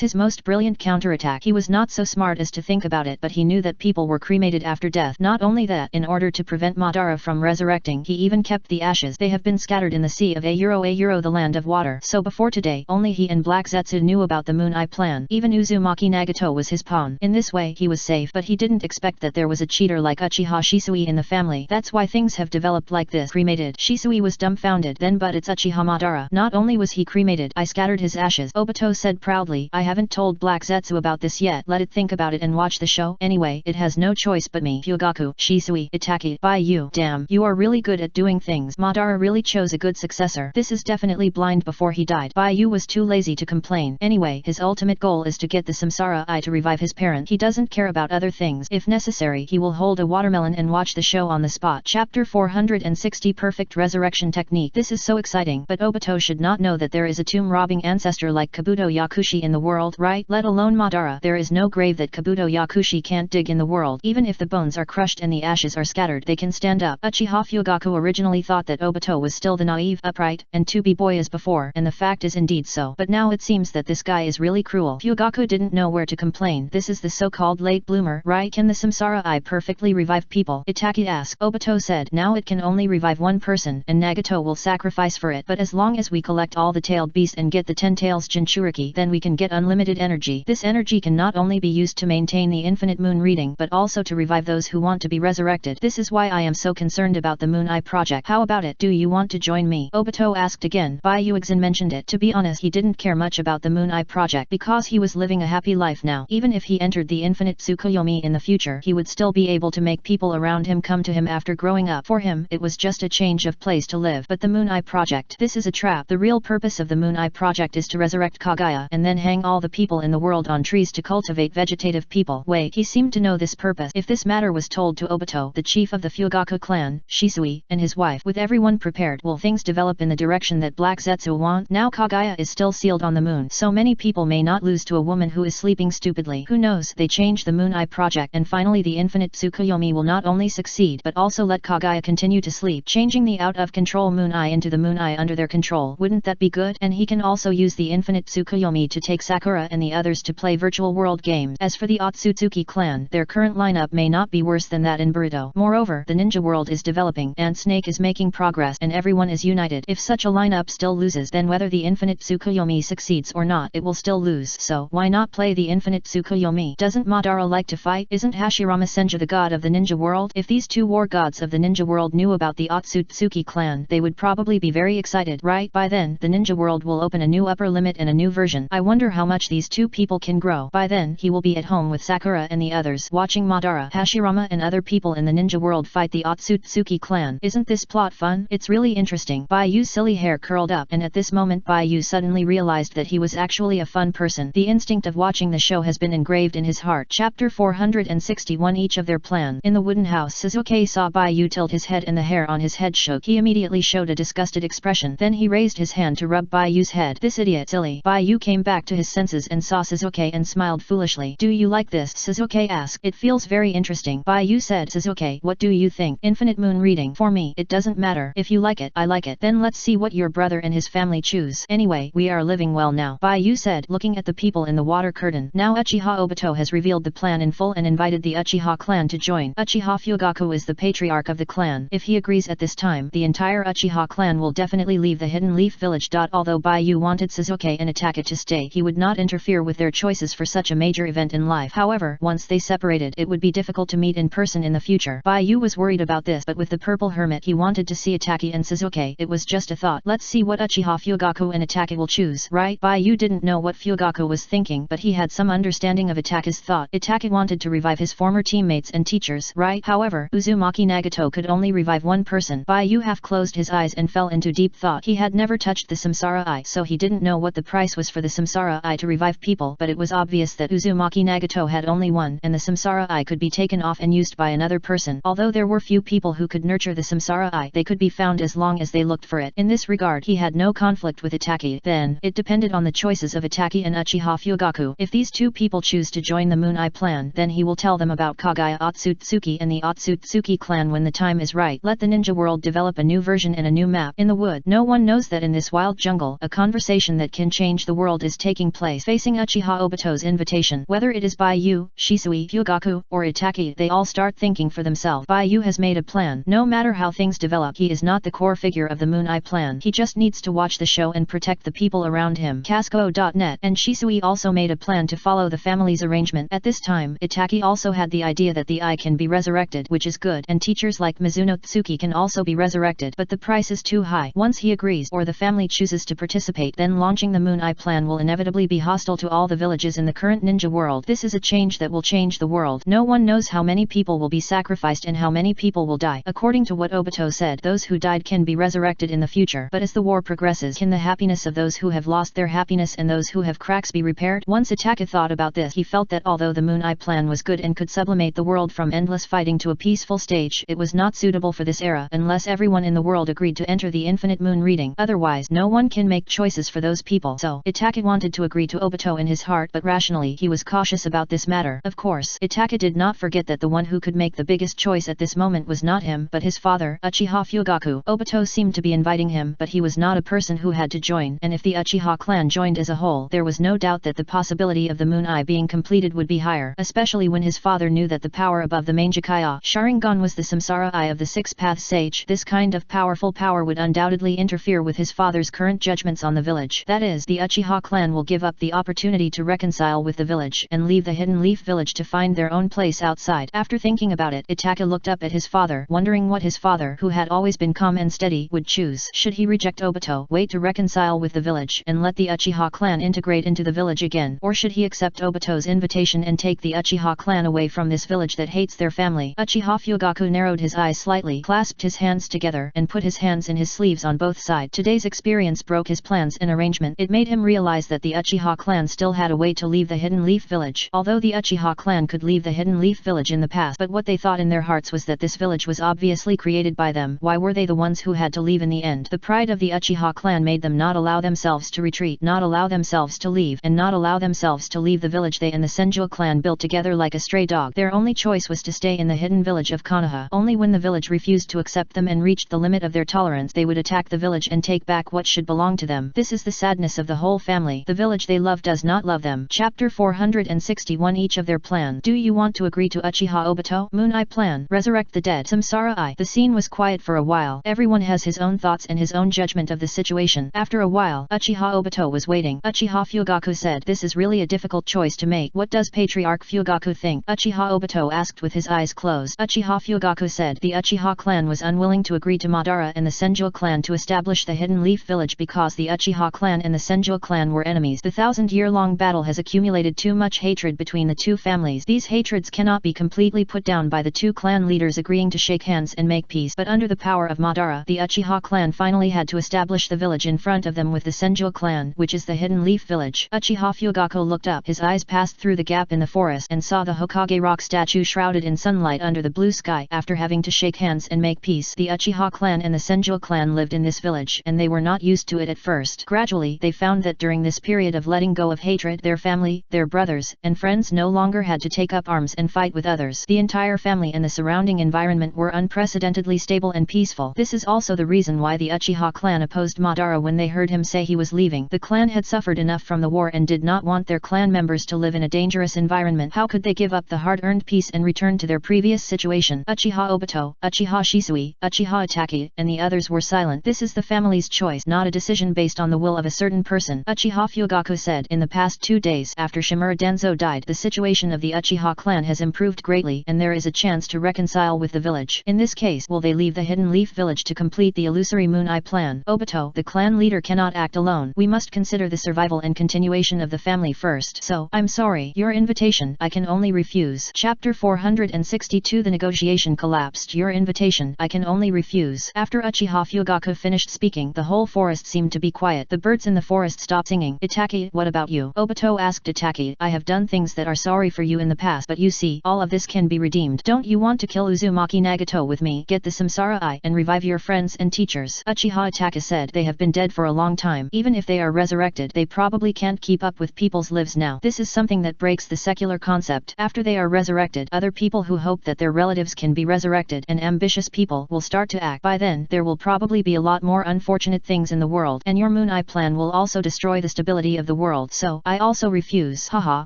his most brilliant counterattack. He was not so smart as to think about it, but he knew that people were cremated after death. Not only that, in order to prevent Madara from resurrecting, he even kept the ashes. They have been scattered in the sea of Euro, the land of water. So before today, only he and Black Zetsu knew about the Moon Eye plan. Even Uzumaki Nagato was his pawn. In this way, he was safe, but he didn't expect that there was a cheater like Uchiha Shisui in the family. That's why things have developed like this. Cremated. Shisui was dumbfounded. Then but it's Uchiha Madara. Not only was he cremated, I scattered his ashes. Obito said proudly, I haven't told Black Zetsu about this yet. Let it think about it and watch the show. Anyway, it has no choice but me. Fugaku, Shisui, Itaki, by you. Damn, you are really good at doing things. Madara really chose a good successor. This is definitely blind before he died. Baiyu was too lazy to complain. Anyway, his ultimate goal is to get the Samsara eye to revive his parent. He doesn't care about other things. If necessary, he will hold a watermelon and watch the show on the spot. Chapter 460 Perfect Resurrection Technique. This is so exciting, but Obito should not know that there is a tomb-robbing ancestor like Kabuto Yakushi in the world, right? Let alone Madara. There is no grave that Kabuto Yakushi can't dig in the world. Even if the bones are crushed and the ashes are scattered, they can stand up. Uchiha Fugaku originally thought that Obito was still the naive, upright, and to-be boy as before, and the fact is indeed so. But now it seems that this guy is really cruel. Fugaku didn't know where to complain. This is the so-called late bloomer, right? Can the Samsara eye perfectly revive people? Itaki asked. Obito said, now it can only revive one person, and Nagato will sacrifice for it. But as long as we collect all the tailed beasts and get the 10 tails Jinchuriki, then we can get unlimited energy. This energy can not only be used to maintain the infinite moon reading, but also to revive those who want to be resurrected. This is why I am so concerned about the Moon Eye project. How about it? Do you want to join me? Obito asked again. Bayuixin mentioned it. To be honest, he didn't care much about the Moon Eye project because he was living a happy life now. Even if he entered the infinite Tsukuyomi in the future, he would still be able to make people around him come to him after growing up. For him, it was just a change of place to live. But the Moon Eye project, this is a trap. The real purpose of the Moon Eye project is to resurrect Kaguya and then hang all the people in the world on trees to cultivate vegetative people. Wait, he seemed to know this purpose. If this matter was told to Obito, the chief of the Fugaku clan, Shisui, and his wife, with everyone prepared, will things develop in the direction that Black Zetsu want. Now Kaguya is still sealed on the moon, so many people may not lose to a woman who is sleeping stupidly. Who knows, they change the Moon Eye project and finally the infinite Tsukuyomi will not only succeed but also let Kaguya continue to sleep, changing the out-of-control Moon Eye into the Moon Eye under their control. Wouldn't that be good? And he can also use the infinite Tsukuyomi to take Sakura and the others to play virtual world games. As for the Otsutsuki clan, their current lineup may not be worse than that in Boruto. Moreover, the ninja world is developing, and Snake is making progress, and everyone is united. If such a lineup still loses, then whether the infinite Tsukuyomi succeeds or not, it will still lose. So, why not play the infinite Tsukuyomi? Doesn't Madara like to fight? Isn't Hashirama Senju the god of the ninja world? If these two war gods of the ninja world knew about the Otsutsuki clan, they would probably be very excited, right? By then, the ninja world will open a new upper limit and a new version. I wonder how much these two people can grow. By then, he will be at home with Sakura and the others, watching Madara, Hashirama and other people in the ninja world fight the Otsutsuki clan. Isn't this plot fun? It's really interesting. Bayu's silly hair curled up, and at this moment Bayu suddenly realized that he was actually a fun person. The instinct of watching the show has been engraved in his heart. Chapter 461. Each of their plan. In the wooden house, Suzuki saw Bayu tilt his head and the hair on his head shook. He immediately showed a disgusted expression. Then he raised his hand to rub Bayu's head. This idiot, silly. Bayu came back to his senses and saw Suzuki and smiled foolishly. Do you like this? Suzuki asked. It feels very interesting. Bayu said. Suzuki, what do you think? Infinite moon reading. For me, it doesn't matter. If you like it, I like it. Then let's see what your brother and his family choose. Anyway, we are living well now, Bayu said, looking at the people in the water curtain. Now Uchiha Obito has revealed the plan in full and invited the Uchiha clan to join. Uchiha Fugaku is the patriarch of the clan. If he agrees at this time, the entire Uchiha clan will definitely leave the Hidden Leaf village. Although Bayu wanted Suzuki and Itaka to stay, he would not interfere with their choices for such a major event in life. However, once they separated, it would be difficult to meet in person in the future. Bayu was worried about this, but with the purple hermit he wanted to see Itaki and Suzuki. It was just a thought. Let's see what Uchiha Fugaku and Itaka will choose, right? Bayu didn't know what Fugaku was thinking, but he had some understanding of Itaka's thought. Itaka wanted to revive his former teammates and teachers, right? However, Uzumaki Nagato could only revive one person. Bayu half closed his eyes and fell into deep thought. He had never touched the Samsara Eye, so he didn't know what the price was for the Samsara Eye to revive people, but it was obvious that Uzumaki Nagato had only one, and the Samsara Eye could be taken off and used by another person. Although there were few people who could nurture the Samsara Eye, they could be found as long as they looked for it. In this regard, he had no conflict with Itaki. Then, it depended on the choices of Itaki and Uchiha Fugaku. If these two people choose to join the Moon Eye plan, then he will tell them about Kaguya Otsutsuki and the Otsutsuki clan when the time is right. Let the ninja world develop a new version and a new map. In the wood, no one knows that in this wild jungle, a conversation that can change the world is taking place. Facing Uchiha Obito's invitation, whether it is Bayu, Shisui, Fugaku, or Itaki, they all start thinking for themselves. Bayu has made a plan. No matter how things develop, he is not the core figure of the Moon Eye plan. He just needs to watch the show and protect the people around him. Casco.net and Shisui also made a plan to follow the family's arrangement. At this time, Itaki also had the idea that the eye can be resurrected, which is good, and teachers like Mizuno Tsuki can also be resurrected, but the price is too high. Once he agrees or the family chooses to participate, then launching the Moon Eye plan will inevitably be hostile to all the villages in the current ninja world. This is a change that will change the world. No one knows how many people will be sacrificed and how many people will die. According to what Obito said, those who died can be resurrected in the future, but as the war progresses, can the happiness of those who have lost their happiness and those who have cracks be repaired? Once Itaka thought about this, he felt that although the Moon Eye plan was good and could sublimate the world from endless fighting to a peaceful stage, it was not suitable for this era unless everyone in the world agreed to enter the infinite moon reading. Otherwise, no one can make choices for those people. So, Itaka wanted to agree to Obito in his heart, but rationally he was cautious about this matter. Of course, Itaka did not forget that the one who could make the biggest choice at this moment was not him, but his father, Uchiha Fugaku. Obito seemed to be inviting him, but he was not a person who had to join, and if the Uchiha clan joined as a whole, there was no doubt that the possibility of the Moon Eye being completed would be higher, especially when his father knew that the power above the Mangekyo Sharingan was the Samsara Eye of the Six Paths Sage. This kind of powerful power would undoubtedly interfere with his father's current judgments on the village. That is, the Uchiha clan will give up the opportunity to reconcile with the village, and leave the Hidden Leaf village to find their own place outside. After thinking about it, Itaka looked up at his father, wondering what his father, who had always been calm and steady, would choose. Should he reject Obito, wait to reconcile with the village, and let the Uchiha clan integrate into the village again, or should he accept Obito's invitation and take the Uchiha clan away from this village that hates their family? Uchiha Fugaku narrowed his eyes slightly, clasped his hands together, and put his hands in his sleeves on both sides. Today's experience broke his plans and arrangement. It made him realize that the Uchiha clan still had a way to leave the Hidden Leaf village. Although the Uchiha clan could leave the Hidden Leaf village in the past, but what they thought in their hearts was that this village was obviously created by them. Why were they the ones who had to leave in the end? end. The pride of the Uchiha clan made them not allow themselves to retreat, not allow themselves to leave, and not allow themselves to leave the village they and the Senju clan built together like a stray dog. Their only choice was to stay in the hidden village of Konoha. Only when the village refused to accept them and reached the limit of their tolerance they would attack the village and take back what should belong to them. This is the sadness of the whole family. The village they love does not love them. Chapter 461. Each of their plan. Do you want to agree to Uchiha Obito? Moon Eye plan. Resurrect the dead. Samsara Eye. The scene was quiet for a while. Everyone has his own thoughts and his own judgment of the situation. After a while, Uchiha Obito was waiting. Uchiha Fugaku said, "This is really a difficult choice to make. What does Patriarch Fugaku think?" Uchiha Obito asked with his eyes closed. Uchiha Fugaku said, "The Uchiha clan was unwilling to agree to Madara and the Senju clan to establish the Hidden Leaf Village because the Uchiha clan and the Senju clan were enemies. The 1,000-year-long battle has accumulated too much hatred between the two families. These hatreds cannot be completely put down by the two clan leaders agreeing to shake hands and make peace. But under the power of Madara, the Uchiha clan finally had to establish the village in front of them with the Senju clan, which is the Hidden Leaf Village." Uchiha Fugaku looked up. His eyes passed through the gap in the forest and saw the Hokage rock statue shrouded in sunlight under the blue sky. After having to shake hands and make peace, the Uchiha clan and the Senju clan lived in this village, and they were not used to it at first. Gradually, they found that during this period of letting go of hatred, their family, their brothers, and friends no longer had to take up arms and fight with others. The entire family and the surrounding environment were unprecedentedly stable and peaceful. This is also the reason why the Uchiha clan opposed Madara when they heard him say he was leaving. The clan had suffered enough from the war and did not want their clan members to live in a dangerous environment. How could they give up the hard-earned peace and return to their previous situation? Uchiha Obito, Uchiha Shisui, Uchiha Itachi, and the others were silent. This is the family's choice, not a decision based on the will of a certain person. Uchiha Fugaku said, "In the past 2 days, after Shimura Denzo died, the situation of the Uchiha clan has improved greatly, and there is a chance to reconcile with the village. In this case, will they leave the Hidden Leaf Village to complete the illusory Moon Eye plan? Obito, the clan leader cannot act alone. We must consider the survival and continuation of the family first. So, I'm sorry, your invitation, I can only refuse." Chapter 462. The negotiation collapsed. "Your invitation, I can only refuse." After Uchiha Fugaku finished speaking, the whole forest seemed to be quiet. The birds in the forest stopped singing. "Itachi, what about you?" Obito asked Itachi. "I have done things that are sorry for you in the past, but you see, all of this can be redeemed. Don't you want to kill Uzumaki Nagato with me, get the Samsara Eye, and revive your friends and teachers?" Uchiha Itachi said, "They have been dead for a long time. Even if they are resurrected, they probably can't keep up with people's lives now. This is something that breaks the secular concept. After they are resurrected, other people who hope that their relatives can be resurrected and ambitious people will start to act. By then, there will probably be a lot more unfortunate things in the world, and your Moon Eye plan will also destroy the stability of the world. So, I also refuse. Haha,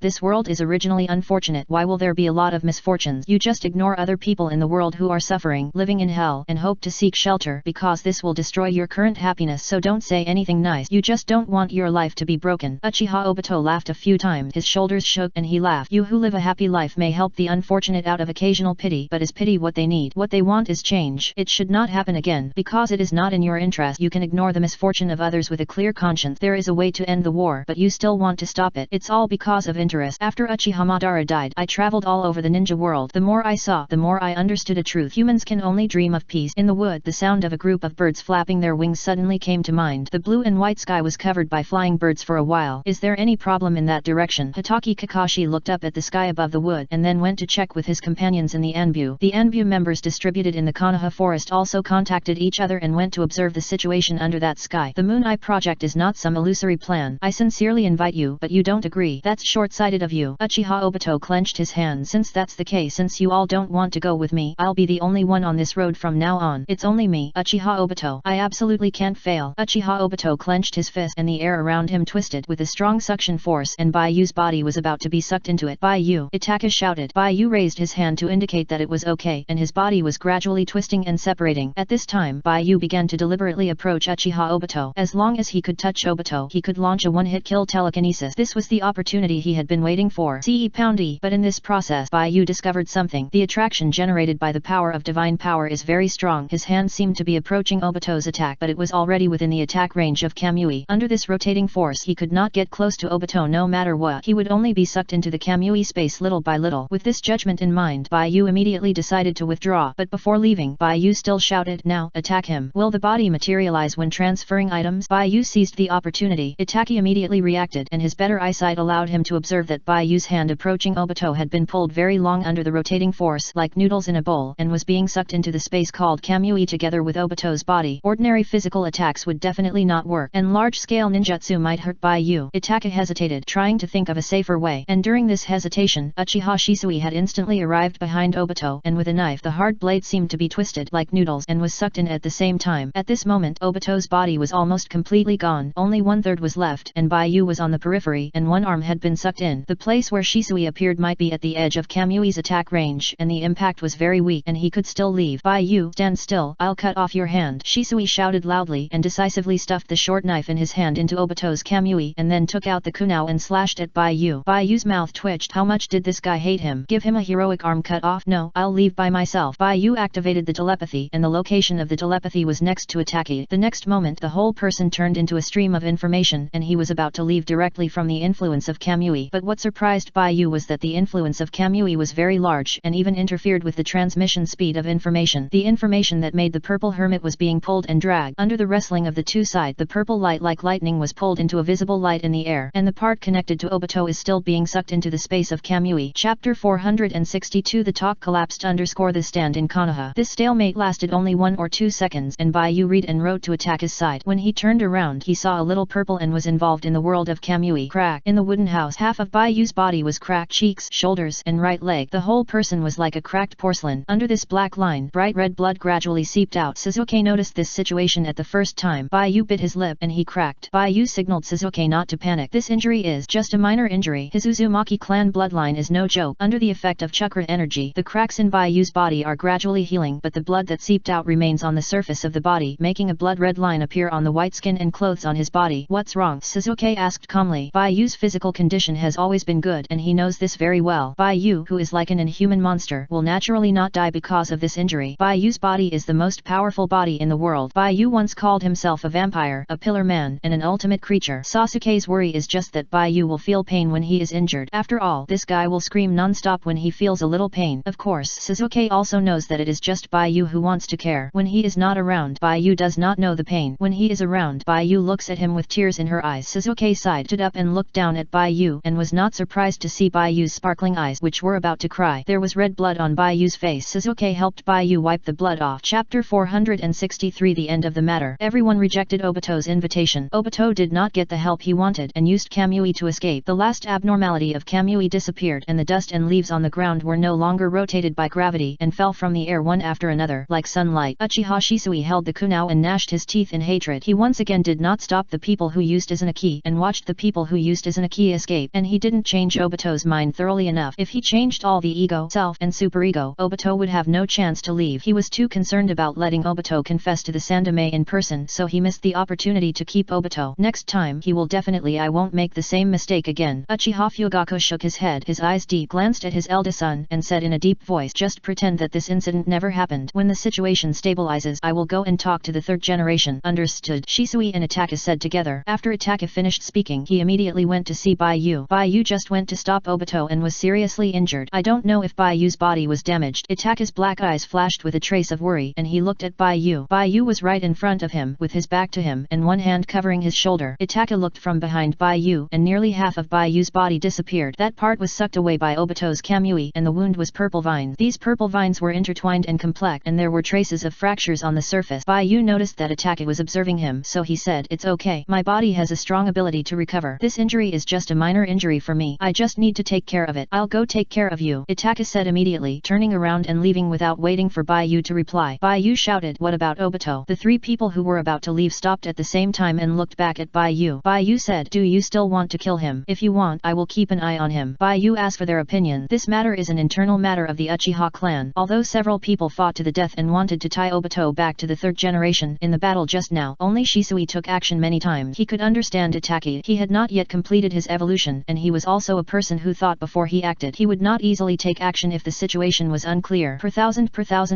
this world is originally unfortunate. Why will there be a lot of misfortunes? You just ignore other people in the world who are suffering, living in hell, and hope to seek shelter, because this will destroy your current happiness. So don't say anything nice. You just don't want your life to be broken." Uchiha Obito laughed a few times. His shoulders shook and he laughed. "You who live a happy life may help the unfortunate out of occasional pity, but is pity what they need? What they want is change. It should not happen again, because it is not in your interest. You can ignore the misfortune of others with a clear conscience. There is a way to end the war, but you still want to stop it. It's all because of interest. After Uchiha Madara died, I traveled all over the ninja world. The more I saw, the more I understood a truth. Humans can only dream of peace." In the wood, the sound of a group of birds flapping their wings suddenly came to mind. The blue and white sky was covered by flying birds for a while. "Is there any problem in that direction?" Hitaki Kakashi looked up at the sky above the wood and then went to check with his companions in the Anbu. The Anbu members distributed in the Konoha forest also contacted each other and went to observe the situation under that sky. "The Moon Eye project is not some illusory plan. I sincerely invite you, but you don't agree. That's short-sighted of you." Uchiha Obito clenched his hands. "Since that's the case, since you all don't want to go with me, I'll be the only one on this road from now on. It's only me, Uchiha Obito. I absolutely can't fail." Uchiha Obito clenched his fist and the air around him twisted with a strong suction force, and Bayu's body was about to be sucked into it. "Bayu!" Itachi shouted. Bayu raised his hand to indicate that it was okay, and his body was gradually twisting and separating. At this time, Bayu began to deliberately approach Uchiha Obito. As long as he could touch Obito, he could launch a one-hit kill telekinesis. This was the opportunity he had been waiting for. C-Poundy. But in this process, Bayu discovered something. The attraction generated by the power of divine power is very strong. His hand seemed to be approaching Obito's attack, but it was already within the attack range of Kamui. Under this rotating force, he could not get close to Obito no matter what. He would only be sucked into the Kamui space little by little. With this judgment in mind, Bayu immediately decided to withdraw. But before leaving, Bayu still shouted, "Now, attack him." Will the body materialize when transferring items? Bayu seized the opportunity. Itachi immediately reacted, and his better eyesight allowed him to observe that Bayu's hand approaching Obito had been pulled very long under the rotating force, like noodles in a bowl, and was being sucked into the space called Kamui together with Obito's body. ability. Ordinary physical attacks would definitely not work, and large-scale ninjutsu might hurt Baiyu. Itaka hesitated, trying to think of a safer way, and during this hesitation, Uchiha Shisui had instantly arrived behind Obito, and with a knife the hard blade seemed to be twisted like noodles and was sucked in at the same time. At this moment, Obito's body was almost completely gone, only 1/3 was left, and Baiyu was on the periphery, and one arm had been sucked in. The place where Shisui appeared might be at the edge of Kamui's attack range, and the impact was very weak, and he could still leave. Baiyu, stand still, I'll cut off your hand. Shisui shouted loudly, and decisively stuffed the short knife in his hand into Obito's Kamui, and then took out the kunao and slashed at Baiyu. Baiyu's mouth twitched. How much did this guy hate him? Give him a heroic arm cut off? No, I'll leave by myself. Baiyu activated the telepathy, and the location of the telepathy was next to Itaki. The next moment the whole person turned into a stream of information, and he was about to leave directly from the influence of Kamui. But what surprised Baiyu was that the influence of Kamui was very large, and even interfered with the transmission speed of information. The information that made the purple hermit was being pulled and dragged. Under the wrestling of the two sides, the purple light like lightning was pulled into a visible light in the air, and the part connected to Obito is still being sucked into the space of Kamui. Chapter 462. The talk collapsed. The stand in Konoha. This stalemate lasted only 1 or 2 seconds, and Baiyu read and wrote to attack his side. When he turned around, he saw a little purple and was involved in the world of Kamui. Crack. In the wooden house, half of Baiyu's body was cracked, cheeks, shoulders, and right leg. The whole person was like a cracked porcelain. Under this black line, bright red blood gradually seeped out. Sasuke noticed this situation at the first time. Baiyu bit his lip, and he cracked. Baiyu signaled Sasuke not to panic. This injury is just a minor injury. His Uzumaki clan bloodline is no joke. Under the effect of chakra energy, the cracks in Baiyu's body are gradually healing, but the blood that seeped out remains on the surface of the body, making a blood-red line appear on the white skin and clothes on his body. What's wrong? Sasuke asked calmly. Baiyu's physical condition has always been good, and he knows this very well. Baiyu, who is like an inhuman monster, will naturally not die because of this injury. Baiyu's body is the most powerful body in the world. Baiyu once called himself a vampire, a pillar man, and an ultimate creature. Sasuke's worry is just that Baiyu will feel pain when he is injured. After all, this guy will scream non-stop when he feels a little pain. Of course, Sasuke also knows that it is just Baiyu who wants to care. When he is not around, Baiyu does not know the pain. When he is around, Baiyu looks at him with tears in her eyes. Sasuke stood up and looked down at Baiyu, and was not surprised to see Baiyu's sparkling eyes, which were about to cry. There was red blood on Baiyu's face. Sasuke helped Baiyu wipe the blood off. Chapter 463. The end of the matter. Everyone rejected Obito's invitation. Obito did not get the help he wanted, and used Kamui to escape. The last abnormality of Kamui disappeared, and the dust and leaves on the ground were no longer rotated by gravity, and fell from the air one after another, like sunlight. Uchiha Shisui held the kunao and gnashed his teeth in hatred. He once again did not stop the people who used Izanaki, and watched the people who used Izanaki escape, and he didn't change Obito's mind thoroughly enough. If he changed all the ego, self, and superego, Obito would have no chance to leave. He was too concerned about letting Obito confess to the Sandame in person, so he missed the opportunity to keep Obito. Next time he will definitely. I won't make the same mistake again. Uchiha Fugaku shook his head, his eyes deep, glanced at his eldest son, and said in a deep voice, just pretend that this incident never happened. When the situation stabilizes, I will go and talk to the third generation. Understood. Shisui and Itaka said together. After Itaka finished speaking, he immediately went to see Baiyu. Baiyu just went to stop Obito and was seriously injured. I don't know if Baiyu's body was damaged. Itaka's black eyes flashed with a trace of worry, and he looked at Baiyu. Baiyu was right in front of him, with his back to him, and one hand covering his shoulder. Itaka looked from behind Baiyu, and nearly half of Baiyu's body disappeared. That part was sucked away by Obito's Kamui, and the wound was purple vines. These purple vines were intertwined and complex, and there were traces of fractures on the surface. Baiyu noticed that Itaka was observing him, so he said, it's okay. My body has a strong ability to recover. This injury is just a minor injury for me. I just need to take care of it. I'll go take care of you, Itaka said immediately, turning around and leaving without waiting for Baiyu to reply. Baiyu shouted, what about Obito? The three people who were about to leave stopped at the same time and looked back at Baiyu. Baiyu said, do you still want to kill him? If you want, I will keep an eye on him. Baiyu asked for their opinion. This matter is an internal matter of the Uchiha clan. Although several people fought to the death and wanted to tie Obito back to the third generation in the battle just now, only Shisui took action many times. He could understand Itaki. He had not yet completed his evolution, and he was also a person who thought before he acted. He would not easily take action if the situation was unclear. Per thousand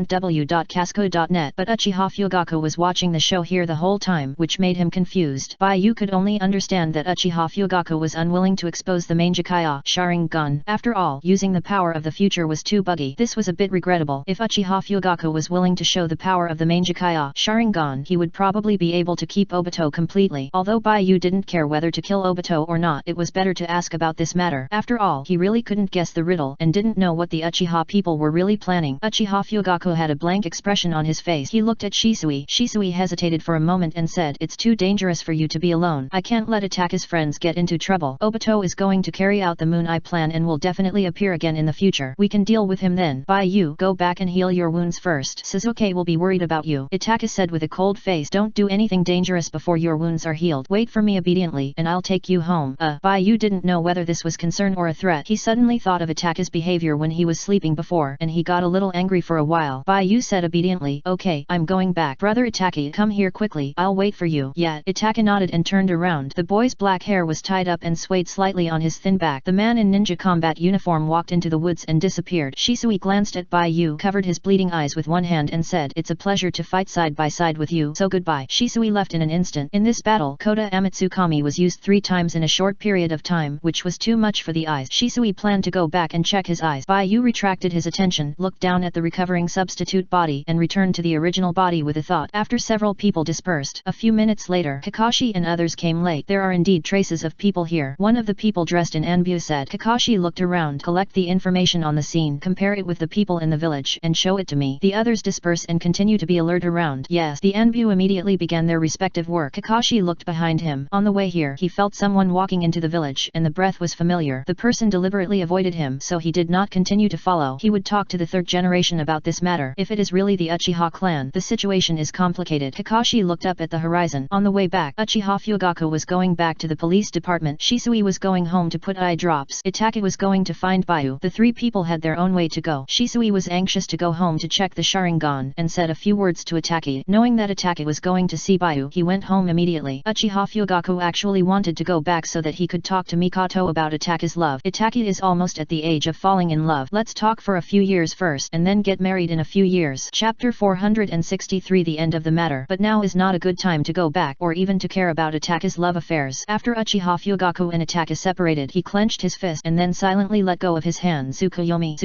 w.casco.net. But Uchiha Fugaku was watching the show here the whole time, which made him confused. Baiyu could only understand that Uchiha Fugaku was unwilling to expose the Mangekyo Sharingan. After all, using the power of the future was too buggy. This was a bit regrettable. If Uchiha Fugaku was willing to show the power of the Mangekyo Sharingan, he would probably be able to keep Obito completely. Although Baiyu didn't care whether to kill Obito or not, it was better to ask about this matter. After all, he really couldn't guess the riddle, and didn't know what the Uchiha people were really planning. Uchiha Fugaku had a blank expression on his face. He looked at Shisui Shisui. Shisui hesitated for a moment and said, it's too dangerous for you to be alone. I can't let Ataka's friends get into trouble. Obito is going to carry out the Moon Eye plan and will definitely appear again in the future. We can deal with him then. You go back and heal your wounds first. Sasuke will be worried about you. Itaka said with a cold face, don't do anything dangerous before your wounds are healed. Wait for me obediently and I'll take you home. Yu didn't know whether this was concern or a threat. He suddenly thought of Ataka's behavior when he was sleeping before and he got a little angry for a while. Yu said obediently, okay, I'm going back. Brother Itaki, come here quickly. I'll wait for you. Yeah. Itaka nodded and turned around. The boy's black hair was tied up and swayed slightly on his thin back. The man in ninja combat uniform walked into the woods and disappeared. Shisui glanced at Yu, covered his bleeding eyes with one hand and said, it's a pleasure to fight side by side with you, so goodbye. Shisui left in an instant. In this battle, Kota Amatsukami was used 3 times in a short period of time, which was too much for the eyes. Shisui planned to go back and check his eyes. Yu retracted his attention, looked down at the recovering substitute body and returned to the original body with a thought. After several people dispersed, a few minutes later, Kakashi and others came late. There are indeed traces of people here. One of the people dressed in Anbu said. Kakashi looked around, collect the information on the scene, compare it with the people in the village, and show it to me. The others disperse and continue to be alert around. Yes, the Anbu immediately began their respective work. Kakashi looked behind him. On the way here, he felt someone walking into the village, and the breath was familiar. The person deliberately avoided him, so he did not continue to follow. He would talk to the 3rd generation about this matter. If it is really the Uchiha clan, the situation is complicated. Kakashi looked up at the horizon. On the way back, Uchiha Fugaku was going back to the police department. Shisui was going home to put eye drops. Itaka was going to find Yu. The 3 people had their own way to go. Shisui was anxious to go home to check the Sharingan and said a few words to Itaki. Knowing that Itaki was going to see Yu, he went home immediately. Uchiha Fugaku actually wanted to go back so that he could talk to Mikoto about Itaka's love. Itaki is almost at the age of falling in love. Let's talk for a few years first and then get married in a few years. Chapter 463. The end of the matter. But now is not a good time to go back or even to care about Itaka's love affairs. After Uchiha Fugaku and Itaka separated, he clenched his fist and then silently let go of his hand. Tsukuyomi.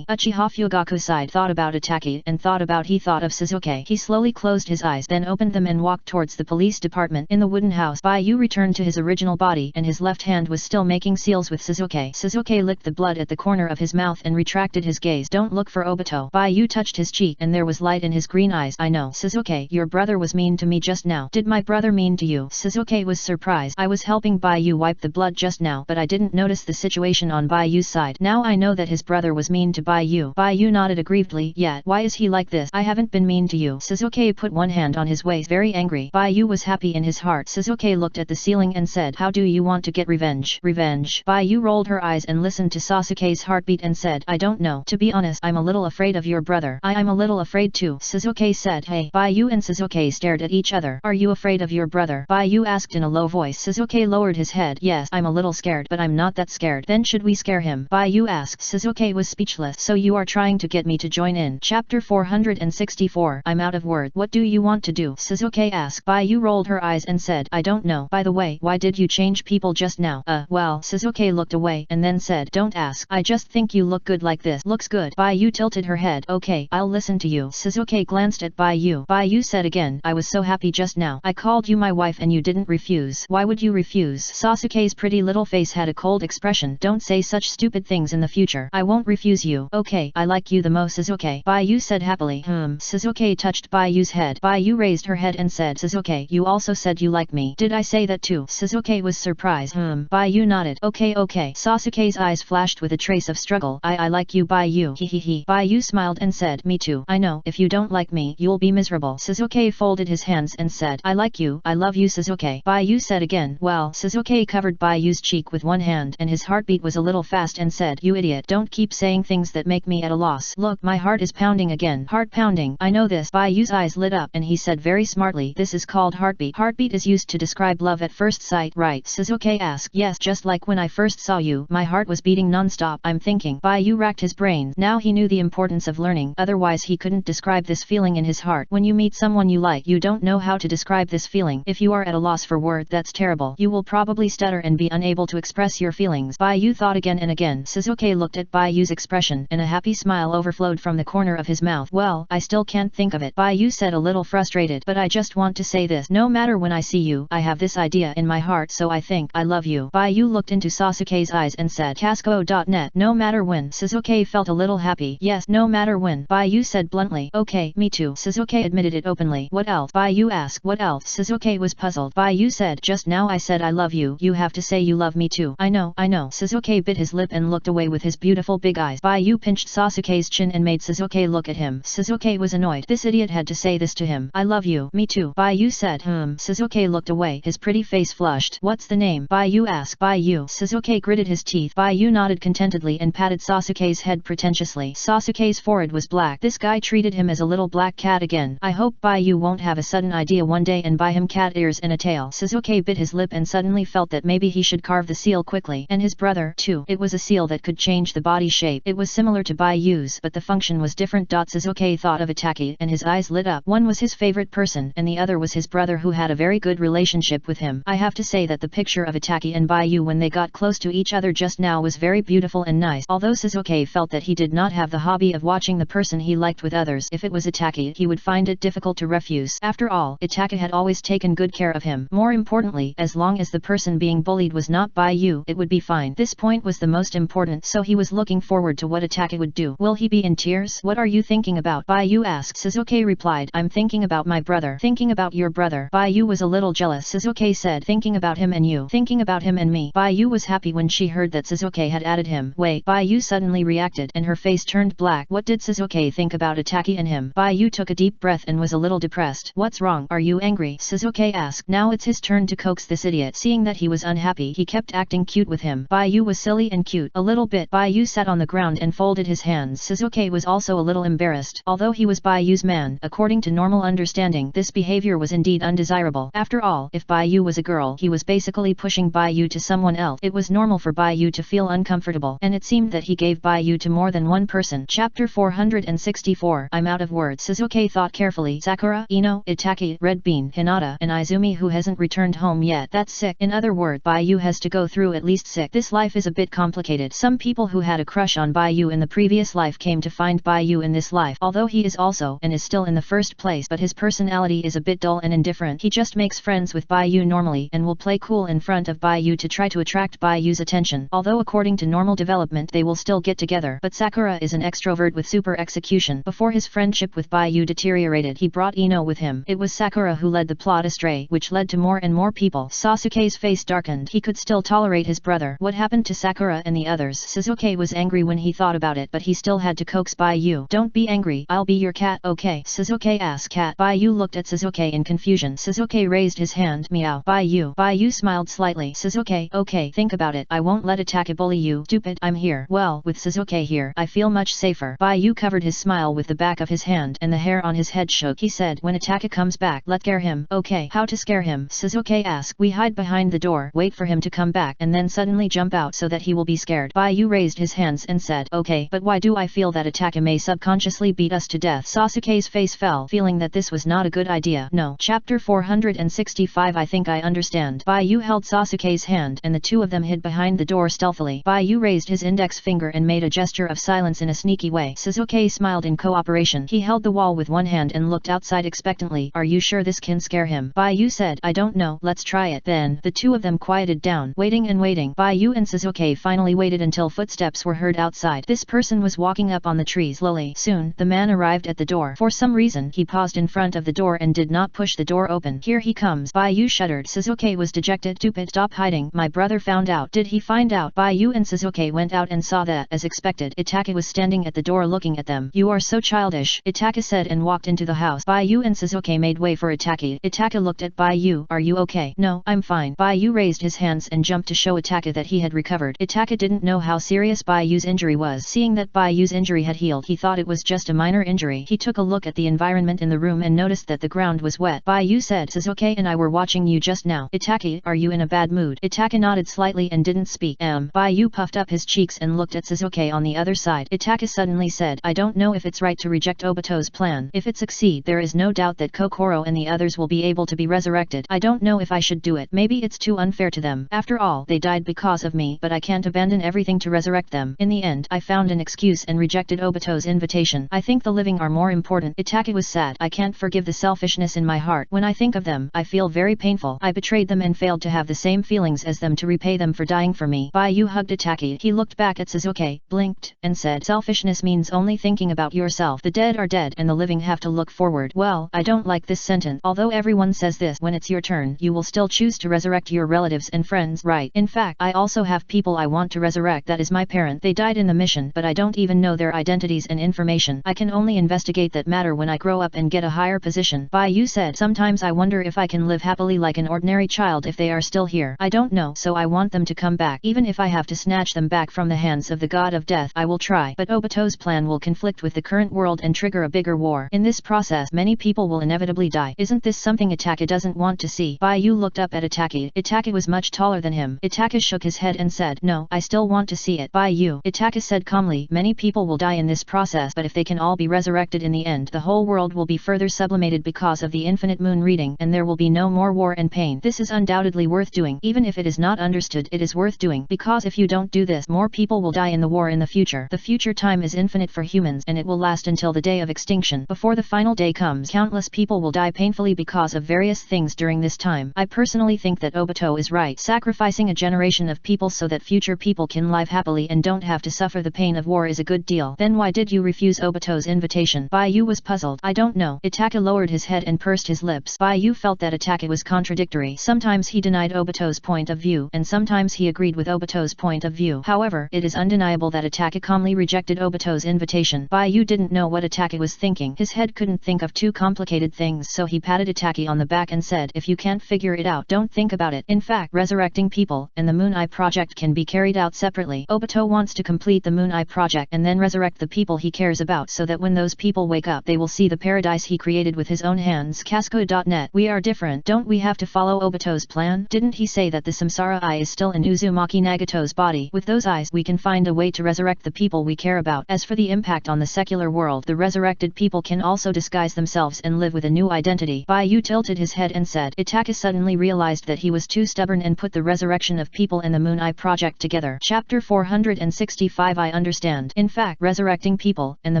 Uchiha Fugaku sighed, thought about Itaki, and thought of Sasuke. He slowly closed his eyes, then opened them and walked towards the police department. In the wooden house, Yu returned to his original body and his left hand was still making seals with Sasuke. Sasuke licked the blood at the corner of his mouth and retracted his gaze. Don't look for Obito. Yu touched his cheek and there was light in his green eyes. I know. Sasuke, your brother was mean to me just now. Did my brother mean to you? Sasuke was surprised. I was helping Yu wipe the blood just now, but I didn't notice the situation on Yu's side. Now I know that his brother was mean to Yu. Yu nodded aggrievedly. Yet, why is he like this? I haven't been mean to you. Sasuke put one hand on his waist, very angry. Yu was happy in his heart. Sasuke looked at the ceiling and said, how do you want to get revenge? Revenge. Yu rolled her eyes and listened to Sasuke's heartbeat and said, I don't know. To be honest, I'm a little afraid of your brother. I'm a little afraid too. Sasuke said, hey. Yu and Sasuke stared at each other. Are you afraid of your brother? Yu asked in a low voice. Sasuke lowered his head. Yes, I'm a little scared, but I'm not that scared. Then should we scare him? Yu asked. Sasuke was speechless. So you are trying to get me to join in. Chapter 464. I'm out of words. What do you want to do? Sasuke asked. Yu rolled her eyes and said, I don't know. By the way, why did you change people just now? Well, Sasuke looked away and then said, don't ask. I just think you look good like this. Looks good. Yu tilted her head. Okay, I'll listen to you. Sasuke glanced at Yu. Yu said again, I was so happy just now. I called you my wife and you didn't refuse. Why would you refuse? Sasuke's pretty little face had a cold expression. Don't say such stupid things in the future. I won't refuse you. Okay, I like you the most, Sasuke. Yu said happily. Sasuke touched Yu's head. Yu raised her head and said, Sasuke, you also said you like me. Did I say that too? Sasuke was surprised. Yu nodded. Okay. Sasuke's eyes flashed with a trace of struggle. I like you, Yu. Hehehe. Yu smiled and said, me too. I know, if you don't like me, you'll be miserable. Sasuke folded his hands and said, I like you. I love you, Sasuke. Yu said again. Well, Sasuke covered Yu's cheek with one hand and his heartbeat was a little fast and said, you idiot, don't keep saying things that make me at a loss. Look, my heart is pounding again. Heart pounding. I know this. Yu's eyes lit up and he said very smartly, this is called heartbeat. Heartbeat is used to describe love at first sight, right? Sasuke asked. Yes, just like when I first saw you, my heart was beating non-stop. I'm thinking. Yu racked his brain. Now he knew the importance of learning, otherwise he couldn't describe this feeling in his heart. When you meet someone you like, you don't know how to describe this feeling. If you are at a loss for words, that's terrible. You will probably stutter and be unable to express your feelings. Yu thought again and again. Sasuke looked at Yu's expression and a happy smile overflowed from the corner of his mouth. Well, I still can't think of it. Yu said a little frustrated, but I just want to say this. No matter when I see you, I have this idea in my heart, so I think I love you. Yu looked into Sasuke's eyes and said, Casco.net. No matter when. Sasuke felt a little happy. Yes, no matter when. Yu said bluntly. Okay, me too. Sasuke Shizuke admitted it openly. What else? Baiyu asked. What else? Shizuke was puzzled. Baiyu said, just now I said I love you. You have to say you love me too. I know. Shizuke bit his lip and looked away with his beautiful big eyes. Baiyu pinched Sasuke's chin and made Shizuke look at him. Shizuke was annoyed. This idiot had to say this to him. I love you. Me too. Baiyu said. Shizuke looked away. His pretty face flushed. What's the name? Baiyu asked. Baiyu. Shizuke gritted his teeth. Baiyu nodded contentedly and patted Sasuke's head pretentiously. Sasuke's forehead was black. This guy treated him as a little black cat again. I hope Baiyu won't have a sudden idea one day and buy him cat ears and a tail. Shizuke bit his lip and suddenly felt that maybe he should carve the seal quickly. And his brother, too. It was a seal that could change the body shape. It was similar to Baiyu's, but the function was different. Shizuke thought of Itaki and his eyes lit up. One was his favorite person and the other was his brother who had a very good relationship with him. I have to say that the picture of Itaki and Baiyu when they got close to each other just now was very beautiful and nice. Although Shizuke felt that he did not have the hobby of watching the person he liked with others, if it was Itaki he would find it difficult to refuse. After all, Itaki had always taken good care of him. More importantly, as long as the person being bullied was not Baiyu, it would be fine. This point was the most important, so he was looking forward to what Itaki would do. Will he be in tears? What are you thinking about? Baiyu asked. Shizuke replied, I'm thinking about my brother. Thinking about your brother. Baiyu was a little jealous. Shizuke said, thinking about him and you. Thinking about him and me. Baiyu was happy when she heard that Shizuke had added him. Wait. Baiyu suddenly reacted and her face turned black. What did Shizuke think about Itaki and him? Baiyu took a deep breath and was a little depressed. What's wrong? Are you angry? Shizuke asked. Now it's his turn to coax this idiot. Seeing that he was unhappy, he kept acting cute with him. Baiyu was silly and cute. A little bit. Baiyu sat on the ground and folded his hands. Shizuke was also a little embarrassed. Although he was Baiyu's man, according to normal understanding, this behavior was indeed undesirable. After all, if Baiyu was a girl, he was basically pushing Baiyu to someone else. It was normal for Baiyu to feel uncomfortable, and it seemed that he gave Baiyu to more than one person. Chapter 464. I'm out of words. Shizuke thought carefully. Sakura, Ino, Itaki, Red Bean, Hinata, and Izumi who hasn't returned home yet. That's sick. In other words, Baiyu has to go through at least sick. This life is a bit complicated. Some people who had a crush on Baiyu in the previous life came to find Baiyu in this life. Although he is also and is still in the first place, but his personality is a bit dull and indifferent. He just makes friends with Baiyu normally and will play cool in front of Baiyu to try to attract Baiyu's attention. Although according to normal development they will still get together. But Sakura is an extrovert with super execution. Before his friendship with Baiyu deteriorated, he brought Ino with him. It was Sakura who led the plot astray, which led to more and more people. Sasuke's face darkened. He could still tolerate his brother. What happened to Sakura and the others? Shizuke was angry when he thought about it, but he still had to coax Baiyu. Don't be angry. I'll be your cat, okay? Shizuke asked. Cat. Baiyu looked at Shizuke in confusion. Shizuke raised his hand. Meow. Baiyu. Baiyu smiled slightly. Shizuke, okay, think about it. I won't let Itaki bully you. Stupid. I'm here. Well, with Shizuke here, I feel much safer. Baiyu covered his smile with the back of his hand and the hair on his head shook. He said, when Itaki comes back, let's scare him. Okay. How to scare him? Shizuke asked. We hide behind the door, wait for him to come back, and then suddenly jump out so that he will be scared. Baiyu raised his hands and said, okay, but why do I feel that Itaki may subconsciously beat us to death? Sasuke's face fell, feeling that this was not a good idea. No. Chapter 465. I think I understand. Baiyu held Sasuke's hand and the two of them hid behind the door stealthily. Baiyu raised his index finger and made a gesture of silence in a sneaky way. Shizuke smiled in cooperation. He held the wall with one hand and looked outside expectantly. Are you sure this can scare him? Baiyu said, I don't know, let's try it. Then, the two of them quieted down, waiting and waiting. Baiyu and Shizuke finally waited until footsteps were heard outside. This person was walking up on the tree slowly. Soon, the man arrived at the door. For some reason, he paused in front of the door and did not push the door open. Here he comes. Baiyu shuddered. Shizuke was dejected. Stupid. Stop hiding. My brother found out. Did he find out? Baiyu and Shizuke went out and saw that, as expected, Itaki was standing at the door looking at them. You are so childish, Itaki said and walked into the house. Baiyu and Shizuke made way for Itaki. Itaki looked at Baiyu. Are you okay? No, I'm fine. Baiyu raised his hands and jumped to show Itaki that he had recovered. Itaki didn't know how serious Baiyu's injury was. Seeing that Baiyu's injury had healed, he thought it was just a minor injury. He took a look at the environment in the room and noticed that the ground was wet. Baiyu said, Shizuke and I were watching you just now. Itaki, are you in a bad mood? Itaki nodded slightly and didn't speak. Baiyu puffed up his cheeks and looked at Shizuke on the other side. Itaki suddenly said, I don't know if it's right to reject Obito's plan. If it succeeds, there is no doubt that Kokoro and the others will be able to be resurrected. I don't know if I should do it. Maybe it's too unfair to them. After all, they died because of me, but I can't abandon everything to resurrect them. In the end, I found an excuse and rejected Obito's invitation. I think the living are more important. Itaki was sad. I can't forgive the selfishness in my heart. When I think of them, I feel very painful. I betrayed them and failed to have the same feelings as them to repay them for dying for me. Baiyu hugged Itaki. He looked back at Shizuke, blinked, and said, selfishness means only thinking about yourself. The dead are dead and the living have to look forward. Well, I don't like this sentence. Although everyone says this, when it's your turn, you will still choose to resurrect your relatives and friends, right? In fact, I also have people I want to resurrect. That is my parent. They died in the mission, but I don't even know their identities and information. I can only investigate that matter when I grow up and get a higher position. Bai Yu said, sometimes I wonder if I can live happily like an ordinary child if they are still here. I don't know, so I want them to come back. Even if I have to snatch them back from the hands of the god of death, I will try. But Obito's plan will conflict with the current world and trigger a bigger war. In this process, many people will inevitably die. Isn't this something Itaka doesn't want to see? Bai Yu looked up at Itaka. Itaka was much taller than him. Itaka shook his head and said, no, I still want to see it. Bai Yu, Itaka said calmly, many people will die in this process, but if they can all be resurrected in the end, the whole world will be further sublimated because of the infinite moon reading, and there will be no more war and pain. This is undoubtedly worth doing. Even if it is not understood, it is worth doing, because if you don't do this, more people will die in the war in the future. The future time is infinite for humans, and it will last until the day of extinction. Before the final day comes, countless people will die painfully because of various things during this time. I personally think that Obito is right. Sacrificing a generation of people so that future people can live happily and don't have to suffer the pain of war is a good deal. Then why did you refuse Obito's invitation? Bai Yu was puzzled. I don't know. Itaka lowered his head and pursed his lips. Bai Yu felt that Itaka was contradictory. Sometimes he denied Obito's point of view, and sometimes he agreed with Obito's point of view. However, it is undeniable that Itaka calmly rejected Obito's invitation. Bai Yu didn't know what Itaka was thinking. His head couldn't think of too complicated things, so he patted Itaka on the back and said, if you can't figure it out, don't think about it. In fact, resurrecting people and the Moon Eye project can be carried out separately. Obito wants to complete the Moon Eye project and then resurrect the people he cares about so that when those people wake up they will see the paradise he created with his own hands. Casco.net. We are different. Don't we have to follow Obito's plan? Didn't he say that the Samsara Eye is still in Uzumaki Nagato's body? With those eyes we can find a way to resurrect the people we care about. As for the impact on the secular world, the resurrected people can also disguise themselves and live with a new identity. Bai Yu tilted his head and said. Itaka suddenly realized that he was too stubborn and put the resurrection of people and the Moon Eye project together. Chapter 465. I understand. In fact, resurrecting people and the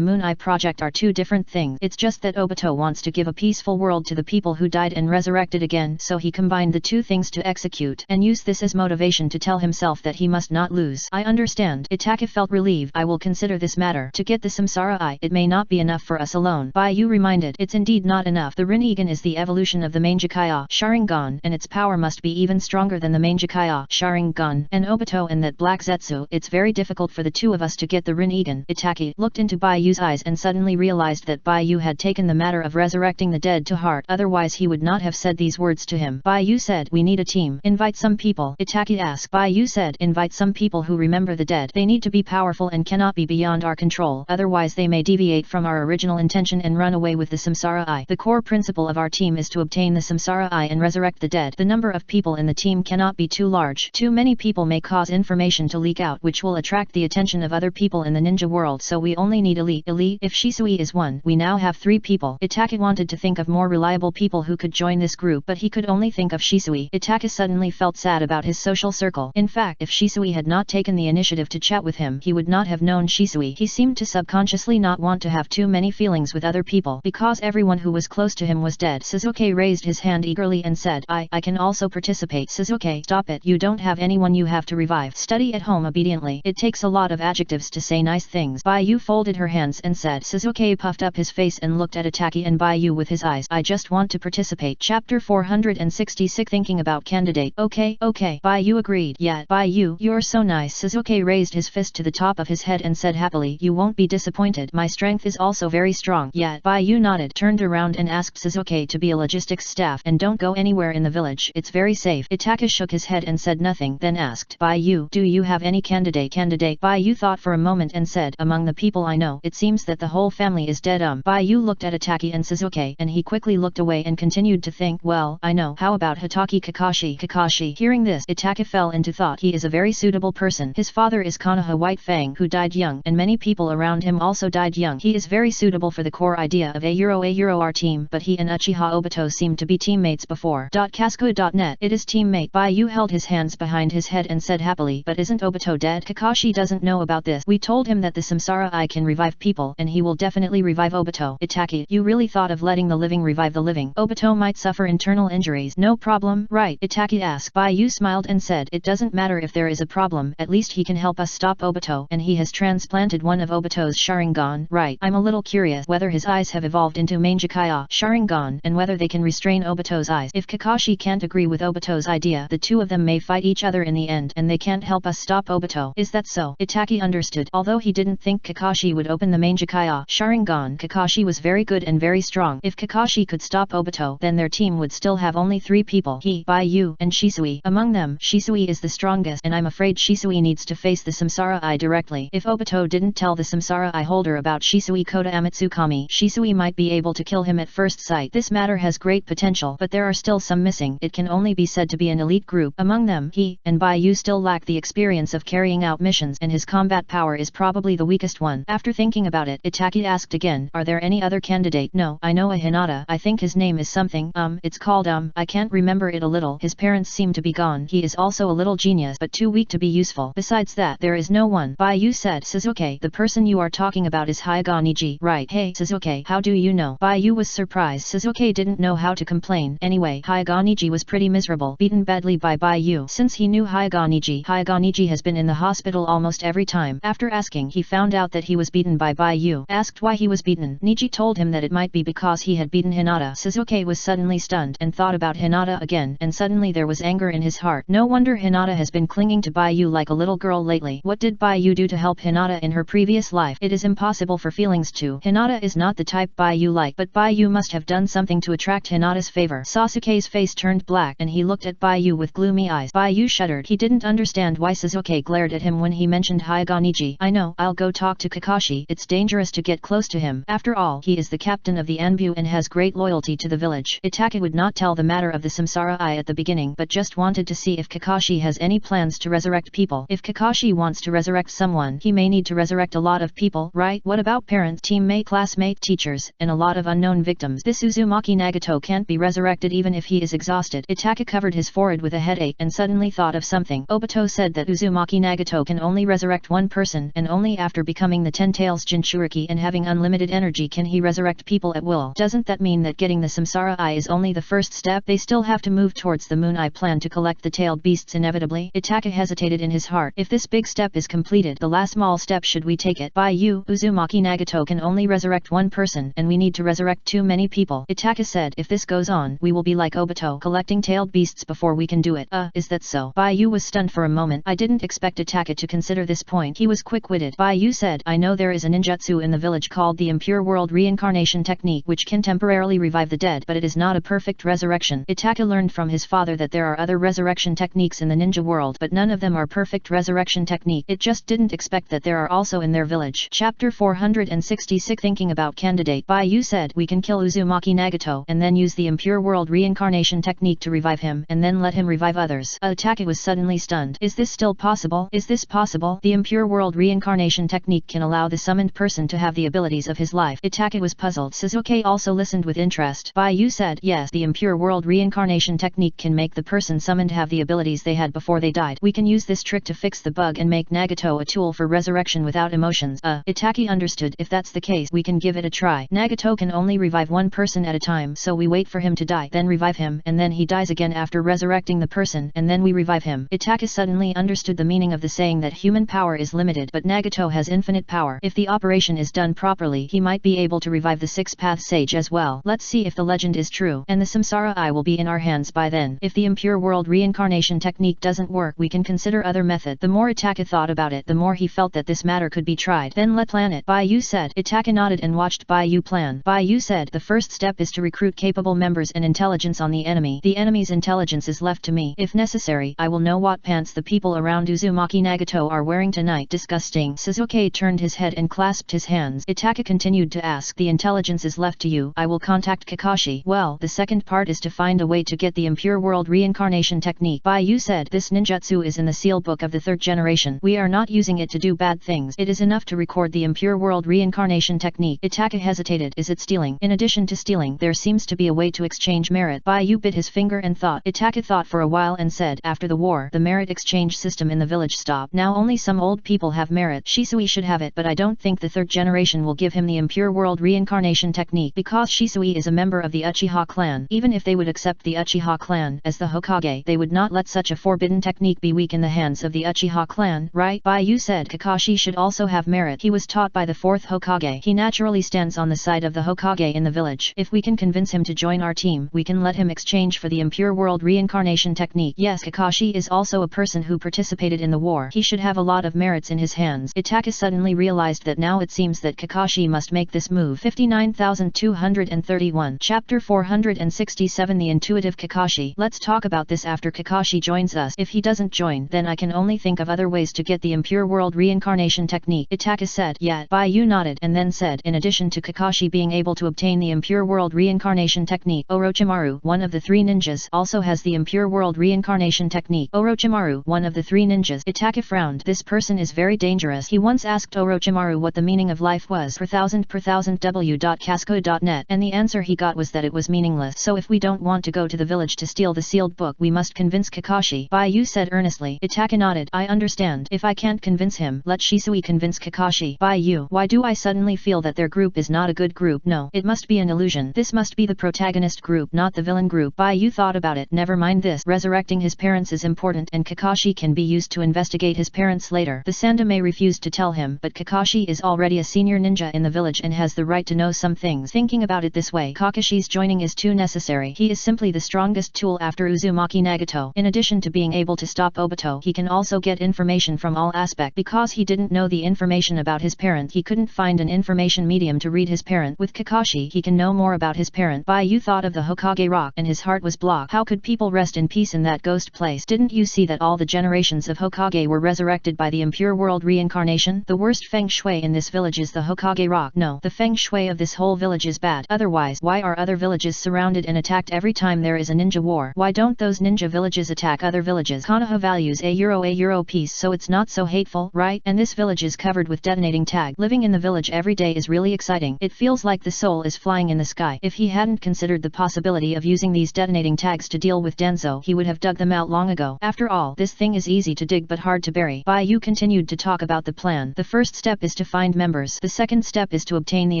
Moon Eye project are two different things. It's just that Obito wants to give a peaceful world to the people who died and resurrected again, so he combined the two things to execute and use this as motivation to tell himself that he must not lose. I understand. Itaka felt relieved. I will consider this matter. To get the Samsara Eye, it may not be enough for us alone. Bai Yu reminded. It's indeed not enough. The Rinnegan is the evolution of the Mangekyo Sharingan, and its power must be even stronger than the Mangekyo Sharingan and Obito and that Black Zetsu. It's very difficult for the two of us to get the Rinnegan. Itaki looked into Bai Yu's eyes and suddenly realized that Bai Yu had taken the matter of resurrecting the dead to heart, otherwise he would not have said these words to him. Bai Yu said, we need a team. Invite some people. Itaki asked. Bai Yu said, invite some people who remember the dead. They need to be powerful and cannot be beyond our control, otherwise they may deviate from our original intention and run away with the Samsara Eye. The core principle of our team is to obtain the Samsara Eye and resurrect the dead. The number of people in the team cannot be too large. Too many people may cause information to leak out, which will attract the attention of other people in the ninja world, so we only need elite. If Shisui is one, we now have 3 people. Itaka wanted to think of more reliable people who could join this group, but he could only think of Shisui. Itaka suddenly felt sad about his social circle. In fact, if Shisui had not taken the initiative to chat with him, he would not have known Shisui. He seemed to subconsciously not want to have too many feelings with other people, because everyone who was close to him was dead. Suzuki raised his hand eagerly and said, I can also participate. Suzuki, stop it. You don't have anyone you have to revive. Study at home obediently. It takes a lot of adjectives to say nice things. Bai Yu folded her hands and said. Suzuki puffed up his face and looked at Itaki and Bai Yu with his eyes. I just want to participate. Chapter 466. Thinking about candidate. Okay. Bai Yu agreed. Yeah, Bai Yu, you're so nice. Suzuki raised his fist to the top of his head and said happily, you won't be disappointed. My strength is also very strong. Yeah, Bai Yu nodded, turned around and asked Suzuki to be a logistics staff and don't go anywhere in the village. It's very safe. Itaka shook his head and said nothing, then asked, Bai Yu, do you have any candidate? Bai Yu thought for a moment and said, among the people I know, it seems that the whole family is dead. Bai Yu looked at Itaki and Suzuki and he quickly looked away and continued to think, well, I know. How about Hitaki Kakashi? Hearing this, Itaka fell into thought. He is a very suitable person. His father is Konoha White Fang, who died young, and many people around him also died young. He is very suitable for the core idea of a Euro our team, but he and Uchiha Obito seemed to be teammates before. Casco.net. It is teammate. Bai Yu held his hands behind his head and said happily, but isn't Obito dead? Kakashi doesn't know about this. We told him that the Samsara Eye can revive people, and he will definitely revive Obito. Itaki, you really thought of letting the living revive the living? Obito might suffer internal injuries. No problem, right? Itaki asked. Bai Yu smiled and said, it doesn't matter if there is a problem, at least he can help us stop Obito, and he has transplanted one of Obito's Sharingan, right? I'm a little curious whether his eyes have evolved into Mangekyo Sharingan, and whether they can restrain Obito's eyes. If Kakashi can't agree with Obito's idea, the two of them may fight each other in the end, and they can't help us stop Obito. Is that so? Itaki understood. Although he didn't think Kakashi would open the Mangekyo Sharingan, Kakashi was very good and very strong. If Kakashi could stop Obito, then their team would still have only 3 people: he, Baiyu, and Shisui. Among them, Shisui is the strongest, and I'm afraid Shisui needs to face the Samsara Eye directly. If Obito didn't tell the Samsara Eye holder about Shisui Kota Amatsukami, Shisui might be able to kill him at first sight. This matter has great potential, but there are still some missing. It can only be said to be an elite group. Among them, he and Baiyu still lack the experience of carrying out missions, and his combat power is probably the weakest one. After thinking about it, Itaki asked again, are there any other candidate? No, I know a Hinata. I think his name is something, it's called I can't remember it a little. His parents seem to be gone. He is also a little genius, but too weak to be useful. Besides that, there is no one. Baiyu said. Suzuki, the person you are talking about is Hyuga, right? Hey Suzuki, how do you know? Baiyu was surprised. Suzuki didn't know how to complain. Anyway, Hyuga was pretty miserable, beaten badly by Baiyu. Since he knew Hyuga has been in the hospital almost every time. After asking, he found out that he was beaten by Baiyu. Asked why he was beaten, Niji told him that it might be because he had beaten Hinata. Suzuki was suddenly stunned and thought about Hinata again, and suddenly there was anger in his heart. No wonder Hinata has been clinging to Baiyu like a little girl lately. What did Baiyu do to help Hinata in her previous life? It is impossible for feelings to. Hinata is not the type Baiyu like, but Baiyu must have done something to attract Hinata's favor. Sasuke's face turned black and he looked at Baiyu with gloomy eyes. Baiyu shuddered. He didn't understand why Suzuki glared at him when he mentioned Hyuga. I know, I'll go talk to Kakashi. It's dangerous to get close to him. After all, he is the captain of the Anbu and has great loyalty to the village. Itaka would not tell the matter of the Samsara Eye at the beginning, but just wanted to see if Kakashi has any plans to resurrect people. If Kakashi wants to resurrect someone, he may need to resurrect a lot of people, right? What about parents, teammate, classmate, teachers, and a lot of unknown victims? This Uzumaki Nagato can't be resurrected even if he is exhausted. Itaka covered his forehead with a headache and suddenly thought of something. Obito said that Uzumaki Nagato can only resurrect one person, and only after becoming the Ten Tails Jinchuriki and having unlimited energy can he resurrect people at will. Doesn't that mean that getting the Samsara Eye is only the first step? They still have to move towards the Moon Eye plan to collect the tailed beasts inevitably. Itaka hesitated in his heart. If this big step is completed, the last small step, should we take it? Baiyu, Uzumaki Nagato can only resurrect one person, and we need to resurrect too many people. Itaka said, if this goes on, we will be like Obito, collecting tailed beasts before we can do it. Is that so? Baiyu was stunned for a moment. I didn't expect Itaka to consider this point. He was quick-witted. Baiyu said, I know there is a ninjutsu in the village called the Impure World Reincarnation Technique which can temporarily revive the dead, but it is not a perfect resurrection. Itaka learned from his father that there are other resurrection techniques in the ninja world, but none of them are perfect resurrection technique. It just didn't expect that there are also in their village. Chapter 466. Thinking about candidate, Baiyu said, we can kill Uzumaki Nagato, and then use the Impure World Reincarnation Technique to revive him, and then let him revive others. Itaka was suddenly stunned. Is this still possible? Is this possible? The Impure World Reincarnation Technique can allow the summoned person to have the abilities of his life. Itaka was puzzled. Suzuki also listened with interest. Baiyu said, yes, the Impure World Reincarnation Technique can make the person summoned have the abilities they had before they died. We can use this trick to fix the bug and make Nagato a tool for resurrection without emotions. Itaki understood. If that's the case, we can give it a try. Nagato can only revive one person at a time, so we wait for him to die, then revive him, and then he dies again after resurrecting the person, and then we revive him. Itaka suddenly understood the meaning of the saying that human power is limited, but Nagato has infinite power. If the operation is done properly, he might be able to revive the Six-Path Sage as well. Let's see if the legend is true, and the Samsara Eye will be in our hands by then. If the Impure World Reincarnation Technique doesn't work, we can consider other method. The more Itaka thought about it, the more he felt that this matter could be tried. Then let's plan it, Baiyu said. Itaka nodded and watched Baiyu plan. Baiyu said, the first step is to recruit capable members and intelligence on the enemy. The enemy's intelligence is left to me. If necessary, I will know what pants the people around Uzumaki Nagato are wearing tonight. Disgusting. Suzuki turned his head and clasped his hands. Itaka continued to ask, the intelligence is left to you. I will contact Kakashi. Well, the second part is to find a way to get the Impure World Reincarnation Technique. Baiyu said, this ninjutsu is in the seal book of the third generation. We are not using it to do bad things. It is enough to record the Impure World Reincarnation Technique. Itaka hesitated. Is it stealing? In addition to stealing, there seems to be a way to exchange merit. Baiyu bit his finger and thought. Itaka thought for a while and said, after the war, the merit exchange system in the village stopped. Now only some old people have merit. Shisui should have it, but I don't think the third generation will give him the Impure World Reincarnation Technique, because Shisui is a member of the Uchiha clan. Even if they would accept the Uchiha clan as the Hokage, they would not let such a forbidden technique be weak in the hands of the Uchiha clan, right? Baiyu said Kakashi should also have merit. He was taught by the fourth Hokage. He naturally stands stands on the side of the Hokage in the village. If we can convince him to join our team, we can let him exchange for the impure world reincarnation technique. Yes, Kakashi is also a person who participated in the war. He should have a lot of merits in his hands. Itaka suddenly realized that now it seems that Kakashi must make this move. 59,231 Chapter 467 The Intuitive Kakashi. Let's talk about this after Kakashi joins us. If he doesn't join, then I can only think of other ways to get the impure world reincarnation technique. Itaka said. Yeah. Baiyu nodded and then said, in addition to Kakashi being able to obtain the impure world reincarnation technique, Orochimaru, one of the three ninjas, also has the impure world reincarnation technique. Orochimaru, one of the three ninjas. Itaka frowned. This person is very dangerous. He once asked Orochimaru what the meaning of life was per thousand w.casco.net, and the answer he got was that it was meaningless. So if we don't want to go to the village to steal the sealed book, we must convince Kakashi. Baiyu said earnestly. Itaka nodded. I understand. If I can't convince him, let Shisui convince Kakashi. Baiyu. Why do I suddenly feel that their group is not a good group? No, it must be an illusion. This must be the protagonist group, not the villain group. Baiyu thought about it. Never mind this. Resurrecting his parents is important, and Kakashi can be used to investigate his parents later. The Sandame refused to tell him, but Kakashi is already a senior ninja in the village and has the right to know some things. Thinking about it this way, Kakashi's joining is too necessary. He is simply the strongest tool after Uzumaki Nagato. In addition to being able to stop Obito, he can also get information from all aspects. Because he didn't know the information about his parent, he couldn't find an information medium to read his parent. With Kakashi, he can know more about his parent. Baiyu thought of the Hokage rock, and his heart was blocked. How could people rest in peace in that ghost place? Didn't you see that all the generations of Hokage were resurrected by the impure world reincarnation? The worst feng shui in this village is the Hokage rock. No, the feng shui of this whole village is bad. Otherwise, why are other villages surrounded and attacked every time there is a ninja war? Why don't those ninja villages attack other villages? Konoha values a euro peace, so it's not so hateful, right? And this village is covered with detonating tag. Living in the village every day is really exciting. It feels like the soul is flying in the sky. If he hadn't considered the possibility of using these detonating tags to deal with Denzo, he would have dug them out long ago. After all, this thing is easy to dig but hard to bury. Baiyu continued to talk about the plan. The first step is to find members. The second step is to obtain the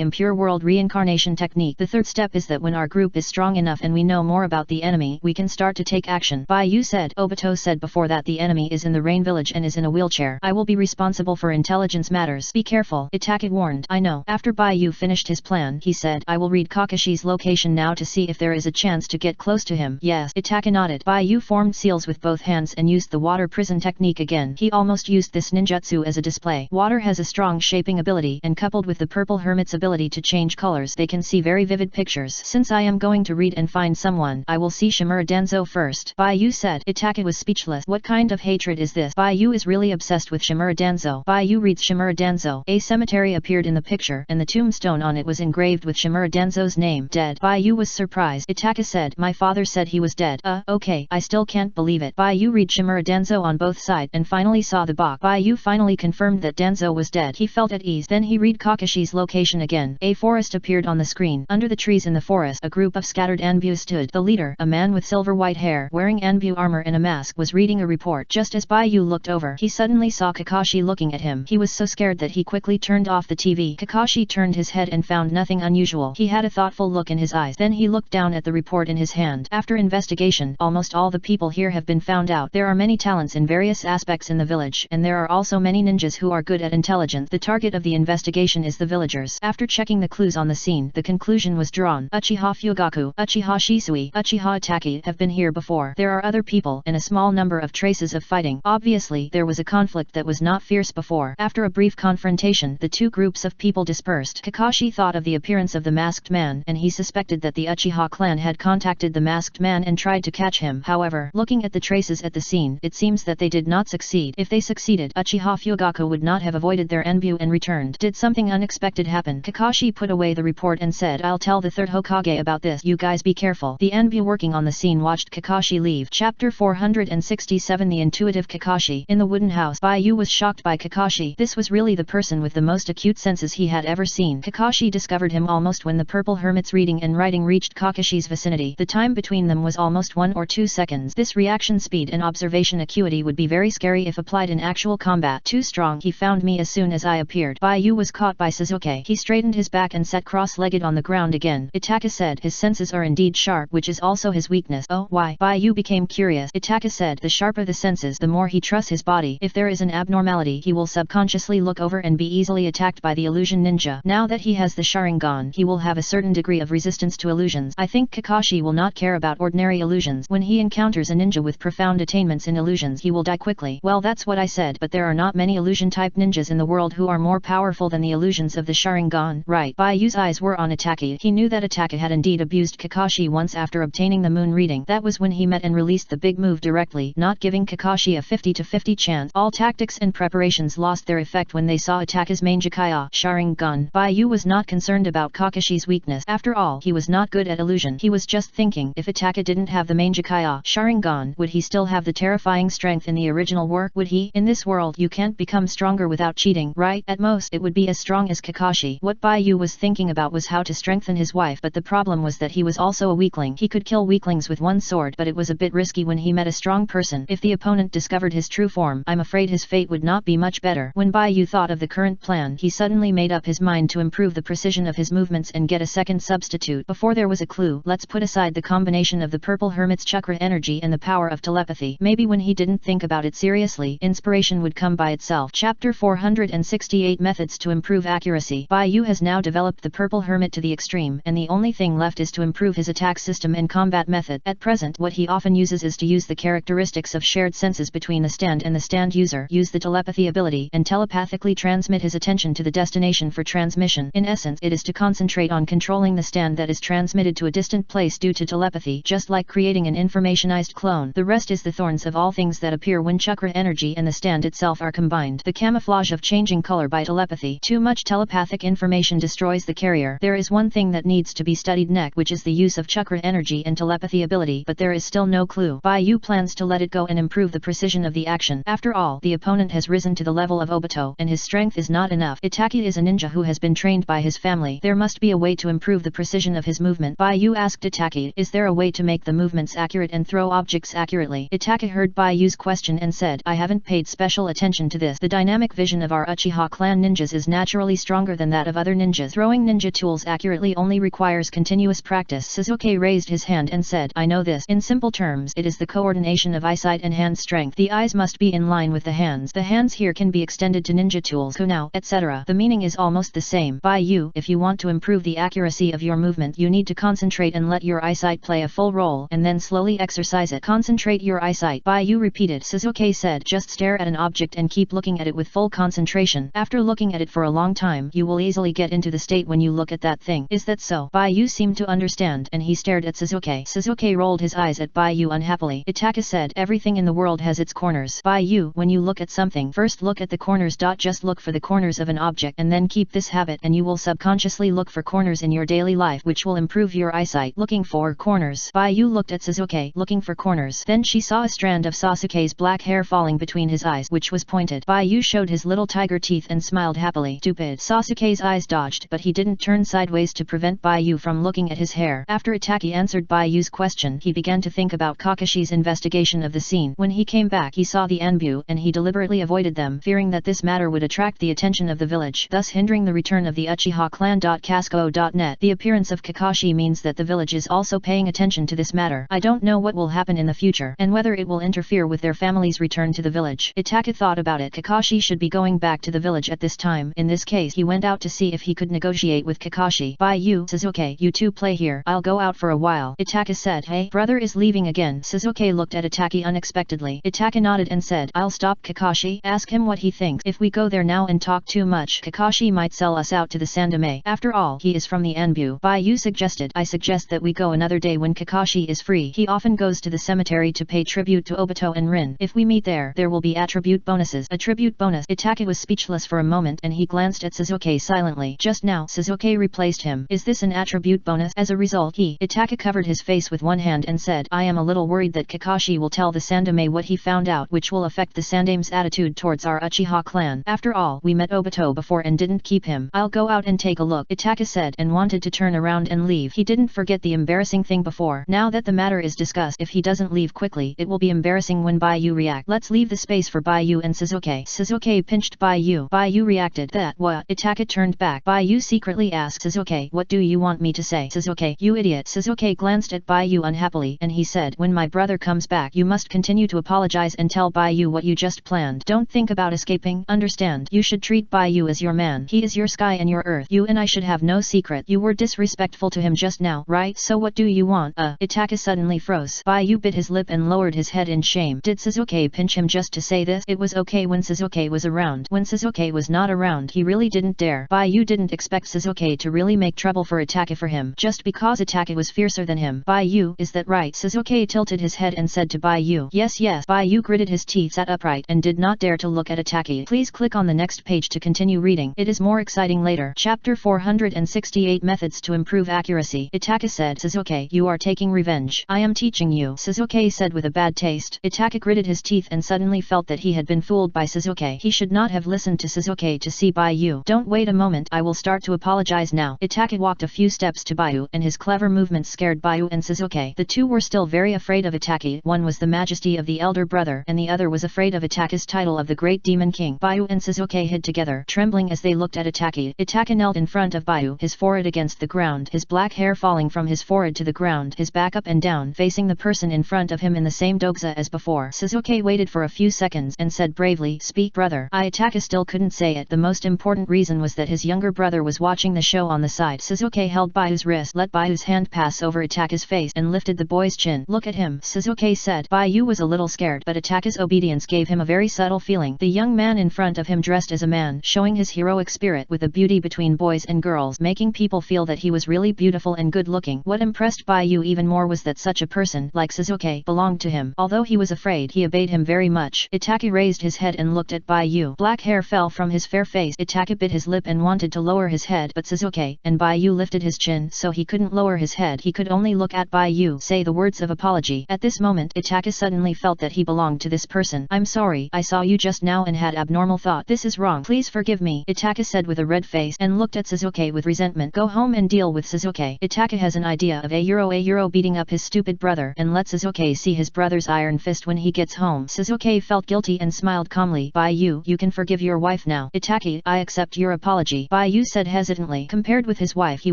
impure world reincarnation technique. The third step is that when our group is strong enough and we know more about the enemy, we can start to take action. Baiyu said. Obito said before that the enemy is in the rain village and is in a wheelchair. I will be responsible for intelligence matters. Be careful. Itaka warned. I know. After Baiyu finished his plan, he said, I will read Kakashi's location now to see if there is a chance to get close to him. Yes. Itaka nodded. Baiyu formed seals with both hands and used the water prison technique again. He almost used this ninjutsu as a display. Water has a strong shaping ability, and coupled with the purple hermit's ability to change colors, they can see very vivid pictures. Since I am going to read and find someone, I will see Shimura Danzo first. Baiyu said. Itaka was speechless. What kind of hatred is this? Baiyu is really obsessed with Shimura Danzo. Baiyu reads Shimura Danzo. A cemetery appeared in the picture, and the tombstone on it was engraved with Shimura Danzo's name. Dead. Baiyu was surprised. Itaka said. My father said he was dead. Okay, I still can't believe it. Baiyu read Shimura Danzo on both sides and finally saw the box. Baiyu finally confirmed that Danzo was dead. He felt at ease. Then he read Kakashi's location again. A forest appeared on the screen. Under the trees in the forest, a group of scattered Anbu stood. The leader, a man with silver white hair, wearing Anbu armor and a mask, was reading a report. Just as Baiyu looked over, he suddenly saw Kakashi looking at him. He was so scared that he quickly turned off the TV. Kakashi turned his head and found nothing unusual. He had a thoughtful look in his eyes. Then he looked down at the report in his hand. After investigation, almost all the people here have been found out. There are many talents in various aspects in the village, and there are also many ninjas who are good at intelligence. The target of the investigation is the villagers. After checking the clues on the scene, the conclusion was drawn. Uchiha Fugaku, Uchiha Shisui, Uchiha Itaki have been here before. There are other people, and a small number of traces of fighting. Obviously, there was a conflict that was not fierce before. After a brief confrontation, the two groups of people dispersed. Kakashi thought of the appearance of the masked man, and he suspected that the Uchiha clan had contacted the masked man and tried to catch him. However, looking at the traces at the scene, it seems that they did not succeed. If they succeeded, Uchiha Fugaku would not have avoided their enbu and returned. Did something unexpected happen? Kakashi put away the report and said, I'll tell the third Hokage about this. You guys be careful. The enbu working on the scene watched Kakashi leave. Chapter 467 The Intuitive Kakashi. In the wooden house, Baiyu was shocked by Kakashi. This was really the person with the most acute senses he had ever seen. Kakashi discovered him almost when the purple hermit's reading and writing reached Kakashi's vicinity. The time between them was almost 1 or 2 seconds. This reaction speed and observation acuity would be very scary if applied in actual combat. Too strong. He found me as soon as I appeared. Baiyu was caught by Sasuke. He straightened his back and sat cross-legged on the ground again. Itaka said, his senses are indeed sharp, which is also his weakness. Oh, why? Baiyu became curious. Itaka said, the sharper the senses, the more he trusts his body. If there is an abnormality, he will subconsciously look over and be easily attacked by the illusion ninja. Now that he has the Sharingan, he will have a certain degree of resistance to illusions. I think Kakashi will not care about ordinary illusions. When he encounters a ninja with profound attainments in illusions, he will die quickly. Well, that's what I said, but there are not many illusion-type ninjas in the world who are more powerful than the illusions of the Sharingan. Right. Bayu's eyes were on Itaki. He knew that Itaki had indeed abused Kakashi once after obtaining the moon reading. That was when he met and released the big move directly, not giving Kakashi a 50-50 chance. All tactics and preparations lost their effect when they saw Itaki's main Jakaya Sharingan. Bayu was not concerned about Kakashi's weakness. After all, he was not good at illusion. He was just thinking, if Itaki didn't have the main Jakaya Sharingan, would he still have the terrifying strength in the original work? Would he? In this world, you can't become stronger without cheating, right? At most, it would be as strong as Kakashi. What Bayu was thinking about was how to strengthen his wife, but the problem was that he was also a weakling. He could kill weaklings with one sword, but it was a bit risky when he met a strong person. If the opponent discovered his true form, I'm afraid his fate would not be much better. When Bayu thought of the current plan, he suddenly made up his mind to improve the precision of his movements and get a second substitute. Before there was a clue, let's put aside the combination of the purple hermit's chakra energy and the power of telepathy. Maybe when he didn't think about it seriously, inspiration would come by itself. Chapter 468 Methods to Improve Accuracy. Bayu has now developed the purple hermit to the extreme, and the only thing left is to improve his attack system and combat method. At present, what he often uses is to use the characteristics of shared senses between the stand and the stand user, use the telepathy ability, and telepathically transmit his attention to the destination for transmission. In essence, it is to concentrate on controlling the stand that is transmitted to a distant place due to telepathy, just like creating an informationized clone. The rest is the thorns of all things that appear when chakra energy and the stand itself are combined. The camouflage of changing color by telepathy. Too much telepathic information destroys the carrier. There is one thing that needs to be studied next, which is the use of chakra energy and telepathy ability, but there is still no clue. Bayu plans to let it go and improve the precision of the action. After all, the opponent has risen to the level of Obito, and his strength is not enough. Itaki is a ninja who has been trained by his family. There must be a way to improve the precision of his movement. Bayu asked Itaki, is there a way to make the movements accurate and throw objects accurately? Itaki heard Bayu's question and said, I haven't paid special attention to this. The dynamic vision of our Uchiha clan ninjas is naturally stronger than that of other ninjas. Throwing ninja tools accurately only requires continuous practice. Sasuke raised his hand and said, I know this. In simple terms, it is the coordination of eyesight and hand strength. The eyes must be in line with the hands. The hands here can be extended to ninja tools, kunao, etc. The meaning is almost the same. Bayu, if you want to improve the accuracy of your movement, you need to concentrate and let your eyesight play a full role, and then slowly exercise it. Concentrate your eyesight. Bayu repeated. Sasuke said, just stare at an object and keep looking at it with full concentration. After looking at it for a long time, you will easily get into the state when you look at that thing. Is that so? Bayu seemed to understand, and he stared at Sasuke. Sasuke rolled his eyes at Bayu unhappily. Itaka said, everything in the world has its corners. Bayu, when you look at something, first look at the corners. Just look for the corners of an object and then keep this habit, and you will subconsciously look for corners in your daily life, which will improve your eyesight. Looking for corners. Bayu looked at Sasuke, looking for corners. Then she saw a strand of Sasuke's black hair falling between his eyes, which was pointed. Bayu showed his little tiger teeth and smiled happily. Stupid. Sasuke's eyes dodged, but he didn't turn sideways to prevent Bayu from looking at his hair. After Itaki answered Bayu's question, he began to think about Kakashi's investigation of the scene. When he came back, he saw the Anbu, and he deliberately avoided them, fearing that this matter would attract the attention of the village, thus hindering the return of the Uchiha clan. Casco.net. The appearance of Kakashi means that the village is also paying attention to this matter. I don't know what will happen in the future, and whether it will interfere with their family's return to the village. Itaka thought about it. Kakashi should be going back to the village at this time. In this case, he went out to see if he could negotiate with Kakashi. Bayu, Sasuke, you two play here. I'll go out for a while. Itaka said, hey, brother is leaving again. Sasuke looked at Itaki unexpectedly. Itaka nodded and said, I'll stop Kakashi. Ask him what he thinks. If we go there now and talk too much, Kakashi might sell us out to the Sandame. After all, he is from the Anbu. Bayu suggested, I suggest that we go another day when Kakashi is free. He often goes to the cemetery to pay tribute to Obito and Rin. If we meet there, there will be attribute bonuses. A tribute bonus. Itaka was speechless for a moment and he glanced at Sasuke silently. Just now, Sasuke replaced him. Is this an attribute bonus? As a result, Itaka covered his face with one hand and said, I am a little worried that Kakashi will tell the Sandame what he found out, which will affect the Sandame's attitude towards our Uchiha clan. After all, we met Obito before and didn't keep him. I'll go out and take a look, Itaka said, and wanted to turn around and leave. He didn't forget the embarrassing thing before. Now that the matter is discussed, if he doesn't leave quickly, it will be embarrassing when Bayu reacts. Let's leave the space for Bayu and Sasuke. Sasuke pinched Bayu. Bayu reacted. That what? Itaka turned back. Bayu secretly asked Sasuke, what do you want me to say? Sasuke, you idiot. Sasuke glanced at Bayu unhappily, and he said, when my brother comes back, you must continue to apologize and tell Bayu what you just planned. Don't think about escaping, understand? You should treat Bayu as your man. He is your sky sky and your earth. You and I should have no secret. You were disrespectful to him just now, right? So what do you want? Itaka suddenly froze. Baiyu bit his lip and lowered his head in shame. Did Sasuke pinch him just to say this? It was okay when Sasuke was around. When Sasuke was not around, he really didn't dare. Baiyu didn't expect Sasuke to really make trouble for Itaka for him, just because Itaka was fiercer than him. Baiyu, is that right? Sasuke tilted his head and said to Baiyu. Yes. Baiyu gritted his teeth, sat upright, and did not dare to look at Itaka. Please click on the next page to continue reading. It is more exciting later. Chapter 468 Methods to Improve Accuracy. Itaka said, Sasuke, you are taking revenge. I am teaching you, Sasuke said with a bad taste. Itaka gritted his teeth and suddenly felt that he had been fooled by Sasuke. He should not have listened to Sasuke to see Baiyu. Don't wait a moment, I will start to apologize now. Itaka walked a few steps to Baiyu, and his clever movements scared Baiyu and Sasuke. The two were still very afraid of Itaka. One was the majesty of the elder brother, and the other was afraid of Itaka's title of the Great Demon King. Baiyu and Sasuke hid together, trembling as they looked at Itaka. Itaka knelt in front of Baiyu, his forehead against the ground, his black hair falling from his forehead to the ground, his back up and down, facing the person in front of him in the same doxa as before. Sasuke waited for a few seconds and said bravely, Speak brother. Itaka still couldn't say it. The most important reason was that his younger brother was watching the show on the side. Sasuke held Baiyu's wrist, let Baiyu's hand pass over Itaka's face, and lifted the boy's chin. Look at him, Sasuke said. Baiyu was a little scared, but Itaka's obedience gave him a very subtle feeling. The young man in front of him dressed as a man, showing his heroic spirit with a beauty between boys and girls, making people feel that he was really beautiful and good looking. What impressed Baiyu even more was that such a person, like Sasuke, belonged to him. Although he was afraid, he obeyed him very much. Itaka raised his head and looked at Baiyu. Black hair fell from his fair face. Itaka bit his lip and wanted to lower his head, but Sasuke and Baiyu lifted his chin, so he couldn't lower his head. He could only look at Baiyu, say the words of apology. At this moment, Itaka suddenly felt that he belonged to this person. I'm sorry, I saw you just now and had abnormal thought. This is wrong. Please forgive me, Itaka said with a red face, and looked at Sasuke with resentment. Go home and deal with Sasuke. Itaka has an idea of a euro beating up his stupid brother, and let Sasuke see his brother's iron fist when he gets home. Sasuke felt guilty and smiled calmly. Baiyu, you can forgive your wife now. Itaka, I accept your apology, Baiyu said hesitantly. Compared with his wife, he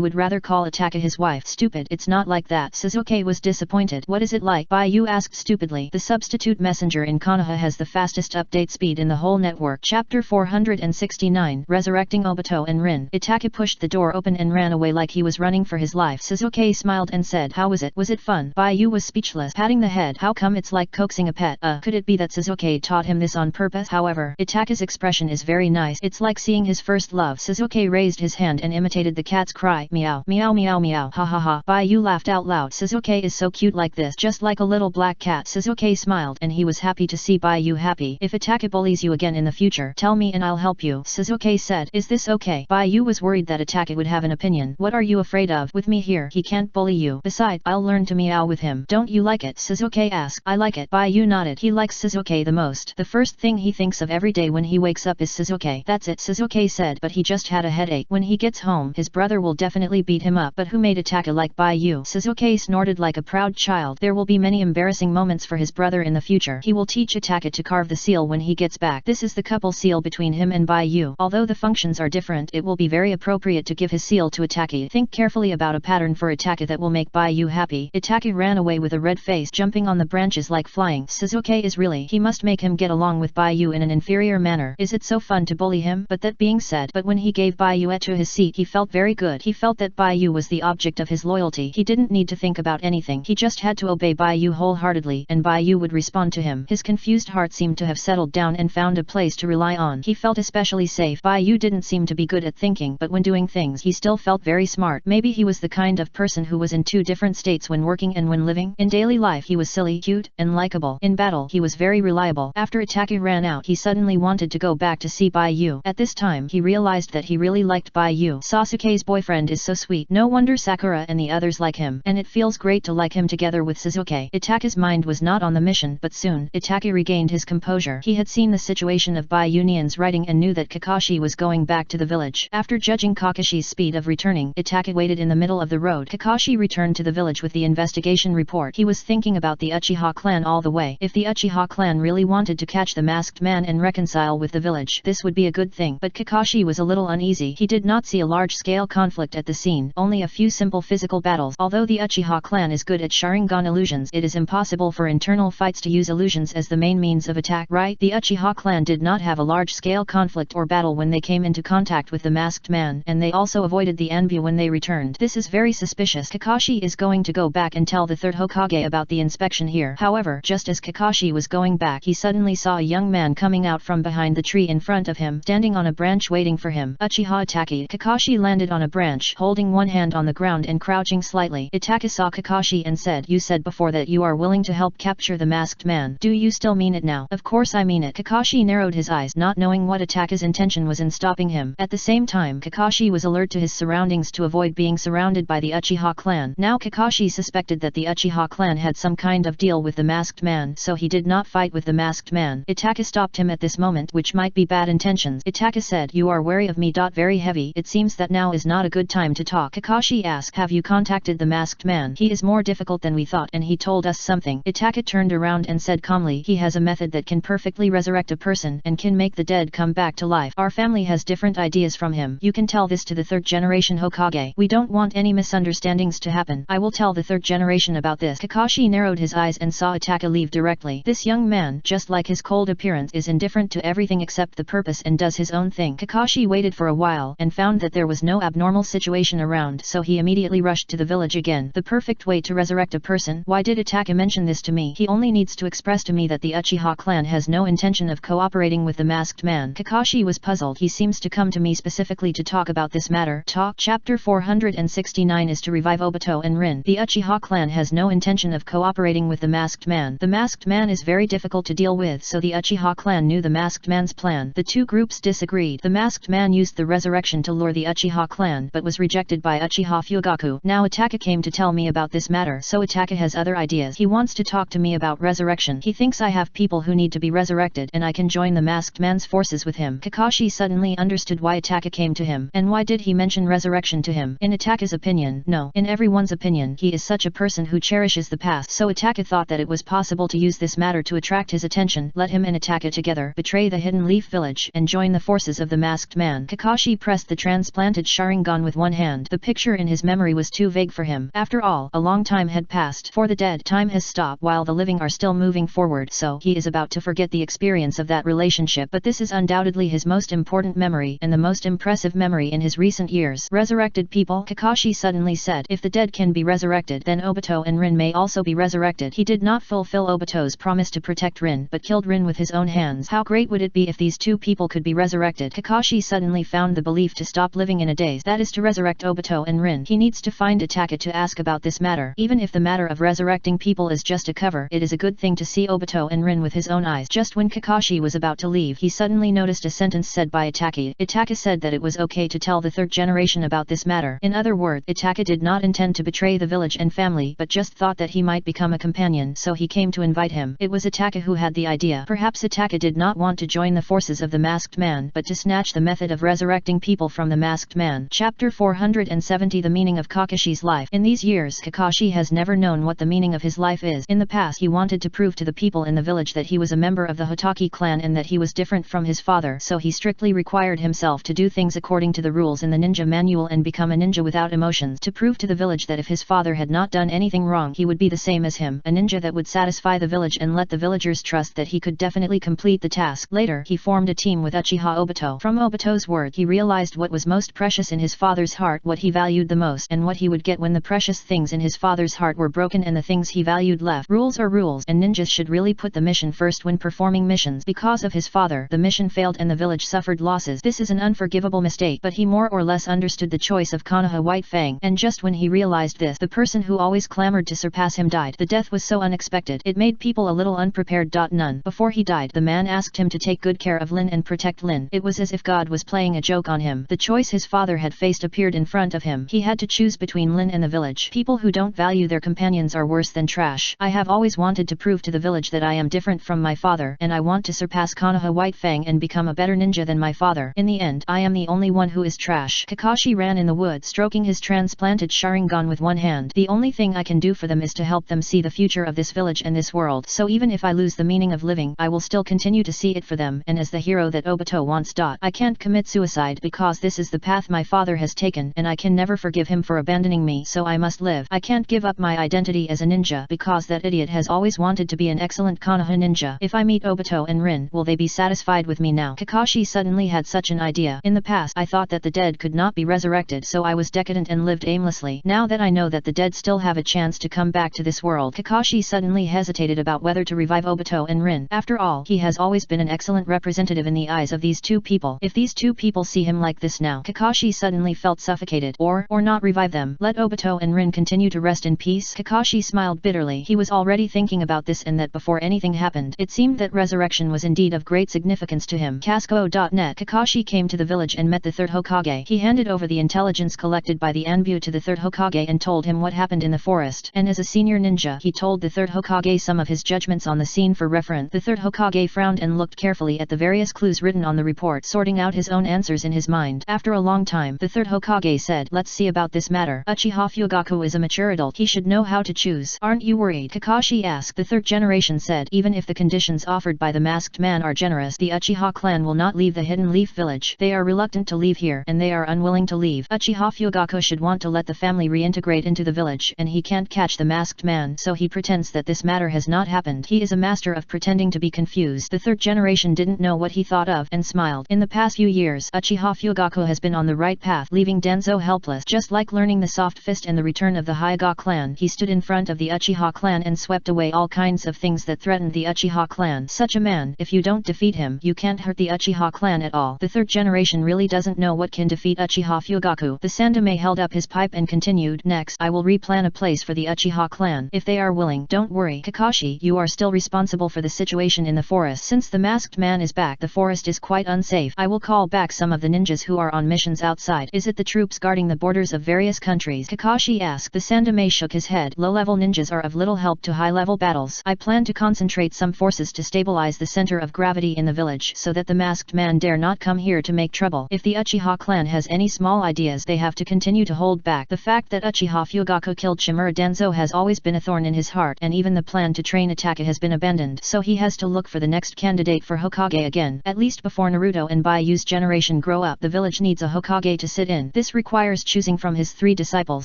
would rather call Itaka his wife. Stupid, it's not like that. Sasuke was disappointed. What is it like? Baiyu asked stupidly. The substitute messenger in Konoha has the fastest update speed in the whole network. Chapter 469 Resurrecting Obito and Rin. Itaka pushed the door open and ran away like he was running for his life. Sasuke smiled and said, how was it? Was it fun? Baiyu was speechless, patting the head. How come it's like coaxing a pet? Could it be that Sasuke taught him this on purpose? However, Itaka's expression is very nice. It's like seeing his first love. Sasuke raised his hand and imitated the cat's cry. Meow, meow, meow, meow. Ha ha ha. Baiyu laughed out loud. Sasuke is so cute like this, just like a little black cat. Sasuke smiled, and he was happy to see Baiyu happy. If Itaka bullies you again in the future, tell me and I'll help you, Sasuke said. Is this okay? Baiyu was worried that Itaka would have an opinion. What are you afraid of? With me here, he can't bully you. Besides, I'll learn to meow with him. Don't you like it? Sasuke asked. I like it. Baiyu nodded. He likes Sasuke the most. The first thing he thinks of every day when he wakes up is Sasuke. That's it, Sasuke said, but he just had a headache. When he gets home, his brother will definitely beat him up. But who made Itaka like Baiyu? Sasuke snorted like a proud child. There will be many embarrassing moments for his brother in the future. He will teach Itaka to carve the seal when he gets back. This is the couple seal between him and Baiyu. Although the functions are different, it will be very appropriate to give his seal to Itaka. Think carefully about a pattern for Itaka that will make Baiyu happy. Itaka ran away with a red face, jumping on the branches like flying. Sasuke is really, he must make him get along with Baiyu in an inferior manner. Is it so fun to bully him? But that being said, when he gave Baiyu to his seat, he felt very good. He felt that Baiyu was the object of his loyalty. He didn't need to think about anything. He just had to obey Baiyu wholeheartedly, and Baiyu would respond to him. His confused heart seemed to have settled down and found a place to rely on. He felt especially safe. Baiyu didn't seem to be good at thinking, but when doing things, he still felt very smart. Maybe he was the kind of person who was in two different states when working and when living. In daily life he was silly, cute, and likable. In battle he was very reliable. After Itaka ran out, he suddenly wanted to go back to see Baiyu. At this time he realized that he really liked Baiyu. Sasuke's boyfriend is so sweet. No wonder Sakura and the others like him, and it feels great to like him together with Sasuke. Itaka's mind was not on the mission, but soon Itaka regained his composure. He had seen the situation of Baiunian's writing and knew that Kakashi was going back to the village. After judging Kakashi's speed of returning, Itaka waited in the middle of the road. Kakashi returned to the village with the investigation report. He was thinking about the Uchiha clan all the way. If the Uchiha clan really wanted to catch the masked man and reconcile with the village, this would be a good thing. But Kakashi was a little uneasy. He did not see a large-scale conflict at the scene, only a few simple physical battles. Although the Uchiha clan is good at Sharingan illusions, it is impossible for internal fights to use illusions as the main means of attack, right? The Uchiha clan did not have a large-scale conflict or battle when they came into contact talked with the masked man, and they also avoided the Anbu when they returned. This is very suspicious. Kakashi is going to go back and tell the third Hokage about the inspection here. However, just as Kakashi was going back, he suddenly saw a young man coming out from behind the tree in front of him, standing on a branch waiting for him. Uchiha Itachi. Kakashi landed on a branch, holding one hand on the ground and crouching slightly. Itachi saw Kakashi and said, "You said before that you are willing to help capture the masked man. Do you still mean it now?" "Of course I mean it." Kakashi narrowed his eyes, not knowing what Itachi's intention was in stopping him. At the same time, Kakashi was alert to his surroundings to avoid being surrounded by the Uchiha clan. Now Kakashi suspected that the Uchiha clan had some kind of deal with the masked man, so he did not fight with the masked man. Itachi stopped him at this moment, which might be bad intentions. Itachi said, "You are wary of me. Very heavy. It seems that now is not a good time to talk." Kakashi asked, "Have you contacted the masked man? He is more difficult than we thought and he told us something." Itachi turned around and said calmly, "He has a method that can perfectly resurrect a person and can make the dead come back to life. Our family has different ideas from him. You can tell this to the third generation Hokage. We don't want any misunderstandings to happen. I will tell the third generation about this." Kakashi narrowed his eyes and saw Itachi leave directly. This young man, just like his cold appearance, is indifferent to everything except the purpose and does his own thing. Kakashi waited for a while and found that there was no abnormal situation around, so he immediately rushed to the village again. The perfect way to resurrect a person? Why did Itachi mention this to me? He only needs to express to me that the Uchiha clan has no intention of cooperating with the masked man. Kakashi was puzzled. He seems to come to me specifically to talk about this matter. Chapter 469 is to revive Obito and Rin. The Uchiha clan has no intention of cooperating with the masked man. The masked man is very difficult to deal with, so the Uchiha clan knew the masked man's plan. The two groups disagreed. The masked man used the resurrection to lure the Uchiha clan, but was rejected by Uchiha Fugaku. Now Itachi came to tell me about this matter, so Itachi has other ideas. He wants to talk to me about resurrection. He thinks I have people who need to be resurrected and I can join the masked man's forces with him. Kakashi suddenly understood why Itachi came to him, and why did he mention resurrection to him. In Itachi's opinion, no. In everyone's opinion, he is such a person who cherishes the past, so Itachi thought that it was possible to use this matter to attract his attention. Let him and Itachi together betray the Hidden Leaf village and join the forces of the masked man. Kakashi pressed the transplanted Sharingan with one hand. The picture in his memory was too vague for him. After all, a long time had passed. For the dead, time has stopped while the living are still moving forward, so he is about to forget the experience of that relationship. But this is undoubtedly his most important memory and the most impressive memory in his recent years. Resurrected people? Kakashi suddenly said. If the dead can be resurrected, then Obito and Rin may also be resurrected. He did not fulfill Obito's promise to protect Rin, but killed Rin with his own hands. How great would it be if these two people could be resurrected? Kakashi suddenly found the belief to stop living in a daze. That is to resurrect Obito and Rin. He needs to find Itachi to ask about this matter. Even if the matter of resurrecting people is just a cover, it is a good thing to see Obito and Rin with his own eyes. Just when Kakashi was about to leave, he suddenly noticed a sentence said by Itachi. Itachi said that it was okay to tell the third generation about this matter. In other words, Itachi did not intend to betray the village and family, but just thought that he might become a companion, so he came to invite him. It was Itachi who had the idea. Perhaps Itachi did not want to join the forces of the masked man, but to snatch the method of resurrecting people from the masked man. Chapter 470 The meaning of Kakashi's life. In these years, Kakashi has never known what the meaning of his life is. In the past, he wanted to prove to the people in the village that he was a member of the Hotaki clan and that he was different from his father, so he strictly required himself to do things according to the rules in the ninja manual and become a ninja without emotions, to prove to the village that if his father had not done anything wrong, he would be the same as him, a ninja that would satisfy the village and let the villagers trust that he could definitely complete the task. Later, he formed a team with Uchiha Obito. From Obito's word, he realized what was most precious in his father's heart, what he valued the most, and what he would get when the precious things in his father's heart were broken and the things he valued left. Rules are rules, and ninjas should really put the mission first when performing missions. Because of his father, the mission failed and the village suffered losses. This is an unforgivable mistake, but he more or less understood the choice of Konoha White Fang, and just when he realized this, the person who always clamored to surpass him died. The death was so unexpected, it made people a little unprepared. None. Before he died, the man asked him to take good care of Lin and protect Lin. It was as if God was playing a joke on him. The choice his father had faced appeared in front of him. He had to choose between Lin and the village. People who don't value their companions are worse than trash. I have always wanted to prove to the village that I am different from my father, and I want to surpass Konoha White Fang and become a better ninja than my father. In the end, I am the only one who is trash. Kakashi ran in the woods, stroking his transplanted Sharingan with one hand. The only thing I can do for them is to help them see the future of this village and this world. So even if I lose the meaning of living, I will still continue to see it for them, and as the hero that Obito wants. I can't commit suicide because this is the path my father has taken, and I can never forgive him for abandoning me, so I must live. I can't give up my identity as a ninja because that idiot has always wanted to be an excellent Konoha ninja. If I meet Obito and Rin, will they be satisfied with me now? Kakashi suddenly had such an idea. Ninja. In the past I thought that the dead could not be resurrected, so I was decadent and lived aimlessly. Now that I know that the dead still have a chance to come back to this world. Kakashi suddenly hesitated about whether to revive Obito and Rin. After all, he has always been an excellent representative in the eyes of these two people. If these two people see him like this now, Kakashi suddenly felt suffocated. Or not revive them. Let Obito and Rin continue to rest in peace. Kakashi smiled bitterly. He was already thinking about this, and that before anything happened. It seemed that resurrection was indeed of great significance to him. Casco.net. Kakashi came to the village and met the third Hokage. He handed over the intelligence collected by the Anbu to the third Hokage and told him what happened in the forest. And as a senior ninja, he told the third Hokage some of his judgments on the scene for reference. The third Hokage frowned and looked carefully at the various clues written on the report, sorting out his own answers in his mind. After a long time, the third Hokage said, "Let's see about this matter. Uchiha Fugaku is a mature adult. He should know how to choose. Aren't you worried?" Kakashi asked. The third generation said, "Even if the conditions offered by the masked man are generous, the Uchiha clan will not leave the Hidden Leaf village. They are reluctant to leave here, and they are unwilling to leave. Uchiha Fugaku should want to let the family reintegrate into the village, and he can't catch the masked man, so he pretends that this matter has not happened. He is a master of pretending to be confused." The third generation didn't know what he thought of, and smiled. In the past few years, Uchiha Fugaku has been on the right path, leaving Danzo helpless. Just like learning the soft fist and the return of the Hyuga clan, he stood in front of the Uchiha clan and swept away all kinds of things that threatened the Uchiha clan. Such a man, if you don't defeat him, you can't hurt the Uchiha clan at all. The third generation really doesn't know what can defeat Uchiha Fugaku. The Sandaime held up his pipe and continued, "Next, I will replan a place for the Uchiha clan. If they are willing, don't worry. Kakashi, you are still responsible for the situation in the forest. Since the masked man is back, the forest is quite unsafe. I will call back some of the ninjas who are on missions outside." "Is it the troops guarding the borders of various countries?" Kakashi asked. The Sandaime shook his head. "Low-level ninjas are of little help to high-level battles. I plan to concentrate some forces to stabilize the center of gravity in the village, so that the masked man dare not come here to make trouble. If the Uchiha clan has any small ideas, they have to continue to hold back." The fact that Uchiha Fugaku killed Shimura Danzo has always been a thorn in his heart, and even the plan to train Itachi has been abandoned, so he has to look for the next candidate for Hokage again. At least before Naruto and Bayu's generation grow up, the village needs a Hokage to sit in. This requires choosing from his three disciples.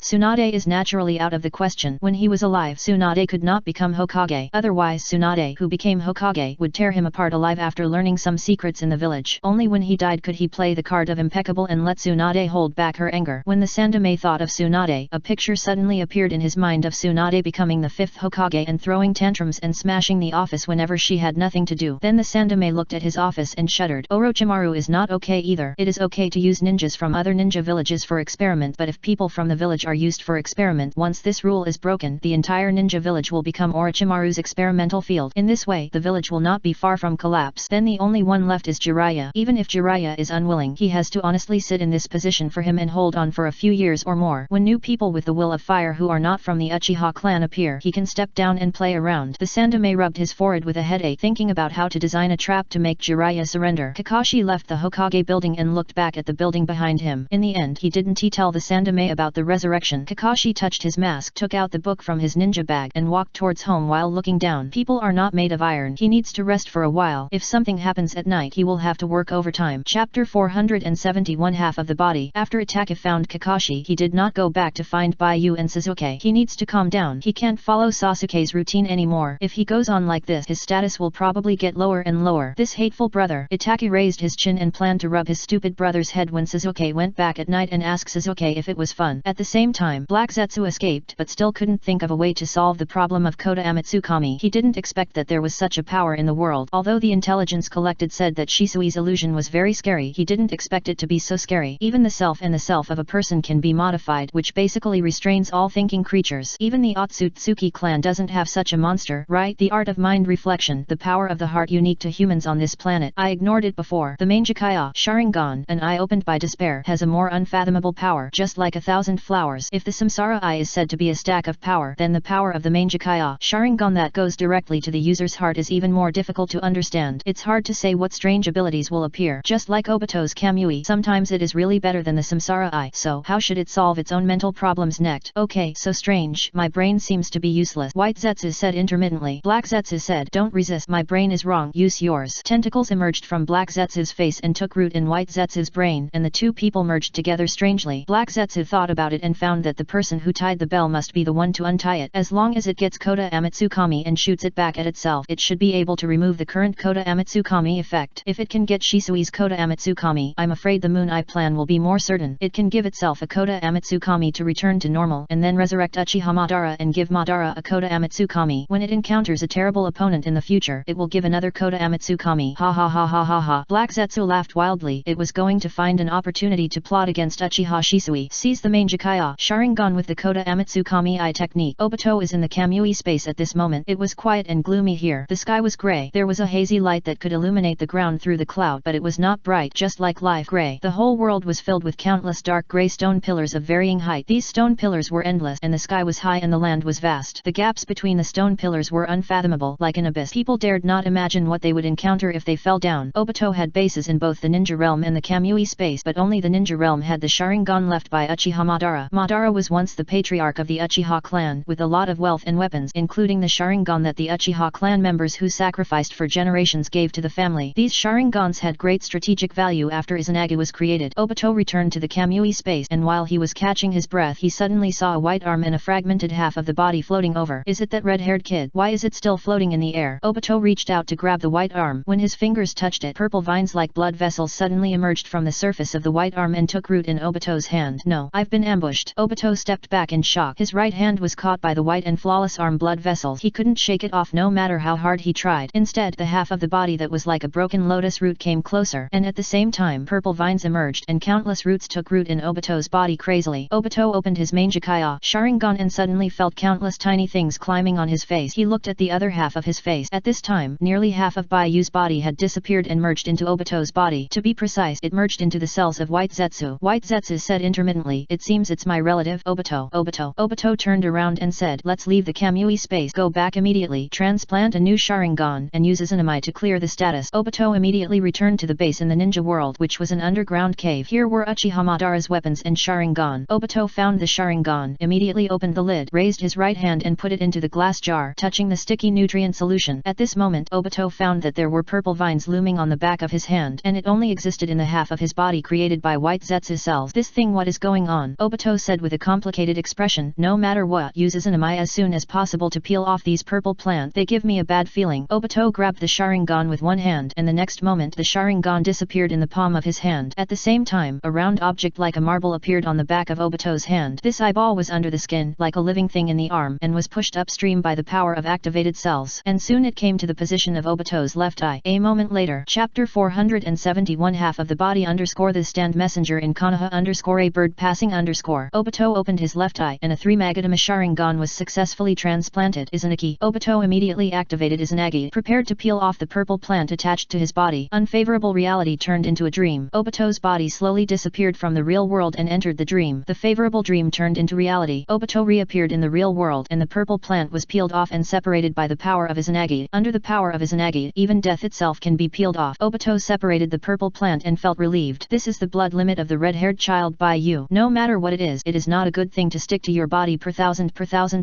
Tsunade is naturally out of the question. When he was alive, Tsunade could not become Hokage. Otherwise, Tsunade, who became Hokage, would tear him apart alive after learning some secrets in the village. Only when he died could he play the card of impeccable and let Tsunade hold back her anger. When the Sandaime thought of Tsunade, a picture suddenly appeared in his mind of Tsunade becoming the fifth Hokage and throwing tantrums and smashing the office whenever she had nothing to do. Then the Sandaime looked at his office and shuddered. Orochimaru is not okay either. It is okay to use ninjas from other ninja villages for experiment, but if people from the village are used for experiment, once this rule is broken, the entire ninja village will become Orochimaru's experimental field. In this way, the village will not be far from collapse. Then the only one left is Jiraiya. Even if Jiraiya is unwilling, he has to honestly sit in this position for him and hold on for a few years or more. When new people with the will of fire who are not from the Uchiha clan appear, he can step down and play around. The Sandaime rubbed his forehead with a headache, thinking about how to design a trap to make Jiraiya surrender. Kakashi left the Hokage building and looked back at the building behind him. In the end, he didn't tell the Sandaime about the resurrection. Kakashi touched his mask, took out the book from his ninja bag, and walked towards home while looking down. People are not made of iron. He needs to rest for a while. If something happens at night, he will have to work overtime. Chapter 471. Half of the body. After Itachi found Kakashi, he did not go back to find Baiyu and Sasuke. He needs to calm down. He can't follow Sasuke's routine anymore. If he goes on like this, his status will probably get lower and lower. This hateful brother. Itachi raised his chin and planned to rub his stupid brother's head when Sasuke went back at night and asked Sasuke if it was fun. At the same time, Black Zetsu escaped, but still couldn't think of a way to solve the problem of Kota Amatsukami. He didn't expect that there was such a power in the world. Although the intelligence collected said that Shisui's illusion was very scary, he didn't expect it to be so scary. Even the self and the self of a person can be modified, which basically restrains all thinking creatures. Even the Otsutsuki clan doesn't have such a monster, right? The art of mind reflection, the power of the heart unique to humans on this planet. I ignored it before. The Mangekyo Sharingan, an eye opened by despair, has a more unfathomable power, just like 1,000 flowers. If the Samsara eye is said to be a stack of power, then the power of the Mangekyo Sharingan that goes directly to the user's heart is even more difficult to understand. It's hard to say what strange abilities will appear. Just like Obito's Kamui, sometimes it is really better than the Samsara eye. So, how should it solve its own mental problems next? Okay, so strange. My brain seems to be useless. White Zetsu said intermittently. Black Zetsu said, don't resist. My brain is wrong. Use yours. Tentacles emerged from Black Zetsu's face and took root in White Zetsu's brain, and the two people merged together strangely. Black Zetsu thought about it and found that the person who tied the bell must be the one to untie it. As long as it gets Kota Amatsukami and shoots it back at itself, it should be able to remove the current Kota Amatsukami effect. If it can get Shisui's Kota Amatsukami Amatsukami, I'm afraid the Moon Eye plan will be more certain. It can give itself a Kota Amatsukami to return to normal and then resurrect Uchiha Madara and give Madara a Kota Amatsukami. When it encounters a terrible opponent in the future, it will give another Kota Amatsukami. Ha ha ha ha ha ha. Black Zetsu laughed wildly. It was going to find an opportunity to plot against Uchiha Shisui. Seize the main Jikaya Sharingan with the Kota Amatsukami Eye technique. Obito is in the Kamui space at this moment. It was quiet and gloomy here. The sky was gray. There was a hazy light that could illuminate the ground through the cloud, but it was not bright, just like live gray. The whole world was filled with countless dark gray stone pillars of varying height. These stone pillars were endless, and the sky was high and the land was vast. The gaps between the stone pillars were unfathomable, like an abyss. People dared not imagine what they would encounter if they fell down. Obito had bases in both the ninja realm and the Kamui space, but only the ninja realm had the Sharingan left by Uchiha Madara. Madara was once the patriarch of the Uchiha clan, with a lot of wealth and weapons, including the Sharingan that the Uchiha clan members who sacrificed for generations gave to the family. These Sharingans had great strategic value after Izanagi was created. Obito returned to the Kamui space, and while he was catching his breath he suddenly saw a white arm and a fragmented half of the body floating over. Is it that red-haired kid? Why is it still floating in the air? Obito reached out to grab the white arm. When his fingers touched it, purple vines like blood vessels suddenly emerged from the surface of the white arm and took root in Obito's hand. No, I've been ambushed. Obito stepped back in shock. His right hand was caught by the white and flawless arm blood vessels. He couldn't shake it off no matter how hard he tried. Instead, the half of the body that was like a broken lotus root came closer, and at the same time purple vines emerged and countless roots took root in Obito's body crazily. Obito opened his main Jikaya Sharingan and suddenly felt countless tiny things climbing on his face. He looked at the other half of his face. At this time, nearly half of Bayu's body had disappeared and merged into Obito's body. To be precise, it merged into the cells of White Zetsu. White Zetsu said intermittently, "It seems it's my relative, Obito." Obito turned around and said, "Let's leave the Kamui space. Go back immediately. Transplant a new Sharingan and use Izanami to clear the status." Obito immediately returned to the base in the ninja world, which was an underground cave. Here were Uchiha Madara's weapons and Sharingan. Obito found the Sharingan, immediately opened the lid, raised his right hand and put it into the glass jar, touching the sticky nutrient solution. At this moment, Obito found that there were purple vines looming on the back of his hand, and it only existed in the half of his body created by White Zetsu cells. "This thing, what is going on?" Obito said with a complicated expression. "No matter what, use Izanami as soon as possible to peel off these purple plants. They give me a bad feeling." Obito grabbed the Sharingan with one hand, and the next moment the Sharingan disappeared in the palm of his hand. At the same time, a round object like a marble appeared on the back of Obito's hand. This eyeball was under the skin, like a living thing in the arm, and was pushed upstream by the power of activated cells, and soon it came to the position of Obito's left eye. A moment later, Chapter 471 half of the body _ the stand messenger in Konoha _ a bird passing _ Obito opened his left eye, and a 3 Magatama Sharingan was successfully transplanted. Izanagi. Obito immediately activated Izanagi, prepared to peel off the purple plant attached to his body. Unfavorable reality turned into a dream. Obito's body slowly disappeared from the real world and entered the dream. The favorable dream turned into reality. Obito reappeared in the real world, and the purple plant was peeled off and separated by the power of Izanagi. Under the power of Izanagi, even death itself can be peeled off. Obito separated the purple plant and felt relieved. This is the blood limit of the red-haired child by you. No matter what it is not a good thing to stick to your body per thousand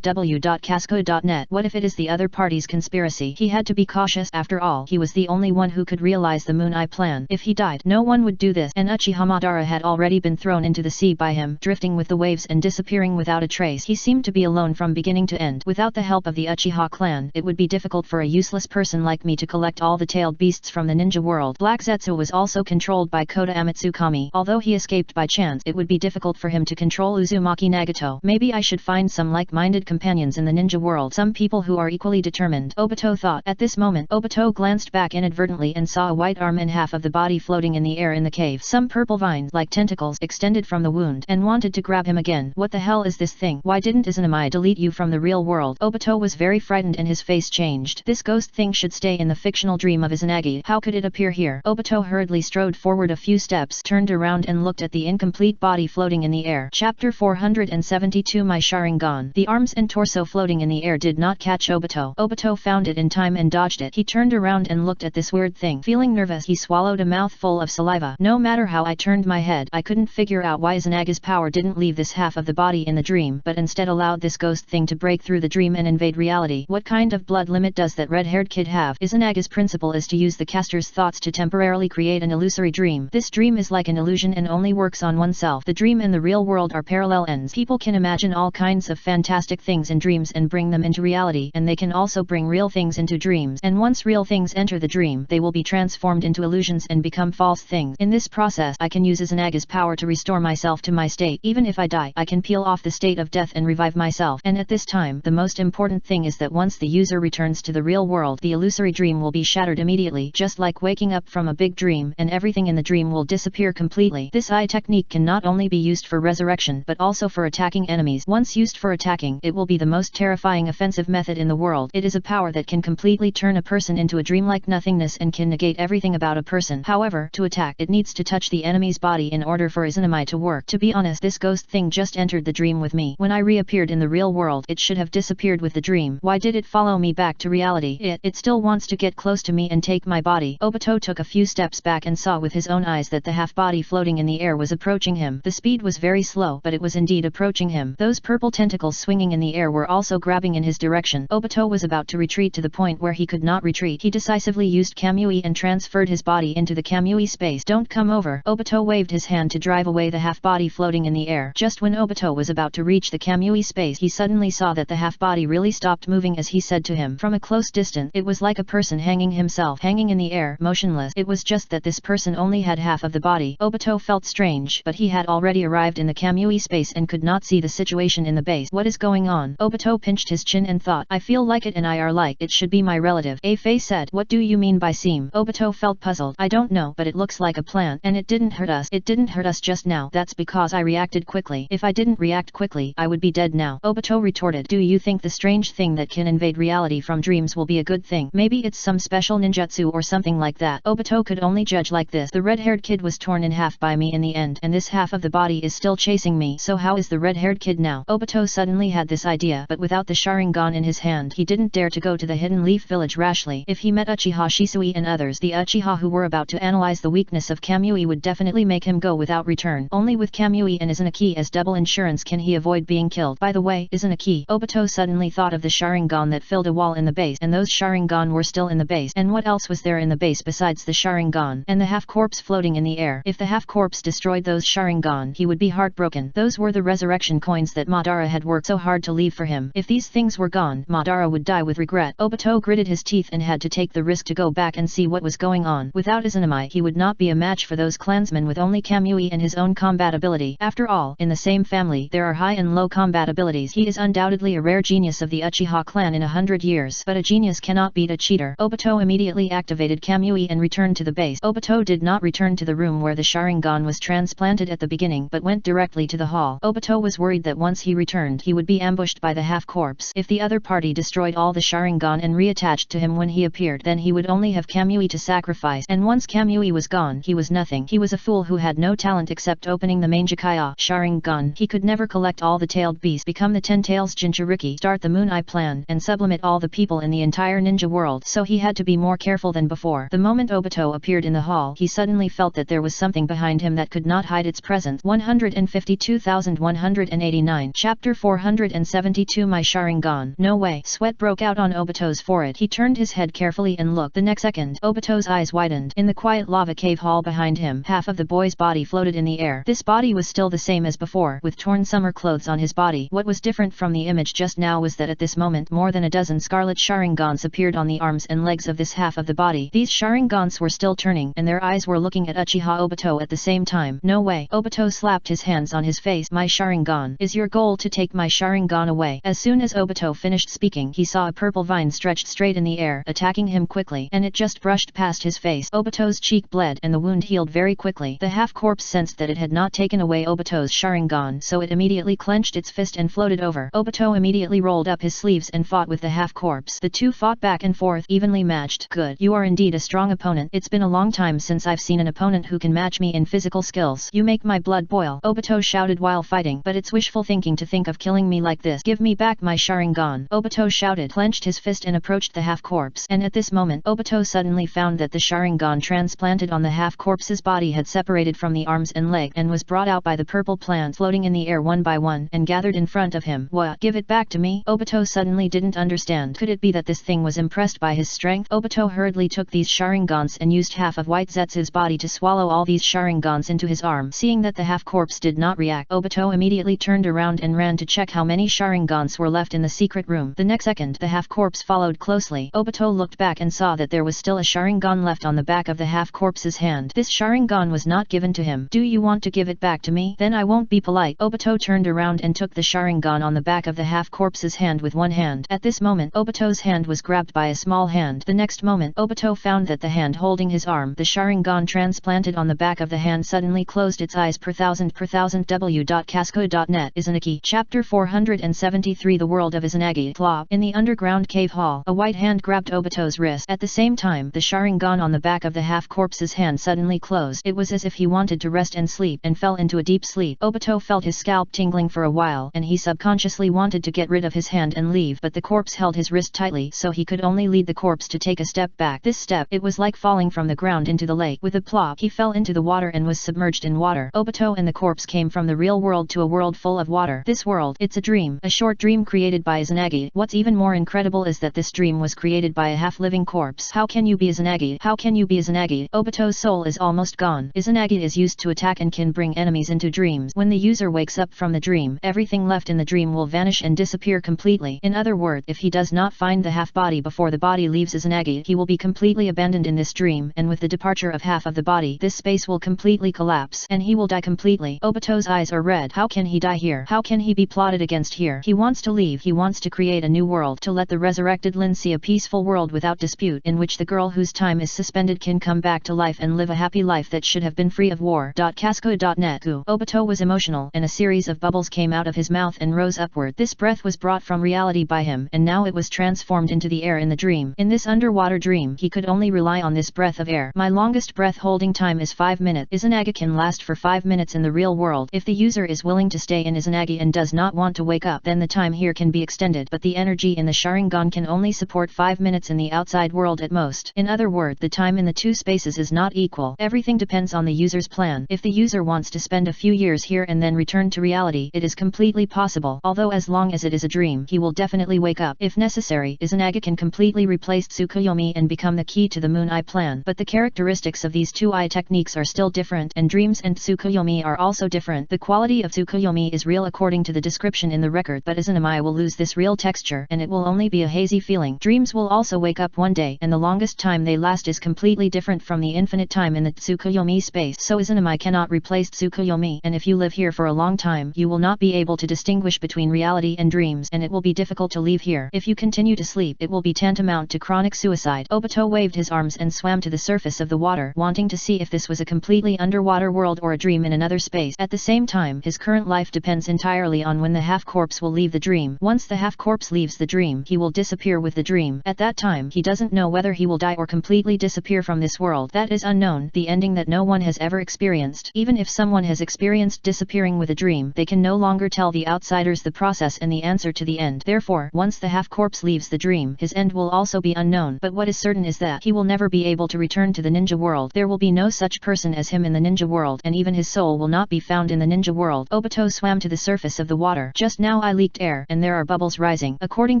w.casco.net. What if it is the other party's conspiracy? He had to be cautious. After all, he was the only one who could realize the Moon Eye plan. If he died, no one would do this, and Uchiha Madara had already been thrown into the sea by him, drifting with the waves and disappearing without a trace. He seemed to be alone from beginning to end. Without the help of the Uchiha clan, it would be difficult for a useless person like me to collect all the tailed beasts from the ninja world. Black Zetsu was also controlled by Kota Amatsukami. Although he escaped by chance, it would be difficult for him to control Uzumaki Nagato. Maybe I should find some like-minded companions in the ninja world, some people who are equally determined, Obito thought. At this moment, Obito glanced back inadvertently and saw a white arm and half of the body floating in the air in the cave. Some purple vines, like tentacles, extended from the wound, and wanted to grab him again. What the hell is this thing? Why didn't Izanami delete you from the real world? Obito was very frightened and his face changed. This ghost thing should stay in the fictional dream of Izanagi. How could it appear here? Obito hurriedly strode forward a few steps, turned around and looked at the incomplete body floating in the air. Chapter 472 My Sharingan. The arms and torso floating in the air did not catch Obito. Obito found it in time and dodged it. He turned around and looked at this weird thing. Feeling nervous, he swallowed a mouthful of saliva. No matter how I turned my head, I couldn't figure out why Izanagi's power didn't leave this half of the body in the dream, but instead allowed this ghost thing to break through the dream and invade reality. What kind of blood limit does that red-haired kid have? Izanagi's principle is to use the caster's thoughts to temporarily create an illusory dream. This dream is like an illusion and only works on oneself. The dream and the real world are parallel ends. People can imagine all kinds of fantastic things in dreams and bring them into reality, and they can also bring real things into dreams. And once real things enter the dream, they will be transformed into illusions and become false false things. In this process I can use Izanaga's power to restore myself to my state. Even if I die, I can peel off the state of death and revive myself. And at this time, the most important thing is that once the user returns to the real world, the illusory dream will be shattered immediately, just like waking up from a big dream, and everything in the dream will disappear completely. This eye technique can not only be used for resurrection but also for attacking enemies. Once used for attacking, it will be the most terrifying offensive method in the world. It is a power that can completely turn a person into a dreamlike nothingness and can negate everything about a person. However, to attack, it needs to touch the enemy's body in order for Izanami to work. To be honest, this ghost thing just entered the dream with me. When I reappeared in the real world, it should have disappeared with the dream. Why did it follow me back to reality? It still wants to get close to me and take my body. Obito took a few steps back and saw with his own eyes that the half-body floating in the air was approaching him. The speed was very slow, but it was indeed approaching him. Those purple tentacles swinging in the air were also grabbing in his direction. Obito was about to retreat to the point where he could not retreat. He decisively used Kamui and transferred his body into the Kamui space. Don't come over. Obito waved his hand to drive away the half-body floating in the air. Just when Obito was about to reach the Kamui space, he suddenly saw that the half-body really stopped moving as he said to him. From a close distance, it was like a person hanging in the air, motionless. It was just that this person only had half of the body. Obito felt strange, but he had already arrived in the Kamui space and could not see the situation in the base. What is going on? Obito pinched his chin and thought, I feel like it and I are like, it should be my relative. A-Fei said, what do you mean by seem? Obito felt puzzled. I don't know, but it looks like a plant, and it didn't hurt us. It didn't hurt us just now. That's because I reacted quickly. If I didn't react quickly, I would be dead now. Obito retorted, do you think the strange thing that can invade reality from dreams will be a good thing? Maybe it's some special ninjutsu or something like that. Obito could only judge like this. The red-haired kid was torn in half by me in the end, and this half of the body is still chasing me. So how is the red-haired kid now? Obito suddenly had this idea, but without the Sharingan in his hand, he didn't dare to go to the Hidden Leaf village rashly. If he met Uchiha Shisui and others, the Uchiha who were about to analyze the weakness of Kamui would definitely make him go without return. Only with Kamui and Izanagi as double insurance can he avoid being killed. By the way, Izanagi, Obito suddenly thought of the Sharingan that filled a wall in the base, and those Sharingan were still in the base. And what else was there in the base besides the Sharingan and the half-corpse floating in the air? If the half-corpse destroyed those Sharingan, he would be heartbroken. Those were the resurrection coins that Madara had worked so hard to leave for him. If these things were gone, Madara would die with regret. Obito gritted his teeth and had to take the risk to go back and see what was going on. Without Izanami, he would not be a match for those clansmen with only Kamui and his own combat ability. After all, in the same family, there are high and low combat abilities. He is undoubtedly a rare genius of the Uchiha clan in 100 years, but a genius cannot beat a cheater. Obito immediately activated Kamui and returned to the base. Obito did not return to the room where the Sharingan was transplanted at the beginning, but went directly to the hall. Obito was worried that once he returned, he would be ambushed by the half-corpse. If the other party destroyed all the Sharingan and reattached to him when he appeared, then he would only have Kamui to sacrifice, and once Kamui was gone, he was nothing. He was a fool who had no talent except opening the Mangekyo Sharingan. He could never collect all the tailed beasts, become the 10 tails Jinchuriki, start the Moon Eye plan, and sublimate all the people in the entire ninja world, so he had to be more careful than before. The moment Obito appeared in the hall, he suddenly felt that there was something behind him that could not hide its presence. 152,189 Chapter 472 My Sharingan. No way. Sweat broke out on Obito's forehead. He turned his head carefully and looked. The next second, Obito's eyes widened. In the quiet lava cave hall behind him, half of the boy's body floated in the air. This body was still the same as before, with torn summer clothes on his body. What was different from the image just now was that at this moment more than a dozen scarlet Sharingans appeared on the arms and legs of this half of the body. These Sharingans were still turning, and their eyes were looking at Uchiha Obito at the same time. No way. Obito slapped his hands on his face. My Sharingan. Is your goal to take my Sharingan away? As soon as Obito finished speaking, he saw a purple vine stretched straight in the air, attacking him quickly, and it just brushed past his face. Obito's cheek bled, and the wound healed very quickly. The half-corpse sensed that it had not taken away Obito's Sharingan, so it immediately clenched its fist and floated over. Obito immediately rolled up his sleeves and fought with the half-corpse. The two fought back and forth, evenly matched. Good. You are indeed a strong opponent. It's been a long time since I've seen an opponent who can match me in physical skills. You make my blood boil. Obito shouted while fighting, but it's wishful thinking to think of killing me like this. Give me back my Sharingan. Obito shouted, clenched his fist and approached the half-corpse. And at this moment, Obito suddenly found that the Sharingan transplanted on the half-corpse's body had separated from the arms and leg and was brought out by the purple plant floating in the air one by one and gathered in front of him. What? Give it back to me? Obito suddenly didn't understand. Could it be that this thing was impressed by his strength? Obito hurriedly took these Sharingans and used half of White Zetsu's body to swallow all these Sharingans into his arm. Seeing that the half-corpse did not react, Obito immediately turned around and ran to check how many Sharingans were left in the secret room. The next second, the half-corpse followed closely. Obito looked back and saw that there was still a Sharingan left on the back of the half-corpse corpse's hand. This Sharingan was not given to him. Do you want to give it back to me? Then I won't be polite. Obito turned around and took the Sharingan on the back of the half-corpse's hand with one hand. At this moment, Obito's hand was grabbed by a small hand. The next moment, Obito found that the hand holding his arm, the Sharingan transplanted on the back of the hand, suddenly closed its eyes per thousand. w.casco.net. Izanagi. Chapter 473. The World of Izanagi. Plop. In the underground cave hall, a white hand grabbed Obito's wrist. At the same time, the Sharingan on the back of the half-corpse's hand suddenly closed. It was as if he wanted to rest and sleep, and fell into a deep sleep. Obito felt his scalp tingling for a while, and he subconsciously wanted to get rid of his hand and leave, but the corpse held his wrist tightly, so he could only lead the corpse to take a step back. This step, it was like falling from the ground into the lake. With a plop, he fell into the water and was submerged in water. Obito and the corpse came from the real world to a world full of water. This world, it's a dream, a short dream created by Izanagi. What's even more incredible is that this dream was created by a half-living corpse. How can you be Izanagi? How can you be Izanagi? Obito's soul is almost gone. Izanagi is used to attack and can bring enemies into dreams. When the user wakes up from the dream, everything left in the dream will vanish and disappear completely. In other words, if he does not find the half-body before the body leaves Izanagi, he will be completely abandoned in this dream, and with the departure of half of the body, this space will completely collapse, and he will die completely. Obito's eyes are red. How can he die here? How can he be plotted against here? He wants to leave. He wants to create a new world, to let the resurrected Lin see a peaceful world without dispute, in which the girl whose time is suspended can come back to life and live a happy life that should have been free of war. Casco.net. Obito was emotional, and a series of bubbles came out of his mouth and rose upward. This breath was brought from reality by him, and now it was transformed into the air in the dream. In this underwater dream, he could only rely on this breath of air. My longest breath holding time is 5 minutes. Izanagi can last for 5 minutes in the real world. If the user is willing to stay in Izanagi and does not want to wake up, then the time here can be extended, but the energy in the Sharingan can only support 5 minutes in the outside world at most. In other words, the time in the two spaces is not equal. Everything depends on the user's plan. If the user wants to spend a few years here and then return to reality, it is completely possible. Although as long as it is a dream, he will definitely wake up. If necessary, Izanagi can completely replace Tsukuyomi and become the key to the Moon Eye plan. But the characteristics of these two eye techniques are still different, and dreams and Tsukuyomi are also different. The quality of Tsukuyomi is real according to the description in the record, but Izanami will lose this real texture, and it will only be a hazy feeling. Dreams will also wake up one day, and the longest time they last is completely different from the infinite time in the Tsukuyomi space. So Izanami cannot replace Tsukuyomi, and if you live here for a long time, you will not be able to distinguish between reality and dreams, and it will be difficult to leave here. If you continue to sleep, it will be tantamount to chronic suicide. Obito waved his arms and swam to the surface of the water, wanting to see if this was a completely underwater world or a dream in another space. At the same time, his current life depends entirely on when the half-corpse will leave the dream. Once the half-corpse leaves the dream, he will disappear with the dream. At that time, he doesn't know whether he will die or completely disappear from this world. That is unknown, the ending that no one has ever experienced. Even if someone has experienced disappearing with a dream, they can no longer tell the outsiders the process and the answer to the end. Therefore, once the half-corpse leaves the dream, his end will also be unknown. But what is certain is that he will never be able to return to the ninja world. There will be no such person as him in the ninja world, and even his soul will not be found in the ninja world. Obito swam to the surface of the water. Just now I leaked air, and there are bubbles rising. According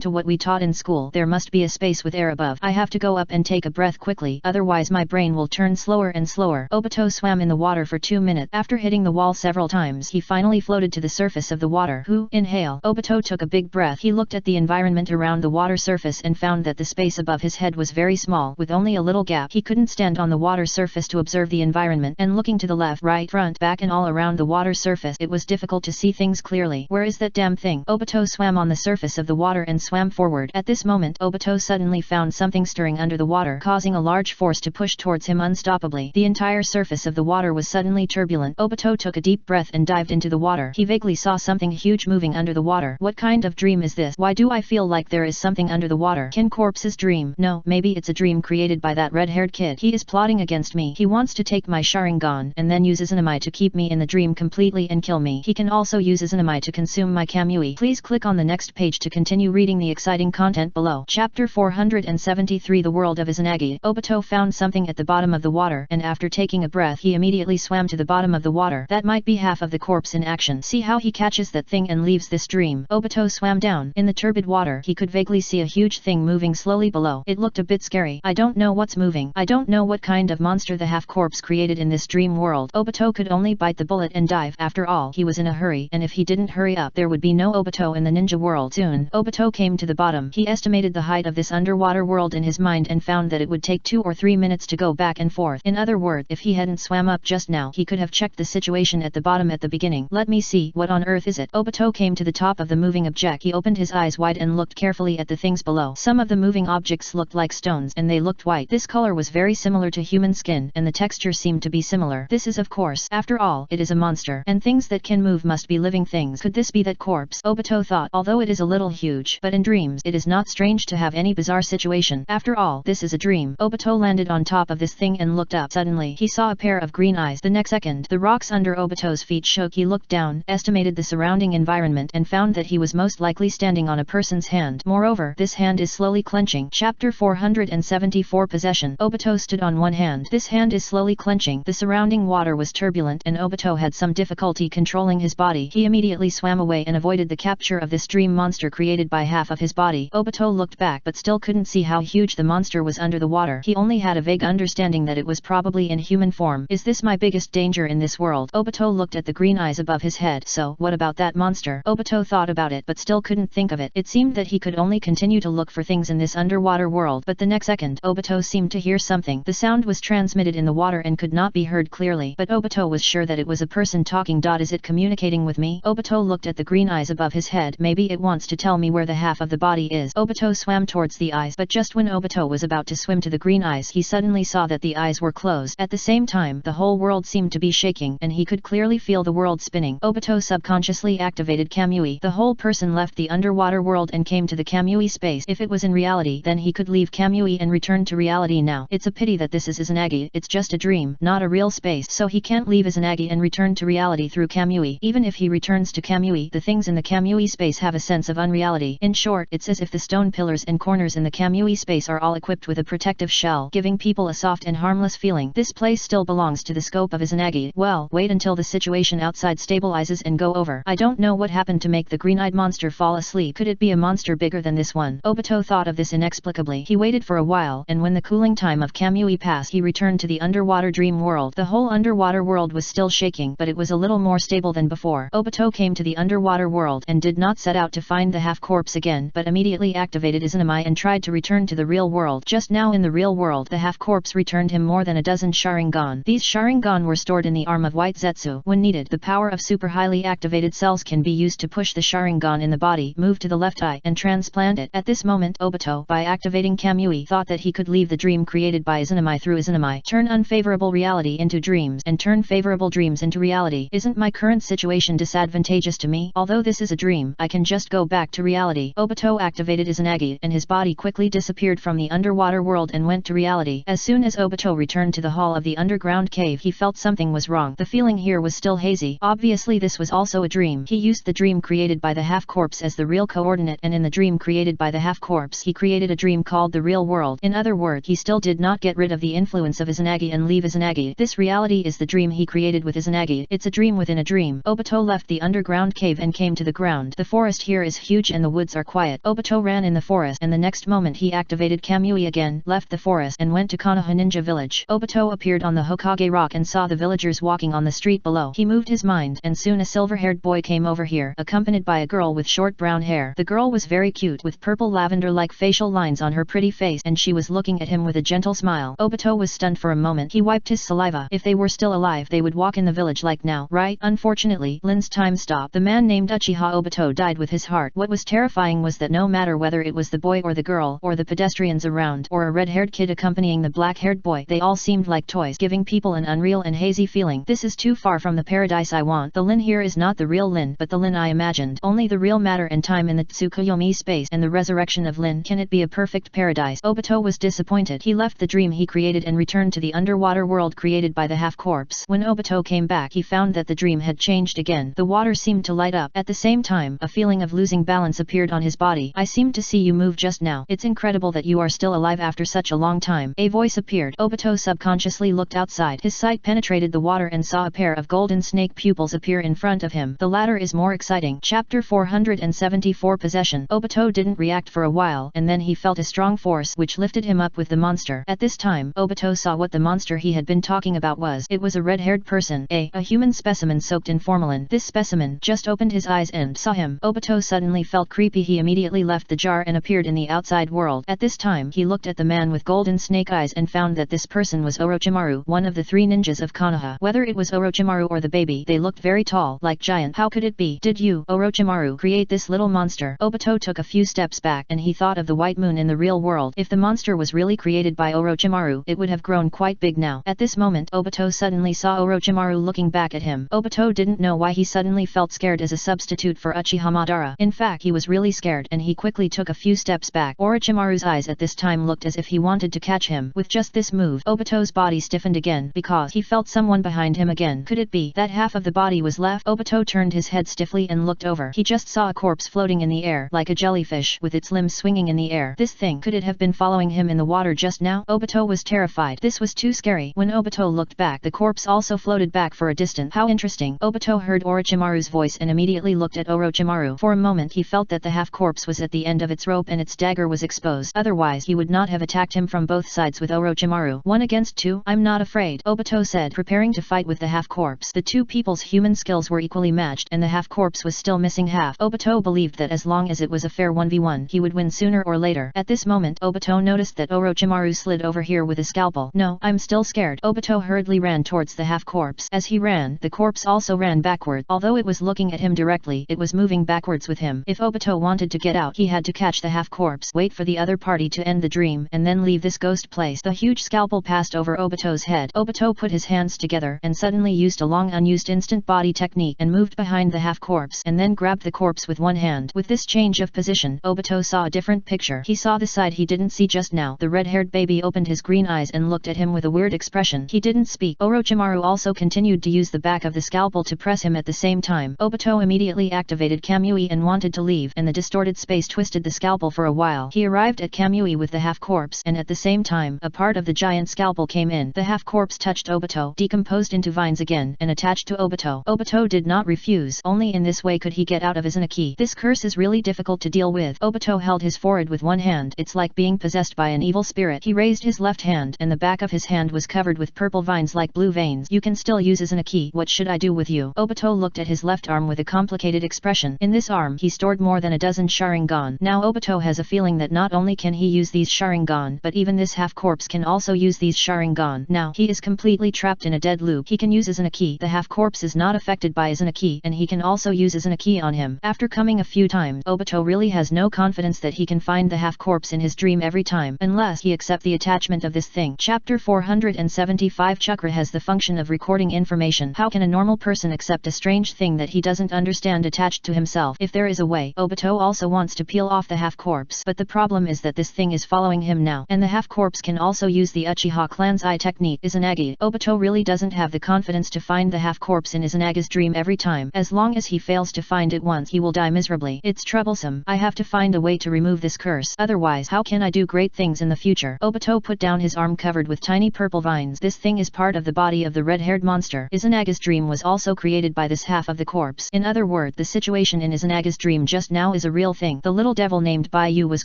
to what we taught in school, there must be a space with air above. I have to go up and take a breath quickly, otherwise my brain will turn slower and slower. Obito swam in the water for 2 minutes. After hitting the wall several times, he finally floated to the surface of the water. Inhale. Obito took a big breath. He looked at the environment around the water surface and found that the space above his head was very small, with only a little gap. He couldn't stand on the water surface to observe the environment, and looking to the left, right, front, back and all around the water surface, it was difficult to see things clearly. Where is that damn thing? Obito swam on the surface of the water and swam forward. At this moment, Obito suddenly found something stirring under the water, causing a large force to push towards him unstoppably. The entire surface of the water was suddenly turbulent. Obito took a deep breath and dived into the water. He vaguely saw something huge moving under the water. What kind of dream is this? Why do I feel like there is something under the water? Can corpses dream? No, maybe it's a dream created by that red-haired kid. He is plotting against me. He wants to take my Sharingan, and then use Izanami to keep me in the dream completely and kill me. He can also use Izanami to consume my Kamui. Please click on the next page to continue reading the exciting content below. Chapter 473. The World of Izanagi. Obito found something at the bottom of the water, and after taking a breath he immediately swam to the bottom of the water. That might be half of the corpse in action. See how he catches that thing and leaves this dream. Obito swam down. In the turbid water, he could vaguely see a huge thing moving slowly below. It looked a bit scary. I don't know what's moving. I don't know what kind of monster the half-corpse created in this dream world. Obito could only bite the bullet and dive. After all, he was in a hurry, and if he didn't hurry up, there would be no Obito in the ninja world. Soon, Obito came to the bottom. He estimated the height of this underwater world in his mind and found that it would take 2 or 3 minutes to go back and forth. In other words, if he hadn't swam up just now, he could have checked the situation at the bottom at the beginning. Let me see, what on earth is it? Obito came to the top of the moving object. He opened his eyes wide and looked carefully at the things below. Some of the moving objects looked like stones, and they looked white. This color was very similar to human skin, and the texture seemed to be similar. This is, of course, after all, it is a monster, and things that can move must be living things. Could this be that corpse? Obito thought, although it is a little huge, but in dreams, it is not strange to have any bizarre situation. After all, this is a dream. Obito landed on top of this thing and looked up. Suddenly, he saw a pair of green eyes. The next second, the rocks under Obito's feet shook. He looked down, estimated the surrounding environment, and found that he was most likely standing on a person's hand. Moreover, this hand is slowly clenching. Chapter 474 Possession. Obito stood on one hand. This hand is slowly clenching. The surrounding water was turbulent, and Obito had some difficulty controlling his body. He immediately swam away and avoided the capture of this dream monster created by half of his body. Obito looked back but still couldn't see how huge the monster was under the water. He only had a vague understanding that it was probably in human form. Is this my biggest danger in this world? Obito looked at the green eyes above his head. So, what about that monster? Obito thought about it but still couldn't think of it. It seemed that he could only continue to look for things in this underwater world. But the next second, Obito seemed to hear something. The sound was transmitted in the water and could not be heard clearly. But Obito was sure that it was a person talking. Is it communicating with me? Obito looked at the green eyes above his head. Maybe it wants to tell me where the half of the body is. Obito swam towards the eyes, but just when Obito was about to swim to the green eyes, he suddenly saw that the eyes were closed. At the same time, the whole world seemed to be shaking, and he could clearly feel the world spinning. Obito subconsciously activated Kamui. The whole person left the underwater world and came to the Kamui space. If it was in reality, then he could leave Kamui and return to reality now. It's a pity that this is Izanagi. It's just a dream, not a real space, so he can't leave Izanagi and return to reality through Kamui. Even if he returns to Kamui, the things in the Kamui space have a sense of unreality. In short, it's as if the stone pillars and corners in the Kamui space are all equipped with a protective shell, giving people a soft and harmless feeling. This place still belongs to the scope of Izanagi. Well, wait until the situation outside stabilizes and go over. I don't know what happened to make the green-eyed monster fall asleep. Could it be a monster bigger than this one? Obito thought of this inexplicably. He waited for a while, and when the cooling time of Kamui passed, he returned to the underwater dream world. The whole underwater world was still shaking, but it was a little more stable than before. Obito came to the underwater world and did not set out to find the half-corpse again, but immediately activated Izanami and tried to return to the real world. Just now in the real world, the half-corpse returned him more than a dozen Sharingan. These Sharingan were stored in the arm of White Zetsu. When needed, the power of super highly activated cells can be used to push the Sharingan in the body, move to the left eye, and transplant it. At this moment, Obito, by activating Kamui, thought that he could leave the dream created by Izanami through Izanami, turn unfavorable reality into dreams, and turn favorable dreams into reality. Isn't my current situation disadvantageous to me? Although this is a dream, I can just go back to reality. Obito activated Izanagi, and his body quickly disappeared from the underwater world and went to reality. As soon as Obito returned to the hall of the underground cave, he felt something was wrong. The feeling here was still hazy. Obviously this was also a dream. He used the dream created by the half-corpse as the real coordinate, and in the dream created by the half-corpse, he created a dream called the real world. In other words, he still did not get rid of the influence of Izanagi and leave Izanagi. This reality is the dream he created with Izanagi. It's a dream within a dream. Obito left the underground cave and came to the ground. The forest here is huge and the woods are quiet. Obito ran in the forest, and the next moment he activated Kamui again, left the forest, and went to Konoha Ninja Village. Obito appeared on the Hokage Rock and saw the villagers walking on the street below. He moved his mind, and soon a silver-haired boy came over here, accompanied by a girl with short brown hair. The girl was very cute, with purple lavender-like facial lines on her pretty face, and she was looking at him with a gentle smile. Obito was stunned for a moment. He wiped his saliva. If they were still alive, they would walk in the village like now, right? Unfortunately, Lin's time stopped. The man named Uchiha Obito died with his heart. What was terrifying was that no matter whether it was the boy or the girl, or the pedestrians around, or a red-haired kid accompanying the black-haired boy, they all seemed like toys, giving people an unreal and hazy feeling. This is too far from the paradise I want. The Lin here is not the real Lin, but the Lin I imagined. Only the real matter and time in the Tsukuyomi space and the resurrection of Lin. Can it be a perfect paradise? Obito was disappointed. He left the dream he created and returned to the underwater world created by the half-corpse. When Obito came back, he found that the dream had changed again. The water seemed to light up. At the same time, a feeling of losing balance appeared on his body. I seemed to see you move just now. It's incredible that you are still alive after such a long time. A voice appeared. Obito subconsciously looked outside. His sight penetrated the water and saw a pair of golden snake pupils appear in front of him. The latter is more exciting. Chapter 474 Possession. Obito didn't react for a while, and then he felt a strong force which lifted him up with the monster. At this time, Obito saw what the monster he had been talking about was. It was a red-haired person, a human specimen soaked in formalin. This specimen just opened his eyes and saw him. Obito suddenly felt creepy. He immediately left the jar and appeared in the outside world. At this time, he looked at the man with golden snake eyes and found that this person was Orochimaru, one of the 3 ninjas of Konoha. Whether it was Orochimaru or the baby, they looked very tall, like giant. How could it be? Did you, Orochimaru, create this little monster? Obito took a few steps back and he thought of the white moon in the real world. If the monster was really created by Orochimaru, it would have grown quite big now. At this moment, Obito suddenly saw Orochimaru looking back at him. Obito didn't know why he suddenly felt scared as a substitute for Uchiha Madara. In fact, he was really scared and he quickly took a few steps back. Orochimaru's eyes at this time looked as if he wanted to catch him. With just this move, Obito's body stiffened again because he felt someone behind him again. Could it be that half of the body was left? Obito turned his head stiffly and looked over. He just saw a corpse floating in the air like a jellyfish with its limbs swinging in the air. This thing, could it have been following him in the water just now? Obito was terrified. This was too scary. When Obito looked back, the corpse also floated back for a distance. How interesting. Obito heard Orochimaru's voice and immediately looked at Orochimaru. For a moment he felt that the half corpse was at the end of its rope and its dagger was exposed. Otherwise he would not have attacked him from both sides with Orochimaru. 1 against 2? I'm not afraid, Obito said, preparing to fight with the half corpse. The 2 people's human skills were equally matched and the half corpse was still missing half. Obito believed that as long as it was a fair 1v1, he would win sooner or later. At this moment, Obito noticed that Orochimaru slid over here with a scalpel. No, I'm still scared. Obito hurriedly ran towards the half corpse. As he ran, the corpse also ran backward. Although it was looking at him directly, it was moving backwards with him. If Obito wanted to get out, he had to catch the half corpse, wait for the other party to end the dream, and then leave this ghost place. The huge scalpel passed over Obito's head. Obito put his hands together and suddenly used a long unused instant body technique and moved behind the half corpse and then grabbed the corpse with one hand. With this change of position, Obito saw a different picture. He saw the side he didn't see just now. The red-haired baby opened his green eyes and looked at him with a weird expression. He didn't speak. Orochimaru also continued to use the back of the scalpel to press him at the same time. Obito immediately activated Kamui and wanted to leave, and the distorted space twisted the scalpel for a while. He arrived at Kamui with the half corpse, and at the same time, a part of the giant scalpel came in. The half corpse touched Obito, decomposed into vines again, and attached to Obito. Obito did not refuse. Only in this way could he get out of Izanagi. This curse is really difficult to deal with. Obito held his forehead with one hand. It's like being possessed by an evil spirit. He raised his left hand, and the back of his hand was covered with purple vines like blue veins. You can still use Izanagi. What should I do with you? Obito looked at his left arm with a complicated expression. In this arm, he stored more than a dozen Sharingan. Now Obito has a feeling that not only can he use these Sharingan, but even this half corpse can also use these Sharingan. Now, he is completely trapped in a dead loop. He can use Izanagi. The half corpse is not affected by Izanagi, and he can also use Izanagi on him. After coming a few times, Obito really has no confidence that he can find the half corpse in his dream every time, unless he accept the attachment of this thing. Chapter 475 Chakra has the function of recording information. How can a normal person accept a strange thing that he doesn't understand attached to himself? If there is a way, Obito also wants to peel off the half corpse, but the problem is that this thing is following him now, and the half corpse can also use the Uchiha clan's eye technique. Izanagi. Obito really doesn't have the confidence to find the half corpse in Izanagi's dream every time. As long as he fails to find it once, he will die miserably. It's troublesome. I have to find a way to remove this curse. Otherwise, how can I do great things in the future? Obito put down his arm covered with tiny purple vines. This thing is part of the body of the red-haired monster. Izanagi's dream was also created by this half of the corpse. In other words, the situation in Izanagi's dream just now is a real thing. The little devil named Baiyu was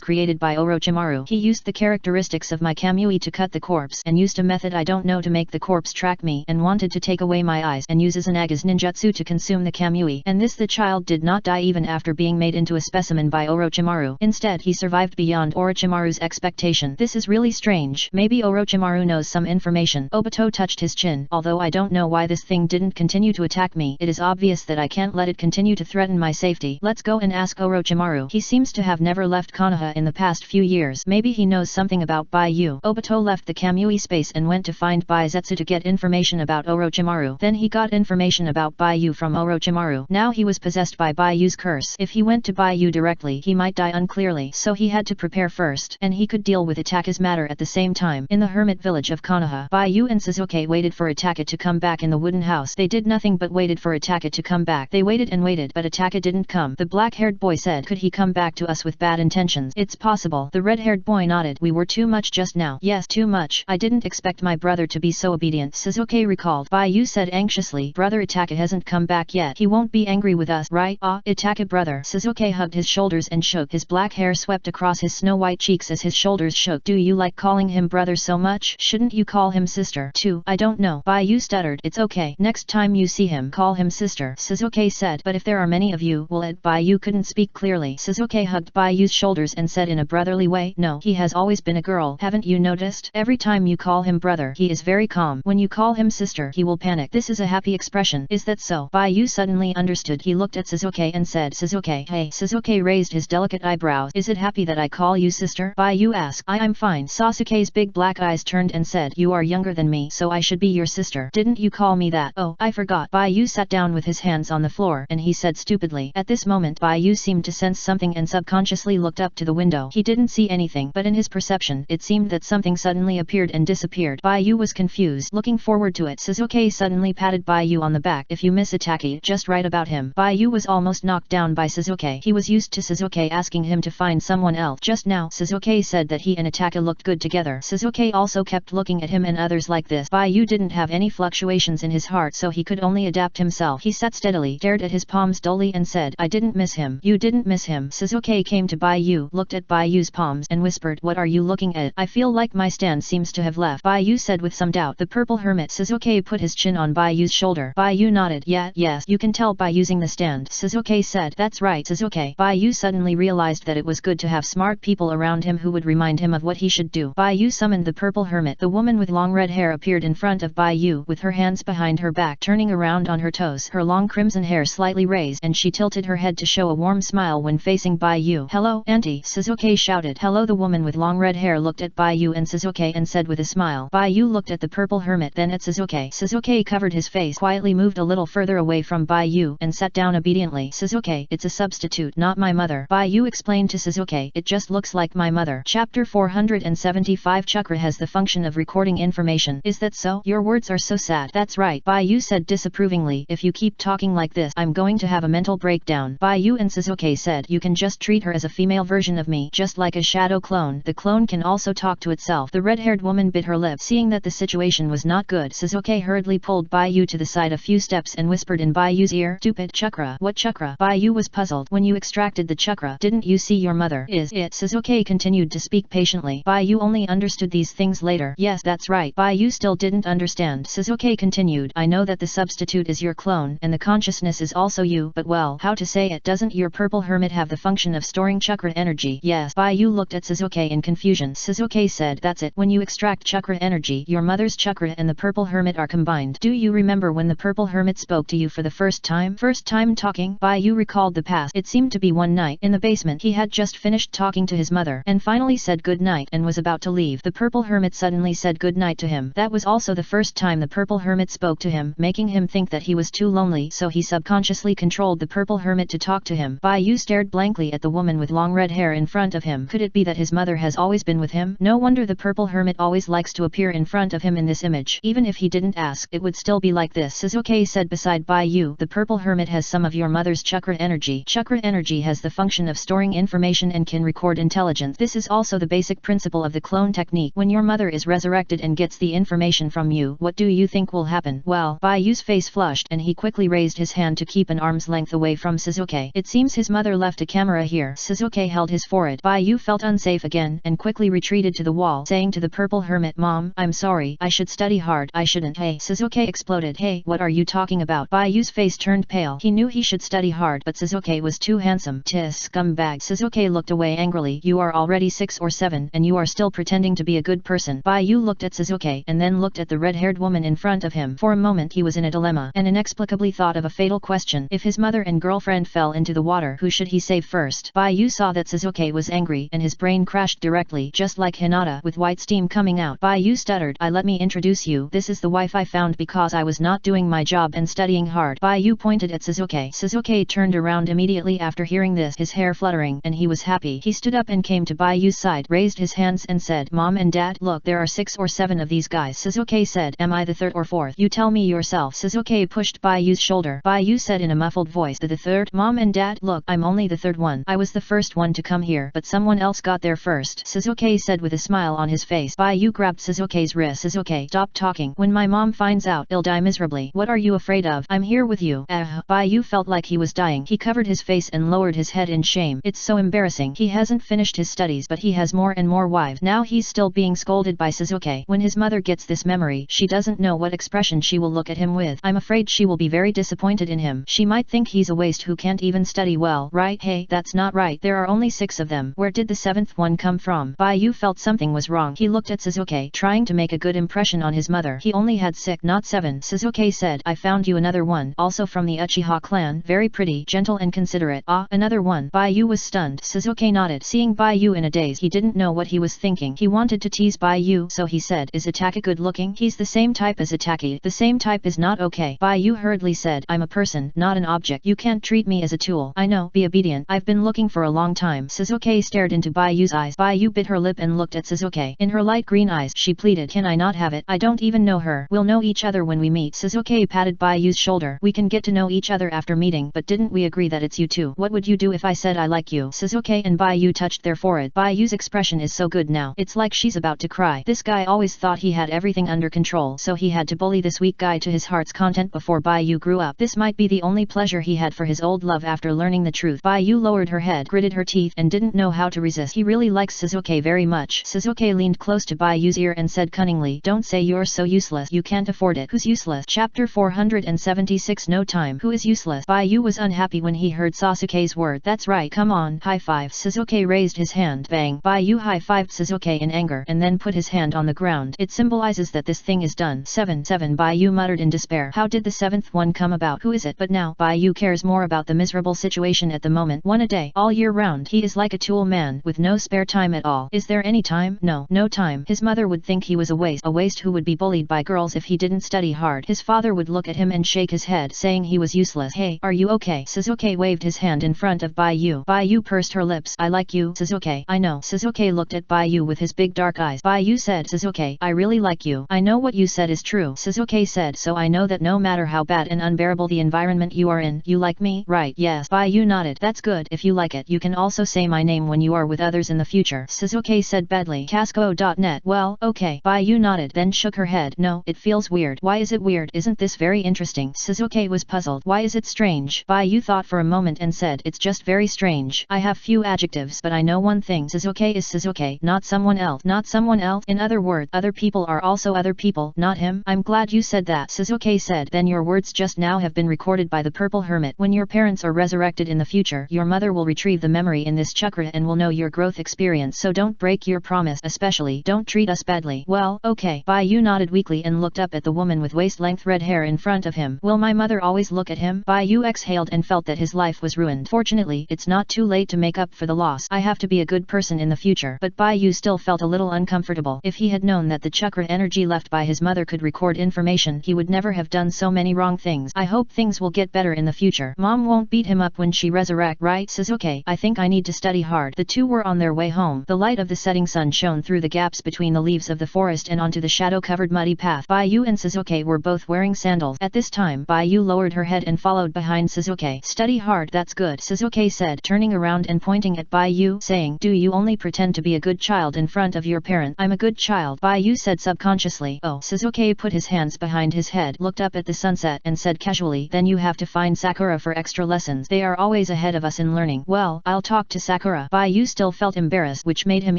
created by Orochimaru. He used the characteristics of my Kamui to cut the corpse, and used a method I don't know to make the corpse track me, and wanted to take away my eyes, and use Izanagi's ninjutsu to consume the Kamui. And this the child did not die even after being made into a specimen by Orochimaru. Instead, he survived beyond Orochimaru's expectation. This is really strange. Maybe Orochimaru knows some information. Obito touched his chin. Although I don't know why this thing didn't continue to attack me, it is obvious that I can't let it continue to threaten my safety. Let's go and ask Orochimaru. He seems to have never left Konoha in the past few years. Maybe he knows something about Baiyu. Obito left the Kamui space and went to find Baizetsu to get information about Orochimaru. Then he got information about Baiyu from Orochimaru. Now he was possessed by Baiyu's curse. If he went to Baiyu directly, he might die unclearly, so he had to prepare first, and he could deal with Itake's matter at the same time. In the hermit village of Konoha, Baiyu and Sasuke waited for Itake to come back in the wooden house. They did nothing but waited for Itake to come back. They waited and waited, but Itake didn't come. The black-haired boy said, could he come back to us with bad intentions? It's possible. The red-haired boy nodded. We were too much just now. Yes, too much. I didn't expect my brother to be so obedient, Sasuke recalled. Baiyu said anxiously, brother Itake hasn't come back yet. He won't be angry with us, right? Ah, Itake brother. Sasuke hugged his shoulders and shook. His black hair swept across his snow-white cheeks as his shoulders shook. Do you like calling him brother so much? Shouldn't you call him sister too? I don't know. Baiyu stuttered. It's okay. Next time you see him, call him sister, Sasuke said. But if there are many of you, will it? Baiyu couldn't speak clearly. Sasuke hugged Baiyu's shoulders and said in a brotherly way, no, he has always been a girl. Haven't you noticed? Every time you call him brother, he is very calm. When you call him sister, he will panic. This is a happy expression. Is that so? Bai Yu suddenly understood. He looked at Sasuke and said, Sasuke, hey. Sasuke raised his delicate eyebrows. Is it happy that I call you sister? Bai Yu asked. I'm fine. Sasuke's big black eyes turned and said, you are younger than me, so I should be your sister. Didn't you call me that? Oh, I forgot. Bai Yu sat down with his hands on the floor, and he said stupidly. At this moment, Bai Yu seemed to sense something and subconsciously looked up to the window. He didn't see anything, but in his perception, it seemed that something suddenly appeared and disappeared. Bai Yu was confused. Looking forward to it, Sasuke suddenly patted Bai Yu on the back. If you miss Itaki, just write about him. Bai Yu was almost knocked down by Sasuke. He was used to Sasuke asking him to find someone else. Just now, Sasuke said that he and Itaka looked good together. Sasuke also kept looking at him and others like this. Bai Yu didn't have any fluctuations in his heart, so he could only adapt himself. He sat steadily, stared at his palms dully and said, I didn't miss him. You didn't miss him. Sasuke came to Bai Yu, looked at Bai Yu's palms and whispered, what are you looking at? I feel like my stand seems to have left. Bai Yu said with some doubt. The purple hermit. Sasuke put his chin on Bai Yu's shoulder. Bai Yu nodded. Yes, you can tell by using the stand. Sasuke said, that's right, Sasuke. Bai Yu suddenly realized that it was good to have smart people around him who would remind him of what he should do. Bai Yu summoned the purple hermit. The woman with long red hair appeared in front of Bai Yu with her hands behind her back, turning around on her toes, her long crimson hair slightly raised, and she tilted her head to show a warm smile when facing Bai Yu. Hello, auntie, Sasuke shouted. Hello. The woman with long red hair looked at Bai Yu and Sasuke and said with a smile. Bai Yu looked at the purple hermit, then at Sasuke. Sasuke covered his face, quietly moved a little further away from Bai Yu and sat down obediently. Sasuke, it's a substitute, not my mother. Bai Yu explained to Sasuke, it just looks like my mother. Chapter 475. Chakra has the function of recording information. Is that so? Your words are so sad. That's right, Bai Yu said disapprovingly. If you keep talking like this, I'm going to have a mental breakdown. Bai Yu and Sasuke said, you can just treat her as a female version of me, just like a shadow clone. The clone can also talk to itself. The red-haired woman bit her lip. Seeing that the situation was not good, Sasuke hurriedly pulled Bai Yu to the side a few steps and whispered in Bai Yu's ear, stupid chakra. What chakra? Bai Yu was puzzled. When you extracted the chakra, didn't you see your mother? Is it? Sasuke continued to speak patiently. Bai Yu only understood these things later. Yes, that's right. Bai Yu still didn't understand. Sasuke continued, I know that the substitute is your clone, and the consciousness is also you, but well, how to say it? Doesn't your purple hermit have the function of storing chakra energy? Yes. Bai Yu looked at Sasuke in confusion. Sasuke said, that's it. When you extract chakra energy, your mother's chakra and the purple hermit are combined. Do you remember when the purple hermit spoke to you for the first time? First time talking? Bai Yu recalled the past. It seemed to be one night in the basement. He had just finished talking to his mother and finally said good night and was about to leave. The purple hermit suddenly said good night to him. That was also the first time the purple hermit spoke to him, making him think that he was too lonely, so he subconsciously controlled the purple hermit to talk to him. Bai Yu stared blankly at the woman with long red hair in front of him. Could it be that his mother has always been with him? No wonder the purple hermit always likes to appear in front of him in this image. Even if he didn't ask, it would still be like this. Sasuke said beside Bai Yu, the purple hermit has some of your mother's chakra energy. Chakra energy has the function of storing information and can record intelligence. This is also the basic principle of the clone technique. When your mother is resurrected and gets the information from you, what do you think will happen? Well, Bai Yu's face flushed and he quickly raised his hand to keep an arm's length away from Sasuke. It seems his mother left a camera here. Sasuke held his forehead. Bai Yu felt unsafe again and quickly retreated to the wall, saying to the purple hermit, Mom, I'm sorry, I should study hard. I shouldn't. Hey, Sasuke exploded. Hey, what are you talking about? Bai Yu's face turned pale. He knew he should study hard, but Sasuke was too handsome. Tis scumbag. Sasuke looked away angrily. You are already 6 or 7 and you are still pretending to be a good person. Bai Yu looked at Sasuke and then looked at the red-haired woman in front of him. For a moment he was in a dilemma and inexplicably thought of a fatal question. If his mother and girlfriend fell into the water, who should he save first? Bai Yu saw that Sasuke was angry and his brain crashed directly, just like Hinata, with white steam coming out. Bai Yu stuttered, Let me introduce you. This is the wife I found because I was not doing my job and studying hard. Bai Yu pointed at Sasuke. Sasuke turned around immediately after hearing this, his hair fluttering, and he was happy. He stood up and came to Bai Yu's side, raised his hands and said, Mom and Dad, look, there are 6 or 7 of these guys. Sasuke said, am I the 3rd or 4th? You tell me yourself. Sasuke pushed Bai Yu's shoulder. Bai Yu said in a muffled voice, the 3rd? Mom and Dad, look, I'm only the 3rd one. I was the first one to come here, but someone else got there first. Sasuke said with a smile on his face. Bai Yu grabbed Sasuke's wrist. Sasuke, stop talking. When my mom finds out, I'll die miserably. What are you afraid of? I'm here with you. Bai Yu felt like he was dying. He covered his face and lowered his head in shame. It's so embarrassing. He hasn't finished his studies, but he has more and more wives. Now he's still being scolded by Sasuke. When his mother gets this memory, she doesn't know what expression she will look at him with. I'm afraid she will be very disappointed in him. She might think he's a waste who can't even study well, right? Hey, that's not right. There are only 6 of them. Where did the 7th one come from? Bai Yu felt something was wrong. He looked looked at Shizuke, trying to make a good impression on his mother. He only had 6, not 7. Shizuke said, I found you another one, also from the Uchiha clan, very pretty, gentle and considerate. Ah, another one. Baiyu was stunned. Shizuke nodded. Seeing Baiyu in a daze, he didn't know what he was thinking. He wanted to tease Baiyu, so he said, is Itaka good looking? He's the same type as Itaki. The same type is not okay. Baiyu hurriedly said, I'm a person, not an object. You can't treat me as a tool. I know, be obedient. I've been looking for a long time. Shizuke stared into Baiyu's eyes. Baiyu bit her lip and looked at Shizuke. In her light green eyes, she pleaded, can I not have it? I don't even know her. We'll know each other when we meet. Shizuke patted Baiyu's shoulder. We can get to know each other after meeting, but didn't we agree that it's you two? What would you do if I said I like you? Shizuke and Baiyu touched their forehead. Baiyu's expression is so good now. It's like she's about to cry. This guy always thought he had everything under control, so he had to bully this weak guy to his heart's content before Baiyu grew up. This might be the only pleasure he had for his old love after learning the truth. Baiyu lowered her head, gritted her teeth, and didn't know how to resist. He really likes Shizuke very much. Shizuke leaned close to Baiyu's ear and said cunningly, don't say you're so useless. You can't afford it. Who's useless? Chapter 476. No time. Who is useless? Baiyu was unhappy when he heard Sasuke's word. That's right. Come on. High five. Shizuke raised his hand. Bang. Baiyu high-fived Shizuke in anger and then put his hand on the ground. It symbolizes that this thing is done. 7. Baiyu muttered in despair. How did the 7th one come about? Who is it? But now, Baiyu cares more about the miserable situation at the moment. One a day, all year round. He is like a tool man, with no spare time at all. Is there any time? No, no time. His mother would think he was a waste who would be bullied by girls if he didn't study hard. His father would look at him and shake his head, saying he was useless. Hey, are you okay? Shizuke waved his hand in front of Baiyu. Baiyu pursed her lips. I like you, Shizuke. I know. Shizuke looked at Baiyu with his big dark eyes. Baiyu said, Shizuke, I really like you. I know what you said is true. Shizuke said, so I know that no matter how bad and unbearable the environment you are in, you like me, right? Yes. Baiyu nodded. That's good. If you like it, you can also say my name when you are with others in the future. Shizuke said badly. Casco.net. Well, okay. Baiyu nodded, then shook her head. No, it feels weird. Why is it weird? Isn't this very interesting? Shizuke was puzzled. Why is it strange? Baiyu thought for a moment and said, it's just very strange. I have few adjectives, but I know one thing. Shizuke is Shizuke, not someone else. Not someone else? In other words, other people are also other people, not him. I'm glad you said that. Shizuke said, then your words just now have been recorded by the Purple Hermit. When your parents are resurrected in the future, your mother will retrieve the memory in this chakra and will know your growth experience, so don't break your promise, especially don't treat us badly. Well, okay. Baiyu nodded weakly and looked up at the woman with waist-length red hair in front of him. Will my mother always look at him? Baiyu exhaled and felt that his life was ruined. Fortunately, it's not too late to make up for the loss. I have to be a good person in the future. But Baiyu still felt a little uncomfortable. If he had known that the chakra energy left by his mother could record information, he would never have done so many wrong things. I hope things will get better in the future. Mom won't beat him up when she resurrects, right? Shizuke, I think I need to study hard. The two were on their way home. The light of the setting sun shone through the gaps between the leaves of the forest and onto the shadow-covered muddy path. Baiyu and Shizuke were both wearing sandals. At this time, Baiyu lowered her head and followed behind Shizuke. Study hard, that's good, Shizuke said, turning around and pointing at Baiyu, saying, do you only pretend to be a good child in front of your parent? I'm a good child, Baiyu said subconsciously. Oh. Shizuke put his hands behind his head, looked up at the sunset and said casually, then you have to find Sakura for extra lessons. They are always ahead of us in learning. Well, I'll talk to Sakura. Baiyu still felt embarrassed, which made him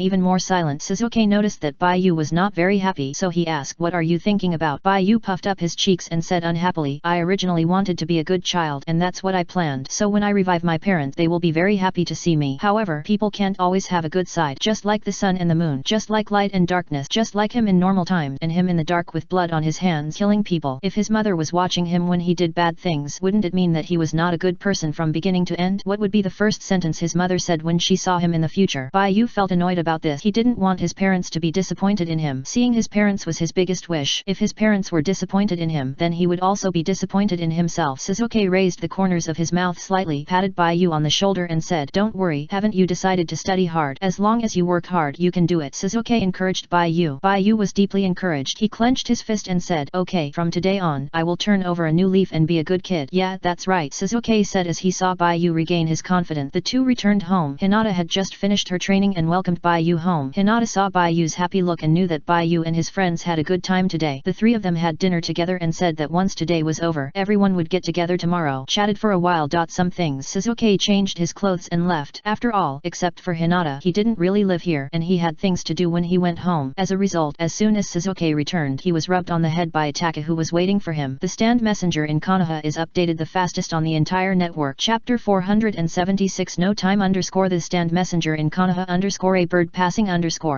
even more silent. Shizuke noticed that Baiyu was not very happy, so he asked, what are you thinking about? Baiyu puffed up his cheeks and said unhappily, I originally wanted to be a good child and that's what I planned. So when I revive my parents, they will be very happy to see me. However, people can't always have a good side, just like the sun and the moon, just like light and darkness, just like him in normal times and him in the dark with blood on his hands killing people. If his mother was watching him when he did bad things, wouldn't it mean that he was not a good person from beginning to end? What would be the first sentence his mother said when she saw him in the future? Baiyu felt annoyed about this. He didn't want his parents to be disappointed in him. Seeing his parents was his biggest wish. If his parents were disappointed in him, then he would also be disappointed in himself. Shizuke raised the corners of his mouth slightly, patted Baiyu on the shoulder and said, don't worry, haven't you decided to study hard? As long as you work hard, you can do it. Shizuke encouraged Baiyu. Baiyu was deeply encouraged. He clenched his fist and said, okay, from today on, I will turn over a new leaf and be a good kid. Yeah, that's right, Shizuke said as he saw Baiyu regain his confidence. The two returned home. Hinata had just finished her training and welcomed Baiyu home. Hinata saw Baiyu's happy look and knew that Baiyu and his friends had a good time today. The three of them had dinner together and said that once today was over, everyone would get together tomorrow. Chatted for a while. Some things. Shizuke changed his clothes and left. After all, except for Hinata, he didn't really live here, and he had things to do when he went home. As a result, as soon as Shizuke returned, he was rubbed on the head by Itaka, who was waiting for him. The stand messenger in Konoha is updated the fastest on the entire network. Chapter 476. No time _ the stand messenger in Konoha _ a bird passing _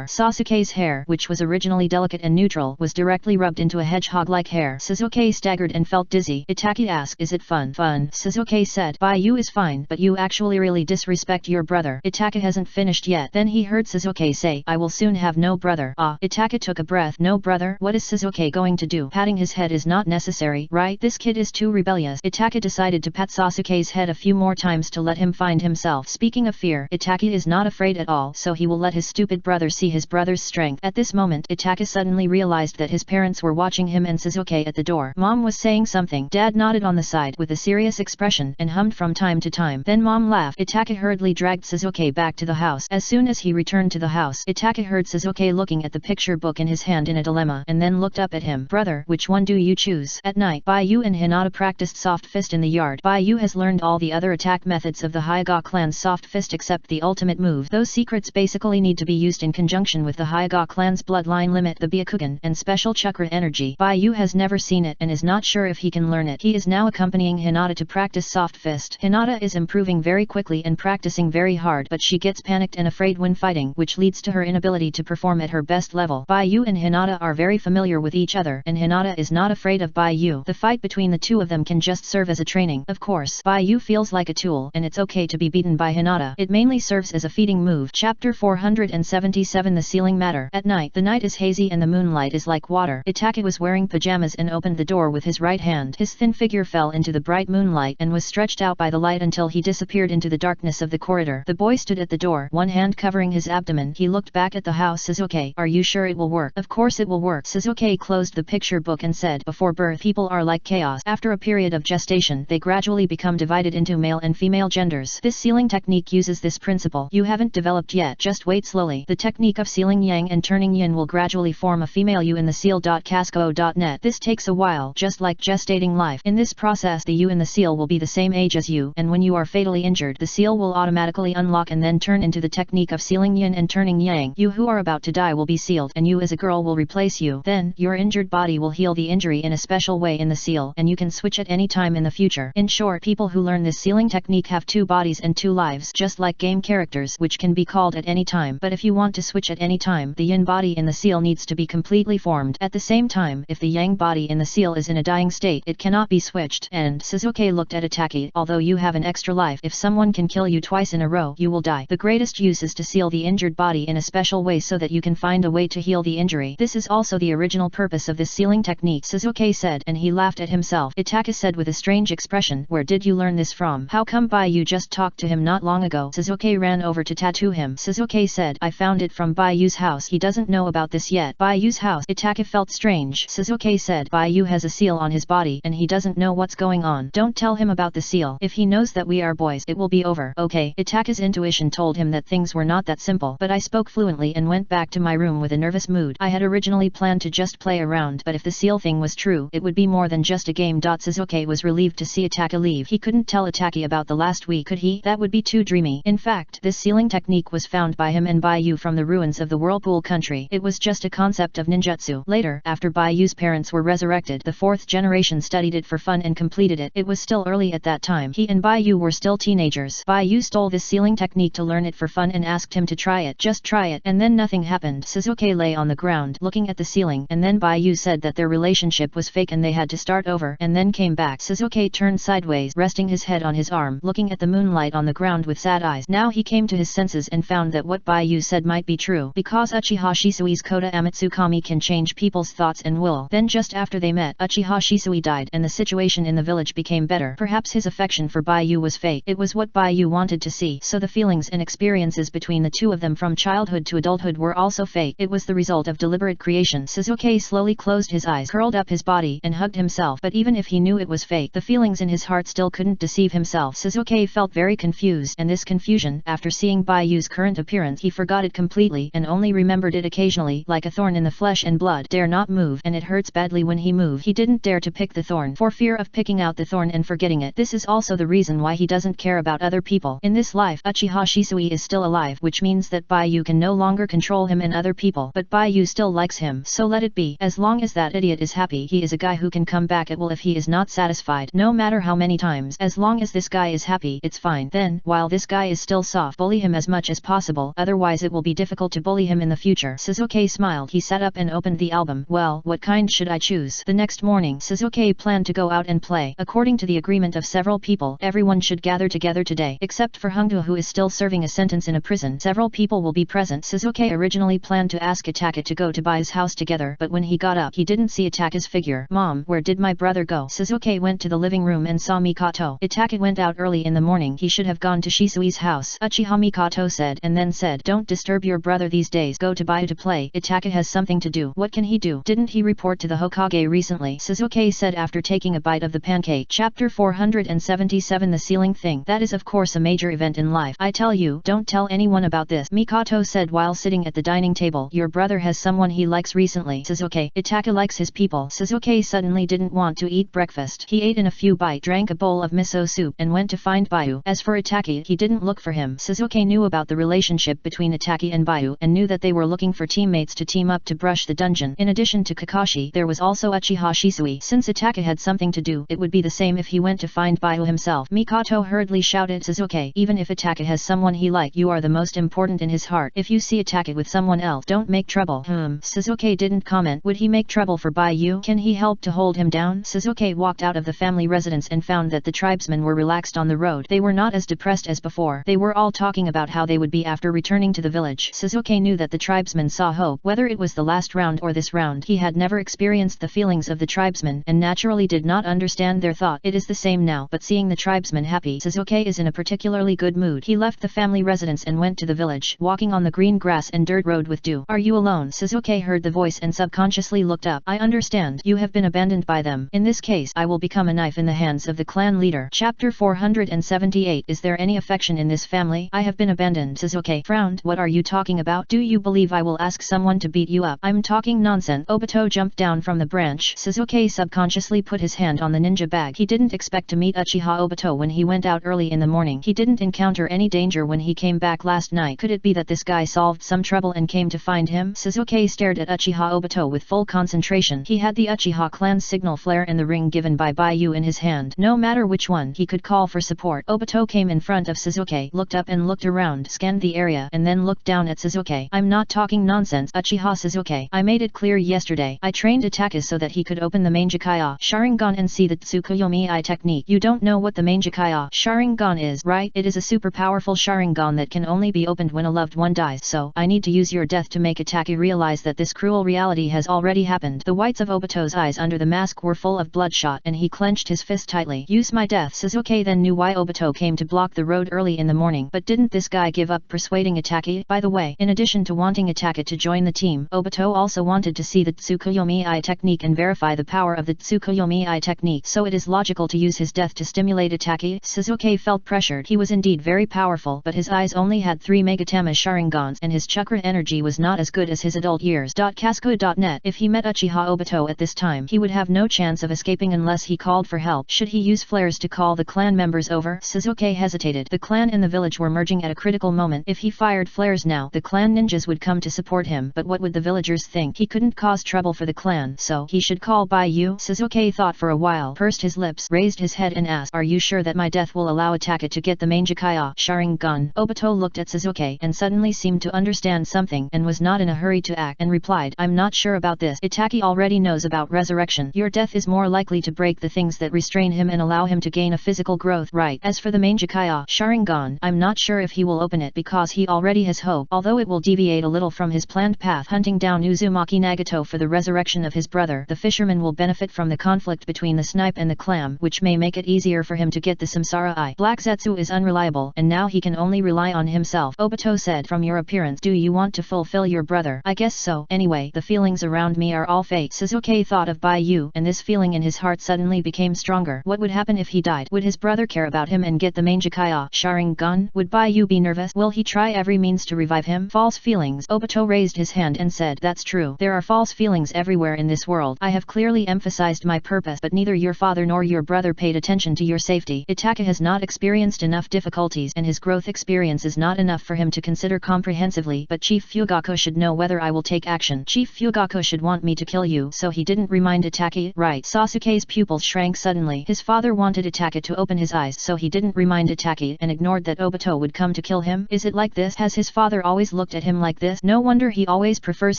Sasuke Shizuke's hair, which was originally delicate and neutral, was directly rubbed into a hedgehog-like hair. Shizuke staggered and felt dizzy. Itaki asked, "Is it fun?" "Fun," Shizuke said. "Baiyu is fine, but you actually really disrespect your brother." Itaka hasn't finished yet. Then he heard Shizuke say, "I will soon have no brother." Ah, Itaka took a breath. No brother? What is Shizuke going to do? Patting his head is not necessary, right? This kid is too rebellious. Itaka decided to pat Sasuke's head a few more times to let him find himself. Speaking of fear, Itaka is not afraid at all, so he will let his stupid brother see his brother's strength. At this moment, Itaka suddenly realized that his parents were watching him and Shizuke at the door. Mom was saying something. Dad nodded on the side with a serious expression and hummed from time to time. Then Mom laughed. Itaka hurriedly dragged Shizuke back to the house. As soon as he returned to the house, Itaka heard Shizuke looking at the picture book in his hand in a dilemma, and then looked up at him. "Brother, which one do you choose?" At night, Baiyu and Hinata practiced soft fist in the yard. Baiyu has learned all the other attack methods of the Hyuga clan's soft fist except the ultimate move. Those secrets basically need to be used in conjunction with the Hyuga clan's bloodline limit, the Byakugan, and special chakra energy. Baiyu has never seen it and is not sure if he can learn it. He is now accompanying Hinata to practice soft fist. Hinata is improving very quickly and practicing very hard, but she gets panicked and afraid when fighting, which leads to her inability to perform at her best level. Baiyu and Hinata are very familiar with each other, and Hinata is not afraid of Baiyu. The fight between the two of them can just serve as a training. Of course, Baiyu feels like a tool, and it's okay to be beaten by Hinata. It mainly serves as a feeding move. Chapter 477 The Sealing Matter. At night, the night is hazy and the moonlight is like water. Itaka was wearing pajamas and opened the door with his right hand. His thin figure fell into the bright moonlight and was stretched out by the light until he disappeared into the darkness of the corridor. The boy stood at the door, one hand covering his abdomen. He looked back at the house. "Shizuke, are you sure it will work?" "Of course it will work." Shizuke closed the picture book and said, "Before birth, people are like chaos. After a period of gestation, they gradually become divided into male and female genders. This sealing technique uses this principle. You haven't developed yet, just wait slowly. The technique of sealing yang and turning yin will gradually form a female you in the seal.casco.net. This takes a while, just like gestating life. In this process, the you in the seal will be the same age as you, and when you are fatally injured, the seal will automatically unlock and then turn into the technique of sealing yin and turning yang. You who are about to die will be sealed, and you as a girl will replace you. Then, your injured body will heal the injury in a special way in the seal, and you can switch at any time in the future. In short, people who learn this sealing technique have two bodies and two lives, just like game characters, which can be called at any time. But if you want to switch at any time, the yin body in the seal needs to be completely formed. At the same time, if the yang body in the seal is in a dying state, it cannot be switched. And Shizuke looked at Itaki. Although you have an extra life, if someone can kill you twice in a row, you will die. The greatest use is to seal the injured body in a special way so that you can find a way to heal the injury. This is also the original purpose of this sealing technique, Shizuke said, and he laughed at himself. Itaka said with a strange expression, "Where did you learn this from? How come Baiyu just talked to him not long ago?" Shizuke ran over to tattoo him. Shizuke said, "I found it from Baiyu's house. He doesn't know about this yet." Baiyu's house? Itaka felt strange. Shizuke said, "Baiyu has a seal on his body, and he doesn't know what's going on. Don't tell him about the seal. If he knows that we are boys, it will be over." "Okay." Itaka's intuition told him that things were not that simple, but I spoke fluently and went back to my room with a nervous mood. I had originally planned to just play around, but if the seal thing was true, it would be more than just a game. Shizuke was relieved to see Itaka leave. He couldn't tell Itaki about the last week, could he? That would be too dreamy. In fact, this sealing technique was found by him and Baiyu from the ruins of the Whirlpool country. It was just a concept of ninjutsu. Later, after Baiyu's parents were resurrected, the fourth generation studied it for fun and completed it. It was still early at that time. He and Baiyu were still teenagers. Baiyu stole this sealing technique to learn it for fun and asked him to try it. Just try it. And then nothing happened. Shizuke lay on the ground, looking at the ceiling, and then Baiyu said that their relationship was fake and they had to start over, and then came back. Shizuke turned sideways, resting his head on his arm, looking at the moonlight on the ground with sad eyes. Now he came to his senses and found that what Baiyu said might be true, because Uchiha Shisui's Kota Amatsukami can change people's thoughts and will. Then just after they met, Uchiha Shisui died and the situation in the village became better. Perhaps his affection for Baiyu was fake. It was what Baiyu wanted to see. So the feelings and experiences between the two of them from childhood to adulthood were also fake. It was the result of deliberate creation. Shizuke slowly closed his eyes, curled up his body, and hugged himself. But even if he knew it was fake, the feelings in his heart still couldn't deceive himself. Shizuke felt very confused, and this confusion, after seeing Baiyu's current appearance, he forgot it completely and only remembered it occasionally, like a thorn in the flesh and blood. Dare not move, and it hurts badly when he moved. He didn't dare to pick the thorn, for fear of picking out the thorn and forgetting it. This is also the reason why he doesn't care about other people. In this life, Uchiha Shisui is still alive, which means that Baiyu can no longer control him and other people. But Baiyu still likes him, so let it be. As long as that idiot is happy, he is a guy who can come back at will if he is not satisfied, no matter how many times. As long as this guy is happy, it's fine. Then, while this guy is still soft, bully him as much as possible, otherwise it will be difficult to bully him him in the future. Shizuke smiled. He sat up and opened the album. Well, what kind should I choose? The next morning, Shizuke planned to go out and play. According to the agreement of several people, everyone should gather together today, except for Hongdu, who is still serving a sentence in a prison. Several people will be present. Shizuke originally planned to ask Itaka to go to Bai's house together, but when he got up, he didn't see Itaka's figure. Mom, where did my brother go? Shizuke went to the living room and saw Mikoto. Itaka went out early in the morning. He should have gone to Shisui's house. Uchiha, Mikoto said, and then said, don't disturb your brother these days. Go to Bai to play. Itaka has something to do. What can he do? Didn't he report to the Hokage recently? Shizuke said after taking a bite of the pancake. Chapter 477. The ceiling thing. That is of course a major event in life. I tell you, don't tell anyone about this, Mikoto said while sitting at the dining table. Your brother has someone he likes recently. Shizuke. Itaka likes his people. Shizuke suddenly didn't want to eat breakfast. He ate in a few bites, drank a bowl of miso soup, and went to find Baiyu. As for Itaki, he didn't look for him. Shizuke knew about the relationship between Itaki and Baiyu, and knew that they were looking for teammates to team up to brush the dungeon. In addition to Kakashi, there was also Uchiha Shisui. Since Itaka had something to do, it would be the same if he went to find Baiyu himself. Mikoto hurriedly shouted, Shizuke, even if Itaka has someone he like, you are the most important in his heart. If you see Itaka with someone else, don't make trouble. Shizuke didn't comment. Would he make trouble for Baiyu? Can he help to hold him down? Shizuke walked out of the family residence and found that the tribesmen were relaxed on the road. They were not as depressed as before. They were all talking about how they would be after returning to the village. Shizuke knew that the tribesmen saw hope. Whether it was the last round or this round, he had never experienced the feelings of the tribesmen, and naturally did not understand their thought. It is the same now, but seeing the tribesmen happy, Shizuke is in a particularly good mood. He left the family residence and went to the village, walking on the green grass and dirt road with dew. Are you alone? Shizuke heard the voice and subconsciously looked up. I understand. You have been abandoned by them. In this case, I will become a knife in the hands of the clan leader. Chapter 478. Is there any affection in this family? I have been abandoned. Shizuke frowned. What are you talking about? Do you believe I will ask someone to beat you up? I'm talking nonsense. Obito jumped down from the branch. Shizuke subconsciously put his hand on the ninja bag. He didn't expect to meet Uchiha Obito when he went out early in the morning. He didn't encounter any danger when he came back last night. Could it be that this guy solved some trouble and came to find him? Shizuke stared at Uchiha Obito with full concentration. He had the Uchiha clan's signal flare and the ring given by Baiyu in his hand. No matter which one, he could call for support. Obito came in front of Shizuke, looked up and looked around, scanned the area, and then looked down at Shizuke. I'm not talking nonsense, Uchiha Shizuke. I made it clear yesterday. I trained Itaka so that he could open the Mangekyo Sharingan and see the Tsukuyomi-I technique. You don't know what the Mangekyo Sharingan is, right? It is a super powerful Sharingan that can only be opened when a loved one dies. So, I need to use your death to make Itaka realize that this cruel reality has already happened. The whites of Obito's eyes under the mask were full of bloodshot, and he clenched his fist tightly. Use my death. Shizuke then knew why Obito came to block the road early in the morning. But didn't this guy give up persuading Itaka? By the way, in addition to wanting Itaka to join the team, Obito also wanted to see the Tsukuyomi-I technique and verify the power of the Tsukuyomi-I technique. So it is logical to use his death to stimulate Itaka. Shizuke felt pressured. He was indeed very powerful, but his eyes only had 3 Megatama Sharingans, and his chakra energy was not as good as his adult years. Casco.net. If he met Uchiha Obito at this time, he would have no chance of escaping unless he called for help. Should he use flares to call the clan members over? Shizuke hesitated. The clan and the village were merging at a critical moment. If he fired flares now, the clan ninjas would come to support him, but what would the villagers think? He couldn't cause trouble for the clan, so he should call Baiyu. Shizuke thought for a while, pursed his lips, raised his head and asked, are you sure that my death will allow Itaka to get the Mangekyo Sharingan? Obito looked at Shizuke and suddenly seemed to understand something and was not in a hurry to act, and replied, I'm not sure about this. Itaka already knows about resurrection. Your death is more likely to break the things that restrain him and allow him to gain a physical growth. Right. As for the Mangekyo Sharingan, I'm not sure if he will open it because he already has hope, although it will deviate a little from his planned path. Hunting down Uzumaki Nagato for the resurrection of his brother, the fisherman will benefit from the conflict between the snipe and the clam, which may make it easier for him to get the Samsara Eye. Black Zetsu is unreliable, and now he can only rely on himself. Obito said, from your appearance, do you want to fulfill your brother? I guess so. Anyway, the feelings around me are all fake. Shizuke thought of Baiyu, and this feeling in his heart suddenly became stronger. What would happen if he died? Would his brother care about him and get the Mangekyo Sharingan? Would Baiyu be nervous? Will he try every means to revive him? False feelings. Obito raised his hand and said, that's true. There are false feelings everywhere in this world. I have clearly emphasized my purpose, but neither your father nor your brother paid attention to your safety. Itaka has not experienced enough difficulties, and his growth experience is not enough for him to consider comprehensively, but Chief Fugaku should know whether I will take action. Chief Fugaku should want me to kill you, so he didn't remind Itaka? Right. Sasuke's pupils shrank suddenly. His father wanted Itaka to open his eyes, so he didn't remind Itaka and ignored that Obito would come to kill him? Is it like this? Has his father always looked at him like like this? No wonder he always prefers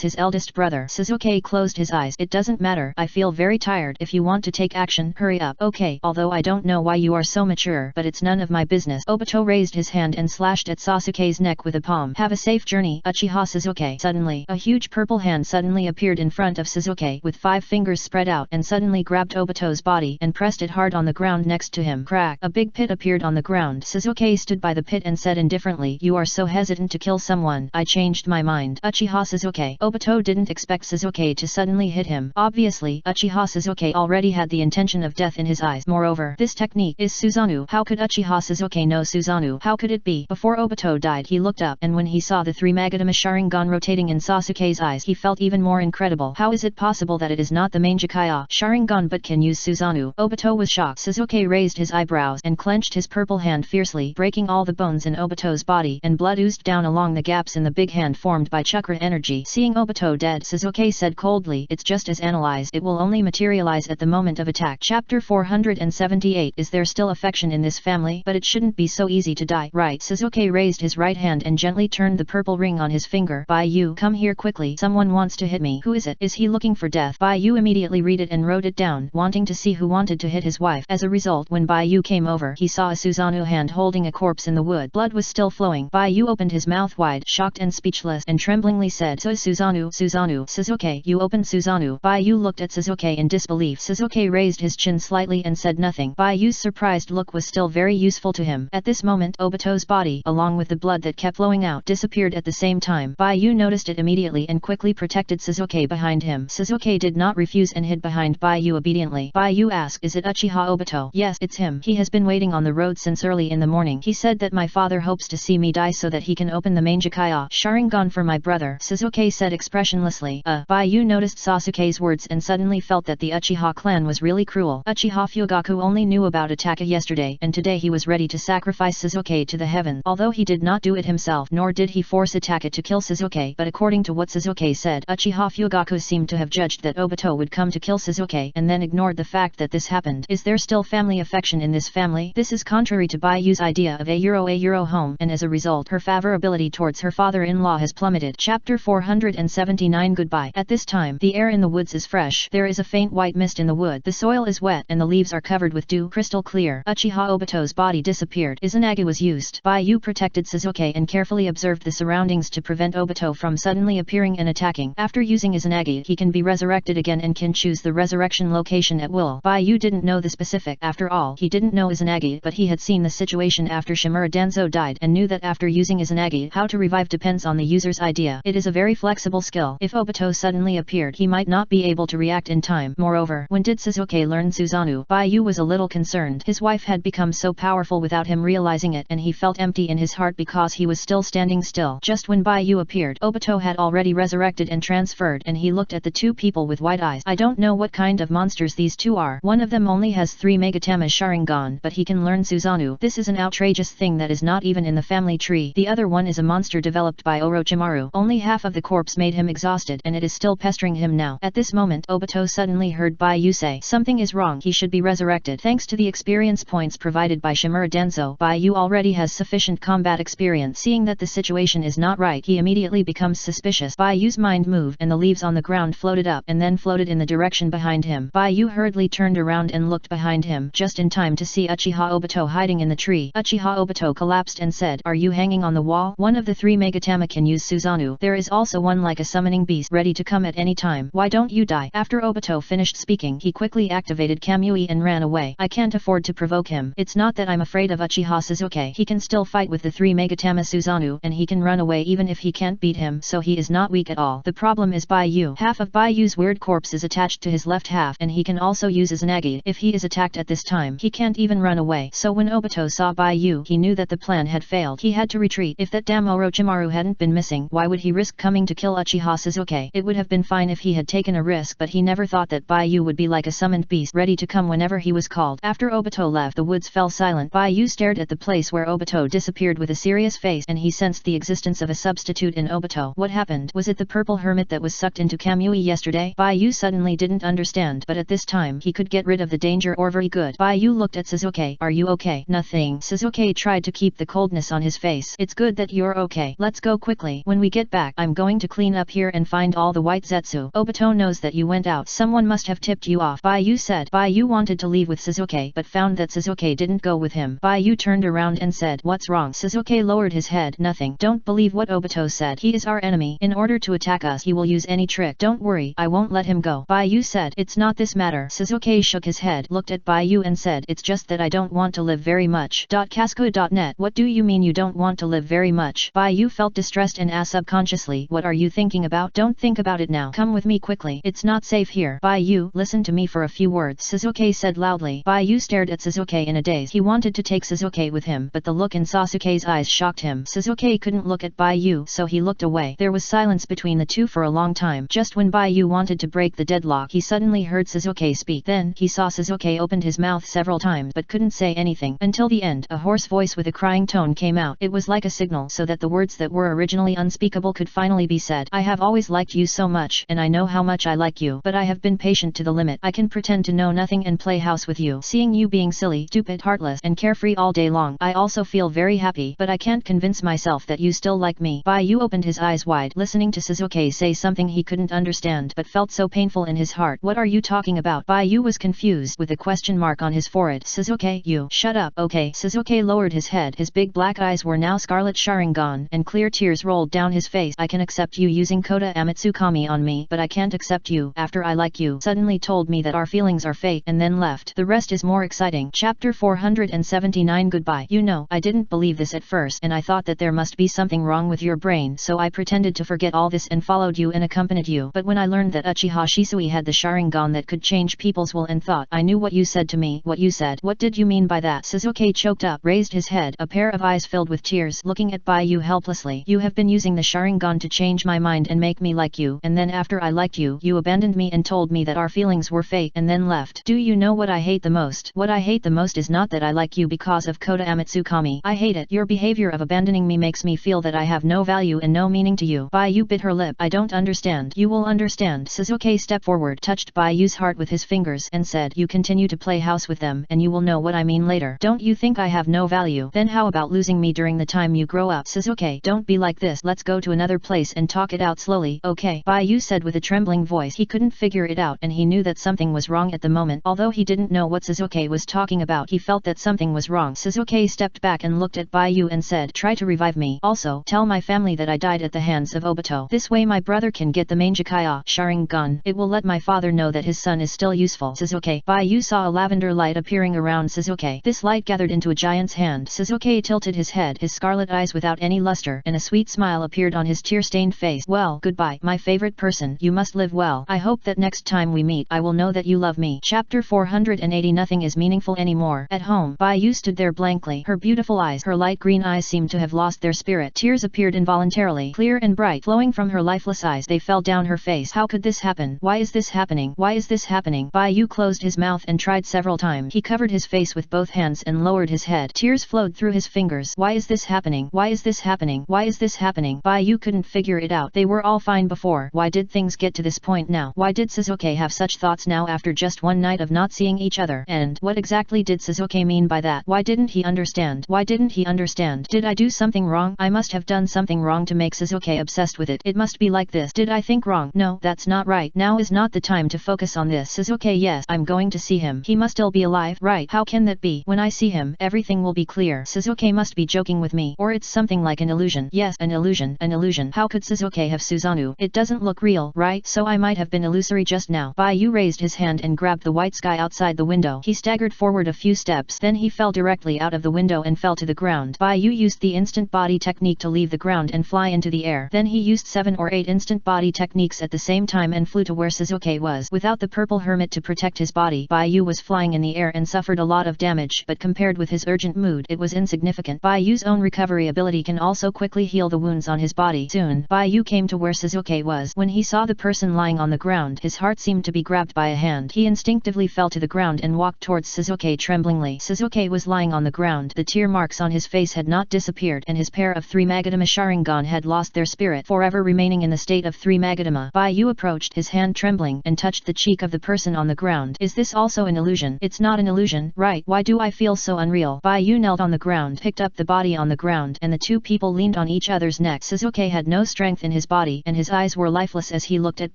his eldest brother. Sasuke closed his eyes. It doesn't matter. I feel very tired. If you want to take action, hurry up. Okay, although I don't know why you are so mature, but it's none of my business. Obito raised his hand and slashed at Sasuke's neck with a palm. Have a safe journey, Uchiha Sasuke. Suddenly, a huge purple hand suddenly appeared in front of Sasuke with 5 fingers spread out and suddenly grabbed Obito's body and pressed it hard on the ground next to him. Crack! A big pit appeared on the ground. Sasuke stood by the pit and said indifferently, "You are so hesitant to kill someone. I changed my mind." Uchiha Sasuke. Obito didn't expect Sasuke to suddenly hit him. Obviously, Uchiha Sasuke already had the intention of death in his eyes. Moreover, this technique is Susanoo. How could Uchiha Sasuke know Susanoo? How could it be? Before Obito died, he looked up, and when he saw the 3 Magatama Sharingan rotating in Sasuke's eyes, he felt even more incredible. How is it possible that it is not the Mangekyo Sharingan but can use Susanoo? Obito was shocked. Sasuke raised his eyebrows and clenched his purple hand fiercely, breaking all the bones in Obito's body, and blood oozed down along the gaps in the big hand formed by chakra energy. Seeing Obito dead, Sasuke said coldly, "It's just as analyzed. It will only materialize at the moment of attack." Chapter 478. Is there still affection in this family? But it shouldn't be so easy to die, right? Sasuke raised his right hand and gently turned the purple ring on his finger. "Baiyu, come here quickly. Someone wants to hit me." "Who is it? Is he looking for death?" Baiyu immediately read it and wrote it down, wanting to see who wanted to hit his wife. As a result, when Baiyu came over, he saw a Susanoo hand holding a corpse in the wood. Blood was still flowing. Baiyu opened his mouth wide, shocked and speechless, and tremblingly said, "So Susanoo, Susanoo, Sasuke, you opened Susanoo." Baiyu looked at Sasuke in disbelief. Sasuke raised his chin slightly and said nothing. Baiyu's surprised look was still very useful to him. At this moment, Obito's body, along with the blood that kept flowing out, disappeared at the same time. Baiyu noticed it immediately and quickly protected Sasuke behind him. Sasuke did not refuse and hid behind Baiyu obediently. Baiyu asked, "Is it Uchiha Obito?" "Yes, it's him. He has been waiting on the road since early in the morning. He said that my father hopes to see me die so that he can open the Mangekyo Sharingan for my brother," Sasuke said expressionlessly. Baiyu noticed Sasuke's words and suddenly felt that the Uchiha clan was really cruel. Uchiha Fugaku only knew about Itachi yesterday, and today he was ready to sacrifice Sasuke to the heavens. Although he did not do it himself, nor did he force Itachi to kill Sasuke, but according to what Sasuke said, Uchiha Fugaku seemed to have judged that Obito would come to kill Sasuke, and then ignored the fact that this happened. Is there still family affection in this family? This is contrary to Baiyu's idea of a euro home, and as a result, her favorability towards her father-in-law has plummeted. Chapter 479. Goodbye. At this time, the air in the woods is fresh. There is a faint white mist in the wood. The soil is wet, and the leaves are covered with dew, crystal clear. Uchiha Obito's body disappeared. Izanagi was used. Baiyu protected Sasuke and carefully observed the surroundings to prevent Obito from suddenly appearing and attacking. After using Izanagi, he can be resurrected again and can choose the resurrection location at will. Baiyu didn't know the specific. After all, he didn't know Izanagi, but he had seen the situation after Shimura Danzo died and knew that after using Izanagi, how to revive depends on the user's idea. It is a very flexible skill. If Obito suddenly appeared, he might not be able to react in time. Moreover, when did Sasuke learn Susanoo? Baiyu was a little concerned. His wife had become so powerful without him realizing it, and he felt empty in his heart because he was still standing still. Just when Baiyu appeared, Obito had already resurrected and transferred, and he looked at the two people with wide eyes. "I don't know what kind of monsters these two are. One of them only has 3 Magatama Sharingan, but he can learn Susanoo. This is an outrageous thing that is not even in the family tree. The other one is a monster developed by Orochimaru. Only half of the corpse made him exhausted, and it is still pestering him now." At this moment, Obito suddenly heard Baiyu say, "Something is wrong. He should be resurrected." Thanks to the experience points provided by Shimura Danzo, Baiyu already has sufficient combat experience. Seeing that the situation is not right, he immediately becomes suspicious. Baiyu's mind moved, and the leaves on the ground floated up and then floated in the direction behind him. Baiyu hurriedly turned around and looked behind him, just in time to see Uchiha Obito hiding in the tree. Uchiha Obito collapsed and said, "Are you hanging on the wall? One of the 3 Magatama can use Susanoo. There is also one like a summoning beast, ready to come at any time. Why don't you die?" After Obito finished speaking, he quickly activated Kamui and ran away. "I can't afford to provoke him. It's not that I'm afraid of Uchiha Sasuke. He can still fight with the 3 Magatama Susanoo, and he can run away even if he can't beat him, so he is not weak at all. The problem is Baiyu. Half of Baiyu's weird corpse is attached to his left half, and he can also use Izanagi. If he is attacked at this time, he can't even run away." So when Obito saw Baiyu, he knew that the plan had failed. He had to retreat. If that damn Orochimaru hadn't been missing, why would he risk coming to kill Uchiha Sasuke? It would have been fine if he had taken a risk, but he never thought that Baiyu would be like a summoned beast, ready to come whenever he was called. After Obito left, the woods fell silent. Baiyu stared at the place where Obito disappeared with a serious face, and he sensed the existence of a substitute in Obito. What happened? Was it the purple hermit that was sucked into Kamui yesterday? Baiyu suddenly didn't understand, but at this time he could get rid of the danger or very good. Baiyu looked at Sasuke. "Are you okay?" "Nothing." Sasuke tried to keep the coldness on his face. "It's good that you're okay. Let's go quickly." quickly. When we get back, I'm going to clean up here and find all the white Zetsu. Obito knows that you went out. Someone must have tipped you off. Baiyu said. Baiyu wanted to leave with Shizuke but found that Shizuke didn't go with him. Baiyu turned around and said, "What's wrong?" Shizuke lowered his head. "Nothing. Don't believe what Obito said. He is our enemy. In order to attack us he will use any trick. Don't worry, I won't let him go." Baiyu said. "It's not this matter." Shizuke shook his head, looked at Baiyu and said, "It's just that I don't want to live very much." Casco.net. What do you mean you don't want to live very much? Baiyu felt distressed and asked subconsciously, "What are you thinking about?" "Don't think about it now. Come with me quickly. It's not safe here." "Baiyu, listen to me for a few words," Shizuke said loudly. Baiyu stared at Shizuke in a daze. He wanted to take Shizuke with him, but the look in Sasuke's eyes shocked him. Shizuke couldn't look at Baiyu, so he looked away. There was silence between the two for a long time. Just when Baiyu wanted to break the deadlock, he suddenly heard Shizuke speak. Then, he saw Shizuke opened his mouth several times but couldn't say anything. Until the end, a hoarse voice with a crying tone came out. It was like a signal so that the words that were originally unspeakable could finally be said. "I have always liked you so much, and I know how much I like you, but I have been patient to the limit. I can pretend to know nothing and play house with you. Seeing you being silly, stupid, heartless, and carefree all day long, I also feel very happy, but I can't convince myself that you still like me." Baiyu opened his eyes wide, listening to Shizuke say something he couldn't understand but felt so painful in his heart. "What are you talking about?" Baiyu was confused, with a question mark on his forehead. "Shizuke, you shut up, okay?" Shizuke lowered his head. His big black eyes were now scarlet Sharingan, and clear tears rolled down his face. "I can accept you using Kota Amatsukami on me, but I can't accept you after I like you. Suddenly told me that our feelings are fake and then left. The rest is more exciting." Chapter 479. Goodbye. "You know, I didn't believe this at first, and I thought that there must be something wrong with your brain, so I pretended to forget all this and followed you and accompanied you. But when I learned that Uchiha Shisui had the Sharingan that could change people's will and thought, I knew what you said to me." "What you said? What did you mean by that?" Shizuke choked up, raised his head, a pair of eyes filled with tears, looking at Baiyu helplessly. "You have been using the Sharingan to change my mind and make me like you, and then after I liked you, you abandoned me and told me that our feelings were fake and then left. Do you know what I hate the most? What I hate the most is not that I like you because of Kota Amatsukami. I hate it. Your behavior of abandoning me makes me feel that I have no value and no meaning to you." Baiyu bit her lip. "I don't understand." "You will understand." Shizuke stepped forward, touched Baiu's heart with his fingers, and said, "You continue to play house with them, and you will know what I mean later. Don't you think I have no value? Then how about losing me during the time you grow up?" "Shizuke, don't be like this. Let's go to another place and talk it out slowly." "Okay," Baiyu said with a trembling voice. He couldn't figure it out, and he knew that something was wrong at the moment. Although he didn't know what Shizuke was talking about, he felt that something was wrong. Shizuke stepped back and looked at Baiyu and said, "Try to revive me. Also, tell my family that I died at the hands of Obito. This way my brother can get the Manjakaya Sharingan. It will let my father know that his son is still useful." "Shizuke." Baiyu saw a lavender light appearing around Shizuke. This light gathered into a giant's hand. Shizuke tilted his head, his scarlet eyes without any luster, and a sweet smile appeared on his tear-stained face. "Well, goodbye, my favorite person. You must live well. I hope that next time we meet, I will know that you love me." Chapter 480. Nothing is meaningful anymore. At home, Baiyu stood there blankly. Her beautiful eyes, her light green eyes seemed to have lost their spirit. Tears appeared involuntarily, clear and bright, flowing from her lifeless eyes. They fell down her face. How could this happen? Why is this happening? Why is this happening? Baiyu closed his mouth and tried several times. He covered his face with both hands and lowered his head. Tears flowed through his fingers. Why is this happening? Why is this happening? Why is this happening? Baiyu couldn't figure it out. They were all fine before. Why did things get to this point now? Why did Shizuke have such thoughts now after just one night of not seeing each other? And what exactly did Shizuke mean by that? Why didn't he understand? Why didn't he understand? Did I do something wrong? I must have done something wrong to make Shizuke obsessed with it. It must be like this. Did I think wrong? No, that's not right. Now is not the time to focus on this. Shizuke, yes, I'm going to see him. He must still be alive, right? How can that be? When I see him, everything will be clear. Shizuke must be joking with me, or it's something like an illusion. Yes, an illusion, an illusion. How could Shizuke have Susanoo? It doesn't look real, right? So I might have been illusory just now. Baiyu raised his hand and grabbed the white sky outside the window. He staggered forward a few steps, then he fell directly out of the window and fell to the ground. Baiyu used the instant body technique to leave the ground and fly into the air. Then he used 7 or 8 instant body techniques at the same time and flew to where Shizuke was. Without the purple hermit to protect his body, Baiyu was flying in the air and suffered a lot of damage, but compared with his urgent mood, it was insignificant. Baiyu's own recovery ability can also quickly heal the wounds on his body. Soon, Baiyu came to where Shizuke was. When he saw the person lying on the ground, his heart seemed to be grabbed by a hand. He instinctively fell to the ground and walked towards Shizuke tremblingly. Shizuke was lying on the ground. The tear marks on his face had not disappeared, and his pair of 3 Magadama Sharingan had lost their spirit, forever remaining in the state of 3 Magadama. Baiyu approached, his hand trembling, and touched the cheek of the person on the ground. Is this also an illusion? It's not an illusion, right? Why do I feel so unreal? Baiyu knelt on the ground, picked up the body on the ground, and the two people leaned on each other's mother's neck. Sasuke had no strength in his body and his eyes were lifeless as he looked at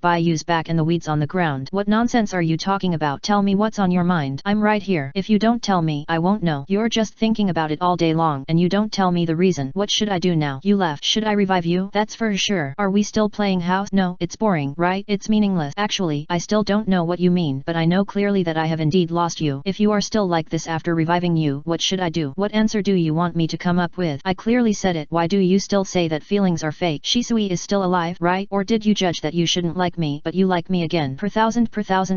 Bayu's back and the weeds on the ground. What nonsense are you talking about? Tell me what's on your mind. I'm right here. If you don't tell me, I won't know. You're just thinking about it all day long and you don't tell me the reason. What should I do now? You left. Should I revive you? That's for sure. Are we still playing house? No, it's boring, right? It's meaningless. Actually, I still don't know what you mean, but I know clearly that I have indeed lost you. If you are still like this after reviving you, what should I do? What answer do you want me to come up with? I clearly said it. Why do you still say that feelings are fake? Shisui is still alive, right? Or did you judge that you shouldn't like me, but you like me again? Per thousand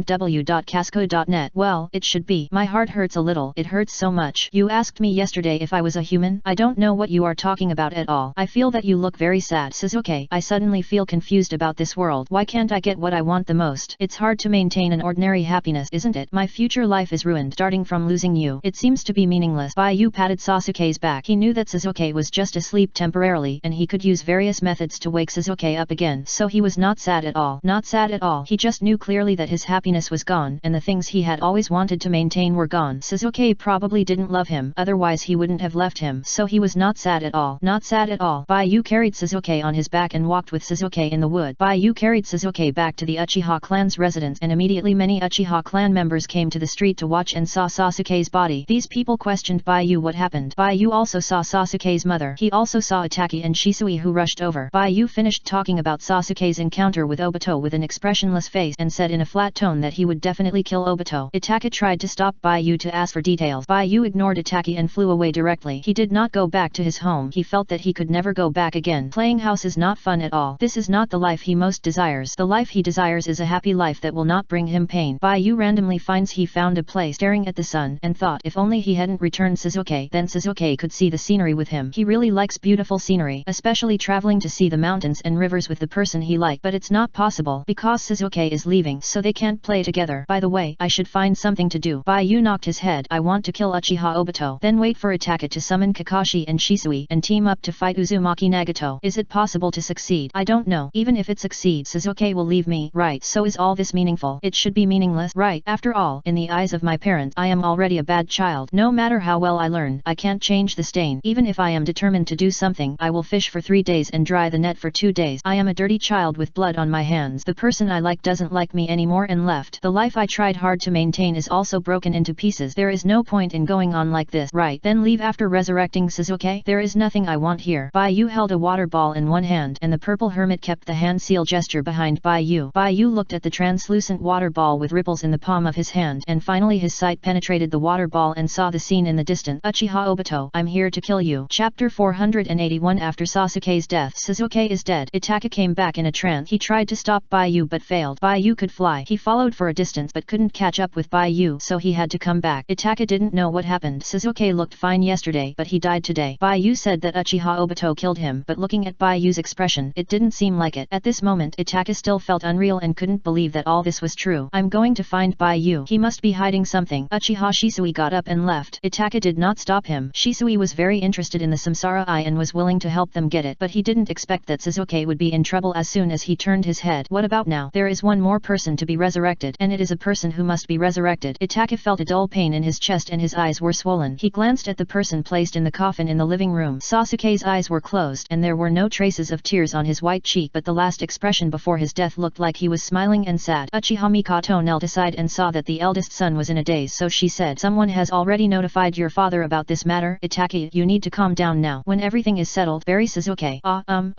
w.casco.net. Well, it should be. My heart hurts a little. It hurts so much. You asked me yesterday if I was a human? I don't know what you are talking about at all. I feel that you look very sad. Sasuke, I suddenly feel confused about this world. Why can't I get what I want the most? It's hard to maintain an ordinary happiness, isn't it? My future life is ruined starting from losing you. It seems to be meaningless. Baiyu patted Sasuke's back. He knew that Sasuke was just asleep temporarily and he could use various methods to wake Sasuke up again, so he was not sad at all. Not sad at all. He just knew clearly that his happiness was gone and the things he had always wanted to maintain were gone. Sasuke probably didn't love him, otherwise he wouldn't have left him, so he was not sad at all. Not sad at all. Baiyu carried Sasuke on his back and walked with Sasuke in the wood. Baiyu carried Sasuke back to the Uchiha clan's residence and immediately many Uchiha clan members came to the street to watch and saw Sasuke's body. These people questioned Baiyu what happened. Baiyu also saw Sasuke's mother. He also saw Itaki and Shisui who rushed over. Baiyu finished talking about Sasuke's encounter with Obito with an expressionless face and said in a flat tone that he would definitely kill Obito. Itaki tried to stop Baiyu to ask for details. Baiyu ignored Itaki and flew away directly. He did not go back to his home. He felt that he could never go back again. Playing house is not fun at all. This is not the life he most desires. The life he desires is a happy life that will not bring him pain. Baiyu randomly finds he found a place staring at the sun and thought if only he hadn't returned Sasuke, then Sasuke could see the scenery with him. He really likes beautiful scenery, especially traveling to see the mountains and rivers with the person he liked, but it's not possible because Sasuke is leaving, so they can't play together. By the way, I should find something to do. Baiyu knocked his head. I want to kill Uchiha Obito, then wait for Itaka to summon Kakashi and Shisui and team up to fight Uzumaki Nagato. Is it possible to succeed? I don't know. Even if it succeeds, Sasuke will leave me, right? So is all this meaningful? It should be meaningless, right? After all, in the eyes of my parents, I am already a bad child. No matter how well I learn, I can't change the stain. Even if I am determined to do something, I will fish for 3 days and dry the net for 2 days. I am a dirty child with blood on my hands. The person I like doesn't like me anymore and left. The life I tried hard to maintain is also broken into pieces. There is no point in going on like this, right? Then leave after resurrecting Sasuke? There is nothing I want here. Baiyu held a water ball in one hand and the purple hermit kept the hand seal gesture behind Baiyu. Baiyu looked at the translucent water ball with ripples in the palm of his hand and finally his sight penetrated the water ball and saw the scene in the distance. Uchiha Obito, I'm here to kill you. Chapter 481. After Sasuke's death, Sasuke is dead. Itaka came back in a trance. He tried to stop Baiyu but failed. Baiyu could fly. He followed for a distance but couldn't catch up with Baiyu, so he had to come back. Itaka didn't know what happened. Sasuke looked fine yesterday, but he died today. Baiyu said that Uchiha Obito killed him, but looking at Baiyu's expression, it didn't seem like it. At this moment, Itaka still felt unreal and couldn't believe that all this was true. I'm going to find Baiyu. He must be hiding something. Uchiha Shisui got up and left. Itaka did not stop him. Shisui was very interested in the Samsara Eye and was willing to help them get it, but he didn't expect that Sasuke would be in trouble as soon as he turned his head. What about now? There is one more person to be resurrected, and it is a person who must be resurrected. Itaka felt a dull pain in his chest and his eyes were swollen. He glanced at the person placed in the coffin in the living room. Sasuke's eyes were closed and there were no traces of tears on his white cheek, but the last expression before his death looked like he was smiling and sad. Uchiha Mikoto knelt aside and saw that the eldest son was in a daze, so she said, someone has already notified your father about this matter. Itaka, you need to calm down now. When everything is settled, bury Sasuke.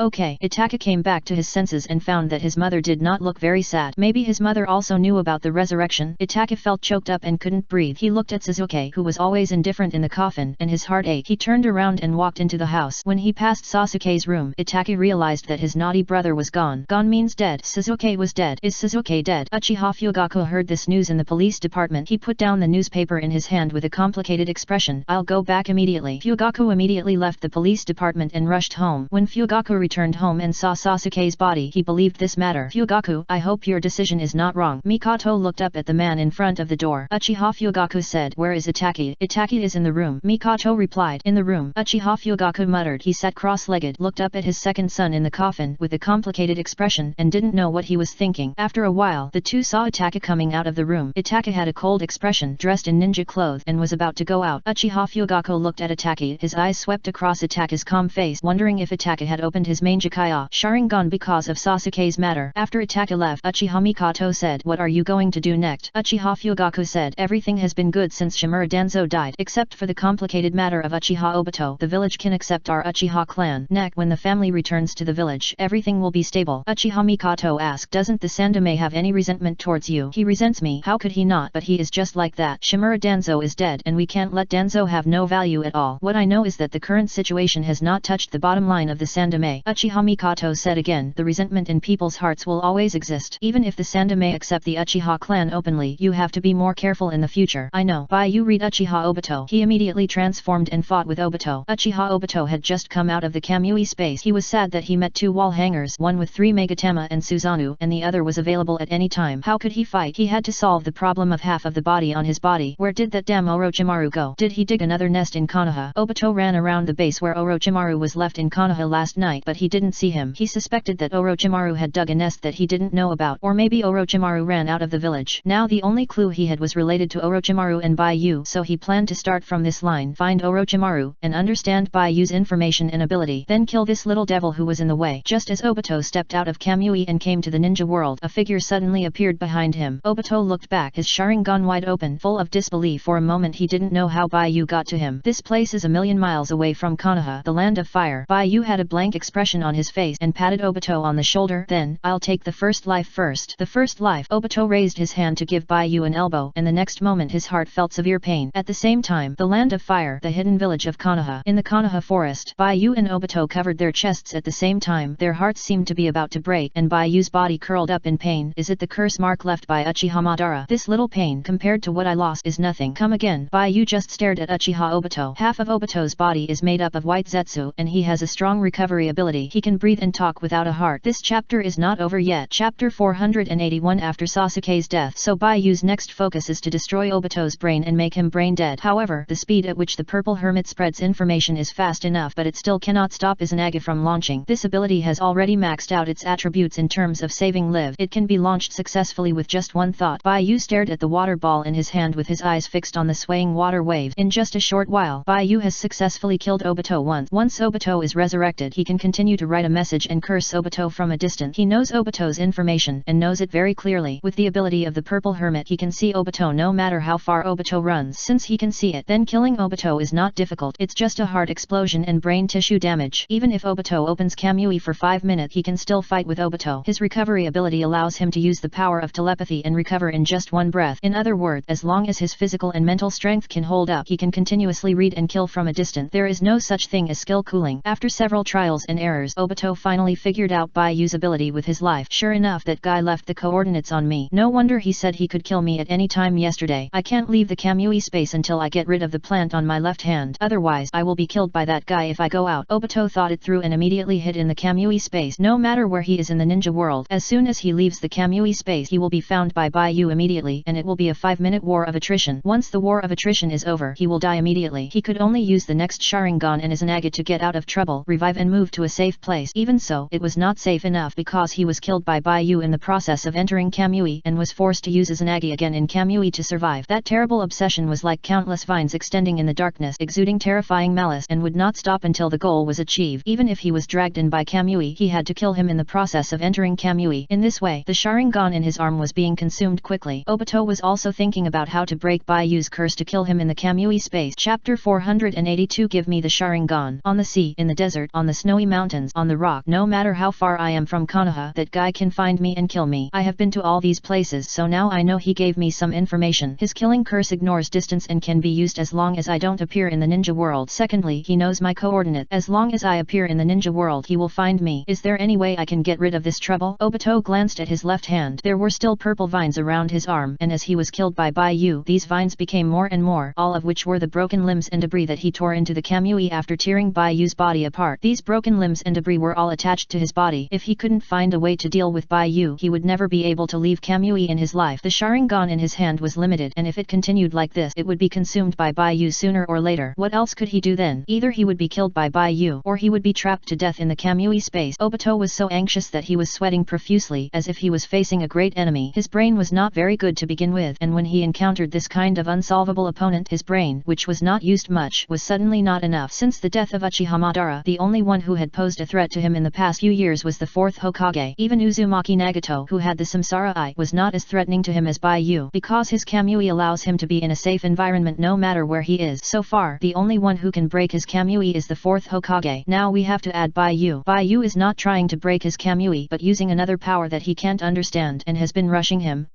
Okay. Itaka came back to his senses and found that his mother did not look very sad. Maybe his mother also knew about the resurrection. Itaka felt choked up and couldn't breathe. He looked at Sasuke, who was always indifferent in the coffin, and his heart ached. He turned around and walked into the house. When he passed Sasuke's room, Itaka realized that his naughty brother was gone. Gone means dead. Sasuke was dead. Is Sasuke dead? Uchiha Fugaku heard this news in the police department. He put down the newspaper in his hand with a complicated expression. I'll go back immediately. Fugaku immediately left the police department and rushed home. When Fugaku returned home and saw Sasuke's body, he believed this matter. Fugaku, I hope your decision is not wrong. Mikoto looked up at the man in front of the door. Uchiha Fugaku said, where is Itaki? Itaki is in the room. Mikoto replied, in the room. Uchiha Fugaku muttered. He sat cross-legged, looked up at his second son in the coffin with a complicated expression and didn't know what he was thinking. After a while, the two saw Itaka coming out of the room. Itaka had a cold expression, dressed in ninja clothes, and was about to go out. Uchiha Fugaku looked at Itaki. His eyes swept across Itaka's calm face, wondered wondering if Itachi had opened his main Jakaya Sharingan because of Sasuke's matter. After Itachi left, Uchiha Mikoto said, "What are you going to do next?" Uchiha Fugaku said, "Everything has been good since Shimura Danzo died, except for the complicated matter of Uchiha Obito. The village can accept our Uchiha clan. Next, when the family returns to the village, everything will be stable." Uchiha Mikoto asked, "Doesn't the Sandaime have any resentment towards you?" "He resents me. How could he not? But he is just like that. Shimura Danzo is dead, and we can't let Danzo have no value at all. What I know is that the current situation has not touched the bottom line of the Sandaime." Uchiha Mikoto said again, "The resentment in people's hearts will always exist. Even if the Sandaime accept the Uchiha clan openly, you have to be more careful in the future." "I know." By you read Uchiha Obito. He immediately transformed and fought with Obito. Uchiha Obito had just come out of the Kamui space. He was sad that he met two wall hangers, one with 3 Megatama and Susanoo, and the other was available at any time. How could he fight? He had to solve the problem of half of the body on his body. Where did that damn Orochimaru go? Did he dig another nest in Konoha? Obito ran around the base where Orochimaru was left in Konoha last night, but he didn't see him. He suspected that Orochimaru had dug a nest that he didn't know about, or maybe Orochimaru ran out of the village. Now the only clue he had was related to Orochimaru and Baiyu, so he planned to start from this line, find Orochimaru, and understand Baiyu's information and ability, then kill this little devil who was in the way. Just as Obito stepped out of Kamui and came to the ninja world, a figure suddenly appeared behind him. Obito looked back, his Sharingan wide open, full of disbelief. For a moment he didn't know how Baiyu got to him. This place is a million miles away from Konoha, the land of fire. Baiyu had a blank expression on his face and patted Obito on the shoulder. "Then, I'll take the first life first." "The first life?" Obito raised his hand to give Baiyu an elbow, and the next moment his heart felt severe pain. At the same time, the land of fire, the hidden village of Konoha. In the Konoha forest, Baiyu and Obito covered their chests at the same time. Their hearts seemed to be about to break, and Baiyu's body curled up in pain. "Is it the curse mark left by Uchiha Madara? This little pain, compared to what I lost, is nothing." "Come again." Baiyu just stared at Uchiha Obito. Half of Obito's body is made up of white zetsu, and he has a strong recovery ability. He can breathe and talk without a heart. This chapter is not over yet. Chapter 481 After Sasuke's death. So Baiyu's next focus is to destroy Obito's brain and make him brain dead. However, the speed at which the purple hermit spreads information is fast enough, but it still cannot stop Izanagi from launching. This ability has already maxed out its attributes in terms of saving live. It can be launched successfully with just one thought. Baiyu stared at the water ball in his hand with his eyes fixed on the swaying water wave. In just a short while, Baiyu has successfully killed Obito once. Once Obito is resurrected, he can continue to write a message and curse Obito from a distance. He knows Obito's information, and knows it very clearly. With the ability of the purple hermit, he can see Obito no matter how far Obito runs. Since he can see it, then killing Obito is not difficult. It's just a heart explosion and brain tissue damage. Even if Obito opens Kamui for 5 minutes, he can still fight with Obito. His recovery ability allows him to use the power of telepathy and recover in just one breath. In other words, as long as his physical and mental strength can hold up, he can continuously read and kill from a distance. There is no such thing as skill cooling. After several trials and errors, Obito finally figured out Baiyu's ability with his life. "Sure enough, that guy left the coordinates on me. No wonder he said he could kill me at any time yesterday. I can't leave the Kamui space until I get rid of the plant on my left hand. Otherwise, I will be killed by that guy if I go out." Obito thought it through and immediately hid in the Kamui space. No matter where he is in the ninja world, as soon as he leaves the Kamui space, he will be found by Baiyu immediately, and it will be a 5-minute war of attrition. Once the war of attrition is over, he will die immediately. He could only use the next Sharingan and Izanagi to get out of trouble, revive and move to a safe place. Even so, it was not safe enough because he was killed by Baiyu in the process of entering Kamui and was forced to use Izanagi again in Kamui to survive. That terrible obsession was like countless vines extending in the darkness, exuding terrifying malice, and would not stop until the goal was achieved. Even if he was dragged in by Kamui, he had to kill him in the process of entering Kamui. In this way, the Sharingan in his arm was being consumed quickly. Obito was also thinking about how to break Baiyu's curse to kill him in the Kamui space. Chapter 482 Give me the Sharingan. On the sea, in the desert, on the snowy mountains, on the rock, no matter how far I am from Konoha, that guy can find me and kill me. I have been to all these places, so now I know he gave me some information. His killing curse ignores distance and can be used as long as I don't appear in the ninja world. Secondly, he knows my coordinate. As long as I appear in the ninja world, he will find me. Is there any way I can get rid of this trouble? Obito glanced at his left hand. There were still purple vines around his arm, and as he was killed by Baiyu, these vines became more and more, all of which were the broken limbs and debris that he tore into the Kamui after tearing Baiyu's body apart. These broken limbs and debris were all attached to his body. If he couldn't find a way to deal with Baiyu, he would never be able to leave Kamui in his life. The Sharingan in his hand was limited, and if it continued like this, it would be consumed by Baiyu sooner or later. What else could he do then? Either he would be killed by Baiyu, or he would be trapped to death in the Kamui space. Obito was so anxious that he was sweating profusely, as if he was facing a great enemy. His brain was not very good to begin with, and when he encountered this kind of unsolvable opponent, his brain, which was not used much, was suddenly not enough. Since the death of Uchiha Madara, samsara. The only one who had posed a threat to him in the past few years was the 4th Hokage. Even Uzumaki Nagato, who had the samsara eye, was not as threatening to him as Baiyu, because his Kamui allows him to be in a safe environment no matter where he is. So far, the only one who can break his Kamui is the 4th Hokage. Now we have to add Baiyu. Baiyu is not trying to break his Kamui but using another power that he can't understand and has been rushing him,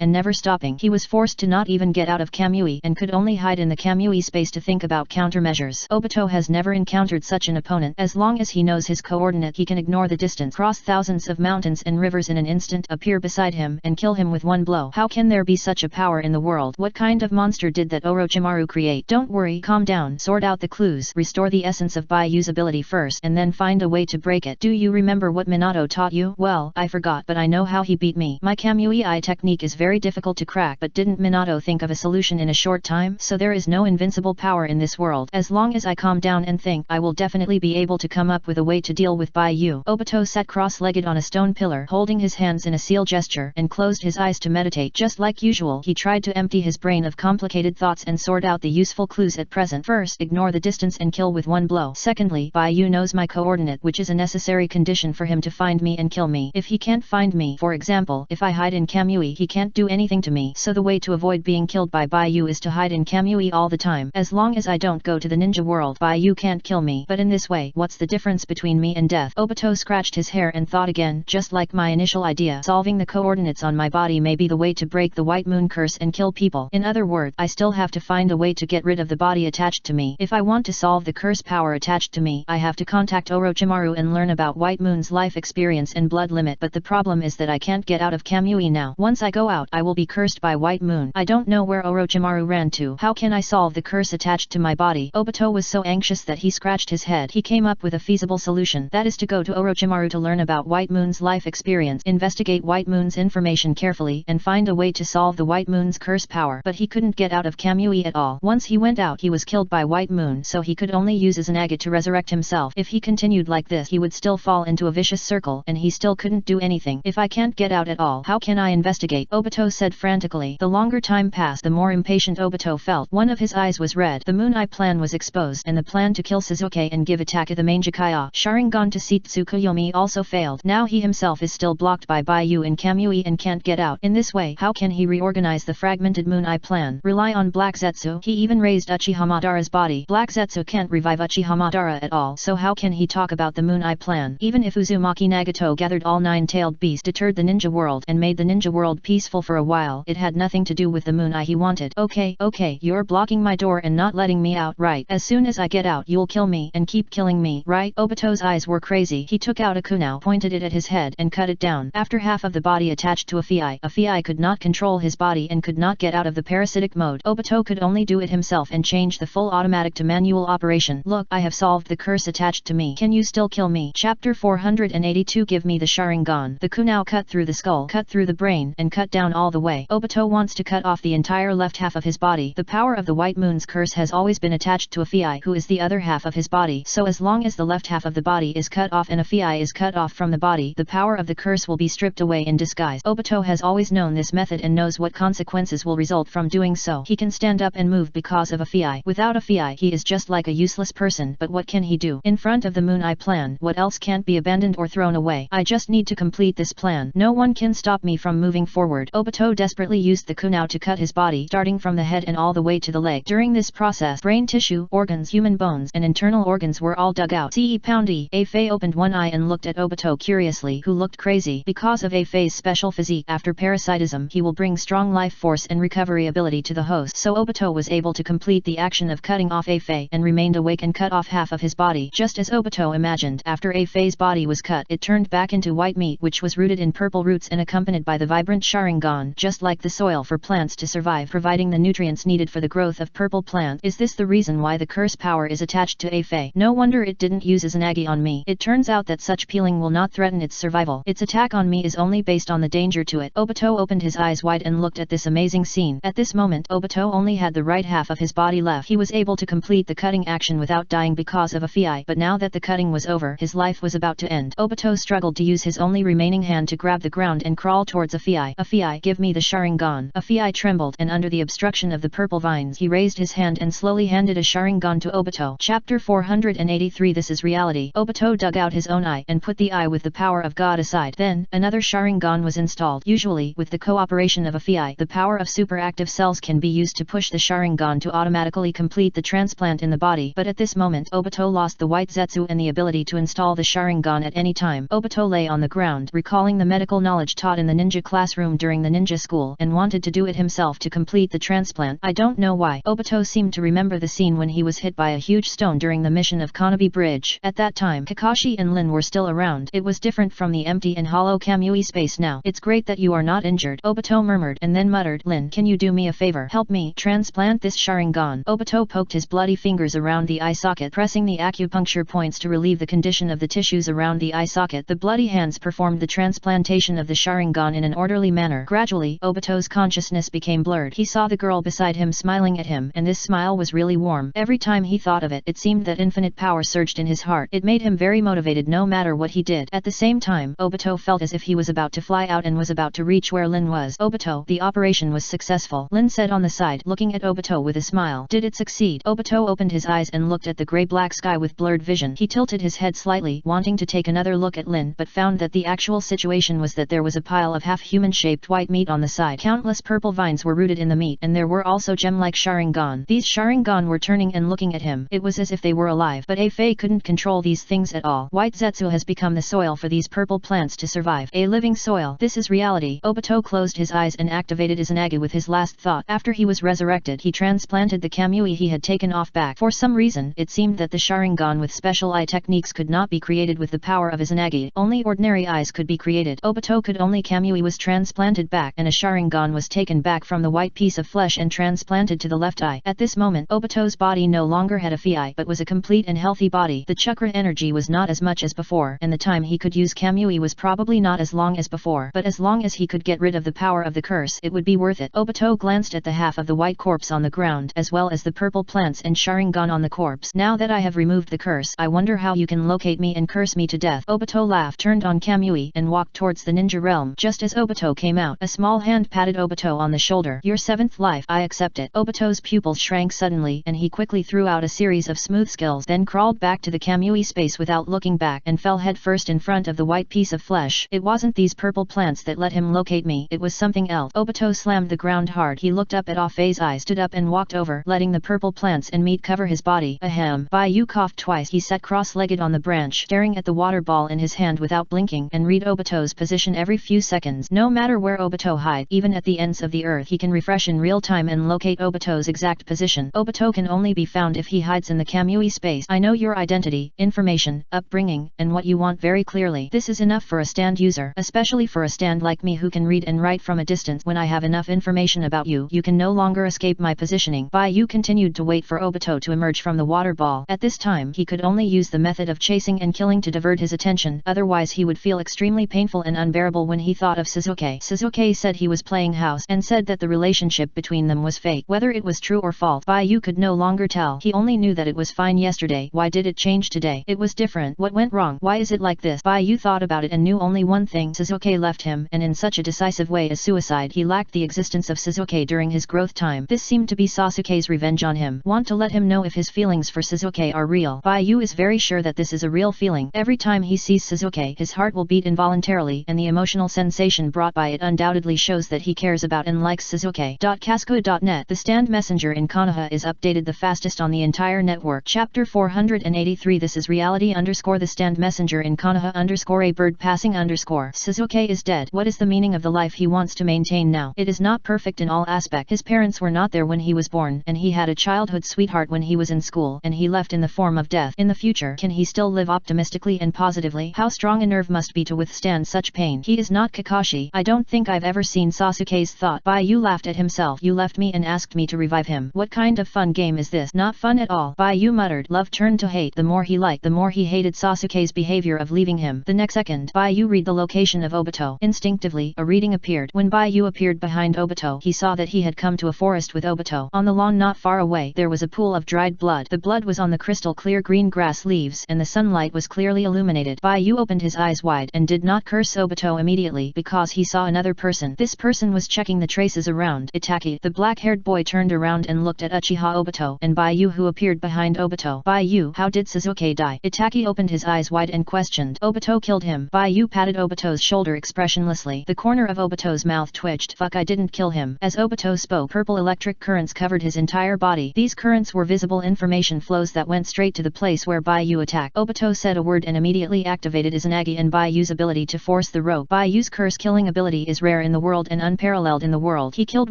and never stopping. He was forced to not even get out of Kamui and could only hide in the Kamui space to think about countermeasures. Obito has never encountered such an opponent. As long as he knows his coordinate, he can ignore the distance, cross thousands of mountains and rivers in an instant, appear beside him and kill him with one blow. How can there be such a power in the world? What kind of monster did that Orochimaru create? Don't worry, calm down, sort out the clues, restore the essence of Baiu's ability first and then find a way to break it. Do you remember what Minato taught you? Well, I forgot, but I know how he beat me. My Kamui eye technique is very difficult to crack, but didn't Minato think of a solution in a short time? So there is no invincible power in this world. As long as I calm down and think, I will definitely be able to come up with a way to deal with Baiyu. Obito sat cross-legged on a stone pillar, holding his hands in a seal gesture, and closed his eyes to meditate. Just like usual, he tried to empty his brain of complicated thoughts and sort out the useful clues at present. First, ignore the distance and kill with one blow. Secondly, Baiyu knows my coordinate, which is a necessary condition for him to find me and kill me. If he can't find me, for example, if I hide in Kamui, he can't do anything to me. So the way to avoid being killed by Baiyu is to hide in Kamui all the time. As long as I don't go to the ninja world, Baiyu can't kill me. But in this way, what's the difference between me and death? Obito scratched his hair and thought again. Just like my initial idea, solving the coordinates on my body may be the way to break the White Moon curse and kill people. In other words, I still have to find a way to get rid of the body attached to me. If I want to solve the curse power attached to me, I have to contact Orochimaru and learn about White Moon's life experience and blood limit. But the problem is that I can't get out of Kamui now. Once I go out, I will be cursed by White Moon. I don't know where Orochimaru ran to. How can I solve the curse attached to my body? Obito was so anxious that he scratched his head. He came up with a feasible solution. That is to go to Orochimaru to learn about White Moon's life experience, investigate White Moon's information carefully, and find a way to solve the White Moon's curse power. But he couldn't get out of Kamui at all. Once he went out, he was killed by White Moon, so he could only use Izanagi to resurrect himself. If he continued like this, he would still fall into a vicious circle, and he still couldn't do anything. If I can't get out at all, how can I investigate? Obito said frantically. The longer time passed, the more impatient Obito felt. One of his eyes was red. The Moon Eye plan was exposed, and the plan to kill Sasuke and give Itachi the Mangekyo Sharingan to Tsukuyomi also failed. Now he himself is still blocked by Baiyu in Kamui and can't get out. In this way, how can he reorganize the fragmented Moon Eye plan? Rely on Black Zetsu. He even raised Uchiha Madara's body. Black Zetsu can't revive Uchiha Madara at all, so how can he talk about the Moon Eye plan? Even if Uzumaki Nagato gathered all nine-tailed beasts, deterred the ninja world, and made the ninja world peaceful for a while, it had nothing to do with the Moon Eye he wanted. Okay, you're blocking my door and not letting me out, right? As soon as I get out, you'll kill me and keep killing me, right? Obito's eyes were crazy. He took out a kunai, pointed it at his head, and cut it down. After half of the body attached to a Fei could not control his body and could not get out of the parasitic mode. Obito could only do it himself and change the full automatic to manual operation. Look, I have solved the curse attached to me. Can you still kill me? Chapter 482. Give me the Sharingan. The kunai cut through the skull, cut through the brain, and cut down all the way. Obito wants to cut off the entire left half of his body. The power of the White Moon's curse has always been attached to a Fei, who is the other half of his body. So as long as the left half of the body is cut off and a Fei is cut off from the body, the power of the curse will be stripped away in disguise. Obito has always known this method and knows what consequences will result from doing so. He can stand up and move because of a Fei. Without a Fei, he is just like a useless person. But what can he do? In front of the Moon Eye plan, what else can't be abandoned or thrown away? I just need to complete this plan. No one can stop me from moving forward. Obito desperately used the kunai to cut his body, starting from the head and all the way to the leg. During this process, brain tissue, organs, human bones, and internal organs were all dug out. A Fei opened one eye and looked at Obito curiously, who looked crazy. Because of A Fei's special physique, after parasitism, he will bring strong life force and recovery ability to the host. So Obito was able to complete the action of cutting off A Fei and remained awake and cut off half of his body. Just as Obito imagined, after A Fei's body was cut, it turned back into white meat, which was rooted in purple roots and accompanied by the vibrant Sharingan, just like the soil for plants to survive, providing the nutrients needed for the growth of purple plant. Is this the reason why the curse power is attached to A Fei? No wonder it didn't use Izanagi on me. It turns out that such peeling will not threaten its survival. Its attack on me is only based on the danger to it. Obito opened his eyes wide and looked at this amazing scene. At this moment, Obito only had the right half of his body left. He was able to complete the cutting action without dying because of a Fei, but now that the cutting was over, his life was about to end. Obito struggled to use his only remaining hand to grab the ground and crawl towards a Fei. A Fei, give me the Sharingan. A Fei trembled, and under the obstruction of the purple vines, he raised his hand and slowly handed a Sharingan to Obito. Chapter 400 483 This is reality. Obito dug out his own eye and put the eye with the power of God aside. Then, another Sharingan was installed. Usually, with the cooperation of a Fi, the power of superactive cells can be used to push the Sharingan to automatically complete the transplant in the body. But at this moment, Obito lost the white Zetsu and the ability to install the Sharingan at any time. Obito lay on the ground, recalling the medical knowledge taught in the ninja classroom during the ninja school, and wanted to do it himself to complete the transplant. I don't know why. Obito seemed to remember the scene when he was hit by a huge stone during the mission of Konoha Bridge. At that time, Kakashi and Lin were still around. It was different from the empty and hollow Kamui space now. It's great that you are not injured, Obito murmured, and then muttered, Lin, can you do me a favor? Help me transplant this Sharingan. Obito poked his bloody fingers around the eye socket, pressing the acupuncture points to relieve the condition of the tissues around the eye socket. The bloody hands performed the transplantation of the Sharingan in an orderly manner. Gradually, Obito's consciousness became blurred. He saw the girl beside him smiling at him, and this smile was really warm. Every time he thought of it, it seemed that infinite power surged in his heart. It made him very motivated no matter what he did. At the same time, Obito felt as if he was about to fly out and was about to reach where Lin was. Obito, the operation was successful, Lin said on the side, looking at Obito with a smile. Did it succeed? Obito opened his eyes and looked at the grey-black sky with blurred vision. He tilted his head slightly, wanting to take another look at Lin, but found that the actual situation was that there was a pile of half-human-shaped white meat on the side. Countless purple vines were rooted in the meat, and there were also gem-like Sharingan. These Sharingan were turning and looking at him. It was as if they were alive, but Fei couldn't control these things at all. White Zetsu has become the soil for these purple plants to survive. A living soil. This is reality. Obito closed his eyes and activated Izanagi with his last thought. After he was resurrected, he transplanted the Kamui he had taken off back. For some reason, it seemed that the Sharingan with special eye techniques could not be created with the power of Izanagi. Only ordinary eyes could be created. Obito could only Kamui was transplanted back, and a Sharingan was taken back from the white piece of flesh and transplanted to the left eye. At this moment, Obito's body no longer had a Fi, but was a complete and healthy body. The chakra energy was not as much as before, and the time he could use Kamui was probably not as long as before, but as long as he could get rid of the power of the curse, it would be worth it. Obito glanced at the half of the white corpse on the ground, as well as the purple plants and Sharingan on the corpse. Now that I have removed the curse, I wonder how you can locate me and curse me to death. Obito laughed, turned on Kamui, and walked towards the ninja realm. Just as Obito came out, a small hand patted Obito on the shoulder. Your seventh life, I accept it. Obito's pupils shrank suddenly, and he quickly threw out a series of smooth skills, then crawled back to the Kamui space without looking back, and fell headfirst in front of the white piece of flesh. It wasn't these purple plants that let him locate me, it was something else. Obito slammed the ground hard. He looked up at Fei's eyes, stood up and walked over, letting the purple plants and meat cover his body. Ahem. Bai coughed twice. He sat cross-legged on the branch, staring at the water ball in his hand without blinking, and read Obito's position every few seconds. No matter where Obito hides, even at the ends of the earth, he can refresh in real time and locate Obito's exact position. Obito can only be found if he hides in the Kamui space. I know your identity, information, upbringing, and what you want very clearly. This is enough for a stand user, especially for a stand like me who can read and write from a distance. When I have enough information about you, you can no longer escape my positioning. Bai continued to wait for Obito to emerge from the water ball. At this time, he could only use the method of chasing and killing to divert his attention, otherwise he would feel extremely painful and unbearable when he thought of Sasuke. Sasuke said he was playing house, and said that the relationship between them was fake. Whether it was true or false, Bai could no longer tell. He only knew that it was fine yesterday. Why did it change today? It was different. What went wrong? Why is it like this? Bai thought about it and knew only one thing. Sasuke left him, and in such a decisive way as suicide. He lacked the existence of Sasuke during his growth time. This seemed to be Sasuke's revenge on him. Want to let him know if his feelings for Sasuke are real. Bai is very sure that this is a real feeling. Every time he sees Sasuke, his heart will beat involuntarily, and the emotional sensation brought by it undoubtedly shows that he cares about and likes Sasuke. Casco.net. The stand messenger in Konoha is updated the fastest on the entire network. Chapter 483. This is reality _ the stand messenger in Konoha _ a bird passing _ Sasuke is dead. What is the meaning of the life he wants to maintain now? It is not perfect in all aspects. His parents were not there when he was born, and he had a childhood sweetheart when he was in school, and he left in the form of death. In the future, can he still live optimistically and positively? How strong a nerve must be to withstand such pain? He is not Kakashi. I don't think I've ever seen Sasuke's thought. Bai laughed at himself. You left me and asked me to revive him. What kind of fun game is this? Not fun at all. Bai muttered. Love turned to hate. The more he liked, the more he hated Sasuke's behavior of leaving him. The next second, Bai read the location of Obito. Instinctively, a reading appeared. When Bai appeared behind Obito, he saw that he had come to a forest with Obito. On the lawn not far away, there was a pool of dried blood. The blood was on the crystal clear green grass leaves, and the sunlight was clearly illuminated. Bai opened his eyes wide and did not curse Obito immediately because he saw another person. This person was checking the traces around. Itaki, the black-haired boy, turned around and looked at Uchiha Obito and Bai who appeared behind Obito. Bai-yu, how did Sasuke die? Itaki opened his eyes wide and questioned. Obito killed him. Bai-yu patted Obito's shoulder expressionlessly. The corner of Obito's mouth twitched. Fuck, I didn't kill him. As Obito spoke, purple electric currents covered his entire body. These currents were visible information flows that went straight to the place where Bai-yu attacked. Obito said a word and immediately activated Izanagi and Bai-yu's ability to force the rope. Bai-yu's curse-killing ability is rare in the world and unparalleled in the world. He killed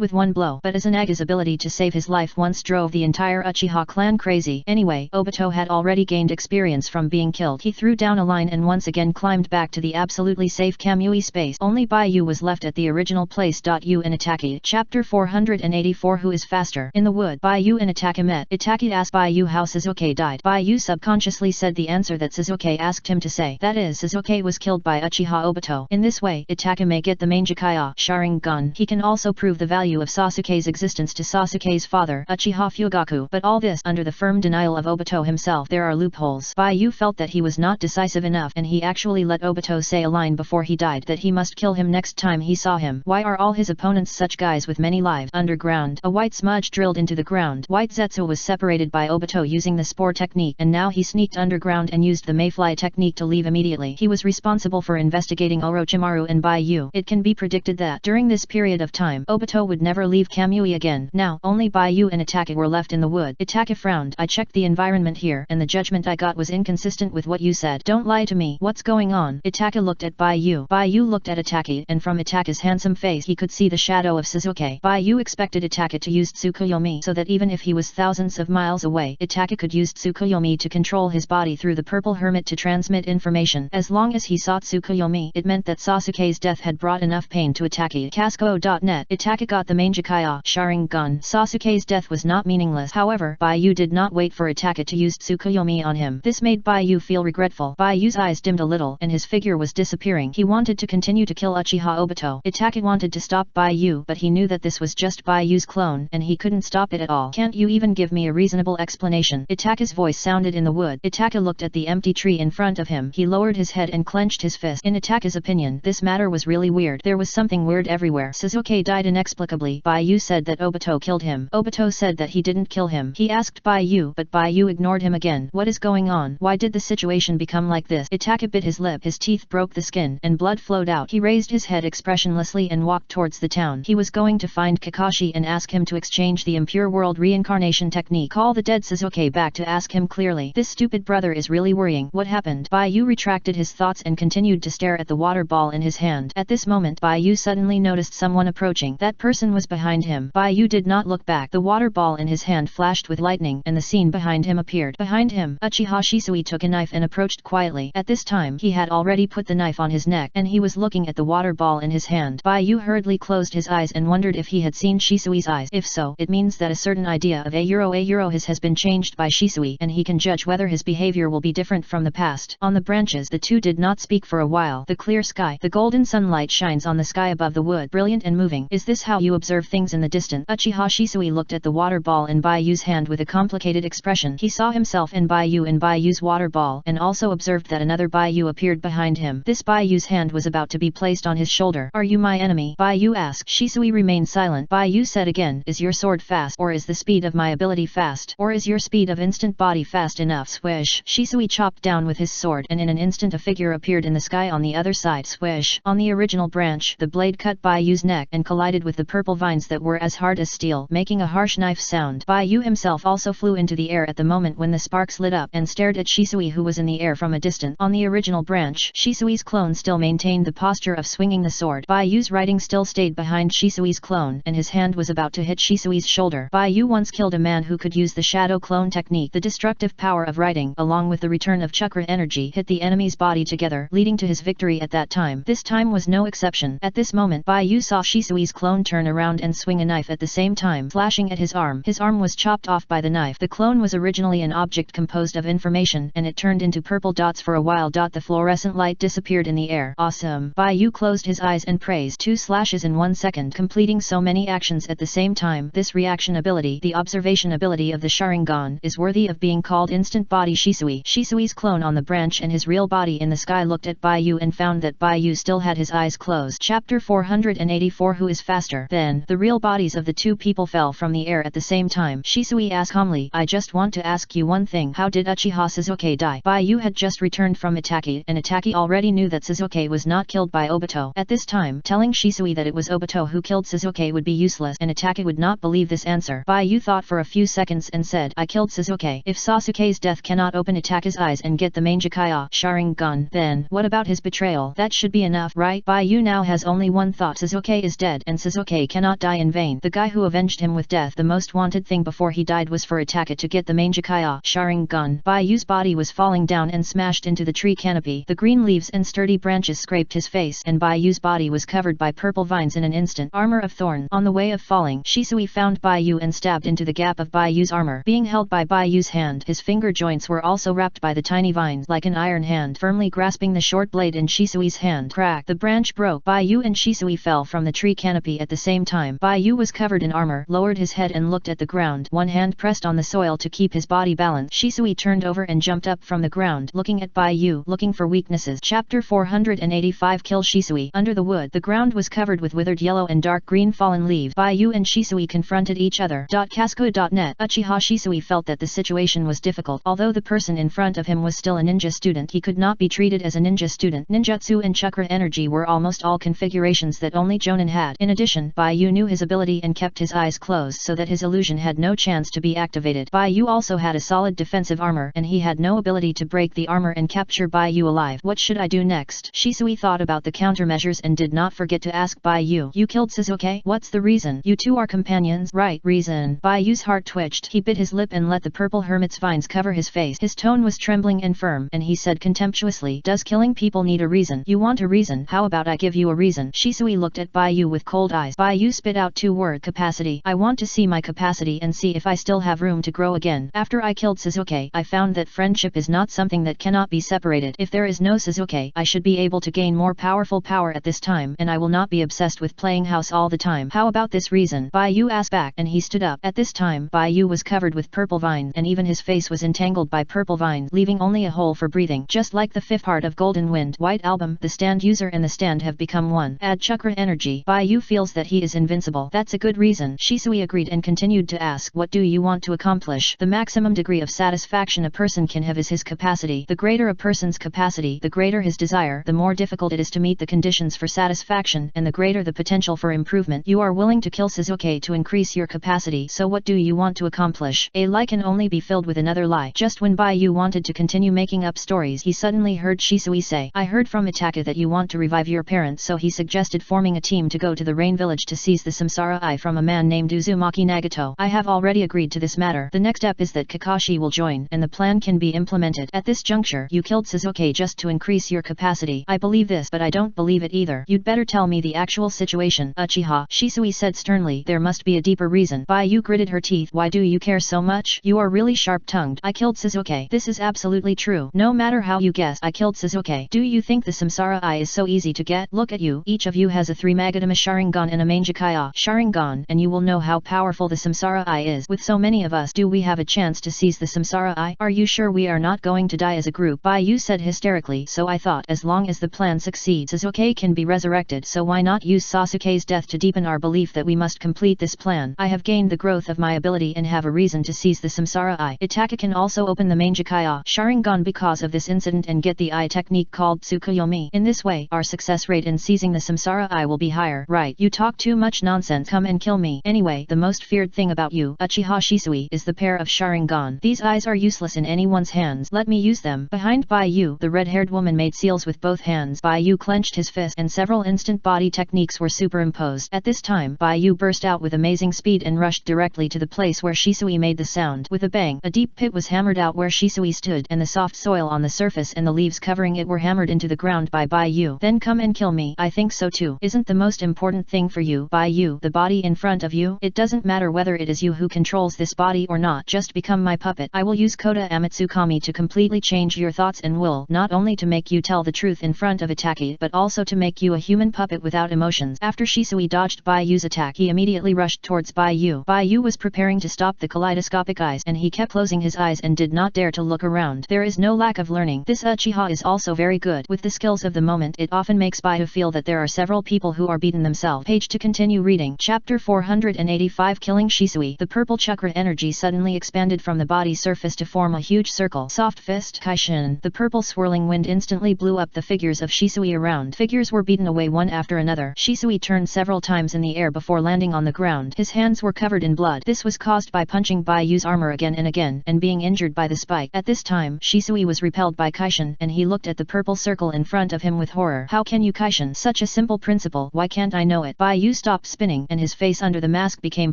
with one blow, but Izanagi's ability to save his life once drove the entire Uchiha clan crazy. Anyway, Obito had already gained experience from being killed. He threw down a line and once again climbed back to the absolutely safe Kamui space. Only Bai-yu was left at the original place. Yu and Itaki. Chapter 484. Who is faster? In the wood, Bai-yu and Itaki met. Itaki asked Bai-yu how Sasuke died. Bai-yu subconsciously said the answer that Sasuke asked him to say. That is, Sasuke was killed by Uchiha Obito. In this way, Itaki may get the Mangekyo Sharingan. He can also prove the value of Sasuke's existence to Sasuke's father, Uchiha Fugaku. But all this under the firm denial of Obito himself. There are loopholes. Bai-yu felt that he was not decisive enough and he actually let Obito say a line before he died that he must kill him next time he saw him. Why are all his opponents such guys with many lives? Underground, a white smudge drilled into the ground. White Zetsu was separated by Obito using the spore technique and now he sneaked underground and used the mayfly technique to leave immediately. He was responsible for investigating Orochimaru and Bai-yu. It can be predicted that during this period of time, Obito would never leave Kamui again. Now, only Bai-yu and Itaki were left in the wood. Itaki frowned. I checked the environment here and the judgment I got was inconsistent with what you said. Don't lie to me. What's going on? Itaki looked at Bai-yu. Bai-yu looked at Itaki and from Itaki's handsome face he could see the shadow of Sasuke. Bai-yu expected Itaki to use Tsukuyomi so that even if he was thousands of miles away, Itaki could use Tsukuyomi to control his body through the purple hermit to transmit information. As long as he saw Tsukuyomi, it meant that Sasuke's death had brought enough pain to Itaki. Casco.net. Itaki got the Mangekyo Sharingan. Sasuke's death was not meaningless. However, Bai-yu did not wait for Itaki to use Tsukuyomi on him. This made Bai-yu feel regretful. Bai-yu's eyes dimmed a little and his figure was disappearing. He wanted to continue to kill Uchiha Obito. Itaki wanted to stop Bai-yu, but he knew that this was just Bai-yu's clone and he couldn't stop it at all. Can't you even give me a reasonable explanation? Itaki's voice sounded in the wood. Itaki looked at the empty tree in front of him. He lowered his head and clenched his fist. In Itaki's opinion, this matter was really weird. There was something weird everywhere. Sasuke died inexplicably. Bai-yu said that Obito killed him. Obito said that he didn't kill him. He asked Bai-yu, but Bai-yu ignored him again. What is going on? Why did the situation become like this? Itaki bit his lip. His teeth broke the skin and blood flowed out. He raised his head expressionlessly and walked towards the town. He was going to find Kakashi and ask him to exchange the impure world reincarnation technique. Call the dead Sasuke back to ask him clearly. This stupid brother is really worrying. What happened? Bai-yu retracted his thoughts and continued to stare at the water ball in his hand. At this moment, Bai-yu suddenly noticed someone approaching. That person was behind him. Bai-yu did not look back. The water ball in his hand flashed with lightning and the scene behind him appeared. Behind him, Uchiha Shisui took a knife and approached quietly. At this time, he had already put the knife on his neck and he was looking at the water ball in his hand. Bai-yu hurriedly closed his eyes and wondered if he had seen Shisui's eyes. If so, it means that a certain idea of his has been changed by Shisui and he can judge whether his behavior will be different from the past. On the branches, the two did not speak for a while. The clear sky, the golden sunlight shines on the sky above the wood, brilliant and moving. Is this how you observe things in the distance? Uchiha Shisui looked at the water ball in Bai-yu's hand with a complicated expression. He saw himself and Bai-yu in Bai-yu's water ball and also observed that another Bai-yu appeared behind him. This Bai-yu's hand was about to be placed on his shoulder. Are you my enemy? Bai-yu asked. Shisui remained silent. Bai-yu said again, is your sword fast, or is the speed of my ability fast, or is your speed of instant body fast enough? Swish. Shisui chopped down with his sword and in an instant a figure appeared in the sky on the other side. Swish. On the original branch, the blade cut Bai-yu's neck and collided with the purple vines that were as hard as steel, making a harsh knife sound. Bai-yu himself also flew into the air at the moment when the sparks lit up and stared at Shisui, who was in the air from a distance. On the original branch, Shisui's clone still maintained the posture of swinging the sword. Bai-yu's writing still stayed behind Shisui's clone and his hand was about to hit Shisui's shoulder. Bai-yu once killed a man who could use the shadow clone technique. The destructive power of writing, along with the return of chakra energy, hit the enemy's body together, leading to his victory at that time. This time was no exception. At this moment, Bai-yu saw Shisui's clone turn around and swing a knife at the same time, flashing at his arm. His arm was chopped off by the knife. The clone was originally an object composed of information and it turned into purple dots for a while. The fluorescent light disappeared in the air. Awesome. Bai-yu closed his eyes and praised. 2 slashes in 1 second, completing so many actions at the same time. This reaction ability, the observation ability of the Sharingan, is worthy of being called instant body. Shisui's clone on the branch and his real body in the sky looked at Bai-yu and found that Bai-yu still had his eyes closed. Chapter 484. Who is faster? Then, the real bodies of the two people fell from the air at the same time. Shisui asked calmly, I just want to ask ask you one thing. How did Uchiha Sasuke die? Baiyu had just returned from Itaki, and Itaki already knew that Sasuke was not killed by Obito. At this time, telling Shisui that it was Obito who killed Sasuke would be useless, and Itaki would not believe this answer. Baiyu thought for a few seconds and said, I killed Sasuke. If Sasuke's death cannot open Itaki's eyes and get the Mangekyo Sharingan, then what about his betrayal? That should be enough, right? Baiyu now has only one thought. Sasuke is dead, and Sasuke cannot die in vain. The guy who avenged him with death, the most wanted thing before he died was for Itaki to get the Mangekyo Sharingan. Baiyu's body was falling down and smashed into the tree canopy. The green leaves and sturdy branches scraped his face, and Baiyu's body was covered by purple vines in an instant. Armor of thorns. On the way of falling, Shisui found Baiyu and stabbed into the gap of Baiyu's armor. Being held by Baiyu's hand, his finger joints were also wrapped by the tiny vines, like an iron hand firmly grasping the short blade in Shisui's hand. Crack! The branch broke. Baiyu and Shisui fell from the tree canopy at the same time. Baiyu was covered in armor, lowered his head and looked at the ground, one hand pressed on the soil to keep his body balanced. Shisui turned over and jumped up from the ground, looking at Baiyu, looking for weaknesses. Chapter 485 Kill Shisui. Under the wood, the ground was covered with withered yellow and dark green fallen leaves. Baiyu and Shisui confronted each other. Casco.net. Uchiha Shisui felt that the situation was difficult. Although the person in front of him was still a ninja student, he could not be treated as a ninja student. Ninjutsu and chakra energy were almost all configurations that only Jonin had. In addition, Baiyu knew his ability and kept his eyes closed so that his illusion had no chance to be activated. Baiyu also had a solid defensive armor, and he had no ability to break the armor and capture Baiyu alive. What should I do next? Shisui thought about the countermeasures and did not forget to ask Baiyu. You killed Sasuke? What's the reason? You two are companions, right? Reason. Baiyu's heart twitched. He bit his lip and let the purple hermit's vines cover his face. His tone was trembling and firm, and he said contemptuously, does killing people need a reason? You want a reason? How about I give you a reason? Shisui looked at Baiyu with cold eyes. Baiyu spit out two words: capacity. I want to see my capacity and see if I still have room to grow again. After I killed Sasuke, I found that friendship is not something that cannot be separated. If there is no Sasuke, I should be able to gain more powerful power at this time, and I will not be obsessed with playing house all the time. How about this reason? Baiyu asked back, and he stood up. At this time, Baiyu was covered with purple vines, and even his face was entangled by purple vines, leaving only a hole for breathing. Just like the fifth part of Golden Wind, White Album, the stand user and the stand have become one. Add chakra energy. Baiyu feels that he is invincible. That's a good reason. Shisui agreed and continued to ask, what do you want to accomplish? The maximum degree of satisfaction a person can have is his capacity. The greater a person's capacity, the greater his desire, the more difficult it is to meet the conditions for satisfaction, and the greater the potential for improvement. You are willing to kill Sasuke to increase your capacity, so what do you want to accomplish? A lie can only be filled with another lie. Just when Baiyu wanted to continue making up stories, he suddenly heard Shisui say, I heard from Itaka that you want to revive your parents, so he suggested forming a team to go to the Rain Village to seize the Samsara Eye from a man named Uzumaki Nagato. I have already agreed to this matter. The next step is that Kakashi will join, and the plan can be implemented. At this juncture, you killed Sasuke just to increase your capacity. I believe this, but I don't believe it either. You'd better tell me the actual situation. Uchiha, Shisui said sternly, there must be a deeper reason. Baiyu gritted her teeth. Why do you care so much? You are really sharp-tongued. I killed Sasuke. This is absolutely true. No matter how you guess, I killed Sasuke. Do you think the Samsara Eye is so easy to get? Look at you. Each of you has a 3-Magatama Sharingan and a Mangekyo Sharingan, and you will know how powerful the Samsara Eye is. With so many of us, do we have a chance to seize the Samsara Eye? Are you sure we are not going to die as a group? Baiyu said hysterically. So I thought, as long as the plan succeeds, Sasuke can be resurrected, so why not use Sasuke's death to deepen our belief that we must complete this plan? I have gained the growth of my ability and have a reason to seize the Samsara Eye. Itaka can also open the Mangekyo Sharingan because of this incident and get the eye technique called Tsukuyomi. In this way, our success rate in seizing the Samsara Eye will be higher. Right, you talk too much nonsense. Come and kill me. Anyway, the most feared thing about you, Uchiha Shisui, is the pair of Sharingan. These eyes are useless in anyone's hands. Let me use them. Behind Baiyu, the red-haired woman made seals with both hands. Baiyu clenched his fist and several instant body techniques were superimposed. At this time, Baiyu burst out with amazing speed and rushed directly to the place where Shisui made the sound. With a bang, a deep pit was hammered out where Shisui stood, and the soft soil on the surface and the leaves covering it were hammered into the ground by Baiyu. Then come and kill me. I think so too. Isn't the most important thing for you, Baiyu, the body in front of you? It doesn't matter whether it is you who controls this body or not. Just become my puppet. I will use Kota Amatsukami to completely change your thoughts and will, not only to make you tell the truth in front of Itaki, but also to make you a human puppet without emotions. After Shisui dodged Baiyu's attack, he immediately rushed towards Baiyu. Baiyu was preparing to stop the kaleidoscopic eyes, and he kept closing his eyes and did not dare to look around. There is no lack of learning. This Uchiha is also very good. With the skills of the moment, it often makes Baiyu feel that there are several people who are beaten themselves. Page to continue reading. Chapter 485 Killing Shisui. The purple chakra energy suddenly expanded from from the body surface to form a huge circle. Soft fist, Kaishin. The purple swirling wind instantly blew up the figures of Shisui around. Figures were beaten away one after another. Shisui turned several times in the air before landing on the ground. His hands were covered in blood. This was caused by punching Baiyu's armor again and again, and being injured by the spike. At this time, Shisui was repelled by Kaishin, and he looked at the purple circle in front of him with horror. How can you, Kaishin? Such a simple principle, why can't I know it? Baiyu stopped spinning, and his face under the mask became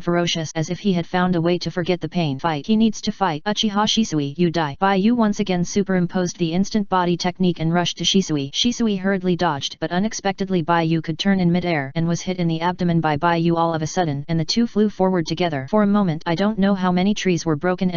ferocious, as if he had found a way to forget the pain. Fight. He needs to fight. Uchiha Shisui, you die. Baiyu once again superimposed the instant body technique and rushed to Shisui. Shisui hurriedly dodged, but unexpectedly Baiyu could turn in mid-air, and was hit in the abdomen by Baiyu all of a sudden, and the two flew forward together. For a moment, I don't know how many trees were broken.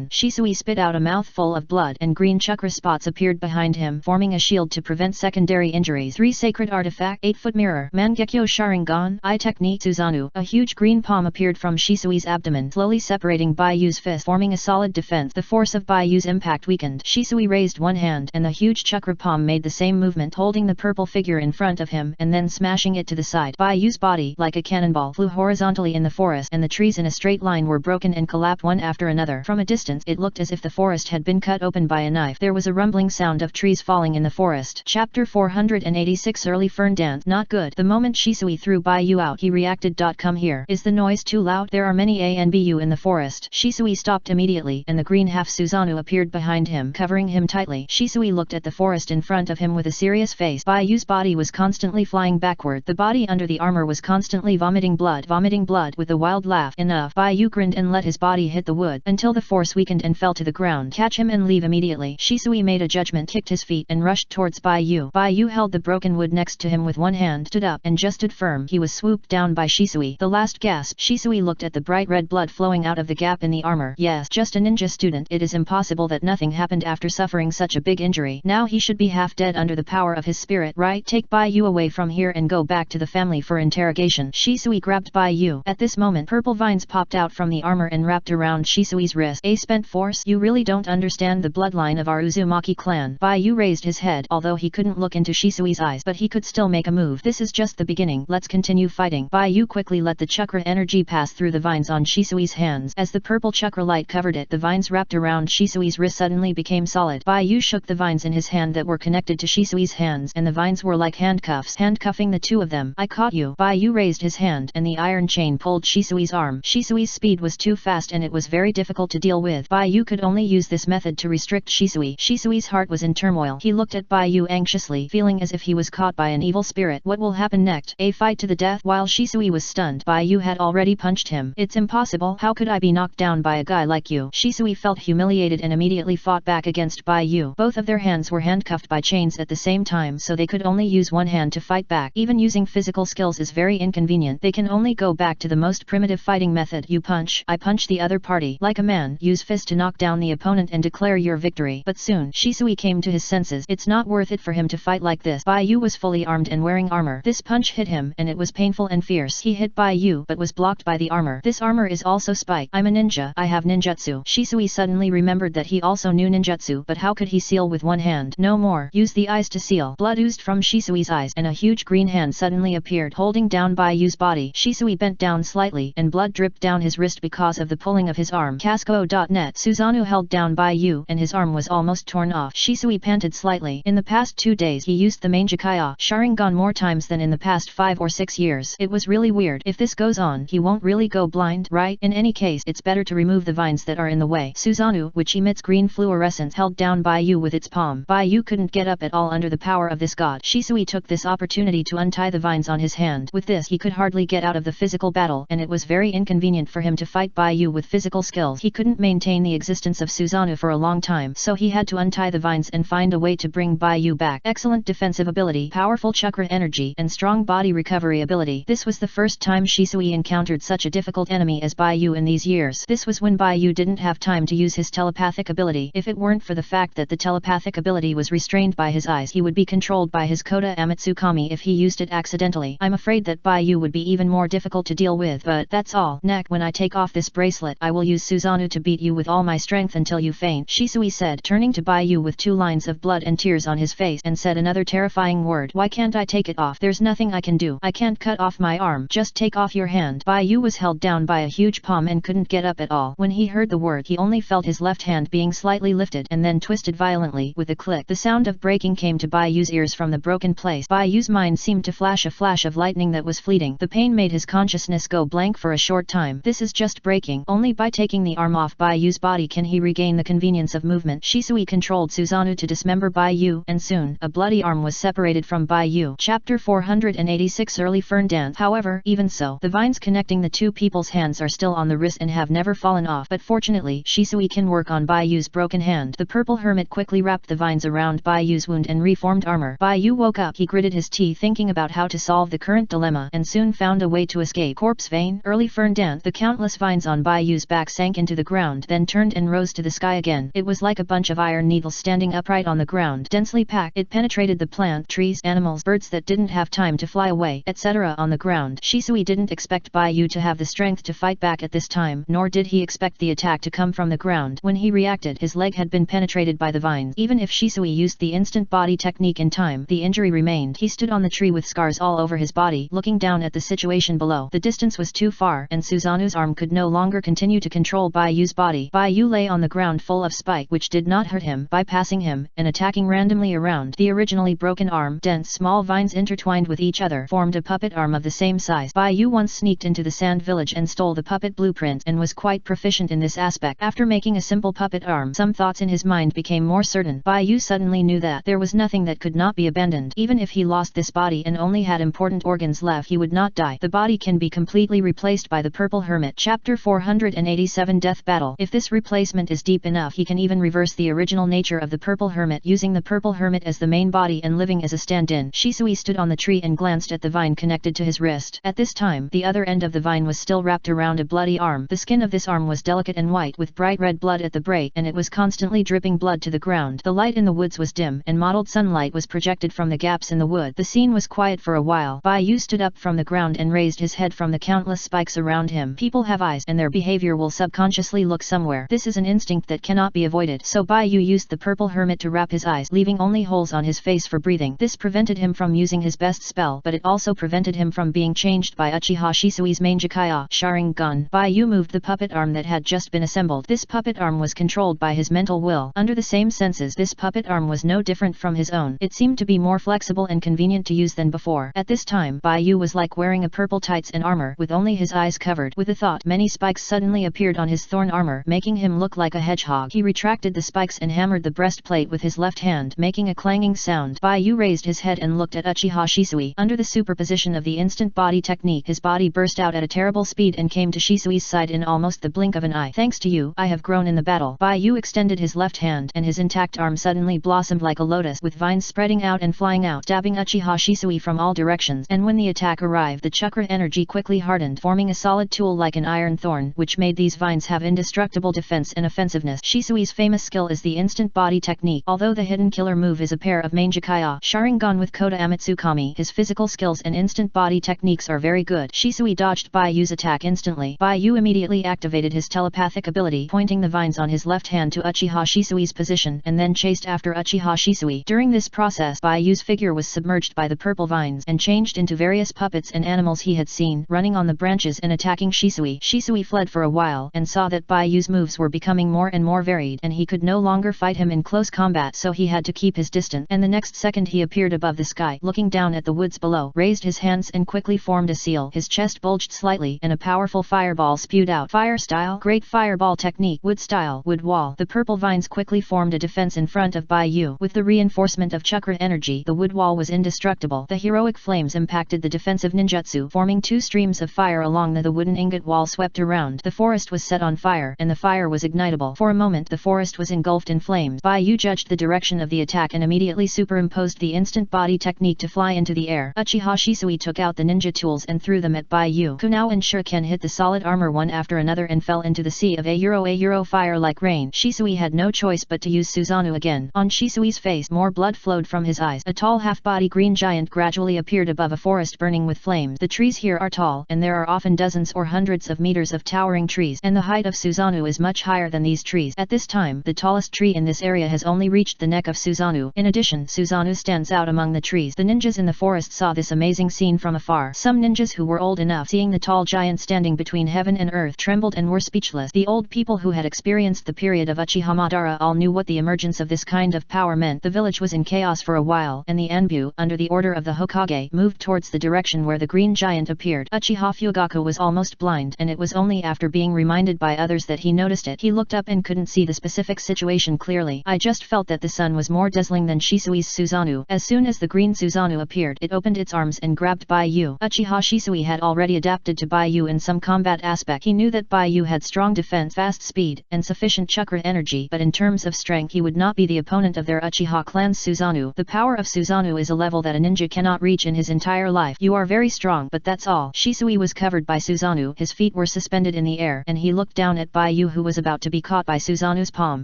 Shisui spit out a mouthful of blood, and green chakra spots appeared behind him, forming a shield to prevent secondary injuries. 3 sacred artifact, 8-foot mirror, Mangekyo Sharingan, Eye technique Susanoo. A huge green palm appeared from Shisui's abdomen, slowly separating Baiyu's fist, forming a solid defense. The force of Baiyu's impact weakened. Shisui raised one hand, and the huge chakra palm made the same movement, holding the purple figure in front of him, and then smashing it to the side. Baiyu's body, like a cannonball, flew horizontally in the forest, and the trees in a straight line were broken and collapsed one after another. From a distance, it looked as if the forest had been cut open by a knife. There was a rumbling sound of trees falling in the forest. Chapter 486 Early Fern Dance. Not good. The moment Shisui threw Baiyu out, he reacted. Come here. Is the noise too loud? There are many ANBU in the forest. Shisui stopped immediately, and the green half Susanoo appeared behind him, covering him tightly. Shisui looked at the forest in front of him with a serious face. Baiyu's body was constantly flying backward. The body under the armor was constantly vomiting blood with a wild laugh. Enough. Baiyu grinned and let his body hit the wood, until the force weakened and fell to the ground. Catch him and leave immediately. Shisui made a judgment, kicked his feet, and rushed towards Baiyu. Baiyu held the broken wood next to him with one hand, stood up, and just stood firm. He was swooped down by Shisui. The last gasp. Shisui looked at the bright red blood flowing out of the gap in the armor. Yes, just a ninja student. It is impossible that nothing happened after suffering such a big injury. Now he should be half dead under the power of his spirit, right? Take Baiyu away from here and go back to the family for interrogation. Shisui grabbed Baiyu. At this moment, purple vines popped out from the armor and wrapped around Shisui's wrist. A spent force? You really don't understand the bloodline of our Uzumaki clan. Baiyu raised his head, although he couldn't look into Shisui's eyes, but he could still make a move. This is just the beginning. Let's continue fighting. Baiyu quickly let the chakra energy pass through the vines on Shisui's hands. As the purple chakra light covered it, the vines wrapped around Shisui's wrist suddenly became solid. Baiyu shook the vines in his hand that were connected to Shisui's hands, and the vines were like handcuffs, handcuffing the two of them. I caught you. Baiyu raised his hand, and the iron chain pulled Shisui's arm. Shisui's speed was too fast and it was very difficult to deal with. Baiyu could only use this method to restrict Shisui. Shisui's heart was in turmoil. He looked at Baiyu anxiously, feeling as if he was caught by an evil spirit. What will happen next? A fight to the death? While Shisui was stunned, Baiyu had already punched him. It's impossible. How could I be knocked down by a guy like you? Shisui felt humiliated and immediately fought back against Baiyu. Both of their hands were handcuffed by chains at the same time, so they could only use one hand to fight back. Even using physical skills is very inconvenient. They can only go back to the most primitive fighting method. You punch, I punch the other party. Like a man, use fist to knock down the opponent and declare your victory. But soon, Shisui came to his senses. It's not worth it for him to fight like this. Baiyu was fully armed and wearing armor. This punch hit him, and it was painful and fierce. He hit Baiyu, but was blocked by the armor. This armor is also spiked. I'm a ninja. I have ninjutsu. Shisui suddenly remembered that he also knew ninjutsu, but how could he seal with one hand? No more. Use the eyes to seal. Blood oozed from Shisui's eyes, and a huge green hand suddenly appeared, holding down Baiyu's body. Shisui bent down slightly, and blood dripped down his wrist because of the pulling of his arm. Casco.net. Susanoo held down Baiyu, and his arm was almost torn off. Shisui panted slightly. In the past 2 days he used the Mangekyo Sharingan more times than in the past 5 or 6 years. It was really weird. If this goes on, he won't really go blind, right? In any case, it's better to remove the vines that are in the way. Susanoo, which emits green fluorescence, held down Baiyu with its palm. Baiyu couldn't get up at all under the power of this god. Shisui took this opportunity to untie the vines on his hand. With this he could hardly get out of the physical battle, and it was very inconvenient for him to fight Baiyu with physical skills. He couldn't maintain the existence of Susanoo for a long time, so he had to untie the vines and find a way to bring Baiyu back. Excellent defensive ability, powerful chakra energy, and strong body recovery ability. This was the first time Shisui encountered such a difficult enemy as Baiyu in these years. This was when Baiyu didn't have time to use his telepathic ability. If it weren't for the fact that the telepathic ability was restrained by his eyes, he would be controlled by his Koda Amatsukami if he used it accidentally. I'm afraid that Baiyu would be even more difficult to deal with, but that's all. Next, when I take off this bracelet, I will use Susanoo to beat you with all my strength until you faint, Shisui said, turning to Baiyu with 2 lines of blood and tears on his face, and said another terrifying word. Why can't I take it off? There's nothing I can do. I can't cut off my arm. Just take off your hand. Baiyu was held down by a huge palm and couldn't get up at all. When he heard the word he only felt his left hand being slightly lifted and then twisted violently with a click. The sound of breaking came to Bai Yu's ears from the broken place. Bai Yu's mind seemed to flash a flash of lightning that was fleeting. The pain made his consciousness go blank for a short time. This is just breaking. Only by taking the arm off Bai Yu's body can he regain the convenience of movement. Shisui controlled Susanoo to dismember Bai Yu, and soon, a bloody arm was separated from Bai Yu. Chapter 486 Early Fern Dance. However, even so, the vines connecting the two people's hands are still on the wrist and have never fallen off. But fortunately, Shisui can work on Bai Yu's broken hand. The purple hermit quickly wrapped the vines around Bai Yu's wound and reformed armor. Bai Yu woke up. He gritted his teeth thinking about how to solve the current dilemma and soon found a way to escape. Corpse vein. Early Fern Dance. The countless vines on Bai Yu's back sank into the ground, then turned and rose to the sky again. It was like a bunch of iron needles standing upright on the ground, densely packed. It penetrated the plant, trees, animals, birds that didn't have time to fly away, etc. on the ground. Shisui didn't expect Bai Yu to have the strength to fight back at this time, nor did he expect the attack to come from the ground. When he reacted, his leg had been penetrated by the vines. Even if Shisui used the instant body technique in time, the injury remained. He stood on the tree with scars all over his body, looking down at the situation below. The distance was too far, and Susanoo's arm could no longer continue to control Bai Yu's body. Bai Yu lay on the ground full of spike, which did not hurt him, bypassing him, and attacking randomly around. The originally broken arm, dense small vines intertwined with each other, formed a puppet arm of the same size. Bai Yu once sneaked into the sand village and stole the puppet blueprint, and was quite proficient in this aspect. After making a simple puppet arm, some thoughts in his mind became more certain. Bai Yu suddenly knew that there was nothing that could not be abandoned. Even if he lost this body and only had important organs left, he would not die. The body can be completely replaced by the Purple Hermit. Chapter 487 Death Battle. If this replacement is deep enough, he can even reverse the original nature of the Purple Hermit, using the Purple Hermit as the main body and living as a stand-in. Shisui stood on the tree and glanced at the vine connected to his wrist. At this time, the other end of the vine was still wrapped around a bloody arm. The skin of this arm was delicate and white with bright red blood at the break, and it was constantly dripping blood to the ground. The light in the woods was dim, and mottled sunlight was projected from the gaps in the wood. The scene was quiet for a while. Bai Yu stood up from the ground and raised his head from the countless spikes around him. People have eyes, and their behavior will subconsciously look somewhere. This is an instinct that cannot be avoided. So Bai Yu used the Purple Hermit to wrap his eyes, leaving only holes on his face for breathing. This prevented him from using his best spell, but it also prevented him from being changed by Uchiha Shisui's main Jakaya Sharingan. Bai Yu moved the puppet arm that had just been assembled. This puppet arm was controlled by his mental will. Under the same senses, this puppet arm was no different from his own. It seemed to be more flexible and convenient to use than before. At this time, Bai Yu was like wearing a purple tights and armor, with only his eyes covered. With a thought, many spikes suddenly appeared on his thorn armor, making him look like a hedgehog. He retracted the spikes and hammered the breastplate with his left hand, making a clanging sound. Bai Yu raised his head and looked at Uchiha Shisui. Under the superposition of the instant body technique, his body burst out at a terrible speed and came to Shisui's side in almost the blink of an eye. Thanks to you, I have grown in the battle. Bai Yu extended his left hand, and his intact arm suddenly blossomed like a lotus, with vines spreading out and flying out, stabbing Uchiha Shisui from all directions. And when the attack arrived, the chakra energy quickly hardened, forming a solid tool like an iron thorn, which made these vines have indestructible defense and offensiveness. Shisui's famous skill is the instant body technique. Although the hidden killer move is a pair of main Jakaya Sharingan with Kota Amatsukami, his physical skills and instant body techniques are very good. Shisui dodged Bai Yu's attack instantly. Bai Yu immediately activated his telepathic ability, pointing the vines on his left hand to Uchiha Shisui's position, and then chased after Uchiha Shisui. During this process, Bai Yu's figure was submerged by the purple vines, and changed into various puppets and animals he had seen, running on the branches and attacking Shisui. Shisui fled for a while, and saw that Bai Yu's moves were becoming more and more varied, and he could no longer fight him in close combat, so he had to keep his distance. And the next second he appeared above the sky, looking down at the woods below, raised his hands and quickly formed a seal. His chest bulged slightly, and a powerful fireball spewed out. Fire style, great fireball technique. Wood style, wood wall. The purple vines quickly formed a defense in front of Bai Yu. With the reinforcement of chakra energy, the wood wall was indestructible. The heroic flames impacted the defensive ninjutsu, forming two streams of fire along the wooden ingot wall swept around. The forest was set on fire, and the fire was ignitable. For a moment the forest was engulfed in flames. Bai Yu judged the direction of the attack and immediately superimposed the instant body technique to fly into the air. Uchiha Shisui took out the ninja tools and threw them at Bai Yu. Kunao and Shuriken hit the solid armor one after another and fell into the sea of a euro fire like rain. Shisui had no choice but to use Susanoo again. On Shisui's face, more blood flowed from his eyes. A tall half-body green giant gradually appeared above a forest burning with flames. The trees here are tall, and there are often dozens or hundreds of meters of towering trees, and the height of Susanoo is much higher than these trees. At this time, the tallest tree in this area has only reached the neck of Susanoo. In addition, Susanoo stands out among the trees. The ninjas in the forest saw this amazing scene from afar. Some ninjas who were old enough, seeing the tall giant standing between heaven and earth, trembled and were speechless. The The old people who had experienced the period of Uchiha Madara all knew what the emergence of this kind of power meant. The village was in chaos for a while, and the Anbu, under the order of the Hokage, moved towards the direction where the green giant appeared. Uchiha Fugaku was almost blind, and it was only after being reminded by others that he noticed it. He looked up and couldn't see the specific situation clearly. I just felt that the sun was more dazzling than Shisui's Susanoo. As soon as the green Susanoo appeared, it opened its arms and grabbed Baiyu. Uchiha Shisui had already adapted to Baiyu in some combat aspect. He knew that Baiyu had strong defense, fast speed, and sufficient chakra energy, but in terms of strength he would not be the opponent of their Uchiha clan's Susanoo. The power of Susanoo is a level that a ninja cannot reach in his entire life. You are very strong, but that's all. Shisui was covered by Susanoo, his feet were suspended in the air, and he looked down at Baiyu, who was about to be caught by Susanoo's palm.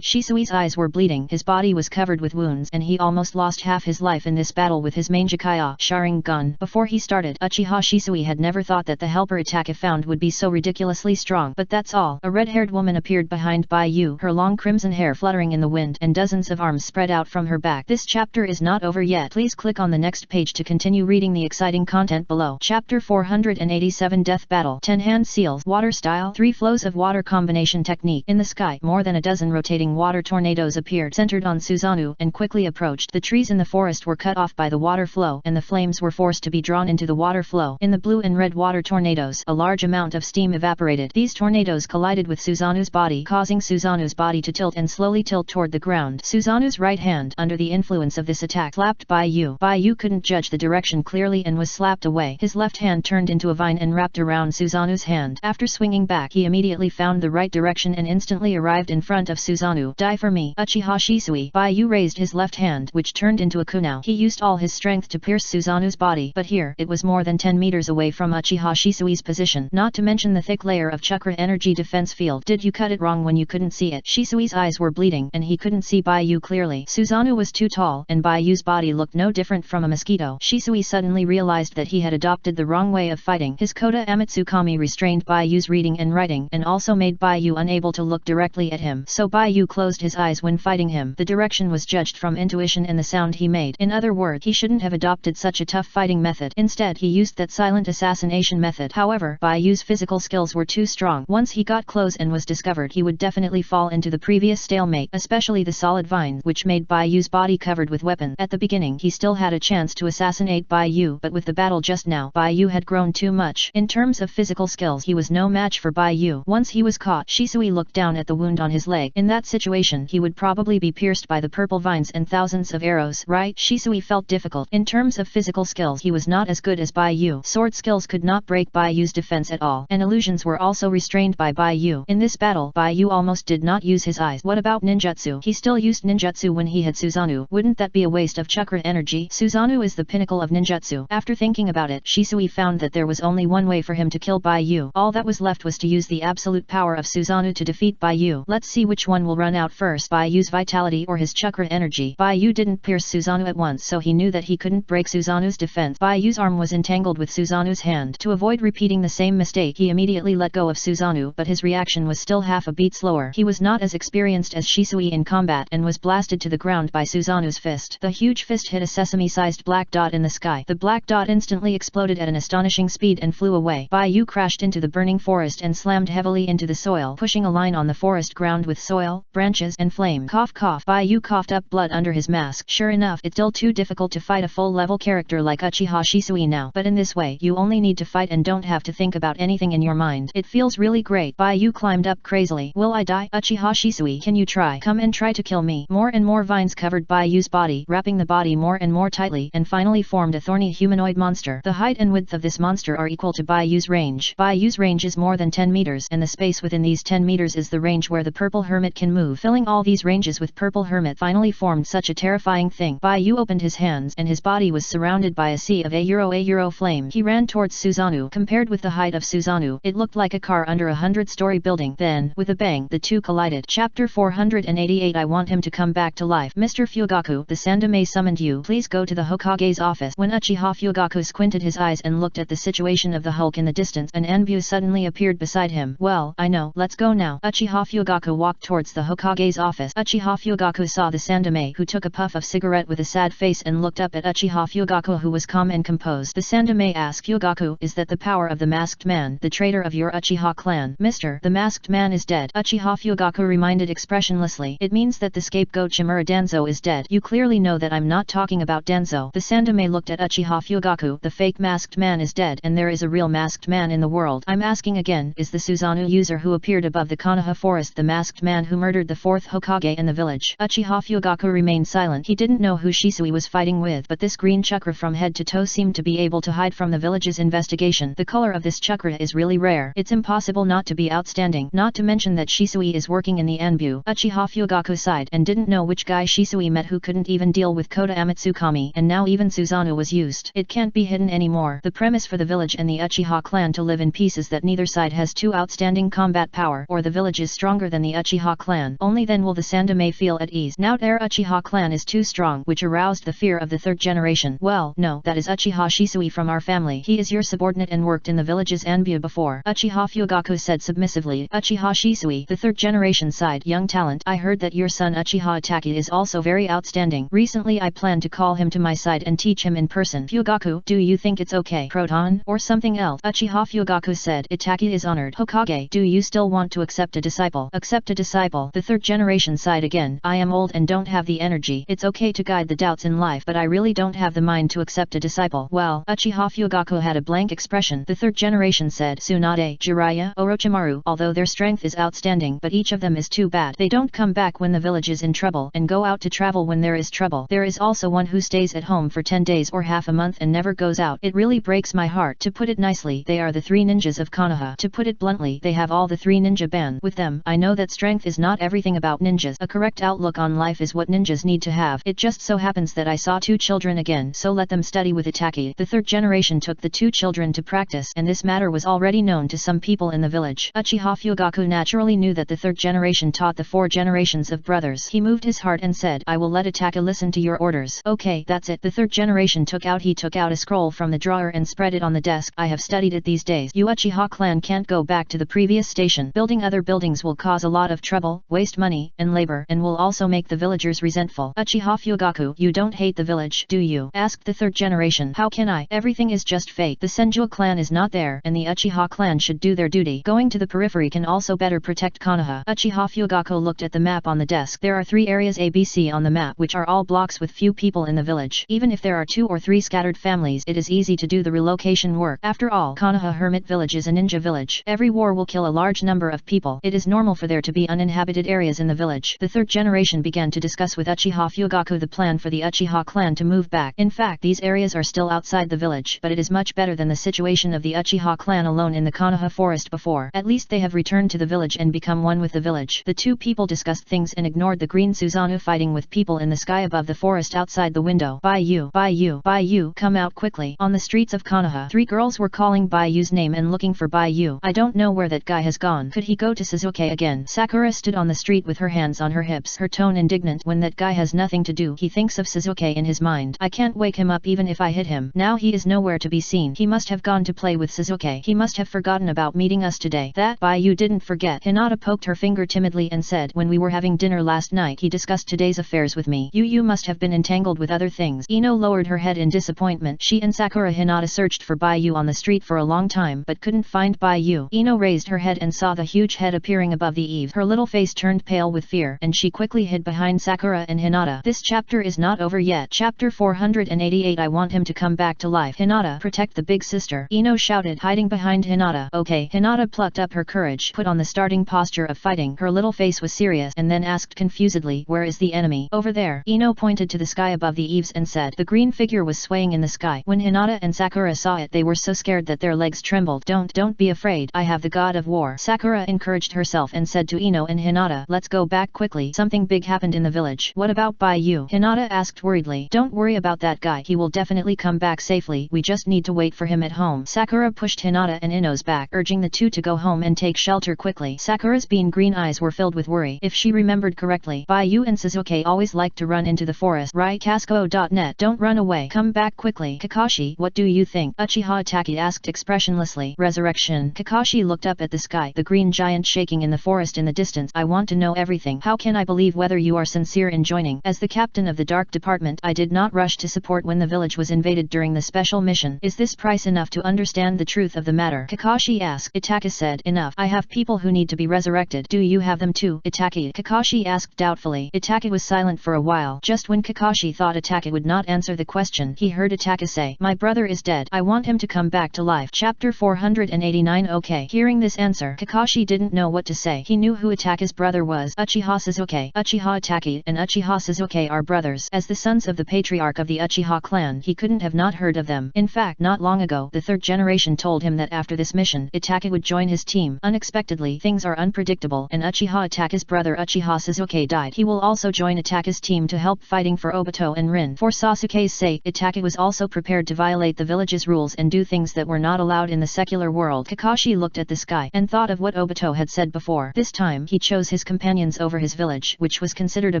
Shisui's eyes were bleeding, his body was covered with wounds, and he almost lost half his life in this battle with his Mangekaya Sharingan. Before he started, Uchiha Shisui had never thought that the helper attack if found would be so ridiculously strong. But that's all. A red-haired woman appeared behind Baiyu, her long crimson hair fluttering in the wind, and dozens of arms spread out from her back. This chapter is not over yet. Please click on the next page to continue reading the exciting content below. Chapter 487 Death Battle. 10 Hand Seals. Water Style. 3 Flows of Water Combination Technique. In the sky, more than a dozen rotating water tornadoes appeared, centered on Susanoo, and quickly approached. The trees in the forest were cut off by the water flow, and the flames were forced to be drawn into the water flow. In the blue and red water tornadoes, a large amount of steam evaporated. These tornadoes collided with Susanoo's body, causing Susanoo's body to tilt and slowly tilt toward the ground. Susanoo's right hand, under the influence of this attack, slapped Baiyu. Baiyu couldn't judge the direction clearly and was slapped away. His left hand turned into a vine and wrapped around Susanoo's hand. After swinging back, he immediately found the right direction and instantly arrived in front of Susanoo. Die for me, Uchiha Shisui. Baiyu raised his left hand, which turned into a kunai. He used all his strength to pierce Susanoo's body, but here, it was more than 10 meters away from Uchiha Shisui's position, not to mention the thick layer of chakra energy defense field. Did you cut it wrong when you couldn't see it? Shisui's eyes were bleeding, and he couldn't see Baiyu clearly. Susanoo was too tall, and Baiyu's body looked no different from a mosquito. Shisui suddenly realized that he had adopted the wrong way of fighting. His Kota Amatsukami restrained Baiyu's reading and writing, and also made Baiyu unable to look directly at him. So Baiyu closed his eyes when fighting him. The direction was judged from intuition and the sound he made. In other words, he shouldn't have adopted such a tough fighting method. Instead, he used that silent assassination method. However, Baiyu's physical skills were too strong. Once he got close and was discovered, he would definitely fall into the previous stalemate, especially the solid vines, which made Baiyu's body covered with weapons. At the beginning, he still had a chance to assassinate Baiyu, but with the battle just now, Baiyu had grown too much. In terms of physical skills, he was no match for Baiyu. Once he was caught, Shisui looked down at the wound on his leg. In that situation, he would probably be pierced by the purple vines and thousands of arrows, right? Shisui felt difficult. In terms of physical skills, he was not as good as Baiyu. Sword skills could not break Baiyu's defense at all, and illusions were also restrained by Baiyu. In this battle, Baiyu almost did not use his eyes. What about ninjutsu? He still used ninjutsu when he had Susanoo. Wouldn't that be a waste of chakra energy? Susanoo is the pinnacle of ninjutsu. After thinking about it, Shisui found that there was only one way for him to kill Baiyu. All that was left was to use the absolute power of Susanoo to defeat Baiyu. Let's see which one will run out first, Baiyu's vitality or his chakra energy. Baiyu didn't pierce Susanoo at once, so he knew that he couldn't break Susanoo's defense. Baiyu's arm was entangled with Susanoo's hand. To avoid repeating the same mistake, he immediately let go of Susanoo, but his reaction was still half a beat slower. He was not as experienced as Shisui in combat and was blasted to the ground by Susanoo's fist. The huge fist hit a sesame-sized black dot in the sky. The black dot instantly exploded at an astonishing speed and flew away. Baiyu crashed into the burning forest and slammed heavily into the soil, pushing a line on the forest ground with soil, branches, and flame. Cough cough. Baiyu coughed up blood under his mask. Sure enough, it's still too difficult to fight a full-level character like Uchiha Shisui now, but in this way, you only need to fight and don't have to think about anything in your mind. It feels really great. Baiyu climbed up crazily. Will I die? Uchiha Shisui, can you try? Come and try to kill me. More and more vines covered Baiyu's body, wrapping the body more and more tightly, and finally formed a thorny humanoid monster. The height and width of this monster are equal to Baiyu's range. Baiyu's range is more than 10 meters, and the space within these 10 meters is the range where the purple hermit can move. Filling all these ranges with purple hermit finally formed such a terrifying thing. Baiyu opened his hands, and his body was surrounded by a sea of a flame. He ran towards Susanoo. Compared with the height of Susanoo, it looked like a car under a 100-story building. Then, with a bang, the two collided. Chapter 488 I want him to come back to life. Mr. Fugaku, the Sandame summoned you. Please go to the Hokage's office. When Uchiha Fugaku squinted his eyes and looked at the situation of the Hulk in the distance, an Anbu suddenly appeared beside him. Well, I know, let's go now. Uchiha Fugaku walked towards the Hokage's office. Uchiha Fugaku saw the Sandame, who took a puff of cigarette with a sad face and looked up at Uchiha Fugaku, who was calm and composed. The Sandame asked Fugaku, is that the power of the masked man, the traitor of your Uchiha clan? Mr. The masked man is dead. Uchiha Fugaku reminded expressionlessly. It means that the scapegoat Shimura Danzo is dead. You clearly know that I'm not talking about Danzo. The Sandome looked at Uchiha Fugaku. The fake masked man is dead and there is a real masked man in the world. I'm asking again, is the Susanoo user who appeared above the Konoha forest the masked man who murdered the 4th Hokage in the village? Uchiha Fugaku remained silent. He didn't know who Shisui was fighting with, but this green chakra from head to toe seemed to be able to hide from the village's investigation. The color of this chakra is really rare. It's impossible not to be outstanding. Not to mention that Shisui is working in the Anbu. Uchiha Fugaku sighed and didn't know which guy Shisui met who couldn't even deal with Kota Amatsukami, and now even Susanoo was used. It can't be hidden anymore. The premise for the village and the Uchiha clan to live in peace is that neither side has too outstanding combat power, or the village is stronger than the Uchiha clan. Only then will the Sandome feel at ease. Now their Uchiha clan is too strong, which aroused the fear of the 3rd generation. Well, no, that is Uchiha Shisui from our family. He is your subordinate and worked in the village's Anbu before. Uchiha Fugaku said submissively. Uchiha Shisui, the 3rd generation sighed. Young talent, I heard that your son Uchiha Itachi is also very outstanding. Recently I plan to call him to my side and teach him in person. Fugaku, do you think it's okay? Proton, or something else? Uchiha Fugaku said. Itachi is honored. Hokage, do you still want to accept a disciple? Accept a disciple? The 3rd generation sighed again. I am old and don't have the energy. It's okay to guide the doubts in life, but I really don't have the mind to accept a disciple. Well, Uchiha Fugaku had a blank expression. The 3rd generation said. Tsunade, Jiraiya, Orochimaru, although their strength is outstanding, but each of them is too bad. They don't come back when the village is in trouble and go out to travel when there is trouble. There is also one who stays at home for 10 days or half a month and never goes out. It really breaks my heart. To put it nicely, they are the 3 ninjas of Konoha. To put it bluntly, they have all the 3 ninja band with them. I know that strength is not everything about ninjas. A correct outlook on life is what ninjas need to have. It just so happens that I saw 2 children again, so let them study with Itachi. The 3rd generation took the 2 children to practice, and this matter was already known to some people in the village. Uchiha Fugaku naturally knew that the 3rd generation taught the 4 generations of brothers. He moved his heart and said, I will let Itachi listen to your orders. Okay, that's it. The 3rd generation took out a scroll from the drawer and spread it on the desk. I have studied it these days. You Uchiha clan can't go back to the previous station. Building other buildings will cause a lot of trouble, waste money, and labor, and will also make the villagers resentful. Uchiha Fugaku, you don't hate the village, do you? Asked the 3rd generation. How can I? Everything is just fate. The Senju clan is not there, and the Uchiha clan should do their duty. Going to the periphery can also better protect Konoha. Uchiha Fugaku looked at the map on the desk. There are 3 areas ABC on the map, which are all blocks with few people in the village. Even if there are 2 or 3 scattered families, it is easy to do the relocation work. After all, Konoha Hermit Village is a ninja village. Every war will kill a large number of people. It is normal for there to be uninhabited areas in the village. The 3rd generation began to discuss with Uchiha Fugaku the plan for the Uchiha clan to move back. In fact, these areas are still outside the village, but it is much better than the situation of the Uchiha clan alone in the Konoha forest before. At least they have returned to the village and become one with the village. The 2 people discussed things and ignored the green Susanoo fighting with people in the sky above the forest outside the window. Baiyu, come out quickly. On the streets of Konoha, 3 girls were calling Baiyu's name and looking for Baiyu. I don't know where that guy has gone. Could he go to Suzuki again? Sakura stood on the street with her hands on her hips, her tone indignant. When that guy has nothing to do, he thinks of Suzuki in his mind. I can't wake him up even if I hit him. Now he is nowhere to be seen. He must have gone to play with Suzuki. He must have forgotten about meeting us today. That Baiyu didn't forget. Hinata poked her finger timidly and said, when we were having dinner last night he discussed today's affairs with me. You must have been entangled with other things. Ino lowered her head in disappointment. She and Sakura Hinata searched for Baiyu on the street for a long time but couldn't find Baiyu. Ino raised her head and saw the huge head appearing above the eaves. Her little face turned pale with fear and she quickly hid behind Sakura and Hinata. This chapter is not over yet. Chapter 488. I want him to come back to life. Hinata, protect the big sister. Ino shouted, hiding behind Hinata. Okay. Hinata plucked up her courage, put on the starting posture of fighting. Her little face was serious and then asked confusedly, where is the enemy? Over there. Ino pointed to the sky above the eaves and said, the green figure was swaying in the sky. When Hinata and Sakura saw it, they were so scared that their legs trembled. Don't be afraid. I have the god of war. Sakura encouraged herself and said to Ino and Hinata, let's go back quickly. Something big happened in the village. What about Baiyu? Hinata asked worriedly. Don't worry about that guy. He will definitely come back safely. We just need to wait for him at home. Sakura pushed Hinata and Ino's back, urging the 2 to go home and take shelter quickly. Sakura's bean green eyes were filled with worry. If she remembered correctly, Baiyu and Suzuki always liked to run into the forest. Right? Casco.net. Don't run away. Come back quickly. Kakashi, what do you think? Uchiha Itachi asked expressionlessly. Resurrection. Kakashi looked up at the sky, the green giant shaking in the forest in the distance. I want to know everything. How can I believe whether you are sincere in joining? As the captain of the Dark Department, I did not rush to support when the village was invaded during the special mission. Is this price enough to understand the truth of the matter? Kakashi asked. Itachi said, enough. I have have people who need to be resurrected. Do you have them too, Itaki? Kakashi asked doubtfully. Itaki was silent for a while. Just when Kakashi thought Itaki would not answer the question, he heard Itaki say, "My brother is dead. I want him to come back to life." Chapter 489. Okay. Hearing this answer, Kakashi didn't know what to say. He knew who Itaki's brother was. Uchiha Sasuke. Uchiha Itaki and Uchiha Sasuke are brothers. As the sons of the patriarch of the Uchiha clan, he couldn't have not heard of them. In fact, not long ago, the third generation told him that after this mission, Itaki would join his team. Unexpectedly, things are unpredictable, and Uchiha Itaki's brother Uchiha Sasuke died. He will also join Itaki's team to help fighting for Obito and Rin. For Sasuke's sake, Itaki was also prepared to violate the village's rules and do things that were not allowed in the secular world. Kakashi looked at the sky and thought of what Obito had said before. This time, he chose his companions over his village, which was considered a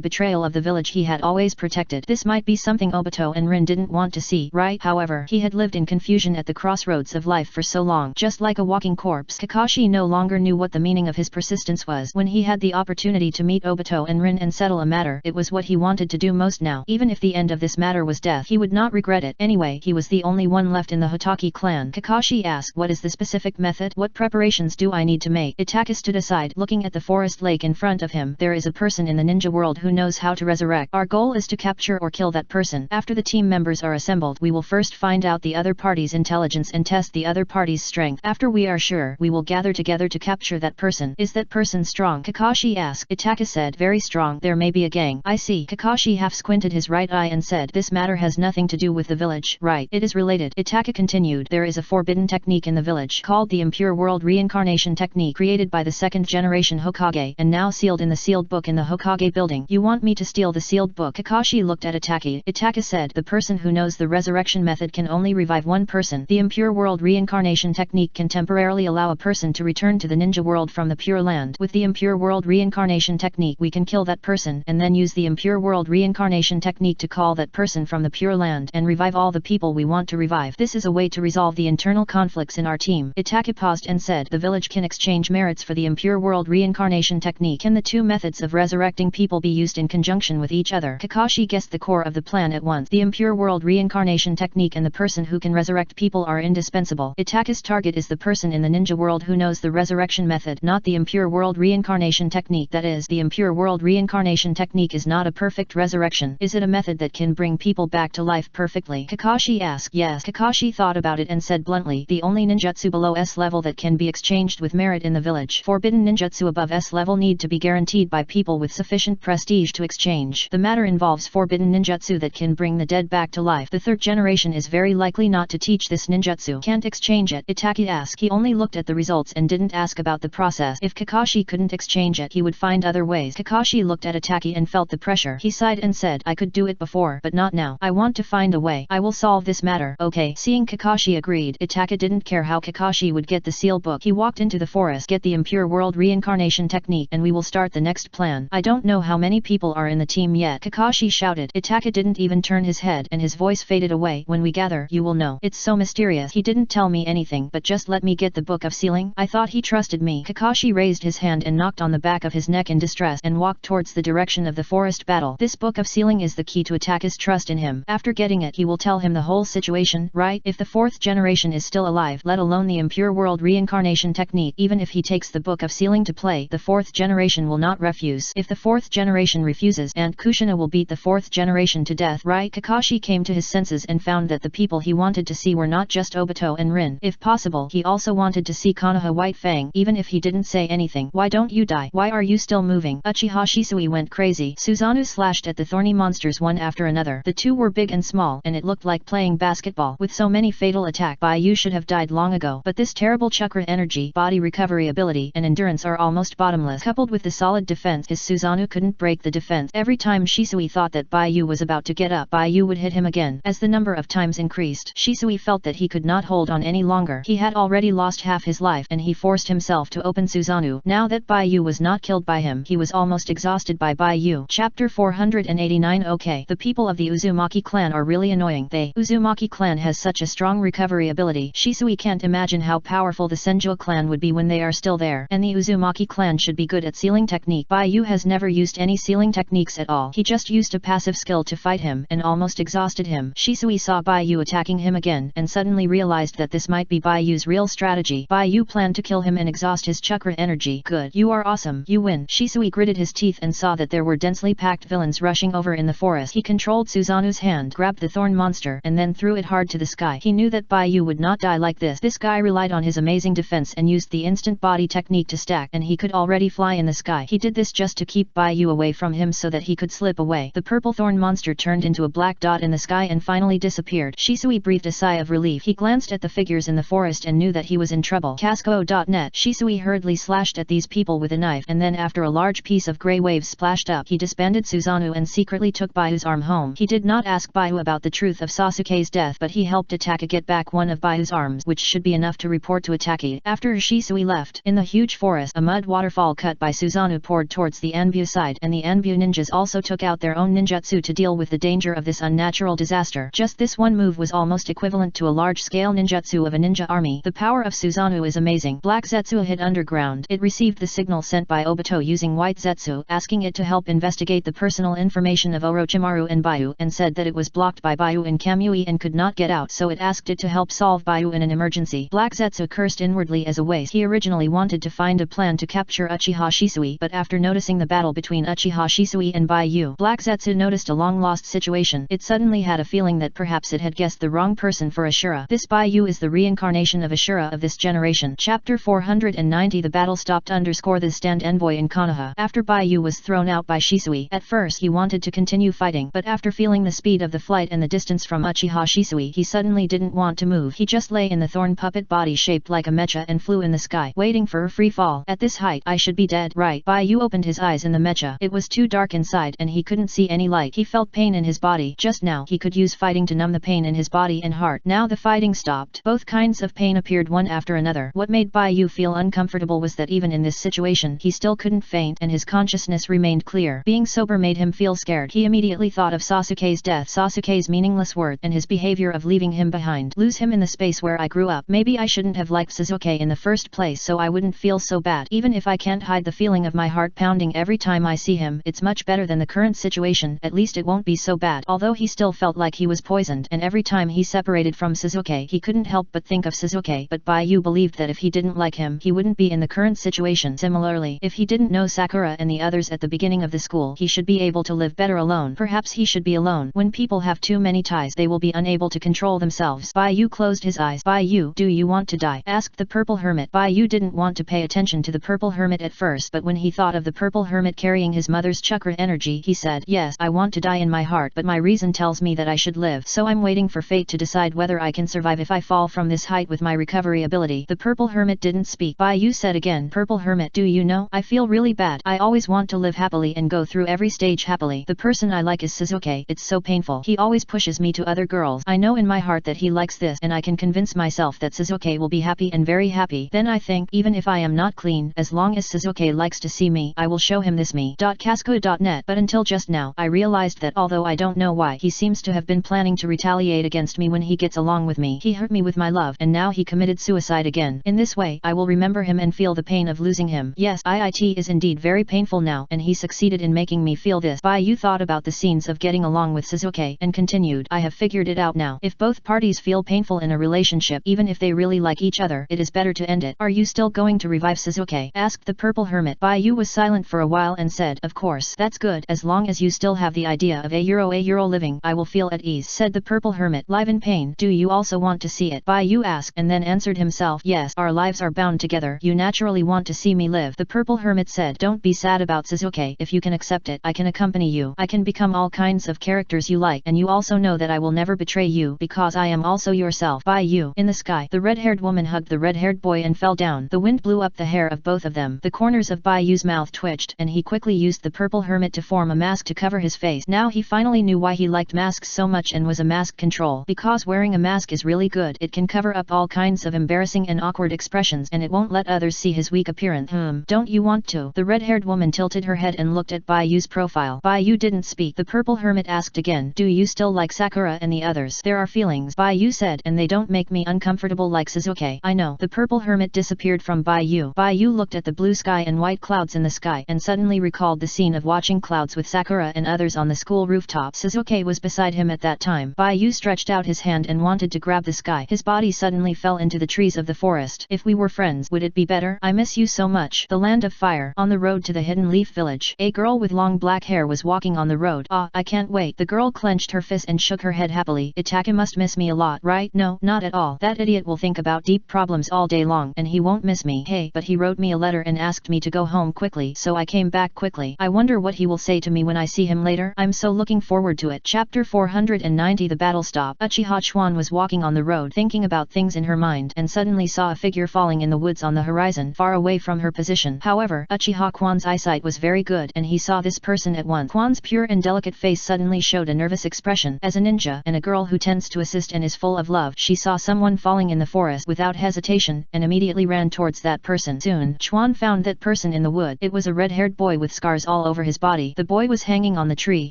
betrayal of the village he had always protected. This might be something Obito and Rin didn't want to see, right? However, he had lived in confusion at the crossroads of life for so long, just like a walking corpse. Kakashi no longer knew what the meaning of his persistence was. When he had the opportunity to meet Obito and Rin and settle a matter, it was what he wanted to do most now. Even if the end of this matter was death, he would not regret it. Anyway, he was the only one left in the Hotaki clan. Kakashi asked, "What is the specific method? What preparations do I need to make?" Itaki stood aside, looking at the forest lake in front of him. "There is a person in the ninja world who knows how to resurrect. Our goal is to capture or kill that person. After the team members are assembled, we will first find out the other party's intelligence and test the other party's strength. After we are sure, we will gather together to capture that person." "Is that person strong?" Kakashi asked. Itaki said, "Very strong. There may be a gang." "I see." Kakashi half squinted his right eye and said, "This matter has nothing to do with the village." "Right. It is related." Itaki continued, "There is a forbidden technique in the village called the Impure World Reincarnation Technique, created by the second generation Hokage and now sealed in the sealed book in the Hokage building. You want me to steal the sealed book?" Kakashi looked at Itaki. Itaki said, "The person who knows the resurrection method can only revive one person. The Impure World Reincarnation Technique can temporarily allow a person to return to the ninja world from the Pure Land. With the Impure World Reincarnation Technique, we can kill that person and then use the Impure World Reincarnation Technique to call that person from the Pure Land and revive all the people we want to revive. This is a way to resolve the internal conflicts in our team." Itaki paused and said, "The village can exchange merits for the Impure World Reincarnation Technique. Can the two methods of resurrecting people be used in conjunction with each other?" Kakashi guessed the core of the plan at once. The Impure World Reincarnation Technique and the person who can resurrect people are indispensable. Itaki's target is the person in the ninja world who knows the resurrection method, not the Impure World Reincarnation Technique. That is, the Impure World Reincarnation Technique is not a perfect resurrection. Is it a method that can bring people back to life perfectly? Kakashi asked. Yes. Kakashi thought about it and said bluntly, "The only ninjutsu below S level that can be exchanged with merit in the village. Forbidden ninjutsu above S level need to be guaranteed by people with sufficient prestige to exchange. The matter involves forbidden ninjutsu that can bring the dead back to life. The third generation is very likely not to teach this ninjutsu. Can't exchange it?" Itaki asked. He only looked at the results and didn't ask about the process. If Kakashi couldn't exchange it, he would find other ways. Kakashi looked at Itaki and felt the pressure. He sighed and said, "I could do it before, but not now. I want to find a way. I will solve this matter." "Okay." Seeing Kakashi agreed, Itaki didn't care how Kakashi would get the seal book. He walked into the forest, "Get the Impure World Reincarnation Technique and we will start the next plan. I don't know how many people are in the team yet," Kakashi shouted. Itaki didn't even turn his head and his voice faded away. "When we gather, you will know. It's so mysterious. He didn't tell me anything, but just let me get the book of sealing. I thought he trusted me." Kakashi raised his hand and knocked on the back of his neck in distress and walked towards the direction of the forest battle. This book of sealing is the key to Itaki's trust in him. After getting it, he will tell him the whole situation, right? If the fourth generation is still alive, let alone the Impure World Reincarnation Technique, even if he takes the book of sealing to play, the fourth generation will not refuse. If the fourth generation refuses, Aunt Kushina will beat the fourth generation to death, right? Kakashi came to his senses and found that the people he wanted to see were not just Obito and Rin. If possible, he also wanted to see Konoha White Fang, even if he didn't say anything. "Why don't you die? Why are you still moving?" Uchiha Shisui went crazy. Susanoo slashed at the thorny monsters one after another. The two were big and small, and it looked like playing basketball. With so many fatal attacks, Baiyu should have died long ago. But this terrible chakra energy, body recovery ability, and endurance are almost bottomless. Coupled with the solid defense, his Susanoo couldn't break the defense. Every time Shisui thought that Baiyu was about to get up, Baiyu would hit him again. As the number of times increased, Shisui felt that he could not hold on any longer. He had already lost half his life, and he forced himself to open Susanoo. Now that Baiyu was not killed by him, he was almost exhausted by Baiyu. Chapter 489. Okay. The people of the Uzumaki clan are really annoying. The Uzumaki clan has such a strong recovery ability. Shisui can't imagine how powerful the Senju clan would be when they are still there. And the Uzumaki clan should be good at sealing technique. Baiyu has never used any sealing techniques at all. He just used a passive skill to fight him and almost exhausted him. Shisui saw Baiyu attacking him again and suddenly realized that this might be Baiyu's real strategy. Baiyu planned to kill him and exhaust his chakra energy. Good. You are awesome. You win. Shisui gritted his teeth and saw that there were densely packed villains rushing over in the forest. He controlled Suzanu's hand, grabbed the thorn monster, and then threw it hard to the sky. He knew that Baiyu would not die like this. This guy relied on his amazing defense and used the instant body technique to stack, and he could already fly in the sky. He did this just to keep Baiyu away from him so that he could slip away. The purple thorn monster turned into a black dot in the sky and finally disappeared. Shisui breathed a sigh of relief. He glanced at the figures in the forest and knew that he was in trouble. Casco.net. Shisui hurriedly slashed at these people with a knife, and then after a large piece of grey waves splashed up, he disbanded Susanoo and secretly took Bayu's arm home. He did not ask Bayu about the truth of Sasuke's death, but he helped Itake get back one of Bayu's arms, which should be enough to report to Itake. After Shisui left, in the huge forest, a mud waterfall cut by Susanoo poured towards the Anbu side, and the Anbu ninjas also took out their own ninjutsu to deal with the danger of this unnatural disaster. Just this one move was almost equivalent to a large-scale ninjutsu of a ninja army. The power of Susanoo is amazing. Black Zetsu hid underground. It received the signal sent by Obito using White Zetsu, asking it to help investigate the personal information of Orochimaru and Bayu, and said that it was blocked by Bayu in Kamui and could not get out, so it asked it to help solve Bayu in an emergency. Black Zetsu cursed inwardly as a waste. He originally wanted to find a plan to capture Uchiha Shisui, but after noticing the battle between Uchiha Shisui and Bayu, Black Zetsu noticed a long-lost situation. It suddenly had a feeling that perhaps it had guessed the wrong person for Ashura. This Bayu is the reincarnation of Ashura of this generation. Chapter 490. The battle stopped. The stand envoy in Konoha. After Bayu was thrown out by Shisui, at first he wanted to continue fighting, but after feeling the speed of the flight and the distance from Uchiha Shisui, he suddenly didn't want to move. He just lay in the thorn puppet body shaped like a mecha and flew in the sky, waiting for a free fall. At this height, I should be dead, right? Bayu opened his eyes in the mecha. It was too dark inside and he couldn't see any light. He felt pain in his body. Just now, he could use fighting to numb the pain in his body and heart. Now the fighting stopped. Both kinds of pain appeared one after another. What made Bayu feel uncomfortable was that even in this situation, he still couldn't faint and his consciousness remained clear. Being sober made him feel scared. He immediately thought of Sasuke's death, Sasuke's meaningless word, and his behavior of leaving him behind. Lose him in the space where I grew up. Maybe I shouldn't have liked Sasuke in the first place so I wouldn't feel so bad. Even if I can't hide the feeling of my heart pounding every time I see him, it's much better than the current situation. At least it won't be so bad. Although he still felt like he was poisoned, and every time he separated from Sasuke, he couldn't help but think of Sasuke. But Bayu believed that if he didn't like him, he wouldn't be in the current situation. Similarly, if he didn't know Sakura and the others at the beginning of the school, he should be able to live better alone. Perhaps he should be alone. When people have too many ties, they will be unable to control themselves. Bayu closed his eyes. Bayu, do you want to die? Asked the purple hermit. Bayu didn't want to pay attention to the purple hermit at first, but when he thought of the purple hermit carrying his mother's chakra energy, he said, yes, I want to die in my heart, but my reason tells me that I should live, so I'm waiting for fate to decide whether I can survive if I fall from this height with my recovery ability. The purple hermit didn't speak. Bayu said again, purple hermit, do you know, I feel really bad. I always want to live happily and go through every stage happily. The person I like is Sasuke. It's so painful. He always pushes me to other girls. I know in my heart that he likes this, and I can convince myself that Sasuke will be happy and very happy. Then I think, even if I am not clean, as long as Sasuke likes to see me, I will show him this me. Casco.net. But until just now, I realized that although I don't know why, he seems to have been planning to retaliate against me when he gets along with me. He hurt me with my love, and now he committed suicide again. In this way, I will remember him and feel the pain of losing him. Yes, it is indeed very painful now, and he succeeded in making me feel this. Bayu thought about the scenes of getting along with Sasuke, and continued, I have figured it out now. If both parties feel painful in a relationship, even if they really like each other, it is better to end it. Are you still going to revive Sasuke? Asked the purple hermit. Bayu was silent for a while and said, of course. That's good. As long as you still have the idea of a euro living, I will feel at ease. Said the purple hermit. Live in pain. Do you also want to see it? Bayu asked, and then answered himself, yes, our lives are bound together. You naturally want to see me live. The purple hermit said, don't be sad about Sasuke. If you can accept it, I can accompany you. I can become all kinds of characters you like, and you also know that I will never betray you, because I am also yourself. Bayu. In the sky, the red-haired woman hugged the red-haired boy and fell down. The wind blew up the hair of both of them. The corners of Bayu's mouth twitched, and he quickly used the purple hermit to form a mask to cover his face. Now he finally knew why he liked masks so much and was a mask control. Because wearing a mask is really good. It can cover up all kinds of embarrassing and awkward expressions, and it won't let others see his weak appearance. Don't you want to? The red-haired woman tilted her head and looked at Bayu's profile. Bayu didn't speak. The purple hermit asked again, do you still like Sakura and the others? There are feelings, Bayu said, and they don't make me uncomfortable like Sasuke. I know. The purple hermit disappeared from Bayu. Bayu looked at the blue sky and white clouds in the sky, and suddenly recalled the scene of watching clouds with Sakura and others on the school rooftop. Sasuke was beside him at that time. Bayu stretched out his hand and wanted to grab the sky. His body suddenly fell into the trees of the forest. If we were friends, friends. Would it be better? I miss you so much. The land of fire. On the road to the Hidden Leaf village, a girl with long black hair was walking on the road. Ah, I can't wait. The girl clenched her fist and shook her head happily. Itaka must miss me a lot, right? No, not at all. That idiot will think about deep problems all day long, and he won't miss me. Hey, but he wrote me a letter and asked me to go home quickly, so I came back quickly. I wonder what he will say to me when I see him later. I'm so looking forward to it. Chapter 490. The battle stop. Uchiha Chuan was walking on the road thinking about things in her mind and suddenly saw a figure falling in the woods on the horizon far away from her position. However, Uchiha Quan's eyesight was very good and he saw this person at once. Quan's pure and delicate face suddenly showed a nervous expression. As a ninja and a girl who tends to assist and is full of love, she saw someone falling in the forest without hesitation and immediately ran towards that person. Soon, Chuan found that person in the wood. It was a red-haired boy with scars all over his body. The boy was hanging on the tree.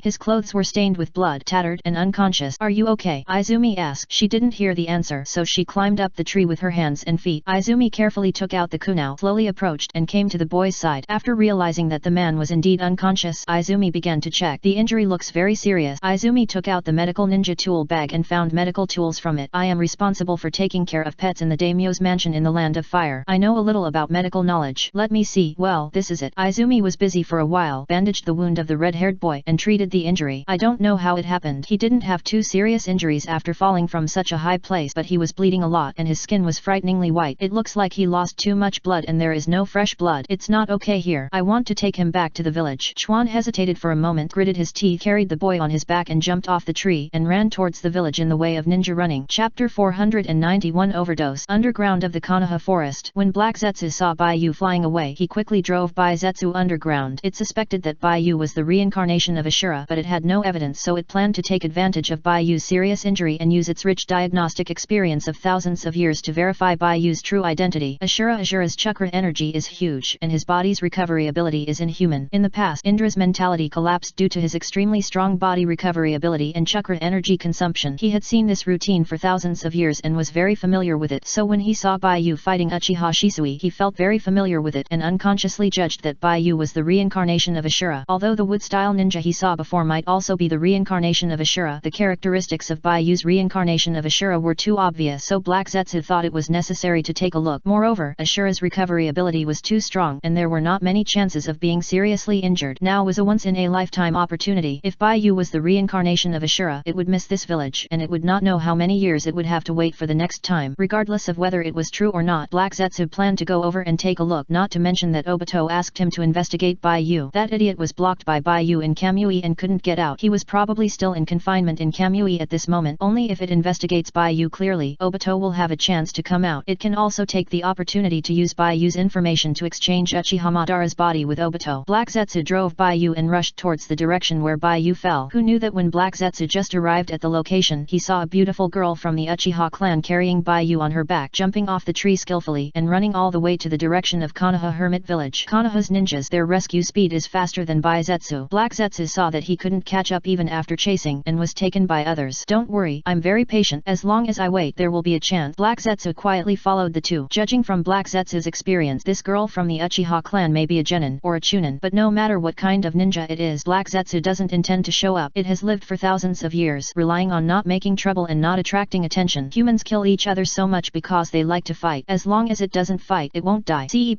His clothes were stained with blood, tattered and unconscious. Are you okay? Izumi asked. She didn't hear the answer, so she climbed up the tree with her hands and feet. Izumi carefully took out the kunai, slowly approached and came to the boy's side. After realizing that the man was indeed unconscious, Izumi began to check. The injury looks very serious. Izumi took out the medical ninja tool bag and found medical tools from it. I am responsible for taking care of pets in the daimyo's mansion in the land of fire. I know a little about medical knowledge. Let me see. Well, this is it. Izumi was busy for a while, bandaged the wound of the red-haired boy and treated the injury. I don't know how it happened. He didn't have too serious injuries after falling from such a high place, but he was bleeding a lot and his skin was frighteningly white. It looks like he lost too much blood and there is no fresh blood. It's not okay here. I want to take him back to the village. Chuan hesitated for a moment, gritted his teeth, carried the boy on his back and jumped off the tree and ran towards the village in the way of ninja running. Chapter 491. Overdose. Underground of the Konoha forest. When Black Zetsu saw Baiyu flying away, he quickly drove by Zetsu underground. It suspected that Baiyu was the reincarnation of Ashura, but it had no evidence, so it planned to take advantage of Baiyu's serious injury and use its rich diagnostic experience of thousands of years to verify Baiyu's true identity. Ashura's chakra energy is huge, and his body's recovery ability is inhuman. In the past, Indra's mentality collapsed due to his extremely strong body recovery ability and chakra energy consumption. He had seen this routine for thousands of years and was very familiar with it, so when he saw Baiyu fighting Uchiha Shisui, he felt very familiar with it and unconsciously judged that Baiyu was the reincarnation of Ashura. Although the wood-style ninja he saw before might also be the reincarnation of Ashura, the characteristics of Baiyu's reincarnation of Ashura were too obvious, so Black Zetsu thought it was necessary to take a look. Moreover, Ashura's recovery ability was too strong and there were not many chances of being seriously injured. Now was a once-in-a-lifetime opportunity. If Baiyu was the reincarnation of Ashura, it would miss this village and it would not know how many years it would have to wait for the next time. Regardless of whether it was true or not, Black Zetsu planned to go over and take a look, not to mention that Obito asked him to investigate Baiyu. That idiot was blocked by Baiyu in Kamui and couldn't get out. He was probably still in confinement in Kamui at this moment. Only if it investigates Baiyu clearly, Obito will have a chance to come out. It can also take the opportunity to use Baiyu's information to exchange Uchiha Madara's body with Obito. Black Zetsu drove Baiyu and rushed towards the direction where Baiyu fell. Who knew that when Black Zetsu just arrived at the location, he saw a beautiful girl from the Uchiha clan carrying Baiyu on her back, jumping off the tree skillfully and running all the way to the direction of Konoha Hermit Village. Konoha's ninjas, their rescue speed is faster than Bai Zetsu. Black Zetsu saw that he couldn't catch up even after chasing and was taken by others. Don't worry, I'm very patient. As long as I wait, there will be a chance. Black Zetsu quietly followed the two. Judging from Black Zetsu's experience, this girl from the Uchiha clan may be a genin or a chunin, but no matter what kind of ninja it is, Black Zetsu doesn't intend to show up. It has lived for thousands of years, relying on not making trouble and not attracting attention. Humans kill each other so much because they like to fight. As long as it doesn't fight, it won't die. C.E.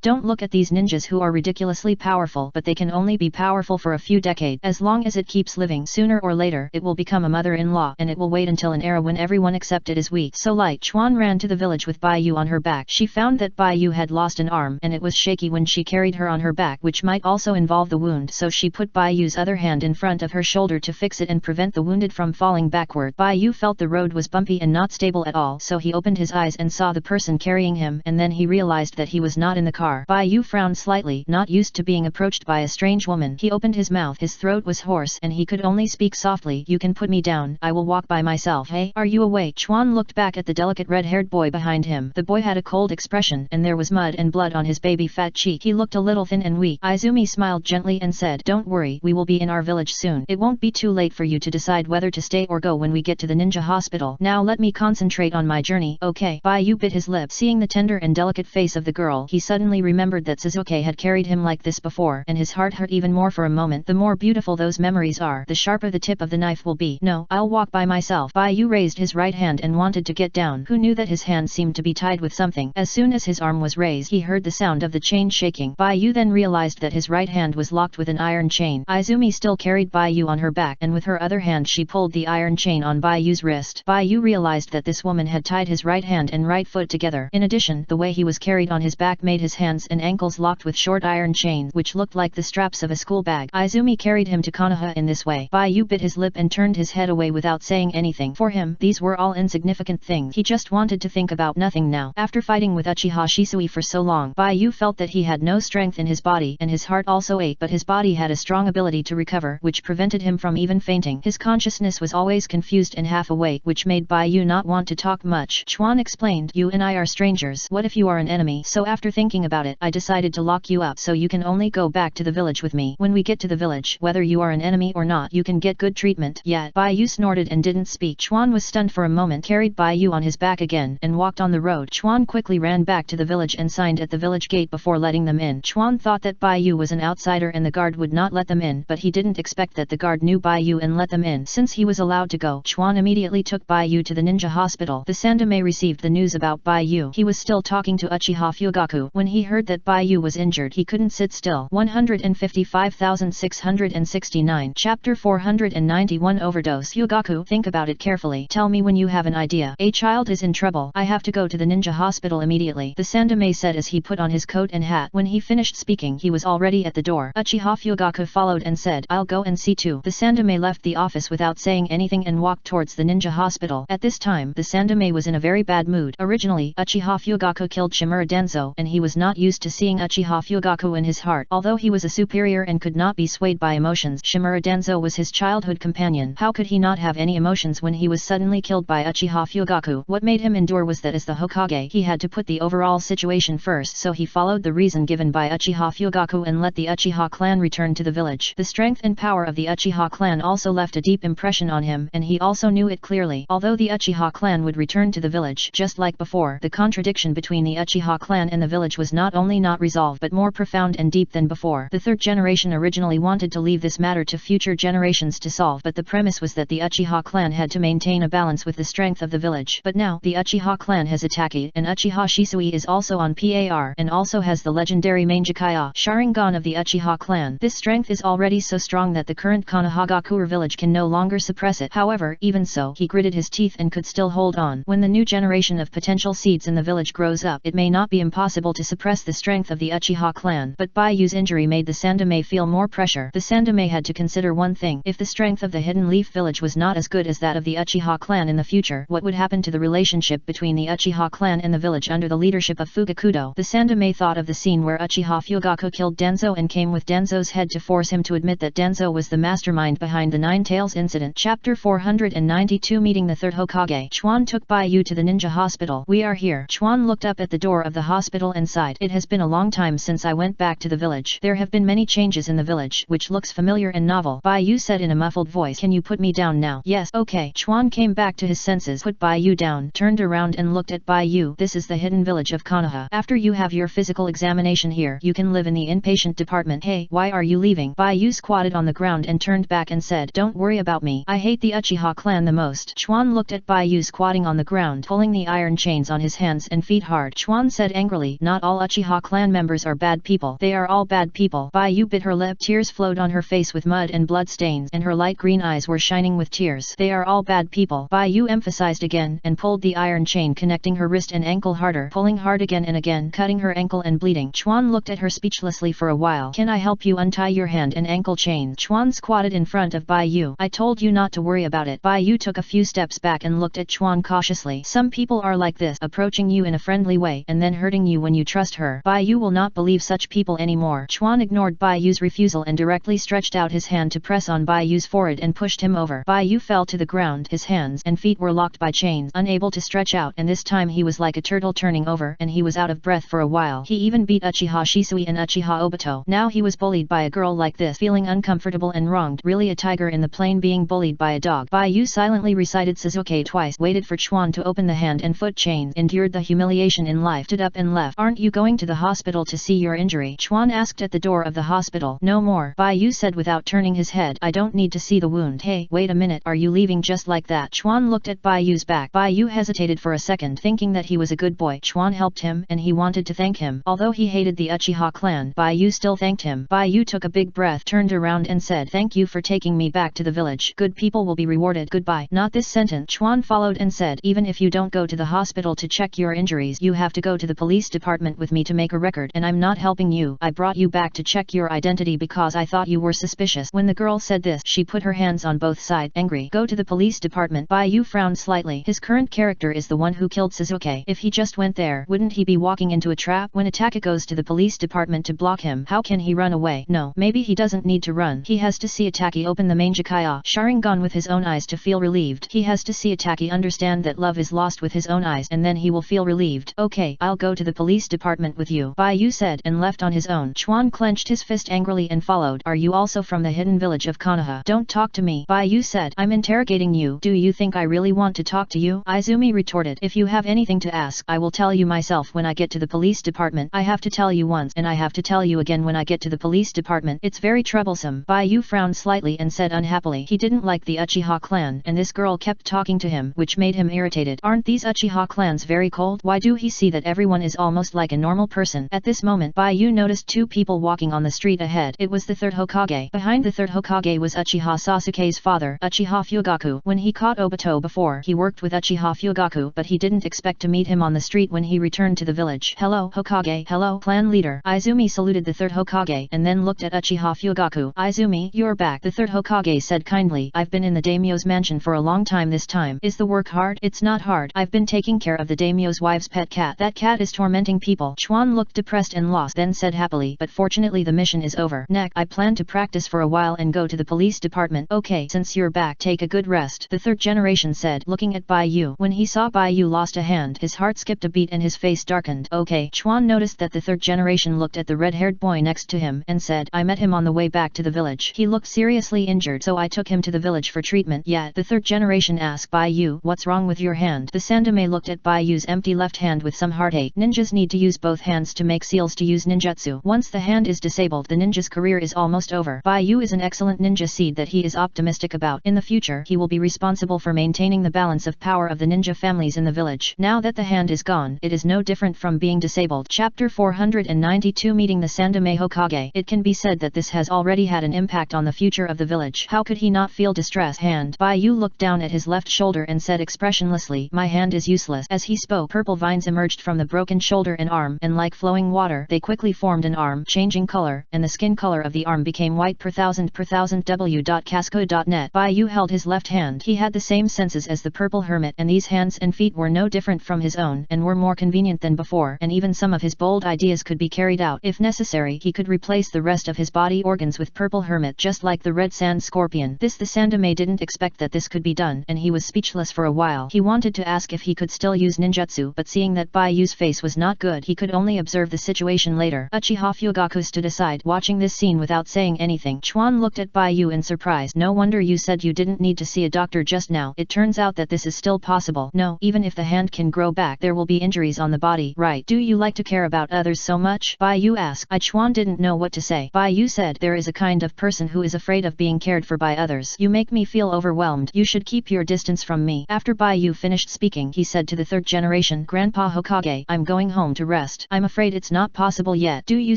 Don't look at these ninjas who are ridiculously powerful, but they can only be powerful for a few decades. As long as it keeps living, sooner or later, it will become a mother-in-law, and it will wait until an era when everyone except it is weak. So Light Chuan ran to the village with Baiyu on her back. She found that Baiyu had lost an arm, and it was shaky when she carried her on her back, which might also involve the wound, so she put Baiyu's other hand in front of her shoulder to fix it and prevent the wounded from falling backward. Baiyu felt the road was bumpy and not stable at all, so he opened his eyes and saw the person carrying him, and then he realized that he was not in the car. Baiyu frowned slightly, not used to being approached by a strange woman. He opened his mouth, his throat was hoarse, and he could only speak softly. You can put me down, I will walk by myself. Hey, are you awake? Chuan looked back at the delicate red-haired boy behind him. The boy had a cold expression, and there was mud and blood on his baby fat cheek. He looked a little thin and weak. Izumi smiled gently and said, don't worry, we will be in our village soon. It won't be too late for you to decide whether to stay or go when we get to the ninja hospital. Now let me concentrate on my journey. Okay. Baiyu bit his lip. Seeing the tender and delicate face of the girl, he suddenly remembered that Suzuki had carried him like this before, and his heart hurt even more for a moment. The more beautiful those memories are, the sharper the tip of the knife will be. No, I'll walk by myself. Baiyu raised his right hand and wanted to get down. Who knew that his hand seemed to be tied with something? anything. As soon as his arm was raised, he heard the sound of the chain shaking. Bai Yu then realized that his right hand was locked with an iron chain. Izumi still carried Bai Yu on her back, and with her other hand she pulled the iron chain on Bai Yu's wrist. Bai Yu realized that this woman had tied his right hand and right foot together. In addition, the way he was carried on his back made his hands and ankles locked with short iron chains, which looked like the straps of a school bag. Izumi carried him to Konoha in this way. Bai Yu bit his lip and turned his head away without saying anything. For him, these were all insignificant things. He just wanted to think about nothing now. After fighting with Uchiha Shisui for so long, Bai Yu felt that he had no strength in his body, and his heart also ached, but his body had a strong ability to recover, which prevented him from even fainting. His consciousness was always confused and half awake, which made Bai Yu not want to talk much. Chuan explained, "You and I are strangers. What if you are an enemy? So after thinking about it, I decided to lock you up so you can only go back to the village with me. When we get to the village, whether you are an enemy or not, you can get good treatment." Yet, Bai Yu snorted and didn't speak. Chuan was stunned for a moment, carried Bai Yu on his back again, and walked on the road. Chuan quickly ran back to the village and signed at the village gate before letting them in. Chuan thought that Bai Yu was an outsider and the guard would not let them in, but he didn't expect that the guard knew Bai Yu and let them in. Since he was allowed to go, Chuan immediately took Bai Yu to the ninja hospital. The Sandame received the news about Bai Yu. He was still talking to Uchiha Fugaku. When he heard that Bai Yu was injured, he couldn't sit still. 155,669 Chapter 491 Overdose. Fugaku, think about it carefully. Tell me when you have an idea. A child is in trouble. I have to go to the ninja hospital immediately, the Sandame said as he put on his coat and hat. When he finished speaking, he was already at the door. Uchiha Fugaku followed and said, "I'll go and see too." The Sandame left the office without saying anything and walked towards the ninja hospital. At this time, the Sandame was in a very bad mood. Originally, Uchiha Fugaku killed Shimura Denzo, and he was not used to seeing Uchiha Fugaku in his heart. Although he was a superior and could not be swayed by emotions, Shimura Denzo was his childhood companion. How could he not have any emotions when he was suddenly killed by Uchiha Fugaku? What made him endure was that as the Hokage, he had to put the overall situation first, so he followed the reason given by Uchiha Fugaku and let the Uchiha clan return to the village. The strength and power of the Uchiha clan also left a deep impression on him, and he also knew it clearly. Although the Uchiha clan would return to the village just like before, the contradiction between the Uchiha clan and the village was not only not resolved but more profound and deep than before. The third generation originally wanted to leave this matter to future generations to solve, but the premise was that the Uchiha clan had to maintain a balance with the strength of the village. But now, the Uchiha clan has Itaki, and Uchiha Shisui is also on Par, and also has the legendary Mangekyo Sharingan of the Uchiha clan. This strength is already so strong that the current Konohagakure village can no longer suppress it. However, even so, he gritted his teeth and could still hold on. When the new generation of potential seeds in the village grows up, it may not be impossible to suppress the strength of the Uchiha clan. But Bai Yu's injury made the Sandame feel more pressure. The Sandame had to consider one thing: if the strength of the Hidden Leaf village was not as good as that of the Uchiha clan in the future, what would happen to the relationship between the Uchiha clan and the village under the leadership of Fugakudo? The Sandame thought of the scene where Uchiha Fugaku killed Denzo and came with Denzo's head to force him to admit that Denzo was the mastermind behind the Nine Tails incident. Chapter 492 Meeting the Third Hokage. Chuan took Bai Yu to the ninja hospital. "We are here." Chuan looked up at the door of the hospital and sighed. "It has been a long time since I went back to the village. There have been many changes in the village, which looks familiar and novel." Bai Yu said in a muffled voice, "Can you put me down now?" "Yes, okay." Chuan came back to his senses, put Bai Yu down, turned around and looked at Bai Yu. "This is the hidden village of Konoha. After you have your physical examination here, you can live in the inpatient department." "Hey, why are you leaving?" Bai Yu squatted on the ground and turned back and said, "Don't worry about me. I hate the Uchiha clan the most." Chuan looked at Bai Yu squatting on the ground, pulling the iron chains on his hands and feet hard. Chuan said angrily, "Not all Uchiha clan members are bad people. They are all bad people." Bai Yu bit her lip. Tears flowed on her face with mud and blood stains, and her light green eyes were shining with tears. "They are all bad people," Bai Yu emphasized again, and pulled the iron chain connecting her wrist and ankle harder, pulling hard again and again, cutting her ankle and bleeding. Chuan looked at her speechlessly for a while. "Can I help you untie your hand and ankle chains?" Chuan squatted in front of Bai Yu. "I told you not to worry about it." Bai Yu took a few steps back and looked at Chuan cautiously. "Some people are like this, approaching you in a friendly way and then hurting you when you trust her. Bai Yu will not believe such people anymore." Chuan ignored Bai Yu's refusal and directly stretched out his hand to press on Bai Yu's forehead and pushed him over. Bai Yu fell to the ground. His hands and feet were locked by chains, unable to stretch out, and this time he was like a turtle turning over, and he was out of breath for a while. He even beat Uchiha Shisui and Uchiha Obito. Now he was bullied by a girl like this, feeling uncomfortable and wronged. Really a tiger in the plain being bullied by a dog. Bai Yu silently recited Suzuki twice, waited for Chuan to open the hand and foot chains, endured the humiliation in life, stood up and left. "Aren't you going to the hospital to see your injury?" Chuan asked at the door of the hospital. "No more," Bai Yu said without turning his head. "I don't need to see the wound." "Hey, wait a minute, are you leaving just like that?" Chuan looked at Bai Yu's back. Bai Yu hesitated for a second, thinking that he was a good good boy. Chuan helped him and he wanted to thank him. Although he hated the Uchiha clan, Bai Yu still thanked him. Bai Yu took a big breath, turned around and said, "Thank you for taking me back to the village. Good people will be rewarded. Goodbye." Not this sentence. Chuan followed and said, "Even if you don't go to the hospital to check your injuries, you have to go to the police department with me to make a record, and I'm not helping you. I brought you back to check your identity because I thought you were suspicious." When the girl said this, she put her hands on both sides, angry. "Go to the police department." Bai Yu frowned slightly. His current character is the one who killed Sasuke. If he just went there, wouldn't he be walking into a trap? When Itaka goes to the police department to block him, how can he run away? No, maybe he doesn't need to run. He has to see Itaki open the Manjakaya Sharingan with his own eyes to feel relieved. He has to see Itaki understand that love is lost with his own eyes, and then he will feel relieved. "Okay, I'll go to the police department with you," Bai Yu said, and left on his own. Chuan clenched his fist angrily and followed. "Are you also from the hidden village of Konoha?" "Don't talk to me," Bai Yu said. "I'm interrogating you. Do you think I really want to talk to you?" Izumi retorted. "If you have anything to ask, I will tell you myself when I get to the police department. I have to tell you once, and I have to tell you again when I get to the police department. It's very troublesome." Bai Yu frowned slightly and said unhappily. He didn't like the Uchiha clan, and this girl kept talking to him, which made him irritated. Aren't these Uchiha clans very cold? Why do he see that everyone is almost like a normal person? At this moment, Bai Yu noticed two people walking on the street ahead. It was the third Hokage. Behind the third Hokage was Uchiha Sasuke's father, Uchiha Fugaku. When he caught Obito before, he worked with Uchiha Fugaku, but he didn't expect to meet him on the street when he returned to the village. "Hello, Hokage." "Hello, clan leader." Izumi saluted the third Hokage and then looked at Uchiha Fugaku. "Izumi, you're back," the third Hokage said kindly. "I've been in the daimyo's mansion for a long time this time. Is the work hard?" "It's not hard. I've been taking care of the daimyo's wife's pet cat. That cat is tormenting people." Chuan looked depressed and lost, then said happily, "But fortunately the mission is over. Next, I plan to practice for a while and go to the police department." "Okay, since you're back, take a good rest," the third generation said, looking at Bai Yu. When he saw Bai Yu lost a hand, his heart skipped a beat and his face darkened. "Okay." Chuan noticed that the third generation looked at the red-haired boy next to him and said, "I met him on the way back to the village. He looked seriously injured, so I took him to the village for treatment." "Yet," the third generation asked Bai Yu, "What's wrong with your hand?" The Sandame looked at Bai Yu's empty left hand with some heartache. Ninjas need to use both hands to make seals to use ninjutsu. Once the hand is disabled, the ninja's career is almost over. Bai Yu is an excellent ninja seed that he is optimistic about. In the future, he will be responsible for maintaining the balance of power of the ninja families in the village. Now that the hand is gone, it is no different from being disabled. Chapter 492 Meeting the Sandame Hokage. It can be said that this has already had an impact on the future of the village. How could he not feel distress? Hand. Bai Yu looked down at his left shoulder and said expressionlessly, "My hand is useless." As he spoke, purple vines emerged from the broken shoulder and arm, and like flowing water, they quickly formed an arm, changing color, and the skin color of the arm became white per thousand. w.casco.net. Bai Yu held his left hand. He had the same senses as the purple hermit, and these hands and feet were no different from his own, and were more convenient than before, and even some of his bold ideas could be carried out. If necessary, he could replace the rest of his body organs with purple hermit, just like the red sand scorpion. This the Sandame didn't expect that this could be done, and he was speechless for a while. He wanted to ask if he could still use ninjutsu, but seeing that Bai Yu's face was not good, he could only observe the situation later. Uchiha Fugaku stood aside, watching this scene without saying anything. Chuan looked at Bai Yu in surprise. "No wonder you said you didn't need to see a doctor just now. It turns out that this is still possible." "No, even if the hand can grow back, there will be injuries on the body." "Right. Do you like to care about others so much?" Bai Yu asked. Chuan didn't know what to say. Bai Yu said, "There is a kind of person who is afraid of being cared for by others. You make me feel overwhelmed. You should keep your distance from me." After Bai Yu finished speaking, he said to the third generation, "Grandpa Hokage, I'm going home to rest. I'm afraid it's not possible yet. Do you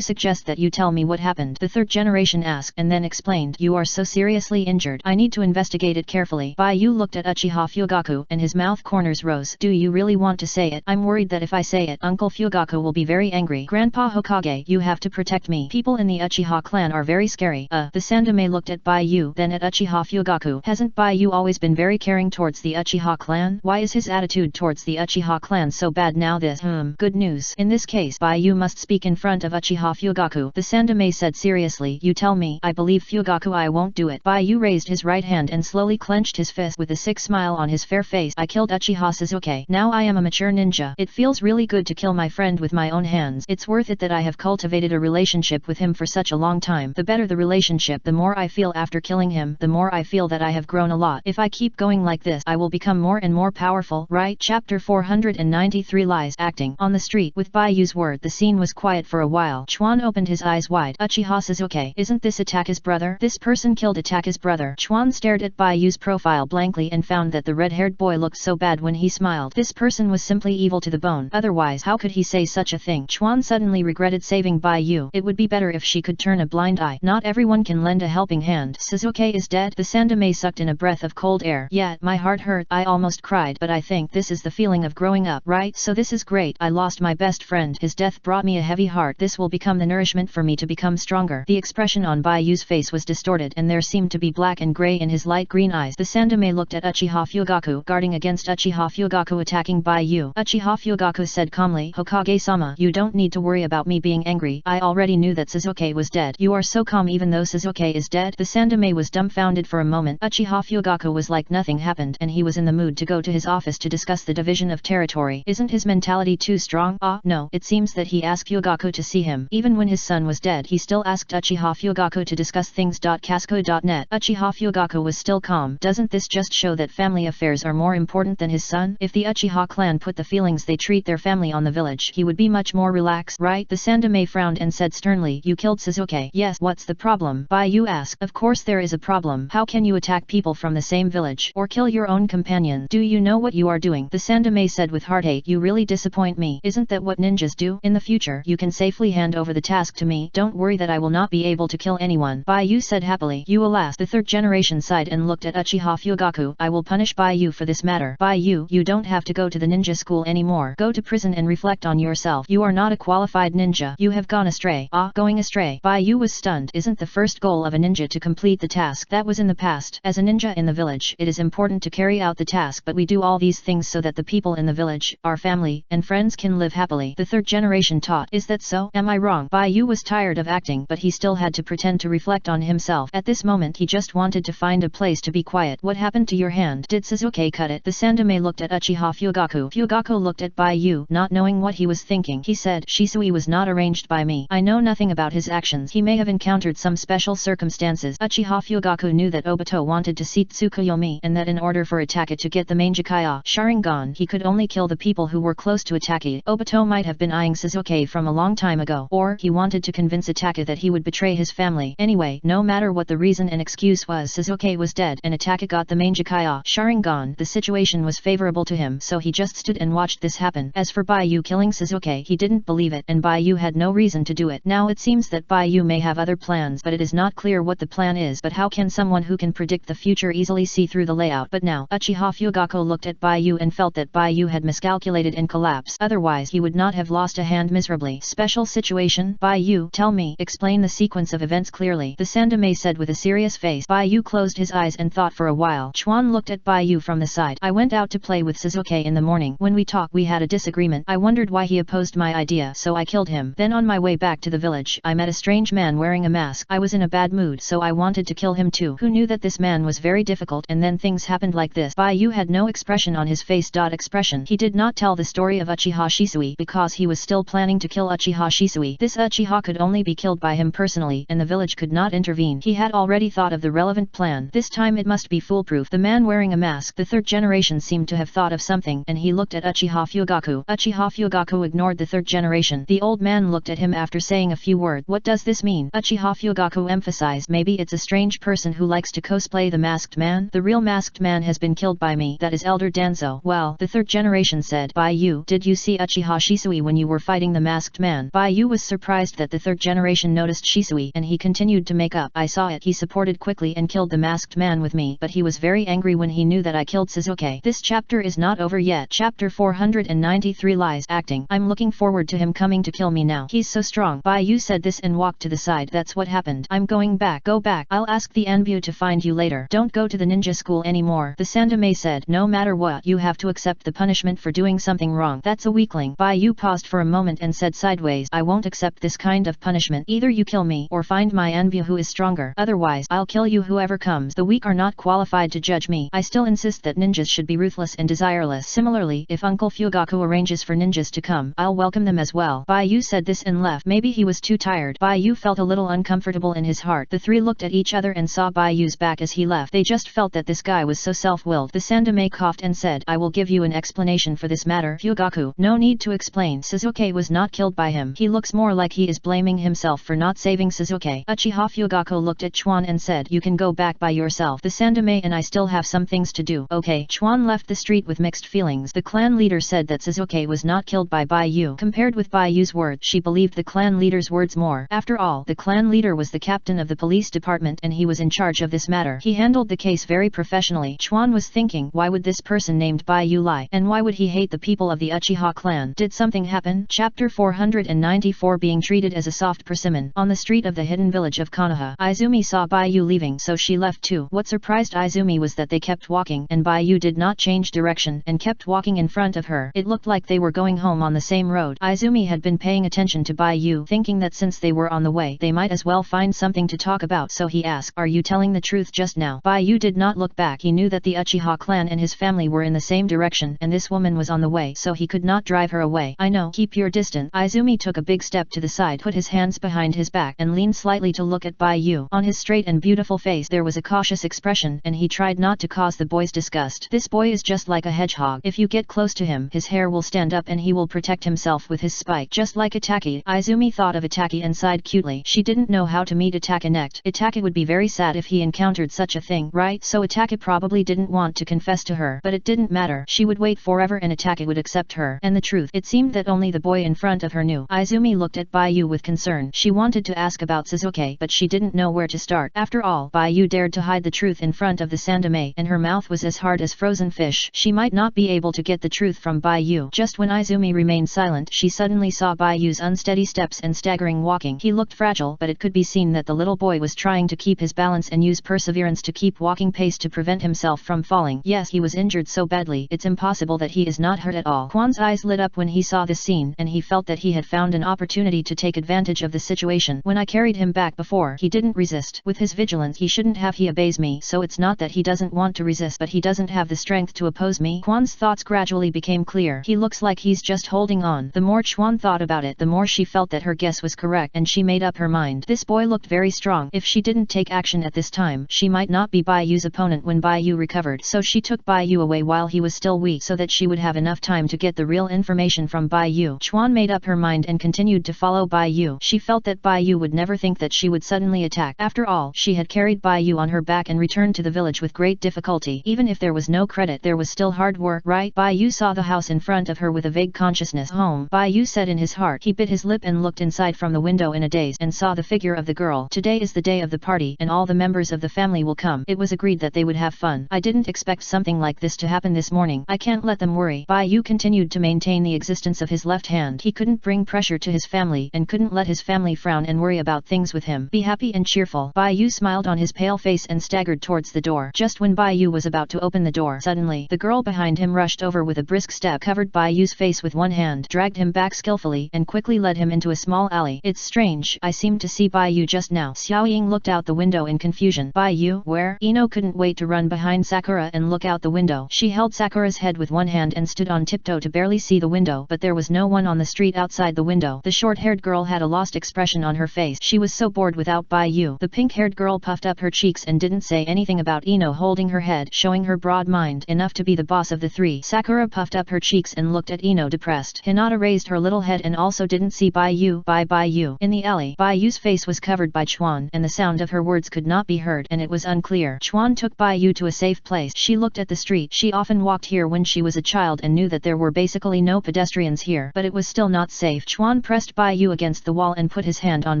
suggest that you tell me what happened?" The third generation asked, and then explained, "You are so seriously injured. I need to investigate it carefully." Bai Yu looked at Uchiha Fugaku, and his mouth corners rose. "Do you really want to say it? I'm worried that if I say it, Uncle Fugaku will be very angry." "Grandpa Hokage, you have to protect me. People in the Uchiha clan are very scary." The Sandame looked at Bai Yu, then at Uchiha Fugaku. "Hasn't Bai Yu always been very caring towards the Uchiha clan? Why is his attitude towards the Uchiha clan so bad now? This good news. In this case, Bai Yu must speak in front of Uchiha Fugaku." The Sandame said seriously, "You tell me." "I believe Fugaku, I won't do it." Bai Yu raised his right hand and slowly clenched his fist with a sick smile on his fair face. "I killed Uchiha Sasuke. Now I am a mature ninja. It feels really good to kill my friend with my own hands. It's worth it that I have cultivated a relationship with him for such a long time. The better the relationship, the more I feel after killing him, the more I feel that I have grown a lot. If I keep going like this, I will become more and more powerful, right?" Chapter 493 Lies. Acting. On the street, with Bai Yu's word, the scene was quiet for a while. Chuan opened his eyes wide. "Uchiha Sasuke, isn't this Itaka's brother? This person killed Itaka's brother." Chuan stared at Bai Yu's profile blankly and found that the red-haired boy looked so bad when he smiled. This person was simply evil to the bone. Otherwise, how could he say such a thing? Chuan suddenly regretted saving Bai Yu. It would be better if she could turn a blind eye. Not everyone can lend a helping hand. Shizuke is dead. The Sandame sucked in a breath of cold air. Yeah, my heart hurt. I almost cried, but I think this is the feeling of growing up, right? So this is great. I lost my best friend. His death brought me a heavy heart. This will become the nourishment for me to become stronger. The expression on Bai Yu's face was distorted, and there seemed to be black and grey in his light green eyes. The Sandame looked at Uchiha Fugaku, guarding against Uchiha Fugaku attacking Bai Yu. Uchiha Fugaku said calmly, Hokage-sama, you don't need to worry about me being angry. I already knew that Shizuke was dead. You are so calm even though Shizuke is dead? The Sandame was dumbfounded for a moment. Uchiha Fugaku was like nothing happened, and he was in the mood to go to his office to discuss the division of territory. Isn't his mentality too strong? No, it seems that he asked Fugaku to see him. Even when his son was dead, he still asked Uchiha Fugaku to discuss things. Casco.net. Uchiha Fugaku was still calm. Doesn't this just show that family affairs are more important than his son? If the Uchiha clan put the feelings they treat their family on the village, he would be much more relaxed, right? The Sandame frowned and said sternly, you killed Shizuke. Yes, what's the problem? Bai Yu asked. Of course there is a problem. How can you attack people from the same village, or kill your own companion? Do you know what you are doing? The Sandame said with heartache. You really disappoint me. Isn't that what ninjas do? In the future, you can safely hand over the task to me. Don't worry that I will not be able to kill anyone. Bai Yu said happily. You alas. The third generation sighed and looked at Uchiha Fugaku. I will punish Bai Yu for this matter. Bai Yu, you don't have to go to the ninja school anymore. Go to prison and reflect on yourself. You are not a qualified ninja. You have gone astray. Going astray. Bai Yu was stunned. Isn't the first goal of a ninja to complete the task? That was in the past. As a ninja in the village, it is important to carry out the task, but we do all these things so that the people in the village, our family, and friends can live happily. The third generation taught. Is that so? Am I wrong? Bai Yu was tired of acting, but he still had to pretend to reflect on himself. At this moment he just wanted to find a place to be quiet. What happened to your hand? Did Shizuke cut it? The Sandame looked at Uchiha Fugaku. Fugaku looked at Bai Yu, not knowing what he was thinking. He said, Shisui was not arranged by me. I know nothing about his actions. He may have encountered some special circumstances. Uchiha Fugaku knew that Obito wanted to see Tsukuyomi, and that in order for Itachi to get the Mangekyo Sharingan, he could only kill the people who were close to Itachi. Obito might have been eyeing Shizuke from a long time ago, or he wanted to convince Itachi that he would betray his family. Anyway, no matter what the reason and excuse was, Shizuke was dead, and Itachi got the Mangekyo Sharingan. The situation was favorable to him, so he just stood and watched this happen. As for Bai Yu killing Shizuke, he didn't believe it, and Bai Yu had no reason to do it. Now it seems that Bai Yu may have other plans, but it is not clear what the plan is. But how can someone who can predict the future easily see through the layout? But now, Uchiha Fugaku looked at Bai Yu and felt that Bai Yu had miscalculated and collapsed. Otherwise he would not have lost a hand miserably. Special situation? Bai Yu, tell me. Explain the sequence of events clearly. The Sandame said with a serious face. Bai Yu closed his eyes and thought for a while. Chuan looked at Bai Yu from the side. I went out to play with Shizuke in the morning. When we talked, we had a disagreement. I wondered why he opposed my idea, so I killed him. Then on my way back to the village, I met a strange man wearing a mask. I was in a bad mood, so I wanted to kill him too. Who knew that this man was very difficult, and then things happened like this. Bai Yu had no expression on his face. He did not tell the story of Uchiha Shisui because he was still planning to kill Uchiha Shisui. This Uchiha could only be killed by him personally, and the village could not intervene. He had already thought of the relevant plan. This time it must be foolproof. The man wearing a mask. The third generation seemed to have thought of something, and he looked at Uchiha Fugaku. Uchiha Fugaku ignored the third generation. The old man looked at him after saying a few words. What does this mean? Uchiha Fugaku emphasized. Maybe it's a strange person who likes to cosplay the masked man. The real masked man has been killed by me. That is Elder Danzo. Well, the third generation said. Bai Yu, did you see Uchiha Shisui when you were fighting the masked man? Bai Yu was surprised that the third generation noticed Shisui, and he continued to make up. I saw it. He supported quickly and killed the masked man with me, but he was very angry when he knew that I killed Shizuke. This chapter is not over yet. Chapter 493 Lies Acting. I'm looking forward to him coming to kill me now. He's so strong. Bai Yu said this and walked to the side. That's what happened. I'm going back. Go back. I'll ask the Anbu to find you later. Don't go to the ninja school anymore. The Sandame said. No matter what, you have to accept the punishment for doing something wrong. That's a weakling. Bai Yu paused for a moment and said sideways. I won't accept this kind of punishment. Either you kill me, or find my Anbu who is stronger. Otherwise, I'll kill you whoever comes. The weak are not qualified to judge me. I still insist that ninjas should be ruthless and desireless. Similarly, if Uncle Fugaku arranges for ninjas to come, I'll welcome them as well. Bai Yu said this and left. Maybe he was too tired. Bai Yu felt a little uncomfortable in his heart. The three looked at each other and saw Bai Yu's back as he left. They just felt that this guy was so self-willed. The Sandame coughed and said, I will give you an explanation for this matter. Fugaku, no need to explain. Shizuke was not killed by him. He looks more like he is blaming himself for not saving Shizuke. Uchiha Fugaku looked at Chuan and said, you can go back by yourself. The Sandame and I still have some things to do. Okay. Chuan left the street with mixed feelings. The clan leader leader said that Suzuki was not killed by Bai-Yu. Compared with Bai-Yu's words, she believed the clan leader's words more. After all, the clan leader was the captain of the police department and he was in charge of this matter. He handled the case very professionally. Chuan was thinking, why would this person named Bai-Yu lie? And why would he hate the people of the Uchiha clan? Did something happen? Chapter 494 Being treated as a soft persimmon. On the street of the hidden village of Konoha, Izumi saw Bai-Yu leaving, so she left too. What surprised Izumi was that they kept walking and Bai-Yu did not change direction and kept walking in front of her. It looked like they were going home on the same road. Izumi had been paying attention to Bai-Yu, thinking that since they were on the way, they might as well find something to talk about, so he asked, "Are you telling the truth just now?" Bai-Yu did not look back. He knew that the Uchiha clan and his family were in the same direction and this woman was on the way, so he could not drive her away. "I know, keep your distance." Izumi took a big step to the side, put his hands behind his back and leaned slightly to look at Bai-Yu. On his straight and beautiful face there was a cautious expression and he tried not to cause the boy's disgust. "This boy is just like a hedgehog. If you get close to him, his hair will stand up and he will protect himself with his spike, just like Itaki." Izumi thought of Itaki and sighed cutely. She didn't know how to meet Itaki next. Itaki would be very sad if he encountered such a thing, right? So Itaki probably didn't want to confess to her, but it didn't matter. She would wait forever and Itaki would accept her. And the truth, it seemed that only the boy in front of her knew. Izumi looked at Bai-Yu with concern. She wanted to ask about Suzuki, but she didn't know where to start. After all, Bai-Yu dared to hide the truth in front of the Sandame, and her mouth was as hard as frozen fish. She might not be able to get the truth from Bai-Yu. Just when Izumi remained silent, she suddenly saw Bai-Yu's unsteady steps and staggering walking. He looked fragile, but it could be seen that the little boy was trying to keep his balance and use perseverance to keep walking pace to prevent himself from falling. Yes, he was injured so badly, it's impossible that he is not hurt at all. Quan's eyes lit up when he saw this scene, and he felt that he had found an opportunity to take advantage of the situation. "When I carried him back before, he didn't resist. With his vigilance he shouldn't have. He obeys me, so it's not that he doesn't want to resist, but he doesn't have the strength to oppose me." Quan's thoughts gradually became clear. He looks like he's just holding on. The more Chuan thought about it, the more she felt that her guess was correct, and she made up her mind. This boy looked very strong. If she didn't take action at this time, she might not be Bai-Yu's opponent when Bai-Yu recovered. So she took Bai-Yu away while he was still weak so that she would have enough time to get the real information from Bai-Yu. Chuan made up her mind and continued to follow Bai-Yu. She felt that Bai-Yu would never think that she would suddenly attack. After all, she had carried Bai-Yu on her back and returned to the village with great difficulty. Even if there was no credit, there was still hard work, right? Bai-Yu saw the house in front of her with a vague consciousness. "Home," Bai-Yu said in his heart. He bit his lip and looked inside from the window in a daze and saw the figure of the girl. "Today is the day of the party and all the members of the family will come. It was agreed that they would have fun. I didn't expect something like this to happen this morning. I can't let them worry." Bai-Yu continued to maintain the existence of his left hand. He couldn't bring pressure to his family and couldn't let his family frown and worry about things with him. "Be happy and cheerful." Bai-Yu smiled on his pale face and staggered towards the door. Just when Bai-Yu was about to open the door, suddenly, the girl behind him rushed over with a brisk step, covered Bai-Yu's face with one hand, dragged him back skillfully and quickly led him into a small alley. "It's strange, I seemed to see Bai-Yu just now." Xiao Ying looked out the window in confusion. "Bai-Yu? Where?" Ino couldn't wait to run behind Sakura and look out the window. She held Sakura's head with one hand and stood on tiptoe to barely see the window, but there was no one on the street outside the window. The short-haired girl had a lost expression on her face. She was so bored without Bai-Yu. The pink-haired girl puffed up her cheeks and didn't say anything about Ino holding her head, showing her broad mind enough to be the boss of the three. Sakura puffed up her cheeks and looked at Ino depressed. Hinata raised her little head and also didn't see Bai-Yu. Bai-Yu. In the alley, Bai-Yu's face was covered by Chuan, and the sound of her words could not be heard, and it was unclear. Chuan took Bai-Yu to a safe place. She looked at the street. She often walked here when she was a child and knew that there were basically no pedestrians here, but it was still not safe. Chuan pressed Bai-Yu against the wall and put his hand on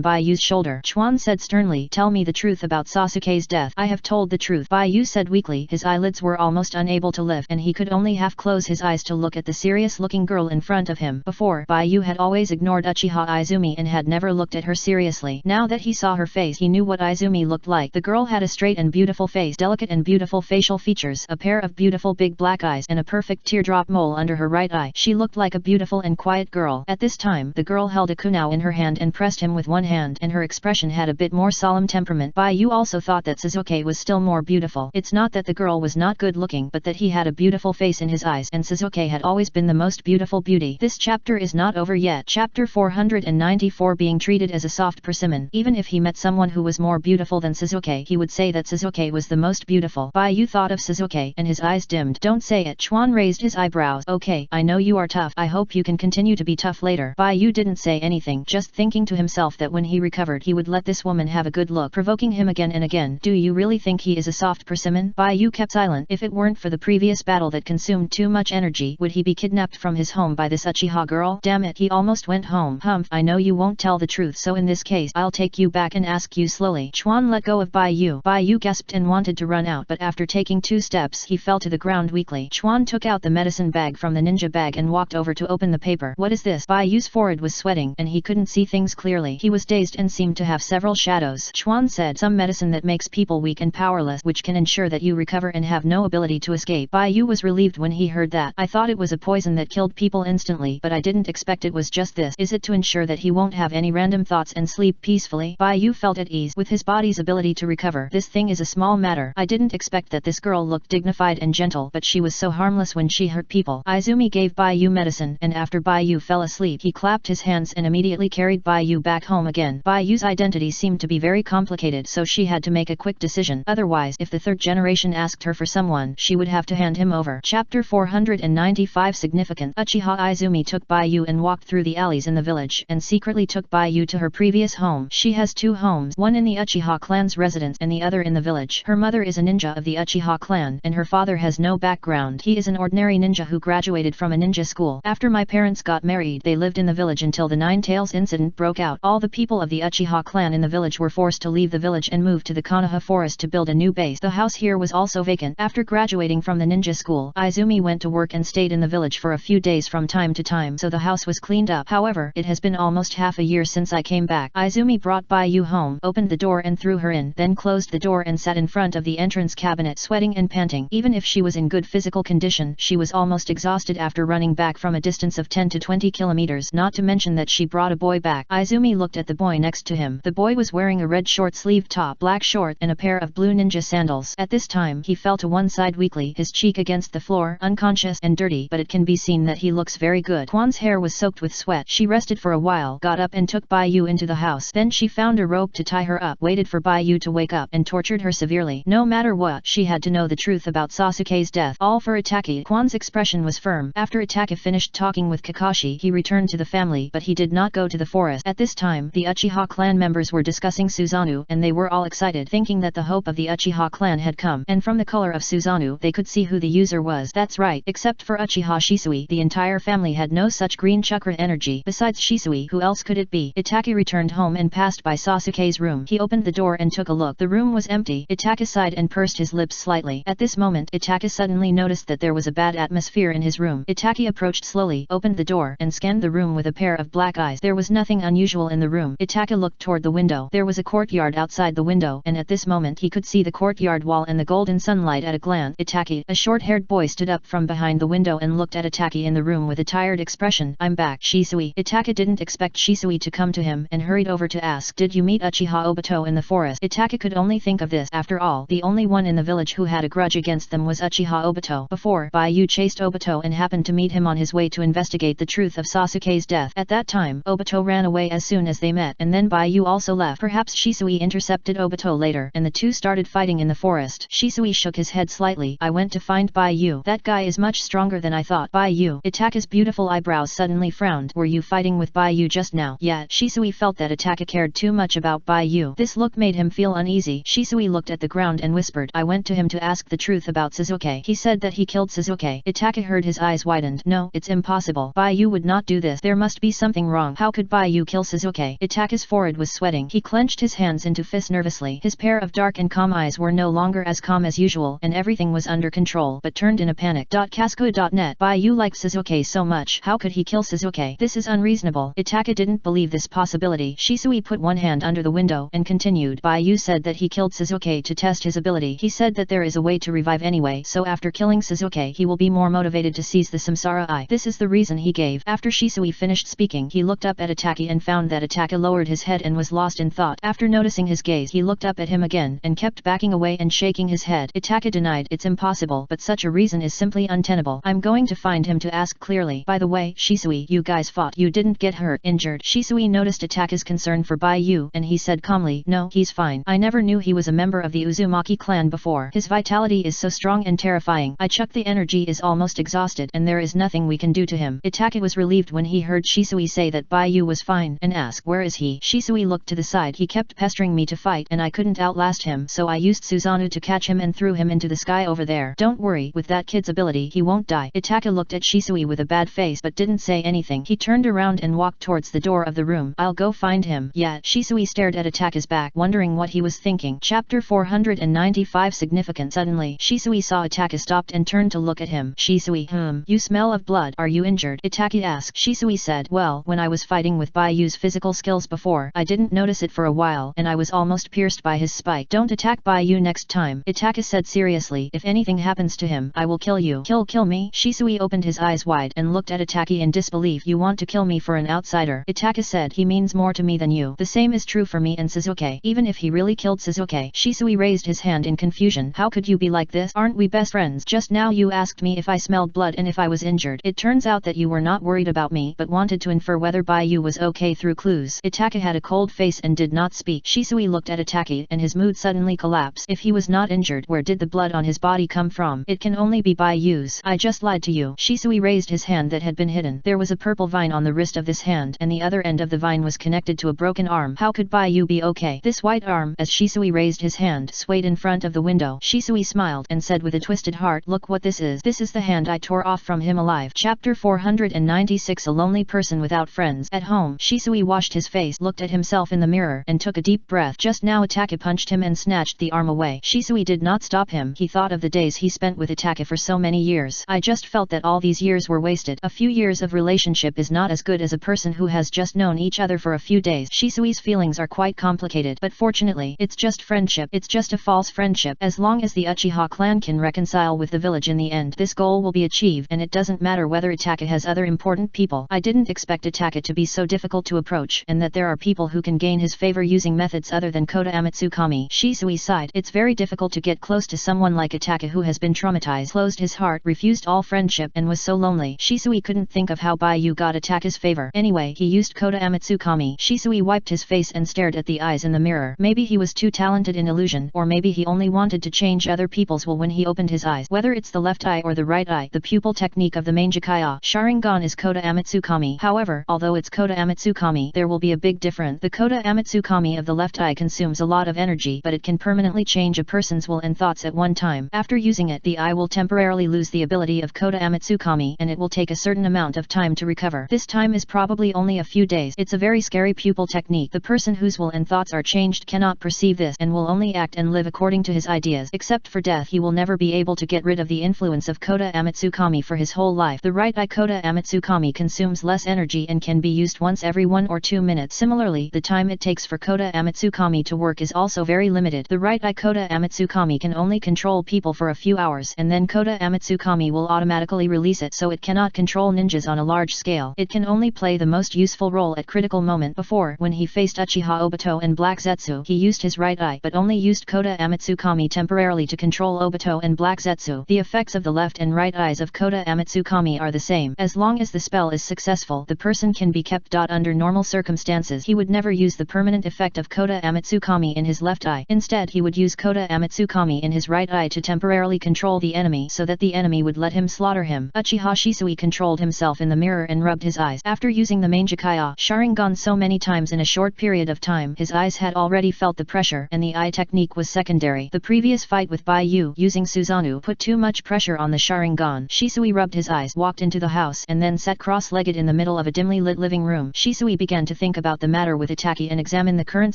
Bai-Yu's shoulder. Chuan said sternly, "Tell me the truth about Sasuke's death." "I have told the truth," Bai-Yu said weakly. His eyelids were almost unable to lift, and he could only half close his eyes to look at the serious-looking girl in front of him. Before, Bai-Yu had always ignored Uchiha Izumi and had never looked at her seriously. Now that he saw her face, he knew what Izumi looked like. The girl had a straight and beautiful face, delicate and beautiful facial features, a pair of beautiful big black eyes, and a perfect teardrop mole under her right eye. She looked like a beautiful and quiet girl. At this time, the girl held a kunao in her hand and pressed him with one hand, and her expression had a bit more solemn temperament. Bai-Yu also thought that Suzuki was still more beautiful. It's not that the girl was not good looking, but that he had a beautiful face in his eyes, and Suzuki had always been the most beautiful beauty. This chapter is not over yet. Chapter 494 Being treated as a soft persimmon. Even if he met someone who was more beautiful than Suzuki, he would say that Suzuki was the most beautiful. Bai-Yu thought of Suzuki, and his eyes dimmed. "Don't say it." Chuan raised his eyebrows. "Okay, I know you are tough. I hope you can continue to be tough later." Bai-Yu didn't say anything, just thinking to himself that when he recovered he would let this woman have a good look, provoking him again and again. "Do you really think he is a soft persimmon?" Bai-Yu kept silent. If it weren't for the previous battle that consumed too much energy, energy. Would he be kidnapped from his home by this Uchiha girl? Damn it, he almost went home. Humph, I know you won't tell the truth, so in this case I'll take you back and ask you slowly. Chuan let go of Bai Yu. Bai Yu gasped and wanted to run out, but after taking 2 steps he fell to the ground weakly. Chuan took out the medicine bag from the ninja bag and walked over to open the paper. What is this? Bai Yu's forehead was sweating and he couldn't see things clearly. He was dazed and seemed to have several shadows. Chuan said, some medicine that makes people weak and powerless, which can ensure that you recover and have no ability to escape. Bai Yu was relieved when he heard that. I thought it was a poison that killed people instantly, but I didn't expect it was just this. Is it to ensure that he won't have any random thoughts and sleep peacefully? Bai Yu felt at ease with his body's ability to recover. This thing is a small matter. I didn't expect that this girl looked dignified and gentle, but she was so harmless when she hurt people. Izumi gave Bai Yu medicine, and after Bai Yu fell asleep he clapped his hands and immediately carried Bai Yu back home again. Bai Yu's identity seemed to be very complicated, so she had to make a quick decision. Otherwise, if the third generation asked her for someone, she would have to hand him over. Chapter 495 Significant. Uchiha Izumi took Bai Yu and walked through the alleys in the village, and secretly took Bai Yu to her previous home. She has 2 homes, one in the Uchiha clan's residence and the other in the village. Her mother is a ninja of the Uchiha clan, and her father has no background. He is an ordinary ninja who graduated from a ninja school. After my parents got married, they lived in the village until the Nine Tails incident broke out. All the people of the Uchiha clan in the village were forced to leave the village and move to the Konoha forest to build a new base. The house here was also vacant. After graduating from the ninja school, Izumi went to work and stayed in the village for a few days from time to time, so the house was cleaned up. However, it has been almost half a year since I came back. Izumi brought Bai Yu home, opened the door and threw her in, then closed the door and sat in front of the entrance cabinet sweating and panting. Even if she was in good physical condition, she was almost exhausted after running back from a distance of 10 to 20 kilometers, not to mention that she brought a boy back. Izumi looked at the boy next to him. The boy was wearing a red short-sleeved top, black short, and a pair of blue ninja sandals. At this time he fell to one side weakly, his cheek against the floor, unconscious and dirty, but it can be seen that he looks very good. Kwan's hair was soaked with sweat. She rested for a while, got up and took Bai Yu into the house. Then she found a rope to tie her up, waited for Bai Yu to wake up, and tortured her severely. No matter what, she had to know the truth about Sasuke's death. All for Itaki. Kwan's expression was firm. After Itaki finished talking with Kakashi, he returned to the family, but he did not go to the forest. At this time, the Uchiha clan members were discussing Susanoo, and they were all excited, thinking that the hope of the Uchiha clan had come. And from the color of Susanoo, they could see who the user was. That's right, except for Uchiha Shisui, the entire family had no such green chakra energy. Besides Shisui, who else could it be? Itaki returned home and passed by Sasuke's room. He opened the door and took a look. The room was empty. Itaki sighed and pursed his lips slightly. At this moment, Itaki suddenly noticed that there was a bad atmosphere in his room. Itaki approached slowly, opened the door, and scanned the room with a pair of black eyes. There was nothing unusual in the room. Itaki looked toward the window. There was a courtyard outside the window, and at this moment he could see the courtyard wall and the golden sunlight at a glance. Itaki, a short-haired boy, stood up from behind the window and looked at Itaki in the room with a tired expression. I'm back, Shisui. Itaki didn't expect Shisui to come to him, and hurried over to ask, did you meet Uchiha Obito in the forest? Itaki could only think of this. After all, the only one in the village who had a grudge against them was Uchiha Obito. Before, Bai Yu chased Obito and happened to meet him on his way to investigate the truth of Sasuke's death. At that time, Obito ran away as soon as they met, and then Bai Yu also left. Perhaps Shisui intercepted Obito later, and the two started fighting in the forest. Shisui shook his head slightly. I went to find Bai Yu. That guy is much stronger than I thought. Bai Yu. Itaki's beautiful eyebrows suddenly frowned. Were you fighting with Bai Yu just now? Yeah. Shisui felt that Itaki cared too much about Bai Yu. This look made him feel uneasy. Shisui looked at the ground and whispered, I went to him to ask the truth about Sasuke. He said that he killed Sasuke. Itaki heard, his eyes widened. No, it's impossible. Bai Yu would not do this. There must be something wrong. How could Bai Yu kill Sasuke? Itaki's forehead was sweating. He clenched his hands into fists nervously. His pair of dark and calm eyes were no longer as calm as usual, and everything was under control, but turned in a panic. Casco.net. Bai Yu liked Sasuke so much. How could he kill Sasuke? This is unreasonable. Itaki didn't believe this possibility. Shisui put one hand under the window and continued. Bai Yu said that he killed Sasuke to test his ability. He said that there is a way to revive anyway, so after killing Sasuke he will be more motivated to seize the Samsara Eye. This is the reason he gave. After Shisui finished speaking, he looked up at Itaki and found that Itaki lowered his head and was lost in thought. After noticing his gaze, he looked up at him again and kept backing away and shaking his head. Itaki denied, it's impossible, but such a reason is simply untenable. I'm going to find him to ask clearly. By the way, Shisui, you guys fought. You didn't get hurt, injured? Shisui noticed Itaki's concern for Bai Yu, and he said calmly, no, he's fine. I never knew he was a member of the Uzumaki clan before. His vitality is so strong and terrifying. I checked, the energy is almost exhausted, and there is nothing we can do to him. Itaki was relieved when he heard Shisui say that Bai Yu was fine, and asked, where is he? Shisui looked to the side. He kept pestering me to fight, and I couldn't outlast him, so I used Susanoo to catch him and threw him into the sky over there. Don't worry, with that kid's ability he won't won't die. Itaka looked at Shisui with a bad face but didn't say anything. He turned around and walked towards the door of the room. I'll go find him. Yeah, Shisui stared at Itaka's back, wondering what he was thinking. Chapter 495 Significant. Suddenly, Shisui saw Itaka stopped and turned to look at him. Shisui, you smell of blood. Are you injured? Itaka asked. Shisui said, well, when I was fighting with Bayu's physical skills before, I didn't notice it for a while, and I was almost pierced by his spike. Don't attack Bayu next time. Itaka said seriously, if anything happens to him, I will kill you. Kill me? Shisui opened his eyes wide and looked at Itaka in disbelief. You want to kill me for an outsider? Itaka said, he means more to me than you. The same is true for me and Suzuki. Even if he really killed Suzuki. Shisui raised his hand in confusion. How could you be like this? Aren't we best friends? Just now you asked me if I smelled blood and if I was injured. It turns out that you were not worried about me but wanted to infer whether Bayu was okay through clues. Itaka had a cold face and did not speak. Shisui looked at Itaka and his mood suddenly collapsed. If he was not injured, where did the blood on his body come from? It can only be Bayu's. I just lied to you. Shisui raised his hand that had been hidden. There was a purple vine on the wrist of this hand and the other end of the vine was connected to a broken arm. How could Bayu be okay? This white arm, as Shisui raised his hand, swayed in front of the window. Shisui smiled and said with a twisted heart, look what this is. This is the hand I tore off from him alive. Chapter 496 A lonely person without friends. At home, Shisui washed his face, looked at himself in the mirror, and took a deep breath. Just now Itaka punched him and snatched the arm away. Shisui did not stop him. He thought of the days he spent with Itaka for so many years. I just felt that all these years were wasted. A few years of relationship is not as good as a person who has just known each other for a few days. Shisui's feelings are quite complicated, but fortunately, it's just friendship. It's just a false friendship. As long as the Uchiha clan can reconcile with the village in the end, this goal will be achieved, and it doesn't matter whether Itaka has other important people. I didn't expect Itaka to be so difficult to approach, and that there are people who can gain his favor using methods other than Kota Amatsukami. Shisui sighed. It's very difficult to get close to someone like Itaka who has been traumatized, closed his heart, refused all friendship, and was so lonely. Shisui couldn't think of how Bayu got Itaka's favor. Anyway, he used Kota Amatsukami. Shisui wiped his face and stared at the eyes in the mirror. Maybe he was too talented in illusion, or maybe he only wanted to change other people's will when he opened his eyes. Whether it's the left eye or the right eye, the pupil technique of the Manjikaya Sharingan is Kota Amatsukami. However, although it's Kota Amatsukami, there will be a big difference. The Kota Amatsukami of the left eye consumes a lot of energy, but it can permanently change a person's will and thoughts at one time. After using it, the eye will temporarily lose the ability of Kota Amatsukami, and it will take a certain amount of time to recover. This time is probably only a few days. It's a very scary pupil technique. The person whose will and thoughts are changed cannot perceive this and will only act and live according to his ideas. Except for death, he will never be able to get rid of the influence of Kota Amatsukami for his whole life. The right eye Kota Amatsukami consumes less energy and can be used once every 1 or 2 minutes. Similarly, the time it takes for Kota Amatsukami to work is also very limited. The right eye Kota Amatsukami can only control people for a few hours, and then Kota Amatsukami will automatically release it, so it cannot control ninjas on a large scale. It can only play the most useful role at critical moment. Before, when he faced Uchiha Obito and Black Zetsu, he used his right eye, but only used Kota Amatsukami temporarily to control Obito and Black Zetsu. The effects of the left and right eyes of Kota Amatsukami are the same. As long as the spell is successful, the person can be kept. Under normal circumstances, he would never use the permanent effect of Kota Amatsukami in his left eye. Instead, he would use Kota Amatsukami in his right eye to temporarily control the enemy so that the enemy would let him slaughter him. Uchiha Shisui controlled himself in the mirror and rubbed his eyes. After using the Manjikaya Sharingan so many times in a short period of time, his eyes had already felt the pressure, and the eye technique was secondary. The previous fight with Bayu using Susanoo put too much pressure on the Sharingan. Shisui rubbed his eyes, walked into the house, and then sat cross-legged in the middle of a dimly lit living room. Shisui began to think about the matter with Itaki and examine the current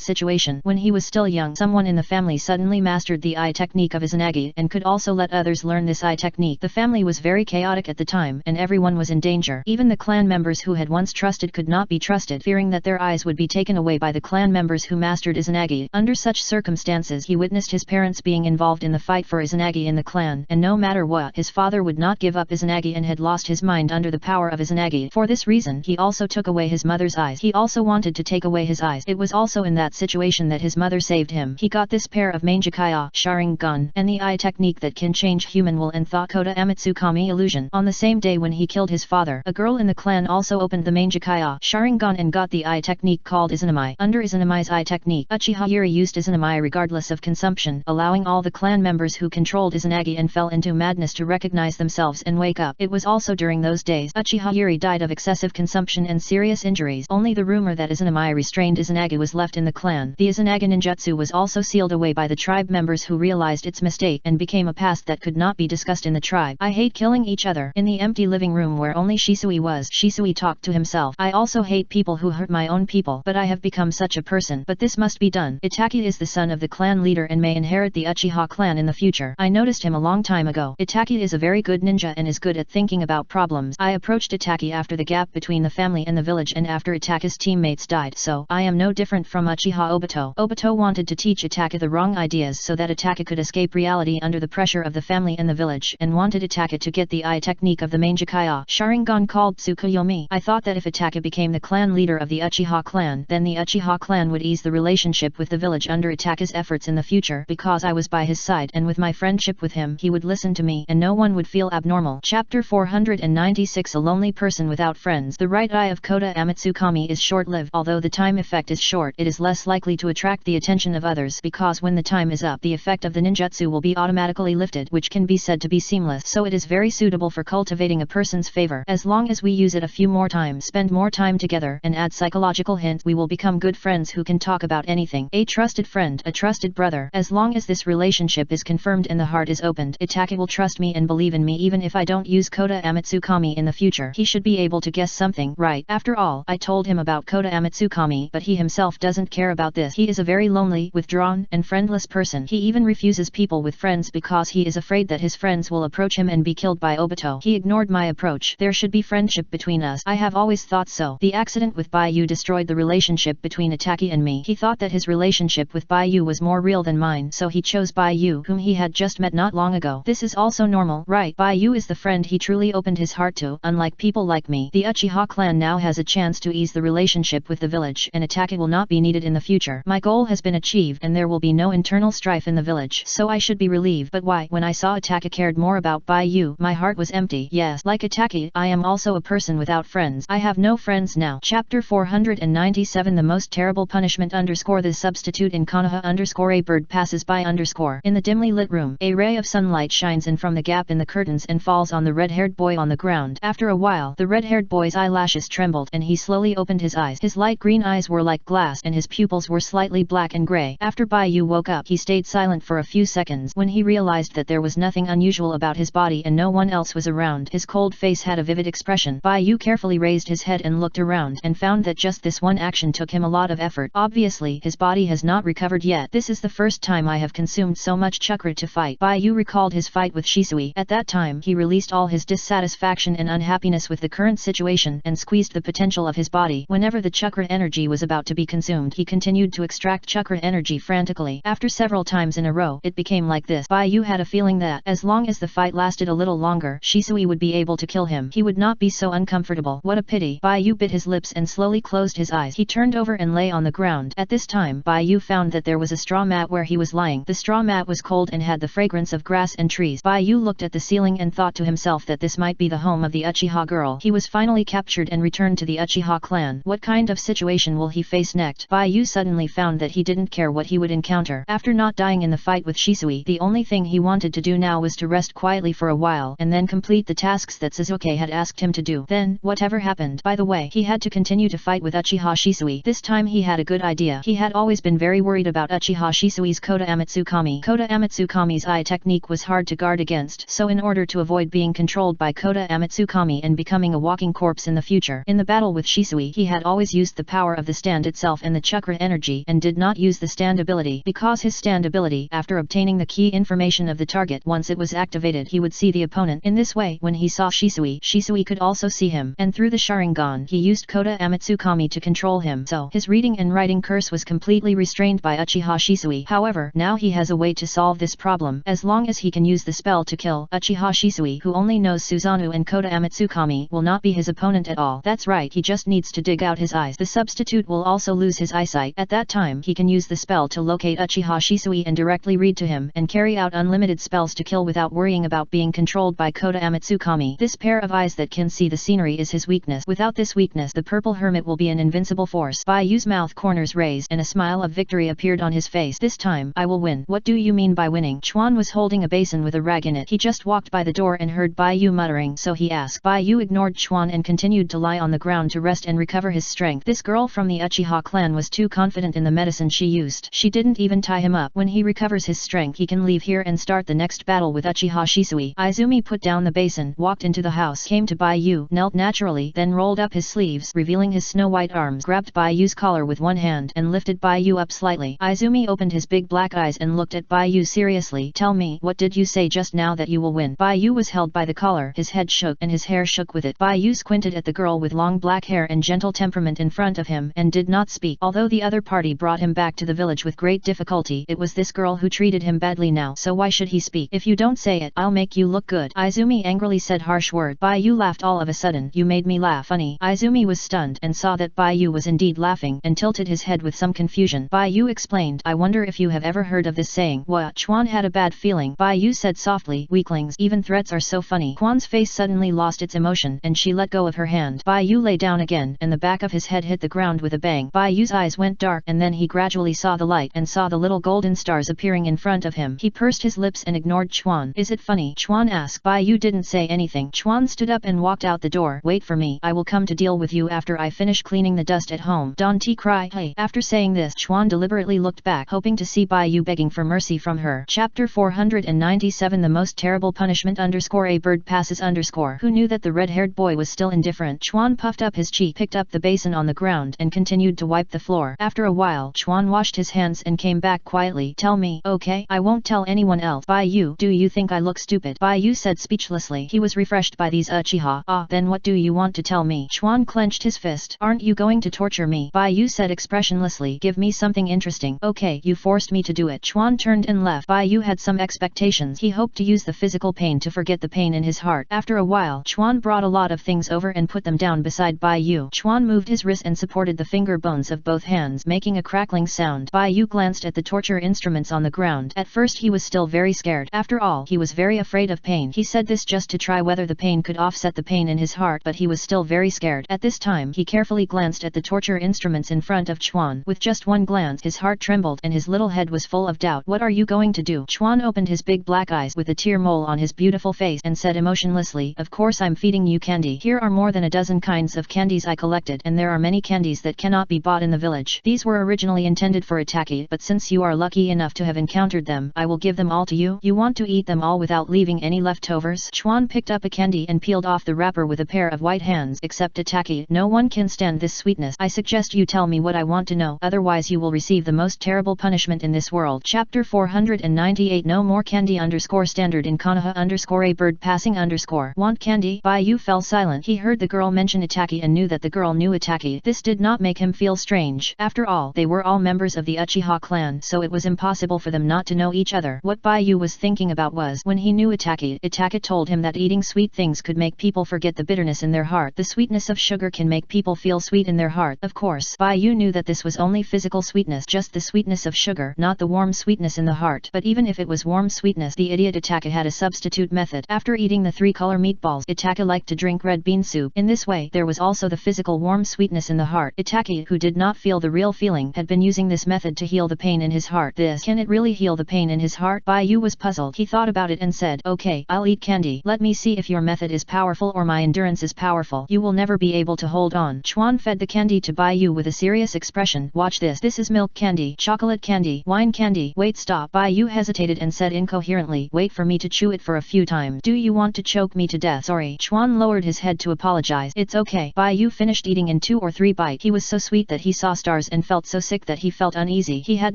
situation. When he was still young, someone in the family suddenly mastered the eye technique of Izanagi and could also let others learn this eye technique. The family was very chaotic at the time, and everyone was in danger. Even the clan members who had once trusted could not be trusted, fearing that their eyes would be taken away by the clan members who mastered Izanagi. Under such circumstances, he witnessed his parents being involved in the fight for Izanagi in the clan, and no matter what, his father would not give up Izanagi and had lost his mind under the power of Izanagi. For this reason, he also took away his mother's eyes. He also wanted to take away his eyes. It was also in that situation that his mother saved him. He got this pair of Manjikaya Sharingan and the eye technique that can change human will and thought, Kota Amatsukami illusion. On the same day when he killed his father, a girl in the clan also opened the Manjikaya Sharingan and got the eye technique called Izanami. Under Izanami's eye technique, Uchiha Yuri used Izanami regardless of consumption, allowing all the clan members who controlled Izanagi and fell into madness to recognize themselves and wake up. It was also during those days Uchiha Yuri died of excessive consumption and serious injuries. Only the rumor that Izanami restrained Izanagi was left in the clan. The Izanagi ninjutsu was also sealed away by the tribe members who realized its mistake and became a past that could not be discussed in the tribe. I hate hate killing each other. In the empty living room where only Shisui was, Shisui talked to himself. I also hate people who hurt my own people, but I have become such a person. But this must be done. Itaki is the son of the clan leader and may inherit the Uchiha clan in the future. I noticed him a long time ago. Itaki is a very good ninja and is good at thinking about problems. I approached Itaki after the gap between the family and the village and after Itaki's teammates died, so I am no different from Uchiha Obito. Obito wanted to teach Itaki the wrong ideas so that Itaki could escape reality under the pressure of the family and the village, and wanted Itaki to get the eye technique of the Mangekyou Sharingan called Tsukuyomi. I thought that if Itaki became the clan leader of the Uchiha clan, then the Uchiha clan would ease the relationship with the village under Itaki's efforts in the future, because I was by his side and with my friendship with him he would listen to me and no one would feel abnormal. Chapter 496 A lonely person without friends. The right eye of Kota Amatsukami is short-lived. Although the time effect is short, it is less likely to attract the attention of others because when the time is up the effect of the ninjutsu will be automatically lifted, which can be said to be seamless, so it is very suitable for cultivating a person's favor. As long as we use it a few more times, spend more time together, and add psychological hints, we will become good friends who can talk about anything. A trusted friend, a trusted brother. As long as this relationship is confirmed and the heart is opened, Itaki will trust me and believe in me even if I don't use Kota Amatsukami in the future. He should be able to guess something, right? After all, I told him about Kota Amatsukami, but he himself doesn't care about this. He is a very lonely, withdrawn, and friendless person. He even refuses people with friends because he is afraid that his friends will approach him and be killed by Obito. He ignored my approach. There should be friendship between us. I have always thought so. The accident with Baiyu destroyed the relationship between Itaki and me. He thought that his relationship with Baiyu was more real than mine, so he chose Baiyu, whom he had just met not long ago. This is also normal, right? Baiyu is the friend he truly opened his heart to. Unlike people like me, the Uchiha clan now has a chance to ease the relationship with the village, and Itaki will not be needed in the future. My goal has been achieved and there will be no internal strife in the village, so I should be relieved. But why? When I saw Itaki cared more about Baiyu, my heart was empty. Yes, like Itaki, I am also a person without friends. I have no friends now. Chapter 497 The most terrible punishment _ the substitute in Konoha _ a bird passes by _ in the dimly lit room. A ray of sunlight shines in from the gap in the curtains and falls on the red-haired boy on the ground. After a while, the red-haired boy's eyelashes trembled and he slowly opened his eyes. His light green eyes were like glass and his pupils were slightly black and gray. After Baiyu woke up, he stayed silent for a few seconds. When he realized that there was nothing unusual about his body and no one else was around, his cold face had a vivid expression. Baiyu carefully raised his head and looked around and found that just this one action took him a lot of effort. Obviously, his body has not recovered yet. This is the first time I have consumed so much chakra to fight. Baiyu recalled his fight with Shisui. At that time, he released all his dissatisfaction and unhappiness with the current situation and squeezed the potential of his body. Whenever the chakra energy was about to be consumed, he continued to extract chakra energy frantically. After several times in a row, it became like this. Baiyu had a feeling that, as long as the fight lasted a little longer, Shisui would be able to kill him. He would not be so uncomfortable. What a pity. Baiyu bit his lips and slowly closed his eyes. He turned over and lay on the ground. At this time, Baiyu found that there was a straw mat where he was lying. The straw mat was cold and had the fragrance of grass and trees. Baiyu looked at the ceiling and thought to himself that this might be the home of the Uchiha girl. He was finally captured and returned to the Uchiha clan. What kind of situation will he face next? Baiyu suddenly found that he didn't care what he would encounter. After not dying in the fight with Shisui, the only thing he wanted to do now was to rest quietly for a while and then complete the tasks that Sasuke had asked him to do. Then, whatever happened. By the way, he had to continue to fight with Uchiha Shisui. This time he had a good idea. He had always been very worried about Uchiha Shisui's Kota Amatsukami. Kota Amatsukami's eye technique was hard to guard against, so in order to avoid being controlled by Kota Amatsukami and becoming a walking corpse in the future, in the battle with Shisui he had always used the power of the stand itself and the chakra energy and did not use the stand ability, because his stand ability, after obtaining the key information of the target, once it was activated he would see the opponent. In this way, when he saw Shisui, Shisui could also see him, and through the Sharingan he used Kota Amatsukami to control him, so his reading and writing curse was completely restrained by Uchiha Shisui. However, now he has a way to solve this problem. As long as he can use the spell to kill, Uchiha Shisui, who only knows Susanoo and Kota Amatsukami, will not be his opponent at all. That's right, he just needs to dig out his eyes. The substitute will also lose his eyesight. At that time, he can use the spell to locate Uchiha Shisui and directly read to him, and carry out unlimited spells to kill without worrying about being controlled by Kota Amatsukami. This pair of eyes that can see the scenery is his weakness. Without this weakness, the purple hermit will be an invincible force. Baiu's mouth corners raised and a smile of victory appeared on his face. This time, I will win. What do you mean by winning? Chuan was holding a basin with a rag in it. He just walked by the door and heard Baiyu muttering, so he asked. Baiyu ignored Chuan and continued to lie on the ground to rest and recover his strength. This girl from the Uchiha clan was too confident in the medicine she used. She didn't even tie him up. When he recovers his strength, he can leave here and start the next battle with Uchiha Shisui. Izumi put down the basin, walked into the house, came to Baiyu, knelt naturally, then rolled up his sleeves, revealing his snow-white arms, grabbed Baiyu's collar with one hand, and lifted Baiyu up slightly. Izumi opened his big black eyes and looked at Baiyu seriously. Tell me, what did you say just now that you will win? Baiyu was held by the collar, his head shook and his hair shook with it. Baiyu squinted at the girl with long black hair and gentle temperament in front of him, and did not speak. Although the other party brought him back to the village with great difficulty, it was this girl who treated him badly now, so why should he speak? If you don't say it, I'll make you look good. Izumi angrily said harsh word. Baiyu laughed all of a sudden. You made me laugh. Funny. Izumi was stunned and saw that Baiyu was indeed laughing, and tilted his head with some confusion. Baiyu explained, I wonder if you have ever heard of this saying. What? Chuan had a bad feeling. Baiyu said softly, weaklings, even threats are so funny. Quan's face suddenly lost its emotion, and she let go of her hand. Baiyu lay down again, and the back of his head hit the ground with a bang. Baiyu's eyes went dark, and then he gradually saw the light, and saw the little golden stars appearing in front of him. He pursed his lips and ignored Chuan. Is it funny? Chuan asked. Baiyu didn't say anything. Chuan stood up and walked out the door. Wait for me. I will come to deal with you after I finish cleaning the dust at home. Don't cry. Hey. After saying this, Chuan deliberately looked back, hoping to see Baiyu begging for mercy from her. Chapter 497 The most terrible punishment _ a bird passes _ Who knew that the red-haired boy was still indifferent? Chuan puffed up his cheek, picked up the basin on the ground, and continued to wipe the floor. After a while, Chuan washed his hands and came back quietly. Tell me. Okay, I won't tell anyone else. Baiyu, do you think I look stupid? Baiyu said speechlessly. He was refreshed by these Uchiha. Ah, then what do you want to tell me? Chuan clenched his fist. Aren't you going to torture me? Baiyu said expressionlessly. Give me something interesting. Okay, you forced me to do it. Chuan turned and left. Baiyu had some expectations. He hoped to use the physical pain to forget the pain in his heart. After a while, Chuan brought a lot of things over and put them down beside Baiyu. Chuan moved his wrist and supported the finger bones of both hands, making a crackling sound. Baiyu glanced at the torture instruments on the ground. At first he was still very scared. After all, he was very afraid of pain. He said this just to try whether the pain could offset the pain in his heart, but he was still very scared. At this time, he carefully glanced at the torture instruments in front of Chuan. With just one glance, his heart trembled and his little head was full of doubt. What are you going to do? Chuan opened his big black eyes with a tear mole on his beautiful face and said emotionlessly, of course I'm feeding you candy. Here are more than a dozen kinds of candies I collected, and there are many candies that cannot be bought in the village. These were originally intended for Itaki, but since you are lucky enough to have encountered them, I will give them all to you. You want to eat them all without leaving any leftovers? Chuan picked up a candy and peeled off the wrapper with a pair of white hands. Except Itaki, no one can stand this sweetness. I suggest you tell me what I want to know, otherwise you will receive the most terrible punishment in this world. Chapter 498 No more candy _ standard in Konoha _ a bird passing _ Want candy? Baiyu fell silent. He heard the girl mention Itaki and knew that the girl knew Itaki. This did not make him feel strange. After all, they were all members of the Uchiha clan, so it was impossible for them not to know each other. What Baiyu was thinking about was, when he knew Itaki, Itaki told him that eating sweet things could make people forget the bitterness in their heart. The sweetness of sugar can make people feel sweet in their heart. Of course, Baiyu knew that this was only physical sweetness, just the sweetness of sugar, not the warm sweetness in the heart. But even if it was warm sweetness, the idiot Itaki had a substitute method. After eating the 3-color meatballs, Itaki liked to drink red bean soup. In this way, there was also the physical warm sweetness in the heart. Itaki, who did not feel the real feeling, had been using this method to heal the pain in his heart. Can it really heal the pain in his heart? Baiyu was puzzled. He thought about it and said, okay, I'll eat candy. Let me see if your method is powerful or my endurance is powerful. You will never be able to hold on. Chuan fed the candy to Baiyu with a serious expression. Watch this. This is milk candy, chocolate candy, wine candy. Wait, stop. Baiyu hesitated and said incoherently, wait for me to chew it for a few times. Do you want to choke me to death? Sorry. Chuan lowered his head to apologize. It's okay. Baiyu finished eating in 2 or 3 bites. He was so sweet that he saw stars and felt so sick that he felt uneasy. He had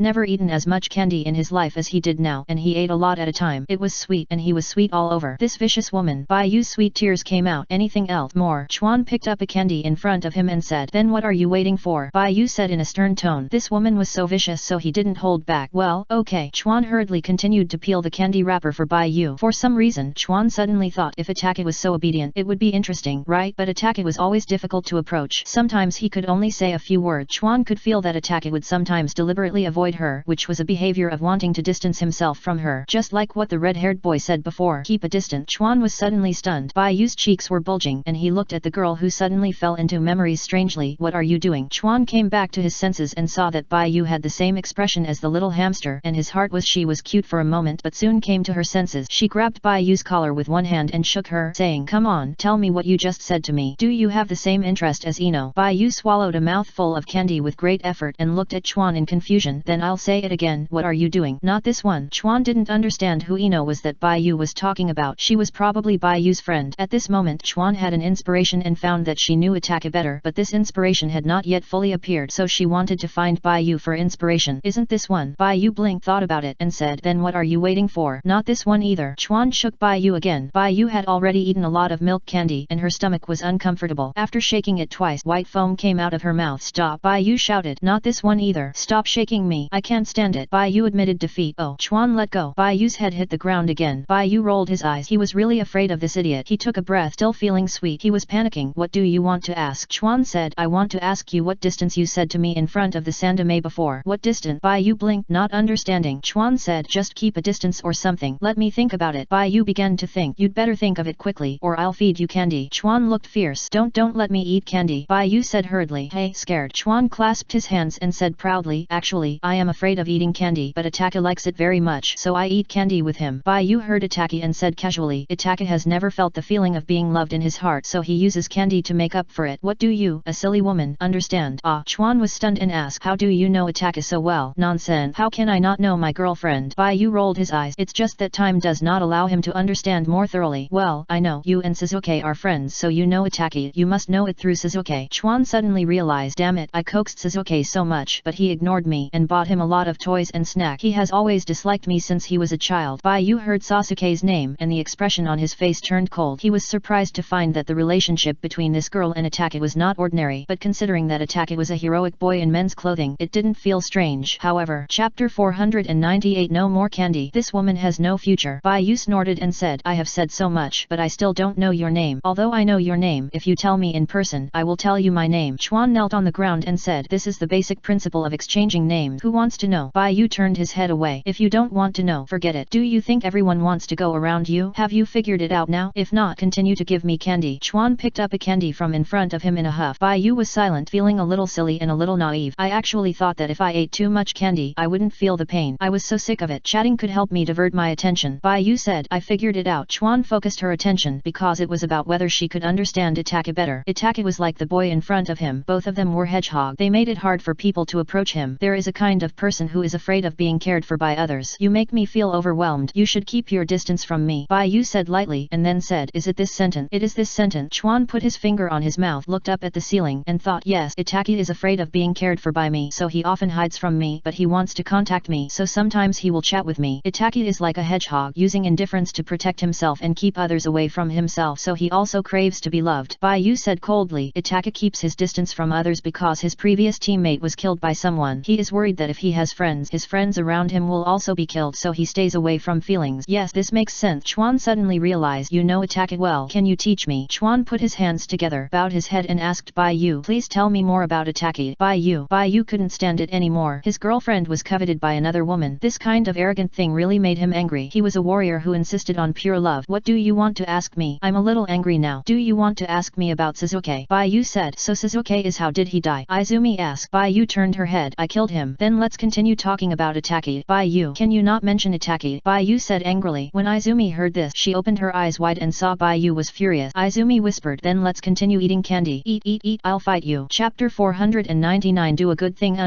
never eaten as much candy in his life as he did now, and he ate a lot at a time. It was sweet, and he was sweet all over. This vicious woman. Baiyu's sweet tears came out. Anything else? More. Chuan picked up a candy in front of him and said, then what are you waiting for? Baiyu said in a stern tone. This woman was so vicious, so he didn't hold back. Well, okay. Chuan hurriedly continued to peel the candy wrapper for Baiyu. For some reason, Chuan suddenly thought if Itaki was so obedient, it would be interesting, right? But Itaki was always difficult to approach. Sometimes he could only say a few words. Chuan could feel that Itaki would sometimes deliberately avoid her, which was a behavior of wanting to distance himself from her, just like what the red-haired boy said before. Keep a distance. Chuan was suddenly stunned. Baiyu's cheeks were bulging, and he looked at the girl who suddenly fell into memories strangely. What are you doing? Chuan came back to his senses and saw that Baiyu had the same expression as the little hamster, and his heart was she was cute for a moment but soon came to her senses. She grabbed Baiyu's collar with one hand and shook her, saying, come on, tell me what you just said to me. Do you have the same interest as Ino? Baiyu swallowed a mouthful of candy with great effort and looked at Chuan in confusion. Then I'll say it again. What are you doing? Not this one. Chuan didn't understand who Ino was that Baiyu was talking about. She was probably Bayu's friend. At this moment Chuan had an inspiration and found that she knew Ataka better, but this inspiration had not yet fully appeared, so she wanted to find Bayu for inspiration. Isn't this one? Bayu blinked, thought about it and said, then what are you waiting for? Not this one either. Chuan shook Bayu again. Bayu had already eaten a lot of milk candy and her stomach was uncomfortable. After shaking it twice, white foam came out of her mouth. Stop! Bayu shouted. Not this one either. Stop shaking me. I can't stand it. Bayu admitted defeat. Oh. Chuan let go. Bayu's head hit the ground again. Bayu rolled his eyes. He was really afraid of this idiot. He took a breath, still feeling sweet. He was panicking. What do you want to ask? Chuan said, I want to ask you what distance you said to me in front of the Sandame before. What distance? Bayu blinked, not understanding. Chuan said, just keep a distance or something. Let me think about it. Bayu began to think. You'd better think of it quickly, or I'll feed you candy. Chuan looked fierce. Don't let me eat candy. Bayu said hurriedly. Hey, scared. Chuan clasped his hands and said proudly, actually, I am afraid of eating candy, but Ataka likes it very much, so I eat candy with him. Bayu heard Ataka and said casually, Ataka has never felt the feeling of being loved in his heart, so he uses candy to make up for it. What do you, a silly woman, understand? Ah. Chuan was stunned and asked, how do you know Ataka so well? Nonsense. How can I not know my girlfriend? Bayu rolled his eyes. It's just that time does not allow him to understand more thoroughly. Well, I know. You and Suzuki are friends, so you know Ataka. You must know it through Suzuki. Chuan suddenly realized, damn it, I coaxed Suzuki so much, but he ignored me and bought him a lot of toys and snack. He has always disliked me since he was a child. Bayu heard Sasuke's name and the expression on his face turned cold. He was surprised to find that the relationship between this girl and Ataka was not ordinary, but considering that Ataka was a heroic boy in men's clothing, it didn't feel strange. However, chapter 498, no more candy. This woman has no future. Bayu snorted and said, I have said so much, but I still don't know your name. Although I know your name, if you tell me in person, I will tell you my name. Chuan knelt on the ground and said, this is the basic principle of exchanging names. Who wants to know? Bayu turned his head away. If you don't want to know, forget it. Do you think everyone wants to go around you? Have you figured it out now? If not, continue to give me candy. Chuan picked up a candy from in front of him in a huff. Bayu was silent, feeling a little silly and a little naive. I actually thought that if I ate too much candy, I wouldn't feel the pain. I was so sick of it. Chatting could help me divert my attention. Bayu said, I figured it out. Chuan focused her attention because it was about whether she could understand Ataka better. Ataka was like the boy in front of him. Both of them were hedgehog. They made it hard for people to approach him. There is a kind of person who is afraid of being cared for by others. You make me feel overwhelmed. You should keep your distance from me. Bayu said lightly and then said, is it this sentence? It is this sentence. Chuan put his finger on his mouth, looked up at the ceiling and thought, yes, Ataka is afraid of being cared for by me, so he often hides from me, but he wants to contact me, so sometimes he will chat with me. Ataka is like a hedgehog, using indifference to protect himself and keep others away from himself, so he also craves to be loved. Bayu said coldly, Ataka keeps his distance from others because his previous teammate was killed by someone. He is worried that if he has friends, his friends around him will also be killed, so he stays away from feelings. Yes, this makes sense. Chuan suddenly realized, you know Ataka well. Can you teach me? Chuan put his hands together, bowed his head and asked Bayu, please tell me more about Ataka. Bayu couldn't stand it anymore. His girlfriend was coveted by another woman. This kind of arrogant thing really made him angry. He was a warrior who insisted on pure love. What do you want to ask me? I'm a little angry now. Do you want to ask me about Suzuki? Bayu said, so Suzuki is how did he die? Izumi asked. Bayu turned her head. I killed him. Then let's continue talking about Ataka. Bayu, can you not mention Ataka? Bayu said angrily. When Izumi heard this, she opened her eyes wide and saw Bayu was furious. Izumi whispered, then let's continue eating candy. Eat, I'll fight you. Chapter 499, do a good thing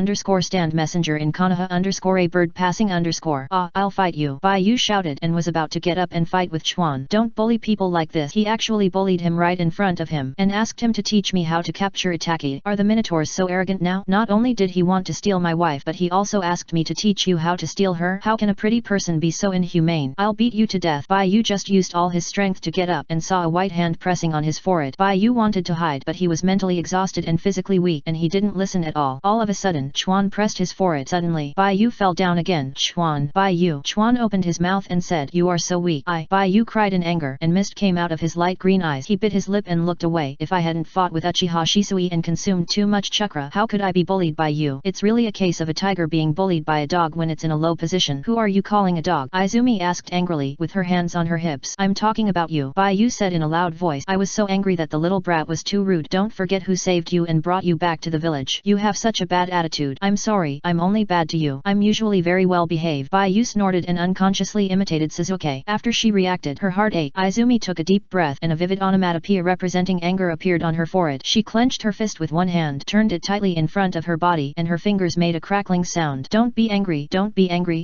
stand messenger in Konoha a bird passing I'll fight you. Bayu shouted and was about to get up and fight with Chuan. Don't bully people like this. He actually bullied him right in front of him and asked him to teach me how to capture Ataka. Are the minotaurs so arrogant now? Not only did he want to steal my wife, but he also asked me to teach you how to steal her? How can a pretty person be so inhumane? I'll beat you to death. Bayu just used all his strength to get up and saw a white hand pressing on his forehead. Bayu wanted to hide, but he was mentally exhausted and physically weak, and he didn't listen at all. All of a sudden, Chuan pressed his forehead. Suddenly, Bayu fell down again. Chuan, Bayu. Chuan opened his mouth and said, you are so weak. Bayu cried in anger, and mist came out of his light green eyes. He bit his lip and looked away. If I hadn't fought with Uchiha Shisui and consumed too much chakra, how could I be bullied by you? It's really a case of a tiger being bullied by a dog when it's in a low position. Who are you calling a dog? Izumi asked angrily, with her hands on her hips. I'm talking about you. Bayu said in a loud voice. I was so angry that the little brat was too rude. Don't forget who saved you and brought you back to the village. You have such a bad attitude. I'm sorry, I'm only bad to you. I'm usually very well behaved. Bayu snorted and unconsciously imitated Suzuki. After she reacted, her heart ate. Izumi took a deep breath and a vivid onomatopoeia representing anger appeared on her forehead. She clenched her fist with one hand, turned it tightly in front of her body, and her fingers made a crackling sound. Don't be angry,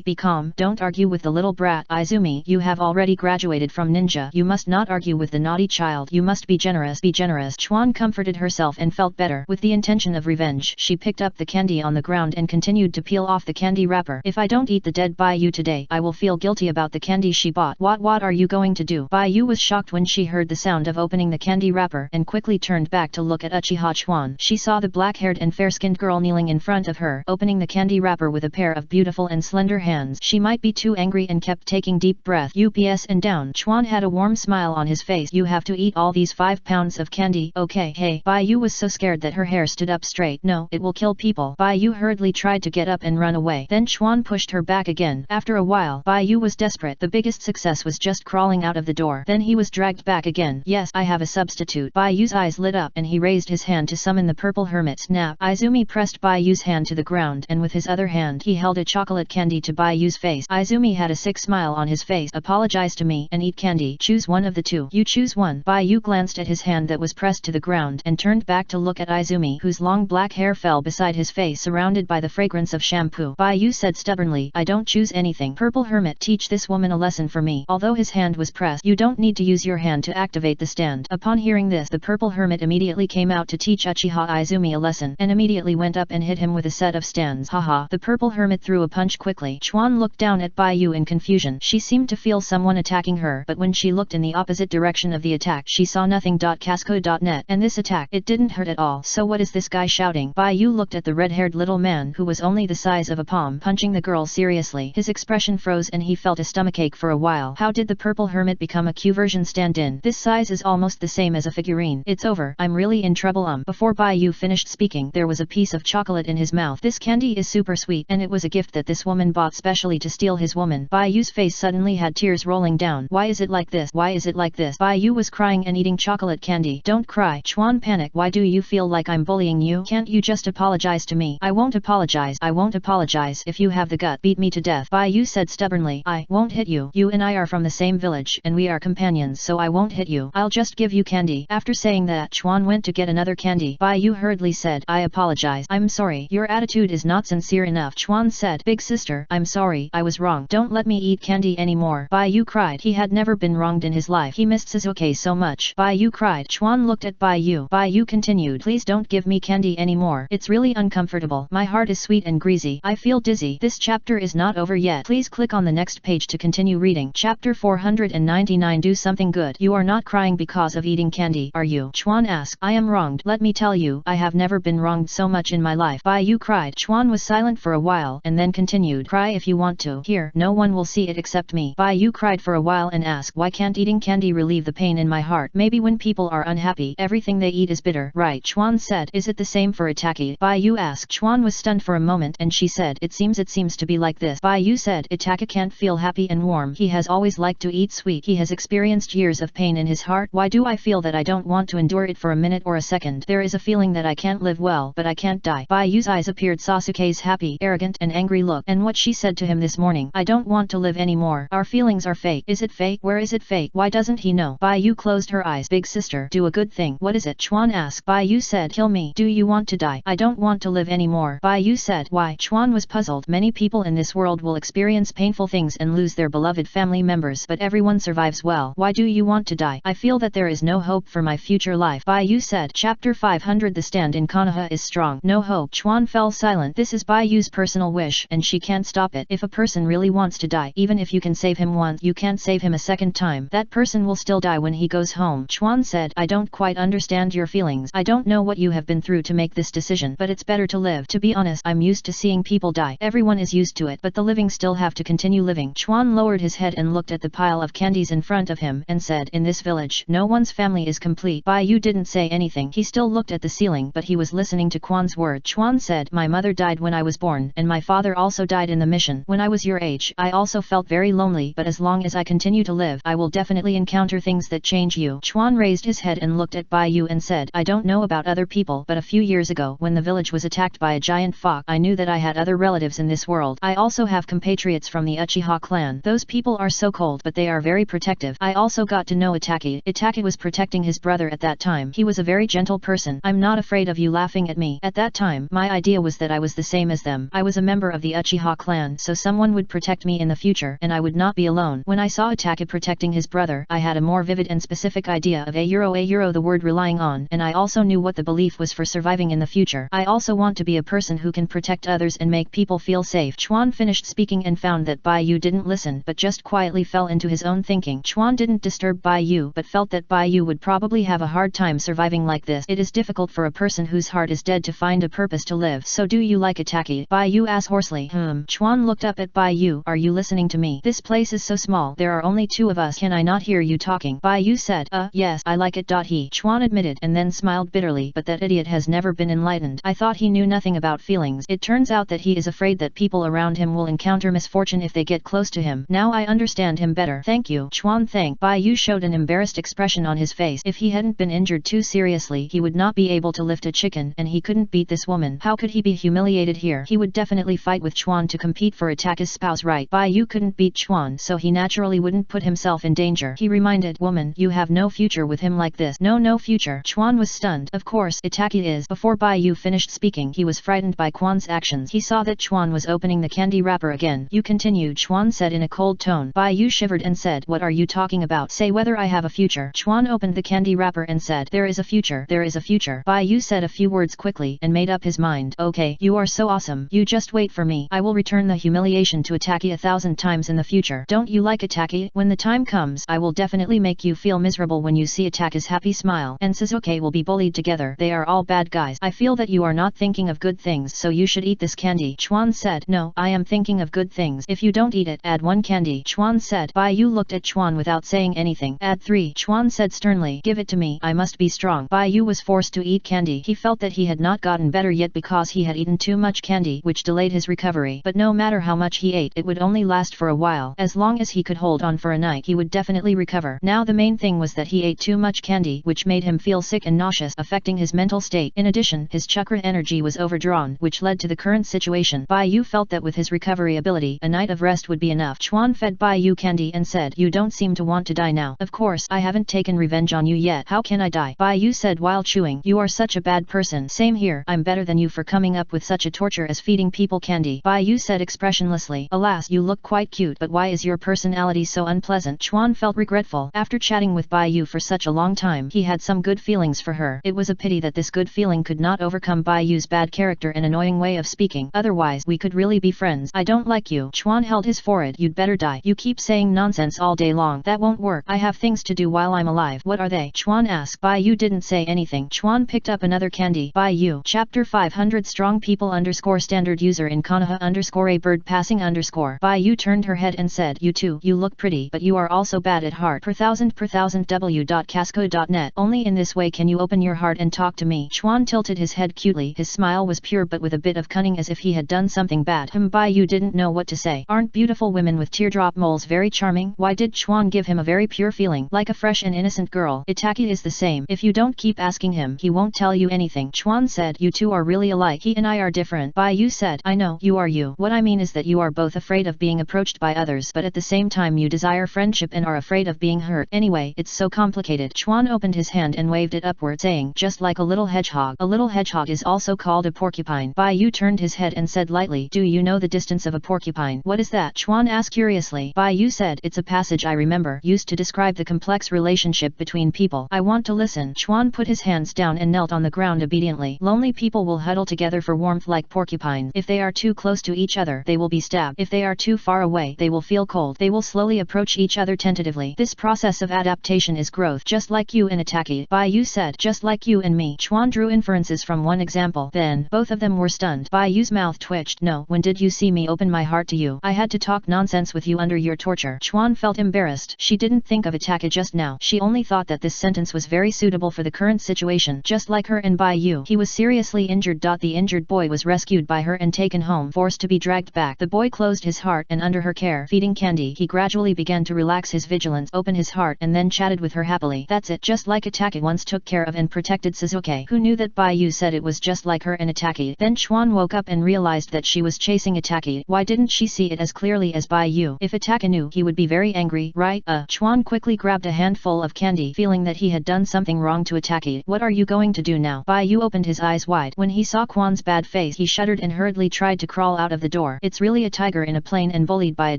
be calm, don't argue with the little brat. Izumi, you have have already graduated from ninja. You must not argue with the naughty child. You must be generous. Be generous. Chuan comforted herself and felt better. With the intention of revenge, she picked up the candy on the ground and continued to peel off the candy wrapper. If I don't eat the dead Bai Yu today, I will feel guilty about the candy she bought. What are you going to do? Bai Yu was shocked when she heard the sound of opening the candy wrapper and quickly turned back to look at Uchiha Chuan. She saw the black-haired and fair-skinned girl kneeling in front of her, opening the candy wrapper with a pair of beautiful and slender hands. She might be too angry and kept taking deep breath. Ups and down. Chuan had a warm smile on his face. You have to eat all these 5 pounds of candy. Okay. Hey. Bai Yu was so scared that her hair stood up straight. No, it will kill people. Bai Yu hurriedly tried to get up and run away. Then Chuan pushed her back again. After a while, Bai Yu was desperate. The biggest success was just crawling out of the door. Then he was dragged back again. Yes, I have a substitute. Bai Yu's eyes lit up and he raised his hand to summon the purple hermit. Snap. Izumi pressed Bai Yu's hand to the ground and with his other hand he held a chocolate candy to Bai Yu's face. Izumi had a sick smile on his face. Apologize to me and eat candy. Choose one of the two. You choose one. Bai Yu glanced at his hand that was pressed to the ground and turned back to look at Izumi, whose long black hair fell beside his face surrounded by the fragrance of shampoo. Bai Yu said stubbornly, I don't choose anything. Purple hermit, teach this woman a lesson for me. Although his hand was pressed, you don't need to use your hand to activate the stand. Upon hearing this, the purple hermit immediately came out to teach Uchiha Izumi a lesson and immediately went up and hit him with a set of stands. Haha. The purple hermit threw a punch quickly. Chuan looked down at Bai Yu in confusion. She seemed to feel someone attacking her, but when she looked in the opposite direction of the attack, she saw nothing. Casco.net. And this attack, it didn't hurt at all. So what is this guy shouting? Bai Yu looked at the red-haired little man who was only the size of a palm, punching the girl seriously. His expression froze and he felt a stomachache for a while. How did the purple hermit become a Q version stand-in? This size is almost the same as a figurine. It's over. I'm really in trouble. Before Bai Yu finished speaking, there was a piece of chocolate in his mouth. This candy is super sweet, and it was a gift that this woman bought specially to steal his woman. Bai Yu's face suddenly had tears rolling down. Why is it like this? Why is it like this? Bai Yu was crying and eating chocolate candy. Don't cry. Chuan panicked. Why do you feel like I'm bullying you? Can't you just apologize to me? I won't apologize. I won't apologize. If you have the gut, beat me to death. Bai Yu said stubbornly. I won't hit you. You and I are from the same village, and we are companions, so I won't hit you. I'll just give you candy. After saying that, Chuan went to get another candy. Bai Yu hurriedly said, I apologize. I'm sorry. Your attitude is not sincere enough. Chuan said, Big sister, I'm sorry. I was wrong. Don't let me eat candy anymore. Bai Yu cried. He had never been wronged in his life. He missed Sasuke so much. Bai Yu cried. Chuan looked at Bai Yu. Bai Yu continued, please don't give me candy anymore. It's really uncomfortable. My heart is sweet and greasy. I feel dizzy. This chapter is not over yet. Please click on the next page to continue reading. Chapter 499. Do something good. You are not crying because of eating candy, are you? Chuan asked. I am wronged. Let me tell you, I have never been wronged so much in my life. Bai Yu cried. Chuan was silent for a while and then continued, cry if you want to. Here, no one will see it except me. Bai Yu cried for a while and asked, why can't eating candy relieve the pain in my heart? Maybe when people are unhappy, everything they eat is bitter. Right, Chuan said. Is it the same for Itaki? Bai Yu asked. Chuan was stunned for a moment and she said, it seems to be like this. Bai Yu said, Itaki can't feel happy and warm. He has always liked to eat sweet. He has experienced years of pain in his heart. Why do I feel that I don't want to endure it for a minute or a second? There is a feeling that I can't live well, but I can't die. Bai Yu's eyes appeared Sasuke's happy, arrogant and angry look, and what she said to him this morning. I don't want to live anymore. Our feelings are fake. Is it fake? Where is it fake? Why doesn't he know? Bai Yu closed her eyes. Big sister, do a good thing. What is it? Chuan asked. Bai Yu said, kill me. Do you want to die? I don't want to live anymore. Bai Yu said. Why? Chuan was puzzled. Many people in this world will experience painful things and lose their beloved family members, but everyone survives well. Why do you want to die? I feel that there is no hope for my future life. Bai Yu said. Chapter 500. The stand in Konoha is strong. No hope. Chuan fell silent. This is Bai Yu's personal wish, and she can't stop it. If a person really wants to die, even if you can save him once, you can't save him a second time. That person will still die when he goes home. Chuan said, I don't quite understand your feelings. I don't know what you have been through to make this decision, but it's better to live. To be honest, I'm used to seeing people die. Everyone is used to it, but the living still have to continue living. Chuan lowered his head and looked at the pile of candies in front of him and said, in this village, no one's family is complete. Bai Yu didn't say anything. He still looked at the ceiling, but he was listening to Quan's word. Chuan said, my mother died when I was born, and my father also died in the mission. When I was your age, I also felt very lonely, but as long as I continue to live, I will definitely encounter things that change you. Chuan raised his head and looked at Bai Yu and said, I don't know about other people, but a few years ago, when the village was attacked by a giant fox, I knew that I had other relatives in this world. I also have compatriots from the Uchiha clan. Those people are so cold, but they are very protective. I also got to know Itaki. Itaki was protecting his brother at that time. He was a very gentle person. I'm not afraid of you laughing at me. At that time, my idea was that I was the same as them. I was a member of the Uchiha clan, so someone would protect me in the future, and I would not be alone. alone. When I saw Ataki protecting his brother, I had a more vivid and specific idea of a the word relying on, and I also knew what the belief was for surviving in the future. I also want to be a person who can protect others and make people feel safe. Chuan finished speaking and found that Bai Yu didn't listen but just quietly fell into his own thinking. Chuan didn't disturb Bai Yu but felt that Bai Yu would probably have a hard time surviving like this. It is difficult for a person whose heart is dead to find a purpose to live. So do you like Ataki? Bai Yu asked hoarsely. Chuan looked up at Bai Yu. Are you listening to me? This place is so small. There are only two of us. Can I not hear you talking? Bai Yu said. Yes, I like it. Chuan admitted and then smiled bitterly. But that idiot has never been enlightened. I thought he knew nothing about feelings. It turns out that he is afraid that people around him will encounter misfortune if they get close to him. Now I understand him better. Thank you. Chuan thanked. Bai Yu showed an embarrassed expression on his face. If he hadn't been injured too seriously, he would not be able to lift a chicken, and he couldn't beat this woman. How could he be humiliated here? He would definitely fight with Chuan to compete for Ataki's spouse, right? Bai Yu couldn't beat Chuan, so he naturally wouldn't put himself in danger. He reminded, woman, you have no future with him like this. No future. Chuan was stunned. Of course, Ataki is. Before Bai Yu finished speaking, he was frightened by Chuan's actions. He saw that Chuan was opening the candy wrapper again. You continue, Chuan said in a cold tone. Bai Yu shivered and said, what are you talking about? Say whether I have a future. Chuan opened the candy wrapper and said, there is a future. There is a future. Bai Yu said a few words quickly and made up his mind. Okay, you are so awesome. You just wait for me. I will return the humiliation to Ataki 1,000 times in the future. Don't you like Ataki? When the time comes, I will definitely make you feel miserable when you see Ataki's happy smile. And Sasuke will be bullied together. They are all bad guys. I feel that you are not thinking of good things, so you should eat this candy. Chuan said, no, I am thinking of good things. If you don't eat it, add 1 candy. Chuan said. Bai Yu looked at Chuan without saying anything. Add 3. Chuan said sternly. Give it to me. I must be strong. Bai Yu was forced to eat candy. He felt that he had not gotten better yet because he had eaten too much candy, which delayed his recovery. But no matter how much he ate, it would only last for a while. As long as he could hold on for a night, he would definitely recover. Now the main thing was that he ate too much candy, which made him feel sick and nauseous, affecting his mental state. In addition, his chakra energy was overdrawn, which led to the current situation. Bai Yu felt that with his recovery ability, a night of rest would be enough. Chuan fed Bai Yu candy and said, you don't seem to want to die now. Of course, I haven't taken revenge on you yet. How can I die? Bai Yu said while chewing. You are such a bad person. Same here. I'm better than you for coming up with such a torture as feeding people candy. Bai Yu said expressionlessly. Alas, you look quite cute, but why is your personality so unpleasant? Chuan felt regretful. After chatting with Bai Yu for such a long time, he had some good feelings for her. It was a pity that this good feeling could not overcome Bai Yu's bad character and annoying way of speaking. Otherwise, we could really be friends. I don't like you. Chuan held his forehead. You'd better die. You keep saying nonsense all day long. That won't work. I have things to do while I'm alive. What are they? Chuan asked. Bai Yu didn't say anything. Chuan picked up another candy. Bai Yu. Chapter 500 Strong People Standard User in Konoha _ a bird passing _ Bai Yu turned her head and said, you too, you look pretty, but you are also bad at heart. Per thousand w.casco.net. Only in this way can you open your heart and talk to me. Chuan tilted his head cutely. His smile was pure but with a bit of cunning, as if he had done something bad. Bai Yu didn't know what to say. Aren't beautiful women with teardrop moles very charming? Why did Chuan give him a very pure feeling, like a fresh and innocent girl? Itaki is the same. If you don't keep asking him, he won't tell you anything. Chuan said, you two are really alike. He and I are different. Bai Yu said, I know, you are you. What I mean is that you are both afraid of being approached by others, but at the same time you desire friendship and are afraid of being hurt. Anyway, it's so complicated. Chuan opened his hand and waved it upward, saying, just like a little hedgehog. A little hedgehog is also called a porcupine. Bai Yu turned his head and said lightly, do you know the distance of a porcupine? What is that? Chuan asked curiously. Bai Yu said, it's a passage I remember, used to describe the complex relationship between people. I want to listen. Chuan put his hands down and knelt on the ground obediently. Lonely people will huddle together for warmth like porcupines. If they are too close to each other, they will be stabbed. If they are too far away, they will feel cold. They will slowly approach each other tentatively. This process of adaptation is growth, just like you and Ataki. Bai Yu said, just like you and me. Chuan drew inferences from one example. Then, both of them were stunned. Bai Yu's mouth twitched. No, when did you see me open my heart to you? I had to talk nonsense with you under your torture. Chuan felt embarrassed. She didn't think of Ataki just now. She only thought that this sentence was very suitable for the current situation. Just like her and Bai Yu, he was seriously injured. The injured boy was rescued by her and taken home, forced to be dragged back. The boy closed his heart, and under her care, feeding candy, he gradually began to relax his vigilance, open his heart, and then chatted with her happily. That's it. Just like Ataki once took care of and protected Sasuke. Who knew that Bai Yu said it was just like her and Ataki? Then Chuan woke up and realized that she was chasing Ataki. Why didn't she see it as clearly as Bai Yu? If Ataki knew, he would be very angry, right? Chuan quickly grabbed a handful of candy, feeling that he had done something wrong to Ataki. What are you going to do now? Bai Yu opened his eyes wide. When he saw Quan's bad face, he shuddered and hurriedly tried to crawl out of the door. It's really a tiger in a plane and bullied by a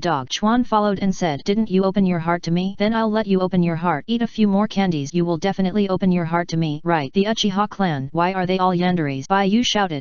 dog. Chuan followed followed and said, didn't you open your heart to me? Then I'll let you open your heart. Eat a few more candies, you will definitely open your heart to me. Right, the Uchiha clan, why are they all yanderis? Bai Yu shouted.